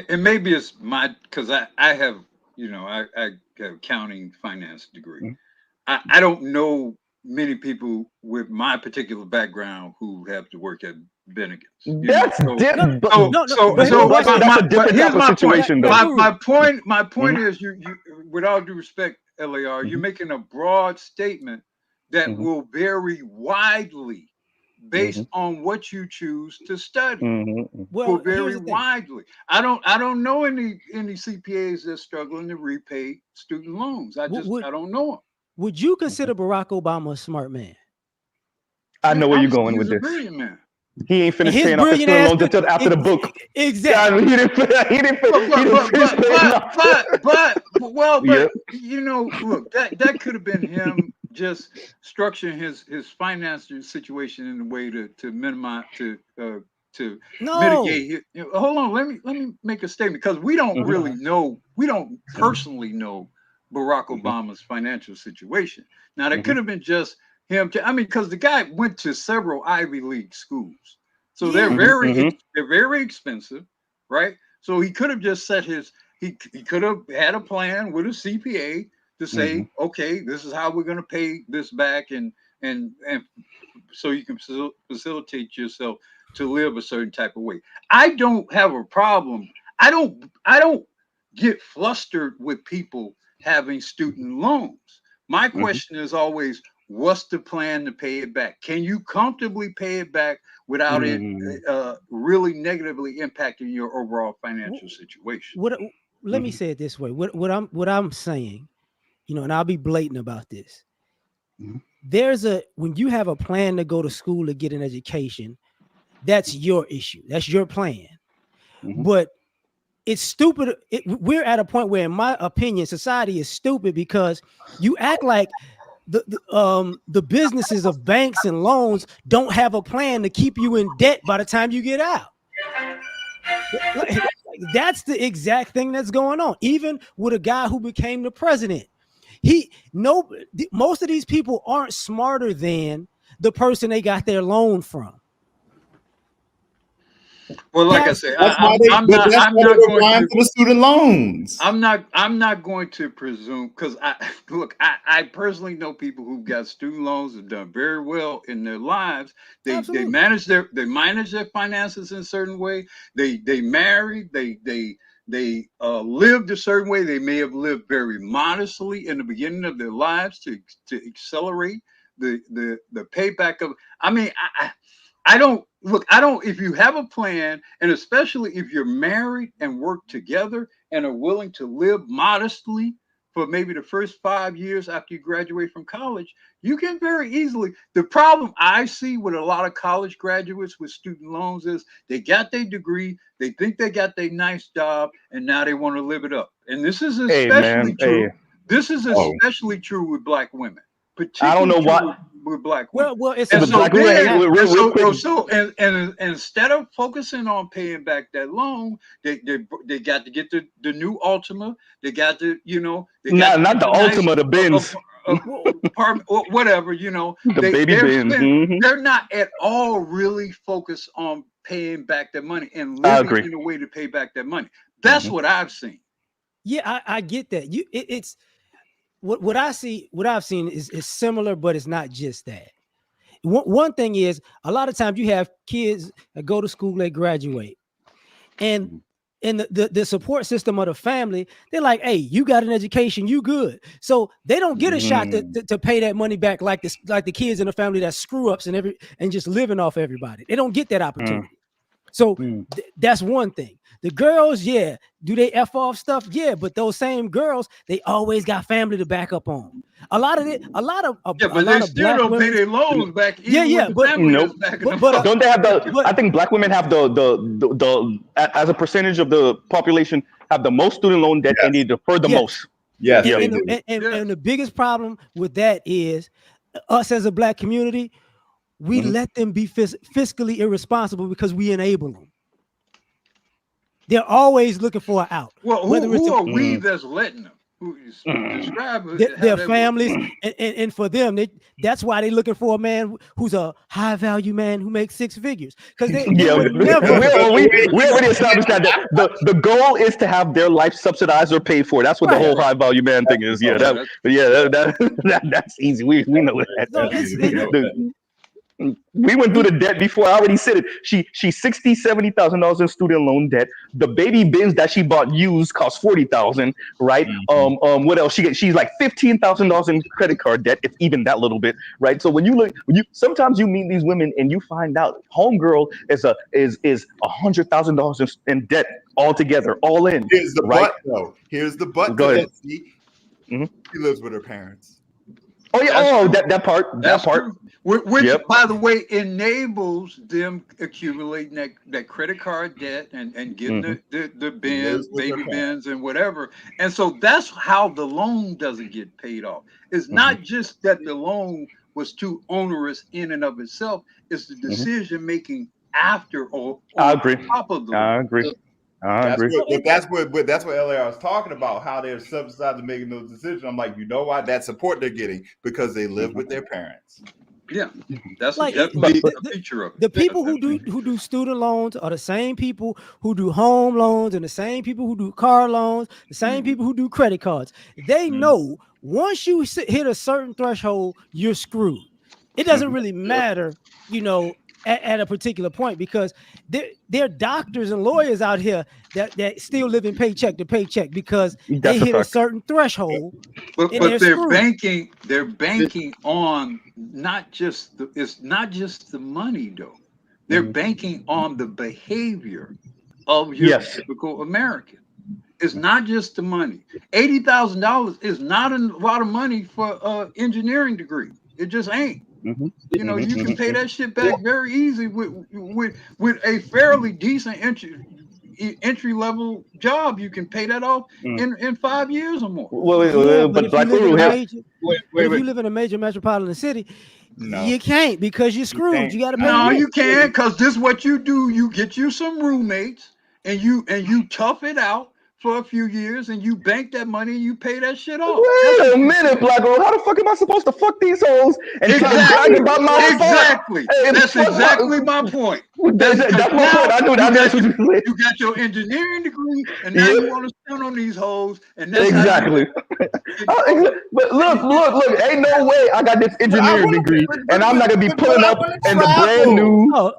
and maybe it's because I have I have accounting finance degree. I don't know many people with my particular background who have to work at Bennigan's. That's different. That's a different type of situation, though. My point is, you with all due respect, LAR, you're making a broad statement that will vary widely based on what you choose to study. Well, For very widely. I don't know any CPAs that's struggling to repay student loans. I don't know them. Would you consider Barack Obama a smart man? I know where you're going He's with a this. brilliant man. He ain't finished paying off his student loans until after the book. Exactly. He didn't finish paying off. But you know, look, that could have been him just structuring his financial situation in a way to minimize mitigate. Hold on, let me make a statement, because we don't really know. We don't personally know Barack Obama's financial situation. Now, that could have been just him. I mean, because the guy went to several Ivy League schools, so they're very expensive, right? So he could have just set he could have had a plan with a CPA to say, okay, this is how we're going to pay this back, and so you can facilitate yourself to live a certain type of way. I don't have a problem. I don't get flustered with people having student loans. My question is always, what's the plan to pay it back? Can you comfortably pay it back without it really negatively impacting your overall financial situation? Let me say it this way. What I'm saying, you know, and I'll be blatant about this. When you have a plan to go to school to get an education, that's your issue. That's your plan. But it's stupid. We're at a point where, in my opinion, society is stupid because you act like the businesses of banks and loans don't have a plan to keep you in debt by the time you get out. That's the exact thing that's going on. Even with a guy who became the president, most of these people aren't smarter than the person they got their loan from. Well, like I said, that's why they were applying for the student loans. I'm not going to presume, because I personally know people who've got student loans have done very well in their lives. They manage their finances in a certain way. They married. They lived a certain way. They may have lived very modestly in the beginning of their lives to accelerate the payback of. I mean, I don't, if you have a plan, and especially if you're married and work together and are willing to live modestly for maybe the first 5 years after you graduate from college, you can very easily. The problem I see with a lot of college graduates with student loans is they got their degree, they think they got their nice job, and now they want to live it up. And this is especially true. This is especially true with Black women. I don't know why. With Black women. Well, it's and so instead of focusing on paying back that loan, they got to get the new Ultima. They got to, not the Ultima, the Benz, whatever, the baby Benz. They're not at all really focused on paying back their money and living in a way to pay back their money. That's what I've seen. Yeah, I get that. It's. What I've seen is similar, but it's not just that. One thing is, a lot of times you have kids that go to school, they graduate, and in the support system of the family, they're like, hey, you got an education, you good. So they don't get a shot to pay that money back like the kids in the family that screw ups and just living off everybody. They don't get that opportunity. So that's one thing. The girls, do they F off stuff? Yeah, but those same girls, they always got family to back up on. But they still don't pay their loans back. But don't they have I think Black women have the as a percentage of the population have the most student loan debt and they defer the most. Yes, and the biggest problem with that is us as a Black community. We let them be fiscally irresponsible because we enable them. They're always looking for an out. Well, who are we that's letting them? Describe their families, and for them, that's why they're looking for a man who's a high value man who makes 6 figures. Because we already established that the goal is to have their life subsidized or paid for. That's what the whole high value man thing is. That's easy. We know that. We went through the debt before. I already said it. She's $60,000-$70,000 in student loan debt. The baby bins that she bought used cost $40,000, right? What else? She's like $15,000 in credit card debt, if even that little bit, right? So when you look, sometimes you meet these women and you find out homegirl is $100,000 in debt altogether, all in. Here's the right? butt, though. Here's the butt. Go ahead. She lives with her parents. Oh yeah, that part. True. Which, Yep. by the way, enables them accumulating that credit card debt and getting the bins, baby bins, and whatever. And so that's how the loan doesn't get paid off. It's not just that the loan was too onerous in and of itself. It's the decision making after or I agree. top of the loan. I agree. That's what LAR is talking about, how they're subsidizing making those decisions. I'm like, you know why? That support they're getting because they live with their parents. Yeah, that's Like, definitely a feature of it. The people who do student loans are the same people who do home loans, and the same people who do car loans, the same people who do credit cards. They know once you hit a certain threshold, you're screwed. It doesn't really matter, at a particular point, because there are doctors and lawyers out here that still live in paycheck to paycheck because they hit a certain threshold. But they're banking on it's not just the money though. They're banking on the behavior of your typical American. It's not just the money. $80,000 is not a lot of money for an engineering degree. It just ain't. You can pay that shit back very easy with a fairly decent entry level job. You can pay that off in 5 years or more. But if you live in a major metropolitan city, you can't, because you're screwed. You got to pay. No, you can't, because this is what you do. You get you some roommates and you tough it out for a few years, and you bank that money and you pay that shit off. Wait a minute, Black Girl. How the fuck am I supposed to fuck these hoes and exactly about my exactly that's exactly my point. That's my point. I knew that. You got your engineering degree, and now you want to spend on these hoes, and that's exactly. But look, ain't no way I got this engineering degree, and I'm not gonna be pulling up in the brand new. Look,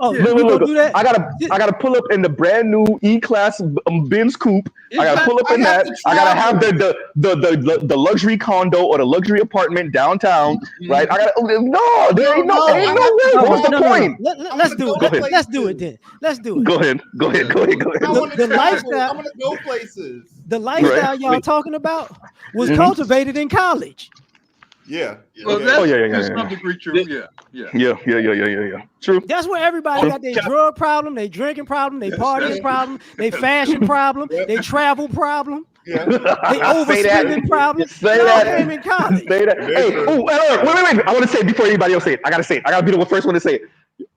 I gotta pull up in the brand new E-Class Benz coupe. I gotta pull up in that. I gotta have the luxury condo or the luxury apartment downtown, right? I gotta there ain't no way. What's the point? Let's do it. Let's do it then. Let's do it. Go ahead. The lifestyle. I'm gonna go places. The lifestyle y'all talking about was cultivated in college. Yeah. Well, that's some degree true. Yeah. True. That's where everybody got their drug problem, their drinking problem, their partying problem, their fashion problem, their travel problem. Yeah. They overspending problem. Say that. Came in college. Say that. Hey, wait. I want to say it before anybody else say it. I gotta say it. I gotta be the first one to say it.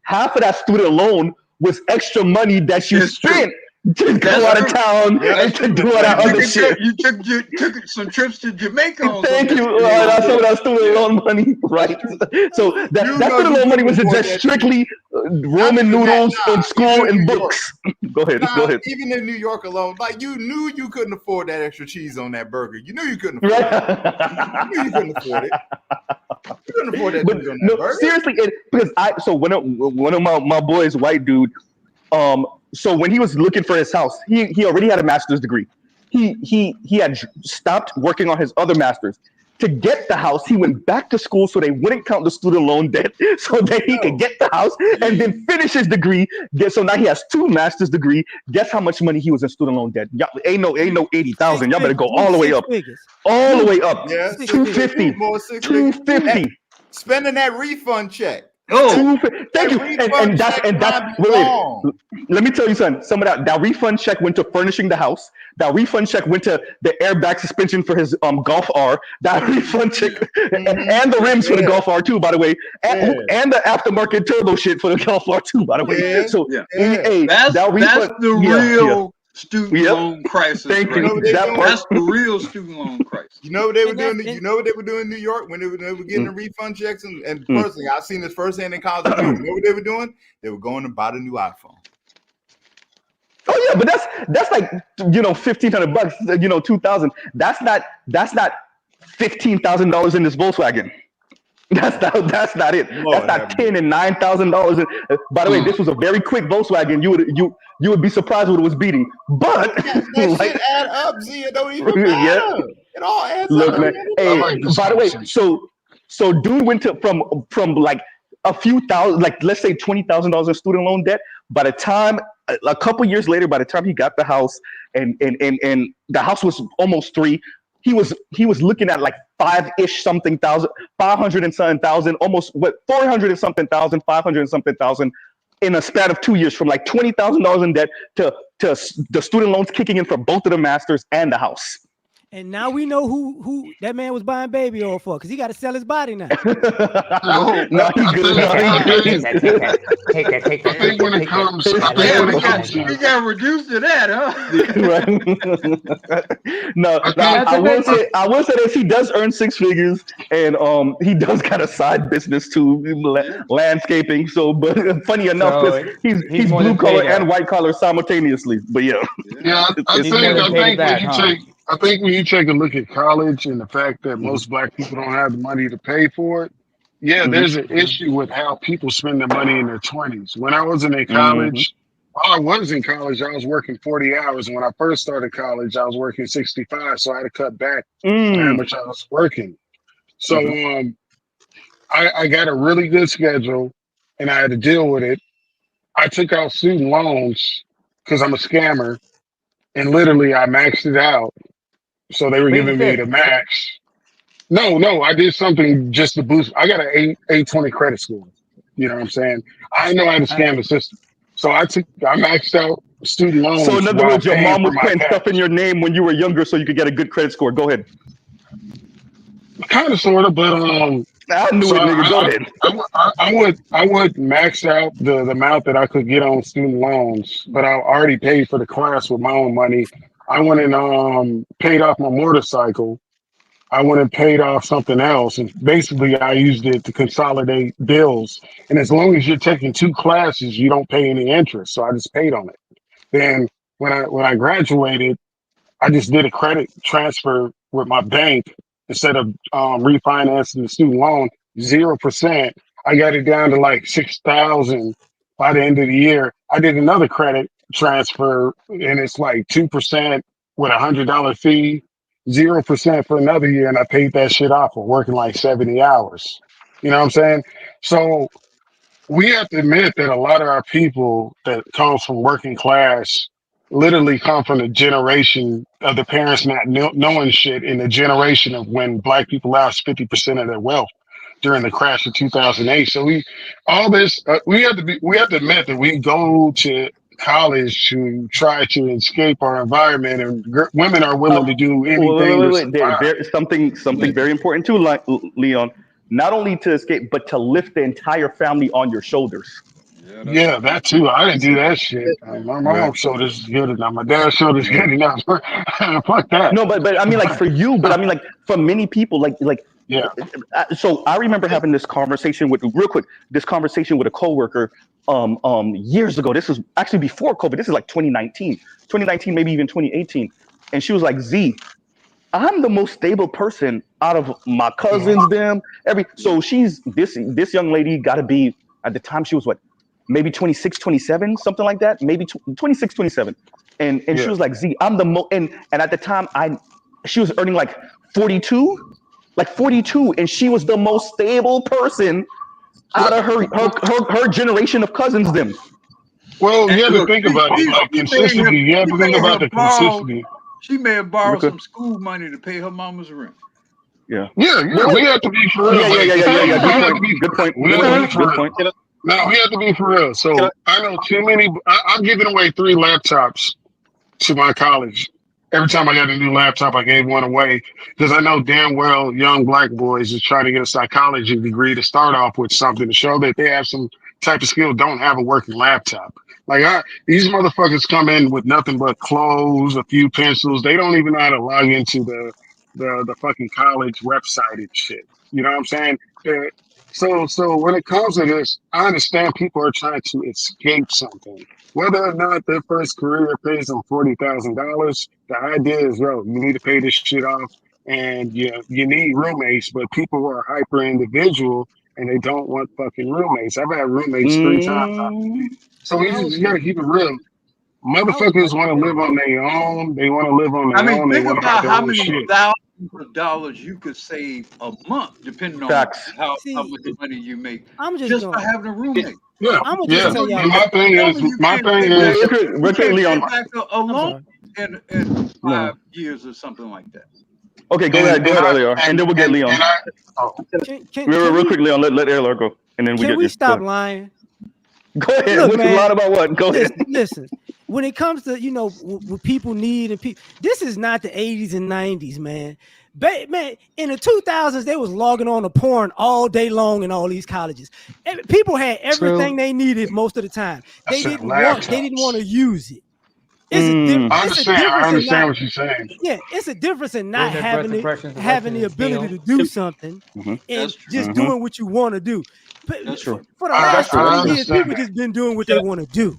Half of that student loan was extra money that you spent to go out of town and to do all that other shit. You took some trips to Jamaica. Thank you. That's some of that student loan money, right? So that student loan money was just strictly ramen noodles in school and books. Go ahead. Even in New York alone, like you knew you couldn't afford that extra cheese on that burger. You knew you couldn't afford it. You knew you couldn't afford it. You couldn't afford that cheese on that burger. Seriously, because one of my boys, white dude, so when he was looking for his house, he already had a master's degree. He had stopped working on his other master's. To get the house, he went back to school so they wouldn't count the student loan debt, so that he could get the house and then finish his degree. So now he has 2 master's degree. Guess how much money he was in student loan debt? Y'all, ain't no 80,000. Y'all better go all the way up. All the way up. Yeah. 250. 250. Spending that refund check. Oh, thank you. And that's wait. Let me tell you something. Some of that refund check went to furnishing the house. That refund check went to the airbag suspension for his Golf R. That refund check and the rims for the Golf R too, by the way, and the aftermarket turbo shit for the Golf R too, by the way. So that's the real student loan crisis. Thank you. That's the real student loan crisis. You know what they were doing? You know what they were doing in New York when they were getting the refund checks? And personally, I've seen this firsthand in college. You know what they were doing? They were going to buy the new iPhone. Oh yeah, but that's like $1,500, $2,000. That's not $15,000 in this Volkswagen. That's not it. Lord That's not have $10,000 and $9,000. By the way, this was a very quick Volkswagen. You would be surprised what it was beating. But that like, shit add up, Z. It don't even yeah. matter. It all adds Look, up. man. I Hey, like this by the way, conversation. so dude went to from like a few thousand, like let's say $20,000 in student loan debt. By the time a couple years later, by the time he got the house and the house was almost three, he was looking at like five-ish something thousand, 500 and something thousand, almost what 400 and something thousand, 500 and something thousand in a span of 2 years, from like $20,000 in debt to the student loans kicking in for both of the masters and the house. And now we know who that man was buying baby oil for, because he got to sell his body now. No, he good. No, he good. He's I think when it comes, he got reduced to that, huh? No, I will say this: he does earn six figures, and he does got a side business too, landscaping. So, but funny enough, So because he's more blue than collar paid and up. white collar simultaneously. But yeah, Yeah, I He's more think than paid it when back, you huh? take a look at college and the fact that most black people don't have the money to pay for it, yeah, there's an issue with how people spend their money in their 20s. When I wasn't in college, while I was in college, I was working 40 hours. And when I first started college, I was working 65. So I had to cut back on how much I was working. So I got a really good schedule and I had to deal with it. I took out student loans because I'm a scammer, and literally I maxed it out. So they were Plead the giving me fifth. the max. No, I did something just to boost. I got an 820 credit score. You know what I'm saying? I know how to scam the system. So I maxed out student So loans in other while words, your paying mom for was my putting stuff in cash. your name when you were younger, so you could get a good credit score. Go ahead. Kind of, sort of, but I knew so it, nigga. Go ahead. I would max out the amount that I could get on student loans, but I already paid for the class with my own money. I went and paid off my motorcycle. I went and paid off something else, and basically I used it to consolidate bills. And as long as you're taking two classes, you don't pay any interest. So I just paid on it. Then when I graduated, I just did a credit transfer with my bank instead of refinancing the student loan, 0%. I got it down to like 6,000 by the end of the year. I did another credit transfer, and it's like 2% with $100 fee, 0% for another year, and I paid that shit off for working like 70 hours. You know what I'm saying? So we have to admit that a lot of our people that comes from working class literally come from the generation of the parents not knowing shit, in the generation of when black people lost 50% of their wealth during the crash of 2008. So we have to admit that we go to college to try to escape our environment, and women are willing to do anything to Wait. survive. Something very important too, like Leon. Not only to escape, but to lift the entire family on your shoulders. Yeah, that too. I didn't do that shit. My mom's shoulders is good enough. My dad's shoulders good enough. Fuck that. No, but I mean, like for you, but I mean, like for many people, yeah. So I remember having this conversation with a coworker years ago. This was actually before COVID. This is like 2019, maybe even 2018. And she was like, Z, I'm the most stable person out of my cousins, so she's this young lady got to be, at the time she was what, maybe 26, 27, something like that, maybe 26, 27. And she was like, Z, I'm the most, and at the time she was earning like 42, and she was the most stable person out of her generation of cousins them. Well, you have to think about it, like consistency. You have to think about the consistency. She may have borrowed some school money to pay her mama's rent. Yeah. We have to be for real. Yeah. Good point. No, we have to be for real. So I know too many. I'm giving away 3 laptops to my college. Every time I got a new laptop, I gave one away because I know damn well young black boys is trying to get a psychology degree to start off with something to show that they have some type of skill, don't have a working laptop. Like these motherfuckers come in with nothing but clothes, a few pencils. They don't even know how to log into the fucking college website and shit. You know what I'm saying? So when it comes to this, I understand people are trying to escape something. Whether or not their first career pays them $40,000, the idea is, yo, you need to pay this shit off. and you need roommates, but people are hyper individual and they don't want fucking roommates. I've had roommates 3 times. So we just gotta keep it real. Motherfuckers want to live on their own. They want to live on I their mean, own. They think want to have about their how own many shit. thousands of dollars you could save a month, depending on how much money you make, I'm just by having a roommate. Yeah, I'm gonna yeah. just tell y'all. And my thing is, You can't pay back a loan in 5 years or something like that. Okay, go ahead, Leon, and then we'll get Leon. Real quick, Leon, let Leon go, and then we Can get we you. stop lying? Go ahead. Look, What's man, lying about what? Go ahead. Listen. When it comes to what people need and people, this is not the 80s and 90s, man. Man, in the 2000s, they was logging on to porn all day long in all these colleges. People had everything they needed most of the time. They didn't want to use it. I understand what you're saying. Yeah, it's a difference in not Their having breath having the ability to do something and just doing what you want to do. But for the last 20 years, people just been doing what they want to do.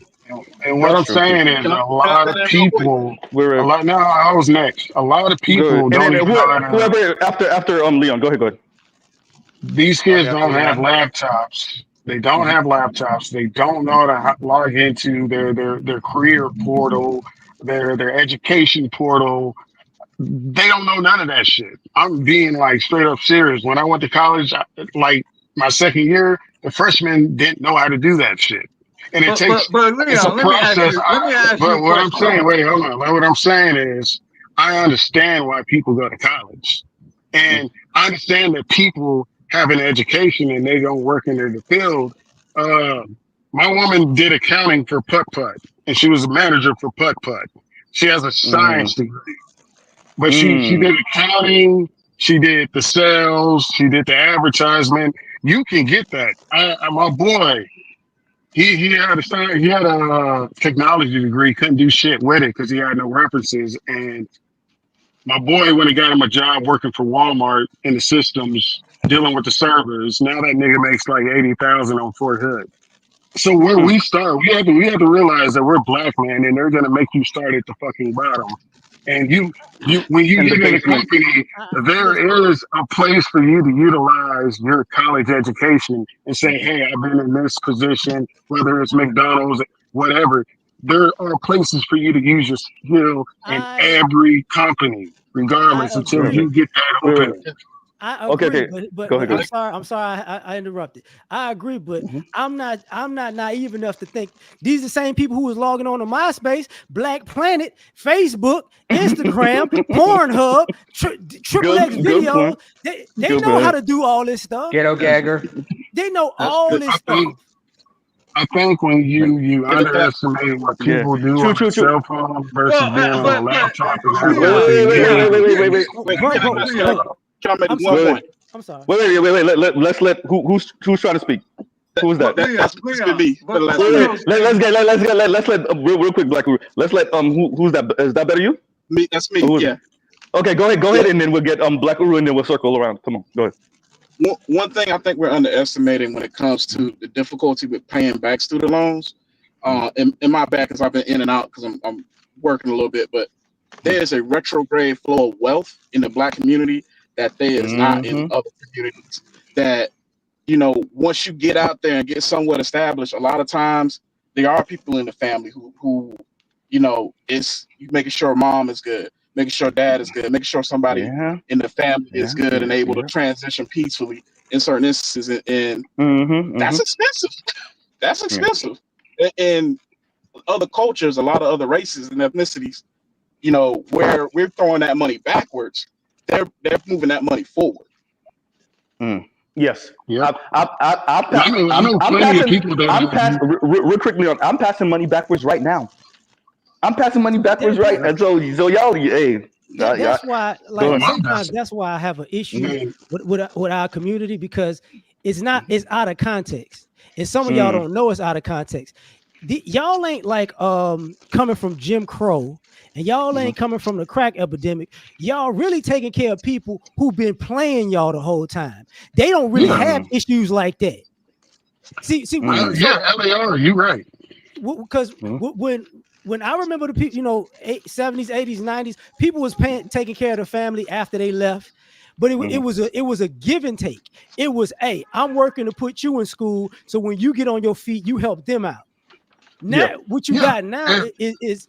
And what I'm saying is, a lot of people. Now I was next. A lot of people don't even know how to. Whoever after Leon, go ahead. These kids don't have laptops. They don't have laptops. They don't know how to log into their career portal, their education portal. They don't know none of that shit. I'm being like straight up serious. When I went to college, like my second year, the freshmen didn't know how to do that shit. And it takes it's a process. But what I'm saying, wait, hold on. What I'm saying is, I understand why people go to college, and I understand that people have an education and they don't work in the field. My woman did accounting for Putt Putt, and she was a manager for Putt Putt. She has a science degree, but she did accounting. She did the sales. She did the advertisement. You can get that. My boy. He had a technology degree, couldn't do shit with it because he had no references. And my boy went and got him a job working for Walmart in the systems, dealing with the servers. Now that nigga makes like 80,000 on Fort Hood. So where we start, we have to realize that we're black, man, and they're gonna make you start at the fucking bottom. And when you get in a company, there is a place for you to utilize your college education and say, hey, I've been in this position, whether it's McDonald's, whatever. There are places for you to use your skill in every company, regardless, until you get that opening. I agree, but I'm sorry, I interrupted. I agree, but I'm not naive enough to think these are the same people who was logging on to MySpace, Black Planet, Facebook, Instagram, Pornhub, Triple X Video. They know how to do all this stuff. Ghetto Gagger. They know all this stuff. I think when you underestimate what people do on a cell phone versus being on a laptop, I'm sorry. Wait. Let's let who's trying to speak. Who's that? That's me. Let's let real quick, Black. Let's let who's that? Is that better you? Me. That's me. Yeah. Okay, go ahead, and then we'll get Black Uru, and then we'll circle around. Come on, go ahead. One thing I think we're underestimating when it comes to the difficulty with paying back student loans, in my back, because I've been in and out because I'm working a little bit, but there's a retrograde flow of wealth in the Black community that there is not in other communities. That, once you get out there and get somewhat established, a lot of times there are people in the family who it's making sure mom is good, making sure dad is good, making sure somebody in the family is good and able to transition peacefully in certain instances. And that's expensive. That's expensive. In other cultures, a lot of other races and ethnicities, where we're throwing that money backwards, they're moving that money forward. Yes. Yeah. Real quickly, I'm passing money backwards right now. I'm passing money backwards right, and so y'all, hey. That's why, sometimes that's why I have an issue with our community, because it's out of context, and some of y'all don't know it's out of context. Y'all ain't like coming from Jim Crow, and y'all ain't coming from the crack epidemic. Y'all really taking care of people who've been playing y'all the whole time. They don't really have issues like that. See, LAR, you're right. Because when when I remember the people, 70s, 80s, 90s, people was taking care of the family after they left. But it was a give and take. It was, hey, I'm working to put you in school, so when you get on your feet, you help them out. Now, what you got now is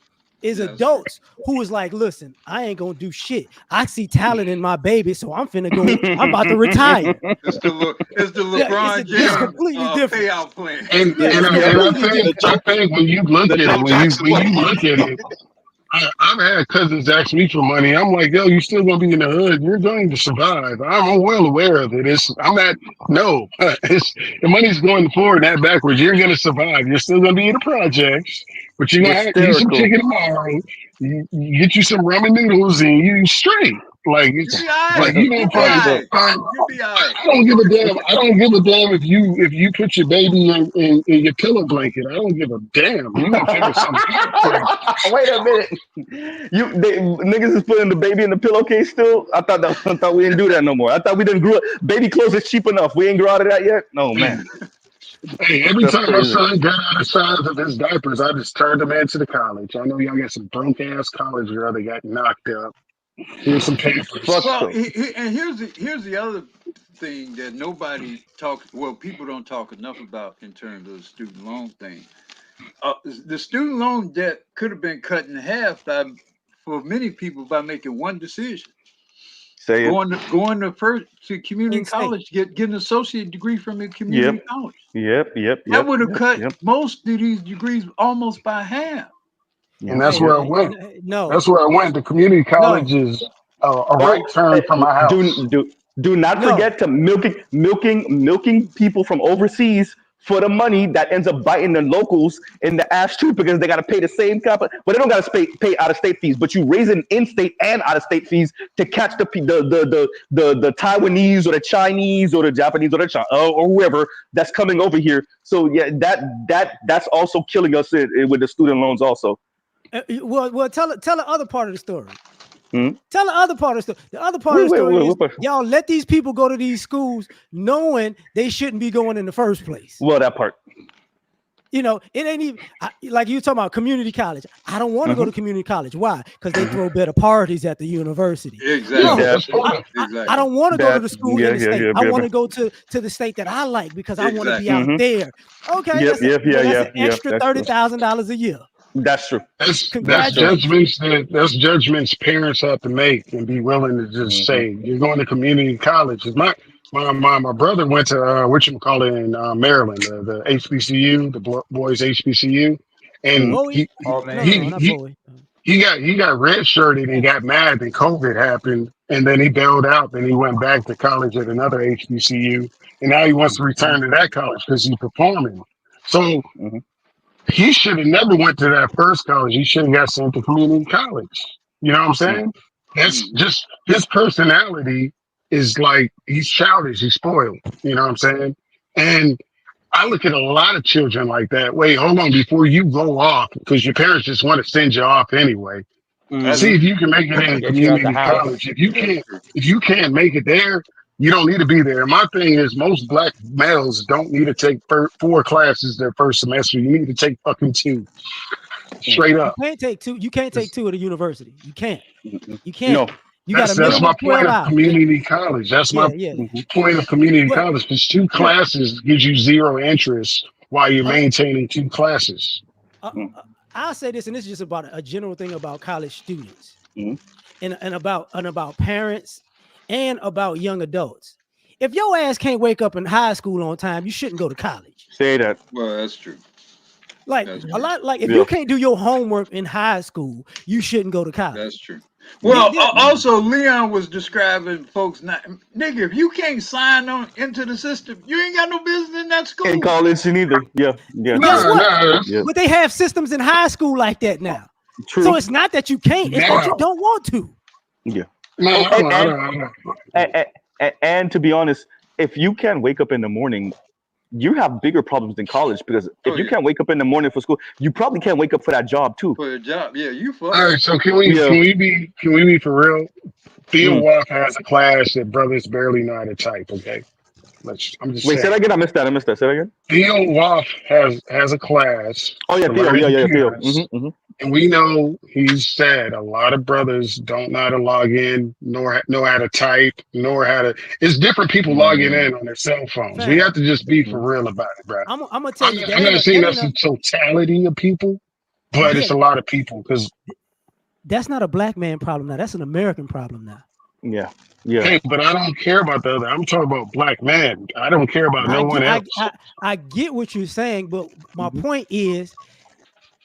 adults who is like, listen, I ain't gonna do shit. I see talent in my baby, so I'm finna go. I'm about to retire. It's the LeBron James completely different payout plan. And I think when you look at it, when you look at it, I've had cousins ask me for money. I'm like, yo, you still gonna be in the hood. You're going to survive. I'm well aware of it. The money's going forward, not backwards. You're gonna survive. You're still gonna be in the projects, but you're gonna eat some chicken tomorrow. You get you some ramen noodles and you straight. Like it's like you don't find. I don't give a damn. I don't give a damn if you put your baby in your pillow blanket. I don't give a damn. You gonna figure something out. Wait a minute. Niggas is putting the baby in the pillowcase still? I thought we didn't do that no more. I thought we didn't grow up. Baby clothes is cheap enough. We ain't grew out of that yet? No, man. Hey, every time my son got out of size of his diapers, I just turned him into the college. I know y'all got some broke ass college girl that got knocked up. Here's some papers. Well, and here's the other thing that people don't talk enough about in terms of the student loan thing. The student loan debt could have been cut in half for many people by making one decision. Going to community college, get an associate degree from a community college. That would have cut most of these degrees almost by half. And that's where I went. That's where I went. The community college is a right turn from my house. Do not forget to milking people from overseas for the money that ends up biting the locals in the ass too, because they got to pay the same but they don't got to pay out of state fees. But you raising in-state and out of state fees to catch the Taiwanese or the Chinese or the Japanese or whoever that's coming over here. So yeah, that's also killing us with the student loans also. Well, tell the other part of the story. Tell the other part of the story. The other part of the story is y'all let these people go to these schools knowing they shouldn't be going in the first place. Well, that part. It ain't even like you talking about community college. I don't want to go to community college. Why? Because they throw better parties at the university. Exactly. I don't want to go to the school in the state. I want to go to the state that I like because I want to be out there. Okay, that's an extra $30,000 a year. That's true. That's judgments parents have to make and be willing to just say you're going to community college. My brother went to in Maryland, the HBCU, the boys HBCU, and he got redshirted and got mad that COVID happened, and then he bailed out. Then he went back to college at another HBCU, and now he wants to return to that college because he's performing. So. He should have never went to that first college. He should have got sent to community college. You know what I'm saying? That's just his personality is like he's childish, he's spoiled. You know what I'm saying? And I look at a lot of children like that. Wait, hold on, before you go off, because your parents just want to send you off anyway. See if you can make it in community college. If you can't make it there, you don't need to be there. My thing is most black males don't need to take 4 classes their first semester. You need to take fucking 2. Straight up. You can't take 2. You can't take 2 at a university. You can't. You can't. No. That's my point of community college. That's my point of community college, because 2 classes gives you 0 interest while you're maintaining 2 classes. I'll say this, and this is just about a general thing about college students and about parents and about young adults. If your ass can't wake up in high school on time, you shouldn't go to college. Say that. Well, that's true. Like a lot, like if you can't do your homework in high school, you shouldn't go to college. That's true. Well, also Leon was describing folks nigga, if you can't sign on into the system, you ain't got no business in that school. In college neither. Yeah. Guess what? But they have systems in high school like that now. True. So it's not that you can't, it's that you don't want to. Yeah. And to be honest, if you can't wake up in the morning, you have bigger problems than college, because if you can't wake up in the morning for school, you probably can't wake up for that job too. For a job, you fuck. All right, so can we be for real? Theo Walk has a class that brothers barely know how to type. Okay, I'm just saying. Say that again. I missed that. Say that again. Theo Walk has a class. Oh yeah, Theo. Yeah. And we know he's said a lot of brothers don't know how to log in, nor know how to type, nor how to. It's different people logging in on their cell phones. We Fam, have to just be for real about it, bro. I'm gonna tell you I'm not saying that's a the totality of people, but it's yeah, a lot of people because. that's not a black man problem now. That's an American problem now. Yeah. Yeah. Hey, but I don't care about the other. I'm talking about black man. I don't care about no one else. I get what you're saying, but my point is,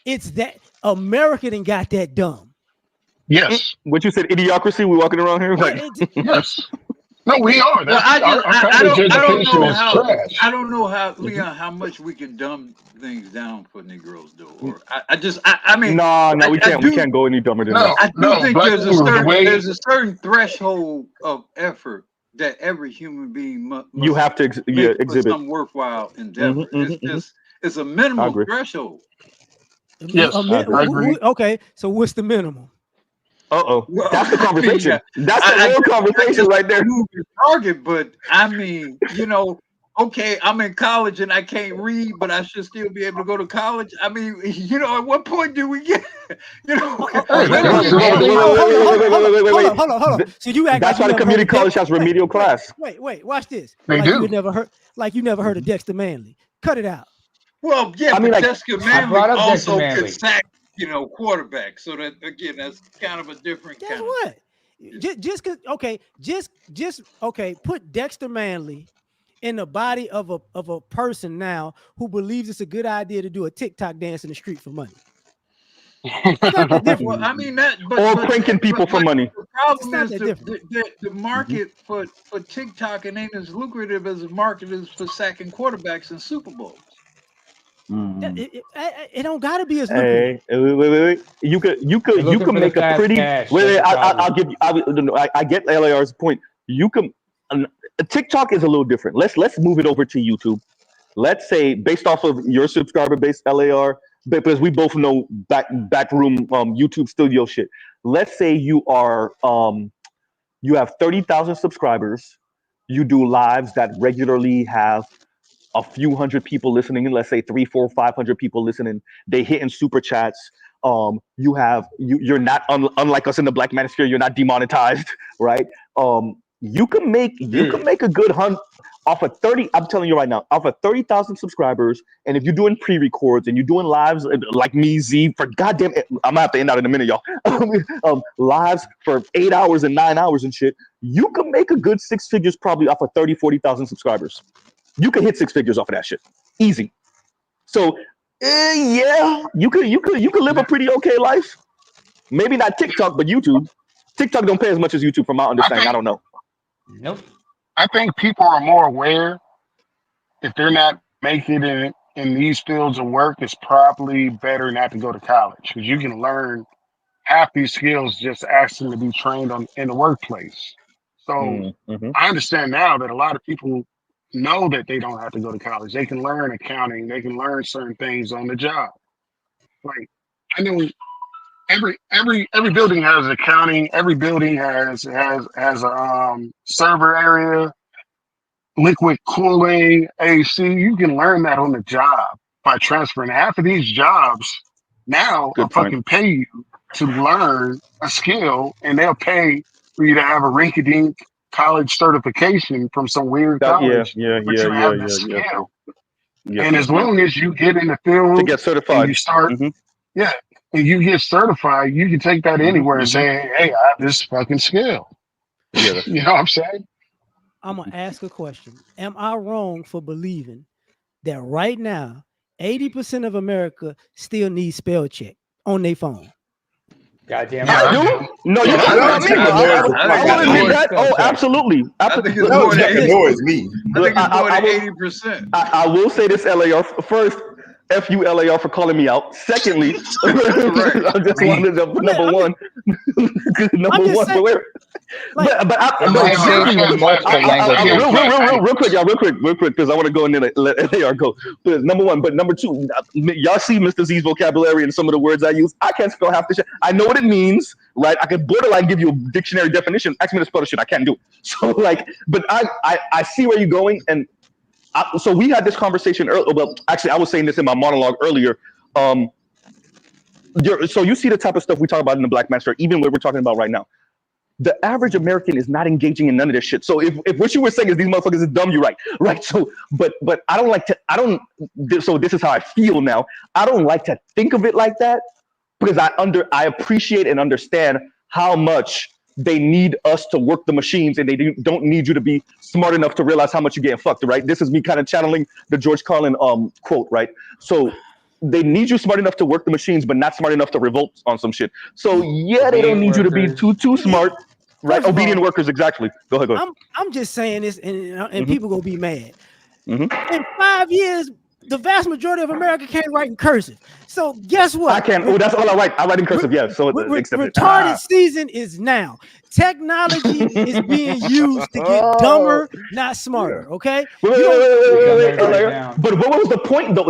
it's that America done got that dumb. Yes. What you said, idiocracy? We walking around here like yes. No, we are. Well, That's our college education is trash. I don't know how, Leon, how much we can dumb things down for Negroes, though. Or I mean, no, we can't. We can't go any dumber than that. I do think there's a certain threshold of effort that every human being must you have to exhibit some worthwhile endeavor. It's a minimal threshold. Yes, I agree. Okay, so what's the minimum? Well, that's the conversation. That's the real conversation right there. Target, but I mean, okay, I'm in college and I can't read, but I should still be able to go to college. I mean, at what point do we get? Hold on. So you act that's like why the community college has remedial class. Wait, watch this. They do. You never heard of Dexter Manley. Cut it out. Well, yeah, but Dexter Manley also can sack, quarterback. So that again, that's kind of a different kind. What? Put Dexter Manley in the body of a person now who believes it's a good idea to do a TikTok dance in the street for money. Well, I mean or pranking people for money. The problem is the market for TikTok and ain't as lucrative as the market is for sacking quarterbacks in Super Bowls. It don't gotta be as lucrative. Wait. You could make a pretty. Wait. I get LAR's point. You can. TikTok is a little different. Let's move it over to YouTube. Let's say based off of your subscriber base, LAR, because we both know backroom YouTube studio shit. Let's say you are you have 30,000 subscribers. You do lives that regularly have a few hundred people listening, let's say 300, 400, 500 people listening. They hit in super chats. You're not unlike us in the Black Manosphere. You're not demonetized, right? You can make a good hunt off of 30. I'm telling you right now, off of 30,000 subscribers. And if you're doing pre-records and you're doing lives like me, Z, for goddamn, I'm gonna have to end out in a minute, y'all. Lives for 8 hours and 9 hours and shit. You can make a good 6 figures probably off of 30, 40,000 subscribers. You can hit 6 figures off of that shit, easy. So, yeah, you could live a pretty okay life. Maybe not TikTok, but YouTube. TikTok don't pay as much as YouTube, from my understanding. I don't know. Nope. I think people are more aware if they're not making it in these fields of work. It's probably better not to go to college because you can learn half these skills just asking to be trained in the workplace. So I understand now that a lot of people know that they don't have to go to college. They can learn accounting. They can learn certain things on the job. Like I know every building has accounting. Every building has a server area, liquid cooling, AC. You can learn that on the job by transferring. Half of these jobs now will fucking pay you to learn a skill, and they'll pay for you to have a rinky-dink college certification from some weird college. But you have the skill. And as long as you get in the field to get certified, and you start, and you get certified, you can take that anywhere and say, "Hey, I have this fucking skill." Yeah, you know what I'm saying? I'm gonna ask a question. Am I wrong for believing that right now 80% of America still needs spell check on their phone? Goddamn. I do. No, you can't me. I will admit that. Oh, absolutely. I think it's more than 80%. I will say this, LAR. First, F you, LAR, for calling me out. Secondly, I just wanted to put number one. Number one. Real quick, because I want to go in there and let LAR go. But number one, but number two, y'all see Mr. Z's vocabulary and some of the words I use. I can't spell half the shit. I know what it means, right? I could borderline give you a dictionary definition. Ask me to spell the shit. I can't do it. So but I see where you're going, and so we had this conversation earlier. Well, actually, I was saying this in my monologue earlier. So you see the type of stuff we talk about in the Black Master, even what we're talking about right now. The average American is not engaging in none of this shit. So if what you were saying is these motherfuckers is dumb, you're right. Right. So but so this is how I feel now. I don't like to think of it like that because I appreciate and understand how much they need us to work the machines, and they don't need you to be smart enough to realize how much you're getting fucked, right? This is me kind of channeling the George Carlin quote, right? So they need you smart enough to work the machines, but not smart enough to revolt on some shit. So yeah, they don't need you to be too smart, right? Obedient workers, exactly. Go ahead. I'm just saying this, and people gonna be mad. In 5 years, the vast majority of America can't write in cursive. So guess what? I can. Oh, that's all I write. I write in cursive. Yeah. So retarded season is now. Technology is being used to get dumber, not smarter. Okay. Wait. But what was the point though?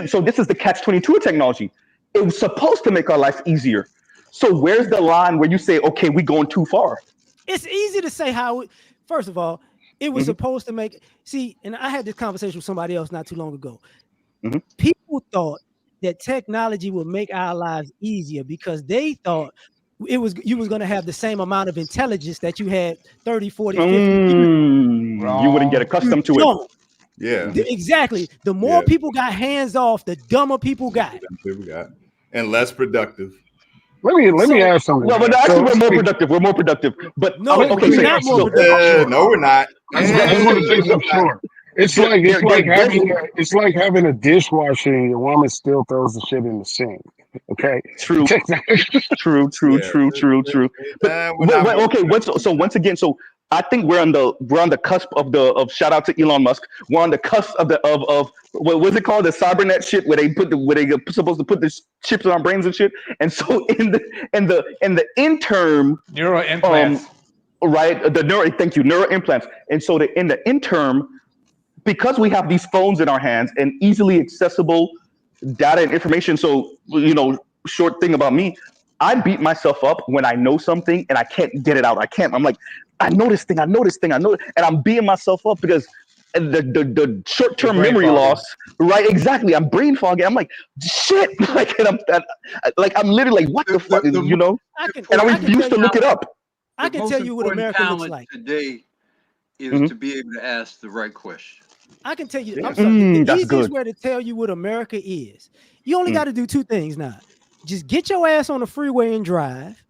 So this is the catch-22 of technology. It was supposed to make our life easier. So where's the line where you say, okay, we going too far? It's easy to say how. First of all, it was supposed to make. See, and I had this conversation with somebody else not too long ago. People thought that technology would make our lives easier because they thought you was going to have the same amount of intelligence that you had 30, 40, 50 years. You wouldn't get accustomed to it. Yeah. Exactly. The more people got hands off, the dumber people got. And less productive. Let me ask something. No, but actually we're more productive. We're more productive. But no, okay, we're not more productive. No, we're not. I just want to say something short. It's like having a dishwasher and your woman still throws the shit in the sink. Okay. True. But once again, I think we're on the cusp of shout out to Elon Musk. We're on the cusp of what was it called, the cybernet shit, where they supposed to put the chips on our brains and shit. And so in the interim, neural implants, right? Thank you, neural implants. And so in the interim, because we have these phones in our hands and easily accessible data and information. So, short thing about me, I beat myself up when I know something and I can't get it out. I'm like, I know this thing. And I'm beating myself up because the short-term memory loss, right? Exactly. I'm brain foggy. I'm like, shit. I'm literally like, what the fuck? And I refuse to look it up. I can tell you what America looks like today is to be able to ask the right question. I can tell you, I'm sorry, the easiest way to tell you what America is, you only got to do two things now. Just get your ass on the freeway and drive.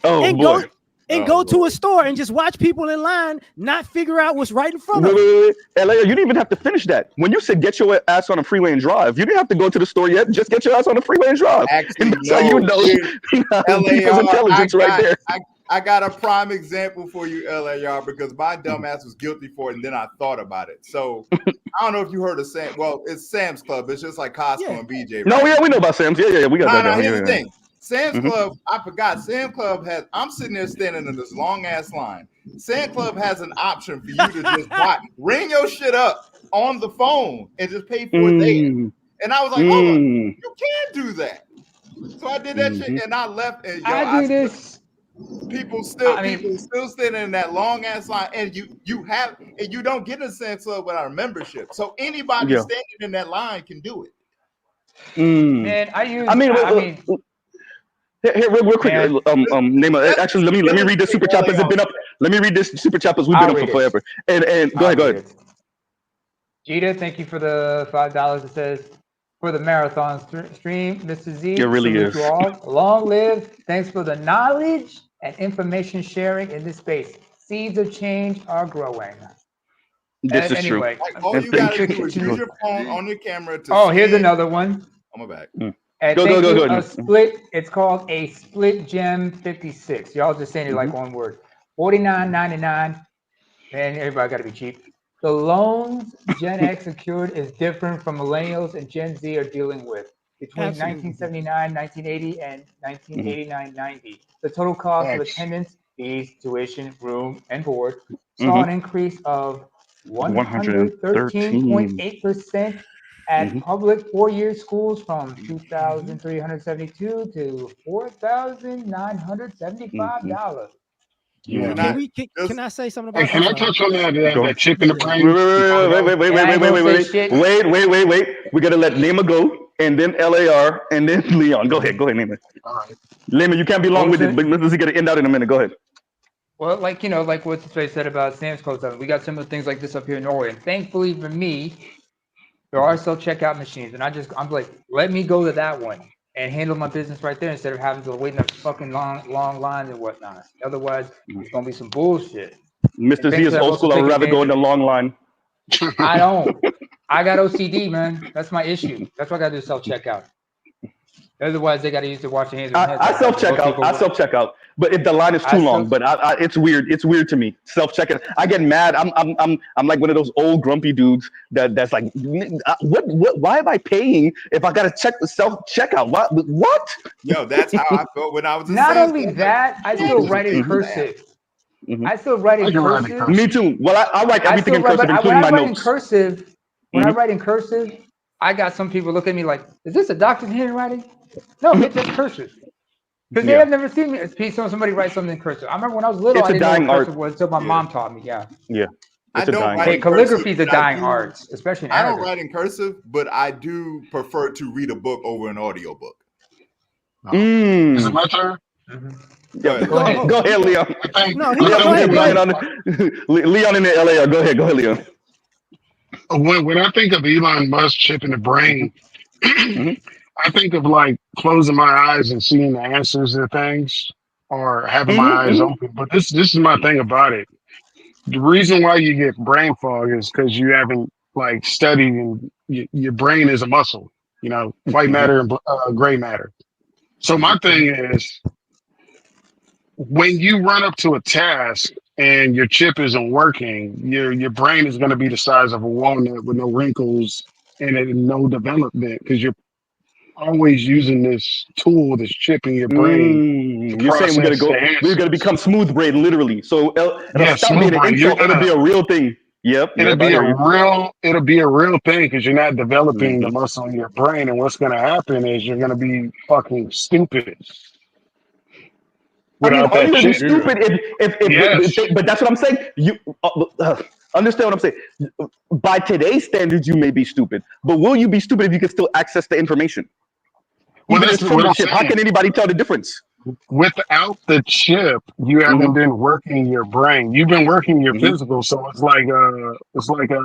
Go to a store and just watch people in line not figure out what's right in front of them. LA, you didn't even have to finish that. When you said get your ass on the freeway and drive, you didn't have to go to the store yet. Just get your ass on the freeway and drive. Actually, people's intelligence right there. I got a prime example for you, LAR, because my dumb ass was guilty for it, and then I thought about it. So I don't know if you heard of Sam. Well, it's Sam's Club. It's just like Costco and BJ. Right? No, we know about Sam's. Yeah, we got that. Here's the thing. Sam's Club, I forgot. Sam Club has. I'm sitting there standing in this long ass line. Sam Club has an option for you to just ring your shit up on the phone and just pay for it there. And I was like, hold on, you can't do that. So I did that shit, and I left. And I do this. People still standing in that long ass line, and you don't get a Sam's Club without a membership. So anybody standing in that line can do it. Man, Here, real quick, actually, let me read the super chat that's been up. Let me read this super chat that's we've been up for forever. And go ahead. Jita, thank you for the $5. It says for the marathon stream, Mr. Z. It really is. To all. Long live. Thanks for the knowledge and information sharing in this space. Seeds of change are growing. This is anyway, true. All you gotta do is use your phone on your camera to. Here's another one. On my back. Go. Split. It's called a Split Gem 56. Y'all just saying it like one word. $49.99. Man, everybody got to be cheap. The loans Gen X secured is different from millennials and Gen Z are dealing with between 1979, 1980, and 1989-90. The total cost of attendance, fees, tuition, room, and board saw an increase of 113.8% at public four-year schools from $2,372 to $4,975. Can I say something about can I touch on that chick in the brain? Wait. We gotta let Nema go, and then LAR, and then Leon. Go ahead, Lehman. All right. Lehman, you can't be long with it, but let's get it end out in a minute. Go ahead. Well, like, you know, like what the said about Sam's Club, we got similar things like this up here in Norway. And thankfully for me, there are self-checkout machines. And I'm like, let me go to that one and handle my business right there instead of having to wait in a fucking long lines and whatnot. Otherwise, it's going to be some bullshit. Mr. Z is old school. I'd rather go in the long line. I don't. I got OCD, man. That's my issue. That's why I got to do self-checkout. Otherwise, they got to use their wash your hands. I self-checkout. But if the line is too long, but it's weird. It's weird to me. Self-checkout. I get mad. I'm like one of those old grumpy dudes that's like, what? Why am I paying if I gotta check the self-checkout? What? Yo, that's how I felt when I was. Not only that, I still write in cursive. I still write in cursive. Me too. Well, I write everything in cursive, including my notes. When I write in cursive, I got some people look at me like, "Is this a doctor's handwriting?" No, it's just cursive. Because they have never seen me. Somebody write something in cursive. I remember when I was little, I didn't know what cursive was until my mom taught me. Yeah. Calligraphy is a dying art, especially in Arabic. I don't write in cursive, but I do prefer to read a book over an audio book. Is it my turn? Yeah, go ahead, Leon. Leon in the LA. Go ahead, Leon. When I think of Elon Musk chip in the brain, I think of like closing my eyes and seeing the answers to things, or having my eyes open. But this is my thing about it. The reason why you get brain fog is because you haven't like studied, and your brain is a muscle. You know, white matter and gray matter. So my thing is, when you run up to a task and your chip isn't working, your brain is going to be the size of a walnut with no wrinkles and no development, because you're always using this tool, this chip in your brain. You're saying we're gonna become smooth brain, literally. So it'll stop being an insult. It'll be a real thing. Yep. It'll be a real thing, because you're not developing the muscle in your brain, and what's gonna happen is you're gonna be fucking stupid. Are you gonna be stupid if but that's what I'm saying. You understand what I'm saying? By today's standards, you may be stupid, but will you be stupid if you can still access the information? Even if it's from the chip, how can anybody tell the difference? Without the chip, you haven't been working your brain. You've been working your physical, so it's like a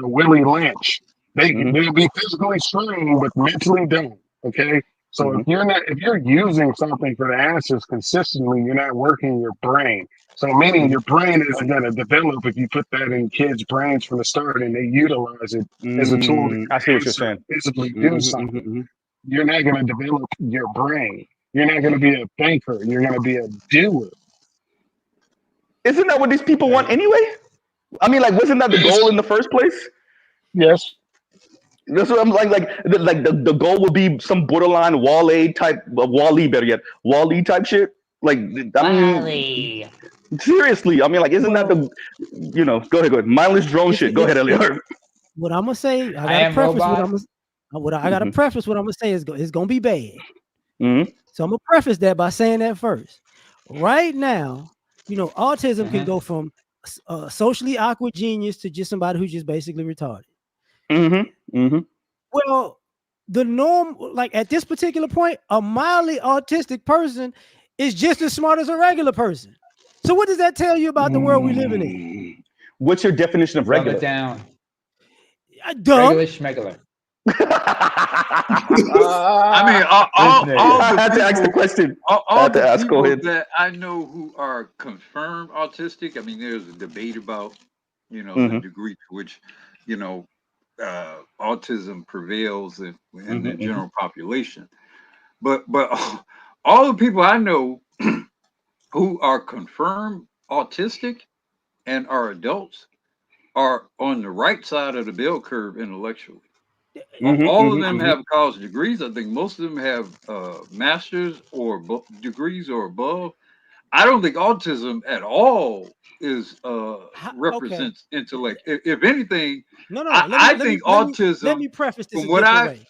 Willie Lynch. They'll be physically strong, but mentally don't. Okay. So if you're using something for the answers consistently, you're not working your brain. So meaning your brain isn't going to develop if you put that in kids' brains from the start and they utilize it as a tool to I see what you're saying. physically do something. You're not going to develop your brain. You're not going to be a thinker. You're going to be a doer. Isn't that what these people want anyway? I mean, like, wasn't that the goal in the first place? Yes. That's what I'm like the goal would be some borderline Wall-E type, Wall-E better yet, Wall-E type shit. Like, I mean, seriously, I mean, like, isn't that the, go ahead, mindless drone shit. Go ahead, Elliot. What I'm gonna say, I gotta preface what I'm gonna say is it's gonna be bad. So I'm gonna preface that by saying that first. Right now, autism can go from socially awkward genius to just somebody who's just basically retarded. Well, the norm, like at this particular point, a mildly autistic person is just as smart as a regular person. So what does that tell you about the world we live in? What's your definition of regular? Down. Dumb. Regular schmegular. I mean, all I had to ask the question. All the people that I know who are confirmed autistic. I mean, there's a debate about, the degree to which, autism prevails in the general population. But all the people I know who are confirmed autistic and are adults are on the right side of the bell curve intellectually. All of them have college degrees. I think most of them have master's or degrees or above. I don't think autism at all is represents intellect. If anything, I think autism. Let me preface this a different way.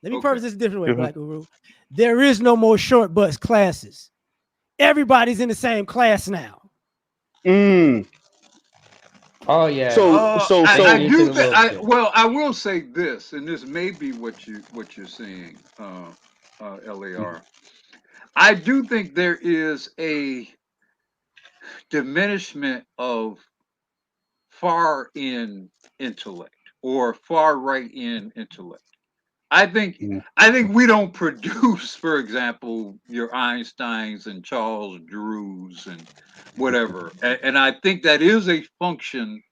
Let me preface this a different way, Black Guru. There is no more short bus classes. Everybody's in the same class now. Oh yeah. So I They do did a think. little bit. Well, I will say this, and this may be what you're saying, LAR. I do think there is a diminishment of far in intellect or far right in intellect. I think we don't produce, for example, your Einsteins and Charles Drews and whatever. And I think that is a function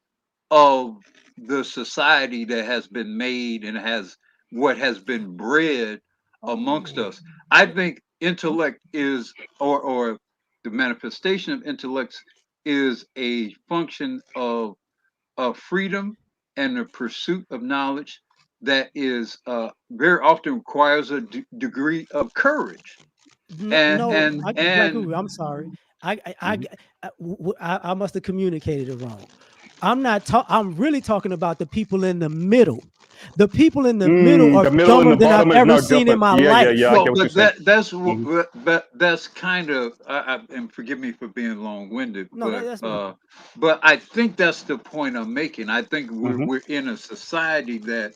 of the society that has been made and has what has been bred amongst us. I think intellect is or the manifestation of intellects is a function of freedom and the pursuit of knowledge that is very often requires a degree of courage and No, and Black and Uber, I'm sorry. I must have communicated it wrong. I'm really talking about the people in the middle. The people in the middle are The middle and dumber the than I've bottom is ever no seen in different. my Yeah. I life. well, get what you're but saying. that's kind of and forgive me for being long-winded, No, that's not. but I think that's the point I'm making. I think Mm-hmm. we're in a society that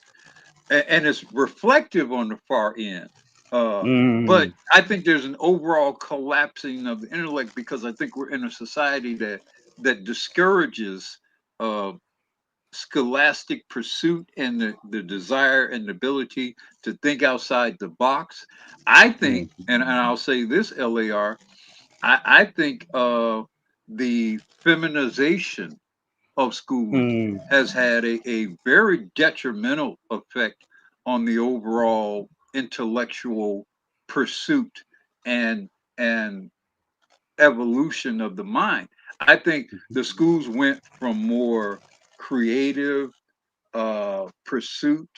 and it's reflective on the far end. But I think there's an overall collapsing of the intellect because I think we're in a society that discourages uh, scholastic pursuit and the desire and the ability to think outside the box. I think, and I'll say this, LAR, I think the feminization of schooling has had a very detrimental effect on the overall intellectual pursuit and and evolution of the mind. I think the schools went from more creative pursuit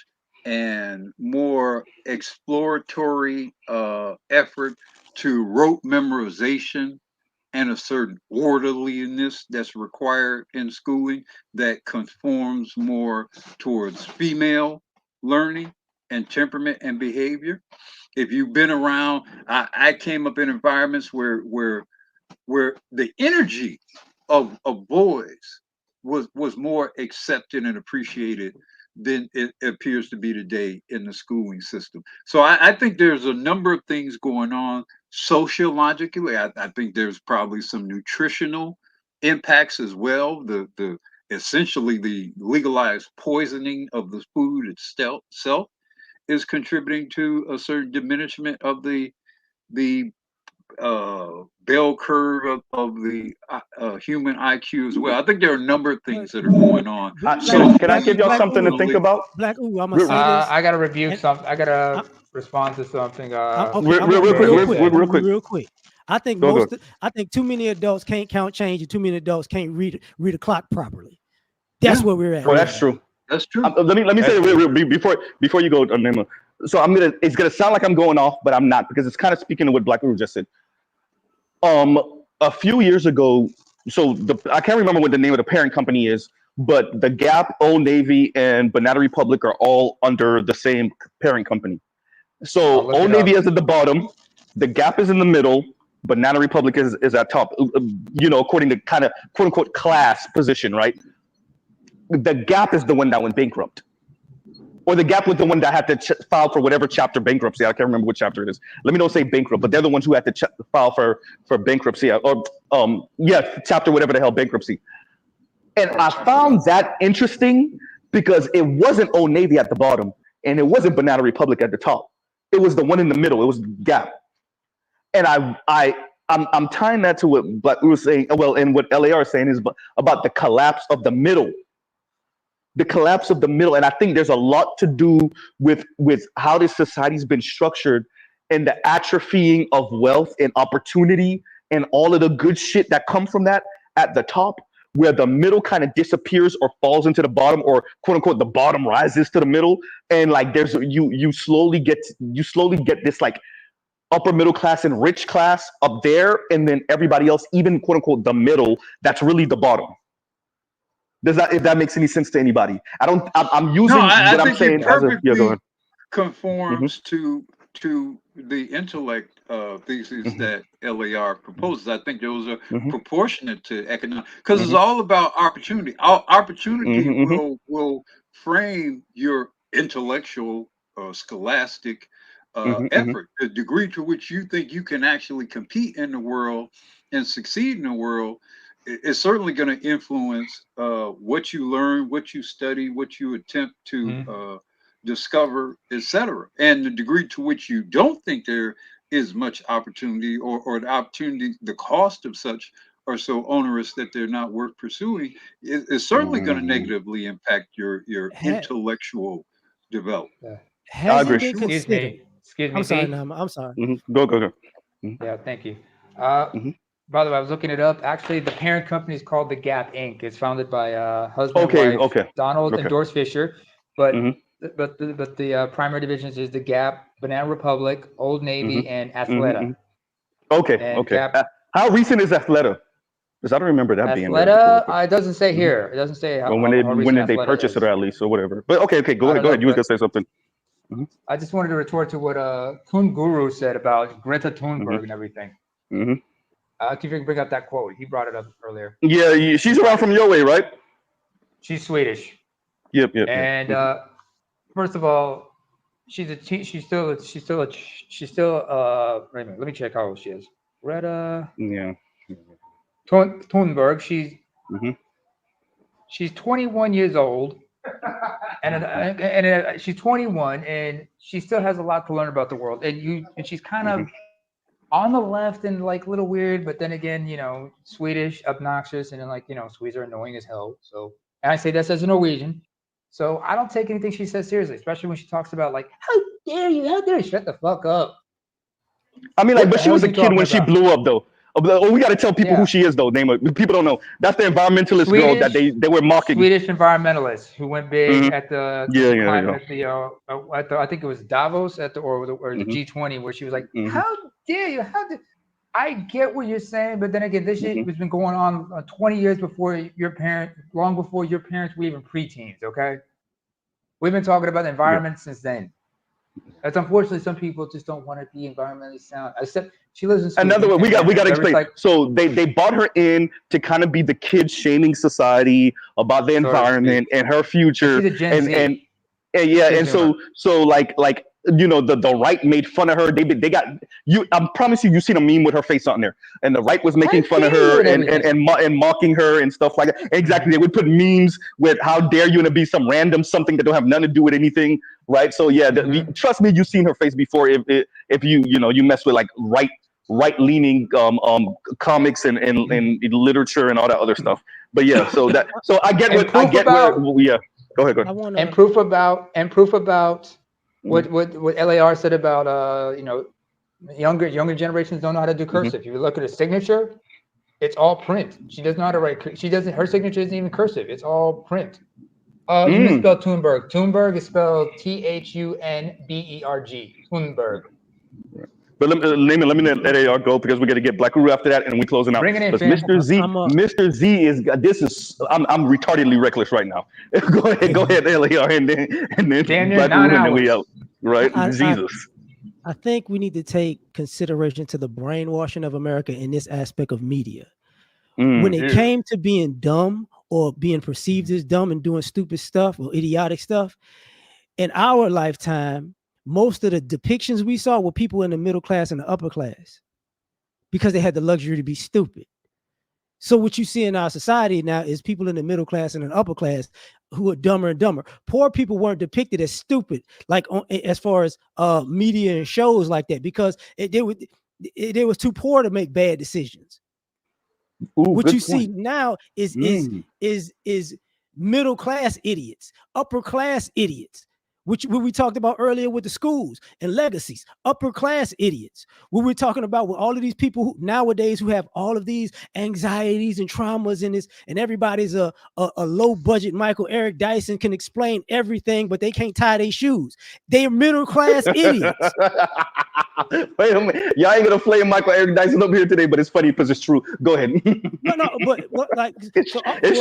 and more exploratory effort to rote memorization and a certain orderliness that's required in schooling that conforms more towards female learning and temperament and behavior. If you've been around, I came up in environments where the energy of boys was more accepted and appreciated than it appears to be today in the schooling system. So I think there's a number of things going on sociologically. I think there's probably some nutritional impacts as well. The essentially the legalized poisoning of the food itself is contributing to a certain diminishment of the bell curve of the human IQ as well. I think there are a number of things that are going on. Can I give y'all something to think about? Black Ooh, I'm gonna say this. I gotta rebuke And something. I gotta respond to something. okay, I'm Real gonna quick. real quick. Real quick. I think Go. I think too many adults can't count change, and too many adults can't read a clock properly. That's where we're at. Oh, that's true. That's true. Let me say it real before you go, Nema. So it's gonna sound like I'm going off, but I'm not because it's kind of speaking to what Black Uru just said. A few years ago, I can't remember what the name of the parent company is, but the Gap, Old Navy, and Banana Republic are all under the same parent company. So Old Navy is at the bottom, the Gap is in the middle, Banana Republic is at top. According to kind of quote unquote class position, right? The Gap is the one that went bankrupt. Or the Gap was the one that had to file for whatever chapter bankruptcy. I can't remember what chapter it is. Let me not say bankrupt, but they're the ones who had to file for bankruptcy or chapter whatever the hell bankruptcy. And I found that interesting because it wasn't Old Navy at the bottom and it wasn't Banana Republic at the top. It was the one in the middle. It was Gap. And I'm tying that to what Black was saying. Well, and what LAR is saying is about the collapse of the middle. The collapse of the middle, and I think there's a lot to do with how this society's been structured and the atrophying of wealth and opportunity and all of the good shit that come from that at the top, where the middle kind of disappears or falls into the bottom, or quote unquote the bottom rises to the middle, and like there's you slowly get this like upper middle class and rich class up there, and then everybody else, even quote unquote the middle, that's really the bottom. If that makes any sense to anybody? I'm using what I'm saying it perfectly go ahead. conforms to the intellect thesis that LAR proposes. I think those are proportionate to economic, because it's all about opportunity. Opportunity will frame your intellectual, scholastic effort. The degree to which you think you can actually compete in the world and succeed in the world is certainly going to influence what you learn, what you study, what you attempt to discover, etc. And the degree to which you don't think there is much opportunity, or the opportunity, the cost of such are so onerous that they're not worth pursuing, is certainly going to negatively impact your intellectual development. I Has it agree. been considered? Excuse me, I'm sorry, B. Nama. I'm sorry. Go. Yeah, thank you. By the way, I was looking it up. Actually, the parent company is called the Gap Inc. It's founded by husband and wife Donald and Doris Fisher, but the primary divisions is the Gap, Banana Republic, Old Navy, and Athleta. And Gap, How recent is Athleta? Because I don't remember that being there Athleta, before. it doesn't say here. It doesn't say how When recent did they Athleta purchase is. it, or at least, or whatever. But okay, go ahead. You were gonna say something. I just wanted to retort to what Kun Guru said about Greta Thunberg and everything. I can bring up that quote. He brought it up earlier. Yeah, she's around from your way, right? She's Swedish. Yep. And first of all, she's still wait a minute, let me check how old she is. Greta Thunberg. She's 21 years old, and she's 21, and she still has a lot to learn about the world. And she's kind of on the left and like a little weird, but then again, Swedish, obnoxious, and then Swedes are annoying as hell. So, and I say this as a Norwegian, so I don't take anything she says seriously, especially when she talks about how dare you, shut the fuck up. I mean, but she was a kid when she blew up, though. Oh, we got to tell people who she is, though. People don't know. That's the environmentalist girl that they were mocking. Swedish environmentalist who went big at the climate at the I think it was Davos or the G20, where she was like, "How dare you? I get what you're saying, but then again, this shit has been going on 20 years before long before your parents were even preteens. Okay, we've been talking about the environment since then. That's unfortunately some people just don't want to be environmentally sound. Except she lives in Sweden. Another way, we got to explain. So they brought her in to kind of be the kid shaming society about the environment and her future, and so like the right made fun of her. They got you. I promise you seen a meme with her face on there, and the right was making fun of her and mocking her and stuff like that. Exactly, they would put memes with "How dare you" to be some random something that don't have nothing to do with anything, right? So yeah, trust me, you've seen her face before. If you mess with like right leaning comics and literature and all that other stuff. But yeah, so I get Go ahead. And proof about what LAR said about younger generations don't know how to do cursive. If you look at her signature, it's all print. She doesn't know how to write. Her signature isn't even cursive. It's all print. You misspelled Thunberg. Thunberg is spelled Thunberg. Thunberg. But let me let AR go, because we're gonna get Black Guru after that, and we closing out. Bring it in, Mr. Z, Mr. Z is I'm retardedly reckless right now. go ahead, LAR, and then Black Guru, and then we out. Right, Jesus. I think we need to take consideration to the brainwashing of America in this aspect of media. When it came to being dumb or being perceived as dumb and doing stupid stuff or idiotic stuff, in our lifetime, most of the depictions we saw were people in the middle class and the upper class, because they had the luxury to be stupid. So what you see in our society now is people in the middle class and the upper class who are dumber and dumber. Poor people weren't depicted as stupid, as far as media and shows like that, because they was too poor to make bad decisions. What you see now is middle class idiots, upper class idiots. What we talked about earlier with the schools and legacies, upper class idiots. What we're talking about with all of these people who nowadays who have all of these anxieties and traumas in this, and everybody's a low budget Michael Eric Dyson can explain everything, but they can't tie their shoes. They're middle class idiots. Wait a minute, y'all ain't gonna flame Michael Eric Dyson up here today, but it's funny because it's true. Go ahead. It's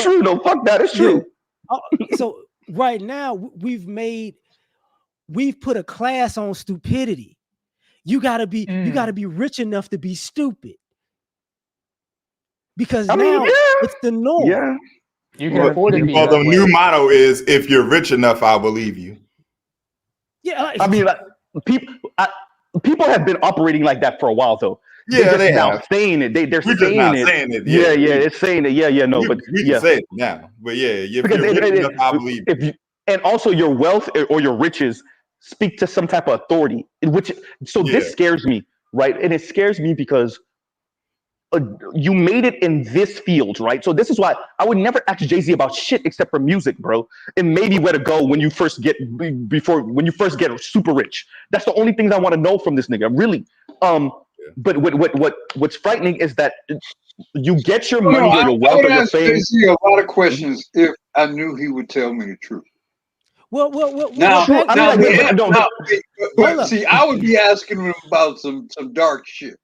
true. No, fuck that. It's true. So right now we've put a class on stupidity. You gotta be rich enough to be stupid. Because I mean, now it's the norm. Yeah. You can afford to be Well, that the way. new motto is if you're rich enough, I'll believe you. Yeah, I mean, like, people have been operating like that for a while, though. Yeah, They're just they now have. saying it. They're We're just saying not it. saying it. Yeah, Yeah, it's saying it. Yeah, no, but we can say it now. But yeah, if because you're rich enough, I'll believe you. if you, and also your wealth or your riches speak to some type of authority. This scares me, right? And it scares me because you made it in this field, right? So this is why I would never ask Jay-Z about shit except for music, bro. And maybe where to go when you first get super rich. That's the only things I want to know from this nigga, really. But what's frightening is that you get your money or I your wealth would or your ask fame. Jay-Z a lot of questions if I knew he would tell me the truth. Now, see, I would be asking him about some dark shit.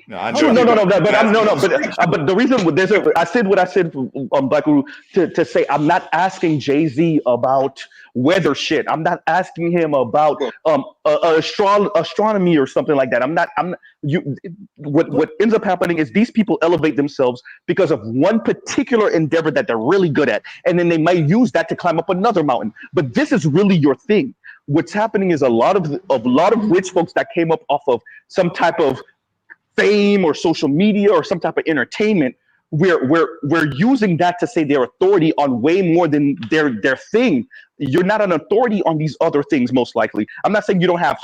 But the reason I said what I said Black Guru to say I'm not asking Jay-Z about weather shit. I'm not asking him about astronomy or something like that. What ends up happening is these people elevate themselves because of one particular endeavor that they're really good at, and then they might use that to climb up another mountain. But this is really your thing. What's happening is a lot of rich folks that came up off of some type of fame or social media or some type of entertainment, we're using that to say their authority on way more than their thing. You're not an authority on these other things, most likely. I'm not saying you don't have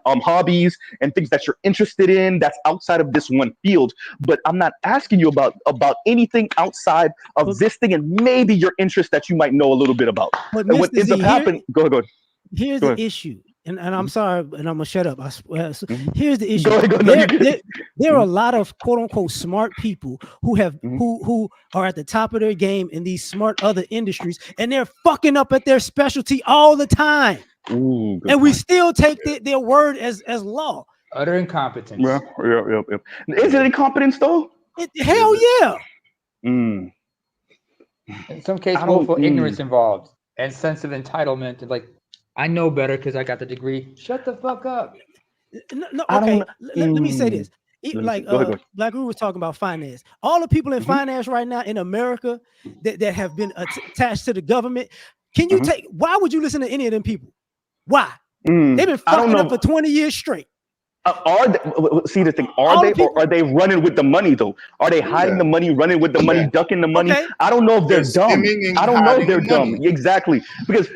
hobbies and things that you're interested in that's outside of this one field, but I'm not asking you about anything outside of this thing and maybe your interest that you might know a little bit about. But And what ends up happening, go ahead. Here's the issue. And I'm sorry, and I'm gonna shut up. Here's the issue. Go ahead. There are a lot of quote unquote smart people who have who are at the top of their game in these smart other industries, and they're fucking up at their specialty all the time. Ooh, and we still take their word as law. Utter incompetence. Yeah. Is it incompetence though? Hell yeah. In some cases, willful ignorance involved and sense of entitlement, and like, I know better because I got the degree. Shut the fuck up. No, okay. Let me say this. Like Black Guru was talking about finance. All the people in finance right now in America that have been attached to the government. Can you take? Why would you listen to any of them people? Why? They've been fucking up for 20 years straight. See the thing, are they running with the money though? Are they hiding the money, running with the money, ducking the money? I don't know if they're dumb. I don't know if they're dumb. Exactly. Because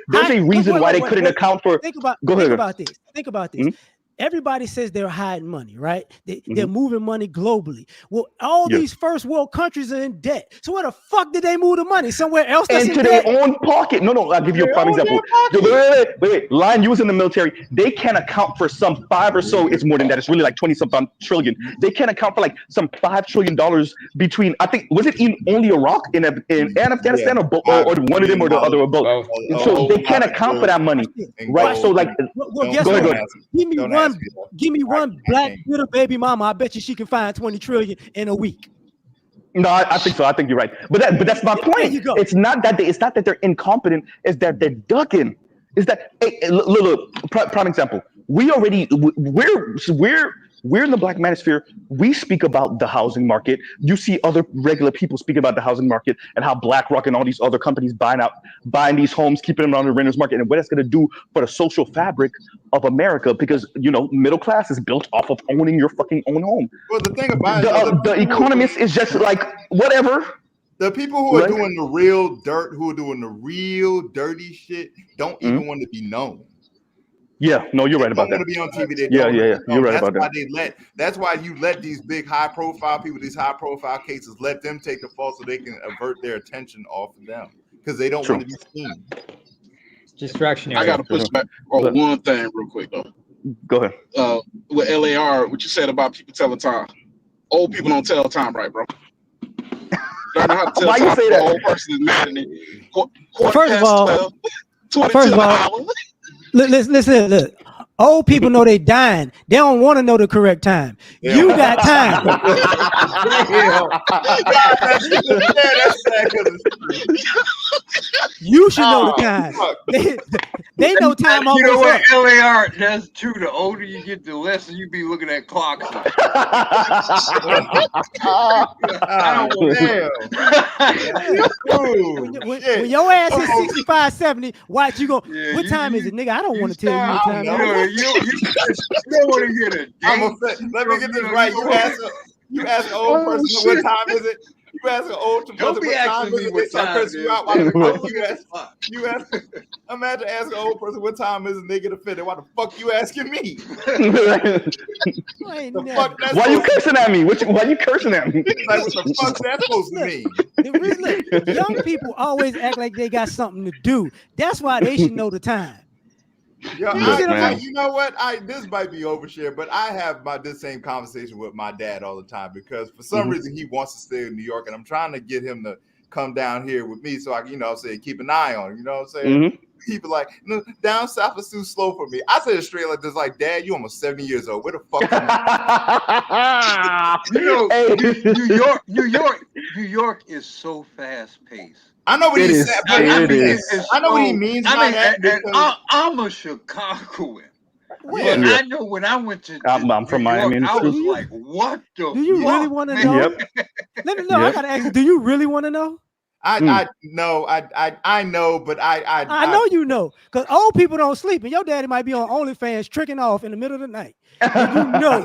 there's a reason why they couldn't account for. Think about this. Everybody says they're hiding money, right? They're moving money globally. Well, all these first world countries are in debt. So where the fuck did they move the money? Somewhere else that's into in their debt? own pocket. No, I'll give you a prime example. Wait. Line using the military, they can't account for some 5 or so. It's more than that. It's really like 20-something trillion. They can't account for like some $5 trillion between, I think, was it in only Iraq and Afghanistan or one of them or the other or both? So they can't account for that money, right? So like, well, guess what? Give me one black little baby mama. I bet you she can find 20 trillion in a week. No, I think so. I think you're right. But that's my point. It's not that they're incompetent. It's that they're ducking. Is that look, prime example. We're in the Black manosphere. We speak about the housing market. You see other regular people speak about the housing market and how BlackRock and all these other companies buying these homes, keeping them on the renters market, and what it's going to do for the social fabric of America. Because middle class is built off of owning your fucking own home. Well, the thing about the economist is just like whatever. The people who are doing the real dirt, who are doing the real dirty shit, don't even want to be known. Yeah, no, you're right about that. Want to be on TV. Yeah. You're right about that. That's why you let these big high-profile people, these high-profile cases, let them take the fall so they can avert their attention off of them because they don't want to be seen. Distraction. I got to push back on one thing real quick though. Go ahead. With LAR, what you said about people telling time. Old people don't tell time right, bro. Learn how to tell why time. You say that? Old person is mad at it. First of all, listen. Look, Old people know they dying. They don't want to know the correct time. Yeah. You got time. You should know the time. They know time You know almost what, up. LAR? That's true. The older you get, the less you be looking at clocks. When your ass is 65, 70, watch you go. Yeah, what time is it, nigga? I don't want to tell you what time it is. You don't want to hear the date. Let me get this right. You ask an old person what time is it. You ask an old person Don't be what time asking is me it. what time it is. You ask. Imagine asking an old person what time is it, and they get offended. Why the fuck you asking me? Why you cursing at me? Why you cursing at me? Like, what the fuck's that supposed to mean? Look, young people always act like they got something to do. That's why they should know the time. Yo, you know what? This might be overshare, but I have this same conversation with my dad all the time because for some reason he wants to stay in New York, and I'm trying to get him to come down here with me so I can, say keep an eye on him. You know what I'm saying? People like, no, down south is too slow for me. I said it straight like this, like, Dad, you almost 70 years old. Where the fuck New York is so fast paced. I know what he said. I know what he means by that. I'm a Chicagoan. Yeah. But I know when I went to I'm from Miami. York, I was like, what the fuck? Do you really want to know? Yep. Let me know. I gotta ask you, do you really want to know? I know, but I know you know, because old people don't sleep, and your daddy might be on OnlyFans tricking off in the middle of the night. And you know.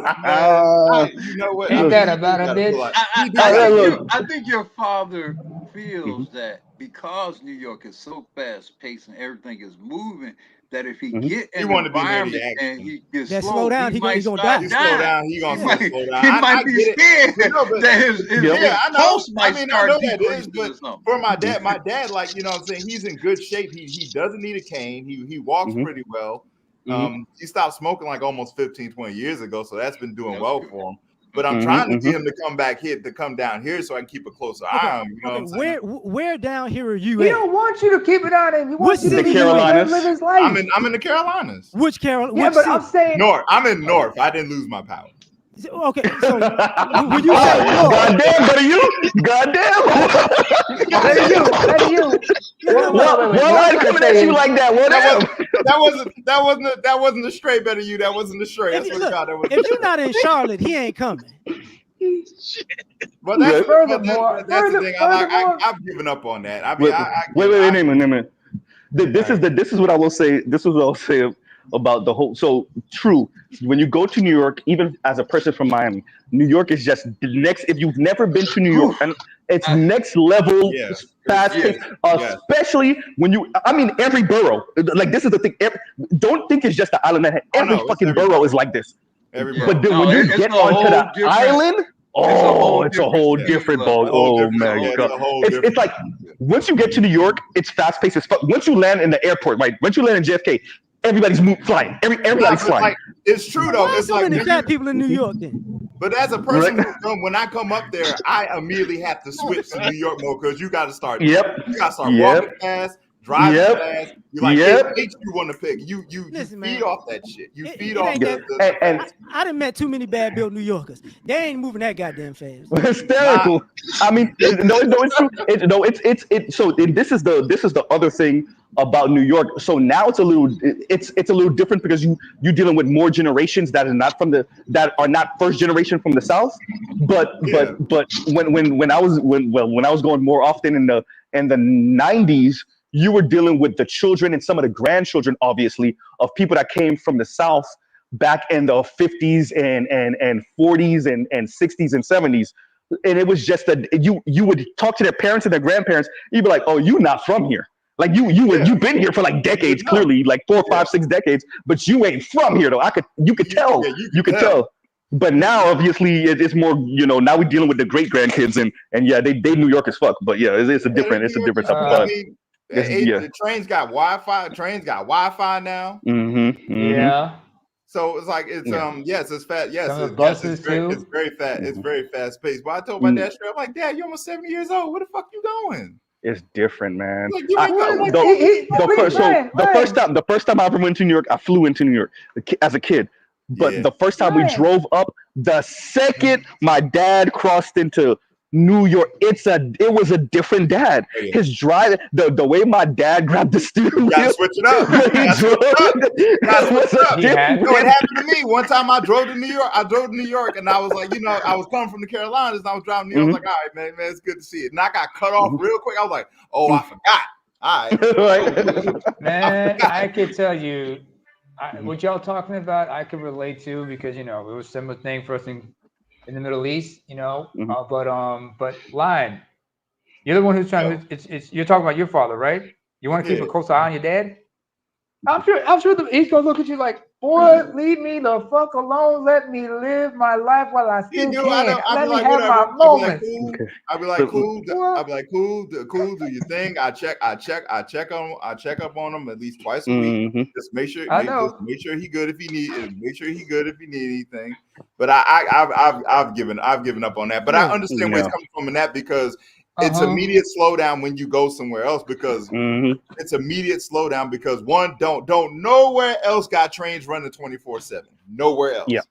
You know what? Ain't that about a bitch? I think your father feels that because New York is so fast paced and everything is moving, that if he get an environment and he gets slow down, he gonna die. He slow down. He might be scared that his pulse might start. I know that is, but for my dad, like, you know what I'm saying, he's in good shape. He doesn't need a cane. He walks pretty well. He stopped smoking like almost 15, 20 years ago, so that's been doing well for him. But I'm trying to get him to come down here so I can keep a closer eye on him. You know what I'm saying? Where down here are you? We don't want you to keep it on him. We want you to the Carolinas. live his life. I'm in the Carolinas. Which Carolina? Yeah, but I'm saying North. I'm in North. I didn't lose my power. Okay, so when you say goddamn, better you, goddamn, better you. Why coming at you like that? That wasn't a straight better you. That wasn't a straight. If you're not in Charlotte, he ain't coming. But that's the thing. I've given up on that. I mean, wait a minute. This is what I will say. This is what I'll say about the whole. So true. When you go to New York, even as a person from Miami, New York is just the next. If you've never been to New York, and it's next level fast paced, especially when you. I mean, every borough. Like, this is the thing. Don't think it's just the island that every fucking borough is like this. But then when you get onto the island. Oh, it's a whole different ball. Oh my god! It's like once you get to New York, it's fast paced as fuck. Once you land in the airport, right? Once you land in JFK, everybody's flying. Everybody's flying. Like, it's true though. Why it's so like many fat people in New York then? But as a person, when I come up there, I immediately have to switch to New York mode because you got to start. You got to start walking fast. Driving fast, you like you want to pick. You feed off that shit. You feed off that. I done met too many bad built New Yorkers. They ain't moving that goddamn fast. Hysterical. I mean, no, it's true. So this is the other thing about New York. So now it's a little different because you're dealing with more generations that are not first generation from the South. But when I was going more often in the 90s. You were dealing with the children and some of the grandchildren, obviously, of people that came from the South back in the 50s and 40s and 60s and 70s. And it was just that you would talk to their parents and their grandparents. You'd be like, oh, you're not from here. Like you've been here for like decades, clearly, like 4, 5, 6 decades, but you ain't from here though. You could tell. You could tell. But now, obviously, it's more, now we're dealing with the great grandkids and yeah, they New York as fuck. But yeah, it's a different type of fun. The trains got Wi-Fi. Trains got Wi-Fi now. Yeah. So it's like it's fast. Yes, buses too. It's very fast. It's very fast paced. But I told my dad straight, I'm like, Dad, you're almost 70 years old. Where the fuck you going? It's different, man. Like, you ain't got one The first time I ever went to New York, I flew into New York as a kid. But the first time we drove up, the second my dad crossed into New York, it was a different dad. His drive, the way my dad grabbed the steering wheel, gotta switch it up. It happened to me one time. I drove to New York, and I was like, I was coming from the Carolinas, and I was driving to New York. I was like, all right, man, it's good to see it. And I got cut off real quick. I was like, oh, I forgot. All right, man, I could tell you. What y'all talking about, I could relate to because it was a similar thing for us in the Middle East, but Lion, you're the one who's trying to. You're talking about your father, right? You want to keep a close eye on your dad. I'm sure he's gonna look at you like, boy, leave me the fuck alone. Let me live my life while I still can. Let me have my moments. I'll be like, cool. I'll be like, cool. Do your thing. I check up on him at least twice a week. Just make sure. Make sure he good if he need. Make sure he good if he need anything. But I've given up on that. But I understand where it's coming from in that because. It's immediate slowdown when you go somewhere else because it's immediate slowdown because one don't nowhere else got trains running 24/7. Nowhere else. Yeah,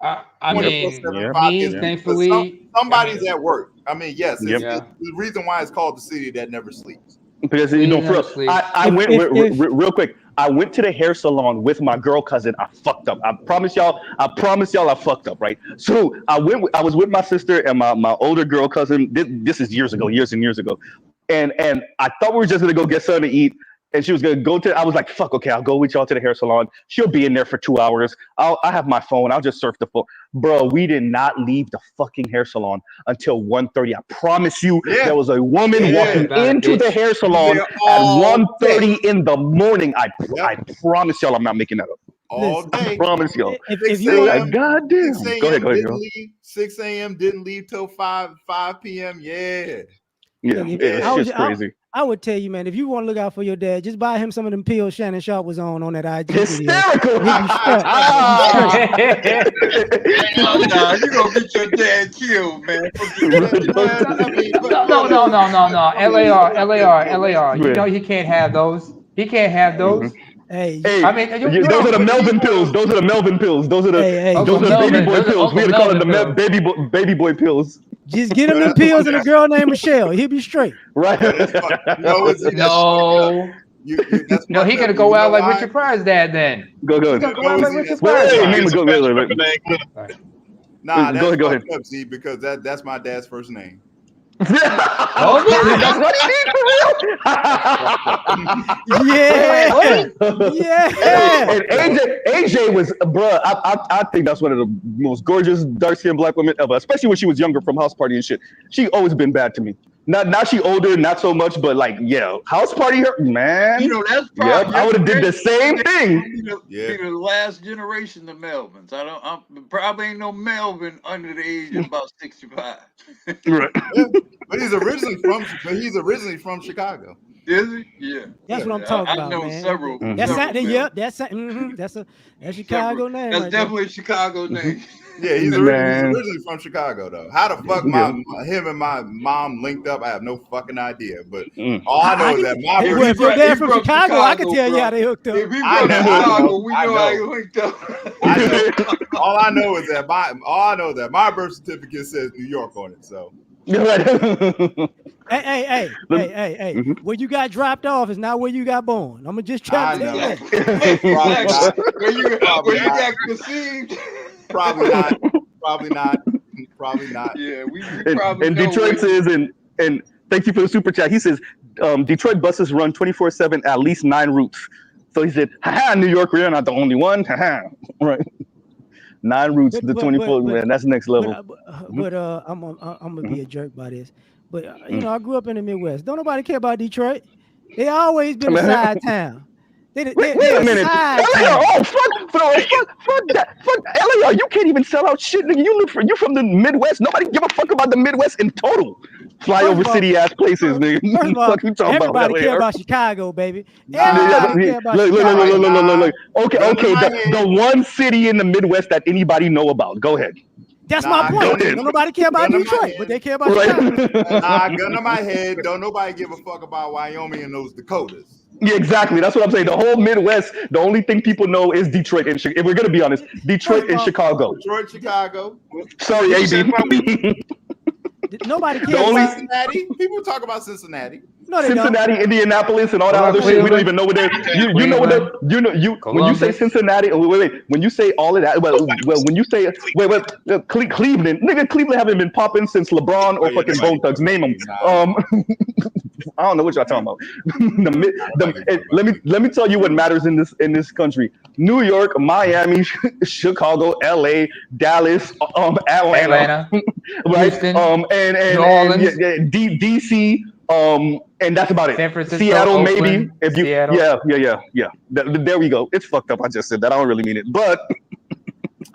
I mean, thankfully, somebody's at work. I mean, yes, it's the reason why it's called the city that never sleeps. Because I went real quick. I went to the hair salon with my girl cousin. I fucked up. I promise y'all. I fucked up. Right. So I was with my sister and my older girl cousin. This is years and years ago. And I thought we were just gonna go get something to eat. And she was gonna go to. I was like, "Fuck, okay, I'll go with y'all to the hair salon. She'll be in there for 2 hours. I have my phone. I'll just surf the phone." Bro, we did not leave the fucking hair salon until 1:30. I promise you, there was a woman walking into the hair salon at 1:30 in the morning. I promise y'all, I'm not making that up. All day. I promise y'all. If you like, goddamn. Go ahead, girl. 6 a.m. didn't leave till 5 p.m. Yeah. Yeah, it's just crazy. I would tell you, man, if you want to look out for your dad, just buy him some of them pills Shannon Sharp was on that IG hysterical. video. Nah, you gonna get your dad killed, man. No. LAR. You know he can't have those. He can't have those. Hey, I mean, those are the Melvin pills. Those are the Melvin pills. Those are the baby boy pills. We gotta call them the baby boy pills. Just get him them pills and a girl named Michelle. He'll be straight. Right. No, he gonna go out like Richard Pryor's dad then. Go. He's gonna go out like Richard Pryor's dad. Nah, go ahead. Up, see, because that's my dad's first name. That's what he needs for real. And AJ was, bruh. I think that's one of the most gorgeous dark-skinned black women ever, especially when she was younger from House Party and shit. She always been bad to me. Now she older, not so much, but like, House Party, man. That's probably I would have did the same thing. Be the last generation of Melvins. I'm probably ain't no Melvin under the age of about 65. Right. But he's originally from Chicago. Is he? Yeah. That's what I'm talking about. I know man. Several. That's Chicago name. That's definitely a Chicago name. Yeah, he's originally from Chicago though. How the fuck him and my mom linked up, I have no fucking idea. But all I know is that if your dad from Chicago, I can tell you how they hooked up. If he from Chicago, we know how he linked up. All I know is that my birth certificate says New York on it. So. Hey. Where you got dropped off is not where you got born. I'm gonna just try to tell you that. Where you got conceived. Probably not. Yeah, we probably. And Detroit says, and thank you for the super chat. He says, Detroit buses run 24/7 at least 9 routes. So he said, "Ha, New York, we're not the only one." Right. 9 routes to 24, man. That's next level. But I'm gonna be a jerk by this. But I grew up in the Midwest. Don't nobody care about Detroit. They always been a side town. Wait a minute. Fuck that. Fuck LAR. You can't even sell out shit, nigga. You from the Midwest. Nobody give a fuck about the Midwest in total. Flyover city ass places, nigga. Everybody care about Chicago, baby. Everybody care about Look. Okay. The one city in the Midwest that anybody know about. Go ahead. That's my point. Don't nobody care about Detroit, but they care about Chicago. Gun to my head. Don't nobody give a fuck about Wyoming and those Dakotas. Yeah, exactly. That's what I'm saying. The whole Midwest, the only thing people know is Detroit and Chicago. If we're gonna be honest, Detroit and Chicago. Detroit, Chicago. Sorry, AB. Nobody cares. About Cincinnati. People talk about Cincinnati. No, they Cincinnati, don't. Indianapolis, and all that other shit. We don't even know what they're. You know what they. When you say Cincinnati. Wait. When you say all of that. Well, when you say Cleveland, nigga, Cleveland haven't been popping since LeBron or fucking Bone Thugs. Name them. I don't know what y'all talking about. Let me tell you what matters in this country. New York, Miami, Chicago, LA, Dallas, Atlanta, right? Houston, and New Orleans, DC, and that's about it. San Francisco, Seattle, Oakland, maybe. If you, Seattle. yeah. There we go. It's fucked up. I just said that. I don't really mean it, but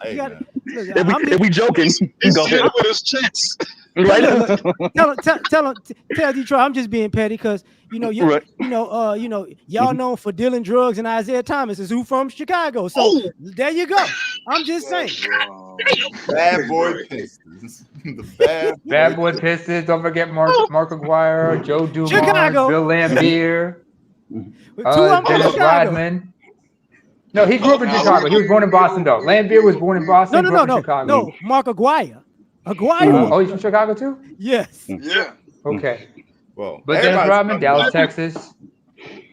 if we joking, go ahead. With his chest. Right? Tell Detroit I'm just being petty because y'all known for dealing drugs, and Isaiah Thomas is who from Chicago. So there you go. I'm just saying. Bad boy Pistons. The bad boy Pistons. Don't forget Mark Aguirre, Joe Dumars, Chicago. Bill Lambier, Dennis Rodman. No, he grew up in Chicago. He was born in Boston, though. Lambier was born in Boston. No. Mark Aguirre. Oh, he's from Chicago too? Yes. Yeah. Okay. Well, but Dennis Rodman, Dallas, Texas.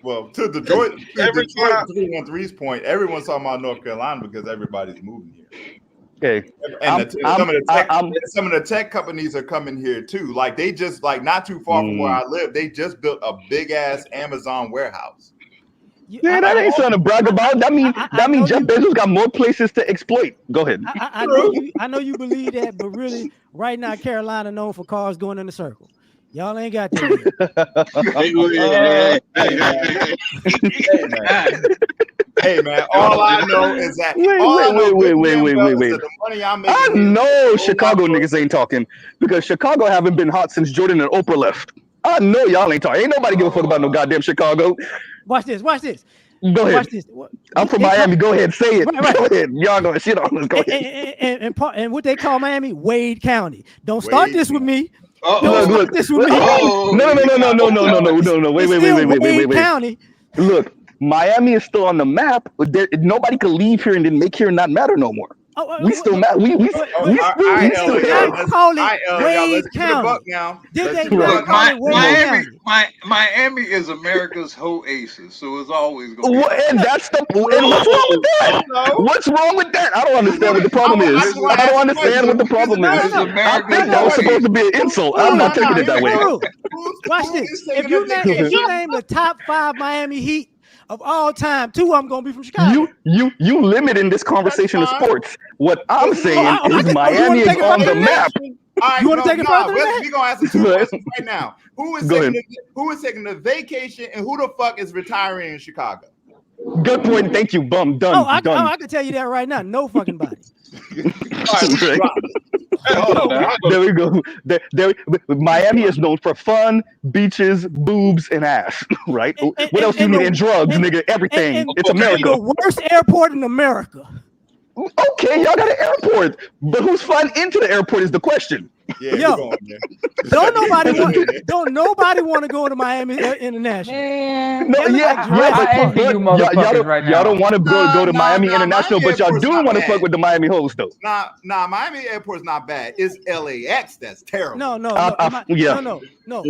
Well, to Detroit 313's point, everyone's talking about North Carolina because everybody's moving here. Okay. And some of the tech companies are coming here too. Like they just not too far from where I live, they just built a big ass Amazon warehouse. Yeah, that ain't something to brag about. That mean Jeff Bezos got more places to exploit. Go ahead. I know you believe that, but really, right now, Carolina known for cars going in a circle. Y'all ain't got that. Hey man, all I know is that wait. the money I'm making. I know Chicago niggas ain't talking because Chicago haven't been hot since Jordan and Oprah left. I know y'all ain't talking. Ain't nobody give a fuck about no goddamn Chicago. Watch this. Go ahead. Watch this. I'm from Miami. Go ahead, say it. Right. Go ahead. Y'all gonna shit on us. Go ahead. And what they call Miami, Wade County. Don't start this with me. Look. This with me. No. Wait. County. Look, Miami is still on the map. Nobody could leave here and then make here not matter no more. We still matter. We still call it Wade County. Miami is America's oasis, so it's always going to be. And what's wrong with that? What's wrong with that? I don't understand what the problem is. I don't understand what the problem is. I think that was supposed to be an insult. I'm not taking it that way. Watch this. If you name the top 5 Miami Heat of all time, 2 of them gonna be from Chicago. You limiting this conversation to sports. What I'm saying is Miami is on the map. Right, you want to take it further? We're gonna answer 2 questions right now. Who is taking the vacation and who the fuck is retiring in Chicago? Good point. Thank you. Done. I can tell you that right now. No fucking body. There we go. Miami is known for fun, beaches, boobs, and ass. Right? What else do you need? And drugs, nigga. Everything. It's America. The worst airport in America. Okay, y'all got an airport, but who's flying into the airport is the question. Yeah, don't nobody want to go to Miami International. Y'all don't want to go to Miami International, but y'all do want to fuck with the Miami host though. Nah, Miami Airport's not bad. It's LAX that's terrible. No.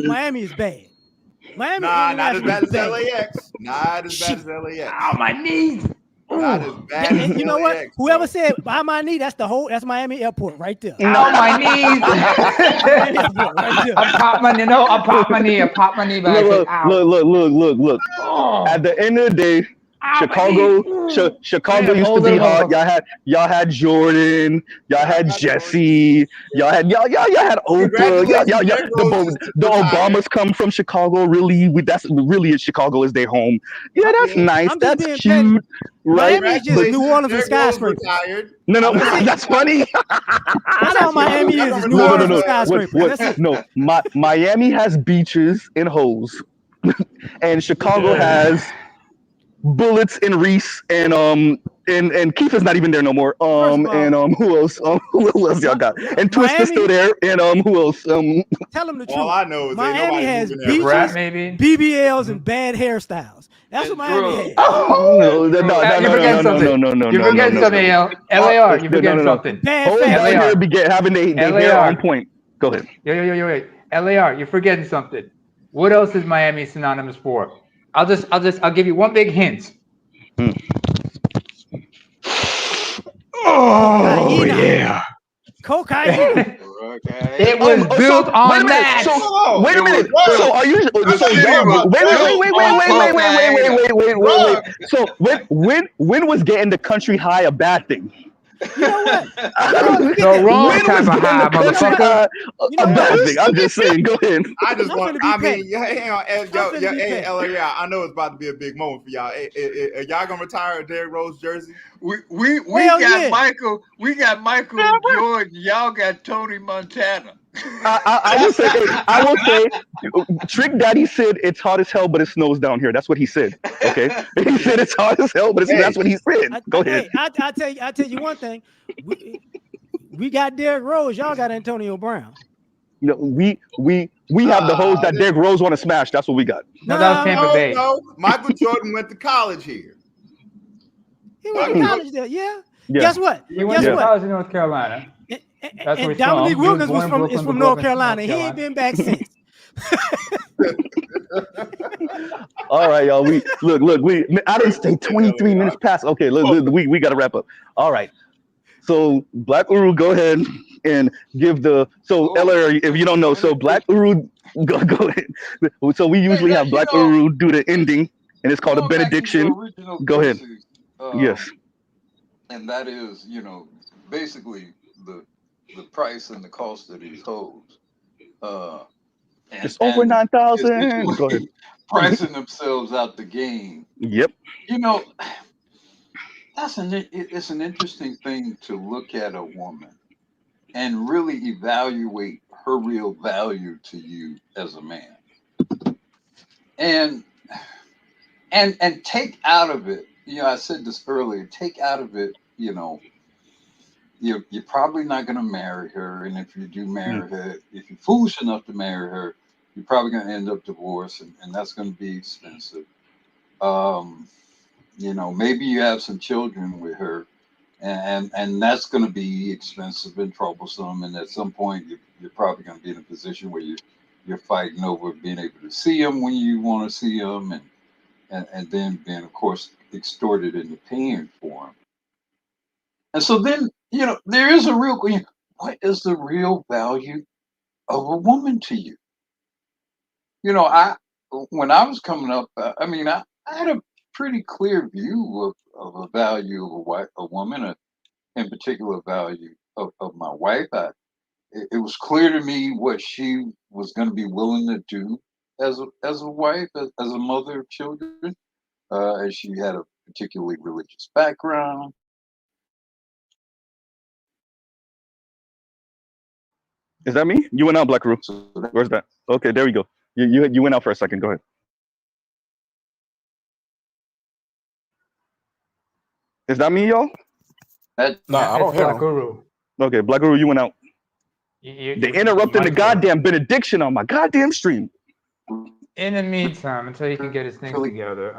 Miami is bad. Miami, not as bad as LAX. Not as bad as LAX. Oh, my knees. Not as bad as you know what? Whoever said by my knee, that's Miami Airport right there. Oh, my knees. I pop my knee. No, I pop my knee. Look. At the end of the day, Chicago used to be hot. Y'all had Jordan. Y'all had Jesse. Y'all had Oprah. The Obamas come from Chicago. Really, that's really Chicago is their home. Yeah, that's nice. That's cute. Right? Miami is just New Orleans and skyscrapers. No, that's funny. That's all Miami is New Orleans and skyscrapers. No, Miami has beaches and holes, and Chicago has Bullets and Reese and Keith is not even there no more. First of all, And who else? Who else y'all got? And Twist is still there. And who else? Tell them the truth. All I know is Miami has moving there. Rat, beaches, maybe. BBLs, and bad hairstyles. That's what Miami has. No, You're forgetting something. You're forgetting something, LAR. You're forgetting something. Bad Hold down LAR. here, having they hair on point. Go ahead. Yo, wait. LAR, you're forgetting something. What else is Miami synonymous for? I'll give you one big hint. Oh yeah. Cocaine. It was built on that. Wait a minute. So are you? So y'all, wait. So when was getting the country high a bad thing? You know what? The wrong type of high, motherfucker. A bad thing. I'm just saying. Go ahead. I just want. I mean, hang on, hey, LA, I know it's about to be a big moment for y'all. Are y'all gonna retire a Derrick Rose jersey? We got Michael. We got Michael Jordan. Y'all got Tony Montana. I will say, Trick Daddy said it's hot as hell, but it snows down here. That's what he said. Okay, he said it's hot as hell, but that's what he said. Go ahead. I tell you one thing. We got Derrick Rose. Y'all got Antonio Brown. No, we have the hose that Derrick Rose want to smash. That's what we got. No, that was Tampa Bay. No, Michael Jordan went to college here. He went to college there. Yeah. Yeah. Guess what? He went to college in North Carolina. That's And Dominique Wilkins was from North Carolina. He ain't been back since. All right, y'all. I didn't stay 23 minutes past. Okay, look, we got to wrap up. All right. So Black Uru, go ahead and give the Ella, if you don't know, so Black Uru, go ahead. So we usually have Black Uru do the ending, and it's called a benediction. Go ahead. Yes. And that is, basically the price and the cost of these hoes. It's over 9,000. Go ahead. Pricing themselves out the game. Yep. It's an interesting thing to look at a woman and really evaluate her real value to you as a man. And take out of it, I said this earlier, take out of it, you're probably not going to marry her. And if you do marry her, if you're foolish enough to marry her, you're probably going to end up divorced, and that's going to be expensive. Maybe you have some children with her, and that's going to be expensive and troublesome. And at some point, you're probably going to be in a position where you're fighting over being able to see them when you want to see them, and then being, of course, extorted into paying for them. And so then, there is a real question. What is the real value of a woman to you? When I was coming up, I had a pretty clear view of a value of a woman, in particular value of my wife. It was clear to me what she was going to be willing to do as a wife, as a mother of children, as she had a particularly religious background. Is that me? You went out, Black Ru. Where's that? Okay, there we go. You went out for a second. Go ahead. Is that me, y'all? No, I don't hear Black Uru. Okay, Black Uru, you went out. They interrupted the goddamn benediction on my goddamn stream. In the meantime, until he can get his things together,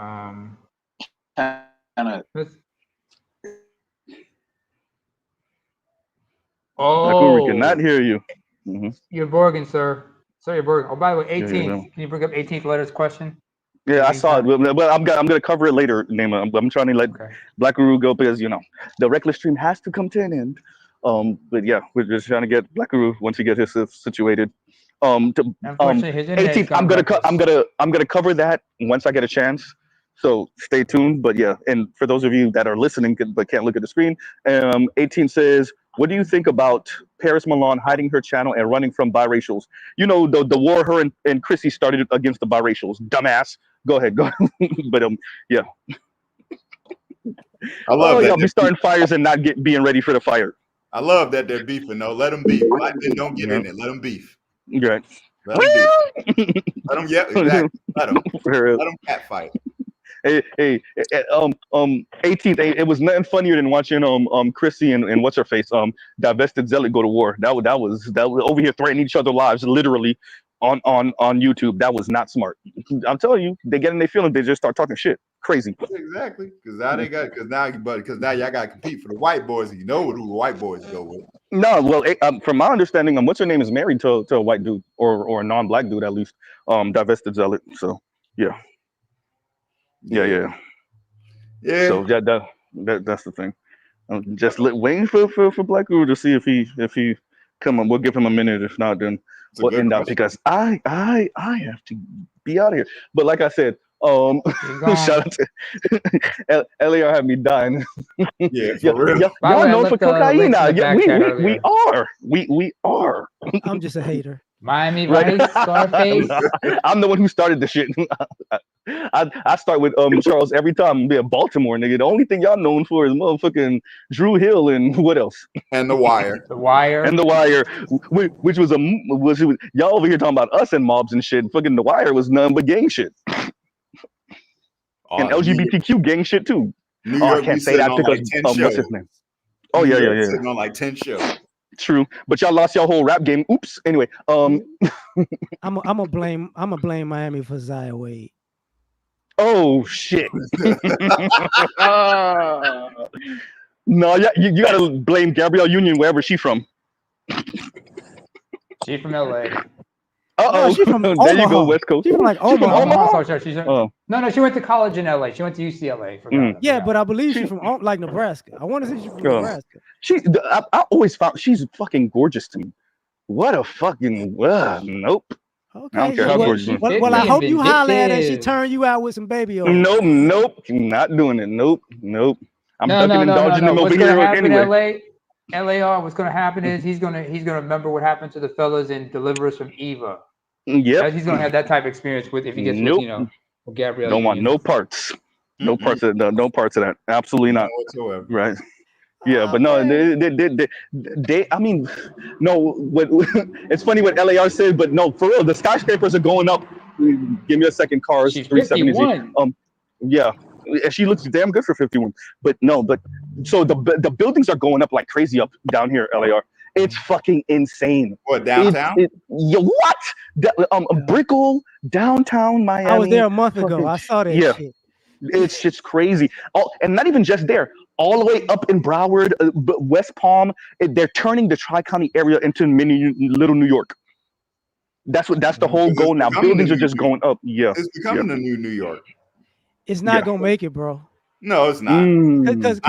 Black Uru cannot hear you. You're Borgen, sir. Sir, you're Borgen. Oh, by the way, 18th. Can you bring up 18th letters question? Yeah, I saw it, but I'm gonna cover it later, Nema. I'm trying to let Black Uru go because the reckless stream has to come to an end. But yeah, we're just trying to get Black Uru once he gets his situated. Unfortunately, his internet 18th, I'm gonna cover that once I get a chance. So stay tuned. But yeah, and for those of you that are listening but can't look at the screen, 18 says, what do you think about Paris Milan hiding her channel and running from biracials? The war her and Chrissy started against the biracials. Dumbass. Go ahead. But yeah. I love that. Y'all be starting fires and not being ready for the fire. I love that they're beefing though. Let them beef. Black men don't get in it. Let them beef. Right. Let them beef. Let them. Yeah, exactly. Let them cat fight. Hey, 18th. It was nothing funnier than watching Chrissy and what's her face divested zealot go to war. That was over here threatening each other lives literally on YouTube. That was not smart. I'm telling you, they get in their feelings. They just start talking shit. Crazy. Exactly, because now they got because now y'all got to compete for the white boys. And you know who the white boys go with. No, well, from my understanding, what's her name is married to a white dude or a non-black dude at least. Divested zealot. So yeah. So that's the thing. I'm just waiting for Black Guru to see if he come on. We'll give him a minute. If not, then we'll end up because I have to be out of here. But like I said, shout out to LAR had me dying. Yeah, for real. Y'all known for cocaine now. Yeah, we are. I'm just a hater. Miami Vice, Scarface. I'm the one who started the shit. I start with Charles every time. Be a Baltimore nigga. The only thing y'all known for is motherfucking Drew Hill and what else? And The Wire. The Wire. And The Wire, which was y'all over here talking about us and mobs and shit. Fucking The Wire was none but gang shit. And LGBTQ gang shit too. I can't say that because what's his name? Oh yeah. Sitting on like 10 shows. True, but y'all lost your whole rap game. Oops. Anyway, I'm gonna blame Miami for Zaya Wade. Oh shit. No, you gotta blame Gabrielle Union wherever she's from. She's from LA. No, she's from there Omaha. you go, West Coast. She's from like Omaha. No, she went to college in LA. She went to UCLA. Yeah, but I believe she's from like Nebraska. I want to say she's from Nebraska. I always found she's fucking gorgeous to me. What a fucking nope. Okay. I don't care how gorgeous. Well, I hope you holler at her and she turn you out with some baby oil. Nope, not doing it. Nope. I'm ducking and dodging them over here anyway. LAR, what's gonna happen is he's gonna remember what happened to the fellas in Deliver Us from Eva. Yep. He's gonna have that type of experience with if he gets with Gabrielle. Don't want no parts. No parts of that. Absolutely not. Whatsoever. Right. Yeah, but no, they I mean, no, it's funny what LAR said, but no, for real, the skyscrapers are going up. Give me a second, cars. She's 51. Yeah. She looks damn good for 51. But so the buildings are going up like crazy up down here, LAR. It's fucking insane. What, downtown? Brickell, downtown Miami. I was there a month ago. I saw that shit. It's just crazy. And not even just there. All the way up in Broward, West Palm, they're turning the Tri-County area into mini little New York. That's the whole goal now. Buildings are just going up. Yeah. It's becoming the new New York. It's not gonna make it, bro. No, it's not. Because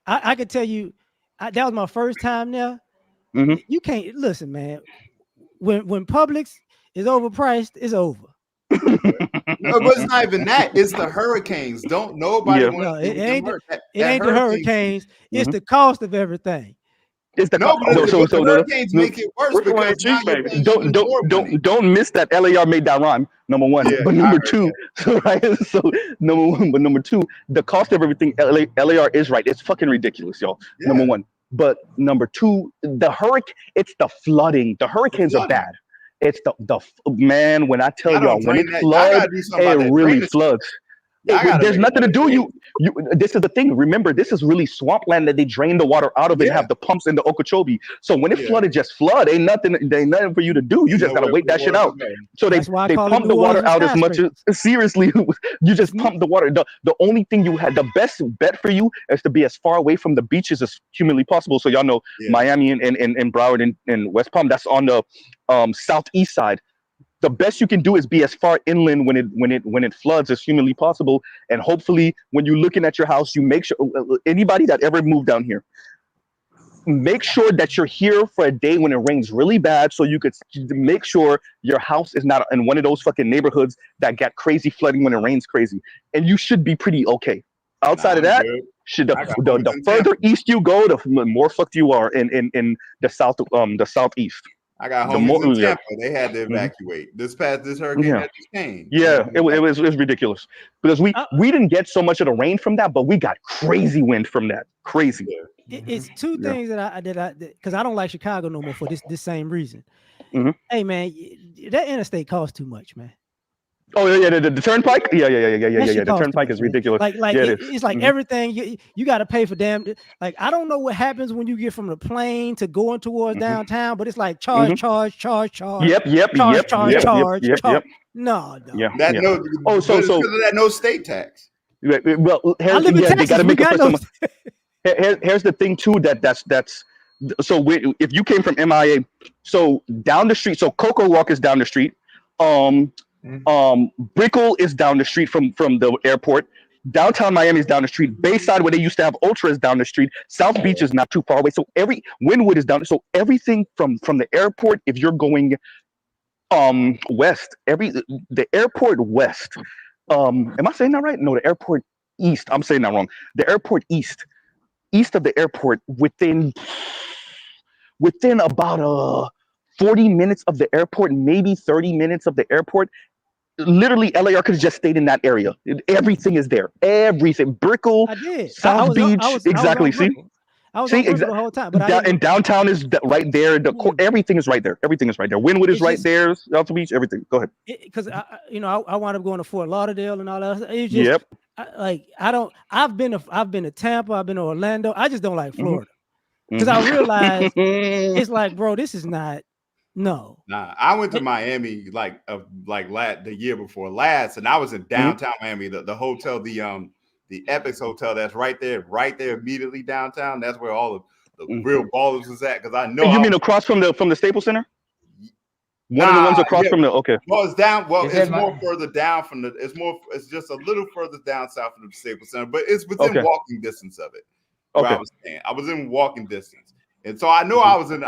I could tell you, that was my first time there. Mm-hmm. You can't listen, man. When Publix is overpriced, it's over. No, but it's not even that. It's the hurricanes. Don't nobody want to. It ain't the hurricanes. It's the cost of everything. It's the hurricanes make it worse because now don't miss that LAR made that rhyme. Number one, but number two, right? So number two, the cost of everything LAR is right. It's fucking ridiculous, y'all. Yeah. Number one, but number two, the hurricane. It's the flooding. The hurricanes are bad. It's the man. When I tell y'all, when it floods, it really floods. There's nothing to do. This is the thing. Remember, this is really swampland that they drain the water out of and have the pumps in the Okeechobee. So when it flooded, just flood. Ain't nothing for you to do. You just gotta wait that shit out. So they pump the water out as much as seriously. You just pump the water. The only thing you had, the best bet for you is to be as far away from the beaches as humanly possible. So y'all know Miami and Broward and West Palm. That's on the southeast side. The best you can do is be as far inland when it floods as humanly possible, and hopefully when you're looking at your house, you make sure anybody that ever moved down here, make sure that you're here for a day when it rains really bad, so you could make sure your house is not in one of those fucking neighborhoods that got crazy flooding when it rains crazy, and you should be pretty okay. Outside of that, the further east you go, the more fucked you are in the southeast. I got homies in Tampa. They had to evacuate. This hurricane that just came. Yeah, it was ridiculous because we didn't get so much of the rain from that, but we got crazy wind from that. Crazy. It's two things that I because I don't like Chicago no more for this same reason. Mm-hmm. Hey man, that interstate costs too much, man. Oh yeah, the turnpike. Yeah. That shit The costs too turnpike much, is man. ridiculous. Like Yeah, it is. it's like everything you got to pay for damn. Like I don't know what happens when you get from the plane to going towards downtown, but it's like charge. Yep. Charge. No. Yeah. That no, Oh, but it's because of that no state tax. Well, I live in they Texas. got to We make it got for no. someone. Here's the thing too. That's so if you came from MIA, so down the street, so Coco Walk is down the street. Brickell is down the street from the airport. Downtown Miami is down the street. Bayside, where they used to have Ultra, is down the street. South Beach is not too far away. So Wynwood is down. So everything from the airport, if you're going west, the airport west. Am I saying that right? No, the airport east. I'm saying that wrong. The airport east of the airport, within about 40 minutes of the airport, maybe 30 minutes of the airport. Literally, LAR could have just stayed in that area. Everything is there. Everything. Brickell, I did. South Beach. I was Exactly. See, I was on Brickell the whole time, but I didn't. And downtown is right there. Everything is right there. Everything is right there. Wynwood is right there. South Beach. Everything. Go ahead. Because I wound up going to Fort Lauderdale and all that. It's just I've been to Tampa. I've been to Orlando. I just don't like Florida because I realized it's like, bro, this is not. No. Nah, I went to Miami the year before last, and I was in downtown Miami. The hotel, the Epics Hotel, that's right there immediately downtown. That's where all of the real ballers was at. Because I know. You mean across from the Staples Center? One of the ones across from the Well, it's down. Well, it's more further down from the. It's just a little further down south of the Staples Center, but it's within walking distance of it. Where I was staying, I was in walking distance. And so I knew I was in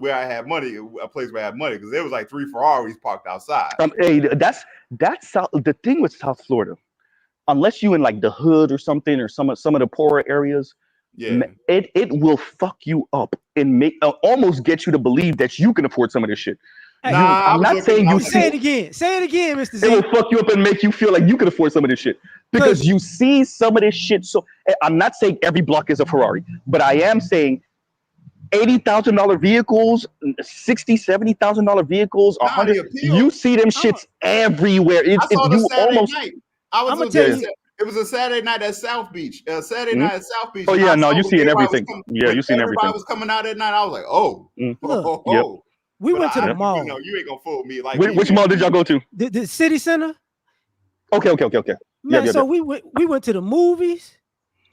where I had money, a place where I had money, because there was like 3 Ferraris parked outside. Hey, that's South. The thing with South Florida, unless you in like the hood or something, or some of the poorer areas, it will fuck you up and almost get you to believe that you can afford some of this shit. I'm not saying you say it again. Say it again, Mr. Z. It will fuck you up and make you feel like you can afford some of this shit because you see some of this shit. So I'm not saying every block is a Ferrari, but I am saying $80,000 vehicles, $60,000, $70,000 vehicles, $100,000. You see them shits everywhere. I saw the Saturday night. I'm gonna tell you. It was a Saturday night at South Beach. Saturday night at South Beach. Oh yeah, no, you seeing everything. Yeah, you seeing everything. Everybody was coming out at night. I was like, oh. Yep. We went to the mall. You ain't gonna fool me. Like, which mall did y'all go to? The city center. Okay. Man, so we went to the movies,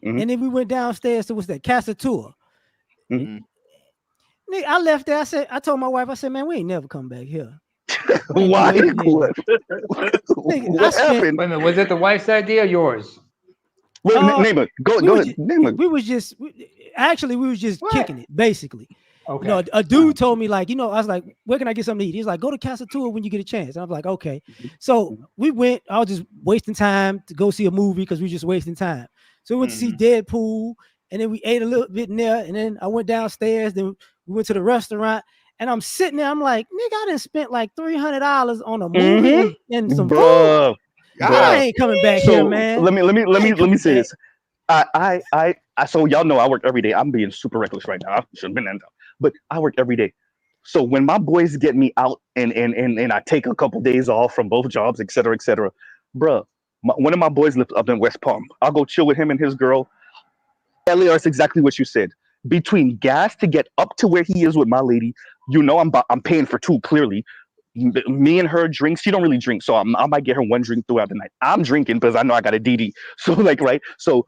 and then we went downstairs to what's that, Casa Tour. Nigga, I left there. I told my wife, I said, man, we ain't never come back here. Why? What happened? Wait a minute, was it the wife's idea or yours? Wait, name it. Go ahead. Name it. We was just kicking it, basically. Okay. You know, a dude told me, like, I was like, where can I get something to eat? He's like, go to Casa Tour when you get a chance. And I was like, okay. So we went. I was just wasting time to go see a movie because we were just wasting time. So we went to see Deadpool, and then we ate a little bit in there, and then I went downstairs. Then we went to the restaurant, and I'm sitting there. I'm like, nigga, I done spent like $300 on a movie and some food. I ain't coming back here, man. Let me say this. I so y'all know I work every day. I'm being super reckless right now. I should have been that, but I work every day. So when my boys get me out and I take a couple days off from both jobs, et cetera, bruh, one of my boys lives up in West Palm. I'll go chill with him and his girl. LAR is exactly what you said. Between gas to get up to where he is with my lady, I'm paying for 2 clearly. Me and her drinks. She don't really drink, so I might get her 1 drink throughout the night. I'm drinking because I know I got a DD. So right. So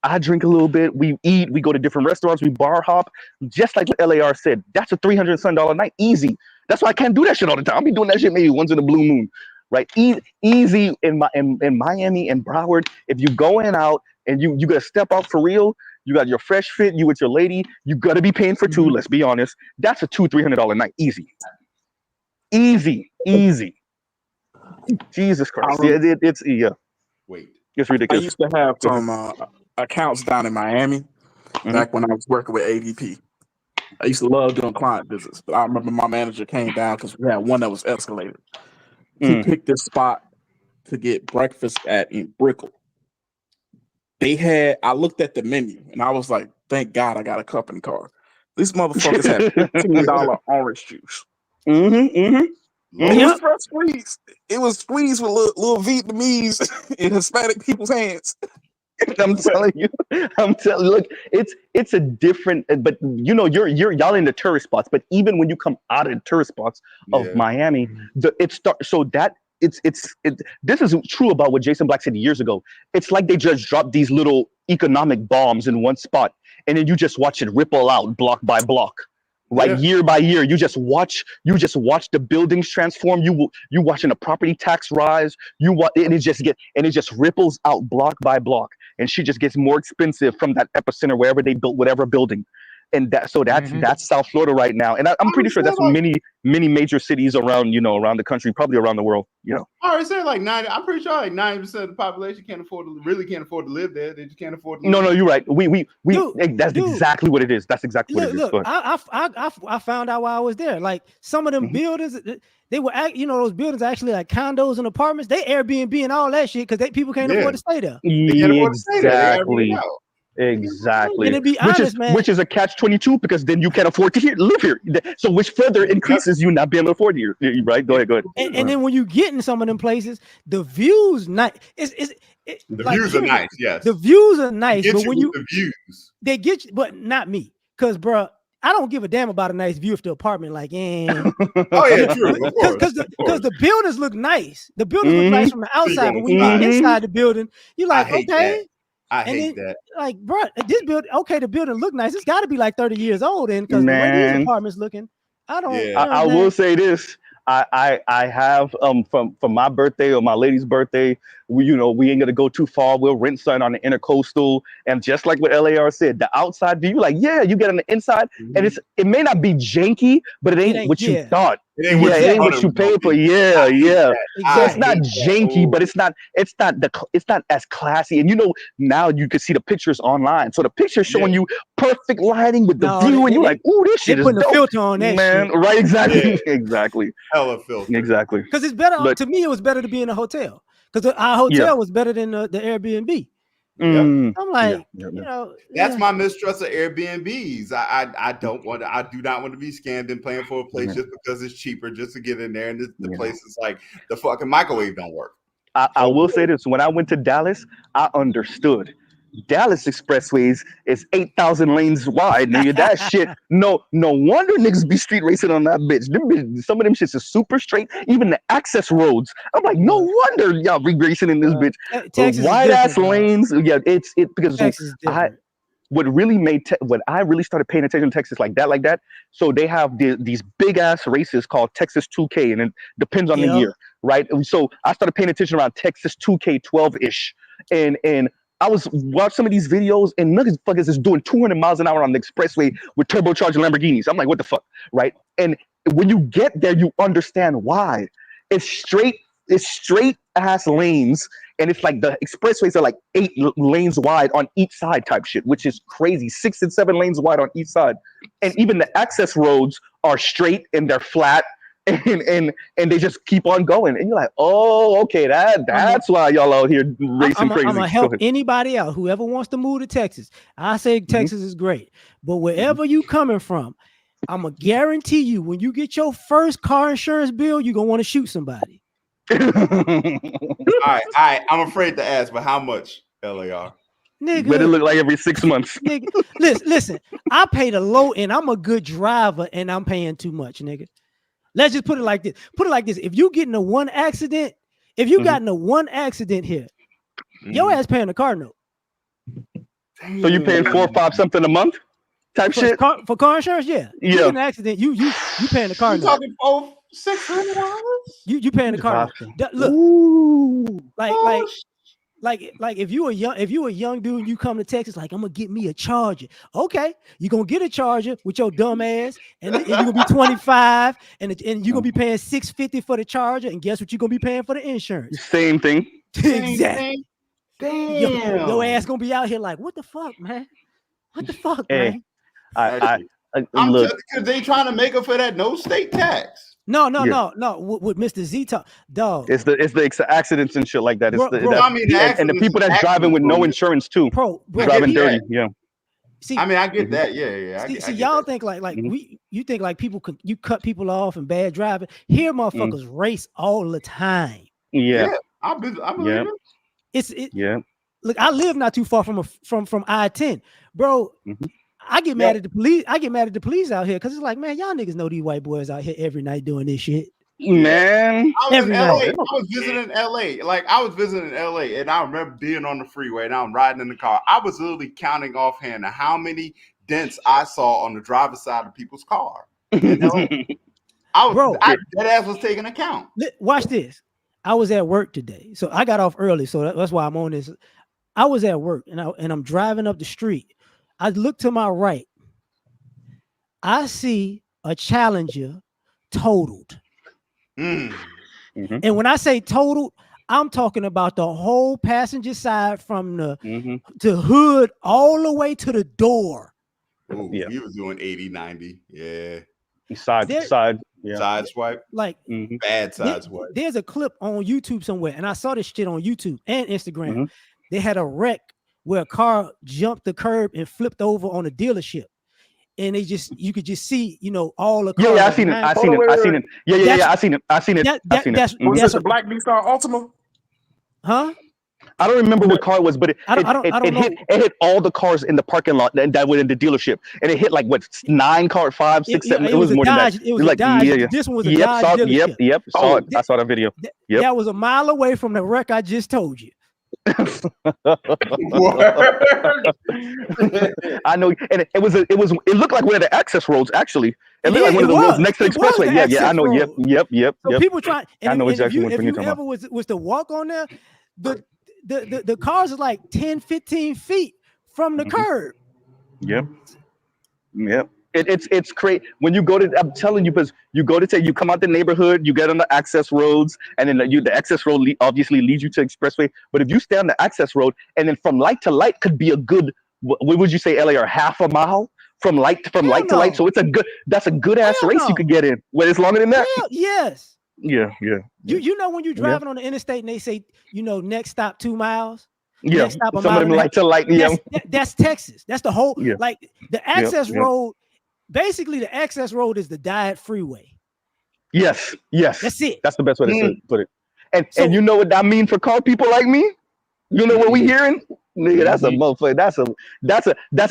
I drink a little bit. We eat. We go to different restaurants. We bar hop. Just like what LAR said, that's a $300 some night. Easy. That's why I can't do that shit all the time. I'll be doing that shit maybe once in a blue moon. Right? Easy in Miami and Broward. If you going out and you gotta step out for real. You got your fresh fit. You with your lady. You gotta be paying for 2. Let's be honest. That's a $200-$300 night. Easy. Jesus Christ. It's ridiculous. I used to have some accounts down in Miami back when I was working with ADP. I used to love doing client visits, but I remember my manager came down because we had one that was escalated. He picked this spot to get breakfast at in Brickell. I looked at the menu and I was like, thank God I got a company card. These motherfuckers had $15 orange juice. It was fresh squeeze. It was squeezed with little Vietnamese and Hispanic people's hands. I'm telling you, look, it's a different, but you know, y'all in the tourist spots, but even when you come out of the tourist spots of Miami, this is true about what Jason Black said years ago. It's like they just dropped these little economic bombs in one spot, and then you just watch it ripple out block by block. Right, year by year, you just watch the buildings transform. You watching the property tax rise. And it just ripples out block by block, and she just gets more expensive from that epicenter wherever they built whatever building, and that's South Florida right now, and I'm pretty sure that's many major cities around the country, probably around the world. I already said like 90. I'm pretty sure like 90% of the population can't afford to live there. They just can't afford to live No, there. you're right. That's exactly what it is. That's exactly what it is. Look, I found out while I was there. Like some of them buildings, they were those buildings are actually like condos and apartments. They Airbnb and all that shit because people can't afford to stay there. Exactly. And to be honest, which is a catch-22 because then you can't afford to live here. So which further increases you not being able to afford here. Right? Go ahead. And then when you get in some of them places, the views nice. The views are nice. Yes, the views are nice, but when the views, they get you, but not me, because bro, I don't give a damn about a nice view if the apartment like, oh yeah, true, because the buildings look nice. The buildings look nice from the outside, but when you get inside the building, you're like, okay. I hate that. Like, bro, this building, okay, the building look nice. It's got to be like 30 years old, and because the way these apartments looking, I don't. Yeah. I will say this. I have from my birthday or my lady's birthday, we ain't gonna go too far. We'll rent something on the intercoastal, and just like what LAR said, the outside view, like you get on the inside, and it may not be janky, but it ain't what you thought. It ain't what you paid for. Yeah. So it's not janky, but it's not as classy. And now you can see the pictures online. So the picture's showing you perfect lighting with the view, and you're like, ooh, this shit is dope. Putting a filter on that man. Shit. Right? Exactly. Exactly. Hella filter. Exactly. Because it's better to me. It was better to be in a hotel because our hotel was better than the Airbnb. I'm like, that's my mistrust of Airbnbs. I do not want to be scammed and paying for a place just because it's cheaper just to get in there, and the place is like the fucking microwave don't work. I will say this: when I went to Dallas, I understood. Dallas expressways is 8,000 lanes wide, nigga. That shit, no wonder niggas be street racing on that bitch. Some of them shits is super straight. Even the access roads, I'm like, no wonder y'all be racing in this bitch. Wide ass lanes, it's because what I really started paying attention to Texas like that. So they have these big ass races called Texas 2K, and it depends on the year, right? So I started paying attention around Texas 2K 12-ish, and I was watching some of these videos, and motherfuckers is doing 200 miles an hour on the expressway with turbocharged Lamborghinis. I'm like, what the fuck, right? And when you get there, you understand why. It's straight ass lanes, and it's like the expressways are like 8 lanes wide on each side type shit, which is crazy. 6 and 7 lanes wide on each side, and even the access roads are straight and they're flat. And they just keep on going, and you're like, oh, okay, that's why y'all out here racing crazy. I'm gonna help anybody out, whoever wants to move to Texas. I say Texas is great, but wherever you coming from, I'm gonna guarantee you when you get your first car insurance bill, you're gonna want to shoot somebody. All right, I'm afraid to ask, but how much, LAR? Nigga, but it look like every 6 months. Nigga, listen, I pay the low end. I'm a good driver, and I'm paying too much, nigga. Let's just put it like this. If you get in one accident, if you got in one accident here, your ass paying the car note. So you paying 4 or 5 something a month type shit? For car insurance, yeah. You get in an accident, you paying the car note. You talking $600? You paying the car note. Look, like if you a young dude, you come to Texas, like, I'm gonna get me a Charger. Okay, you're gonna get a Charger with your dumb ass, and you're gonna be 25, and you're gonna be paying $650 for the Charger, and guess what you're gonna be paying for the insurance? Same thing. Exactly. Damn. Your ass gonna be out here like, what the fuck, man? What the fuck, man? I'm look, just because they trying to make up for that no state tax. No. With Mr. Z talk, dog. It's the accidents and shit like that. It's I mean, and the people that's driving with no insurance too, driving dirty. Yeah. See, I mean, I get that. Yeah. See, I get y'all that. think like you think like people could you cut people off and bad driving. Here, motherfuckers race all the time. Yeah, I believe it. Look, I live not too far from I-10, bro. I get mad at the police. I get mad at the police out here because it's like, man, y'all niggas know these white boys out here every night doing this shit. Man, I was every in LA. night. I was visiting LA. Like I was visiting LA, and I remember being on the freeway and I'm riding in the car. I was literally counting offhand how many dents I saw on the driver's side of people's car. In LA. That ass was taking account. Watch this. I was at work today, so I got off early, so that's why I'm on this. I was at work, and I'm driving up the street. I look to my right. I see a Challenger totaled. And when I say totaled, I'm talking about the whole passenger side from the hood all the way to the door. Ooh, he was doing 80, 90. Yeah. Side swipe. Like bad side swipe. There's a clip on YouTube somewhere, and I saw this shit on YouTube and Instagram. They had a wreck where a car jumped the curb and flipped over on a dealership. And you could just see, all the cars. Yeah, I seen it. I seen it. Yeah, I seen it. Was this a black Nissan Altima? Huh? I don't remember what car it was, but it hit all the cars in the parking lot that were in the dealership, and it hit like what 9 cars, 5, 6, 7. It was more than that. It was like Dodge. This one was a Dodge dealership. Yep. Saw it. I saw that video. That was a mile away from the wreck I just told you. I know, and it looked like one of the access roads. Actually, it looked like one of the roads next to the expressway. Yeah, I know. Yep. So people try. I know exactly what you're talking about. If you ever was to walk on there, the cars are like 10, 15 feet from the curb. Yep. It's crazy when you go to. I'm telling you, because you go to say you come out the neighborhood, you get on the access roads, and then the access road obviously leads you to expressway. But if you stay on the access road, and then from light to light could be a good, what would you say, LA, or half a mile from light to light? So that's a good ass race you could get in. Wait, it's longer than that. Yes. Yeah. You know when you're driving on the interstate and they say next stop 2 miles. Yeah, next stop some of them light to light. Yeah, that's Texas. That's the whole like the access road. Basically, the access road is the Diet Freeway. Yes. That's it. That's the best way to put it. And you know what that means for car people like me? You know what we hearing? Nigga, that's a motherfucker. That's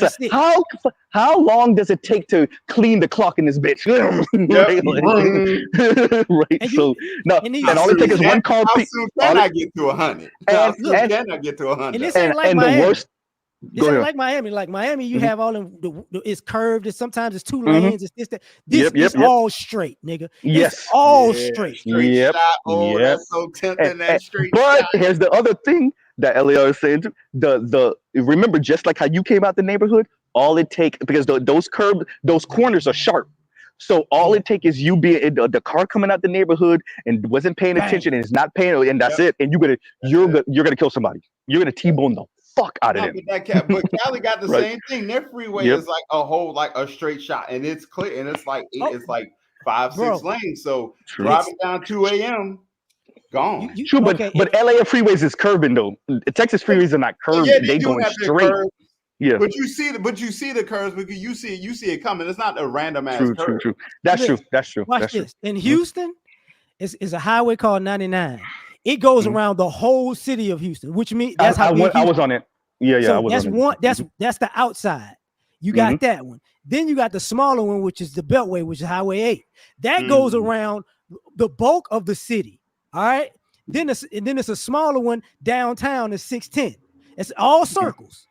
a how long does it take to clean the clock in this bitch? Right. So no, and all it takes is one car. How soon can I get to 100? How soon can I get to 100? And this ain't like Miami. The worst. This ain't like Miami. Like Miami, you have all them. It's curved. Sometimes it's 2 lanes. It's this. That. This is all straight, nigga. Yes, it's all straight. Shot. Oh, that's so tempting. That straight. But here's the other thing that LAR is saying. Remember, just like how you came out the neighborhood, all it takes, because those corners are sharp. So all it takes is you being the car coming out the neighborhood and wasn't paying attention and is not paying, and that's it. And you're gonna kill somebody. You're gonna T-bone them. Fuck out of it. But Cali got the same thing. Their freeway is like a straight shot, and it's clear, and it's like it's like 5, 6 lanes. So driving down 2 a.m. gone. True, but LA freeways is curving though. Texas freeways are not curving; they going straight. Yeah, but you see the curves because you see it coming. It's not a random ass curve. True. That's true. Watch this. In Houston, it's a highway called 99. It goes around the whole city of Houston, which means that's how I was on it. Yeah, so I was that's on one. That's the outside. You got that one. Then you got the smaller one, which is the Beltway, which is Highway 8. That goes around the bulk of the city. All right. Then it's a smaller one downtown. Is 610. It's all circles.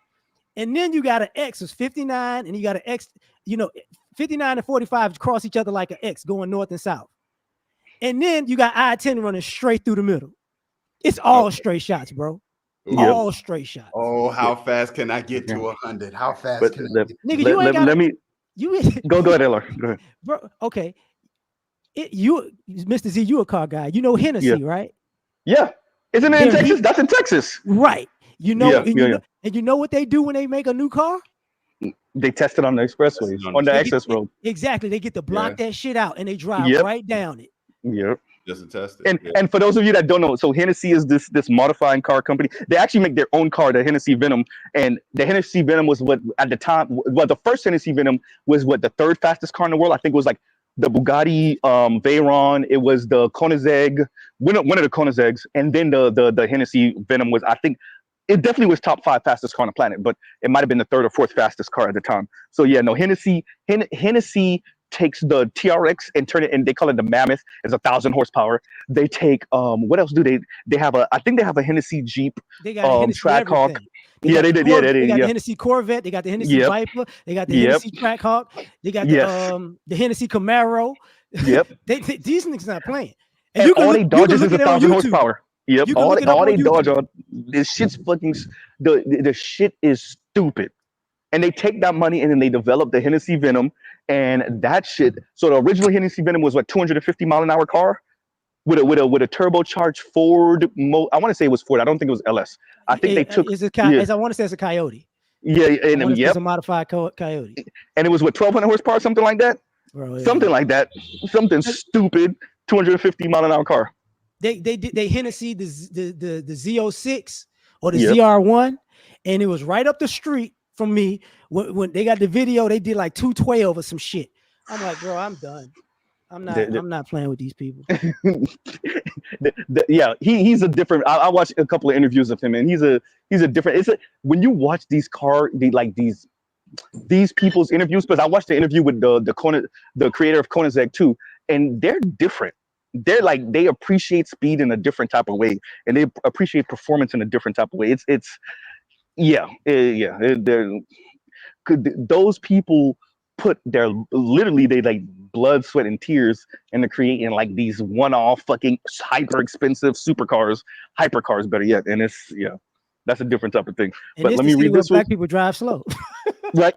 And then you got an X, it's 59, and you got an X. 59 and 45 cross each other like an X, going north and south. And then you got I-10 running straight through the middle. It's all straight shots, bro. All straight shots. Oh, how fast can I get to 100? How fast can I get? Nigga, you ain't got. Let me. Go ahead, Eller. Go ahead, bro. Okay. Mr. Z, you a car guy. You know Hennessy, right? Yeah. Isn't it in Texas? That's in Texas. Right. You know. And you know what they do when they make a new car? They test it on the expressways, on the access road. Exactly. They get to block that shit out, and they drive right down it. Yep. Just to test it. And for those of you that don't know, so Hennessy is this modifying car company. They actually make their own car, the Hennessy Venom, and the Hennessy Venom was what at the time, well, the first Hennessy Venom was what the third fastest car in the world. I think it was like the Bugatti Veyron. It was the Koenigsegg, one of the Koenigsegg's, and then the Hennessy Venom was, I think, it definitely was top 5 fastest car on the planet, but it might have been the 3rd or 4th fastest car at the time. So yeah, no, Hennessy takes the TRX and turn it, and they call it the Mammoth. It's 1,000 horsepower. They take what else do they have I think they have a Hennessy Jeep. They got a Hennessy Trackhawk. everything. They did. They got the Hennessy Corvette. They got the Hennessy Viper. They got the Hennessy Trackhawk. They got the Hennessy Camaro. Yep. These niggas not playing. And you can all they Dodges is 1,000 horsepower. Yep. All they YouTube. Dodge on this shit's fucking the shit is stupid. And they take that money and then they develop the Hennessy Venom and that shit. So the original Hennessy Venom was what, 250 mile an hour car with a turbocharged Ford. I want to say it was Ford. I don't think it was LS. I think they took. As I want to say, it's a Coyote. Yeah, and it's a modified Coyote. And it was what, 1,200 horsepower, something like that. Bro, yeah. Something like that. Something stupid. 250 mile an hour car. They Hennessy the Z06 or the ZR1, and it was right up the street from me. When they got the video, they did like 212 or some shit. I'm like, bro, I'm done. I'm not playing with these people. He's a different. I watched a couple of interviews of him, and he's a different. When you watch these people's interviews, because I watched the interview with the creator of Koenigsegg too, and they're different. They're like, they appreciate speed in a different type of way, and they appreciate performance in a different type of way. Those people put their they like blood, sweat, and tears into creating like these one-off fucking hyper expensive hypercars, better yet. And that's a different type of thing. And but let me read this. Black people drive slow, right?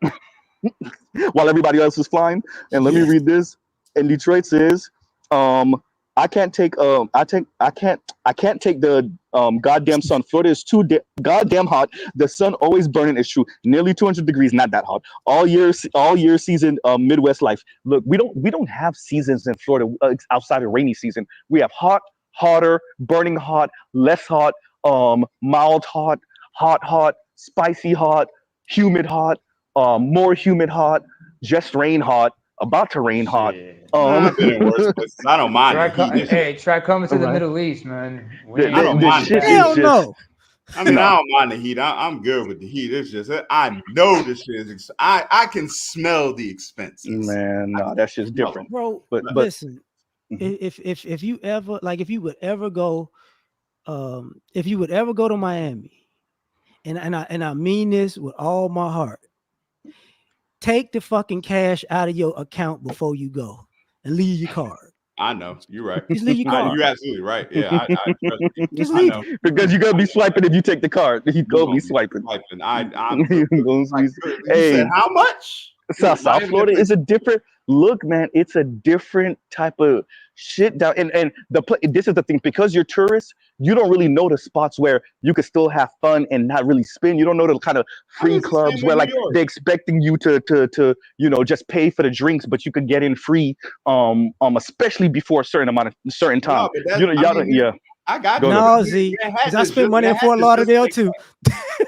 While everybody else is flying. And let me read this. And Detroit says, I can't take the goddamn sun. Florida is too goddamn hot. The sun always burning. It's true. Nearly 200 degrees, not that hot. All year season, Midwest life. Look, we don't have seasons in Florida outside of rainy season. We have hot, hotter, burning hot, less hot, mild hot, hot, spicy hot, humid hot, more humid hot, just rain hot, about to rain hot. I don't mind. Try coming to the Middle East, man. I don't mind. Hell no. I mean, I don't mind the heat. I'm good with the heat. It's just I know this shit is. I can smell the expenses. Man, no, that shit's different, bro. But listen, if you would ever go to Miami, and I mean this with all my heart. Take the fucking cash out of your account before you go and leave your card. I know. You're right. Just leave your card. You're absolutely right. Yeah, I just leave. Because you're going to be swiping if you take the card. You're going to be swiping. I'm hey, said, how much? South Florida is a different look, man. It's a different type of shit down. And this is the thing, because you're tourists, you don't really know the spots where you could still have fun and not really spend. You don't know the kind of free clubs where like they're expecting you to just pay for the drinks, but you could get in free, especially before a certain time. I got no, Z, because I spent money in Fort Lauderdale too.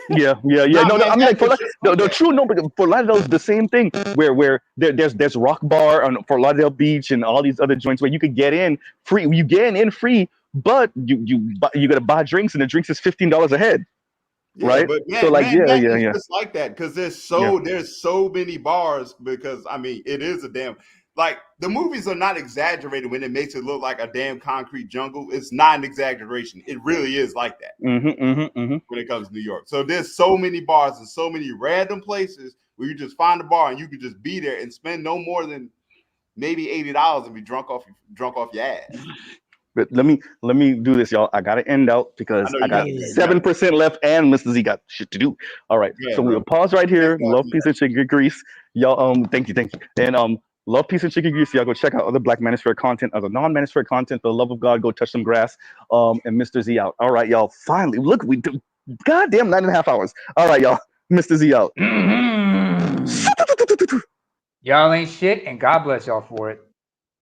Yeah. No, I mean, like the true number for Lauderdale is the same thing. Where there's Rock Bar on Fort Lauderdale Beach and all these other joints where you could get in free. You get in free, but you gotta buy drinks, and the drinks is $15 a head. Right. But man, so like it's just like that, because there's so many bars, because I mean it is a damn. Like, the movies are not exaggerated when it makes it look like a damn concrete jungle. It's not an exaggeration. It really is like that when it comes to New York. So there's so many bars and so many random places where you just find a bar and you can just be there and spend no more than maybe $80 and be drunk off your ass. But let me do this, y'all. I gotta end out because I got 7% left and Mr. Z got shit to do. All right, so we'll pause right here. Love, peace, and chicken grease, y'all. Thank you, and love, peace, and chicken grease. Y'all go check out other Black Manosphere content, other non-Manosphere content. For the love of God, go touch some grass. And Mr. Z out. All right, y'all. Finally, look, we do goddamn 9.5 hours. All right, y'all. Mr. Z out. Y'all ain't shit, and God bless y'all for it.